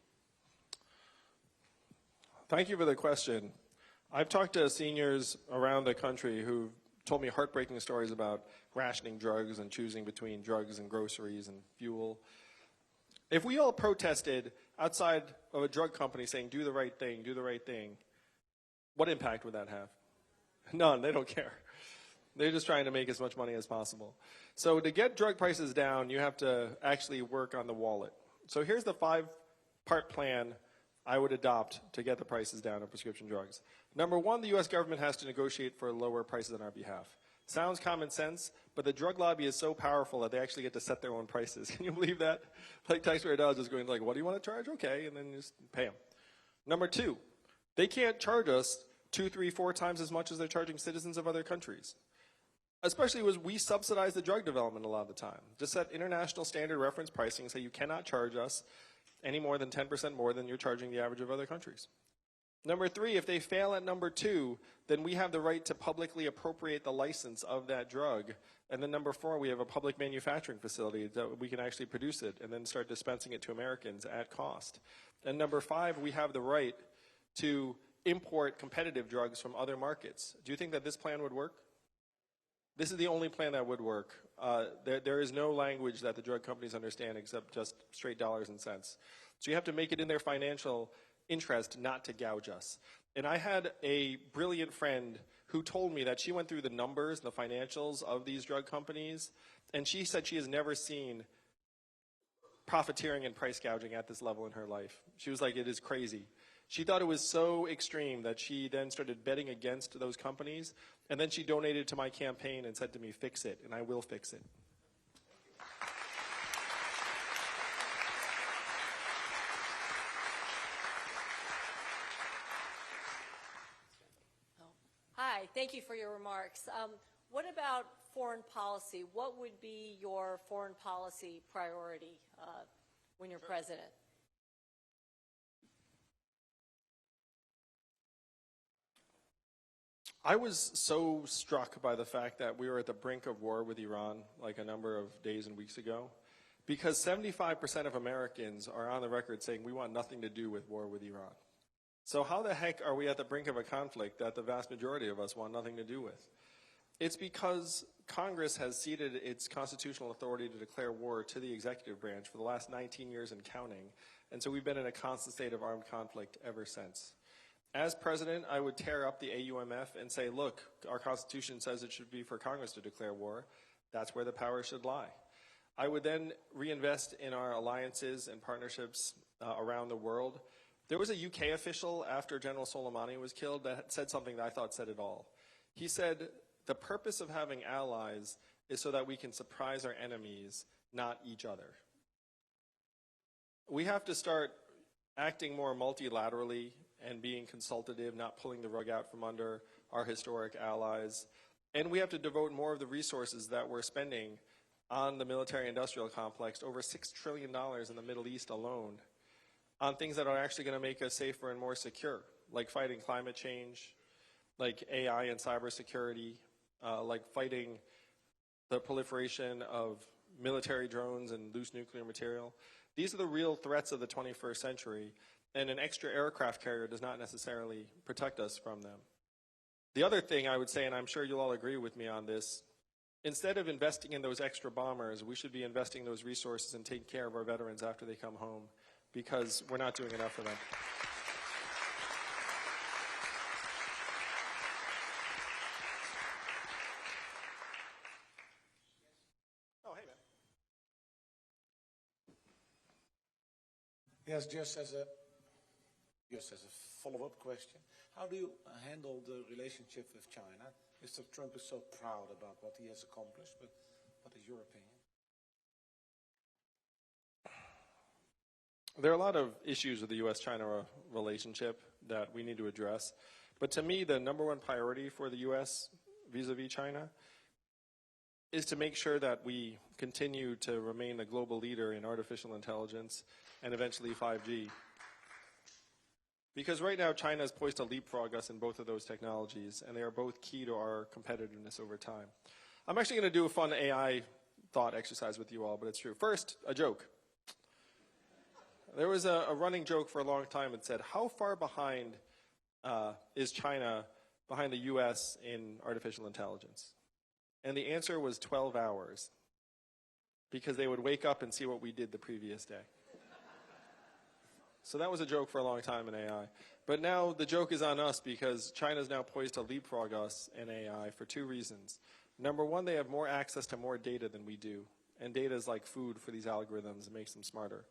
Thank you for the question. I've talked to seniors around the country who've told me heartbreaking stories about rationing drugs and choosing between drugs and groceries and fuel. If we all protested outside of a drug company saying, do the right thing, what impact would that have? None. They don't care. They're just trying to make as much money as possible. So to get drug prices down, you have to actually work on the wallet. So here's the 5-part plan I would adopt to get the prices down on prescription drugs. Number one, the U.S. government has to negotiate for lower prices on our behalf. Sounds common sense, but the drug lobby is so powerful that they actually get to set their own prices. Can you believe that? Like taxpayer dollars is going like, what do you want to charge? Okay, and then you just pay them. Number two, they can't charge us 2, 3, 4 times as much as they're charging citizens of other countries. Especially as we subsidize the drug development a lot of the time. Just set international standard reference pricing and say you cannot charge us any more than 10% more than you're charging the average of other countries. Number three, if they fail at number two, then we have the right to publicly appropriate the license of that drug. And then number four, we have a public manufacturing facility that we can actually produce it and then start dispensing it to Americans at cost. And number five, we have the right to import competitive drugs from other markets. Do you think that this plan would work? This is the only plan that would work. There is no language that the drug companies understand except just straight dollars and cents. So you have to make it in their financial interest not to gouge us. And I had a brilliant friend who told me that she went through the numbers, the financials of these drug companies, and she said she has never seen profiteering and price gouging at this level in her life. She was like, it is crazy. She thought it was so extreme that she then started betting against those companies, and then she donated to my campaign and said to me, fix it, and I will fix it. Hi, thank you for your remarks. What about foreign policy? What would be your foreign policy priority when you're president? I was so struck by the fact that we were at the brink of war with Iran like a number of days and weeks ago, because 75% of Americans are on the record saying we want nothing to do with war with Iran. So how the heck are we at the brink of a conflict that the vast majority of us want nothing to do with? It's because Congress has ceded its constitutional authority to declare war to the executive branch for the last 19 years and counting, and so we've been in a constant state of armed conflict ever since. As president, I would tear up the AUMF and say, look, our Constitution says it should be for Congress to declare war. That's where the power should lie. I would then reinvest in our alliances and partnerships around the world. There was a UK official after General Soleimani was killed that said something that I thought said it all. He said, the purpose of having allies is so that we can surprise our enemies, not each other. We have to start acting more multilaterally and being consultative, not pulling the rug out from under our historic allies. And we have to devote more of the resources that we're spending on the military-industrial complex, over $6 trillion in the Middle East alone, on things that are actually going to make us safer and more secure, like fighting climate change, like AI and cybersecurity, like fighting the proliferation of military drones and loose nuclear material. These are the real threats of the 21st century, and an extra aircraft carrier does not necessarily protect us from them. The other thing I would say, and I'm sure you'll all agree with me on this, instead of investing in those extra bombers, we should be investing those resources and taking care of our veterans after they come home, because we're not doing enough for them. Oh, hey, man. Yes, just as a follow-up question, how do you handle the relationship with China? Mr. Trump is so proud about what he has accomplished, but what is your opinion? There are a lot of issues with the U.S.-China relationship that we need to address. But to me, the number one priority for the U.S. vis-a-vis China is to make sure that we continue to remain the global leader in artificial intelligence and eventually 5G. Because right now, China is poised to leapfrog us in both of those technologies, and they are both key to our competitiveness over time. I'm actually going to do a fun AI thought exercise with you all, but it's true. First, a joke. There was a running joke for a long time that said, how far behind is China behind the U.S. in artificial intelligence? And the answer was 12 hours, because they would wake up and see what we did the previous day. So that was a joke for a long time in AI. But now the joke is on us, because China is now poised to leapfrog us in AI for two reasons. Number one, they have more access to more data than we do. And data is like food for these algorithms. It makes them smarter.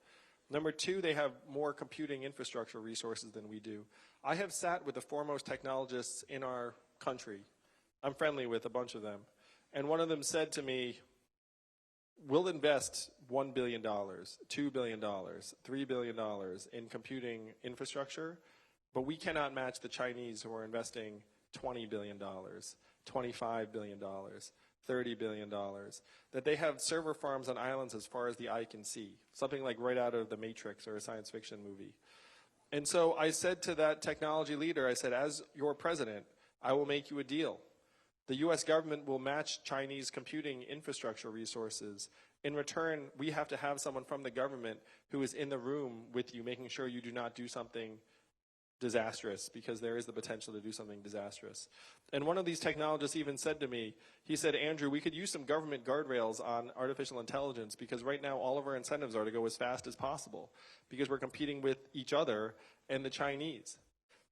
Number two, they have more computing infrastructure resources than we do. I have sat with the foremost technologists in our country. I'm friendly with a bunch of them. And one of them said to me, we'll invest $1 billion, $2 billion, $3 billion in computing infrastructure, but we cannot match the Chinese who are investing $20 billion, $25 billion, $30 billion, that they have server farms on islands as far as the eye can see, something like right out of The Matrix or a science fiction movie. And so I said to that technology leader, I said, as your president, I will make you a deal. The U.S. government will match Chinese computing infrastructure resources. In return, we have to have someone from the government who is in the room with you, making sure you do not do something disastrous, because there is the potential to do something disastrous. And one of these technologists even said to me, he said, Andrew, we could use some government guardrails on artificial intelligence, because right now all of our incentives are to go as fast as possible, because we're competing with each other and the Chinese.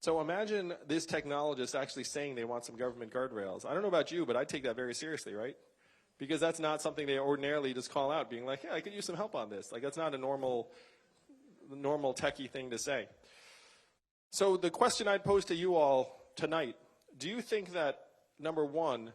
So imagine this technologist actually saying they want some government guardrails. I don't know about you, but I take that very seriously, right? Because that's not something they ordinarily just call out, being like, yeah, I could use some help on this. Like, that's not a normal techie thing to say. So the question I'd pose to you all tonight, do you think that, number one,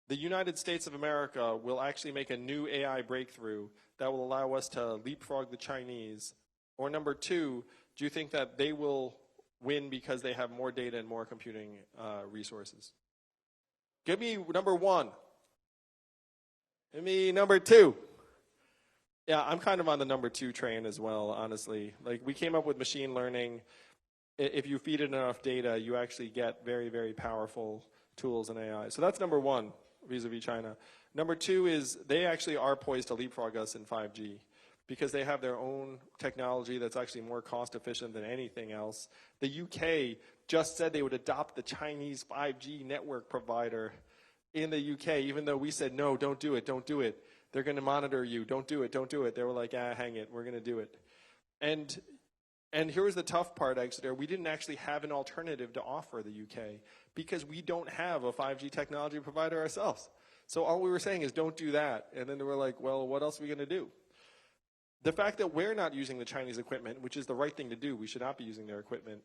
the United States of America will actually make a new AI breakthrough that will allow us to leapfrog the Chinese? Or number two, do you think that they will win because they have more data and more computing resources? Give me number one. Give me number two. Yeah, I'm kind of on the number two train as well, honestly. Like, we came up with machine learning. If you feed it enough data, you actually get very, very powerful tools in AI. So that's number one, vis-a-vis China. Number two is they actually are poised to leapfrog us in 5G, because they have their own technology that's actually more cost efficient than anything else. The UK just said they would adopt the Chinese 5G network provider in the UK, even though we said, no, don't do it, don't do it. They're going to monitor you, don't do it, don't do it. They were like, hang it, we're going to do it. And here was the tough part, Exeter. We didn't actually have an alternative to offer the UK, because we don't have a 5G technology provider ourselves. So all we were saying is, don't do that. And then they were like, well, what else are we going to do? The fact that we're not using the Chinese equipment, which is the right thing to do, we should not be using their equipment,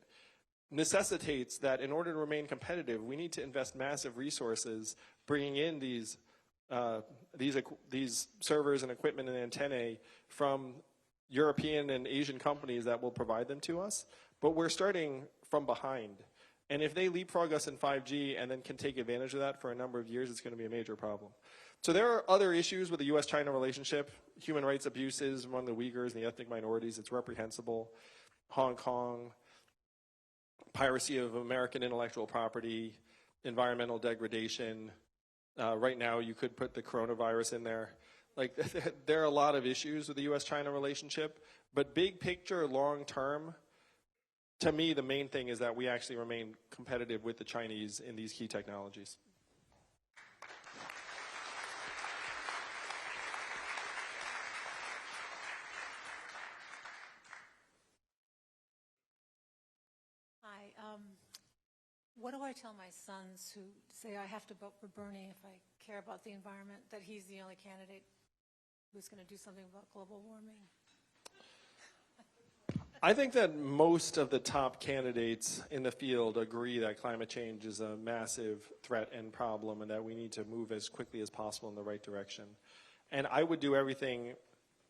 necessitates that in order to remain competitive, we need to invest massive resources bringing in these servers and equipment and antennae from European and Asian companies that will provide them to us. But we're starting from behind. And if they leapfrog us in 5G and then can take advantage of that for a number of years, it's going to be a major problem. So there are other issues with the U.S.-China relationship. Human rights abuses among the Uyghurs and the ethnic minorities, it's reprehensible. Hong Kong, piracy of American intellectual property, environmental degradation. Right now, you could put the coronavirus in there. Like, there are a lot of issues with the U.S.-China relationship, but big picture, long term, to me, the main thing is that we actually remain competitive with the Chinese in these key technologies. Hi. What do I tell my sons who say I have to vote for Bernie if I care about the environment, that he's the only candidate who's going to do something about global warming? I think that most of the top candidates in the field agree that climate change is a massive threat and problem and that we need to move as quickly as possible in the right direction. And I would do everything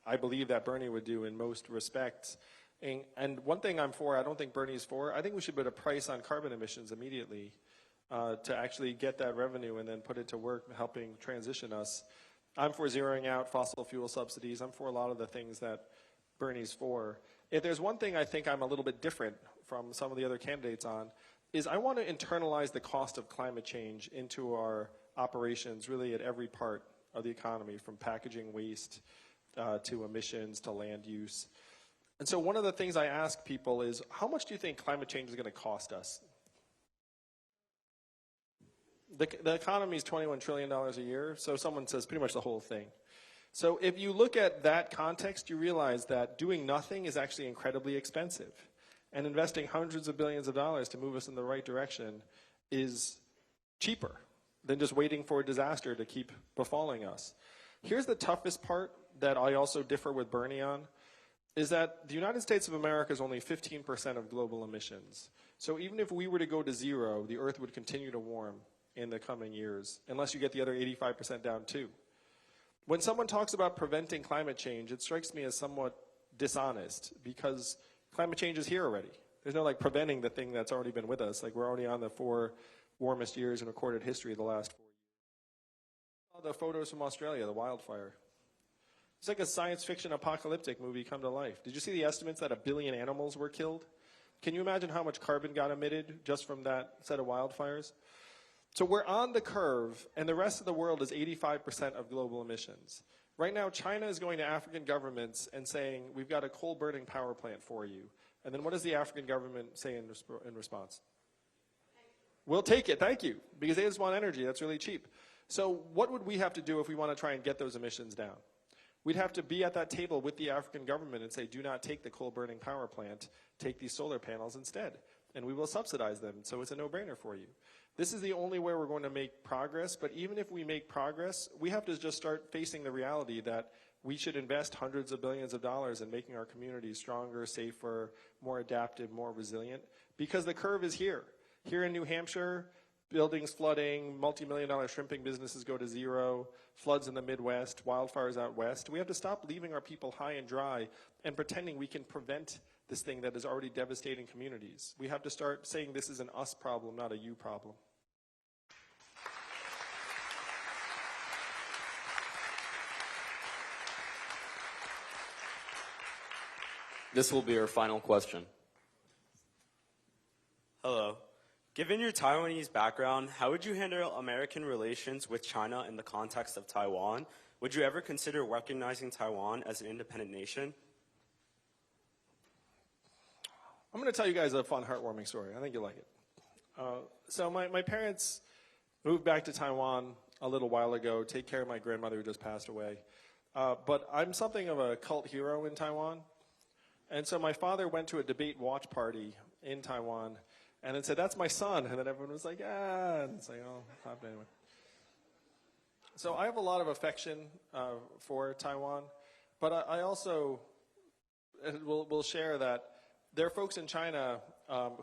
I believe that Bernie would do in most respects. And one thing I'm for, I don't think Bernie's for, I think we should put a price on carbon emissions immediately to actually get that revenue and then put it to work helping transition us. I'm for zeroing out fossil fuel subsidies. I'm for a lot of the things that Bernie's for. If there's one thing I think I'm a little bit different from some of the other candidates on, is I want to internalize the cost of climate change into our operations really at every part of the economy, from packaging waste to emissions to land use. And so one of the things I ask people is, how much do you think climate change is going to cost us? The economy is $21 trillion a year, so someone says pretty much the whole thing. So if you look at that context, you realize that doing nothing is actually incredibly expensive. And investing hundreds of billions of dollars to move us in the right direction is cheaper than just waiting for a disaster to keep befalling us. Here's the toughest part that I also differ with Bernie on, is that the United States of America is only 15% of global emissions. So even if we were to go to zero, the Earth would continue to warm in the coming years, unless you get the other 85% down too. When someone talks about preventing climate change, it strikes me as somewhat dishonest, because climate change is here already. There's no like preventing the thing that's already been with us. Like we're already on the 4 warmest years in recorded history of the last 4 years. The photos from Australia, the wildfire. It's like a science fiction apocalyptic movie come to life. Did you see the estimates that 1 billion animals were killed? Can you imagine how much carbon got emitted just from that set of wildfires? So we're on the curve, and the rest of the world is 85% of global emissions. Right now, China is going to African governments and saying, we've got a coal-burning power plant for you. And then what does the African government say in response? We'll take it, thank you, because they just want energy. That's really cheap. So what would we have to do if we want to try and get those emissions down? We'd have to be at that table with the African government and say, do not take the coal-burning power plant, take these solar panels instead, and we will subsidize them, so it's a no-brainer for you. This is the only way we're going to make progress, but even if we make progress, we have to just start facing the reality that we should invest hundreds of billions of dollars in making our communities stronger, safer, more adaptive, more resilient, because the curve is here. Here in New Hampshire, buildings flooding, multi-million-dollar shrimping businesses go to zero, floods in the Midwest, wildfires out west. We have to stop leaving our people high and dry and pretending we can prevent this thing that is already devastating communities. We have to start saying this is an us problem, not a you problem. This will be our final question. Hello. Given your Taiwanese background, how would you handle American relations with China in the context of Taiwan? Would you ever consider recognizing Taiwan as an independent nation? I'm going to tell you guys a fun, heartwarming story. I think you'll like it. So my parents moved back to Taiwan a little while ago, take care of my grandmother who just passed away. But I'm something of a cult hero in Taiwan. And so my father went to a debate watch party in Taiwan and then said, that's my son. And then everyone was like, ah, and it's like, oh, anyway. So I have a lot of affection for Taiwan, but I also will share that there are folks in China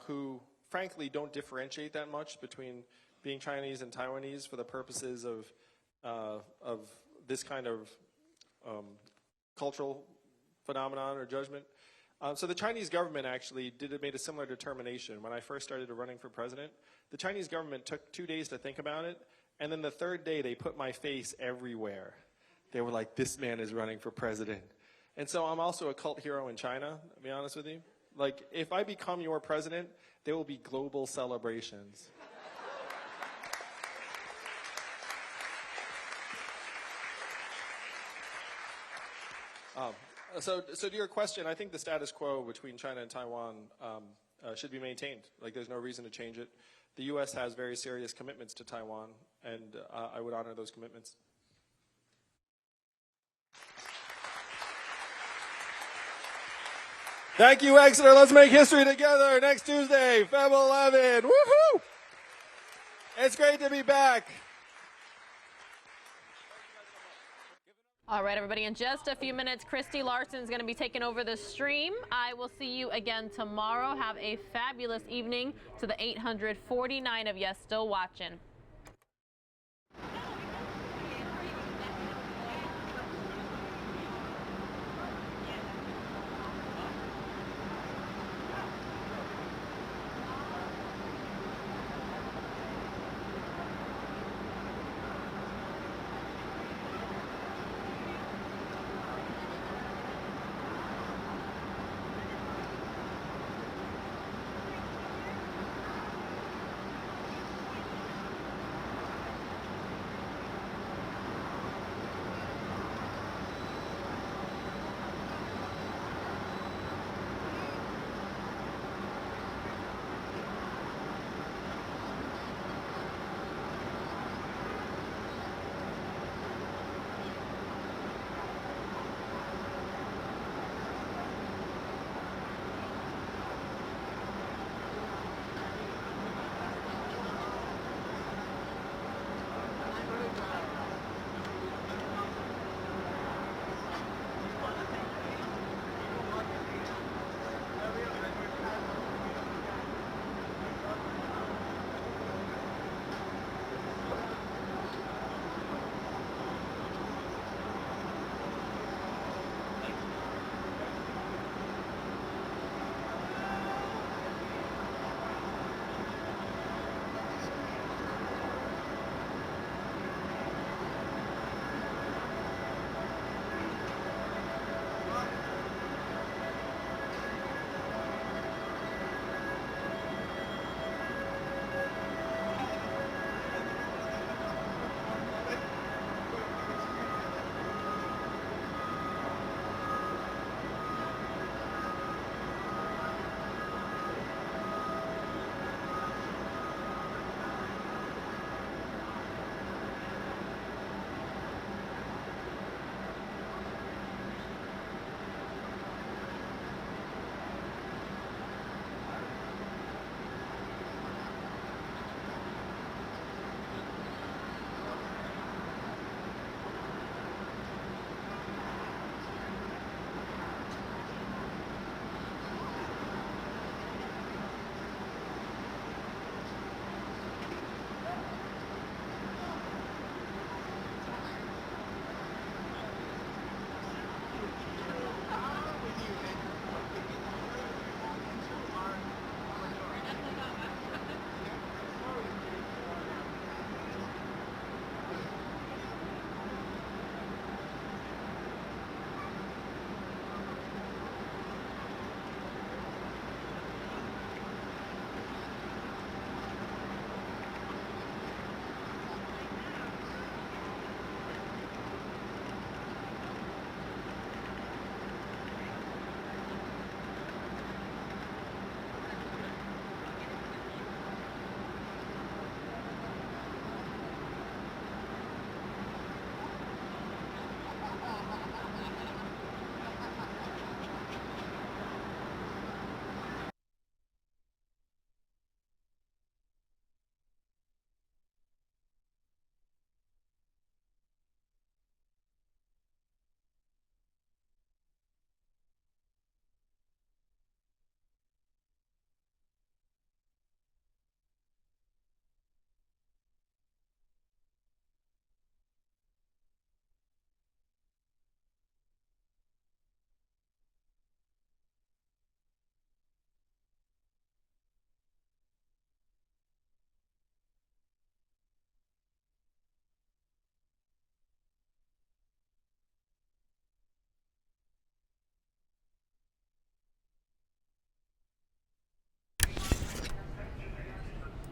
who, frankly, don't differentiate that much between being Chinese and Taiwanese for the purposes of this kind of cultural phenomenon or judgment. So the Chinese government actually made a similar determination. When I first started running for president, the Chinese government took 2 days to think about it, and then the third day they put my face everywhere. They were like, this man is running for president. And so I'm also a cult hero in China, to be honest with you. Like, if I become your president, there will be global celebrations. So to your question, I think the status quo between China and Taiwan should be maintained. Like, there's no reason to change it. The U.S. has very serious commitments to Taiwan, and I would honor those commitments. Thank you, Exeter. Let's make history together next Tuesday, Feb 11. Woohoo! It's great to be back. All right, everybody, in just a few minutes, Christy Larson is going to be taking over the stream. I will see you again tomorrow. Have a fabulous evening to the 849 of you still watching.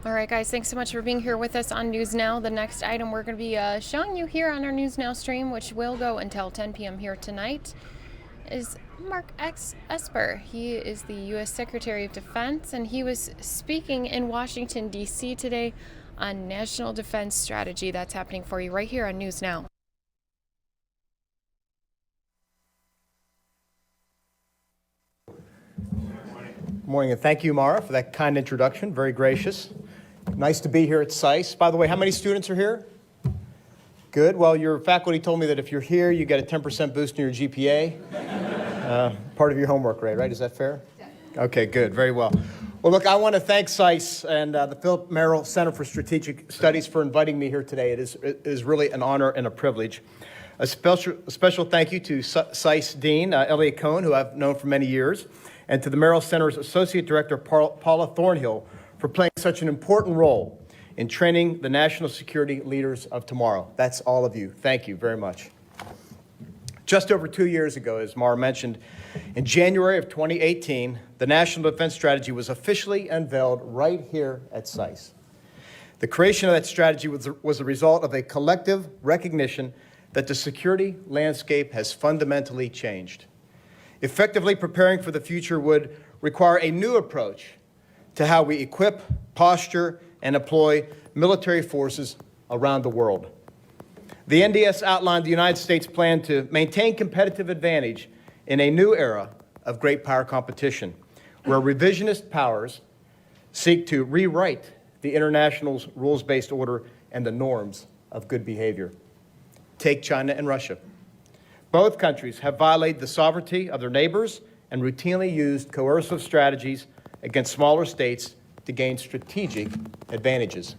All right, guys, thanks so much for being here with us on News Now. The next item we're going to be showing you here on our News Now stream, which will go until 10 p.m. here tonight. is Mark Esper. He is the U.S. Secretary of Defense, and he was speaking in Washington, D.C. today on national defense strategy. That's happening for you right here on News Now. Good morning, and thank you, Mara, for that kind introduction. Very gracious. Nice to be here at SICE. By the way, how many students are here? Good. Well, your faculty told me that if you're here, you get a 10% boost in your GPA. Part of your homework grade, right? Is that fair? Okay, good. Very well. Well, look, I want to thank SICE and the Philip Merrill Center for Strategic Studies for inviting me here today. It is really an honor and a privilege. A special thank you to SICE Dean Elliot Cohn, who I've known for many years, and to the Merrill Center's Associate Director, Paula Thornhill, for playing such an important role in training the national security leaders of tomorrow. That's all of you. Thank you very much. Just over 2 years ago, as Mara mentioned, in January of 2018, the National Defense Strategy was officially unveiled right here at SICE. The creation of that strategy was a result of a collective recognition that the security landscape has fundamentally changed. Effectively preparing for the future would require a new approach to how we equip, posture, and deploy military forces around the world. The NDS outlined the United States' plan to maintain competitive advantage in a new era of great power competition, where revisionist powers seek to rewrite the international's rules-based order and the norms of good behavior. Take China and Russia. Both countries have violated the sovereignty of their neighbors and routinely used coercive strategies against smaller states to gain strategic advantages.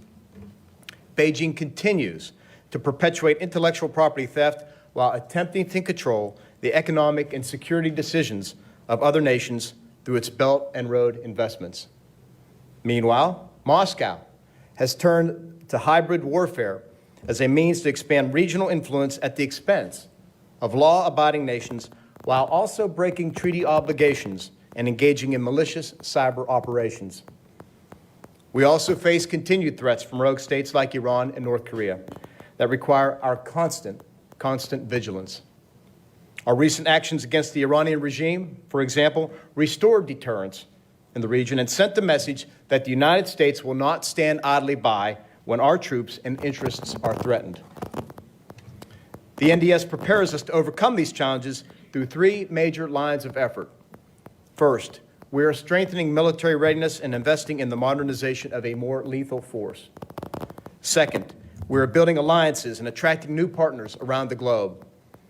Beijing continues to perpetuate intellectual property theft while attempting to control the economic and security decisions of other nations through its Belt and Road investments. Meanwhile, Moscow has turned to hybrid warfare as a means to expand regional influence at the expense of law-abiding nations, while also breaking treaty obligations and engaging in malicious cyber operations. We also face continued threats from rogue states like Iran and North Korea that require our constant vigilance. Our recent actions against the Iranian regime, for example, restored deterrence in the region and sent the message that the United States will not stand idly by when our troops and interests are threatened. The NDS prepares us to overcome these challenges through three major lines of effort. First, we are strengthening military readiness and investing in the modernization of a more lethal force. Second, we are building alliances and attracting new partners around the globe.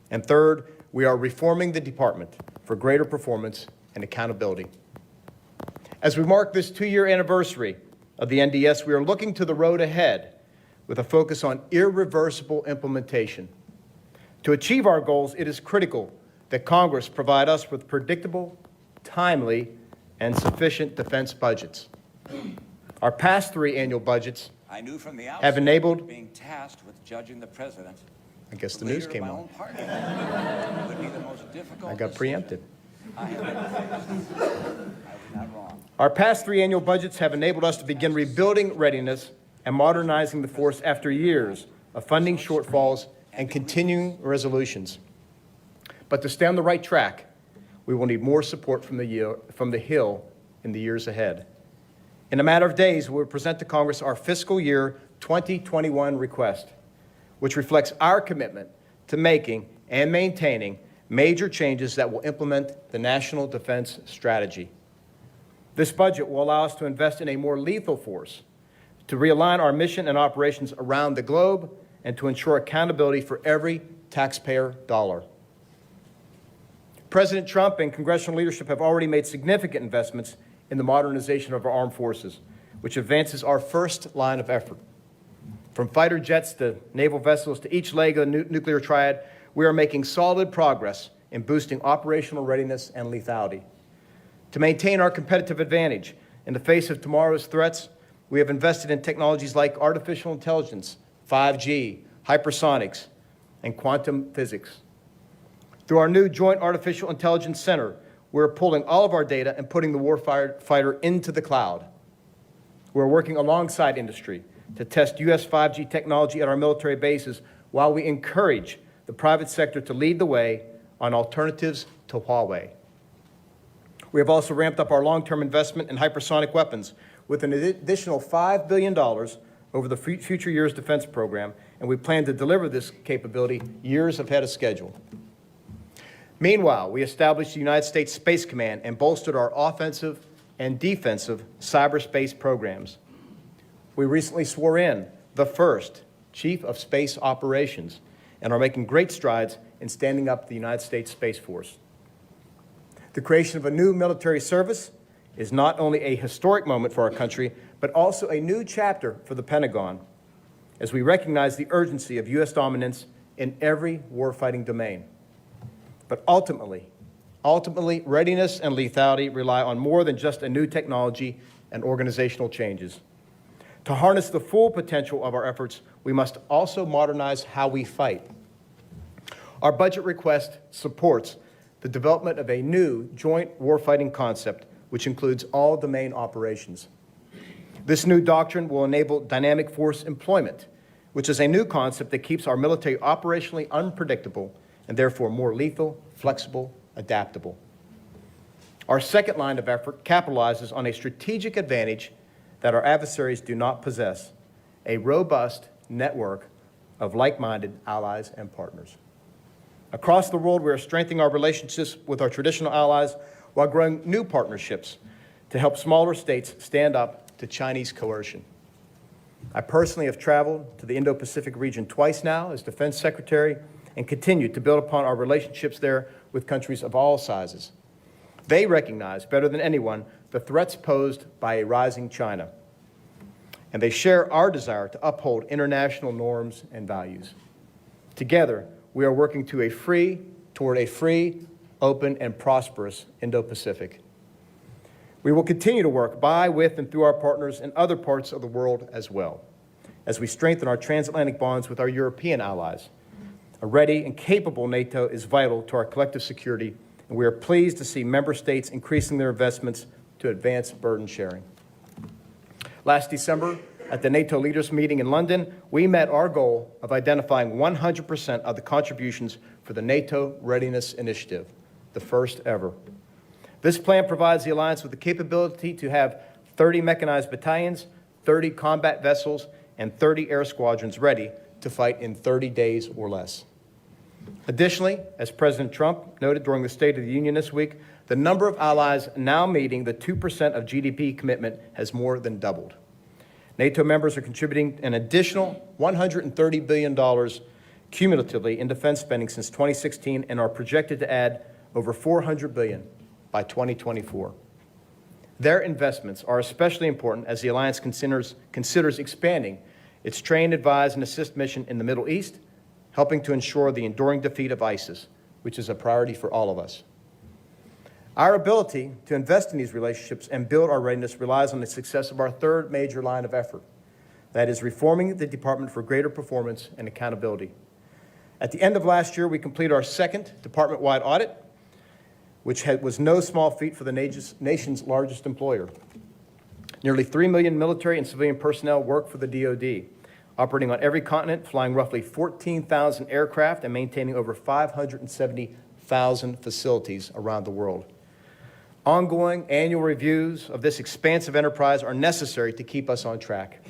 And third, we are reforming the department for greater performance and accountability. As we mark this 2-year anniversary of the NDS, we are looking to the road ahead with a focus on irreversible implementation. To achieve our goals, it is critical that Congress provide us with predictable, timely, and sufficient defense budgets. Our past 3 annual budgets I knew from the outset have enabled being tasked with judging the president. I guess the news came on. Would be the most difficult I got preempted. I have ever faced. I was not wrong. Our past 3 annual budgets have enabled us to begin rebuilding readiness and modernizing the force after years of funding shortfalls and continuing resolutions. But to stay on the right track, we will need more support from the Hill in the years ahead. In a matter of days, we will present to Congress our fiscal year 2021 request, which reflects our commitment to making and maintaining major changes that will implement the National Defense Strategy. This budget will allow us to invest in a more lethal force, to realign our mission and operations around the globe, and to ensure accountability for every taxpayer dollar. President Trump and congressional leadership have already made significant investments in the modernization of our armed forces, which advances our first line of effort. From fighter jets to naval vessels to each leg of the nuclear triad, we are making solid progress in boosting operational readiness and lethality. To maintain our competitive advantage in the face of tomorrow's threats, we have invested in technologies like artificial intelligence, 5G, hypersonics, and quantum physics. Through our new Joint Artificial Intelligence Center, we're pulling all of our data and putting the warfighter into the cloud. We're working alongside industry to test U.S. 5G technology at our military bases while we encourage the private sector to lead the way on alternatives to Huawei. We have also ramped up our long-term investment in hypersonic weapons with an additional $5 billion over the future years defense program, and we plan to deliver this capability years ahead of schedule. Meanwhile, we established the United States Space Command and bolstered our offensive and defensive cyberspace programs. We recently swore in the first Chief of Space Operations and are making great strides in standing up the United States Space Force. The creation of a new military service is not only a historic moment for our country, but also a new chapter for the Pentagon, as we recognize the urgency of U.S. dominance in every warfighting domain. But ultimately, readiness and lethality rely on more than just a new technology and organizational changes. To harness the full potential of our efforts, we must also modernize how we fight. Our budget request supports the development of a new joint warfighting concept, which includes all domain operations. This new doctrine will enable dynamic force employment, which is a new concept that keeps our military operationally unpredictable and therefore more lethal, flexible, adaptable. Our second line of effort capitalizes on a strategic advantage that our adversaries do not possess, a robust network of like-minded allies and partners. Across the world, we are strengthening our relationships with our traditional allies while growing new partnerships to help smaller states stand up to Chinese coercion. I personally have traveled to the Indo-Pacific region twice now as Defense Secretary and continue to build upon our relationships there with countries of all sizes. They recognize better than anyone the threats posed by a rising China, and they share our desire to uphold international norms and values. Together, we are working toward a free, open, and prosperous Indo-Pacific. We will continue to work by, with, and through our partners in other parts of the world as well, as we strengthen our transatlantic bonds with our European allies. A ready and capable NATO is vital to our collective security, and we are pleased to see member states increasing their investments to advance burden sharing. Last December, at the NATO leaders meeting in London, we met our goal of identifying 100% of the contributions for the NATO Readiness Initiative, the first ever. This plan provides the alliance with the capability to have 30 mechanized battalions, 30 combat vessels, and 30 air squadrons ready to fight in 30 days or less. Additionally, as President Trump noted during the State of the Union this week, the number of allies now meeting the 2% of GDP commitment has more than doubled. NATO members are contributing an additional $130 billion cumulatively in defense spending since 2016 and are projected to add over $400 billion by 2024. Their investments are especially important as the alliance considers expanding its train, advise, and assist mission in the Middle East, helping to ensure the enduring defeat of ISIS, which is a priority for all of us. Our ability to invest in these relationships and build our readiness relies on the success of our third major line of effort, that is reforming the Department for greater performance and accountability. At the end of last year, we completed our second department-wide audit, which was no small feat for the nation's largest employer. Nearly 3 million military and civilian personnel work for the DoD, operating on every continent, flying roughly 14,000 aircraft, and maintaining over 570,000 facilities around the world. Ongoing annual reviews of this expansive enterprise are necessary to keep us on track.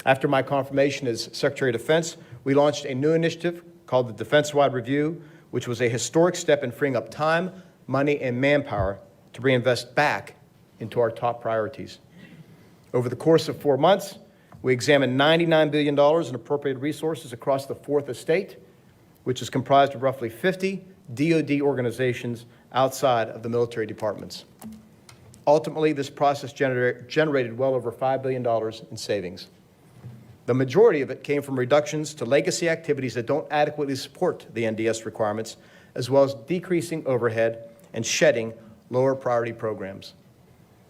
After my confirmation as Secretary of Defense, we launched a new initiative called the Defense-Wide Review, which was a historic step in freeing up time, money, and manpower to reinvest back into our top priorities. Over the course of 4 months, we examined $99 billion in appropriated resources across the Fourth Estate, which is comprised of roughly 50 DoD organizations outside of the military departments. Ultimately, this process generated well over $5 billion in savings. The majority of it came from reductions to legacy activities that don't adequately support the NDS requirements, as well as decreasing overhead and shedding lower priority programs.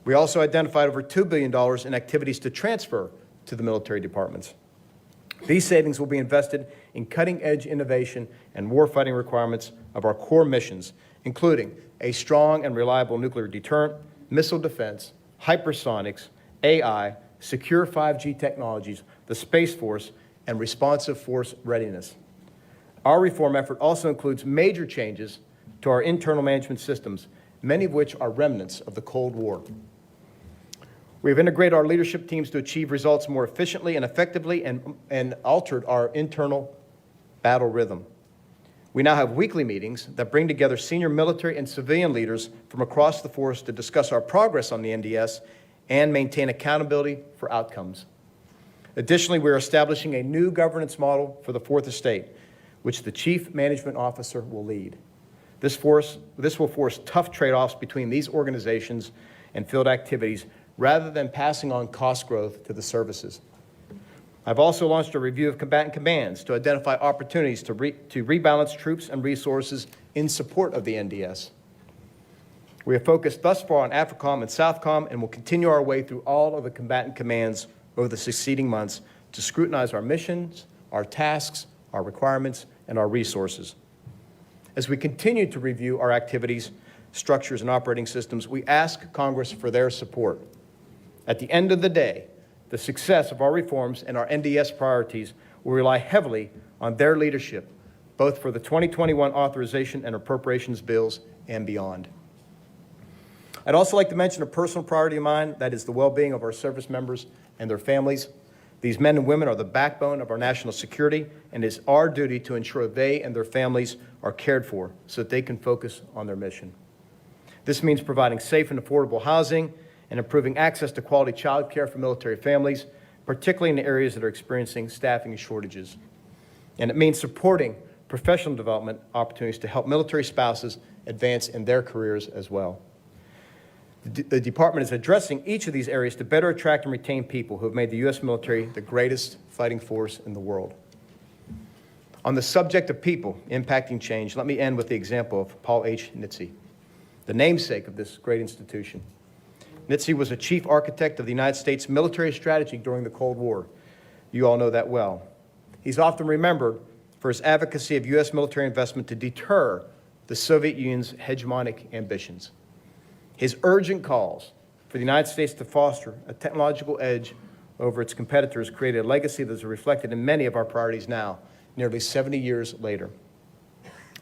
We also identified over $2 billion in activities to transfer to the military departments. These savings will be invested in cutting-edge innovation and warfighting requirements of our core missions, including a strong and reliable nuclear deterrent, missile defense, hypersonics, AI, secure 5G technologies, the Space Force, and responsive force readiness. Our reform effort also includes major changes to our internal management systems, many of which are remnants of the Cold War. We have integrated our leadership teams to achieve results more efficiently and effectively and altered our internal battle rhythm. We now have weekly meetings that bring together senior military and civilian leaders from across the force to discuss our progress on the NDS and maintain accountability for outcomes. Additionally, we are establishing a new governance model for the Fourth Estate, which the Chief Management Officer will lead. This will force tough trade-offs between these organizations and field activities rather than passing on cost growth to the services. I've also launched a review of combatant commands to identify opportunities to rebalance troops and resources in support of the NDS. We have focused thus far on AFRICOM and SOUTHCOM and will continue our way through all of the combatant commands over the succeeding months to scrutinize our missions, our tasks, our requirements, and our resources. As we continue to review our activities, structures, and operating systems, we ask Congress for their support. At the end of the day, the success of our reforms and our NDS priorities will rely heavily on their leadership, both for the 2021 authorization and appropriations bills and beyond. I'd also like to mention a personal priority of mine, that is the well-being of our service members and their families. These men and women are the backbone of our national security, and it is our duty to ensure they and their families are cared for so that they can focus on their mission. This means providing safe and affordable housing and improving access to quality child care for military families, particularly in the areas that are experiencing staffing shortages. And it means supporting professional development opportunities to help military spouses advance in their careers as well. The Department is addressing each of these areas to better attract and retain people who have made the U.S. military the greatest fighting force in the world. On the subject of people impacting change, let me end with the example of Paul H. Nitze, the namesake of this great institution. Nitze was a chief architect of the United States military strategy during the Cold War. You all know that well. He's often remembered for his advocacy of U.S. military investment to deter the Soviet Union's hegemonic ambitions. His urgent calls for the United States to foster a technological edge over its competitors created a legacy that is reflected in many of our priorities now, nearly 70 years later.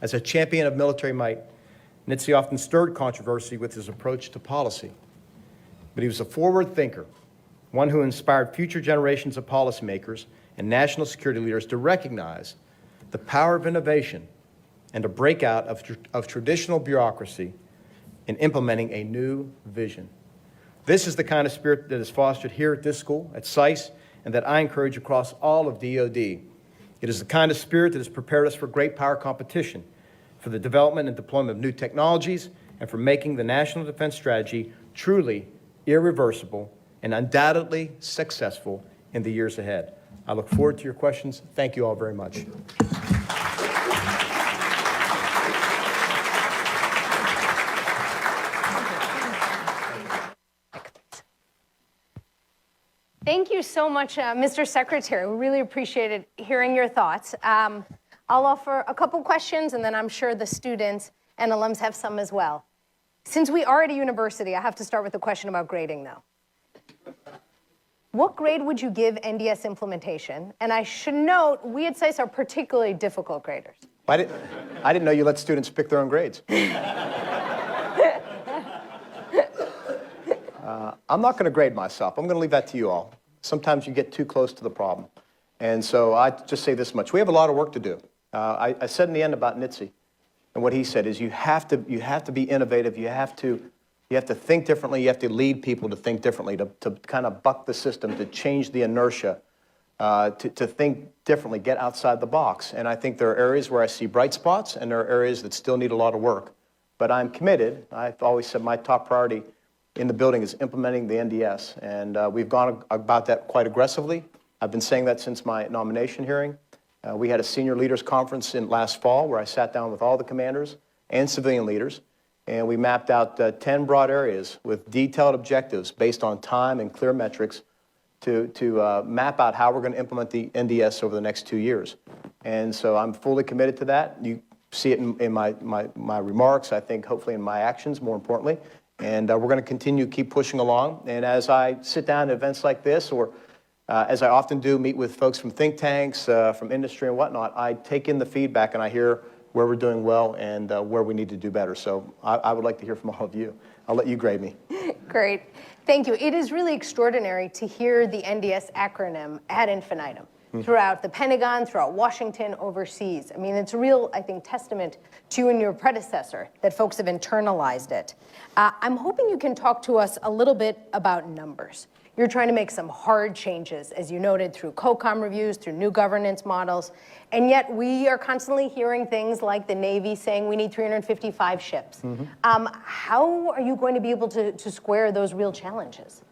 As a champion of military might, Nitze often stirred controversy with his approach to policy. But he was a forward thinker, one who inspired future generations of policymakers and national security leaders to recognize the power of innovation and to break out of traditional bureaucracy in implementing a new vision. This is the kind of spirit that is fostered here at this school, at SAIS, and that I encourage across all of DoD. It is the kind of spirit that has prepared us for great power competition, for the development and deployment of new technologies, and for making the National Defense Strategy truly irreversible and undoubtedly successful in the years ahead. I look forward to your questions. Thank you all very much. Thank you so much, Mr. Secretary. We really appreciated hearing your thoughts. I'll offer a couple questions, and then I'm sure the students and alums have some as well. Since we are at a university, I have to start with a question about grading, though. What grade would you give NDS implementation? And I should note, we at SAIS are particularly difficult graders. I didn't know you let students pick their own grades. I'm not going to grade myself. I'm going to leave that to you all. Sometimes you get too close to the problem. And so I just say this much. We have a lot of work to do. I said in the end about Nitze, and what he said is you have to be innovative. You have to think differently. You have to lead people to think differently, to kind of buck the system, to change the inertia, to think differently, get outside the box. And I think there are areas where I see bright spots, and there are areas that still need a lot of work. But I'm committed. I've always said my top priority in the building is implementing the NDS, and we've gone about that quite aggressively. I've been saying that since my nomination hearing. We had a senior leaders conference last fall where I sat down with all the commanders and civilian leaders, and we mapped out 10 broad areas with detailed objectives based on time and clear metrics to map out how we're going to implement the NDS over the next 2 years. And so I'm fully committed to that. You see it in my remarks, I think hopefully in my actions, more importantly. And we're going to continue to keep pushing along. And as I sit down at events like this, or as I often do, meet with folks from think tanks, from industry and whatnot, I take in the feedback and I hear where we're doing well, and where we need to do better. So I would like to hear from all of you. I'll let you grade me. Great. Thank you. It is really extraordinary to hear the NDS acronym ad infinitum throughout the Pentagon, throughout Washington, overseas. I mean, it's a real, I think, testament to you and your predecessor that folks have internalized it. I'm hoping you can talk to us a little bit about numbers. You're trying to make some hard changes, as you noted, through COCOM reviews, through new governance models, and yet we are constantly hearing things like the Navy saying we need 355 ships. How are you going to be able to square those real challenges?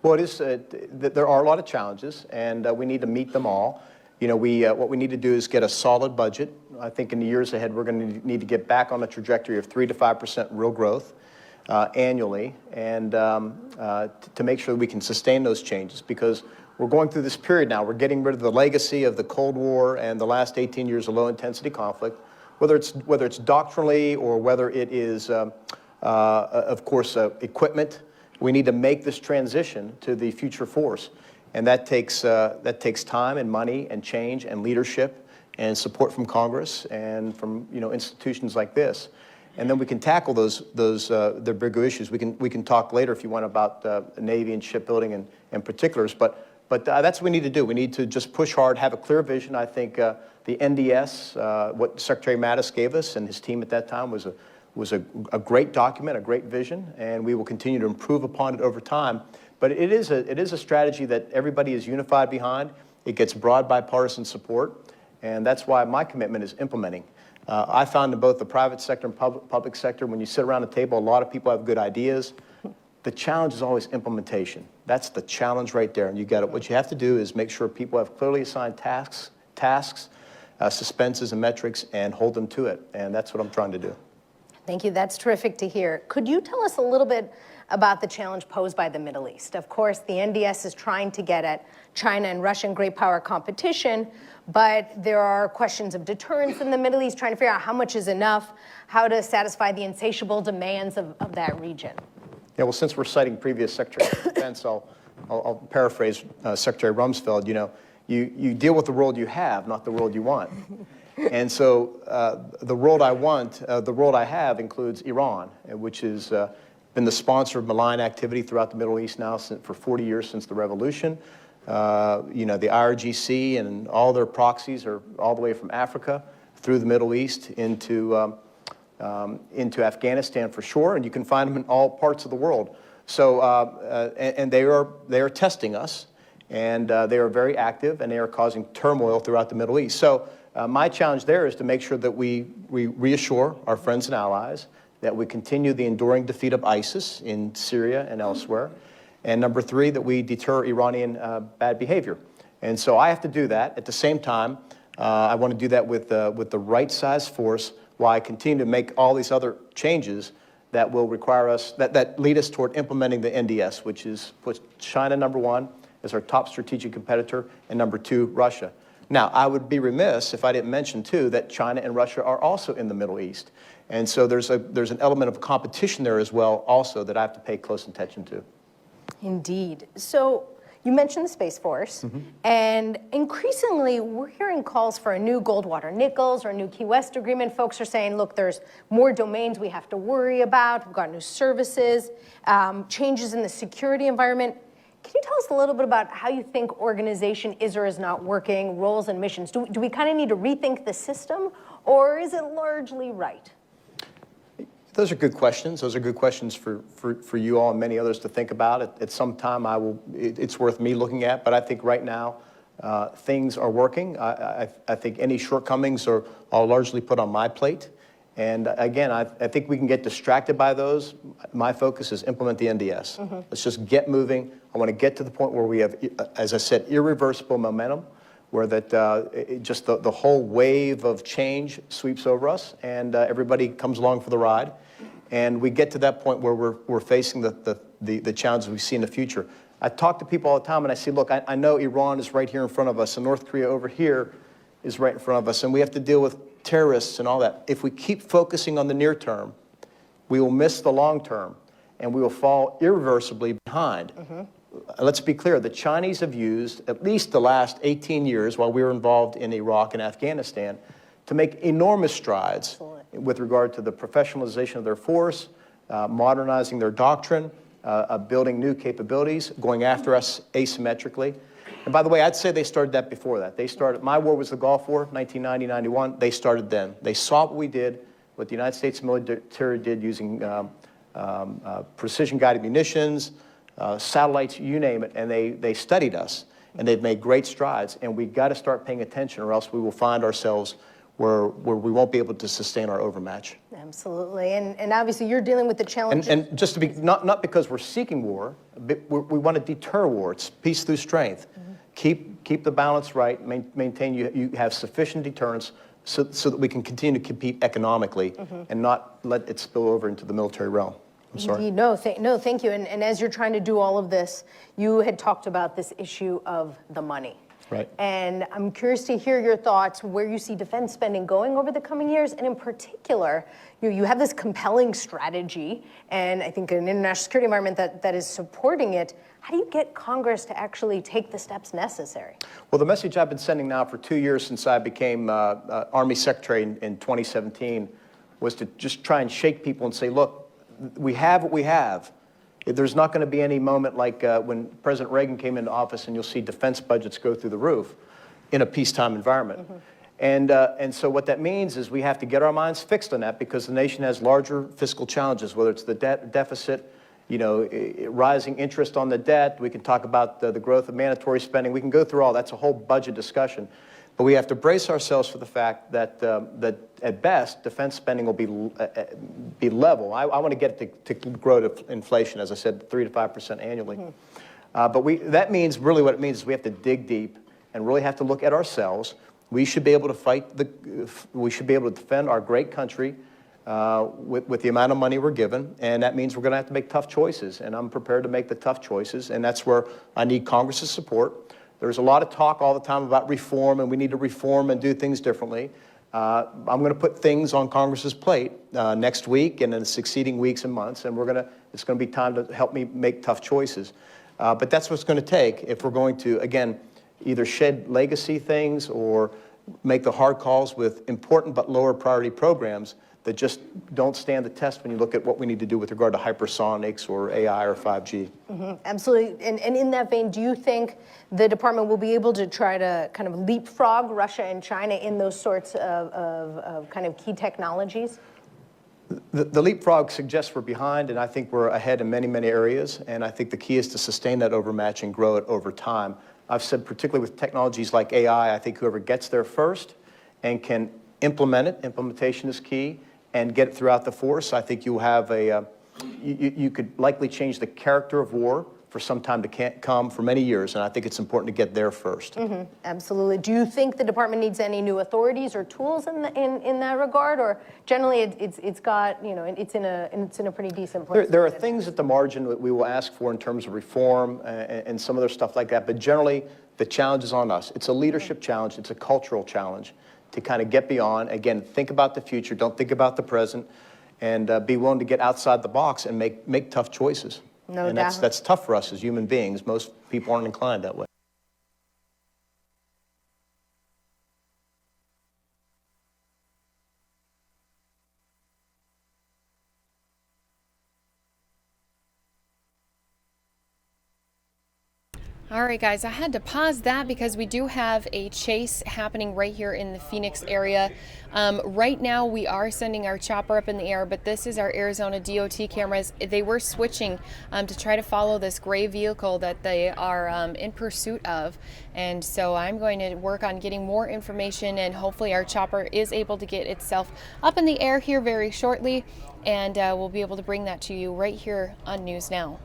Well, it is. There are a lot of challenges, and we need to meet them all. You know, what we need to do is get a solid budget. I think in the years ahead, we're going to need to get back on a trajectory of 3 to 5% real growth annually, and to make sure that we can sustain those changes, because we're going through this period now. We're getting rid of the legacy of the Cold War and the last 18 years of low-intensity conflict, whether it's doctrinally or whether it is, of course, equipment. We need to make this transition to the future force, and that takes time and money and change and leadership and support from Congress and from institutions like this. And then we can tackle their bigger issues. We can talk later if you want about Navy and shipbuilding and particulars. But that's what we need to do. We need to just push hard, have a clear vision. I think the NDS, what Secretary Mattis gave us and his team at that time was a great document, a great vision, and we will continue to improve upon it over time. But it is a strategy that everybody is unified behind. It gets broad bipartisan support, and that's why my commitment is implementing. I found in both the private sector and public sector, when you sit around a table, a lot of people have good ideas. The challenge is always implementation. That's the challenge right there. And what you have to do is make sure people have clearly assigned tasks, suspenses and metrics, and hold them to it. And that's what I'm trying to do. Thank you. That's terrific to hear. Could you tell us a little bit about the challenge posed by the Middle East? Of course, the NDS is trying to get at China and Russian great power competition, but there are questions of deterrence in the Middle East, trying to figure out how much is enough, how to satisfy the insatiable demands of that region. Yeah, well, since we're citing previous Secretary of Defense, I'll paraphrase Secretary Rumsfeld. You deal with the world you have, not the world you want. And so the world I want, the world I have includes Iran, which has been the sponsor of malign activity throughout the Middle East now for 40 years since the revolution. The IRGC and all their proxies are all the way from Africa through the Middle East into Afghanistan for sure, and you can find them in all parts of the world. So, and they are testing us, and they are very active, and they are causing turmoil throughout the Middle East. So my challenge there is to make sure that we reassure our friends and allies that we continue the enduring defeat of ISIS in Syria and elsewhere. And number 3, that we deter Iranian bad behavior. And so I have to do that. At the same time, I want to do that with the right size force while I continue to make all these other changes that will require us, that lead us toward implementing the NDS, which is put China number 1 as our top strategic competitor, and number 2, Russia. Now, I would be remiss if I didn't mention, too, that China and Russia are also in the Middle East. And so there's an element of competition there as well also that I have to pay close attention to. Indeed. So you mentioned the Space Force, and increasingly we're hearing calls for a new Goldwater-Nichols or a new Key West agreement. Folks are saying, look, there's more domains we have to worry about. We've got new services, changes in the security environment. Can you tell us a little bit about how you think organization is or is not working, roles and missions? Do we kind of need to rethink the system, or is it largely right? Those are good questions. Those are good questions for you all and many others to think about. At some time, it's worth me looking at, but I think right now things are working. I think any shortcomings are largely put on my plate. And again, I think we can get distracted by those. My focus is implement the NDS. Let's just get moving. I want to get to the point where we have, as I said, irreversible momentum, where just the whole wave of change sweeps over us, and everybody comes along for the ride. And we get to that point where we're facing the challenges we see in the future. I talk to people all the time, and I say, look, I know Iran is right here in front of us, and North Korea over here is right in front of us, and we have to deal with terrorists and all that. If we keep focusing on the near term, we will miss the long term, and we will fall irreversibly behind. Let's be clear, the Chinese have used, at least the last 18 years while we were involved in Iraq and Afghanistan, to make enormous strides with regard to the professionalization of their force, modernizing their doctrine, building new capabilities, going after us asymmetrically. And by the way, I'd say they started that before that. They started, my war was the Gulf War, 1990-91. They started then. They saw what we did, what the United States military did using precision-guided munitions, satellites, you name it, and they studied us. And they've made great strides. And we've got to start paying attention, or else we will find ourselves where we won't be able to sustain our overmatch. Absolutely. And obviously you're dealing with the challenges. And just to be, not because we're seeking war, but we want to deter war. It's peace through strength. Keep the balance right, maintain you have sufficient deterrence so that we can continue to compete economically and not let it spill over into the military realm. I'm sorry. Indeed. No, thank you. And as you're trying to do all of this, you had talked about this issue of the money. Right. And I'm curious to hear your thoughts where you see defense spending going over the coming years, and in particular, you have this compelling strategy, and I think an international security environment that is supporting it. How do you get Congress to actually take the steps necessary? Well, the message I've been sending now for 2 years since I became Army Secretary in 2017 was to just try and shake people and say, look, we have what we have. There's not going to be any moment like when President Reagan came into office and you'll see defense budgets go through the roof in a peacetime environment. And so what that means is we have to get our minds fixed on that because the nation has larger fiscal challenges, whether it's the deficit, rising interest on the debt. We can talk about the growth of mandatory spending. We can go through all. That's a whole budget discussion. But we have to brace ourselves for the fact that at best, defense spending will be level. I want to get it to grow to inflation, as I said, 3 to 5% annually. But that means, really what it means is we have to dig deep and really have to look at ourselves. We should be able to we should be able to defend our great country with the amount of money we're given, and that means we're going to have to make tough choices, and I'm prepared to make the tough choices, and that's where I need Congress's support. There's a lot of talk all the time about reform, and we need to reform and do things differently. I'm going to put things on Congress's plate next week and in the succeeding weeks and months, and it's going to be time to help me make tough choices. But that's what it's going to take if we're going to, again, either shed legacy things or make the hard calls with important but lower priority programs that just don't stand the test when you look at what we need to do with regard to hypersonics or AI or 5G. Absolutely. And in that vein, do you think the department will be able to try to kind of leapfrog Russia and China in those sorts of kind of key technologies? The leapfrog suggests we're behind, and I think we're ahead in many, many areas. And I think the key is to sustain that overmatch and grow it over time. I've said, particularly with technologies like AI, I think whoever gets there first and can implement it, implementation is key, and get it throughout the force, I think you'll have you could likely change the character of war for some time to come for many years, and I think it's important to get there first. Absolutely. Do you think the department needs any new authorities or tools in that regard, or generally it's got, it's in a pretty decent place? There are things at the margin that we will ask for in terms of reform and some other stuff like that, but generally the challenge is on us. It's a leadership challenge. It's a cultural challenge to kind of get beyond, again, think about the future, don't think about the present, and be willing to get outside the box and make tough choices. No and doubt. That's tough for us as human beings. Most people aren't inclined that way. All right, guys, I had to pause that because we do have a chase happening right here in the Phoenix area. Right now, we are sending our chopper up in the air, but this is our Arizona DOT cameras. They were switching to try to follow this gray vehicle that they are in pursuit of. And so I'm going to work on getting more information, and hopefully our chopper is able to get itself up in the air here very shortly, and we'll be able to bring that to you right here on News Now.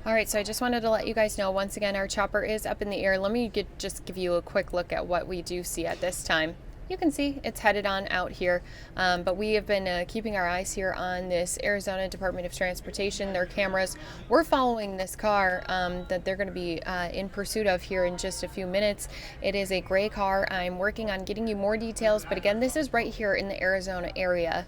All right, so I just wanted to let you guys know, once again, our chopper is up in the air. Let me just give you a quick look at what we do see at this time. You can see it's headed on out here, but we have been keeping our eyes here on this Arizona Department of Transportation, their cameras. We're following this car that they're going to be in pursuit of here in just a few minutes. It is a gray car. I'm working on getting you more details, but again, this is right here in the Arizona area.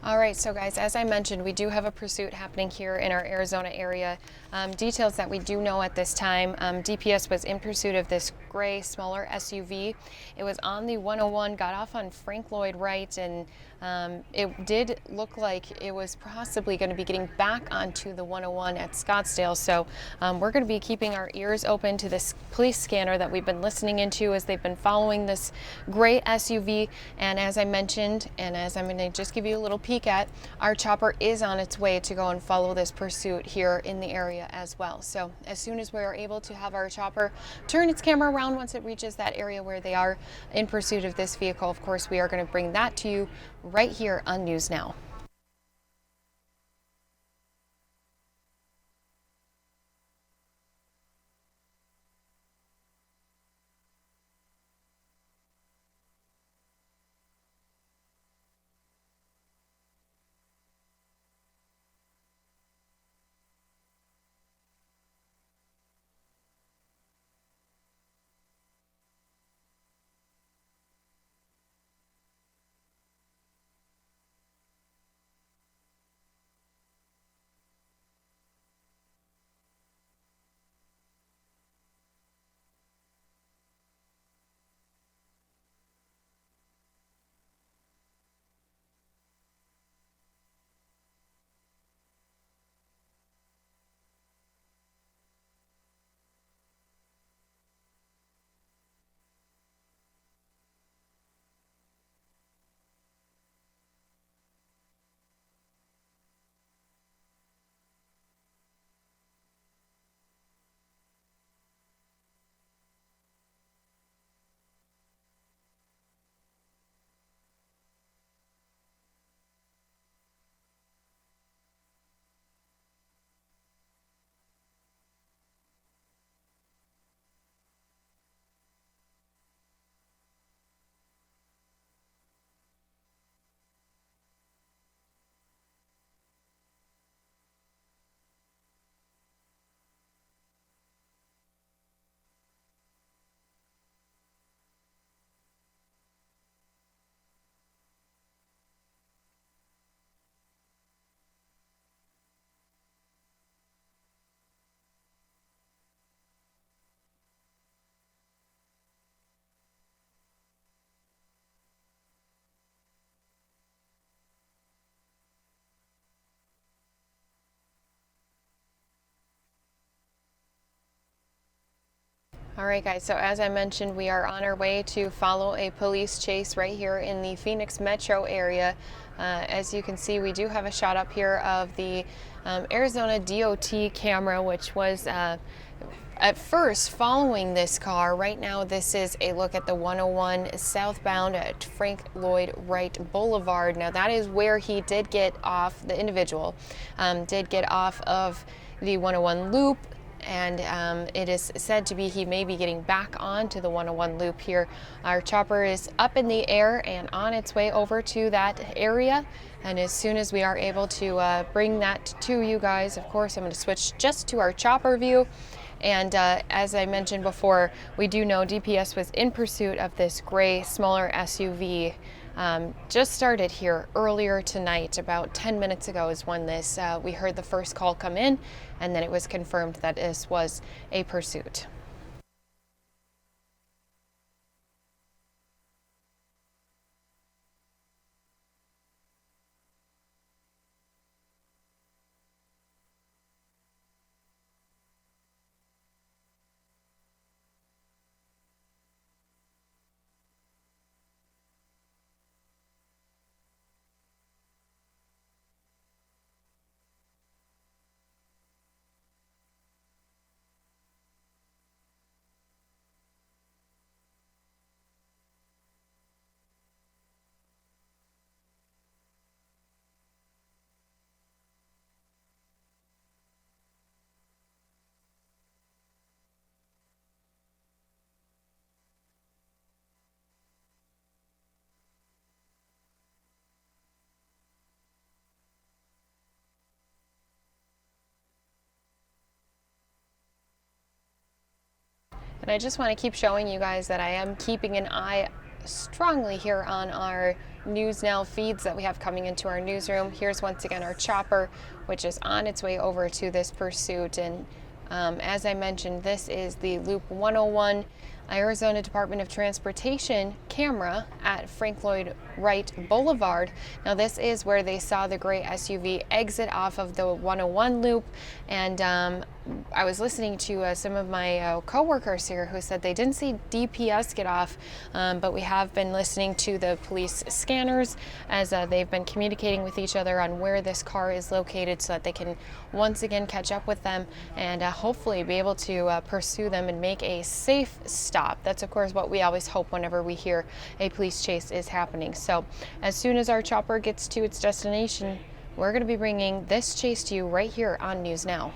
All right, so guys, as I mentioned, we do have a pursuit happening here in our Arizona area. Details that we do know at this time, DPS was in pursuit of this gray, smaller SUV. It was on the 101, got off on Frank Lloyd Wright, and it did look like it was possibly going to be getting back onto the 101 at Scottsdale. So we're going to be keeping our ears open to this police scanner that we've been listening into as they've been following this gray SUV. And as I mentioned, and as I'm going to just give you a little peek at, our chopper is on its way to go and follow this pursuit here in the area as well. So as soon as we are able to have our chopper turn its camera around once it reaches that area where they are in pursuit of this vehicle, of course, we are going to bring that to you right here on News Now. All right, guys, so as I mentioned, we are on our way to follow a police chase right here in the Phoenix metro area. As you can see, we do have a shot up here of the Arizona DOT camera, which was at first following this car. Right now, this is a look at the 101 southbound at Frank Lloyd Wright Boulevard. Now, that is where he did get off, the individual did get off of the 101 loop and it is said to be he may be getting back onto the 101 loop here. Our chopper is up in the air and on its way over to that area, and as soon as we are able to bring that to you guys, of course, I'm going to switch just to our chopper view. And as I mentioned before, we do know DPS was in pursuit of this gray, smaller SUV. Just started here earlier tonight. About 10 minutes ago is when this we heard the first call come in, and then it was confirmed that this was a pursuit. And I just want to keep showing you guys that I am keeping an eye strongly here on our News Now feeds that we have coming into our newsroom. Here's once again our chopper, which is on its way over to this pursuit. And as I mentioned, this is the Loop 101 Arizona Department of Transportation camera at Frank Lloyd Wright Boulevard. Now this is where they saw the gray SUV exit off of the 101 loop, and I was listening to some of my co-workers here who said they didn't see DPS get off, but we have been listening to the police scanners as they've been communicating with each other on where this car is located so that they can once again catch up with them and hopefully be able to pursue them and make a safe stop. That's of course what we always hope whenever we hear a police chase is happening. So as soon as our chopper gets to its destination, we're going to be bringing this chase to you right here on News Now.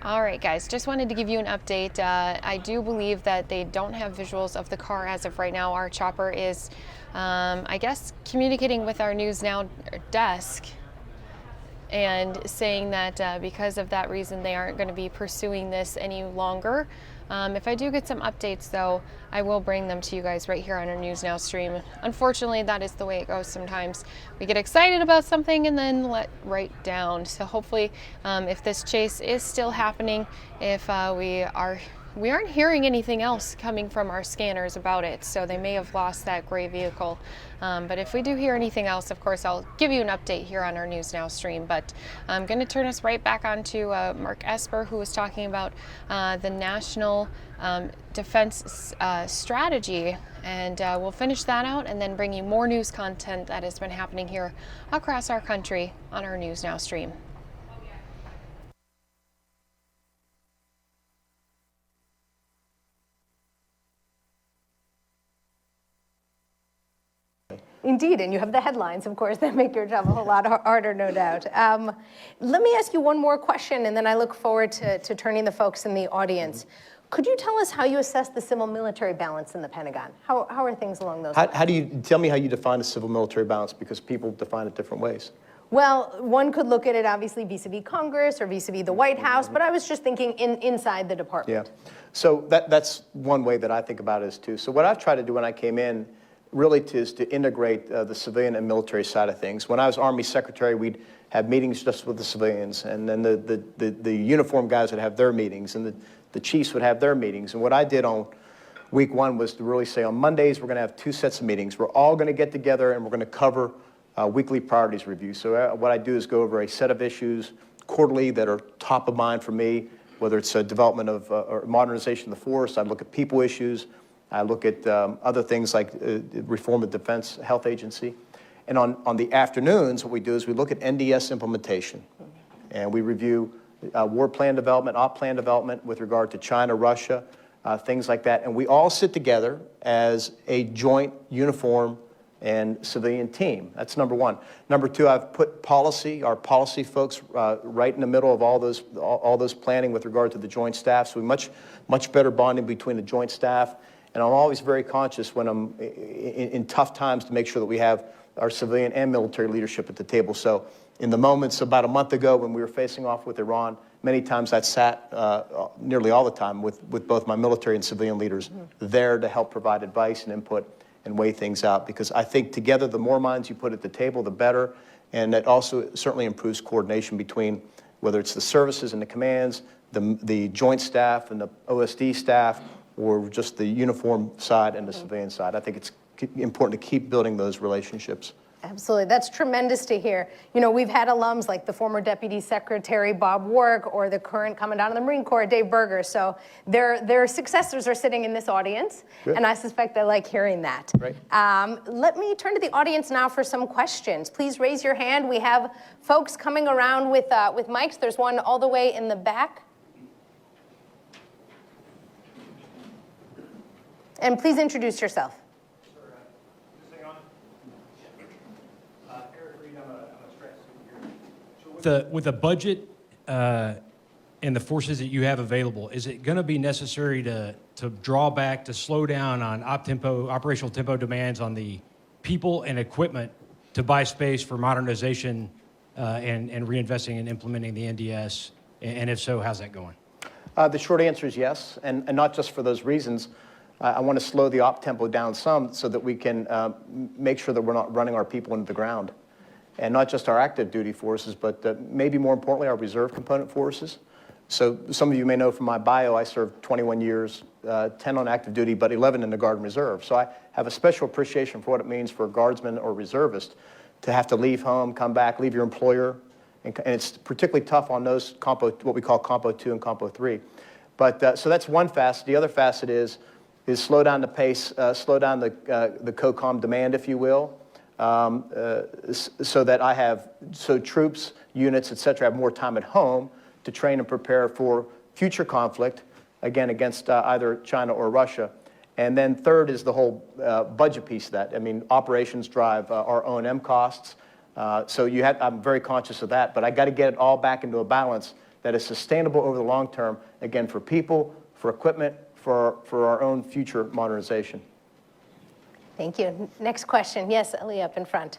All right, guys, just wanted to give you an update. I do believe that they don't have visuals of the car as of right now. Our chopper is, I guess, communicating with our News Now desk and saying that because of that reason, they aren't going to be pursuing this any longer. If I do get some updates, though, I will bring them to you guys right here on our News Now stream. Unfortunately, that is the way it goes sometimes. We get excited about something and then let right down. So hopefully, if this chase is still happening, if we aren't hearing anything else coming from our scanners about it, so they may have lost that gray vehicle. But if we do hear anything else, of course, I'll give you an update here on our News Now stream. But I'm going to turn us right back on to Mark Esper, who was talking about the national defense strategy. And we'll finish that out and then bring you more news content that has been happening here across our country on our News Now stream. Indeed, and you have the headlines, of course, that make your job a whole lot harder, no doubt. Let me ask you one more question, and then I look forward to turning the folks in the audience. Could you tell us how you assess the civil-military balance in the Pentagon? How are things along those lines? How do you tell me how you define a civil-military balance? Because people define it different ways. Well, one could look at it obviously vis-a-vis Congress or vis-a-vis the White House, but I was just thinking inside the department. Yeah. So that's one way that I think about it, too. So what I've tried to do when I came in really is to integrate the civilian and military side of things. When I was Army Secretary, we'd have meetings just with the civilians, and then the uniformed guys would have their meetings, and the chiefs would have their meetings. And what I did on week one was to really say on Mondays, we're going to have two sets of meetings. We're all going to get together, and we're going to cover weekly priorities review. So what I do is go over a set of issues quarterly that are top of mind for me, whether it's development of or modernization of the force. I look at people issues. I look at other things like reform of Defense Health Agency. And on the afternoons, what we do is we look at NDS implementation. And we review war plan development, op plan development with regard to China, Russia, things like that. And we all sit together as a joint uniform and civilian team. That's number one. Number two, I've put policy, our policy folks, right in the middle of all those planning with regard to the joint staff. So we much better bonding between the joint staff. And I'm always very conscious when I'm in tough times to make sure that we have our civilian and military leadership at the table. So in the moments about a month ago when we were facing off with Iran, many times I sat nearly all the time with both my military and civilian leaders there to help provide advice and input and weigh things out. Because I think together, the more minds you put at the table, the better. And it also certainly improves coordination between whether it's the services and the commands, the joint staff and the OSD staff, or just the uniform side and the civilian side. I think it's important to keep building those relationships. Absolutely. That's tremendous to hear. You know, we've had alums like the former Deputy Secretary Bob Wark or the current Commandant of the Marine Corps, Dave Berger. So their successors are sitting in this audience, and I suspect they like hearing that. Right. Let me turn to the audience now for some questions. Please raise your hand. We have folks coming around with mics. There's one all the way in the back. And please introduce yourself. With the budget and the forces that you have available, is it going to be necessary to draw back, to slow down on operational tempo demands on the people and equipment to buy space for modernization and reinvesting and implementing the NDS? And if so, how's that going? The short answer is yes, and not just for those reasons. I want to slow the op tempo down some so that we can make sure that we're not running our people into the ground. And not just our active duty forces, but maybe more importantly, our reserve component forces. So some of you may know from my bio, I served 21 years, 10 on active duty, but 11 in the Guard and Reserve. So I have a special appreciation for what it means for a guardsman or reservist to have to leave home, come back, leave your employer. And it's particularly tough on those what we call Compo 2 and Compo 3. But so that's one facet. The other facet is slow down the pace, slow down the COCOM demand, if you will, so that troops, units, et cetera, have more time at home to train and prepare for future conflict, again, against either China or Russia. And then third is the whole budget piece of that. I mean, operations drive our O&M costs. So I'm very conscious of that, but I got to get it all back into a balance that is sustainable over the long term, again, for people, for equipment, for our own future modernization. Thank you. Next question. Yes, Ellie up in front.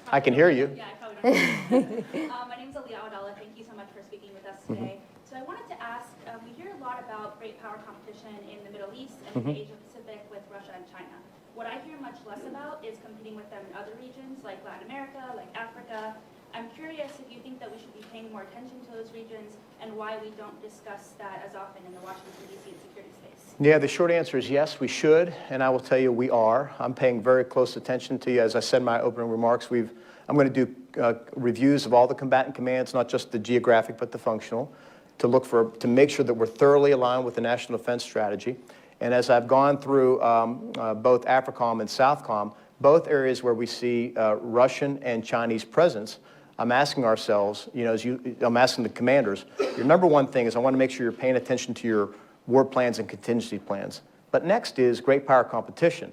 I can hear you. Yeah, I probably don't. My name is Aliyah Awdallah. Thank you so much for speaking with us today. So I wanted to ask, we hear a lot about great power competition in the Middle East and in the Asia Pacific with Russia and China. What I hear much less about is competing with them in other regions like Latin America, like Africa. I'm curious if you think that we should be paying more attention to those regions and why we don't discuss that as often in the Washington, D.C. and security space. Yeah, the short answer is yes, we should, and I will tell you we are. I'm paying very close attention to you. As I said in my opening remarks, I'm going to do reviews of all the combatant commands, not just the geographic but the functional, to make sure that we're thoroughly aligned with the National Defense Strategy. And as I've gone through both AFRICOM and SOUTHCOM, both areas where we see Russian and Chinese presence, I'm asking ourselves, I'm asking the commanders, your number one thing is I want to make sure you're paying attention to your war plans and contingency plans. But next is great power competition.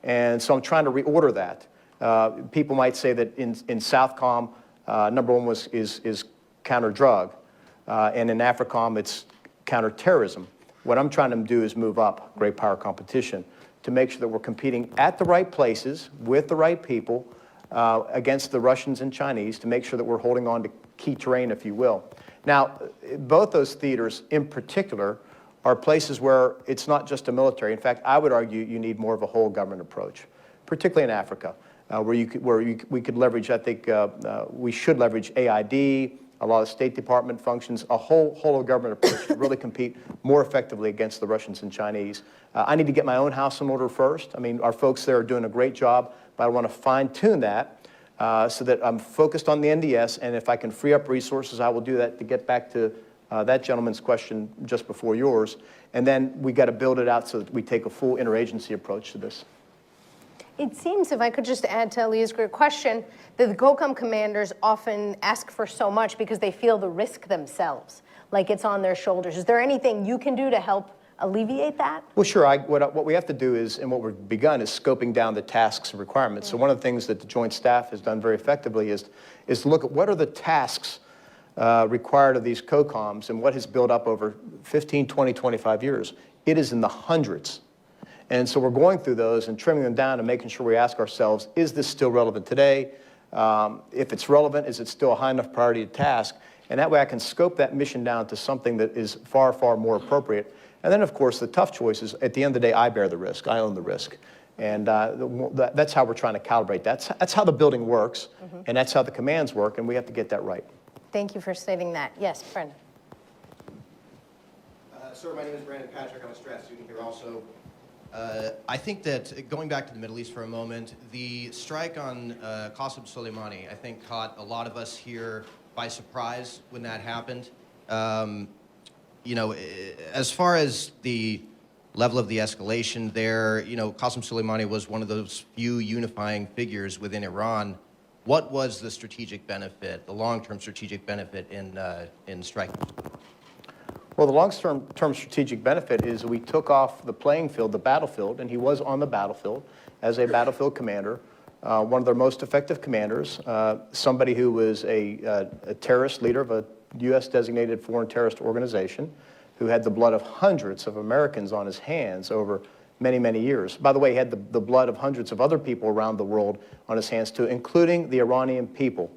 And so I'm trying to reorder that. People might say that in SOUTHCOM, number one is counter-drug, and in AFRICOM, it's counter-terrorism. What I'm trying to do is move up great power competition to make sure that we're competing at the right places with the right people against the Russians and Chinese to make sure that we're holding on to key terrain, if you will. Now, both those theaters in particular are places where it's not just a military. In fact, I would argue you need more of a whole government approach, particularly in Africa, we could leverage, I think we should leverage AID, a lot of State Department functions, a whole of government approach to really compete more effectively against the Russians and Chinese. I need to get my own house in order first. I mean, our folks there are doing a great job, but I want to fine-tune that so that I'm focused on the NDS, and if I can free up resources, I will do that to get back to that gentleman's question just before yours. And then we got to build it out so that we take a full interagency approach to this. It seems, if I could just add to Leah's great question, that the COCOM commanders often ask for so much because they feel the risk themselves, like it's on their shoulders. Is there anything you can do to help alleviate that? Well, sure. What we have to do is, and what we've begun, is scoping down the tasks and requirements. So one of the things that the Joint Staff has done very effectively is to look at what are the tasks required of these COCOMs and what has built up over 15, 20, 25 years. It is in the hundreds. And so we're going through those and trimming them down and making sure we ask ourselves, is this still relevant today? If it's relevant, is it still a high enough priority task? And that way I can scope that mission down to something that is far, far more appropriate. And then, of course, the tough choices, at the end of the day, I bear the risk. I own the risk. And that's how we're trying to calibrate. That's how the building works, and that's how the commands work, and we have to get that right. Thank you for stating that. Yes, Brendan. Sir, my name is Brandon Patrick. I'm a strat student here also. I think that, going back to the Middle East for a moment, the strike on Qasem Soleimani, I think, caught a lot of us here by surprise when that happened. You know, as far as the level of the escalation there, you know, Qasem Soleimani was one of those few unifying figures within Iran. What was the strategic benefit, the long-term strategic benefit in striking? Well, the long-term strategic benefit is we took off the playing field, the battlefield, and he was on the battlefield as a battlefield commander, one of their most effective commanders, somebody who was a terrorist leader of a U.S.-designated foreign terrorist organization who had the blood of hundreds of Americans on his hands over many, many years. By the way, he had the blood of hundreds of other people around the world on his hands too, including the Iranian people.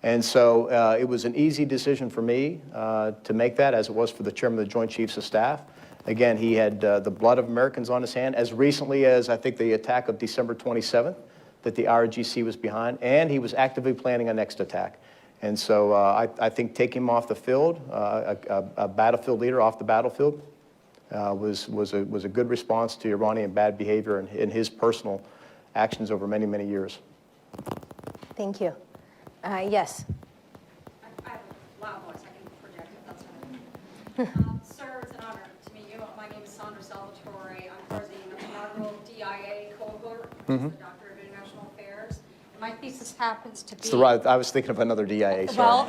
And so it was an easy decision for me to make that, as it was for the chairman of the Joint Chiefs of Staff. Again, he had the blood of Americans on his hand as recently as, I think, the attack of December 27th that the IRGC was behind, and he was actively planning a next attack. And so I think taking him off the field, a battlefield leader off the battlefield, was a good response to Iranian bad behavior and his personal actions over many, many years. Thank you. Yes. I have a loud voice. I can project it. That's fine. Sir, it's an honor to meet you. My name is Sandra Salvatore. I'm president of the inaugural DIA cohort, which is the Doctor of International Affairs. And my thesis happens to be... I was thinking of another DIA, sorry. Well,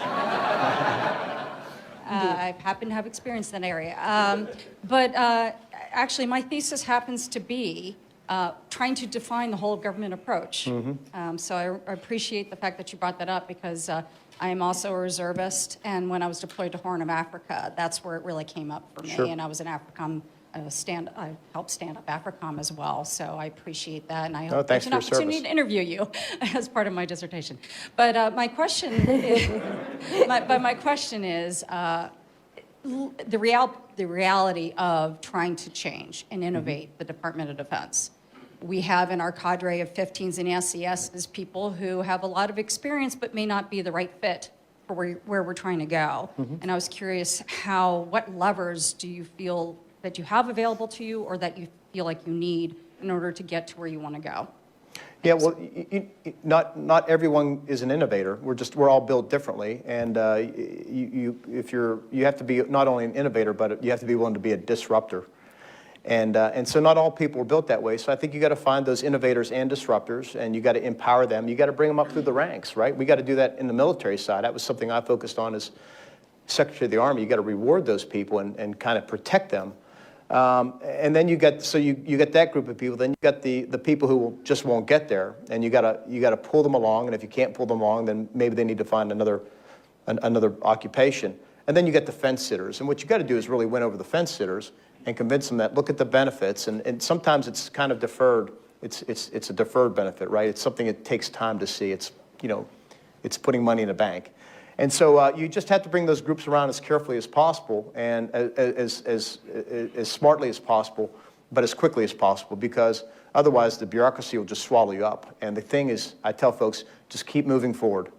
I happen to have experience in that area. Actually, my thesis happens to be trying to define the whole of government approach. So I appreciate the fact that you brought that up because I am also a reservist, and when I was deployed to Horn of Africa, that's where it really came up for me. Sure. And I was an AFRICOM, I helped stand up AFRICOM as well, so I appreciate that, and I hope thanks there's an for your opportunity service. to interview you as part of my dissertation. But my question is, my question is, the reality of trying to change and innovate the Department of Defense. We have in our cadre of 15s and SESs people who have a lot of experience but may not be the right fit for where we're trying to go. And I was curious what levers do you feel that you have available to you or that you feel like you need in order to get to where you want to go? Yeah, well, not everyone is an innovator. We're all built differently, and you have to be not only an innovator, but you have to be willing to be a disruptor. And so not all people are built that way. So I think you got to find those innovators and disruptors, and you got to empower them. You got to bring them up through the ranks, right? We got to do that in the military side. That was something I focused on as Secretary of the Army. You got to reward those people and kind of protect them. And then you get that group of people. Then you got the people who just won't get there, and you got to pull them along. And if you can't pull them along, then maybe they need to find another occupation. And then you get the fence sitters. And what you got to do is really win over the fence sitters and convince them that look at the benefits. And sometimes it's kind of deferred. It's a deferred benefit, right? It's something that takes time to see. It's putting money in a bank. And so you just have to bring those groups around as carefully as possible and as smartly as possible, but as quickly as possible, because otherwise the bureaucracy will just swallow you up. And the thing is, I tell folks, just keep moving forward.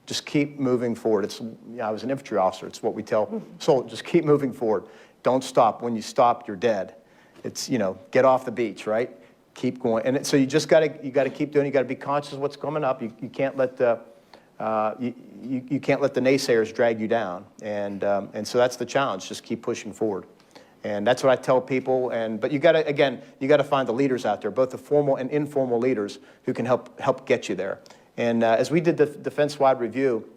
Just keep moving forward. I was an infantry officer. It's what we tell soldiers. Just keep moving forward. Don't stop. When you stop, you're dead. It's, get off the beach, right? Keep going. And so you just got to keep doing it. You got to be conscious of what's coming up. You can't let you can't let the naysayers drag you down, and so that's the challenge. Just keep pushing forward, and that's what I tell people. But you got to find the leaders out there, both the formal and informal leaders who can help get you there. And as we did the defense-wide review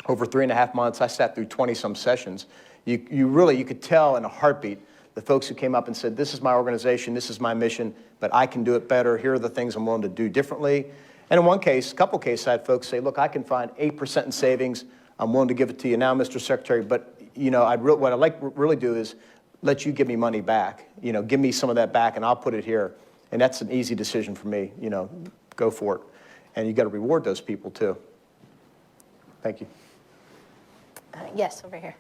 over 3.5 months, I sat through 20-some sessions. You could tell in a heartbeat the folks who came up and said, "This is my organization, this is my mission, but I can do it better. Here are the things I'm willing to do differently." And in a couple cases, I had folks say, "Look, I can find 8% in savings. I'm willing to give it to you now, Mr. Secretary, but what I'd like to really do is let you give me money back. Give me some of that back, and I'll put it here." And that's an easy decision for me. Go for it. And you got to reward those people too. Thank you. Yes, over here.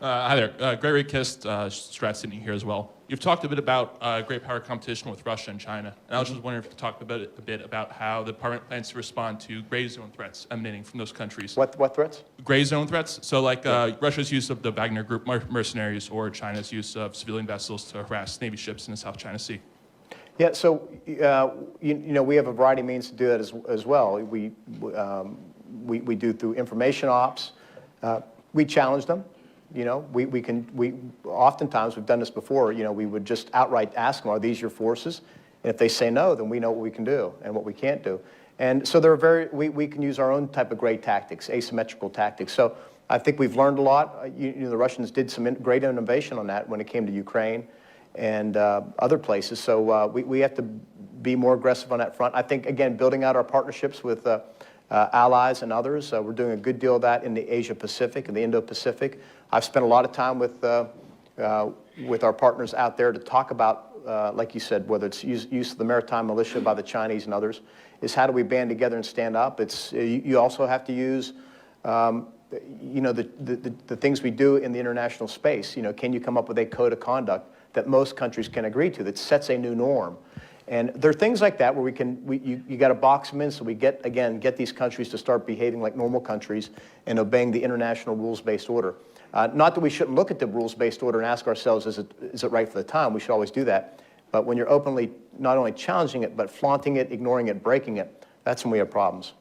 Hi there. Gregory Kist, Strat Sydney here as well. You've talked a bit about great power competition with Russia and China. And I was just wondering if you could talk a bit about how the department plans to respond to gray zone threats emanating from those countries. What threats? Gray zone threats. So like Russia's use of the Wagner Group mercenaries or China's use of civilian vessels to harass Navy ships in the South China Sea. Yeah, so we have a variety of means to do that as well. We do through information ops. We challenge them. Oftentimes we've done this before. We would just outright ask them, "Are these your forces?" And if they say no, then we know what we can do and what we can't do. And so we can use our own type of gray tactics, asymmetrical tactics. So I think we've learned a lot. The Russians did some great innovation on that when it came to Ukraine and other places. So we have to be more aggressive on that front. I think, again, building out our partnerships with allies and others. We're doing a good deal of that in the Asia-Pacific and the Indo-Pacific. I've spent a lot of time with our partners out there to talk about, like you said, whether it's use of the maritime militia by the Chinese and others, is how do we band together and stand up. You also have to use the things we do in the international space. Can you come up with a code of conduct that most countries can agree to that sets a new norm? And there are things like that where you got to box them in so we get these countries to start behaving like normal countries and obeying the international rules-based order. Not that we shouldn't look at the rules-based order and ask ourselves, is it right for the time? We should always do that. But when you're openly not only challenging it, but flaunting it, ignoring it, breaking it, that's when we have problems.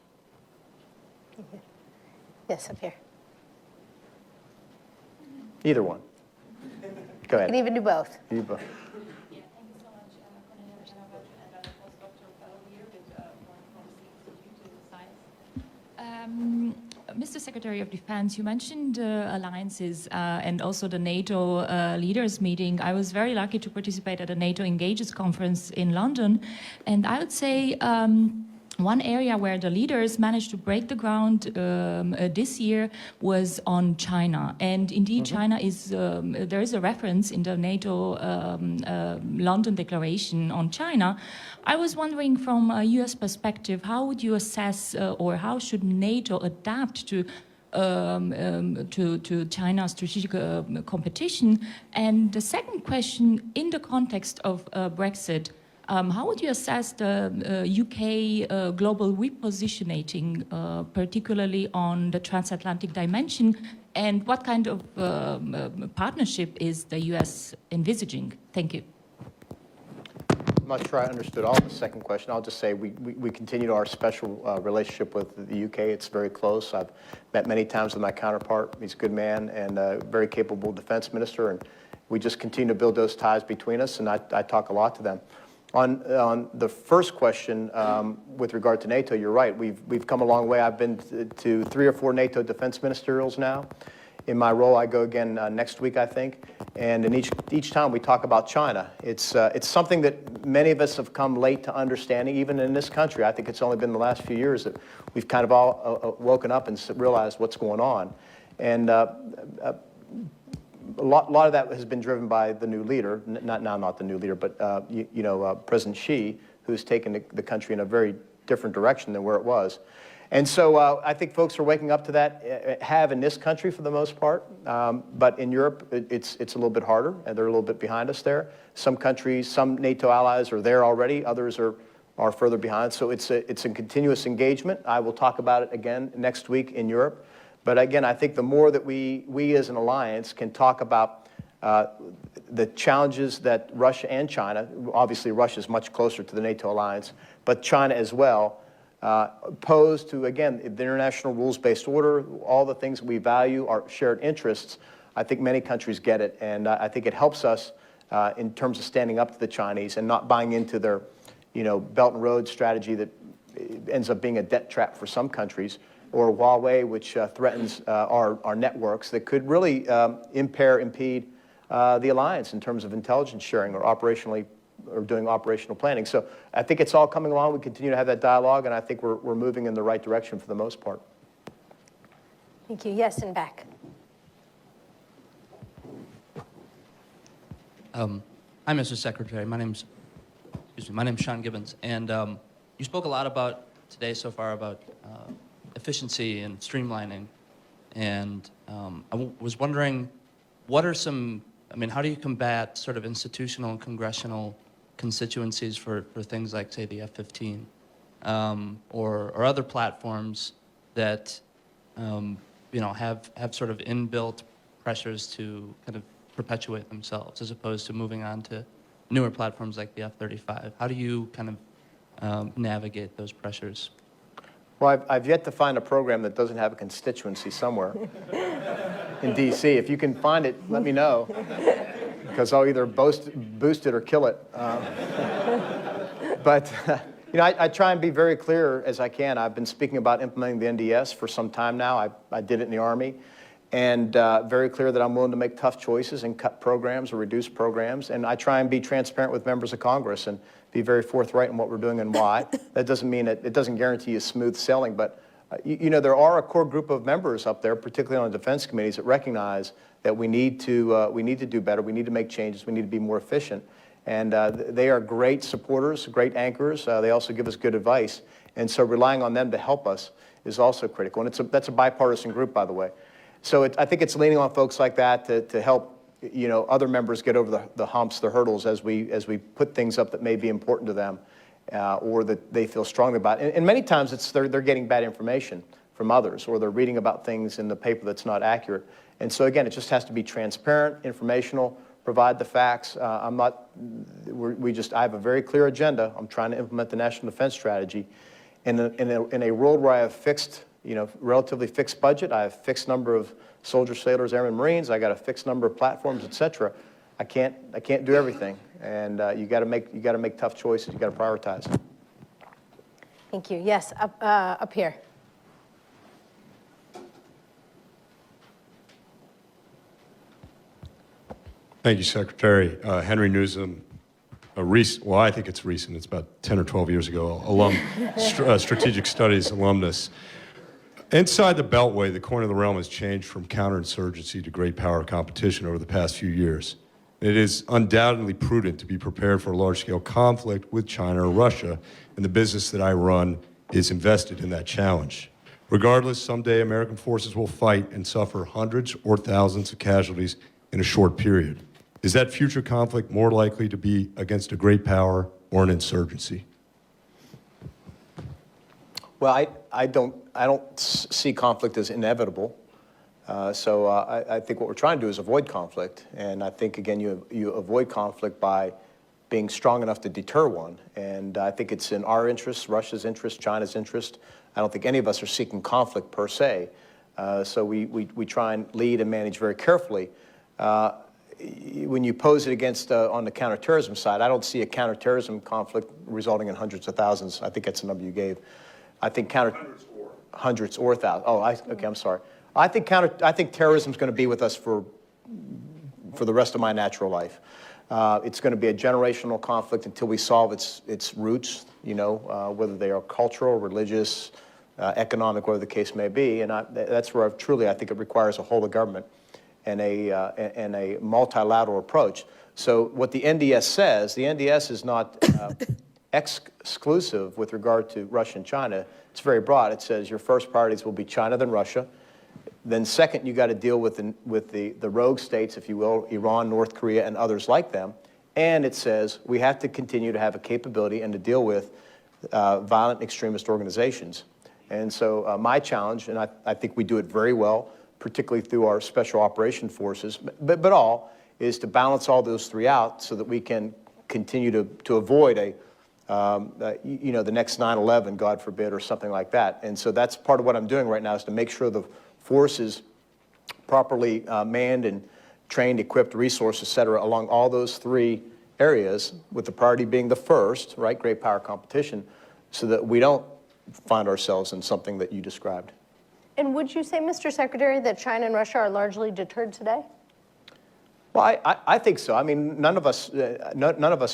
Yes, up here. Either one. Go ahead. You can even do both. You both. Mr. Secretary of Defense, you mentioned alliances and also the NATO leaders meeting. I was very lucky to participate at a NATO Engages conference in London, and I would say one area where the leaders managed to break the ground this year was on China. And indeed, China is, there is a reference in the NATO London Declaration on China. I was wondering from a US perspective, how would you assess or how should NATO adapt to China's strategic competition? And the second question, in the context of Brexit, how would you assess the UK global repositioning, particularly on the transatlantic dimension, and what kind of partnership is the US envisaging? Thank you. I'm not sure I understood all of the second question. I'll just say we continue our special relationship with the UK. It's very close. I've met many times with my counterpart. He's a good man and a very capable defense minister, and we just continue to build those ties between us, and I talk a lot to them. On the first question, with regard to NATO, you're right. We've come a long way. I've been to 3 or 4 NATO defense ministerials now. In my role, I go again next week, I think. And in each time we talk about China. It's something that many of us have come late to understanding, even in this country. I think it's only been the last few years that we've kind of all woken up and realized what's going on. And a lot of that has been driven by the new leader, not the new leader, but President Xi, who's taken the country in a very different direction than where it was. And so I think folks are waking up to that, have in this country for the most part, but in Europe it's a little bit harder, and they're a little bit behind us there. Some countries, some NATO allies are there already, others are further behind. So it's a continuous engagement. I will talk about it again next week in Europe. But again, I think the more that we as an alliance can talk about the challenges that Russia and China, obviously Russia is much closer to the NATO alliance, but China as well, pose to, again, the international rules-based order, all the things that we value, our shared interests. I think many countries get it, and I think it helps us in terms of standing up to the Chinese and not buying into their, Belt and Road strategy that ends up being a debt trap for some countries, or Huawei, which threatens our networks that could really impede the alliance in terms of intelligence sharing or doing operational planning. So I think it's all coming along. We continue to have that dialogue, and I think we're moving in the right direction for the most part. Thank you. Yes, and back. Hi, Mr. Secretary. My name's Sean Gibbons, and you spoke a lot about today so far about efficiency and streamlining, and I was wondering, what are some, how do you combat sort of institutional and congressional constituencies for things like, say, the F-15 or other platforms that have sort of inbuilt pressures to kind of perpetuate themselves as opposed to moving on to newer platforms like the F-35? How do you kind of navigate those pressures? Well, I've yet to find a program that doesn't have a constituency somewhere in D.C. If you can find it, let me know, because I'll either boost it or kill it. But I try and be very clear as I can. I've been speaking about implementing the NDS for some time now. I did it in the Army, and very clear that I'm willing to make tough choices and cut programs or reduce programs. And I try and be transparent with members of Congress and be very forthright in what we're doing and why. That doesn't mean it doesn't guarantee you smooth sailing, but there are a core group of members up there, particularly on the defense committees, that recognize that we need to do better. We need to make changes. We need to be more efficient. And they are great supporters, great anchors. They also give us good advice. And so relying on them to help us is also critical. And that's a bipartisan group, by the way. So I think it's leaning on folks like that to help other members get over the humps, the hurdles as we put things up that may be important to them or that they feel strongly about. And many times they're getting bad information from others, or they're reading about things in the paper that's not accurate. And so again, it just has to be transparent, informational, provide the facts. I have a very clear agenda. I'm trying to implement the National Defense Strategy in a world where I have fixed, relatively fixed budget. I have fixed number of soldiers, sailors, airmen, Marines. I got a fixed number of platforms, etc. I can't do everything, and you got to make tough choices. You got to prioritize. Thank you. Yes, up here. Thank you, Secretary. Henry Newsom, I think it's recent, it's about 10 or 12 years ago, strategic studies alumnus. Inside the Beltway, the coin of the realm has changed from counterinsurgency to great power competition over the past few years. It is undoubtedly prudent to be prepared for a large-scale conflict with China or Russia, and the business that I run is invested in that challenge. Regardless, someday American forces will fight and suffer hundreds or thousands of casualties in a short period. Is that future conflict more likely to be against a great power or an insurgency? Well, I don't see conflict as inevitable. So I think what we're trying to do is avoid conflict. And I think, again, you avoid conflict by being strong enough to deter one. And I think it's in our interest, Russia's interest, China's interest. I don't think any of us are seeking conflict per se. So we try and lead and manage very carefully. When you pose it against on the counterterrorism side, I don't see a counterterrorism conflict resulting in hundreds of thousands. I think that's the number you gave. I think hundreds or thousands. Oh, okay, I'm sorry. I think terrorism is going to be with us for the rest of my natural life. It's going to be a generational conflict until we solve its roots, whether they are cultural, religious, economic, whatever the case may be. And that's where I think it requires a whole of government and a multilateral approach. So what the NDS says, the NDS is not exclusive with regard to Russia and China. It's very broad. It says your first priorities will be China, then Russia. Then second, you got to deal with the rogue states, if you will, Iran, North Korea, and others like them. And it says we have to continue to have a capability and to deal with violent extremist organizations. And so my challenge, and I think we do it very well, particularly through our special operation forces, but all, is to balance all those three out so that we can continue to avoid the next 9/11, God forbid, or something like that. And so that's part of what I'm doing right now, is to make sure the force is properly manned and trained, equipped, resourced, et cetera, along all those three areas, with the priority being the first, right, great power competition, so that we don't find ourselves in something that you described. And would you say, Mr. Secretary, that China and Russia are largely deterred today? Well, I think so. I mean, none of us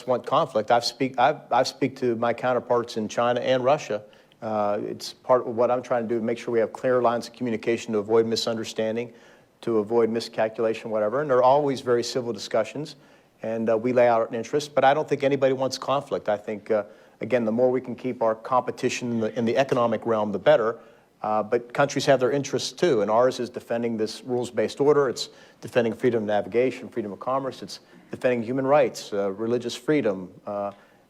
want conflict. I speak to my counterparts in China and Russia. It's part of what I'm trying to do, to make sure we have clear lines of communication to avoid misunderstanding, to avoid miscalculation, whatever. And they're always very civil discussions, and we lay out our interests. But I don't think anybody wants conflict. I think, again, the more we can keep our competition in the economic realm, the better. But countries have their interests too, and ours is defending this rules-based order. It's defending freedom of navigation, freedom of commerce. It's defending human rights, religious freedom,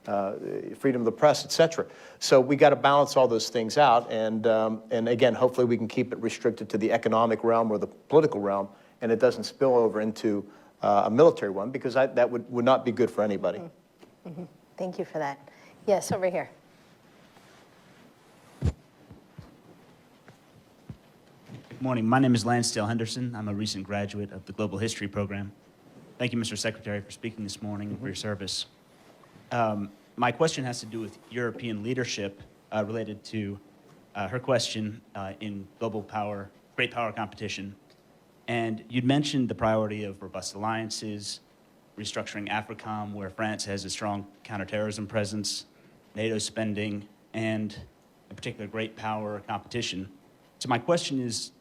freedom of the press, et cetera. So we got to balance all those things out, and again, hopefully we can keep it restricted to the economic realm or the political realm, and it doesn't spill over into a military one, because that would not be good for anybody. Mm-hmm. Thank you for that. Yes, over here. Good morning. My name is Lansdale Henderson. I'm a recent graduate of the Global History Program. Thank you, Mr. Secretary, for speaking this morning and for your service. My question has to do with European leadership related to her question in global power, great power competition. And you'd mentioned the priority of robust alliances, restructuring AFRICOM, where France has a strong counterterrorism presence, NATO spending, and in particular great power competition. So my question is,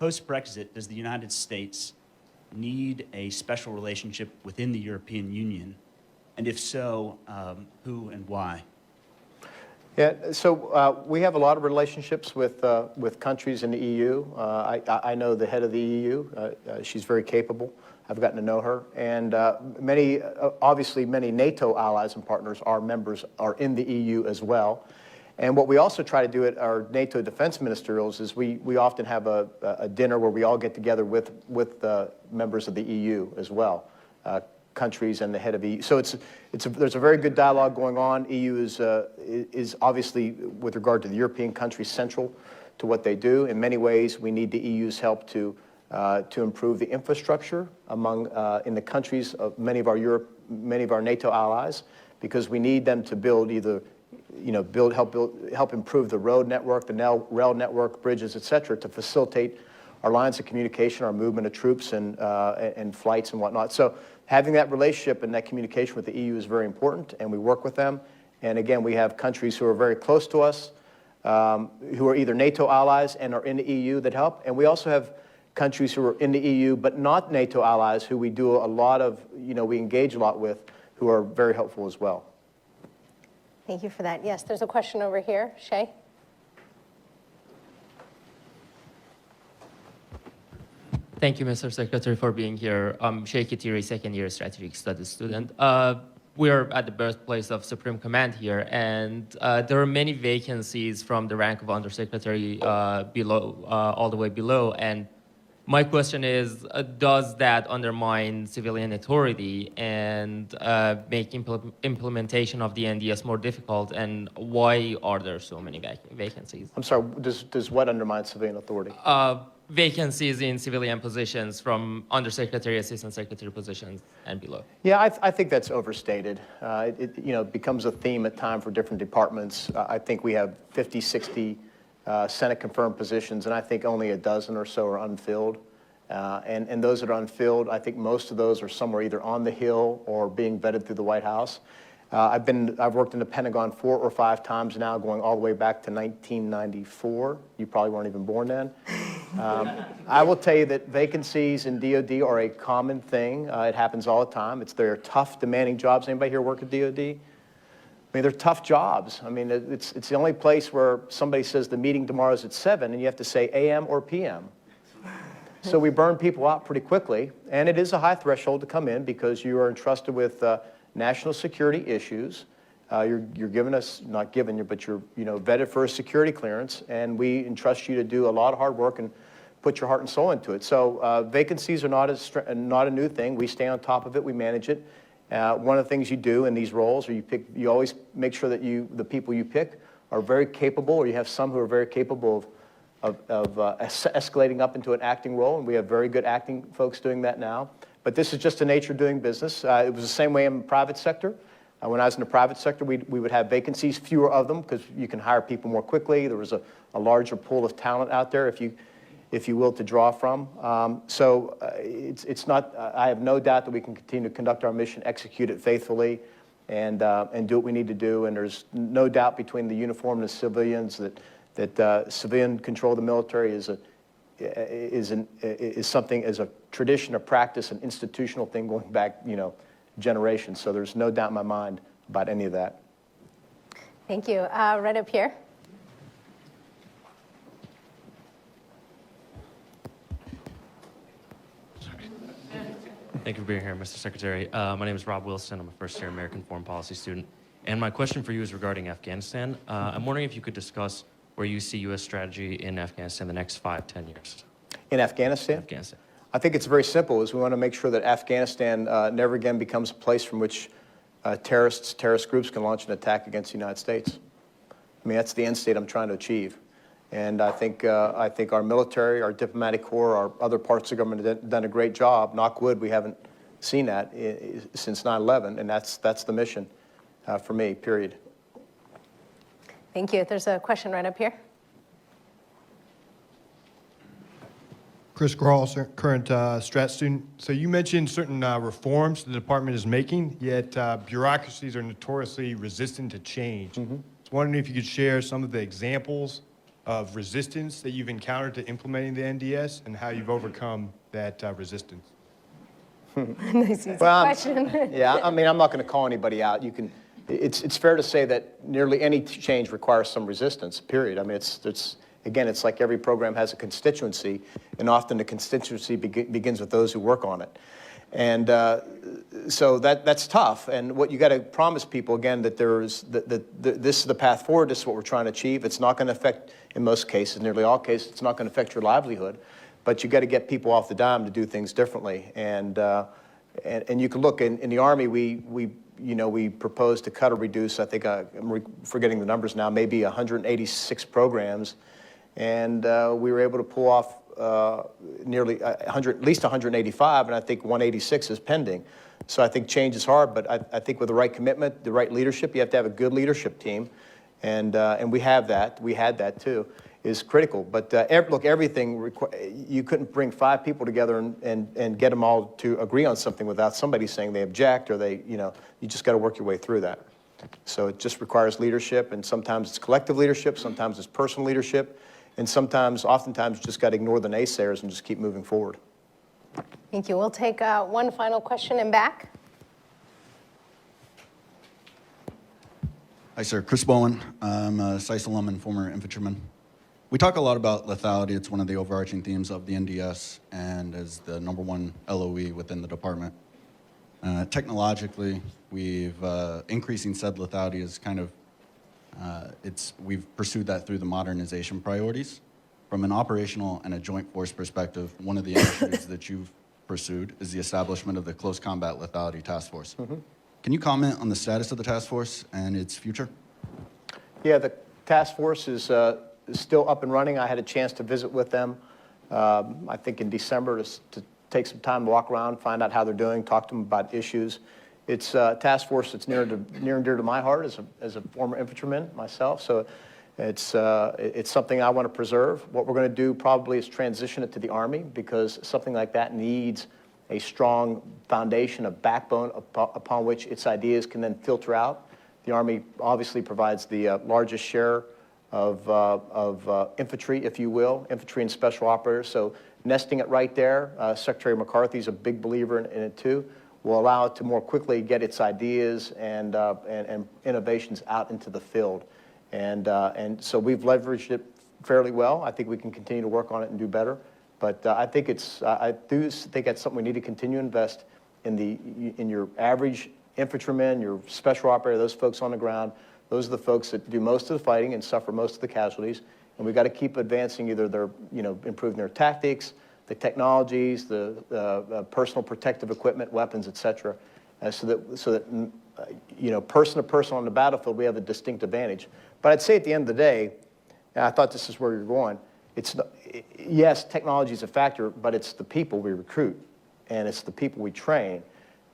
post-Brexit, does the United States need a special relationship within the European Union? And if so, who and why? Yeah, so we have a lot of relationships with countries in the EU. I know the head of the EU. She's very capable. I've gotten to know her. And obviously many NATO allies and partners are in the EU as well. And what we also try to do at our NATO defense ministerials is we often have a dinner where we all get together with members of the EU as well, countries and the head of EU. So there's a very good dialogue going on. EU is obviously, with regard to the European countries, central to what they do. In many ways, we need the EU's help to improve the infrastructure in the countries of many of our NATO allies, because we need them to build help improve the road network, the rail network, bridges, et cetera, to facilitate our lines of communication, our movement of troops and flights and whatnot. So having that relationship and that communication with the EU is very important, and we work with them. And again, we have countries who are very close to us, who are either NATO allies and are in the EU that help. And we also have countries who are in the EU but not NATO allies who we do a lot of, we engage a lot with, who are very helpful as well. Thank you for that. Yes, there's a question over here. Shay? Thank you, Mr. Secretary, for being here. I'm Shay Kitiri, second-year strategic studies student. We are at the birthplace of Supreme Command here, and there are many vacancies from the rank of undersecretary below, all the way below. And my question is, does that undermine civilian authority and make implementation of the NDS more difficult? And why are there so many vacancies? I'm sorry, does what undermine civilian authority? Vacancies in civilian positions from undersecretary, assistant secretary positions and below. Yeah, I think that's overstated. It becomes a theme at times for different departments. I think we have 50, 60 Senate confirmed positions, and I think only a dozen or so are unfilled. And those that are unfilled, I think most of those are somewhere either on the Hill or being vetted through the White House. I've worked in the Pentagon 4 or 5 times now, going all the way back to 1994. You probably weren't even born then. I will tell you that vacancies in DOD are a common thing. It happens all the time. They're tough, demanding jobs. Anybody here work at DOD? I mean, they're tough jobs. I mean, it's the only place where somebody says the meeting tomorrow is at 7, and you have to say AM or PM. So we burn people out pretty quickly, and it is a high threshold to come in because you are entrusted with national security issues. You're giving us, not giving you, but you're vetted for a security clearance, and we entrust you to do a lot of hard work and put your heart and soul into it. So vacancies are not a new thing. We stay on top of it. We manage it. One of the things you do in these roles, or you always make sure that the people you pick are very capable, or you have some who are very capable of escalating up into an acting role, and we have very good acting folks doing that now. But this is just the nature of doing business. It was the same way in the private sector. When I was in the private sector, we would have vacancies, fewer of them, because you can hire people more quickly. There was a larger pool of talent out there, if you will, to draw from. It's not. I have no doubt that we can continue to conduct our mission, execute it faithfully, and do what we need to do. And there's no doubt between the uniformed and the civilians that civilian control of the military is something, as a tradition, a practice, an institutional thing going back, generations. So there's no doubt in my mind about any of that. Thank you. Right up here. Thank you for being here, Mr. Secretary. My name is Rob Wilson. I'm a first-year American Foreign Policy student. And my question for you is regarding Afghanistan. I'm wondering if you could discuss where you see U.S. strategy in Afghanistan in the next 5-10 years. In Afghanistan? Afghanistan. I think it's very simple. Is we want to make sure that Afghanistan never again becomes a place from which terrorist groups can launch an attack against the United States. I mean, that's the end state I'm trying to achieve. And I think our military, our diplomatic corps, our other parts of government have done a great job. Knock wood, we haven't seen that since 9/11, and that's the mission for me, period. Thank you. There's a question right up here. Chris Grawl, current strat student. So you mentioned certain reforms the department is making, yet bureaucracies are notoriously resistant to change. I was wondering if you could share some of the examples of resistance that you've encountered to implementing the NDS and how you've overcome that resistance. Nice question. Yeah, I mean, I'm not going to call anybody out. It's fair to say that nearly any change requires some resistance, period. I mean, it's like every program has a constituency, and often the constituency begins with those who work on it. And so that's tough. And what you got to promise people, again, that this is the path forward, this is what we're trying to achieve. It's not going to affect, in most cases, nearly all cases, it's not going to affect your livelihood, but you got to get people off the dime to do things differently. And you can look, in the Army, we proposed to cut or reduce, I think, I'm forgetting the numbers now, maybe 186 programs. And we were able to pull off nearly 100, at least 185, and I think 186 is pending. So I think change is hard, but I think with the right commitment, the right leadership, you have to have a good leadership team. And we have that. We had that too. is critical. But look, everything, you couldn't bring 5 people together and get them all to agree on something without somebody saying they object or they, you just got to work your way through that. So it just requires leadership, and sometimes it's collective leadership, sometimes it's personal leadership, and oftentimes you just got to ignore the naysayers and just keep moving forward. Thank you. We'll take one final question in back. Hi, sir. Chris Bowen. I'm a SICE alum and former infantryman. We talk a lot about lethality. It's one of the overarching themes of the NDS and as the #1 LOE within the department. Technologically, increasing said lethality is kind of, we've pursued that through the modernization priorities. From an operational and a joint force perspective, one of the initiatives that you've pursued is the establishment of the Close Combat Lethality Task Force. Can you comment on the status of the task force and its future? Yeah, the task force is still up and running. I had a chance to visit with them, I think in December, to take some time to walk around, find out how they're doing, talk to them about issues. It's a task force that's near and dear to my heart as a former infantryman myself. So it's something I want to preserve. What we're going to do probably is transition it to the Army, because something like that needs a strong foundation, a backbone upon which its ideas can then filter out. The Army obviously provides the largest share of infantry, if you will, infantry and special operators. So nesting it right there, Secretary McCarthy's a big believer in it too, will allow it to more quickly get its ideas and innovations out into the field. And so we've leveraged it fairly well. I think we can continue to work on it and do better. But I do think that's something we need to continue to invest in your average infantryman, your special operator, those folks on the ground. Those are the folks that do most of the fighting and suffer most of the casualties. And we've got to keep advancing either their, improving their tactics, the technologies, the personal protective equipment, weapons, et cetera, so that person to person on the battlefield, we have a distinct advantage. But I'd say at the end of the day, and I thought this is where you're going, yes, technology is a factor, but it's the people we recruit, and it's the people we train.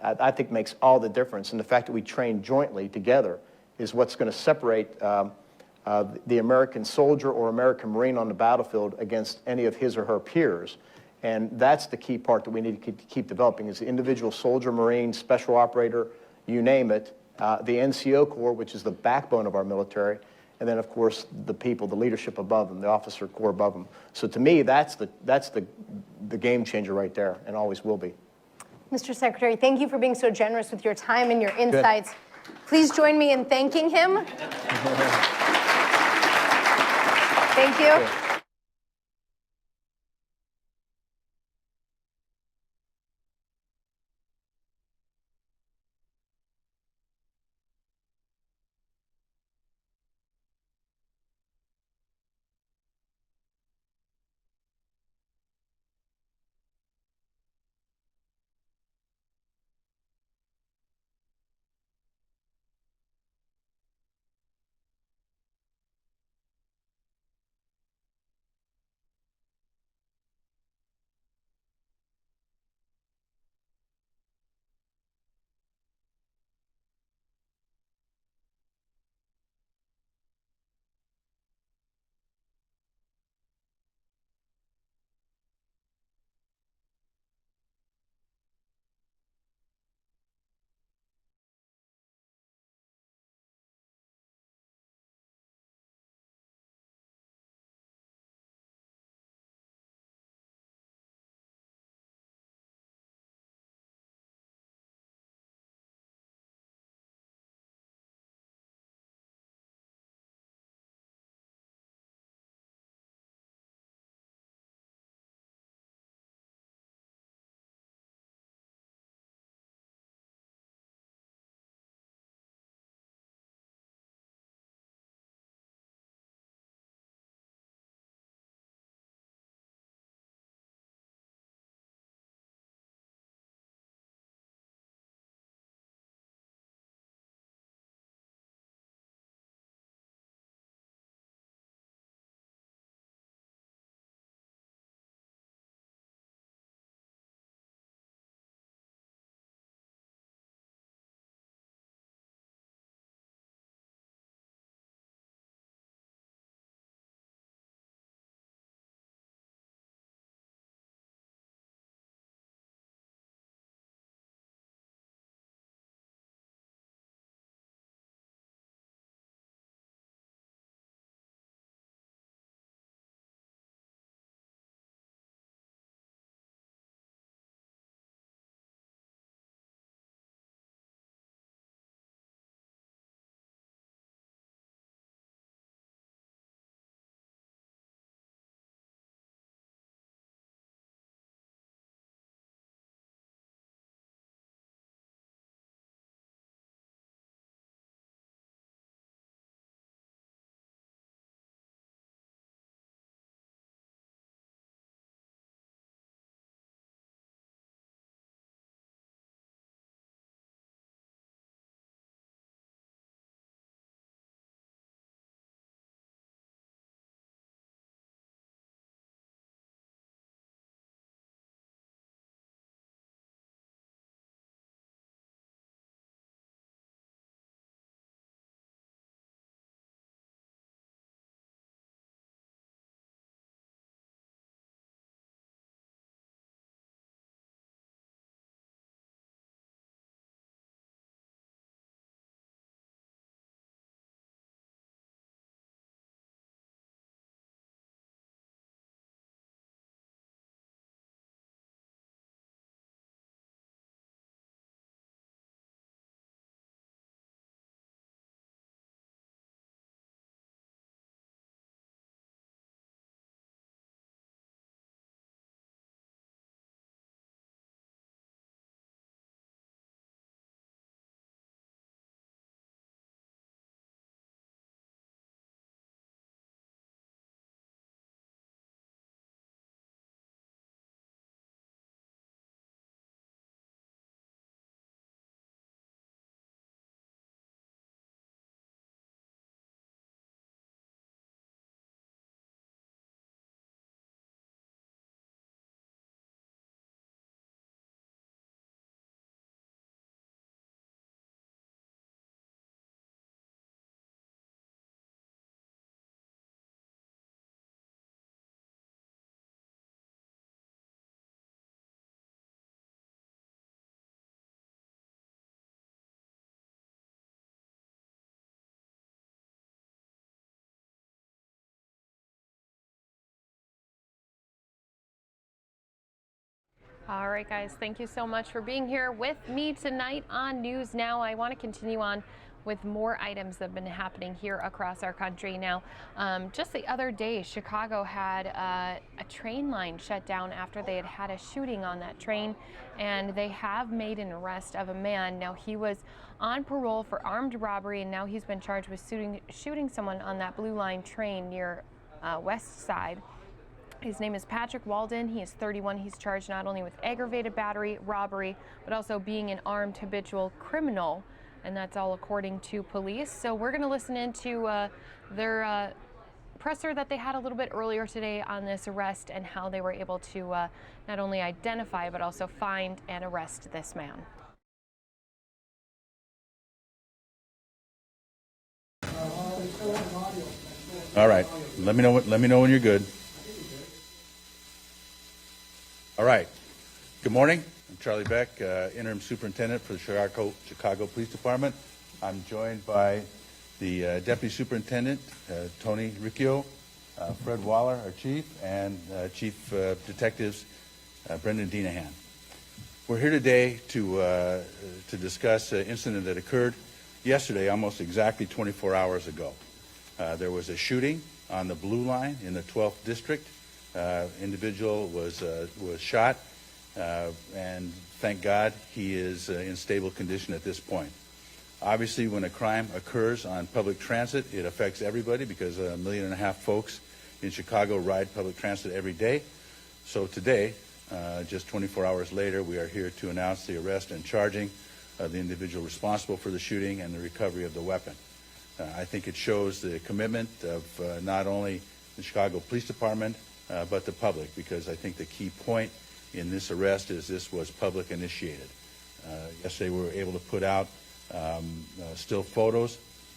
I think makes all the difference. And the fact that we train jointly together is what's going to separate the American soldier or American Marine on the battlefield against any of his or her peers. And that's the key part that we need to keep developing, is the individual soldier, Marine, special operator, you name it, the NCO Corps, which is the backbone of our military, and then, of course, the people, the leadership above them, the officer corps above them. So to me, that's the game changer right there, and always will be. Mr. Secretary, thank you for being so generous with your time and your insights. Good. Please join me in thanking him. Thank you. Good. All right, guys, thank you so much for being here with me tonight on News Now. I want to continue on with more items that have been happening here across our country. Now, just the other day, Chicago had a train line shut down after they had a shooting on that train, and they have made an arrest of a man. Now, he was on parole for armed robbery, and now he's been charged with shooting someone on that Blue Line train near West Side. His name is Patrick Walden. He is 31. He's charged not only with aggravated battery, robbery, but also being an armed habitual criminal. And that's all according to police. So we're going to listen into their presser that they had a little bit earlier today on this arrest and how they were able to not only identify, but also find and arrest this man. All right. Let me know when you're good. All right. Good morning. I'm Charlie Beck, interim superintendent for the Chicago Police Department. I'm joined by the deputy superintendent, Tony Riccio, Fred Waller, our chief, and chief detectives, Brendan Dinahan. We're here today to discuss an incident that occurred yesterday, almost exactly 24 hours ago. There was a shooting on the Blue Line in the 12th district. Individual was shot, and thank God he is in stable condition at this point. Obviously, when a crime occurs on public transit, it affects everybody because 1.5 million folks in Chicago ride public transit every day. So today, just 24 hours later, we are here to announce the arrest and charging of the individual responsible for the shooting and the recovery of the weapon. I think it shows the commitment of not only the Chicago Police Department, but the public, because I think the key point in this arrest is this was public initiated. Yesterday we were able to put out still photos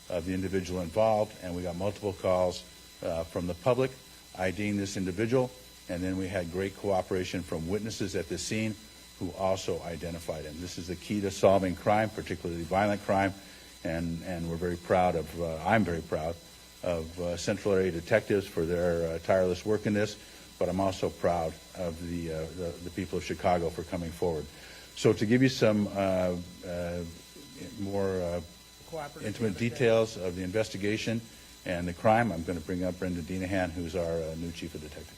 of the individual involved, and we got multiple calls from the public IDing this individual, and then we had great cooperation from witnesses at the scene who also identified him. This is the key to solving crime, particularly violent crime, and we're very proud of, I'm very proud of Central Area detectives for their tireless work in this, but I'm also proud of the people of Chicago for coming forward. So to give you some more intimate details of the investigation and the crime, I'm going to bring up Brendan Dinahan, who's our new chief of detective.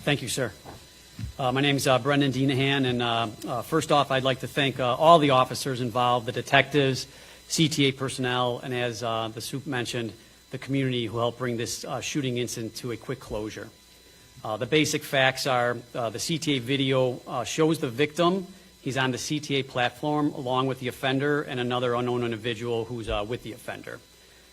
Thank you, sir. My name is Brendan Dinahan, and first off, I'd like to thank all the officers involved, the detectives, CTA personnel, and as the soup mentioned, the community who helped bring this shooting incident to a quick closure. The basic facts are the CTA video shows the victim. He's on the CTA platform along with the offender and another unknown individual who's with the offender.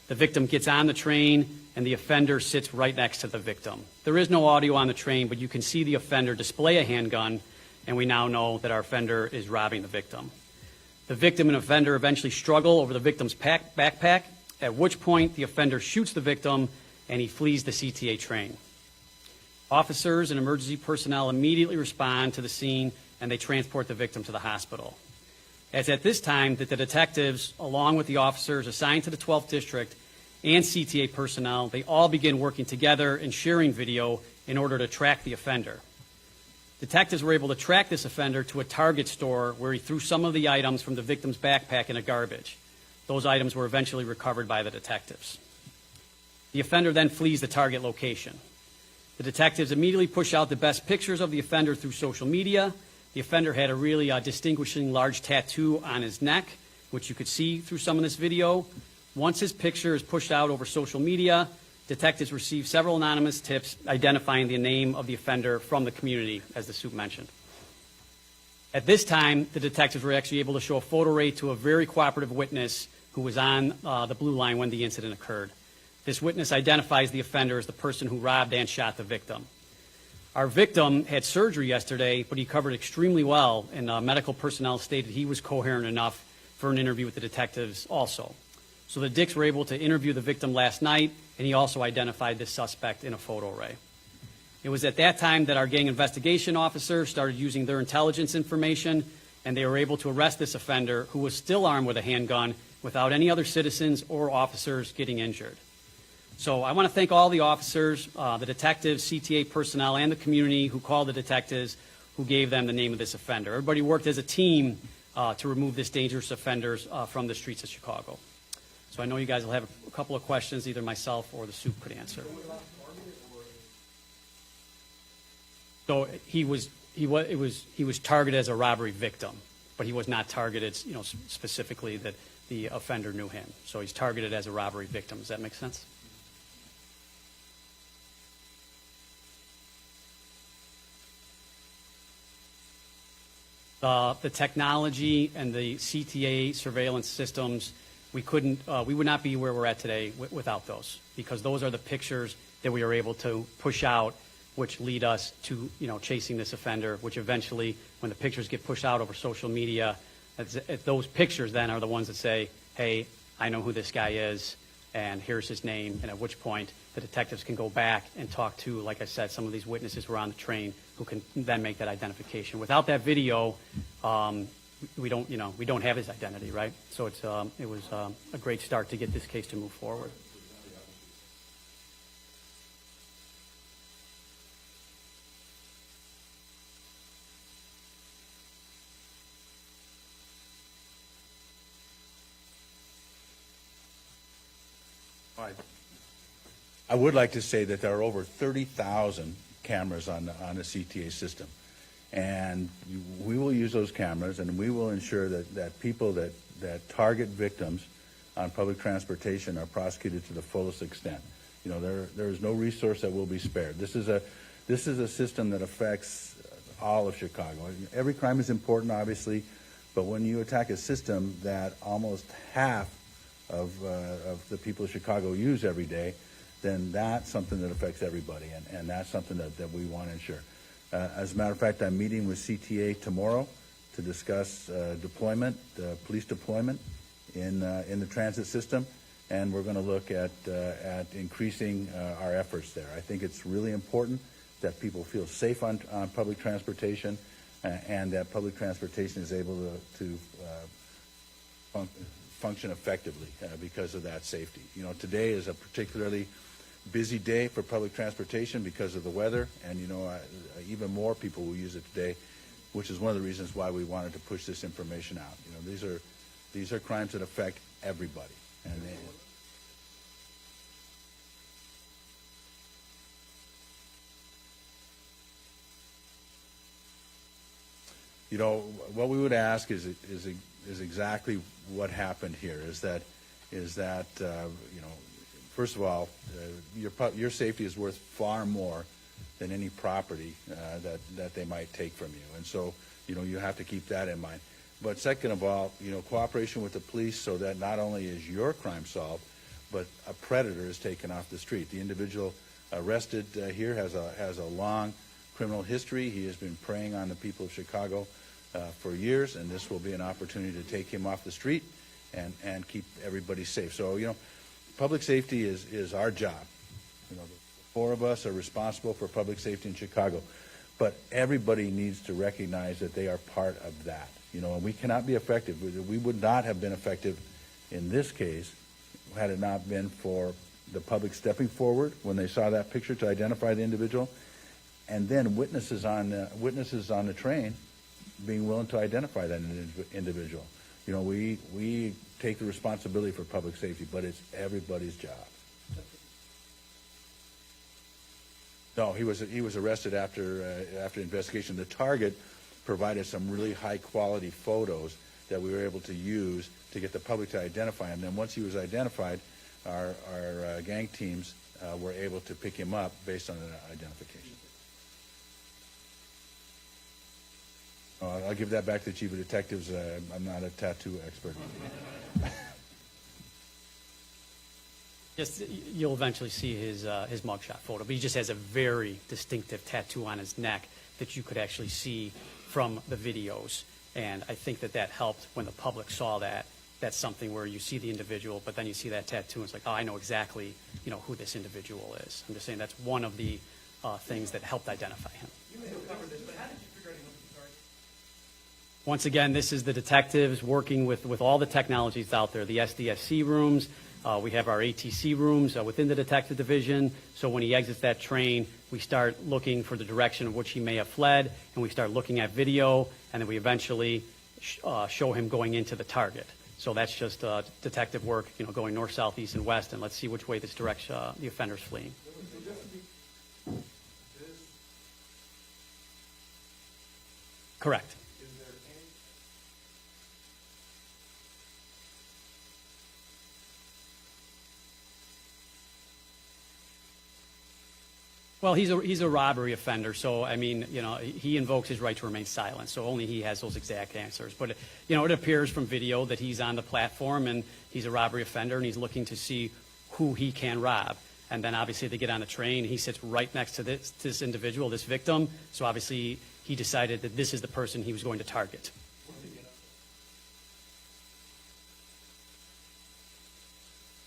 The victim gets on the train, and the offender sits right next to the victim. There is no audio on the train, but you can see the offender display a handgun, and we now know that our offender is robbing the victim. The victim and offender eventually struggle over the victim's backpack, at which point the offender shoots the victim, and he flees the CTA train. Officers and emergency personnel immediately respond to the scene, and they transport the victim to the hospital. It's at this time that the detectives, along with the officers assigned to the 12th District and CTA personnel, they all begin working together and sharing video in order to track the offender. Detectives were able to track this offender to a Target store where he threw some of the items from the victim's backpack in a garbage. Those items were eventually recovered by the detectives. The offender then flees the Target location. The detectives immediately push out the best pictures of the offender through social media. The offender had a really distinguishing large tattoo on his neck, which you could see through some of this video. Once his picture is pushed out over social media, detectives received several anonymous tips identifying the name of the offender from the community, as the soup mentioned. At this time, the detectives were actually able to show a photo array to a very cooperative witness who was on the Blue Line when the incident occurred. This witness identifies the offender as the person who robbed and shot the victim. Our victim had surgery yesterday, but he recovered extremely well, and medical personnel stated he was coherent enough for an interview with the detectives also. So the Dicks were able to interview the victim last night, and he also identified this suspect in a photo array. It was at that time that our gang investigation officers started using their intelligence information, and they were able to arrest this offender, who was still armed with a handgun, without any other citizens or officers getting injured. So I want to thank all the officers, the detectives, CTA personnel, and the community who called the detectives who gave them the name of this offender. Everybody worked as a team to remove this dangerous offenders from the streets of Chicago. So I know you guys will have a couple of questions either myself or the soup could answer. So he was targeted as a robbery victim, but he was not targeted, specifically that the offender knew him. So he's targeted as a robbery victim. Does that make sense? The technology and the CTA surveillance systems, we would not be where we're at today without those, because those are the pictures that we are able to push out, which lead us to, chasing this offender, which eventually, when the pictures get pushed out over social media, those pictures then are the ones that say, hey, I know who this guy is, and here's his name, and at which point the detectives can go back and talk to, like I said, some of these witnesses who are on the train who can then make that identification. Without that video, we don't have his identity, right? So it was a great start to get this case to move forward. I would like to say that there are over 30,000 cameras on the CTA system. And we will use those cameras, and we will ensure that people that target victims on public transportation are prosecuted to the fullest extent. There is no resource that will be spared. This is a system that affects all of Chicago. Every crime is important, obviously, but when you attack a system that almost half of the people of Chicago use every day, then that's something that affects everybody, and that's something that we want to ensure. As a matter of fact, I'm meeting with CTA tomorrow to discuss deployment, police deployment in the transit system, and we're going to look at increasing our efforts there. I think it's really important that people feel safe on public transportation, and that public transportation is able to function effectively because of that safety. Today is a particularly busy day for public transportation because of the weather, and even more people will use it today, which is one of the reasons why we wanted to push this information out. These are crimes that affect everybody, and what we would ask is exactly what happened here. Is that first of all, your safety is worth far more than any property that they might take from you, and so you have to keep that in mind. But second of all, cooperation with the police so that not only is your crime solved, but a predator is taken off the street. The individual arrested here has a long criminal history. He has been preying on the people of Chicago for years, and this will be an opportunity to take him off the street and keep everybody safe. So, public safety is our job. The four of us are responsible for public safety in Chicago, but everybody needs to recognize that they are part of that. And we cannot be effective. We would not have been effective in this case had it not been for the public stepping forward when they saw that picture to identify the individual, and then witnesses on the train being willing to identify that individual. We take the responsibility for public safety, but it's everybody's job. No, he was arrested after investigation. The target provided some really high quality photos that we were able to use to get the public to identify him. Then once he was identified, our gang teams were able to pick him up based on an identification. I'll give that back to the chief of detectives. I'm not a tattoo expert. You'll eventually see his mugshot photo, but he just has a very distinctive tattoo on his neck that you could actually see from the videos. And I think that helped when the public saw that. That's something where you see the individual, but then you see that tattoo, and it's like, oh, I know exactly, who this individual is. I'm just saying that's one of the things that helped identify him. You may have covered this, but how did you figure out he was the target? Once again, this is the detectives working with all the technologies out there, the SDSC rooms, We have our ATC rooms within the detective division, so when he exits that train, we start looking for the direction of which he may have fled, and we start looking at video, and then we eventually show him going into the target. So that's just detective work, going north, south, east, and west, and let's see which way this directs the offender's fleeing. Correct. Well, he's a robbery offender, so I mean, he invokes his right to remain silent, so only he has those exact answers. But it appears from video that he's on the platform and he's a robbery offender and he's looking to see who he can rob. And then obviously they get on the train. He sits right next to this individual, this victim. So obviously he decided that this is the person he was going to target.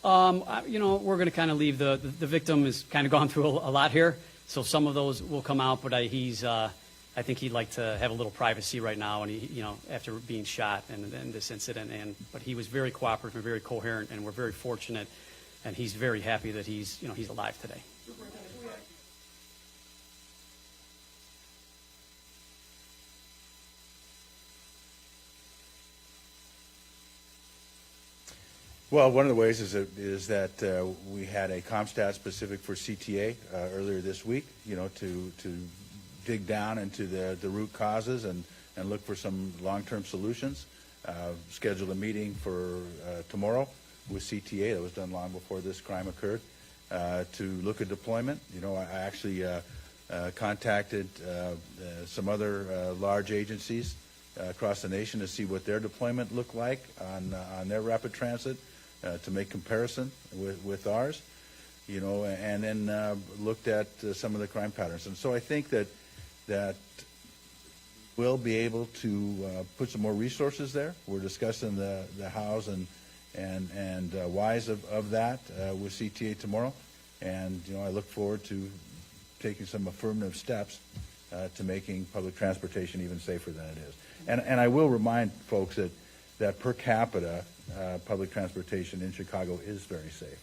We're going to kind of leave the victim has kind of gone through a lot here, so some of those will come out. But I think he'd like to have a little privacy right now, and after being shot and this incident. But he was very cooperative and very coherent, and we're very fortunate, and he's very happy that he's alive today. Well, one of the ways is that we had a CompStat specific for CTA earlier this week, to dig down into the root causes and look for some long-term solutions. Scheduled a meeting for tomorrow with CTA that was done long before this crime occurred to look at deployment. I actually contacted some other large agencies across the nation to see what their deployment looked like on their rapid transit. To make comparison with ours, and then looked at some of the crime patterns. And so I think that we'll be able to put some more resources there. We're discussing the hows and whys of that with CTA tomorrow. And, I look forward to taking some affirmative steps to making public transportation even safer than it is. And I will remind folks that per capita, public transportation in Chicago is very safe.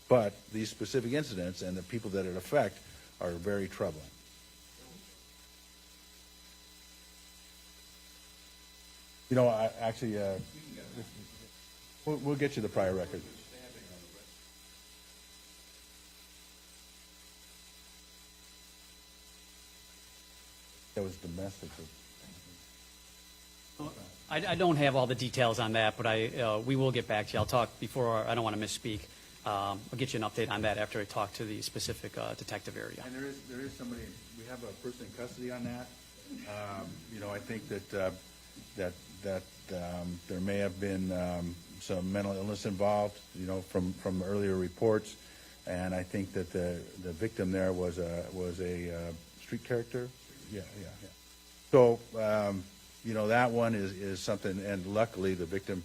But these specific incidents and the people that it affect are very troubling. We'll get you the prior record. That was domestic. I don't have all the details on that, but we will get back to you. I'll talk before, I don't want to misspeak. I'll get you an update on that after I talk to the specific detective area. And there is somebody, we have a person in custody on that. I think that there may have been some mental illness involved, from earlier reports. And I think that the victim there was a street character. Yeah. So, that one is something, and luckily the victim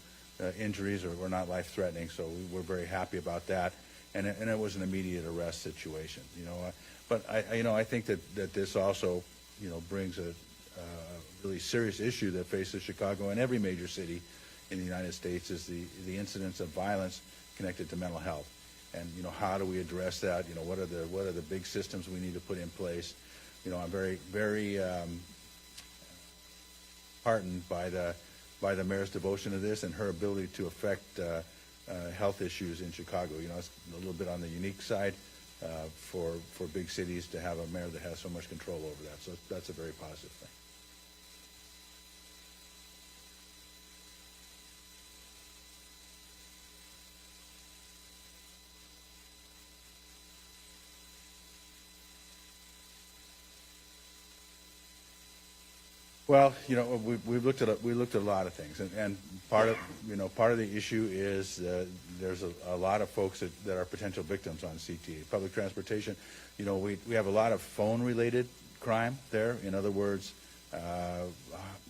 injuries were not life-threatening, so we're very happy about that. And it was an immediate arrest situation, But I think that this also, brings a really serious issue that faces Chicago and every major city in the United States is the incidence of violence connected to mental health. And how do we address that? What are the big systems we need to put in place? I'm very, very heartened by the mayor's devotion to this and her ability to affect health issues in Chicago. It's a little bit on the unique side for big cities to have a mayor that has so much control over that. So that's a very positive thing. Well, we've looked at a lot of things, and part of the issue is there's a lot of folks that are potential victims on CTA. Public transportation, we have a lot of phone-related crime there. In other words,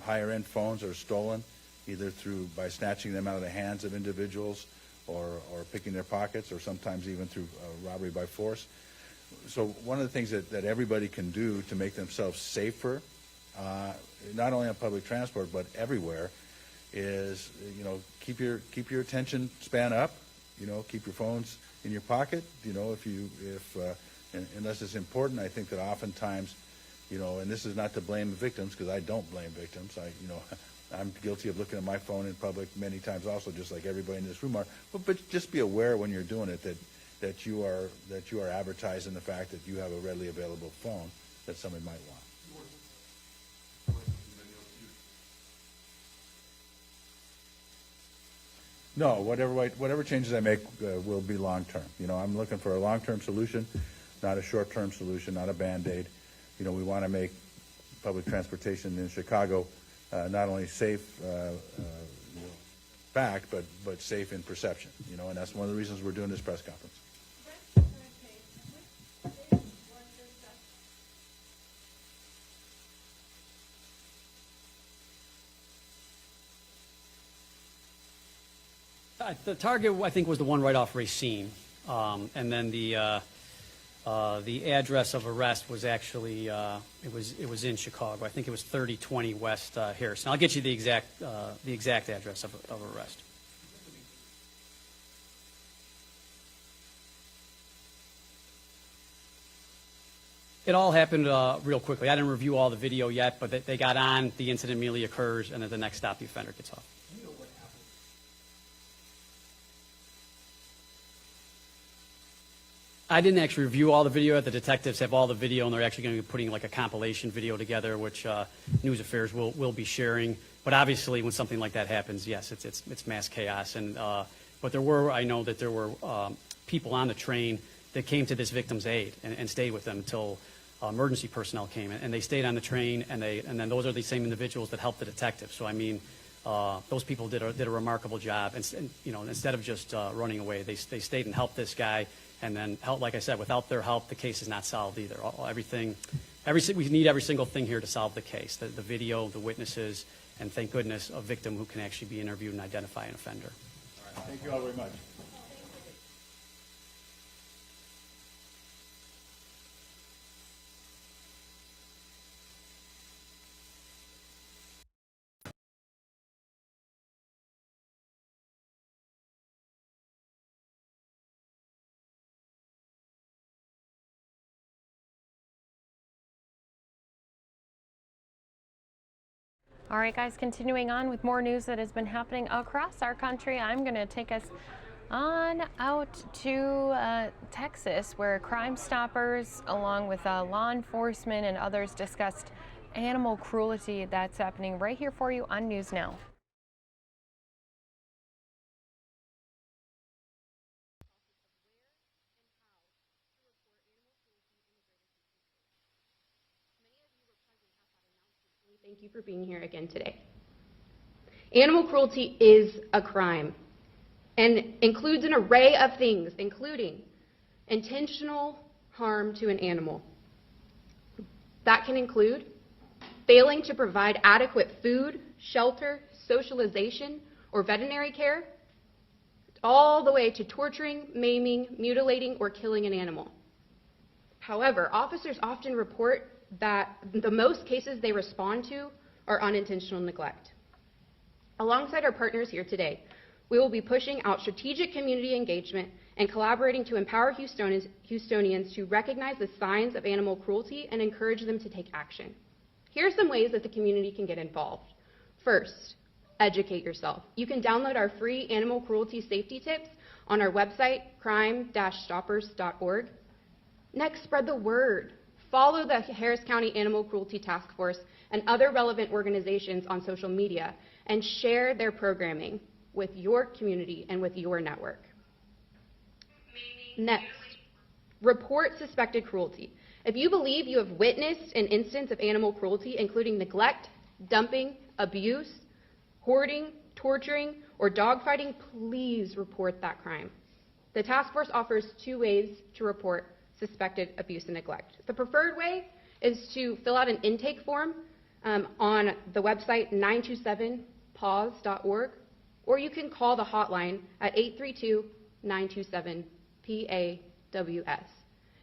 higher-end phones are stolen either by snatching them out of the hands of individuals or picking their pockets, or sometimes even through robbery by force. So one of the things that everybody can do to make themselves safer, not only on public transport but everywhere, is keep your attention span up. keep your phones in your pocket. Unless it's important, I think that oftentimes, and this is not to blame the victims, because I don't blame victims. I'm guilty of looking at my phone in public many times also, just like everybody in this room are. But just be aware when you're doing it that you are advertising the fact that you have a readily available phone that somebody might want. No, whatever changes I make will be long-term. I'm looking for a long-term solution, not a short-term solution, not a Band-Aid. We want to make public transportation in Chicago not only safe fact, but safe in perception. And that's one of the reasons we're doing this press conference. The target, I think, was the one right off Racine, and then the address of arrest was actually it was in Chicago. I think it was 3020 West Harrison. I'll get you the exact address of arrest. It all happened real quickly. I didn't review all the video yet, but they got on, the incident immediately occurs, and at the next stop, the offender gets off. I didn't actually review all the video. The detectives have all the video, and they're actually going to be putting like a compilation video together, which News Affairs will be sharing. But obviously, when something like that happens, yes, it's mass chaos. And but I know that there were people on the train that came to this victim's aid and stayed with them until emergency personnel came, and they stayed on the train, and then those are the same individuals that helped the detectives. So I mean, those people did a remarkable job, and instead of just running away, they stayed and helped this guy. And then, like I said, without their help, the case is not solved either. We need every single thing here to solve the case: the video, the witnesses, and thank goodness, a victim who can actually be interviewed and identify an offender. All right. Thank you all very much. All right, guys, continuing on with more news that has been happening across our country. I'm going to take us on out to Texas, where Crime Stoppers, along with law enforcement and others, discussed animal cruelty that's happening right here for you on News Now. Thank you for being here again today. Animal cruelty is a crime and includes an array of things, including intentional harm to an animal. That can include failing to provide adequate food, shelter, socialization, or veterinary care, all the way to torturing, maiming, mutilating, or killing an animal. However, officers often report that the most cases they respond to are unintentional neglect. Alongside our partners here today, we will be pushing out strategic community engagement and collaborating to empower Houstonians to recognize the signs of animal cruelty and encourage them to take action. Here are some ways that the community can get involved. First, educate yourself. You can download our free animal cruelty safety tips on our website, crime-stoppers.org. Next, spread the word. Follow the Harris County Animal Cruelty Task Force and other relevant organizations on social media and share their programming with your community and with your network. Next, report suspected cruelty. If you believe you have witnessed an instance of animal cruelty, including neglect, dumping, abuse, hoarding, torturing, or dogfighting, please report that crime. The task force offers 2 ways to report suspected abuse and neglect. The preferred way is to fill out an intake form on the website 927pause.org, or you can call the hotline at 832-927-PAWS.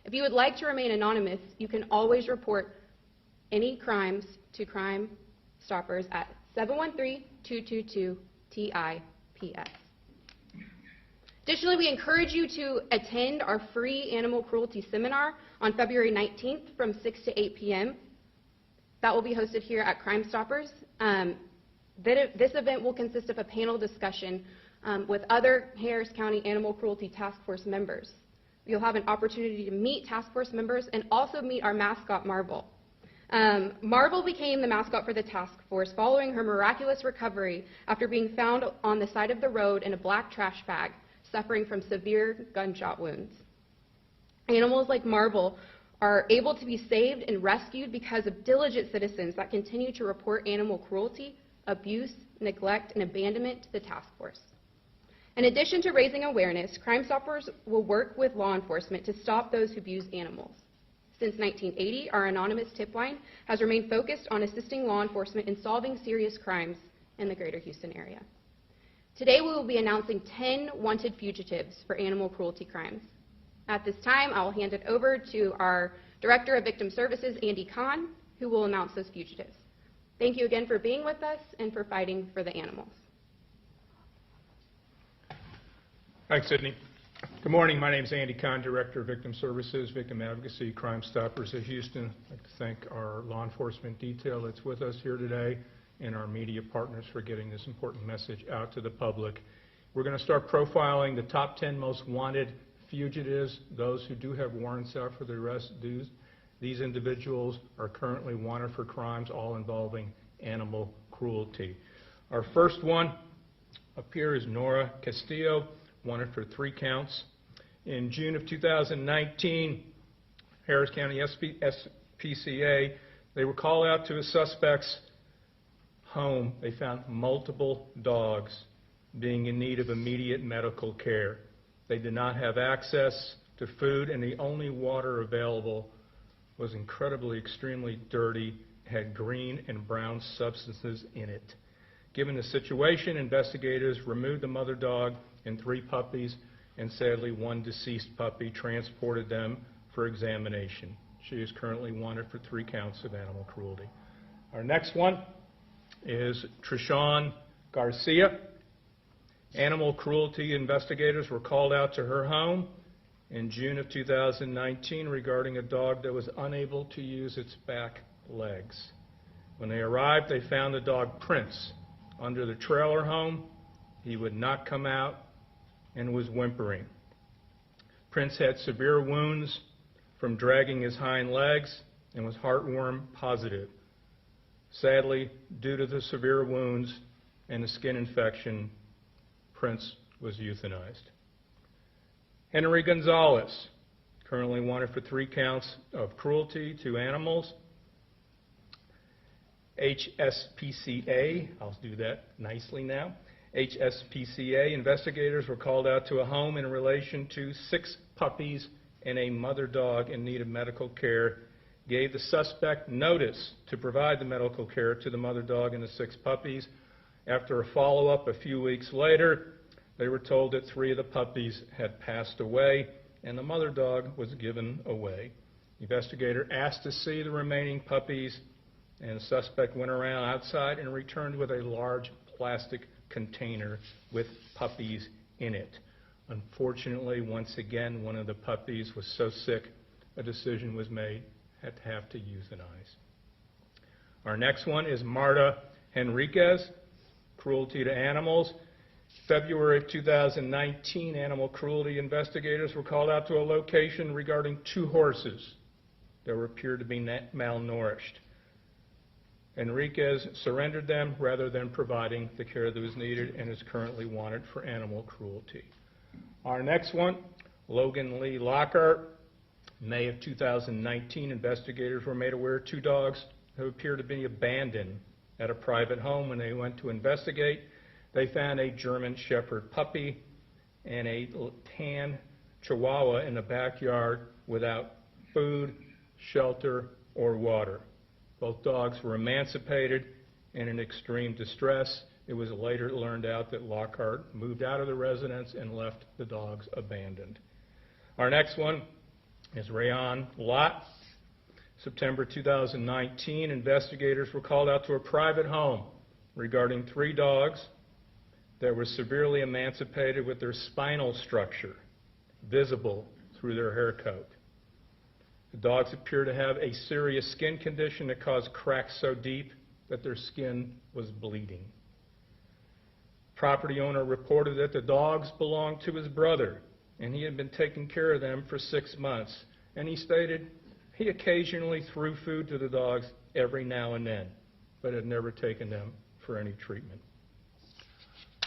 If you would like to remain anonymous, you can always report any crimes to Crime Stoppers at 713-222-TIPS. Additionally, we encourage you to attend our free animal cruelty seminar on February 19th from 6 to 8 p.m. That will be hosted here at Crime Stoppers. This event will consist of a panel discussion with other Harris County Animal Cruelty Task Force members. You'll have an opportunity to meet task force members and also meet our mascot, Marvel. Marvel became the mascot for the task force following her miraculous recovery after being found on the side of the road in a black trash bag, suffering from severe gunshot wounds. Animals like Marvel are able to be saved and rescued because of diligent citizens that continue to report animal cruelty, abuse, neglect, and abandonment to the task force. In addition to raising awareness, Crime Stoppers will work with law enforcement to stop those who abuse animals. Since 1980, our anonymous tip line has remained focused on assisting law enforcement in solving serious crimes in the greater Houston area. Today, we will be announcing 10 wanted fugitives for animal cruelty crimes. At this time, I will hand it over to our Director of Victim Services, Andy Kahn, who will announce those fugitives. Thank you again for being with us and for fighting for the animals. Thanks, Sydney. Good morning. My name is Andy Kahn, Director of Victim Services, Victim Advocacy, Crime Stoppers of Houston. I'd like to thank our law enforcement detail that's with us here today and our media partners for getting this important message out to the public. We're going to start profiling the top 10 most wanted fugitives, those who do have warrants out for their arrest. These individuals are currently wanted for crimes all involving animal cruelty. Our first one up here is Nora Castillo, wanted for 3 counts. In June of 2019, Harris County SPCA, they were called out to a suspect's home. They found multiple dogs being in need of immediate medical care. They did not have access to food, and the only water available was incredibly, extremely dirty, had green and brown substances in it. Given the situation, investigators removed the mother dog and 3 puppies, and sadly 1 deceased puppy, transported them for examination. She is currently wanted for 3 counts of animal cruelty. Our next one is Trishawn Garcia. Animal cruelty investigators were called out to her home in June of 2019 regarding a dog that was unable to use its back legs. When they arrived, they found the dog Prince under the trailer home. He would not come out and was whimpering. Prince had severe wounds from dragging his hind legs and was heartworm positive. Sadly, due to the severe wounds and the skin infection, Prince was euthanized. Henry Gonzalez, currently wanted for 3 counts of cruelty to animals. HSPCA, I'll do that nicely now. HSPCA investigators were called out to a home in relation to 6 puppies and a mother dog in need of medical care, gave the suspect notice to provide the medical care to the mother dog and the 6 puppies. After a follow-up a few weeks later, they were told that 3 of the puppies had passed away and the mother dog was given away. The investigator asked to see the remaining puppies, and the suspect went around outside and returned with a large plastic container with puppies in it. Unfortunately, once again, one of the puppies was so sick, a decision was made, had to have to euthanize. Our next one is Marta Henriquez, cruelty to animals. February of 2019, animal cruelty investigators were called out to a location regarding 2 horses that appeared to be malnourished. Enriquez surrendered them rather than providing the care that was needed and is currently wanted for animal cruelty. Our next one, Logan Lee Lockhart. May of 2019, investigators were made aware of 2 dogs who appeared to be abandoned at a private home. When they went to investigate, they found a German Shepherd puppy and a tan Chihuahua in the backyard without food, shelter, or water. Both dogs were emancipated and in extreme distress. It was later learned out that Lockhart moved out of the residence and left the dogs abandoned. Our next one is Rayon Lott. September 2019, investigators were called out to a private home regarding 3 dogs that were severely emancipated with their spinal structure visible through their hair coat. The dogs appear to have a serious skin condition that caused cracks so deep that their skin was bleeding. Property owner reported that the dogs belonged to his brother, and he had been taking care of them for 6 months. And he stated he occasionally threw food to the dogs every now and then, but had never taken them for any treatment.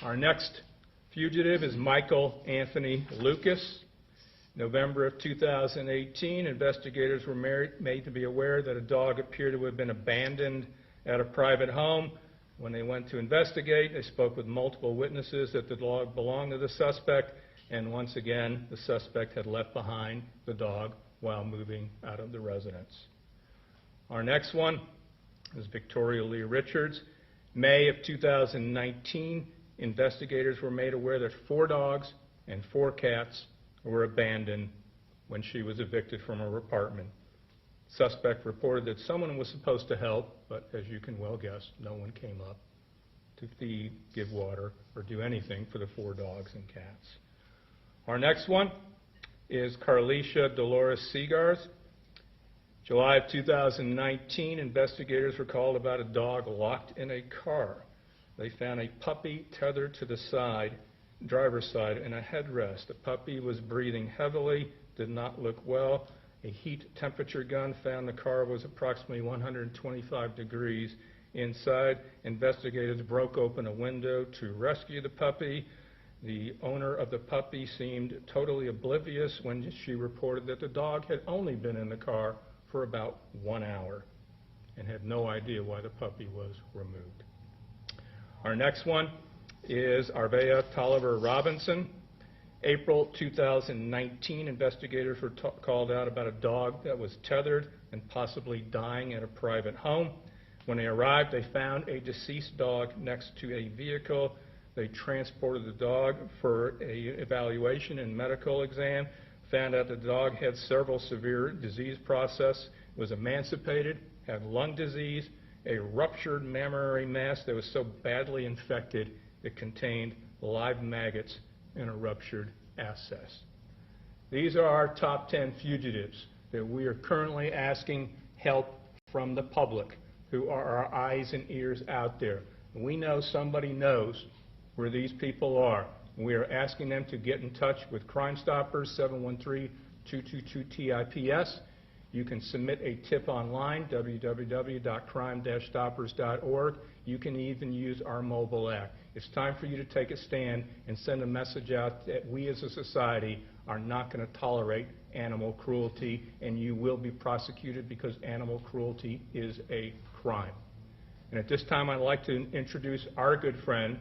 Our next fugitive is Michael Anthony Lucas. November of 2018, investigators were made to be aware that a dog appeared to have been abandoned at a private home. When they went to investigate, they spoke with multiple witnesses that the dog belonged to the suspect, and once again, the suspect had left behind the dog while moving out of the residence. Our next one is Victoria Lee Richards. May of 2019, investigators were made aware that 4 dogs and 4 cats were abandoned when she was evicted from her apartment. Suspect reported that someone was supposed to help, but as you can well guess, no one came up to feed, give water, or do anything for the 4 dogs and cats. Our next one is Carlicia Dolores Seagars. July of 2019, investigators were called about a dog locked in a car. They found a puppy tethered to the driver's side, in a headrest. The puppy was breathing heavily, did not look well. A heat temperature gun found the car was approximately 125 degrees inside. Investigators broke open a window to rescue the puppy. The owner of the puppy seemed totally oblivious when she reported that the dog had only been in the car for about 1 hour and had no idea why the puppy was removed. Our next one is Arvea Tolliver Robinson. April 2019, investigators were called out about a dog that was tethered and possibly dying at a private home. When they arrived, they found a deceased dog next to a vehicle. They transported the dog for an evaluation and medical exam, found out the dog had several severe disease processes, was emancipated, had lung disease, a ruptured mammary mass that was so badly infected it contained live maggots and a ruptured abscess. These are our top 10 fugitives that we are currently asking help from the public, who are our eyes and ears out there. We know somebody knows where these people are. We are asking them to get in touch with Crime Stoppers, 713-222-TIPS. You can submit a tip online, www.crime-stoppers.org. You can even use our mobile app. It's time for you to take a stand and send a message out that we as a society are not going to tolerate animal cruelty, and you will be prosecuted because animal cruelty is a crime. And at this time, I'd like to introduce our good friend,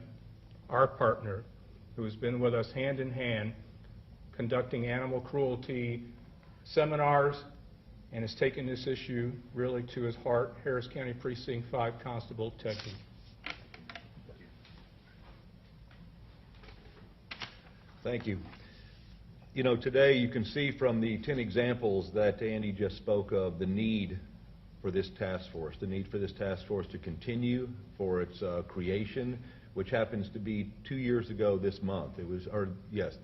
our partner, who has been with us hand in hand conducting animal cruelty seminars and has taken this issue really to his heart, Harris County Precinct 5 Constable Ted Heath. Thank you. You know, today you can see from the 10 examples that Andy just spoke of the need for this task force, the need for this task force to continue, for its creation, which happens to be 2 years ago this month. It was,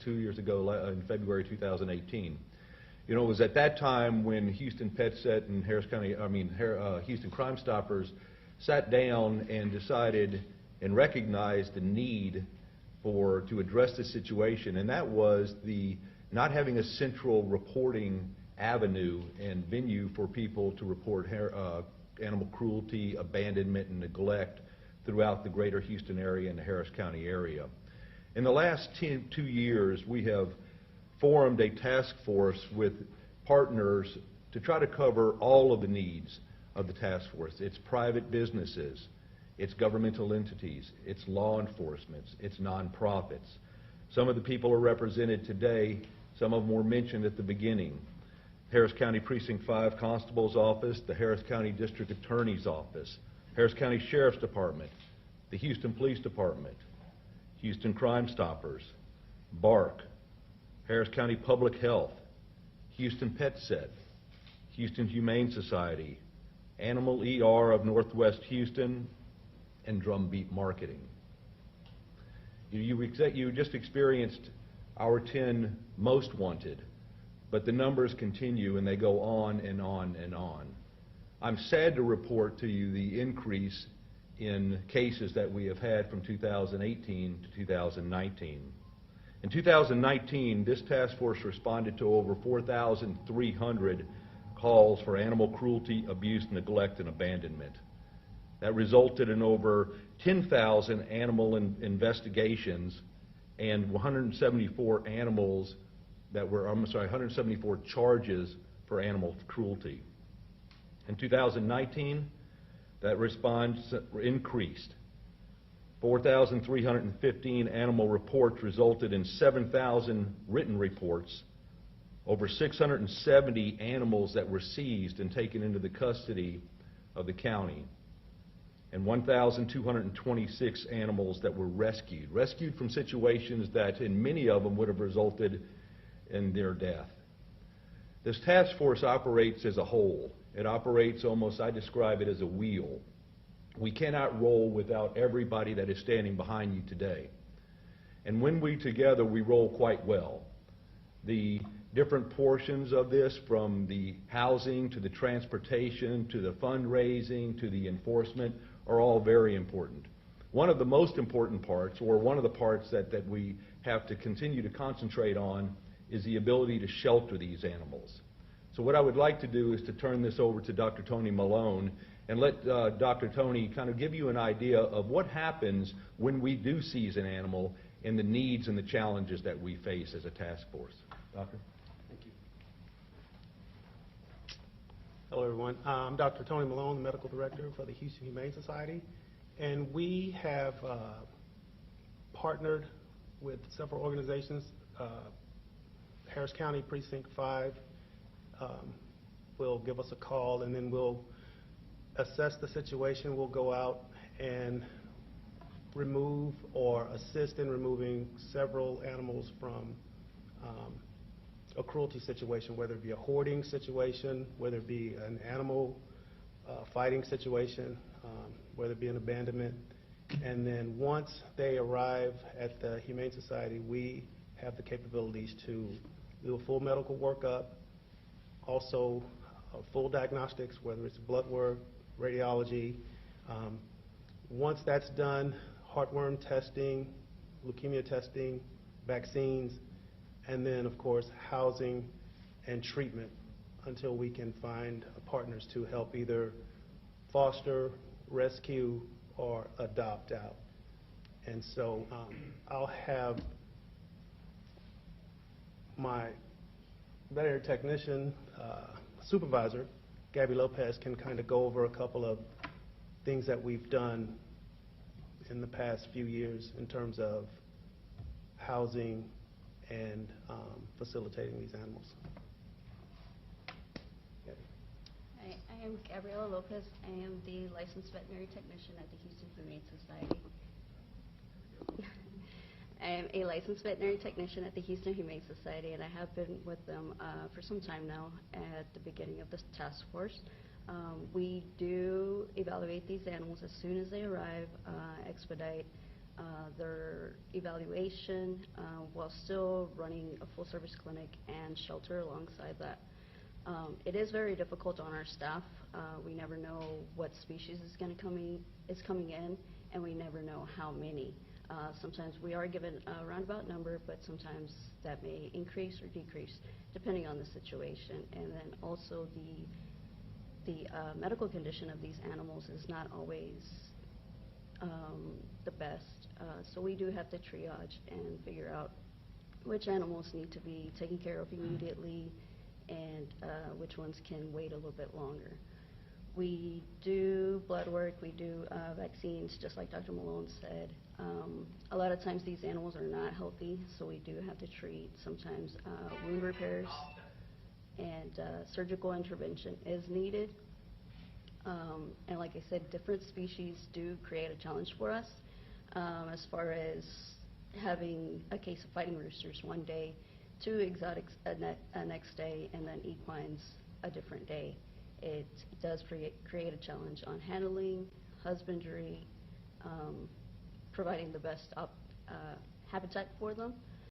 2 years ago in February 2018. You know, it was at that time when Houston PetSet and Houston Crime Stoppers sat down and decided and recognized the need to address the situation, and that was the not having a central reporting avenue and venue for people to report animal cruelty, abandonment, and neglect throughout the greater Houston area and the Harris County area. In the last 2 years, we have formed a task force with partners to try to cover all of the needs of the task force. It's private businesses, it's governmental entities, it's law enforcement, it's nonprofits. Some of the people are represented today, some of them were mentioned at the beginning. Harris County Precinct 5 Constable's Office, the Harris County District Attorney's Office, Harris County Sheriff's Department, the Houston Police Department, Houston Crime Stoppers, BARC, Harris County Public Health, Houston PetSet, Houston Humane Society, Animal ER of Northwest Houston, and Drumbeat Marketing. You just experienced our 10 most wanted, but the numbers continue and they go on and on and on. I'm sad to report to you the increase in cases that we have had from 2018 to 2019. In 2019, this task force responded to over 4,300 calls for animal cruelty, abuse, neglect, and abandonment. That resulted in over 10,000 animal investigations and 174 174 charges for animal cruelty. In 2019, that response increased. 4,315 animal reports resulted in 7,000 written reports, over 670 animals that were seized and taken into the custody of the county, and 1,226 animals that were rescued from situations that in many of them would have resulted in their death. This task force operates as a whole. It operates almost, I describe it as a wheel. We cannot roll without everybody that is standing behind you today. And when we together, we roll quite well. The different portions of this, from the housing to the transportation to the fundraising to the enforcement, are all very important. One of the most important parts, or one of the parts that we have to continue to concentrate on, is the ability to shelter these animals. So what I would like to do is to turn this over to Dr. Tony Malone and let Dr. Tony kind of give you an idea of what happens when we do seize an animal and the needs and the challenges that we face as a task force. Doctor? Thank you. Hello, everyone. I'm Dr. Tony Malone, the Medical Director for the Houston Humane Society, and we have partnered with several organizations. Harris County Precinct 5 will give us a call, and then we'll assess the situation. We'll go out and remove or assist in removing several animals from a cruelty situation, whether it be a hoarding situation, whether it be an animal fighting situation, whether it be an abandonment. And then once they arrive at the Humane Society, we have the capabilities to do a full medical workup, also full diagnostics, whether it's blood work, radiology. Once that's done, heartworm testing, leukemia testing, vaccines, and then, of course, housing and treatment until we can find partners to help either foster, rescue, or adopt out. And so I'll have my veterinary technician supervisor, Gabby Lopez, can kind of go over a couple of things that we've done in the past few years in terms of housing and facilitating these animals. Hi, I am Gabriela Lopez. I am the licensed veterinary technician at the Houston Humane Society. I am a licensed veterinary technician at the Houston Humane Society, and I have been with them for some time now at the beginning of this task force. We do evaluate these animals as soon as they arrive, expedite their evaluation while still running a full-service clinic and shelter alongside that. It is very difficult on our staff. We never know what species is coming in, and we never know how many. Sometimes we are given a roundabout number, but sometimes that may increase or decrease depending on the situation. And then also the medical condition of these animals is not always the best. So we do have to triage and figure out which animals need to be taken care of immediately and which ones can wait a little bit longer. We do blood work, we do vaccines, just like Dr. Malone said. A lot of times these animals are not healthy, so we do have to treat sometimes wound repairs, and surgical intervention is needed. And like I said, different species do create a challenge for us as far as having a case of fighting roosters one day, 2 exotics a next day, and then equines a different day. It does create a challenge on handling, husbandry, providing the best appetite for them.